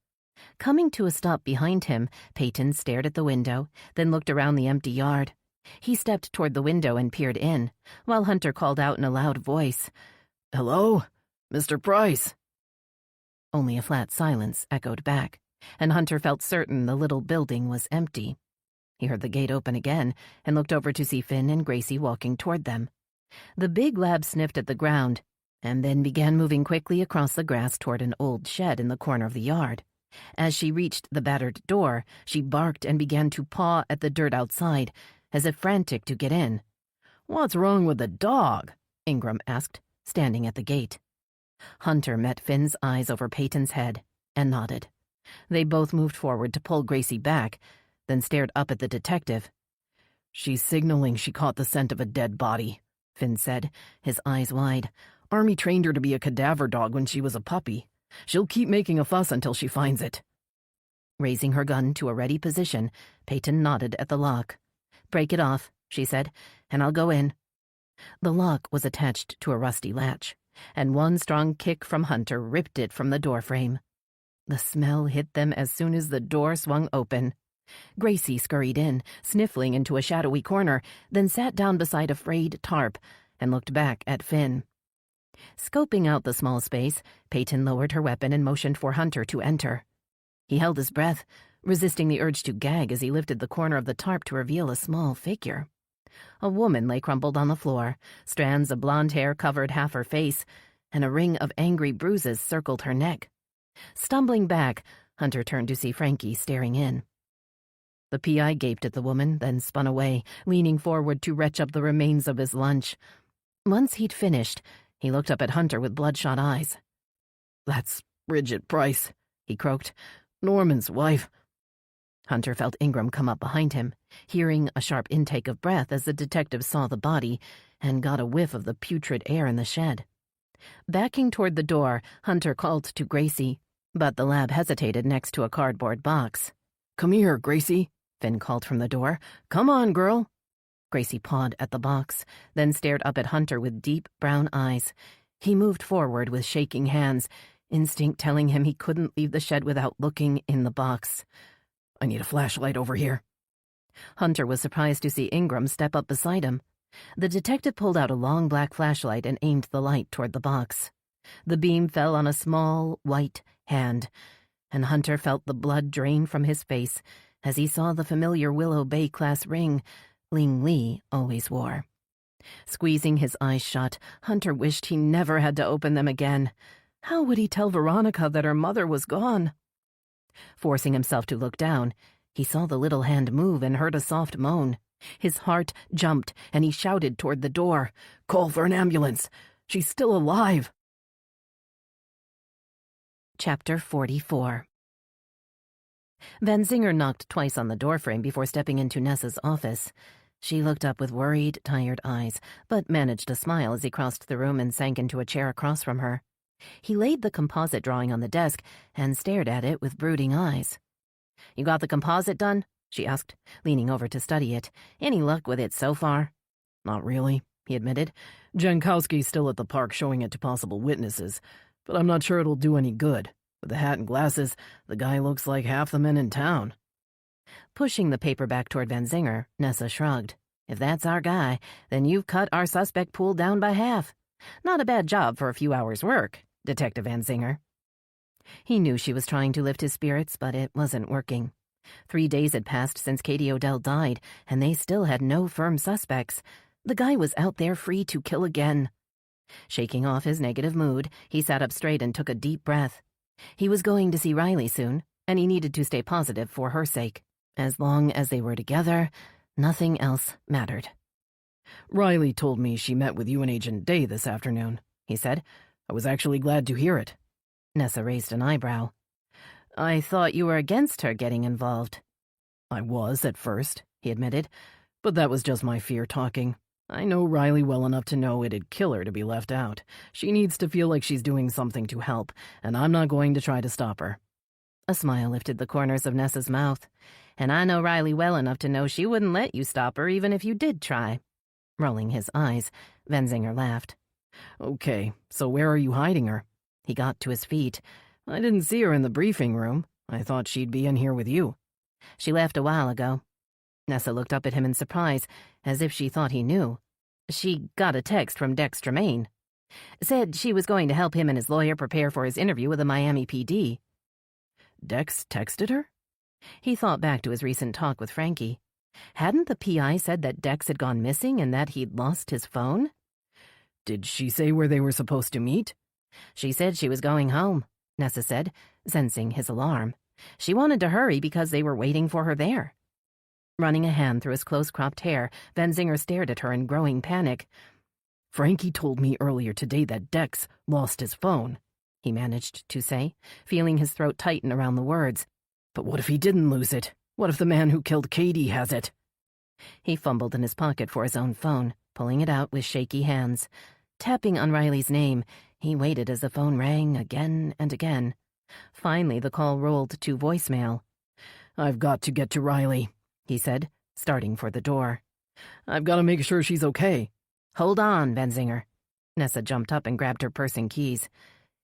Coming to a stop behind him, Peyton stared at the window, then looked around the empty yard. He stepped toward the window and peered in, while Hunter called out in a loud voice, "Hello? Mr. Price?" Only a flat silence echoed back, and Hunter felt certain the little building was empty. He heard the gate open again and looked over to see Finn and Gracie walking toward them. The big lab sniffed at the ground and then began moving quickly across the grass toward an old shed in the corner of the yard. As she reached the battered door, she barked and began to paw at the dirt outside, as if frantic to get in. "What's wrong with the dog?" Ingram asked, standing at the gate. Hunter met Finn's eyes over Peyton's head and nodded. They both moved forward to pull Gracie back, then stared up at the detective. "She's signaling she caught the scent of a dead body," Finn said, his eyes wide. "Army trained her to be a cadaver dog when she was a puppy. She'll keep making a fuss until she finds it." Raising her gun to a ready position, Peyton nodded at the lock. "Break it off," she said, "and I'll go in." The lock was attached to a rusty latch, and one strong kick from Hunter ripped it from the doorframe. The smell hit them as soon as the door swung open. Gracie scurried in, sniffling into a shadowy corner, then sat down beside a frayed tarp and looked back at Finn. Scoping out the small space, Peyton lowered her weapon and motioned for Hunter to enter. He held his breath, resisting the urge to gag as he lifted the corner of the tarp to reveal a small figure. A woman lay crumpled on the floor, strands of blonde hair covered half her face, and a ring of angry bruises circled her neck. Stumbling back, Hunter turned to see Frankie staring in. The PI gaped at the woman, then spun away, leaning forward to retch up the remains of his lunch. Once he'd finished, he looked up at Hunter with bloodshot eyes. "That's Bridget Price," he croaked. "Norman's wife." Hunter felt Ingram come up behind him, hearing a sharp intake of breath as the detective saw the body and got a whiff of the putrid air in the shed. Backing toward the door, Hunter called to Gracie, but the lab hesitated next to a cardboard box. "Come here, Gracie," Finn called from the door. "Come on, girl." Gracie pawed at the box, then stared up at Hunter with deep brown eyes. He moved forward with shaking hands, instinct telling him he couldn't leave the shed without looking in the box. "I need a flashlight over here." Hunter was surprised to see Ingram step up beside him. The detective pulled out a long black flashlight and aimed the light toward the box. The beam fell on a small, white hand, and Hunter felt the blood drain from his face as he saw the familiar Willow Bay class ring Ling Li always wore. Squeezing his eyes shut, Hunter wished he never had to open them again. How would he tell Veronica that her mother was gone? Forcing himself to look down, he saw the little hand move and heard a soft moan. His heart jumped, and he shouted toward the door. "Call for an ambulance! She's still alive!" Chapter 44. Van Zinger knocked twice on the doorframe before stepping into Nessa's office. She looked up with worried, tired eyes, but managed a smile as he crossed the room and sank into a chair across from her. He laid the composite drawing on the desk and stared at it with brooding eyes. "You got the composite done?" she asked, leaning over to study it. "Any luck with it so far?" "Not really," he admitted. "Jankowski's still at the park showing it to possible witnesses, but I'm not sure it'll do any good. With the hat and glasses, the guy looks like half the men in town." Pushing the paper back toward Van Zinger, Nessa shrugged. "If that's our guy, then you've cut our suspect pool down by half. Not a bad job for a few hours' work, Detective Van Zinger." He knew she was trying to lift his spirits, but it wasn't working. 3 days had passed since Katie Odell died, and they still had no firm suspects. The guy was out there free to kill again. Shaking off his negative mood, he sat up straight and took a deep breath. He was going to see Riley soon, and he needed to stay positive for her sake. As long as they were together, nothing else mattered. "Riley told me she met with you and Agent Day this afternoon," he said. "I was actually glad to hear it." Nessa raised an eyebrow. "I thought you were against her getting involved." "I was at first," he admitted, "but that was just my fear talking. I know Riley well enough to know it'd kill her to be left out. She needs to feel like she's doing something to help, and I'm not going to try to stop her." A smile lifted the corners of Nessa's mouth. "And I know Riley well enough to know she wouldn't let you stop her even if you did try." Rolling his eyes, Van Zinger laughed. "Okay, so where are you hiding her?" He got to his feet. "I didn't see her in the briefing room. I thought she'd be in here with you." "She left a while ago." Nessa looked up at him in surprise, as if she thought he knew. "She got a text from Dex Tremaine. Said she was going to help him and his lawyer prepare for his interview with the Miami PD." "Dex texted her?" He thought back to his recent talk with Frankie. Hadn't the PI said that Dex had gone missing and that he'd lost his phone? "Did she say where they were supposed to meet?" "She said she was going home," Nessa said, sensing his alarm. "She wanted to hurry because they were waiting for her there." Running a hand through his close-cropped hair, Van Zinger stared at her in growing panic. "Frankie told me earlier today that Dex lost his phone," he managed to say, feeling his throat tighten around the words. "But what if he didn't lose it? What if the man who killed Katie has it?" He fumbled in his pocket for his own phone, pulling it out with shaky hands. Tapping on Riley's name, he waited as the phone rang again and again. Finally, the call rolled to voicemail. "I've got to get to Riley," he said, starting for the door. "I've got to make sure she's okay." "Hold on, Van Zinger." Nessa jumped up and grabbed her purse and keys.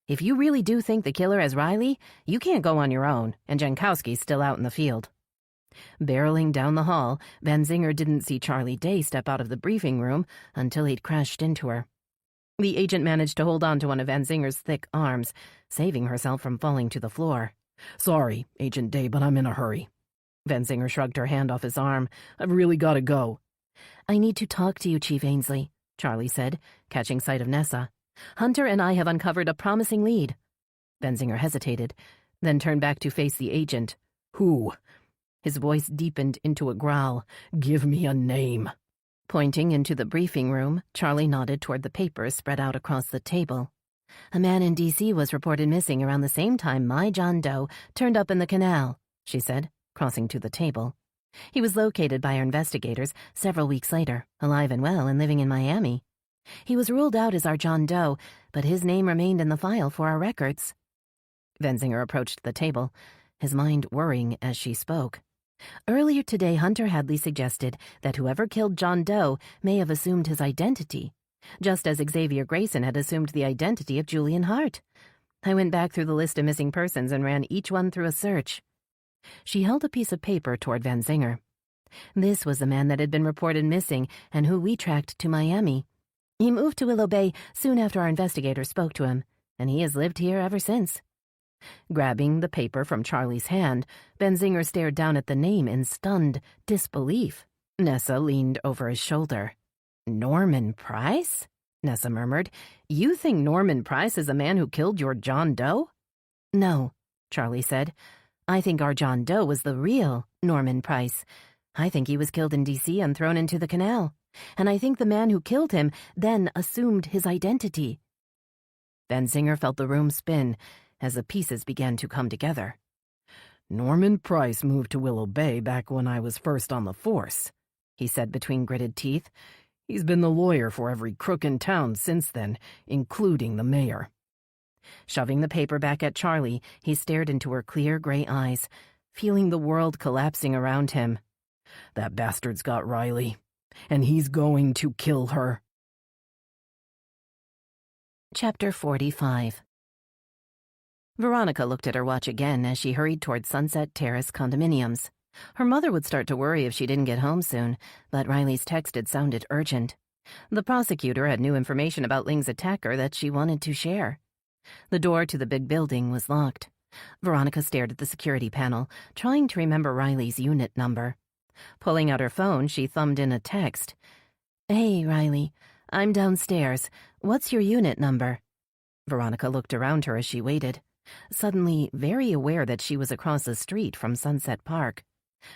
"If you really do think the killer is Riley, you can't go on your own, and Jankowski's still out in the field." Barreling down the hall, Van Zinger didn't see Charlie Day step out of the briefing room until he'd crashed into her. The agent managed to hold on to one of Van Zinger's thick arms, saving herself from falling to the floor. "Sorry, Agent Day, but I'm in a hurry." Van Zinger shrugged her hand off his arm. "I've really got to go." "I need to talk to you, Chief Ainsley," Charlie said, catching sight of Nessa. "Hunter and I have uncovered a promising lead." Van Zinger hesitated, then turned back to face the agent. "Who?" His voice deepened into a growl. "Give me a name." Pointing into the briefing room, Charlie nodded toward the papers spread out across the table. "A man in D.C. was reported missing around the same time my John Doe turned up in the canal," she said, crossing to the table. "He was located by our investigators several weeks later, alive and well and living in Miami. He was ruled out as our John Doe, but his name remained in the file for our records." Venzinger approached the table, his mind whirring as she spoke. "Earlier today, Hunter Hadley suggested that whoever killed John Doe may have assumed his identity, just as Xavier Grayson had assumed the identity of Julian Hart. I went back through the list of missing persons and ran each one through a search." She held a piece of paper toward Venzinger. "This was the man that had been reported missing and who we tracked to Miami. He moved to Willow Bay soon after our investigators spoke to him, and he has lived here ever since." Grabbing the paper from Charlie's hand, Benzinger stared down at the name in stunned disbelief. Nessa leaned over his shoulder. "Norman Price?" Nessa murmured. "You think Norman Price is the man who killed your John Doe?" "No," Charlie said. "I think our John Doe was the real Norman Price. I think he was killed in D.C. and thrown into the canal. And I think the man who killed him then assumed his identity." Benzinger felt the room spin as the pieces began to come together. "Norman Price moved to Willow Bay back when I was first on the force," he said between gritted teeth. "He's been the lawyer for every crook in town since then, including the mayor." Shoving the paper back at Charlie, he stared into her clear gray eyes, feeling the world collapsing around him. "That bastard's got Riley, and he's going to kill her." Chapter 45. Veronica looked at her watch again as she hurried toward Sunset Terrace condominiums. Her mother would start to worry if she didn't get home soon, but Riley's text had sounded urgent. The prosecutor had new information about Ling's attacker that she wanted to share. The door to the big building was locked. Veronica stared at the security panel, trying to remember Riley's unit number. Pulling out her phone, she thumbed in a text. "Hey, Riley, I'm downstairs. What's your unit number?" Veronica looked around her as she waited, suddenly very aware that she was across the street from Sunset Park.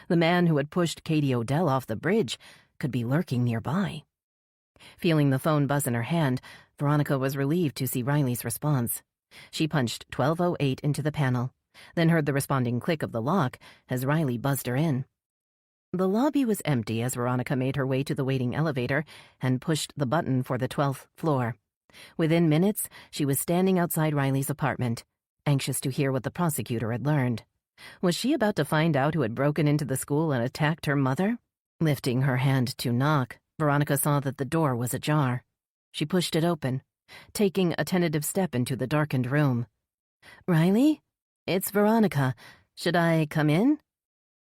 The man who had pushed Katie Odell off the bridge could be lurking nearby. Feeling the phone buzz in her hand, Veronica was relieved to see Riley's response. She punched 1208 into the panel, then heard the responding click of the lock as Riley buzzed her in. The lobby was empty as Veronica made her way to the waiting elevator and pushed the button for the 12th floor. Within minutes, she was standing outside Riley's apartment, anxious to hear what the prosecutor had learned. Was she about to find out who had broken into the school and attacked her mother? Lifting her hand to knock, Veronica saw that the door was ajar. She pushed it open, taking a tentative step into the darkened room. "Riley? It's Veronica. Should I come in?"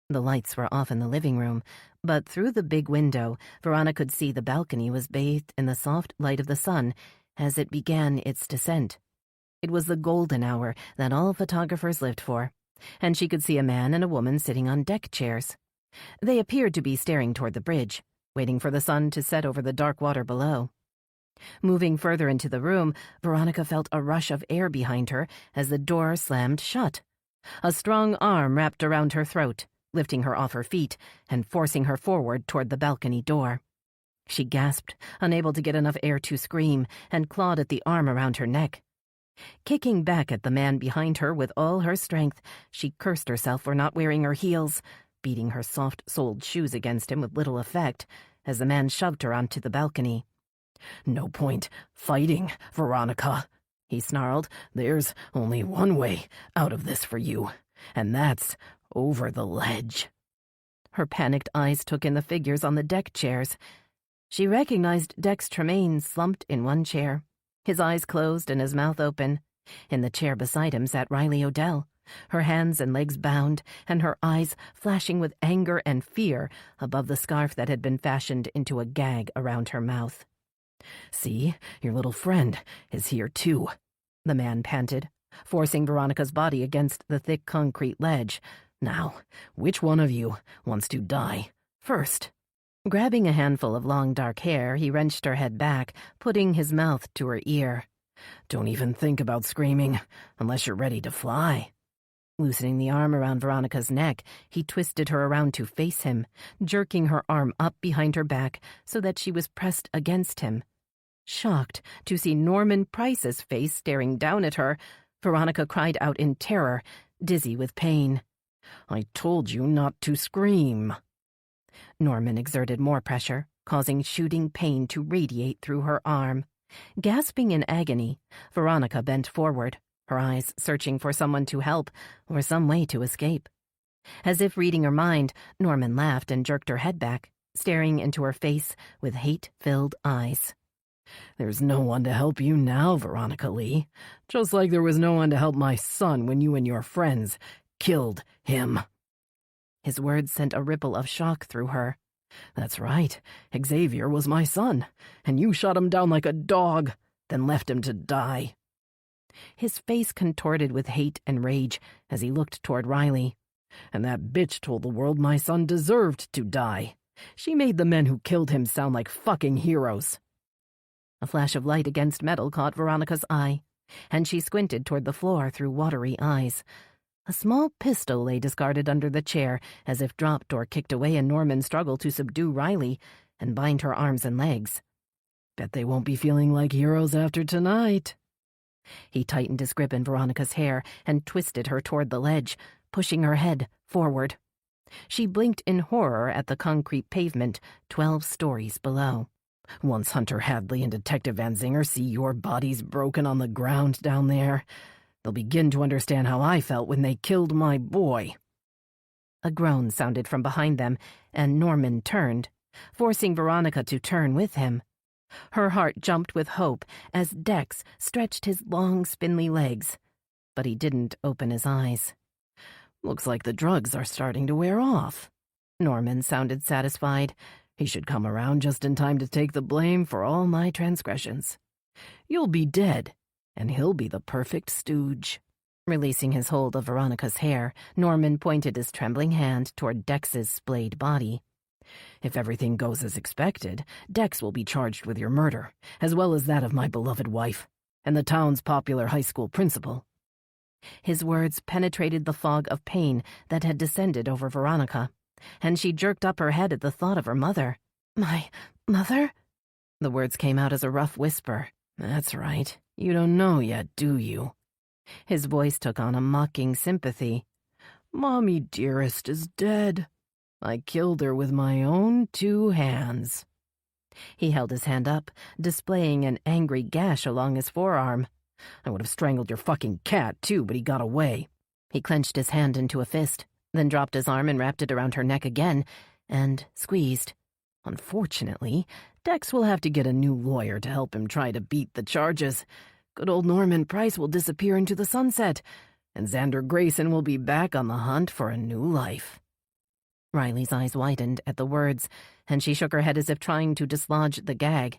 The lights were off in the living room, but through the big window, Veronica could see the balcony was bathed in the soft light of the sun as it began its descent. It was the golden hour that all photographers lived for, and she could see a man and a woman sitting on deck chairs. They appeared to be staring toward the bridge, waiting for the sun to set over the dark water below. Moving further into the room, Veronica felt a rush of air behind her as the door slammed shut. A strong arm wrapped around her throat, lifting her off her feet and forcing her forward toward the balcony door. She gasped, unable to get enough air to scream, and clawed at the arm around her neck. Kicking back at the man behind her with all her strength, she cursed herself for not wearing her heels, beating her soft-soled shoes against him with little effect as the man shoved her onto the balcony. "No point fighting, Veronica," he snarled. "There's only one way out of this for you, and that's over the ledge." Her panicked eyes took in the figures on the deck chairs. She recognized Dex Tremaine slumped in one chair, his eyes closed and his mouth open. In the chair beside him sat Riley Odell, her hands and legs bound, and her eyes flashing with anger and fear above the scarf that had been fashioned into a gag around her mouth. "See, your little friend is here too," the man panted, forcing Veronica's body against the thick concrete ledge. "Now, which one of you wants to die first?" Grabbing a handful of long dark hair, he wrenched her head back, putting his mouth to her ear. "Don't even think about screaming unless you're ready to fly." Loosening the arm around Veronica's neck, he twisted her around to face him, jerking her arm up behind her back so that she was pressed against him. Shocked to see Norman Price's face staring down at her, Veronica cried out in terror, dizzy with pain. "I told you not to scream." Norman exerted more pressure, causing shooting pain to radiate through her arm. Gasping in agony, Veronica bent forward, her eyes searching for someone to help or some way to escape. As if reading her mind, Norman laughed and jerked her head back, staring into her face with hate-filled eyes. "There's no one to help you now, Veronica Lee. Just like there was no one to help my son when you and your friends killed him." His words sent a ripple of shock through her. "That's right. Xavier was my son, and you shot him down like a dog, then left him to die." His face contorted with hate and rage as he looked toward Riley. "And that bitch told the world my son deserved to die. She made the men who killed him sound like fucking heroes." A flash of light against metal caught Veronica's eye, and she squinted toward the floor through watery eyes. A small pistol lay discarded under the chair, as if dropped or kicked away in Norman's struggle to subdue Riley and bind her arms and legs. "Bet they won't be feeling like heroes after tonight." He tightened his grip in Veronica's hair and twisted her toward the ledge, pushing her head forward. She blinked in horror at the concrete pavement 12 stories below. "Once Hunter Hadley and Detective Van Zinger see your bodies broken on the ground down there, they'll begin to understand how I felt when they killed my boy." A groan sounded from behind them, and Norman turned, forcing Veronica to turn with him. Her heart jumped with hope as Dex stretched his long, spindly legs, but he didn't open his eyes. "Looks like the drugs are starting to wear off." Norman sounded satisfied. "He should come around just in time to take the blame for all my transgressions. You'll be dead, and he'll be the perfect stooge." Releasing his hold of Veronica's hair, Norman pointed his trembling hand toward Dex's splayed body. "If everything goes as expected, Dex will be charged with your murder, as well as that of my beloved wife, and the town's popular high school principal." His words penetrated the fog of pain that had descended over Veronica, and she jerked up her head at the thought of her mother. "My mother?" The words came out as a rough whisper. "That's right. You don't know yet, do you?" His voice took on a mocking sympathy. "Mommy dearest is dead. I killed her with my own 2 hands. He held his hand up, displaying an angry gash along his forearm. "I would have strangled your fucking cat, too, but he got away." He clenched his hand into a fist, then dropped his arm and wrapped it around her neck again, and squeezed. "Unfortunately, Dex will have to get a new lawyer to help him try to beat the charges. Good old Norman Price will disappear into the sunset, and Xander Grayson will be back on the hunt for a new life." Riley's eyes widened at the words, and she shook her head as if trying to dislodge the gag.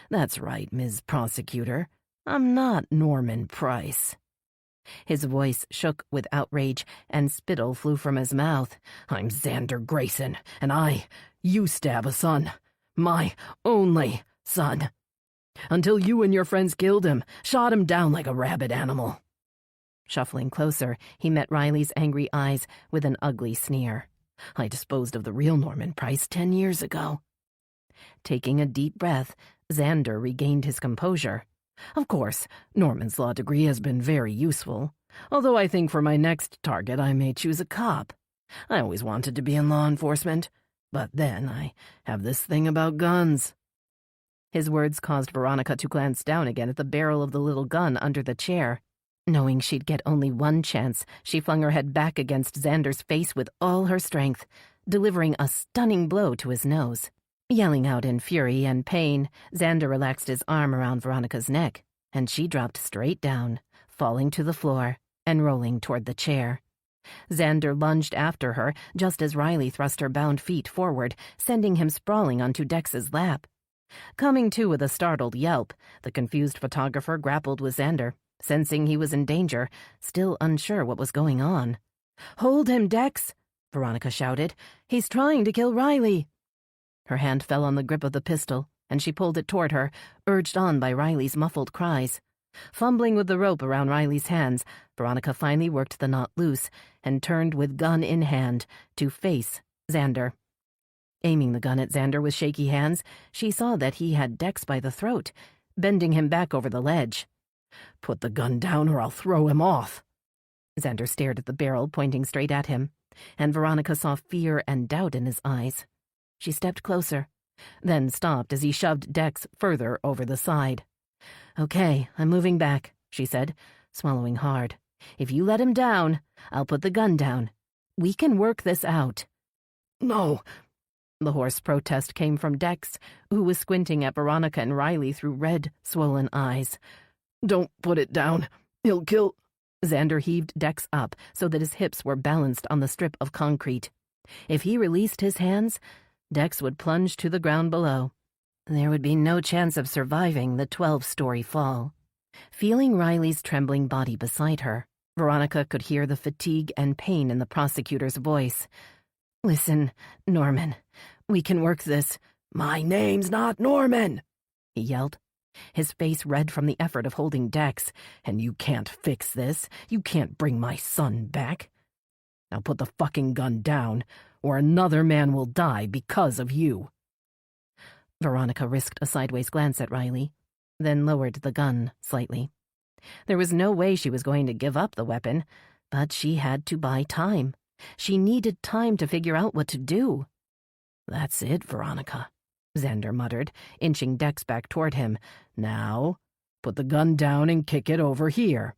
"That's right, Ms. Prosecutor. I'm not Norman Price." His voice shook with outrage, and spittle flew from his mouth. "I'm Xander Grayson, and I used to have a son. My only son. Until you and your friends killed him, shot him down like a rabid animal." Shuffling closer, he met Riley's angry eyes with an ugly sneer. "I disposed of the real Norman Price 10 years ago." Taking a deep breath, Xander regained his composure. "Of course, Norman's law degree has been very useful, although I think for my next target I may choose a cop. I always wanted to be in law enforcement, but then I have this thing about guns." His words caused Veronica to glance down again at the barrel of the little gun under the chair. Knowing she'd get only one chance, she flung her head back against Xander's face with all her strength, delivering a stunning blow to his nose. Yelling out in fury and pain, Xander relaxed his arm around Veronica's neck, and she dropped straight down, falling to the floor and rolling toward the chair. Xander lunged after her just as Riley thrust her bound feet forward, sending him sprawling onto Dex's lap. Coming to with a startled yelp, the confused photographer grappled with Xander, sensing he was in danger, still unsure what was going on. "Hold him, Dex!" Veronica shouted. "He's trying to kill Riley!" Her hand fell on the grip of the pistol, and she pulled it toward her, urged on by Riley's muffled cries. Fumbling with the rope around Riley's hands, Veronica finally worked the knot loose and turned with gun in hand to face Xander. Aiming the gun at Xander with shaky hands, she saw that he had Dex by the throat, bending him back over the ledge. "Put the gun down or I'll throw him off." Xander stared at the barrel pointing straight at him, and Veronica saw fear and doubt in his eyes. She stepped closer, then stopped as he shoved Dex further over the side. "Okay, I'm moving back," she said, swallowing hard. "If you let him down, I'll put the gun down. We can work this out." "No." The hoarse protest came from Dex, who was squinting at Veronica and Riley through red, swollen eyes. "Don't put it down. He'll kill—" Xander heaved Dex up so that his hips were balanced on the strip of concrete. If he released his hands, Dex would plunge to the ground below. There would be no chance of surviving the 12-story fall. Feeling Riley's trembling body beside her, Veronica could hear the fatigue and pain in the prosecutor's voice. "Listen, Norman, we can work this." "My name's not Norman," he yelled, his face red from the effort of holding Dex. "And you can't fix this. You can't bring my son back. Now put the fucking gun down, or another man will die because of you." Veronica risked a sideways glance at Riley, then lowered the gun slightly. There was no way she was going to give up the weapon, but she had to buy time. She needed time to figure out what to do. "That's it, Veronica," Xander muttered, inching Dex back toward him. "Now, put the gun down and kick it over here."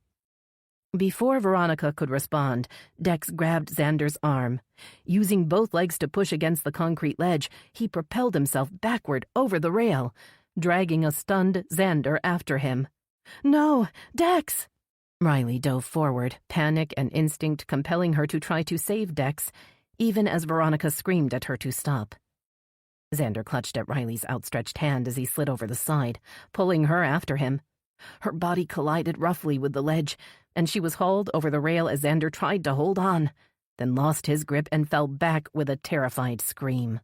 Before Veronica could respond, Dex grabbed Xander's arm. Using both legs to push against the concrete ledge, he propelled himself backward over the rail, dragging a stunned Xander after him. "No, Dex!" Riley dove forward, panic and instinct compelling her to try to save Dex, even as Veronica screamed at her to stop. Xander clutched at Riley's outstretched hand as he slid over the side, pulling her after him. Her body collided roughly with the ledge, and she was hauled over the rail as Xander tried to hold on, then lost his grip and fell back with a terrified scream.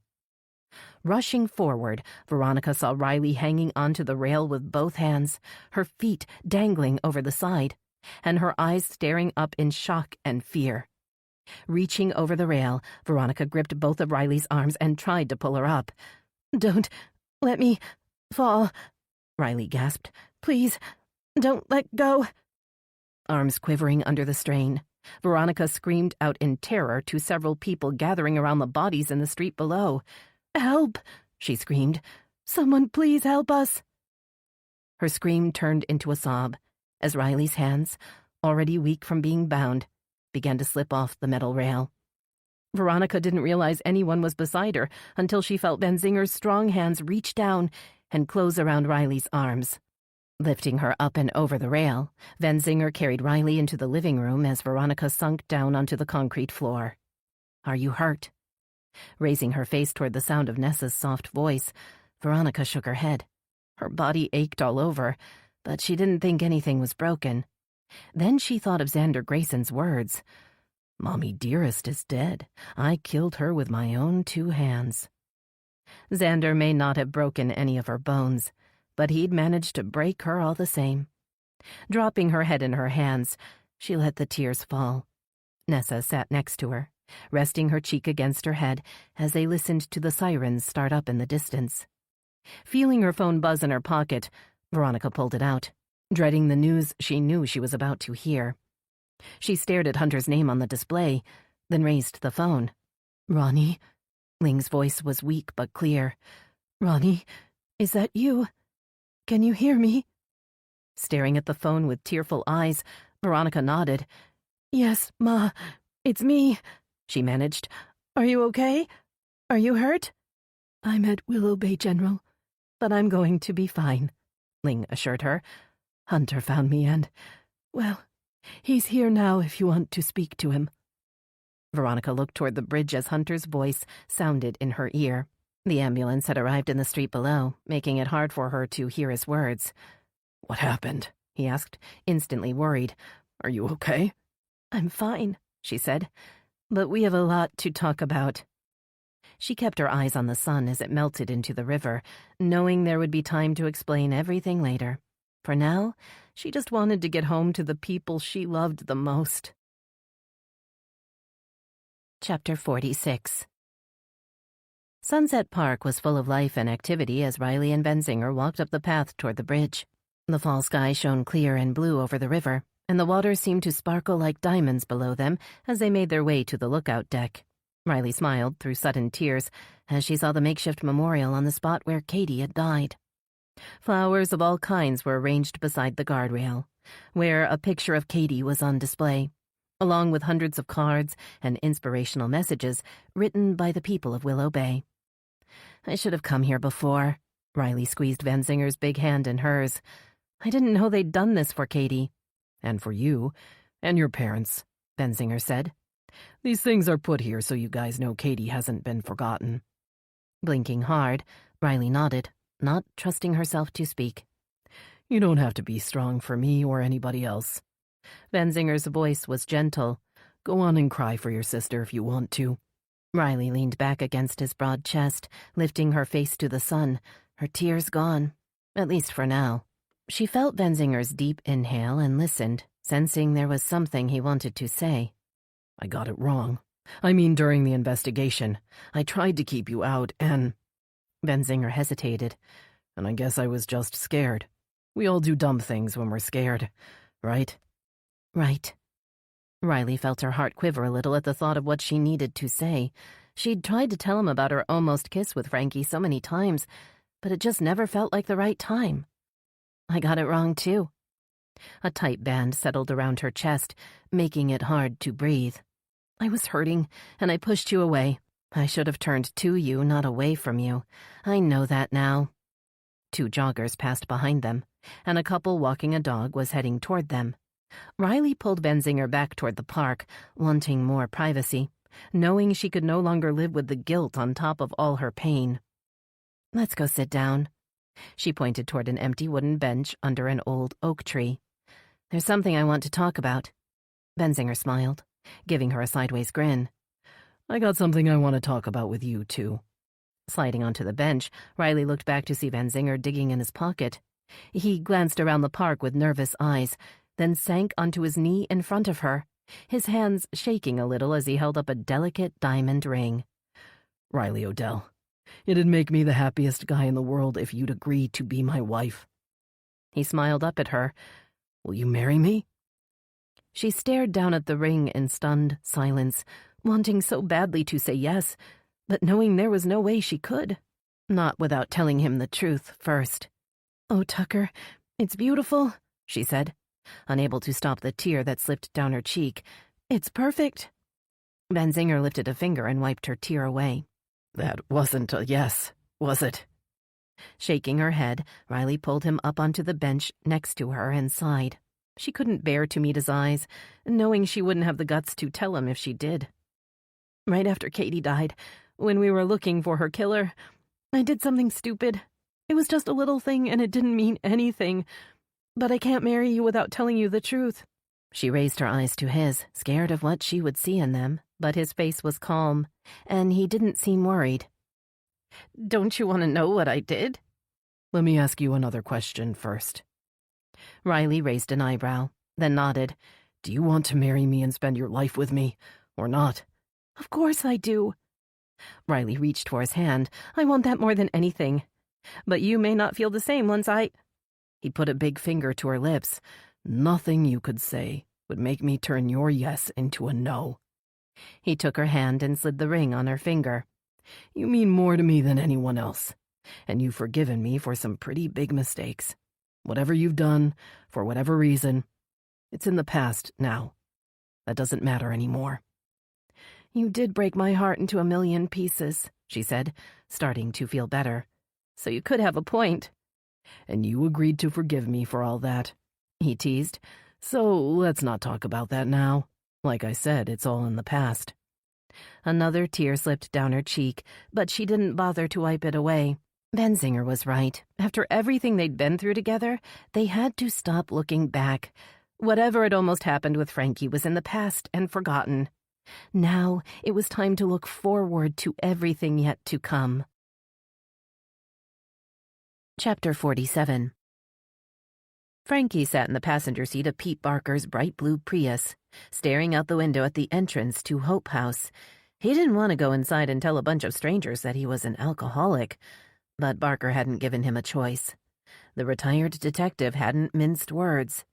Rushing forward, Veronica saw Riley hanging onto the rail with both hands, her feet dangling over the side, and her eyes staring up in shock and fear. Reaching over the rail, Veronica gripped both of Riley's arms and tried to pull her up. "Don't let me fall," Riley gasped. "Please, don't let go." Arms quivering under the strain, Veronica screamed out in terror to several people gathering around the bodies in the street below. "Help!" she screamed. "Someone please help us!" Her scream turned into a sob as Riley's hands, already weak from being bound, began to slip off the metal rail. Veronica didn't realize anyone was beside her until she felt Benzinger's strong hands reach down and close around Riley's arms. Lifting her up and over the rail, Benzinger carried Riley into the living room as Veronica sunk down onto the concrete floor. "Are you hurt?" Raising her face toward the sound of Nessa's soft voice, Veronica shook her head. Her body ached all over, but she didn't think anything was broken. Then she thought of Xander Grayson's words. "Mommy Dearest is dead. I killed her with my own 2 hands." Xander may not have broken any of her bones, but he'd managed to break her all the same. Dropping her head in her hands, she let the tears fall. Nessa sat next to her, resting her cheek against her head as they listened to the sirens start up in the distance. Feeling her phone buzz in her pocket, Veronica pulled it out, dreading the news she knew she was about to hear. She stared at Hunter's name on the display, then raised the phone. "Ronnie?" Ling's voice was weak but clear. "Ronnie, is that you? Can you hear me?" Staring at the phone with tearful eyes, Veronica nodded. "Yes, Ma, it's me," she managed. "Are you okay? Are you hurt?" "I'm at Willow Bay, General, but I'm going to be fine," Ling assured her. "Hunter found me and, well, he's here now if you want to speak to him." Veronica looked toward the bridge as Hunter's voice sounded in her ear. The ambulance had arrived in the street below, making it hard for her to hear his words. "What happened?" he asked, instantly worried. "Are you okay?" "I'm fine," she said, "but we have a lot to talk about." She kept her eyes on the sun as it melted into the river, knowing there would be time to explain everything later. For now, she just wanted to get home to the people she loved the most. Chapter 46. Sunset Park was full of life and activity as Riley and Benzinger walked up the path toward the bridge. The fall sky shone clear and blue over the river, and the water seemed to sparkle like diamonds below them as they made their way to the lookout deck. Riley smiled through sudden tears as she saw the makeshift memorial on the spot where Katie had died. Flowers of all kinds were arranged beside the guardrail, where a picture of Katie was on display, along with hundreds of cards and inspirational messages written by the people of Willow Bay. I should have come here before. Riley squeezed Benzinger's big hand in hers. I didn't know they'd done this for Katie. And for you, and your parents, Benzinger said. These things are put here so you guys know Katie hasn't been forgotten. Blinking hard, Riley nodded, not trusting herself to speak. You don't have to be strong for me or anybody else. Benzinger's voice was gentle. Go on and cry for your sister if you want to. Riley leaned back against his broad chest, lifting her face to the sun, her tears gone, at least for now. She felt Benzinger's deep inhale and listened, sensing there was something he wanted to say. I got it wrong. I mean, during the investigation, I tried to keep you out and... Benzinger hesitated. And I guess I was just scared. We all do dumb things when we're scared, right? Right. Riley felt her heart quiver a little at the thought of what she needed to say. She'd tried to tell him about her almost kiss with Frankie so many times, but it just never felt like the right time. I got it wrong, too. A tight band settled around her chest, making it hard to breathe. I was hurting, and I pushed you away. I should have turned to you, not away from you. I know that now. 2 joggers passed behind them, and a couple walking a dog was heading toward them. Riley pulled Benzinger back toward the park, wanting more privacy, knowing she could no longer live with the guilt on top of all her pain. Let's go sit down. She pointed toward an empty wooden bench under an old oak tree. There's something I want to talk about. Benzinger smiled, giving her a sideways grin. I got something I want to talk about with you, too. Sliding onto the bench, Riley looked back to see Benzinger digging in his pocket. He glanced around the park with nervous eyes, then sank onto his knee in front of her, his hands shaking a little as he held up a delicate diamond ring. Riley Odell, it'd make me the happiest guy in the world if you'd agree to be my wife. He smiled up at her. Will you marry me? She stared down at the ring in stunned silence, wanting so badly to say yes, but knowing there was no way she could. Not without telling him the truth first. Oh, Tucker, it's beautiful, she said, unable to stop the tear that slipped down her cheek. It's perfect. Benzinger lifted a finger and wiped her tear away. That wasn't a yes, was it? Shaking her head, Riley pulled him up onto the bench next to her and sighed. She couldn't bear to meet his eyes, knowing she wouldn't have the guts to tell him if she did. Right after Katie died, when we were looking for her killer, I did something stupid. It was just a little thing and it didn't mean anything. But I can't marry you without telling you the truth. She raised her eyes to his, scared of what she would see in them, but his face was calm, and he didn't seem worried. Don't you want to know what I did? Let me ask you another question first. Riley raised an eyebrow, then nodded. Do you want to marry me and spend your life with me, or not? Of course I do. Riley reached for his hand. I want that more than anything. But you may not feel the same once I... He put a big finger to her lips. Nothing you could say would make me turn your yes into a no. He took her hand and slid the ring on her finger. You mean more to me than anyone else, and you've forgiven me for some pretty big mistakes. Whatever you've done, for whatever reason, it's in the past now. That doesn't matter anymore. You did break my heart into a million pieces, she said, starting to feel better. So you could have a point. And you agreed to forgive me for all that, he teased. So let's not talk about that now. Like I said, it's all in the past. Another tear slipped down her cheek, but she didn't bother to wipe it away. Benzinger was right. After everything they'd been through together, they had to stop looking back. Whatever had almost happened with Frankie was in the past and forgotten. Now it was time to look forward to everything yet to come. Chapter 47. Frankie sat in the passenger seat of Pete Barker's bright blue Prius, staring out the window at the entrance to Hope House. He didn't want to go inside and tell a bunch of strangers that he was an alcoholic, but Barker hadn't given him a choice. The retired detective hadn't minced words.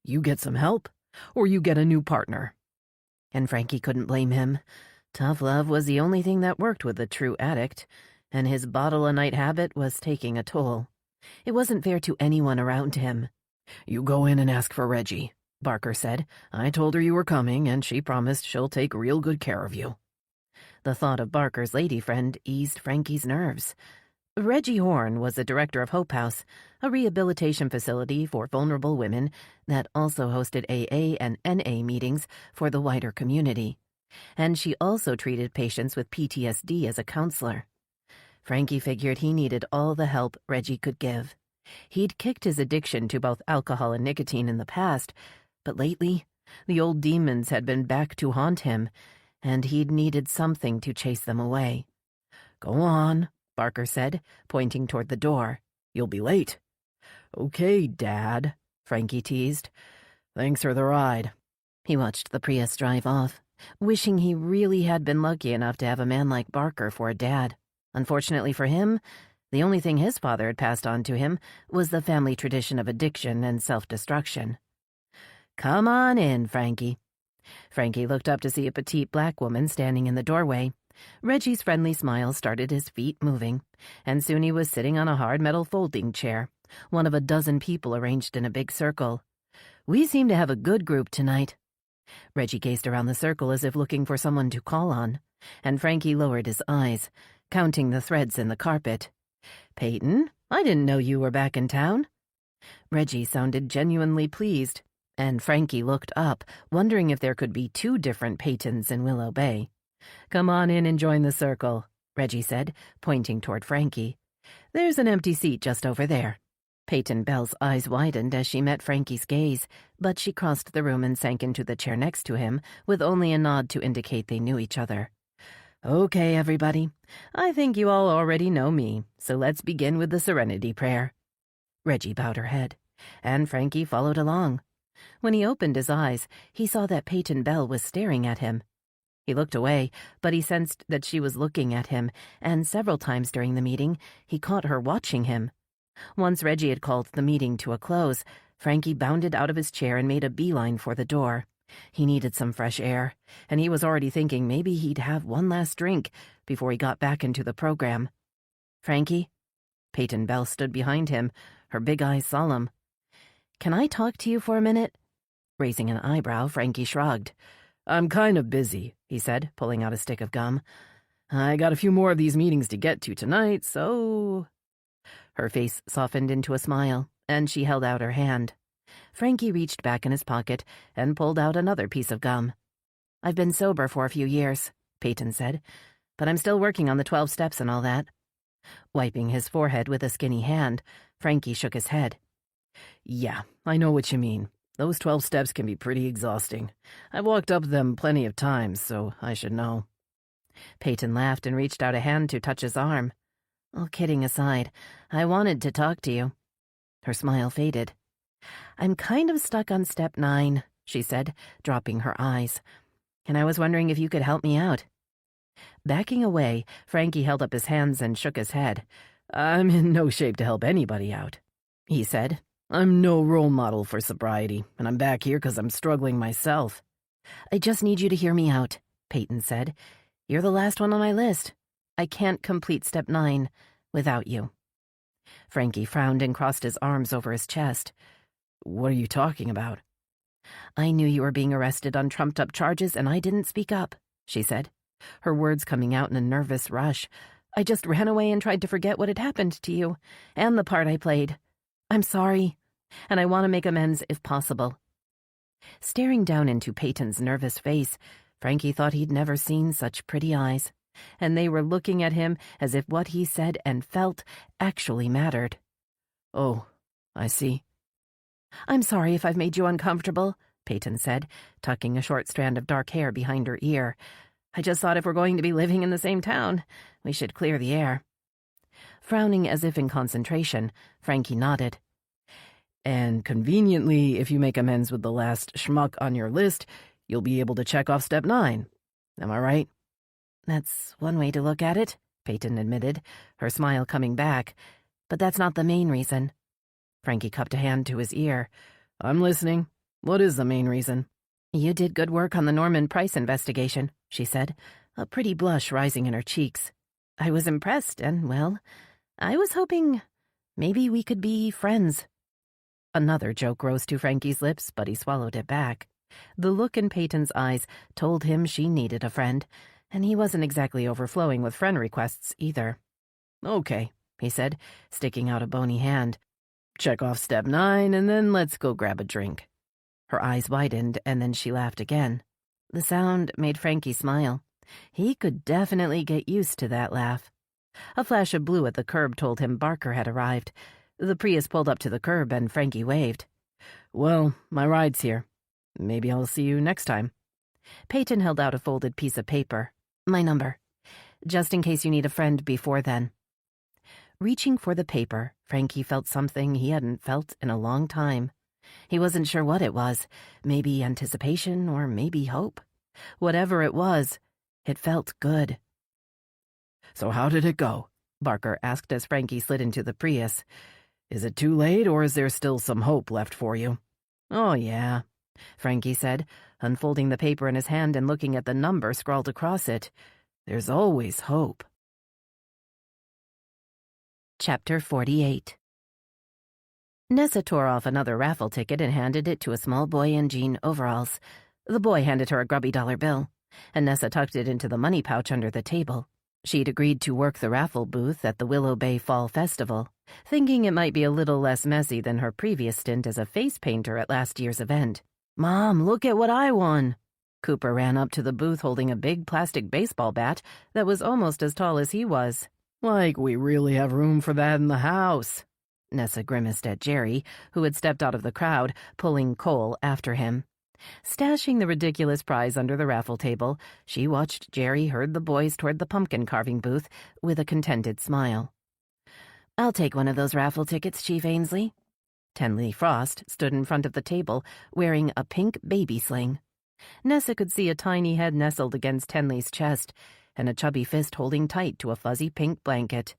You get some help, or you get a new partner. And Frankie couldn't blame him. Tough love was the only thing that worked with a true addict, and his bottle-a-night habit was taking a toll. It wasn't fair to anyone around him. You go in and ask for Reggie, Barker said. I told her you were coming, and she promised she'll take real good care of you. The thought of Barker's lady friend eased Frankie's nerves. Reggie Horn was the director of Hope House, a rehabilitation facility for vulnerable women that also hosted AA and NA meetings for the wider community. And she also treated patients with PTSD as a counselor. Frankie figured he needed all the help Reggie could give. He'd kicked his addiction to both alcohol and nicotine in the past, but lately, the old demons had been back to haunt him, and he'd needed something to chase them away. Go on, Barker said, pointing toward the door. You'll be late. Okay, Dad, Frankie teased. Thanks for the ride. He watched the Prius drive off, wishing he really had been lucky enough to have a man like Barker for a dad. Unfortunately for him, the only thing his father had passed on to him was the family tradition of addiction and self-destruction. Come on in, Frankie. Frankie looked up to see a petite black woman standing in the doorway. Reggie's friendly smile started his feet moving, and soon he was sitting on a hard metal folding chair, one of a dozen people arranged in a big circle. We seem to have a good group tonight. Reggie gazed around the circle as if looking for someone to call on, and Frankie lowered his eyes, counting the threads in the carpet. Peyton, I didn't know you were back in town. Reggie sounded genuinely pleased, and Frankie looked up, wondering if there could be two different Peytons in Willow Bay. Come on in and join the circle, Reggie said, pointing toward Frankie. There's an empty seat just over there. Peyton Bell's eyes widened as she met Frankie's gaze, but she crossed the room and sank into the chair next to him, with only a nod to indicate they knew each other. Okay, everybody. I think you all already know me, so let's begin with the Serenity Prayer. Reggie bowed her head, and Frankie followed along. When he opened his eyes, he saw that Peyton Bell was staring at him. He looked away, but he sensed that she was looking at him, and several times during the meeting, he caught her watching him. Once Reggie had called the meeting to a close, Frankie bounded out of his chair and made a beeline for the door. He needed some fresh air, and he was already thinking maybe he'd have one last drink before he got back into the program. Frankie? Peyton Bell stood behind him, her big eyes solemn. Can I talk to you for a minute? Raising an eyebrow, Frankie shrugged. I'm kind of busy, he said, pulling out a stick of gum. I got a few more of these meetings to get to tonight, so... Her face softened into a smile, and she held out her hand. Frankie reached back in his pocket and pulled out another piece of gum. I've been sober for a few years, Peyton said, but I'm still working on the 12 steps and all that. Wiping his forehead with a skinny hand, Frankie shook his head. Yeah, I know what you mean. Those 12 steps can be pretty exhausting. I've walked up them plenty of times, so I should know. Peyton laughed and reached out a hand to touch his arm. All kidding aside, I wanted to talk to you. Her smile faded. I'm kind of stuck on step 9, she said, dropping her eyes. And I was wondering if you could help me out. Backing away, Frankie held up his hands and shook his head. I'm in no shape to help anybody out, he said. I'm no role model for sobriety, and I'm back here because I'm struggling myself. I just need you to hear me out, Peyton said. You're the last one on my list. I can't complete step 9 without you. Frankie frowned and crossed his arms over his chest. What are you talking about? I knew you were being arrested on trumped-up charges, and I didn't speak up, she said, her words coming out in a nervous rush. I just ran away and tried to forget what had happened to you, and the part I played. I'm sorry, and I want to make amends if possible. Staring down into Peyton's nervous face, Frankie thought he'd never seen such pretty eyes, and they were looking at him as if what he said and felt actually mattered. Oh, I see. I'm sorry if I've made you uncomfortable, Peyton said, tucking a short strand of dark hair behind her ear. I just thought if we're going to be living in the same town, we should clear the air. Frowning as if in concentration, Frankie nodded. And conveniently, if you make amends with the last schmuck on your list, you'll be able to check off step 9. Am I right? That's one way to look at it, Peyton admitted, her smile coming back. But that's not the main reason. Frankie cupped a hand to his ear. I'm listening. What is the main reason? You did good work on the Norman Price investigation, she said, a pretty blush rising in her cheeks. I was impressed, and, well, I was hoping maybe we could be friends. Another joke rose to Frankie's lips, but he swallowed it back. The look in Peyton's eyes told him she needed a friend, and he wasn't exactly overflowing with friend requests either. Okay, he said, sticking out a bony hand. Check off step 9, and then let's go grab a drink. Her eyes widened, and then she laughed again. The sound made Frankie smile. He could definitely get used to that laugh. A flash of blue at the curb told him Barker had arrived. The Prius pulled up to the curb, and Frankie waved. Well, my ride's here. Maybe I'll see you next time. Peyton held out a folded piece of paper. My number. Just in case you need a friend before then. Reaching for the paper, Frankie felt something he hadn't felt in a long time. He wasn't sure what it was. Maybe anticipation or maybe hope. Whatever it was, it felt good. So how did it go? Barker asked as Frankie slid into the Prius. Is it too late, or is there still some hope left for you? Oh, yeah, Frankie said, unfolding the paper in his hand and looking at the number scrawled across it. There's always hope. Chapter 48. Nessa tore off another raffle ticket and handed it to a small boy in jean overalls. The boy handed her a grubby dollar bill, and Nessa tucked it into the money pouch under the table. She'd agreed to work the raffle booth at the Willow Bay Fall Festival, thinking it might be a little less messy than her previous stint as a face painter at last year's event. Mom, look at what I won. Cooper ran up to the booth holding a big plastic baseball bat that was almost as tall as he was. Like we really have room for that in the house. Nessa grimaced at Jerry, who had stepped out of the crowd, pulling Cole after him. Stashing the ridiculous prize under the raffle table, she watched Jerry herd the boys toward the pumpkin carving booth with a contented smile. I'll take one of those raffle tickets, Chief Ainsley. Tenley Frost stood in front of the table, wearing a pink baby sling. Nessa could see a tiny head nestled against Tenley's chest, and a chubby fist holding tight to a fuzzy pink blanket.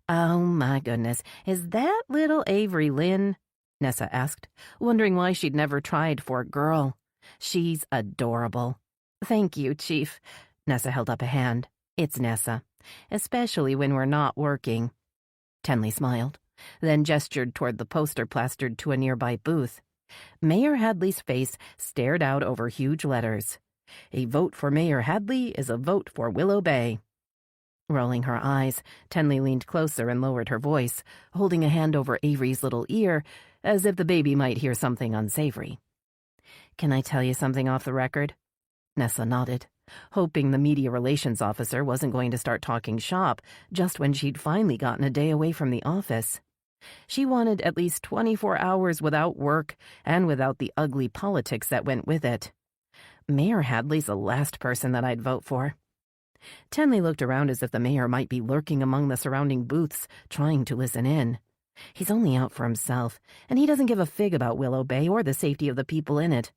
Oh, my goodness, is that little Avery Lynn? Nessa asked, wondering why she'd never tried for a girl. She's adorable. Thank you, Chief. Nessa held up a hand. It's Nessa, especially when we're not working. Tenley smiled, then gestured toward the poster plastered to a nearby booth. Mayor Hadley's face stared out over huge letters. A vote for Mayor Hadley is a vote for Willow Bay. Rolling her eyes, Tenley leaned closer and lowered her voice, holding a hand over Avery's little ear, as if the baby might hear something unsavory. Can I tell you something off the record? Nessa nodded, hoping the media relations officer wasn't going to start talking shop just when she'd finally gotten a day away from the office. She wanted at least 24 hours without work and without the ugly politics that went with it. Mayor Hadley's the last person that I'd vote for. Tenley looked around as if the mayor might be lurking among the surrounding booths, trying to listen in. He's only out for himself, and he doesn't give a fig about Willow Bay or the safety of the people in it.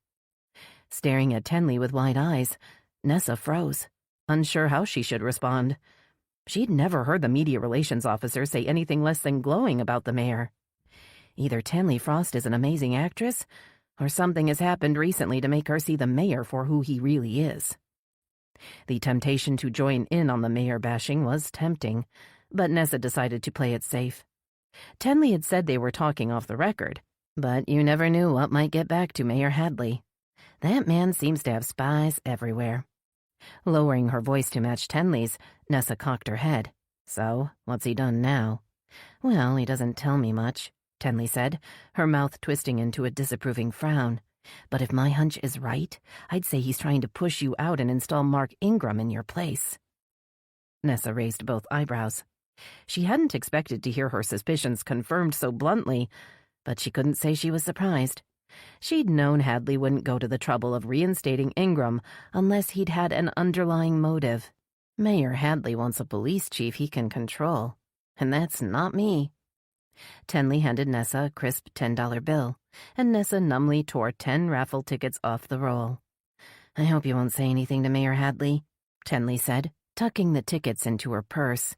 Staring at Tenley with wide eyes, Nessa froze, unsure how she should respond. She'd never heard the media relations officer say anything less than glowing about the mayor. Either Tenley Frost is an amazing actress, or something has happened recently to make her see the mayor for who he really is. The temptation to join in on the mayor bashing was tempting, but Nessa decided to play it safe. Tenley had said they were talking off the record, but you never knew what might get back to Mayor Hadley. That man seems to have spies everywhere. Lowering her voice to match Tenley's, Nessa cocked her head. So, what's he done now? Well, he doesn't tell me much, Tenley said, her mouth twisting into a disapproving frown. But if my hunch is right, I'd say he's trying to push you out and install Mark Ingram in your place. Nessa raised both eyebrows. She hadn't expected to hear her suspicions confirmed so bluntly, but she couldn't say she was surprised. She'd known Hadley wouldn't go to the trouble of reinstating Ingram unless he'd had an underlying motive. Mayor Hadley wants a police chief he can control, and that's not me. Tenley handed Nessa a crisp $10 bill, and Nessa numbly tore 10 raffle tickets off the roll. "I hope you won't say anything to Mayor Hadley," Tenley said, tucking the tickets into her purse.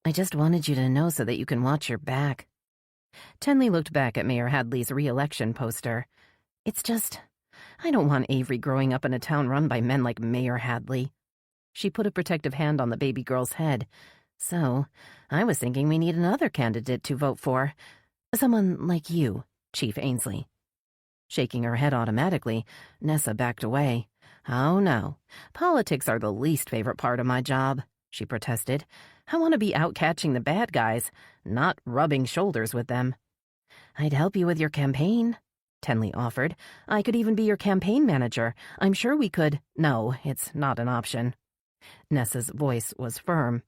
"I just wanted you to know so that you can watch your back." Tenley looked back at Mayor Hadley's re-election poster. "It's just, I don't want Avery growing up in a town run by men like Mayor Hadley." She put a protective hand on the baby girl's head. "So, I was thinking we need another candidate to vote for. Someone like you, Chief Ainsley." Shaking her head automatically, Nessa backed away. "Oh, no. Politics are the least favorite part of my job," she protested. "I want to be out catching the bad guys, not rubbing shoulders with them." "I'd help you with your campaign," Tenley offered. "I could even be your campaign manager. I'm sure we could—" "No, it's not an option." Nessa's voice was firm.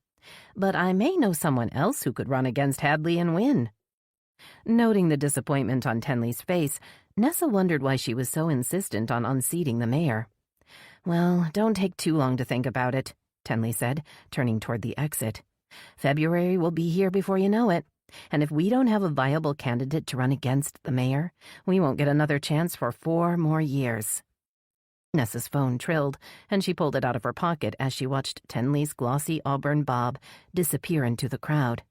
"But I may know someone else who could run against Hadley and win." Noting the disappointment on Tenley's face, Nessa wondered why she was so insistent on unseating the mayor. "Well, don't take too long to think about it," Tenley said, turning toward the exit. "February will be here before you know it, and if we don't have a viable candidate to run against the mayor, we won't get another chance for 4 more years." Nessa's phone trilled, and she pulled it out of her pocket as she watched Tenley's glossy auburn bob disappear into the crowd.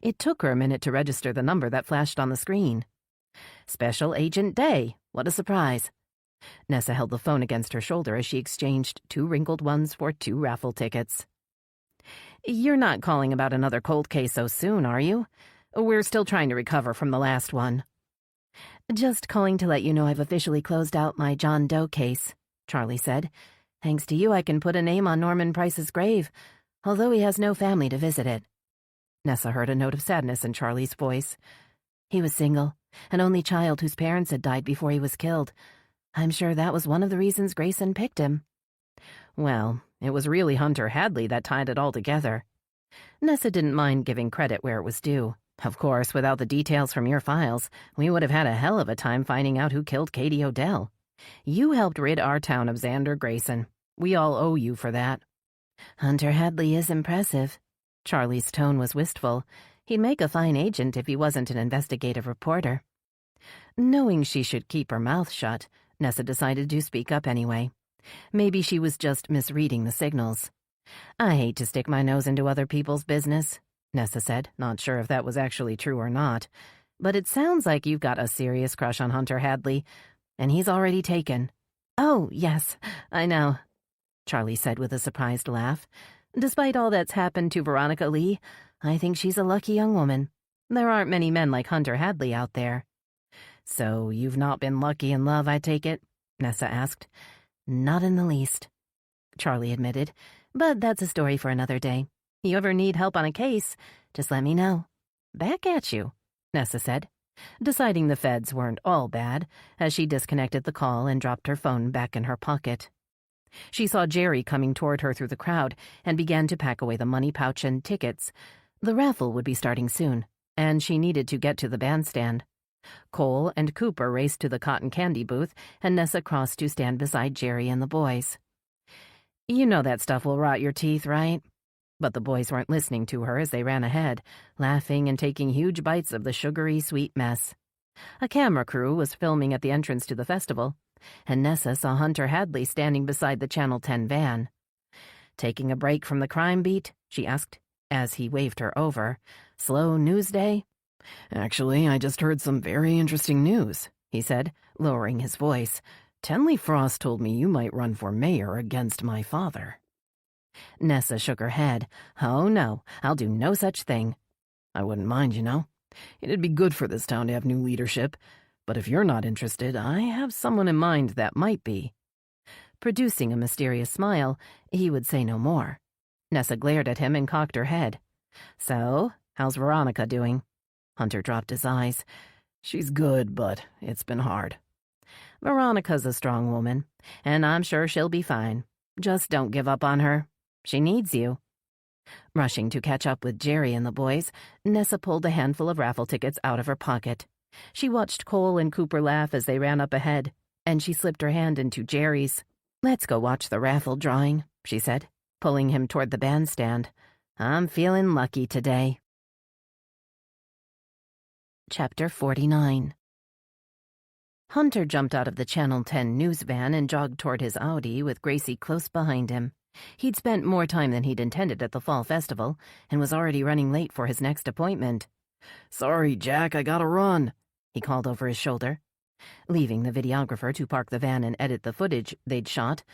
It took her a minute to register the number that flashed on the screen. "Special Agent Day. What a surprise." Nessa held the phone against her shoulder as she exchanged 2 wrinkled ones for 2 raffle tickets. "You're not calling about another cold case so soon, are you? We're still trying to recover from the last one." "Just calling to let you know I've officially closed out my John Doe case," Charlie said. "Thanks to you, I can put a name on Norman Price's grave, although he has no family to visit it." Nessa heard a note of sadness in Charlie's voice. "He was single, an only child whose parents had died before he was killed. I'm sure that was one of the reasons Grayson picked him." "Well, it was really Hunter Hadley that tied it all together." Nessa didn't mind giving credit where it was due. "Of course, without the details from your files, we would have had a hell of a time finding out who killed Katie Odell. You helped rid our town of Xander Grayson. We all owe you for that." "Hunter Hadley is impressive." Charlie's tone was wistful. He'd make a fine agent if he wasn't an investigative reporter. Knowing she should keep her mouth shut, Nessa decided to speak up anyway. Maybe she was just misreading the signals. "I hate to stick my nose into other people's business," Nessa said, not sure if that was actually true or not. "But it sounds like you've got a serious crush on Hunter Hadley, and he's already taken." "Oh, yes, I know," Charlie said with a surprised laugh. "Despite all that's happened to Veronica Lee, I think she's a lucky young woman. There aren't many men like Hunter Hadley out there." "So you've not been lucky in love, I take it?" Nessa asked. "Not in the least," Charlie admitted. "But that's a story for another day. You ever need help on a case, just let me know." "Back at you," Nessa said, deciding the feds weren't all bad, as she disconnected the call and dropped her phone back in her pocket. She saw Jerry coming toward her through the crowd and began to pack away the money pouch and tickets. The raffle would be starting soon, and she needed to get to the bandstand. Cole and Cooper raced to the cotton candy booth, and Nessa crossed to stand beside Jerry and the boys. "You know that stuff will rot your teeth, right?" But the boys weren't listening to her as they ran ahead, laughing and taking huge bites of the sugary, sweet mess. A camera crew was filming at the entrance to the festival, and Nessa saw Hunter Hadley standing beside the Channel 10 van. "Taking a break from the crime beat?" she asked, as he waved her over. "Slow news day?" "Actually, I just heard some very interesting news," he said, lowering his voice. "Tenley Frost told me you might run for mayor against my father." Nessa shook her head. "Oh, no, I'll do no such thing." "I wouldn't mind, you know. It'd be good for this town to have new leadership. But if you're not interested, I have someone in mind that might be." Producing a mysterious smile, he would say no more. Nessa glared at him and cocked her head. "So, how's Veronica doing?" Hunter dropped his eyes. "She's good, but it's been hard." "Veronica's a strong woman, and I'm sure she'll be fine. Just don't give up on her. She needs you." Rushing to catch up with Jerry and the boys, Nessa pulled a handful of raffle tickets out of her pocket. She watched Cole and Cooper laugh as they ran up ahead, and she slipped her hand into Jerry's. "Let's go watch the raffle drawing," she said, pulling him toward the bandstand. "I'm feeling lucky today." Chapter 49. Hunter jumped out of the Channel 10 news van and jogged toward his Audi with Gracie close behind him. He'd spent more time than he'd intended at the fall festival and was already running late for his next appointment. "Sorry, Jack, I gotta run," he called over his shoulder. Leaving the videographer to park the van and edit the footage they'd shot,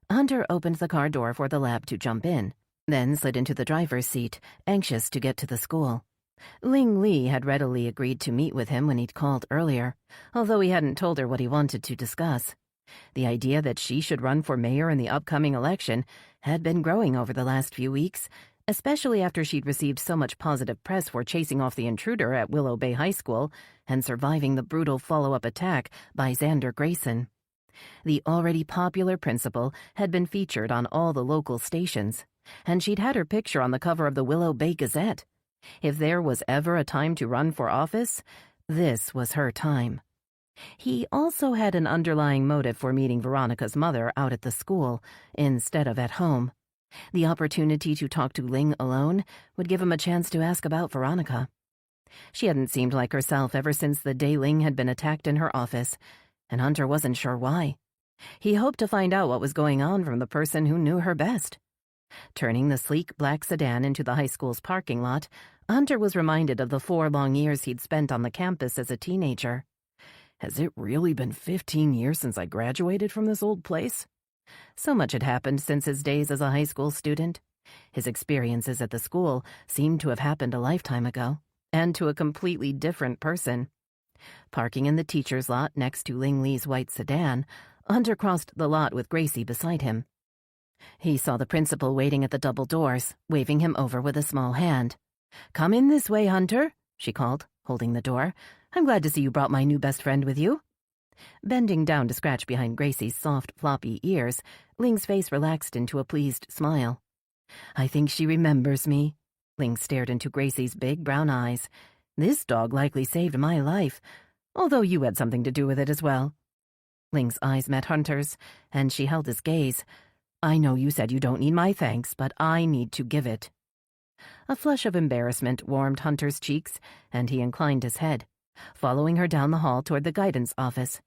Hunter opened the car door for the lab to jump in, then slid into the driver's seat, anxious to get to the school. Ling Lee had readily agreed to meet with him when he'd called earlier, although he hadn't told her what he wanted to discuss. The idea that she should run for mayor in the upcoming election had been growing over the last few weeks, especially after she'd received so much positive press for chasing off the intruder at Willow Bay High School and surviving the brutal follow-up attack by Xander Grayson. The already popular principal had been featured on all the local stations, and she'd had her picture on the cover of the Willow Bay Gazette. If there was ever a time to run for office, this was her time. He also had an underlying motive for meeting Veronica's mother out at the school instead of at home. The opportunity to talk to Ling alone would give him a chance to ask about Veronica. She hadn't seemed like herself ever since the day Ling had been attacked in her office, and Hunter wasn't sure why. He hoped to find out what was going on from the person who knew her best. Turning the sleek black sedan into the high school's parking lot, Hunter was reminded of the 4 long years he'd spent on the campus as a teenager. Has it really been 15 years since I graduated from this old place? So much had happened since his days as a high school student. His experiences at the school seemed to have happened a lifetime ago, and to a completely different person. Parking in the teacher's lot next to Ling Lee's white sedan, Hunter crossed the lot with Gracie beside him. He saw the principal waiting at the double doors, waving him over with a small hand. "Come in this way, Hunter," she called, holding the door. "I'm glad to see you brought my new best friend with you." Bending down to scratch behind Gracie's soft, floppy ears, Ling's face relaxed into a pleased smile. "I think she remembers me." Ling stared into Gracie's big brown eyes. "This dog likely saved my life, although you had something to do with it as well." Ling's eyes met Hunter's, and she held his gaze. "I know you said you don't need my thanks, but I need to give it." A flush of embarrassment warmed Hunter's cheeks, and he inclined his head, following her down the hall toward the guidance office.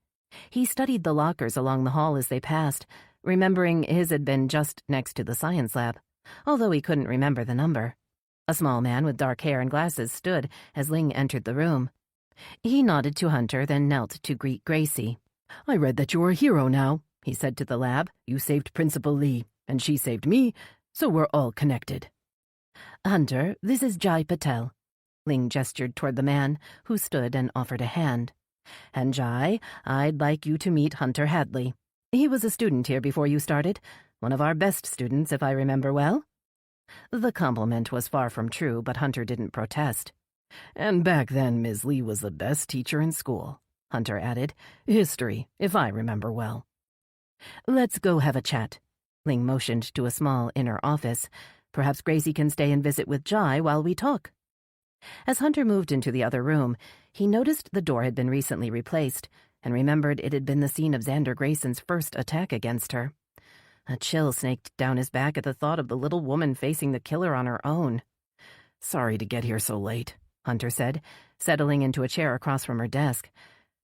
He studied the lockers along the hall as they passed, remembering his had been just next to the science lab, although he couldn't remember the number. A small man with dark hair and glasses stood as Ling entered the room. He nodded to Hunter, then knelt to greet Gracie. "I read that you're a hero now," he said to the lab. "You saved Principal Lee, and she saved me, so we're all connected." "Hunter, this is Jai Patel." Ling gestured toward the man, who stood and offered a hand. "And Jai, I'd like you to meet Hunter Hadley. He was a student here before you started, one of our best students, if I remember well." The compliment was far from true, but Hunter didn't protest. "And back then, Ms. Lee was the best teacher in school," Hunter added. "History, if I remember well." "Let's go have a chat." Ling motioned to a small inner office. "Perhaps Gracie can stay and visit with Jai while we talk." As Hunter moved into the other room, he noticed the door had been recently replaced and remembered it had been the scene of Xander Grayson's first attack against her. A chill snaked down his back at the thought of the little woman facing the killer on her own. "Sorry to get here so late," Hunter said, settling into a chair across from her desk.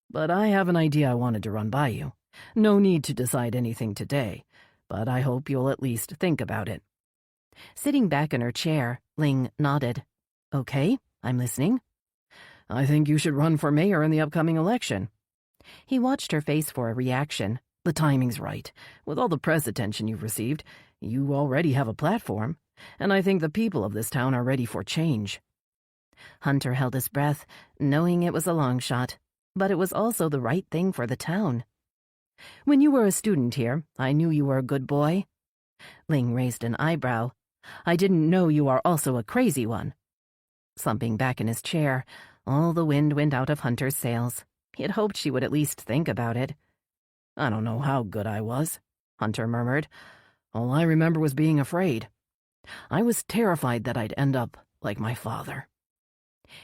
"But I have an idea I wanted to run by you. No need to decide anything today, but I hope you'll at least think about it." Sitting back in her chair, Ling nodded. "Okay, I'm listening." "I think you should run for mayor in the upcoming election." He watched her face for a reaction. "The timing's right. With all the press attention you've received, you already have a platform, and I think the people of this town are ready for change." Hunter held his breath, knowing it was a long shot, but it was also the right thing for the town. "When you were a student here, I knew you were a good boy." Ling raised an eyebrow. "I didn't know you are also a crazy one." Slumping back in his chair, all the wind went out of Hunter's sails. He had hoped she would at least think about it. "I don't know how good I was," Hunter murmured. "All I remember was being afraid. I was terrified that I'd end up like my father."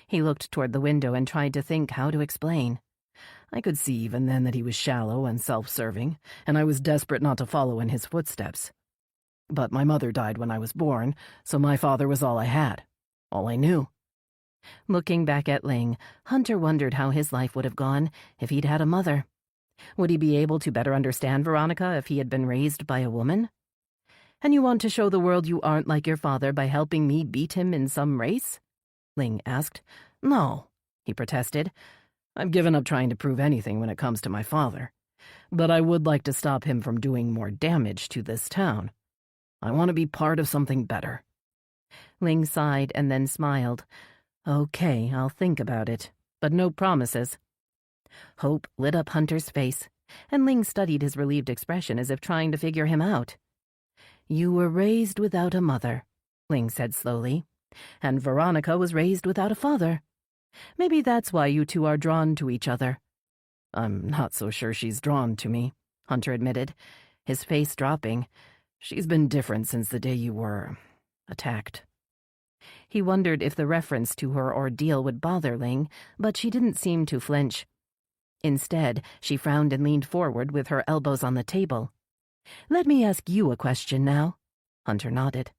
He looked toward the window and tried to think how to explain. I could see even then that he was shallow and self-serving, and I was desperate not to follow in his footsteps. But my mother died when I was born, so my father was all I had, all I knew. Looking back at Ling, Hunter wondered how his life would have gone if he'd had a mother. Would he be able to better understand Veronica if he had been raised by a woman? "And you want to show the world you aren't like your father by helping me beat him in some race?" Ling asked. "No," he protested. "I've given up trying to prove anything when it comes to my father. But I would like to stop him from doing more damage to this town. I want to be part of something better." Ling sighed and then smiled. "Okay, I'll think about it, but no promises." Hope lit up Hunter's face, and Ling studied his relieved expression as if trying to figure him out. "You were raised without a mother," Ling said slowly, "and Veronica was raised without a father. Maybe that's why you two are drawn to each other." "I'm not so sure she's drawn to me," Hunter admitted, his face dropping. "She's been different since the day you were attacked." He wondered if the reference to her ordeal would bother Ling, but she didn't seem to flinch. Instead, she frowned and leaned forward with her elbows on the table. "Let me ask you a question now." Hunter nodded.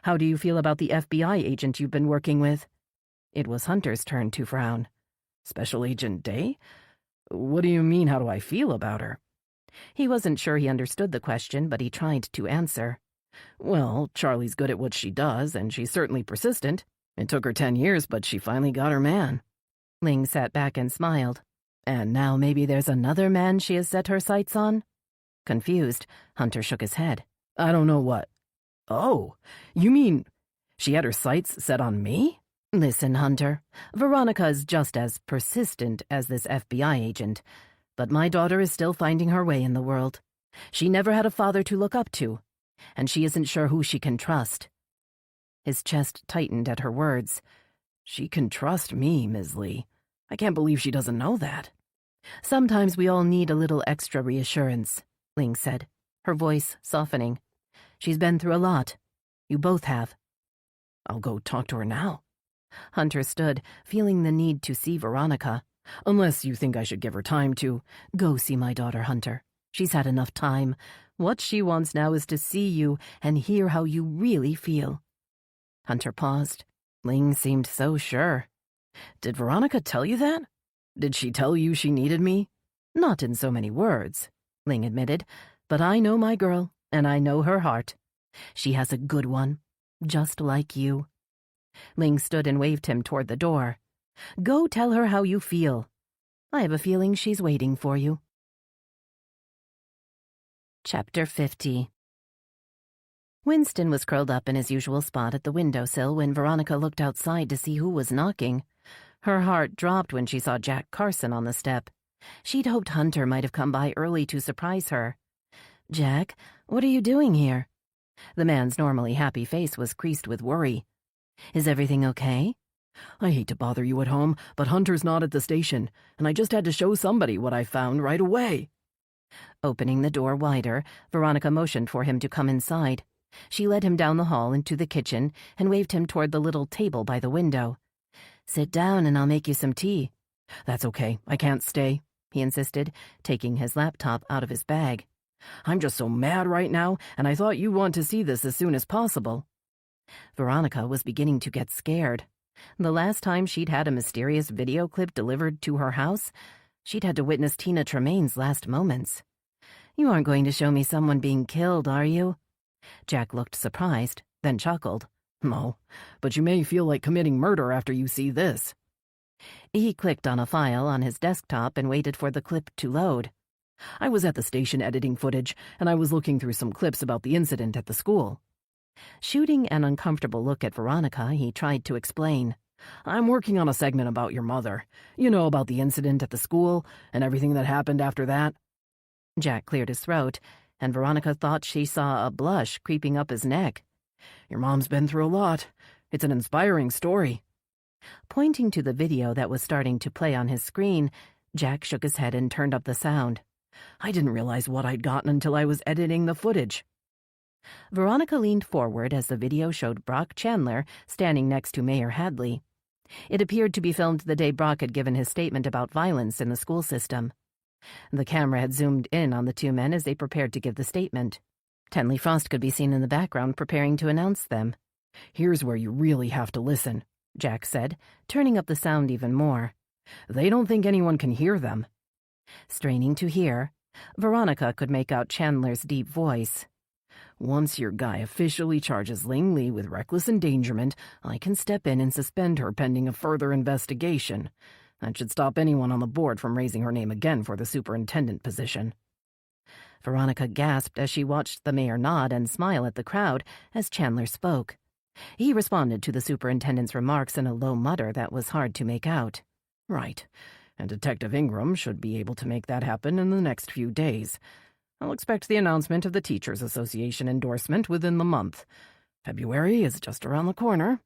"How do you feel about the FBI agent you've been working with?" It was Hunter's turn to frown. "Special Agent Day? What do you mean, how do I feel about her?" He wasn't sure he understood the question, but he tried to answer. "Well, Charlie's good at what she does, and she's certainly persistent. It took her 10 years, but she finally got her man." Ling sat back and smiled. "And now maybe there's another man she has set her sights on?" Confused, Hunter shook his head. "I don't know what." "Oh, you mean she had her sights set on me?" "Listen, Hunter, Veronica is just as persistent as this FBI agent, but my daughter is still finding her way in the world. She never had a father to look up to, and she isn't sure who she can trust." His chest tightened at her words. "She can trust me, Ms. Lee. I can't believe she doesn't know that." "Sometimes we all need a little extra reassurance," Ling said, her voice softening. "She's been through a lot. You both have." "I'll go talk to her now." Hunter stood, feeling the need to see Veronica. "Unless you think I should give her time to." "Go see my daughter, Hunter. She's had enough time. What she wants now is to see you and hear how you really feel." Hunter paused. Ling seemed so sure. "Did Veronica tell you that? Did she tell you she needed me?" "Not in so many words," Ling admitted, "but I know my girl, and I know her heart. She has a good one, just like you." Ling stood and waved him toward the door. "Go tell her how you feel. I have a feeling she's waiting for you." Chapter 50. Winston was curled up in his usual spot at the windowsill when Veronica looked outside to see who was knocking. Her heart dropped when she saw Jack Carson on the step. She'd hoped Hunter might have come by early to surprise her. "Jack, what are you doing here?" The man's normally happy face was creased with worry. "Is everything okay?" "I hate to bother you at home, but Hunter's not at the station, and I just had to show somebody what I found right away." Opening the door wider, Veronica motioned for him to come inside. She led him down the hall into the kitchen and waved him toward the little table by the window. "Sit down and I'll make you some tea." "That's okay, I can't stay," he insisted, taking his laptop out of his bag. "I'm just so mad right now, and I thought you'd want to see this as soon as possible." Veronica was beginning to get scared. The last time she'd had a mysterious video clip delivered to her house, she'd had to witness Tina Tremaine's last moments. "You aren't going to show me someone being killed, are you?" Jack looked surprised, then chuckled. "No, but you may feel like committing murder after you see this." He clicked on a file on his desktop and waited for the clip to load. "I was at the station editing footage, and I was looking through some clips about the incident at the school." Shooting an uncomfortable look at Veronica, he tried to explain. "I'm working on a segment about your mother. You know, about the incident at the school and everything that happened after that." Jack cleared his throat, and Veronica thought she saw a blush creeping up his neck. "Your mom's been through a lot. It's an inspiring story." Pointing to the video that was starting to play on his screen, Jack shook his head and turned up the sound. "I didn't realize what I'd gotten until I was editing the footage." Veronica leaned forward as the video showed Brock Chandler standing next to Mayor Hadley. It appeared to be filmed the day Brock had given his statement about violence in the school system. The camera had zoomed in on the two men as they prepared to give the statement. Tenley Frost could be seen in the background preparing to announce them. "Here's where you really have to listen," Jack said, turning up the sound even more. They don't think anyone can hear them. Straining to hear, Veronica could make out Chandler's deep voice. Once your guy officially charges Ling Li with reckless endangerment, I can step in and suspend her pending a further investigation. That should stop anyone on the board from raising her name again for the superintendent position. Veronica gasped as she watched the mayor nod and smile at the crowd as Chandler spoke. He responded to the superintendent's remarks in a low mutter that was hard to make out. Right, and Detective Ingram should be able to make that happen in the next few days. I'll expect the announcement of the Teachers Association endorsement within the month. February is just around the corner.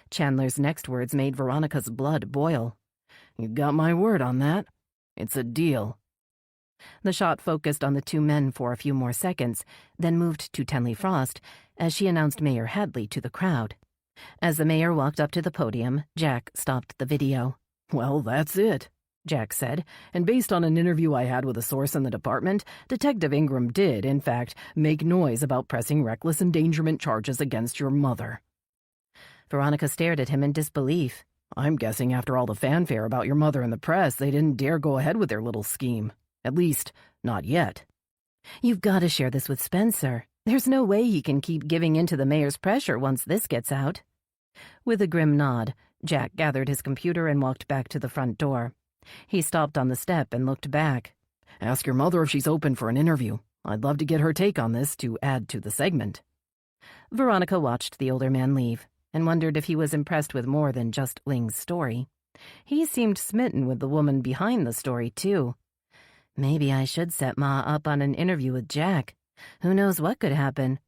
Chandler's next words made Veronica's blood boil. You got my word on that. It's a deal. The shot focused on the two men for a few more seconds, then moved to Tenley Frost as she announced Mayor Hadley to the crowd. As the mayor walked up to the podium, Jack stopped the video. Well, that's it, Jack said, and based on an interview I had with a source in the department, Detective Ingram did, in fact, make noise about pressing reckless endangerment charges against your mother. Veronica stared at him in disbelief. I'm guessing after all the fanfare about your mother in the press, they didn't dare go ahead with their little scheme. At least, not yet. You've got to share this with Spencer. There's no way he can keep giving in to the mayor's pressure once this gets out. With a grim nod, Jack gathered his computer and walked back to the front door. He stopped on the step and looked back. Ask your mother if she's open for an interview. I'd love to get her take on this to add to the segment. Veronica watched the older man leave and wondered if he was impressed with more than just Ling's story. He seemed smitten with the woman behind the story, too. Maybe I should set Ma up on an interview with Jack. Who knows what could happen?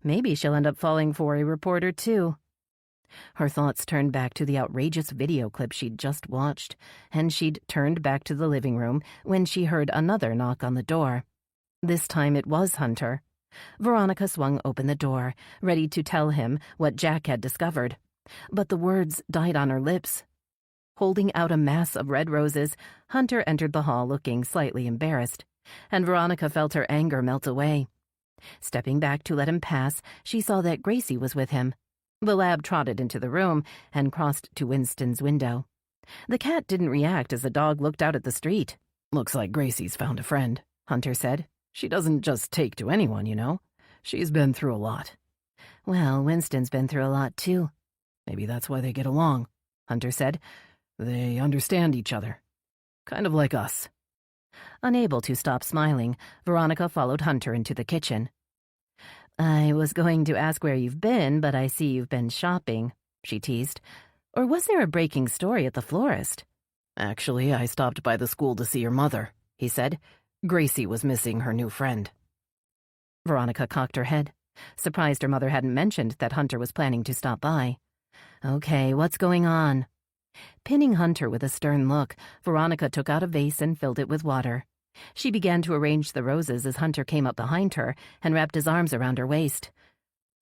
Maybe she'll end up falling for a reporter, too. Her thoughts turned back to the outrageous video clip she'd just watched, and she'd turned back to the living room when she heard another knock on the door. This time it was Hunter. Veronica swung open the door, ready to tell him what Jack had discovered. But the words died on her lips. Holding out a mass of red roses, Hunter entered the hall looking slightly embarrassed, and Veronica felt her anger melt away. Stepping back to let him pass, she saw that Gracie was with him. The lab trotted into the room and crossed to Winston's window. The cat didn't react as the dog looked out at the street. Looks like Gracie's found a friend, Hunter said. She doesn't just take to anyone, you know. She's been through a lot. Well, Winston's been through a lot, too. Maybe that's why they get along, Hunter said. They understand each other. Kind of like us. Unable to stop smiling, Veronica followed Hunter into the kitchen. I was going to ask where you've been, but I see you've been shopping, she teased. Or was there a breaking story at the florist? Actually, I stopped by the school to see your mother, he said. Gracie was missing her new friend. Veronica cocked her head, surprised her mother hadn't mentioned that Hunter was planning to stop by. Okay, what's going on? Pinning Hunter with a stern look, Veronica took out a vase and filled it with water. She began to arrange the roses as Hunter came up behind her and wrapped his arms around her waist.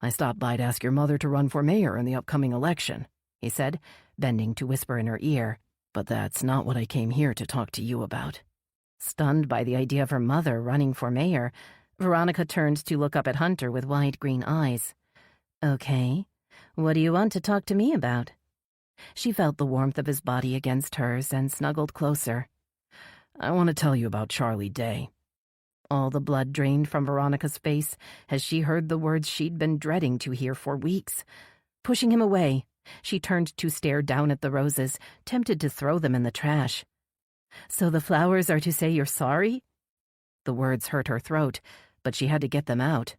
I stopped by to ask your mother to run for mayor in the upcoming election, he said, bending to whisper in her ear. But that's not what I came here to talk to you about. Stunned by the idea of her mother running for mayor, Veronica turned to look up at Hunter with wide green eyes. Okay, what do you want to talk to me about? She felt the warmth of his body against hers and snuggled closer. I want to tell you about Charlie Day. All the blood drained from Veronica's face as she heard the words she'd been dreading to hear for weeks. Pushing him away, she turned to stare down at the roses, tempted to throw them in the trash. So the flowers are to say you're sorry? The words hurt her throat, but she had to get them out.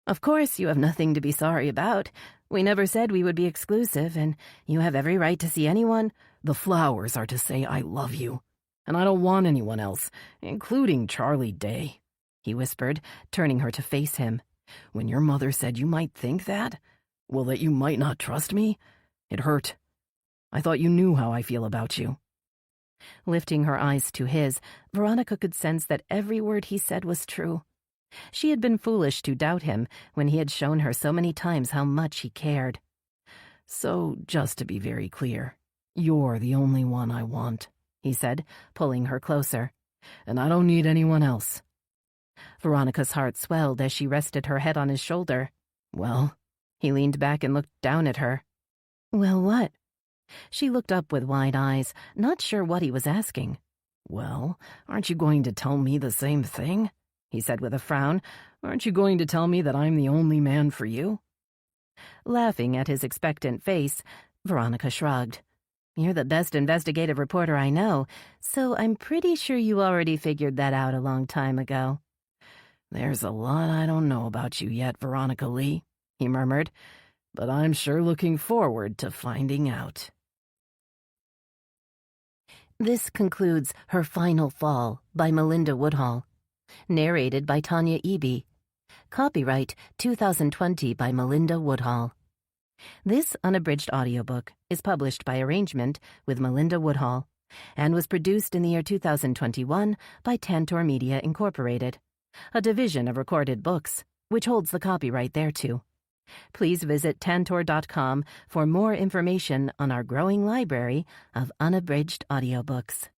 Of course you have nothing to be sorry about. We never said we would be exclusive, and you have every right to see anyone. The flowers are to say I love you, and I don't want anyone else, including Charlie Day, he whispered, turning her to face him. When your mother said you might think that, well, that you might not trust me, it hurt. I thought you knew how I feel about you. Lifting her eyes to his, Veronica could sense that every word he said was true. She had been foolish to doubt him when he had shown her so many times how much he cared. So, just to be very clear, you're the only one I want, he said, pulling her closer. And I don't need anyone else. Veronica's heart swelled as she rested her head on his shoulder. Well, he leaned back and looked down at her. Well, what? She looked up with wide eyes, not sure what he was asking. Well, aren't you going to tell me the same thing? He said with a frown. Aren't you going to tell me that I'm the only man for you? Laughing at his expectant face, Veronica shrugged. You're the best investigative reporter I know, so I'm pretty sure you already figured that out a long time ago. There's a lot I don't know about you yet, Veronica Lee, he murmured, but I'm sure looking forward to finding out. This concludes Her Final Fall by Melinda Woodhall. Narrated by Tanya Eby. Copyright 2020 by Melinda Woodhall. This unabridged audiobook is published by arrangement with Melinda Woodhall and was produced in the year 2021 by Tantor Media Incorporated, a division of Recorded Books, which holds the copyright thereto. Please visit tantor.com for more information on our growing library of unabridged audiobooks.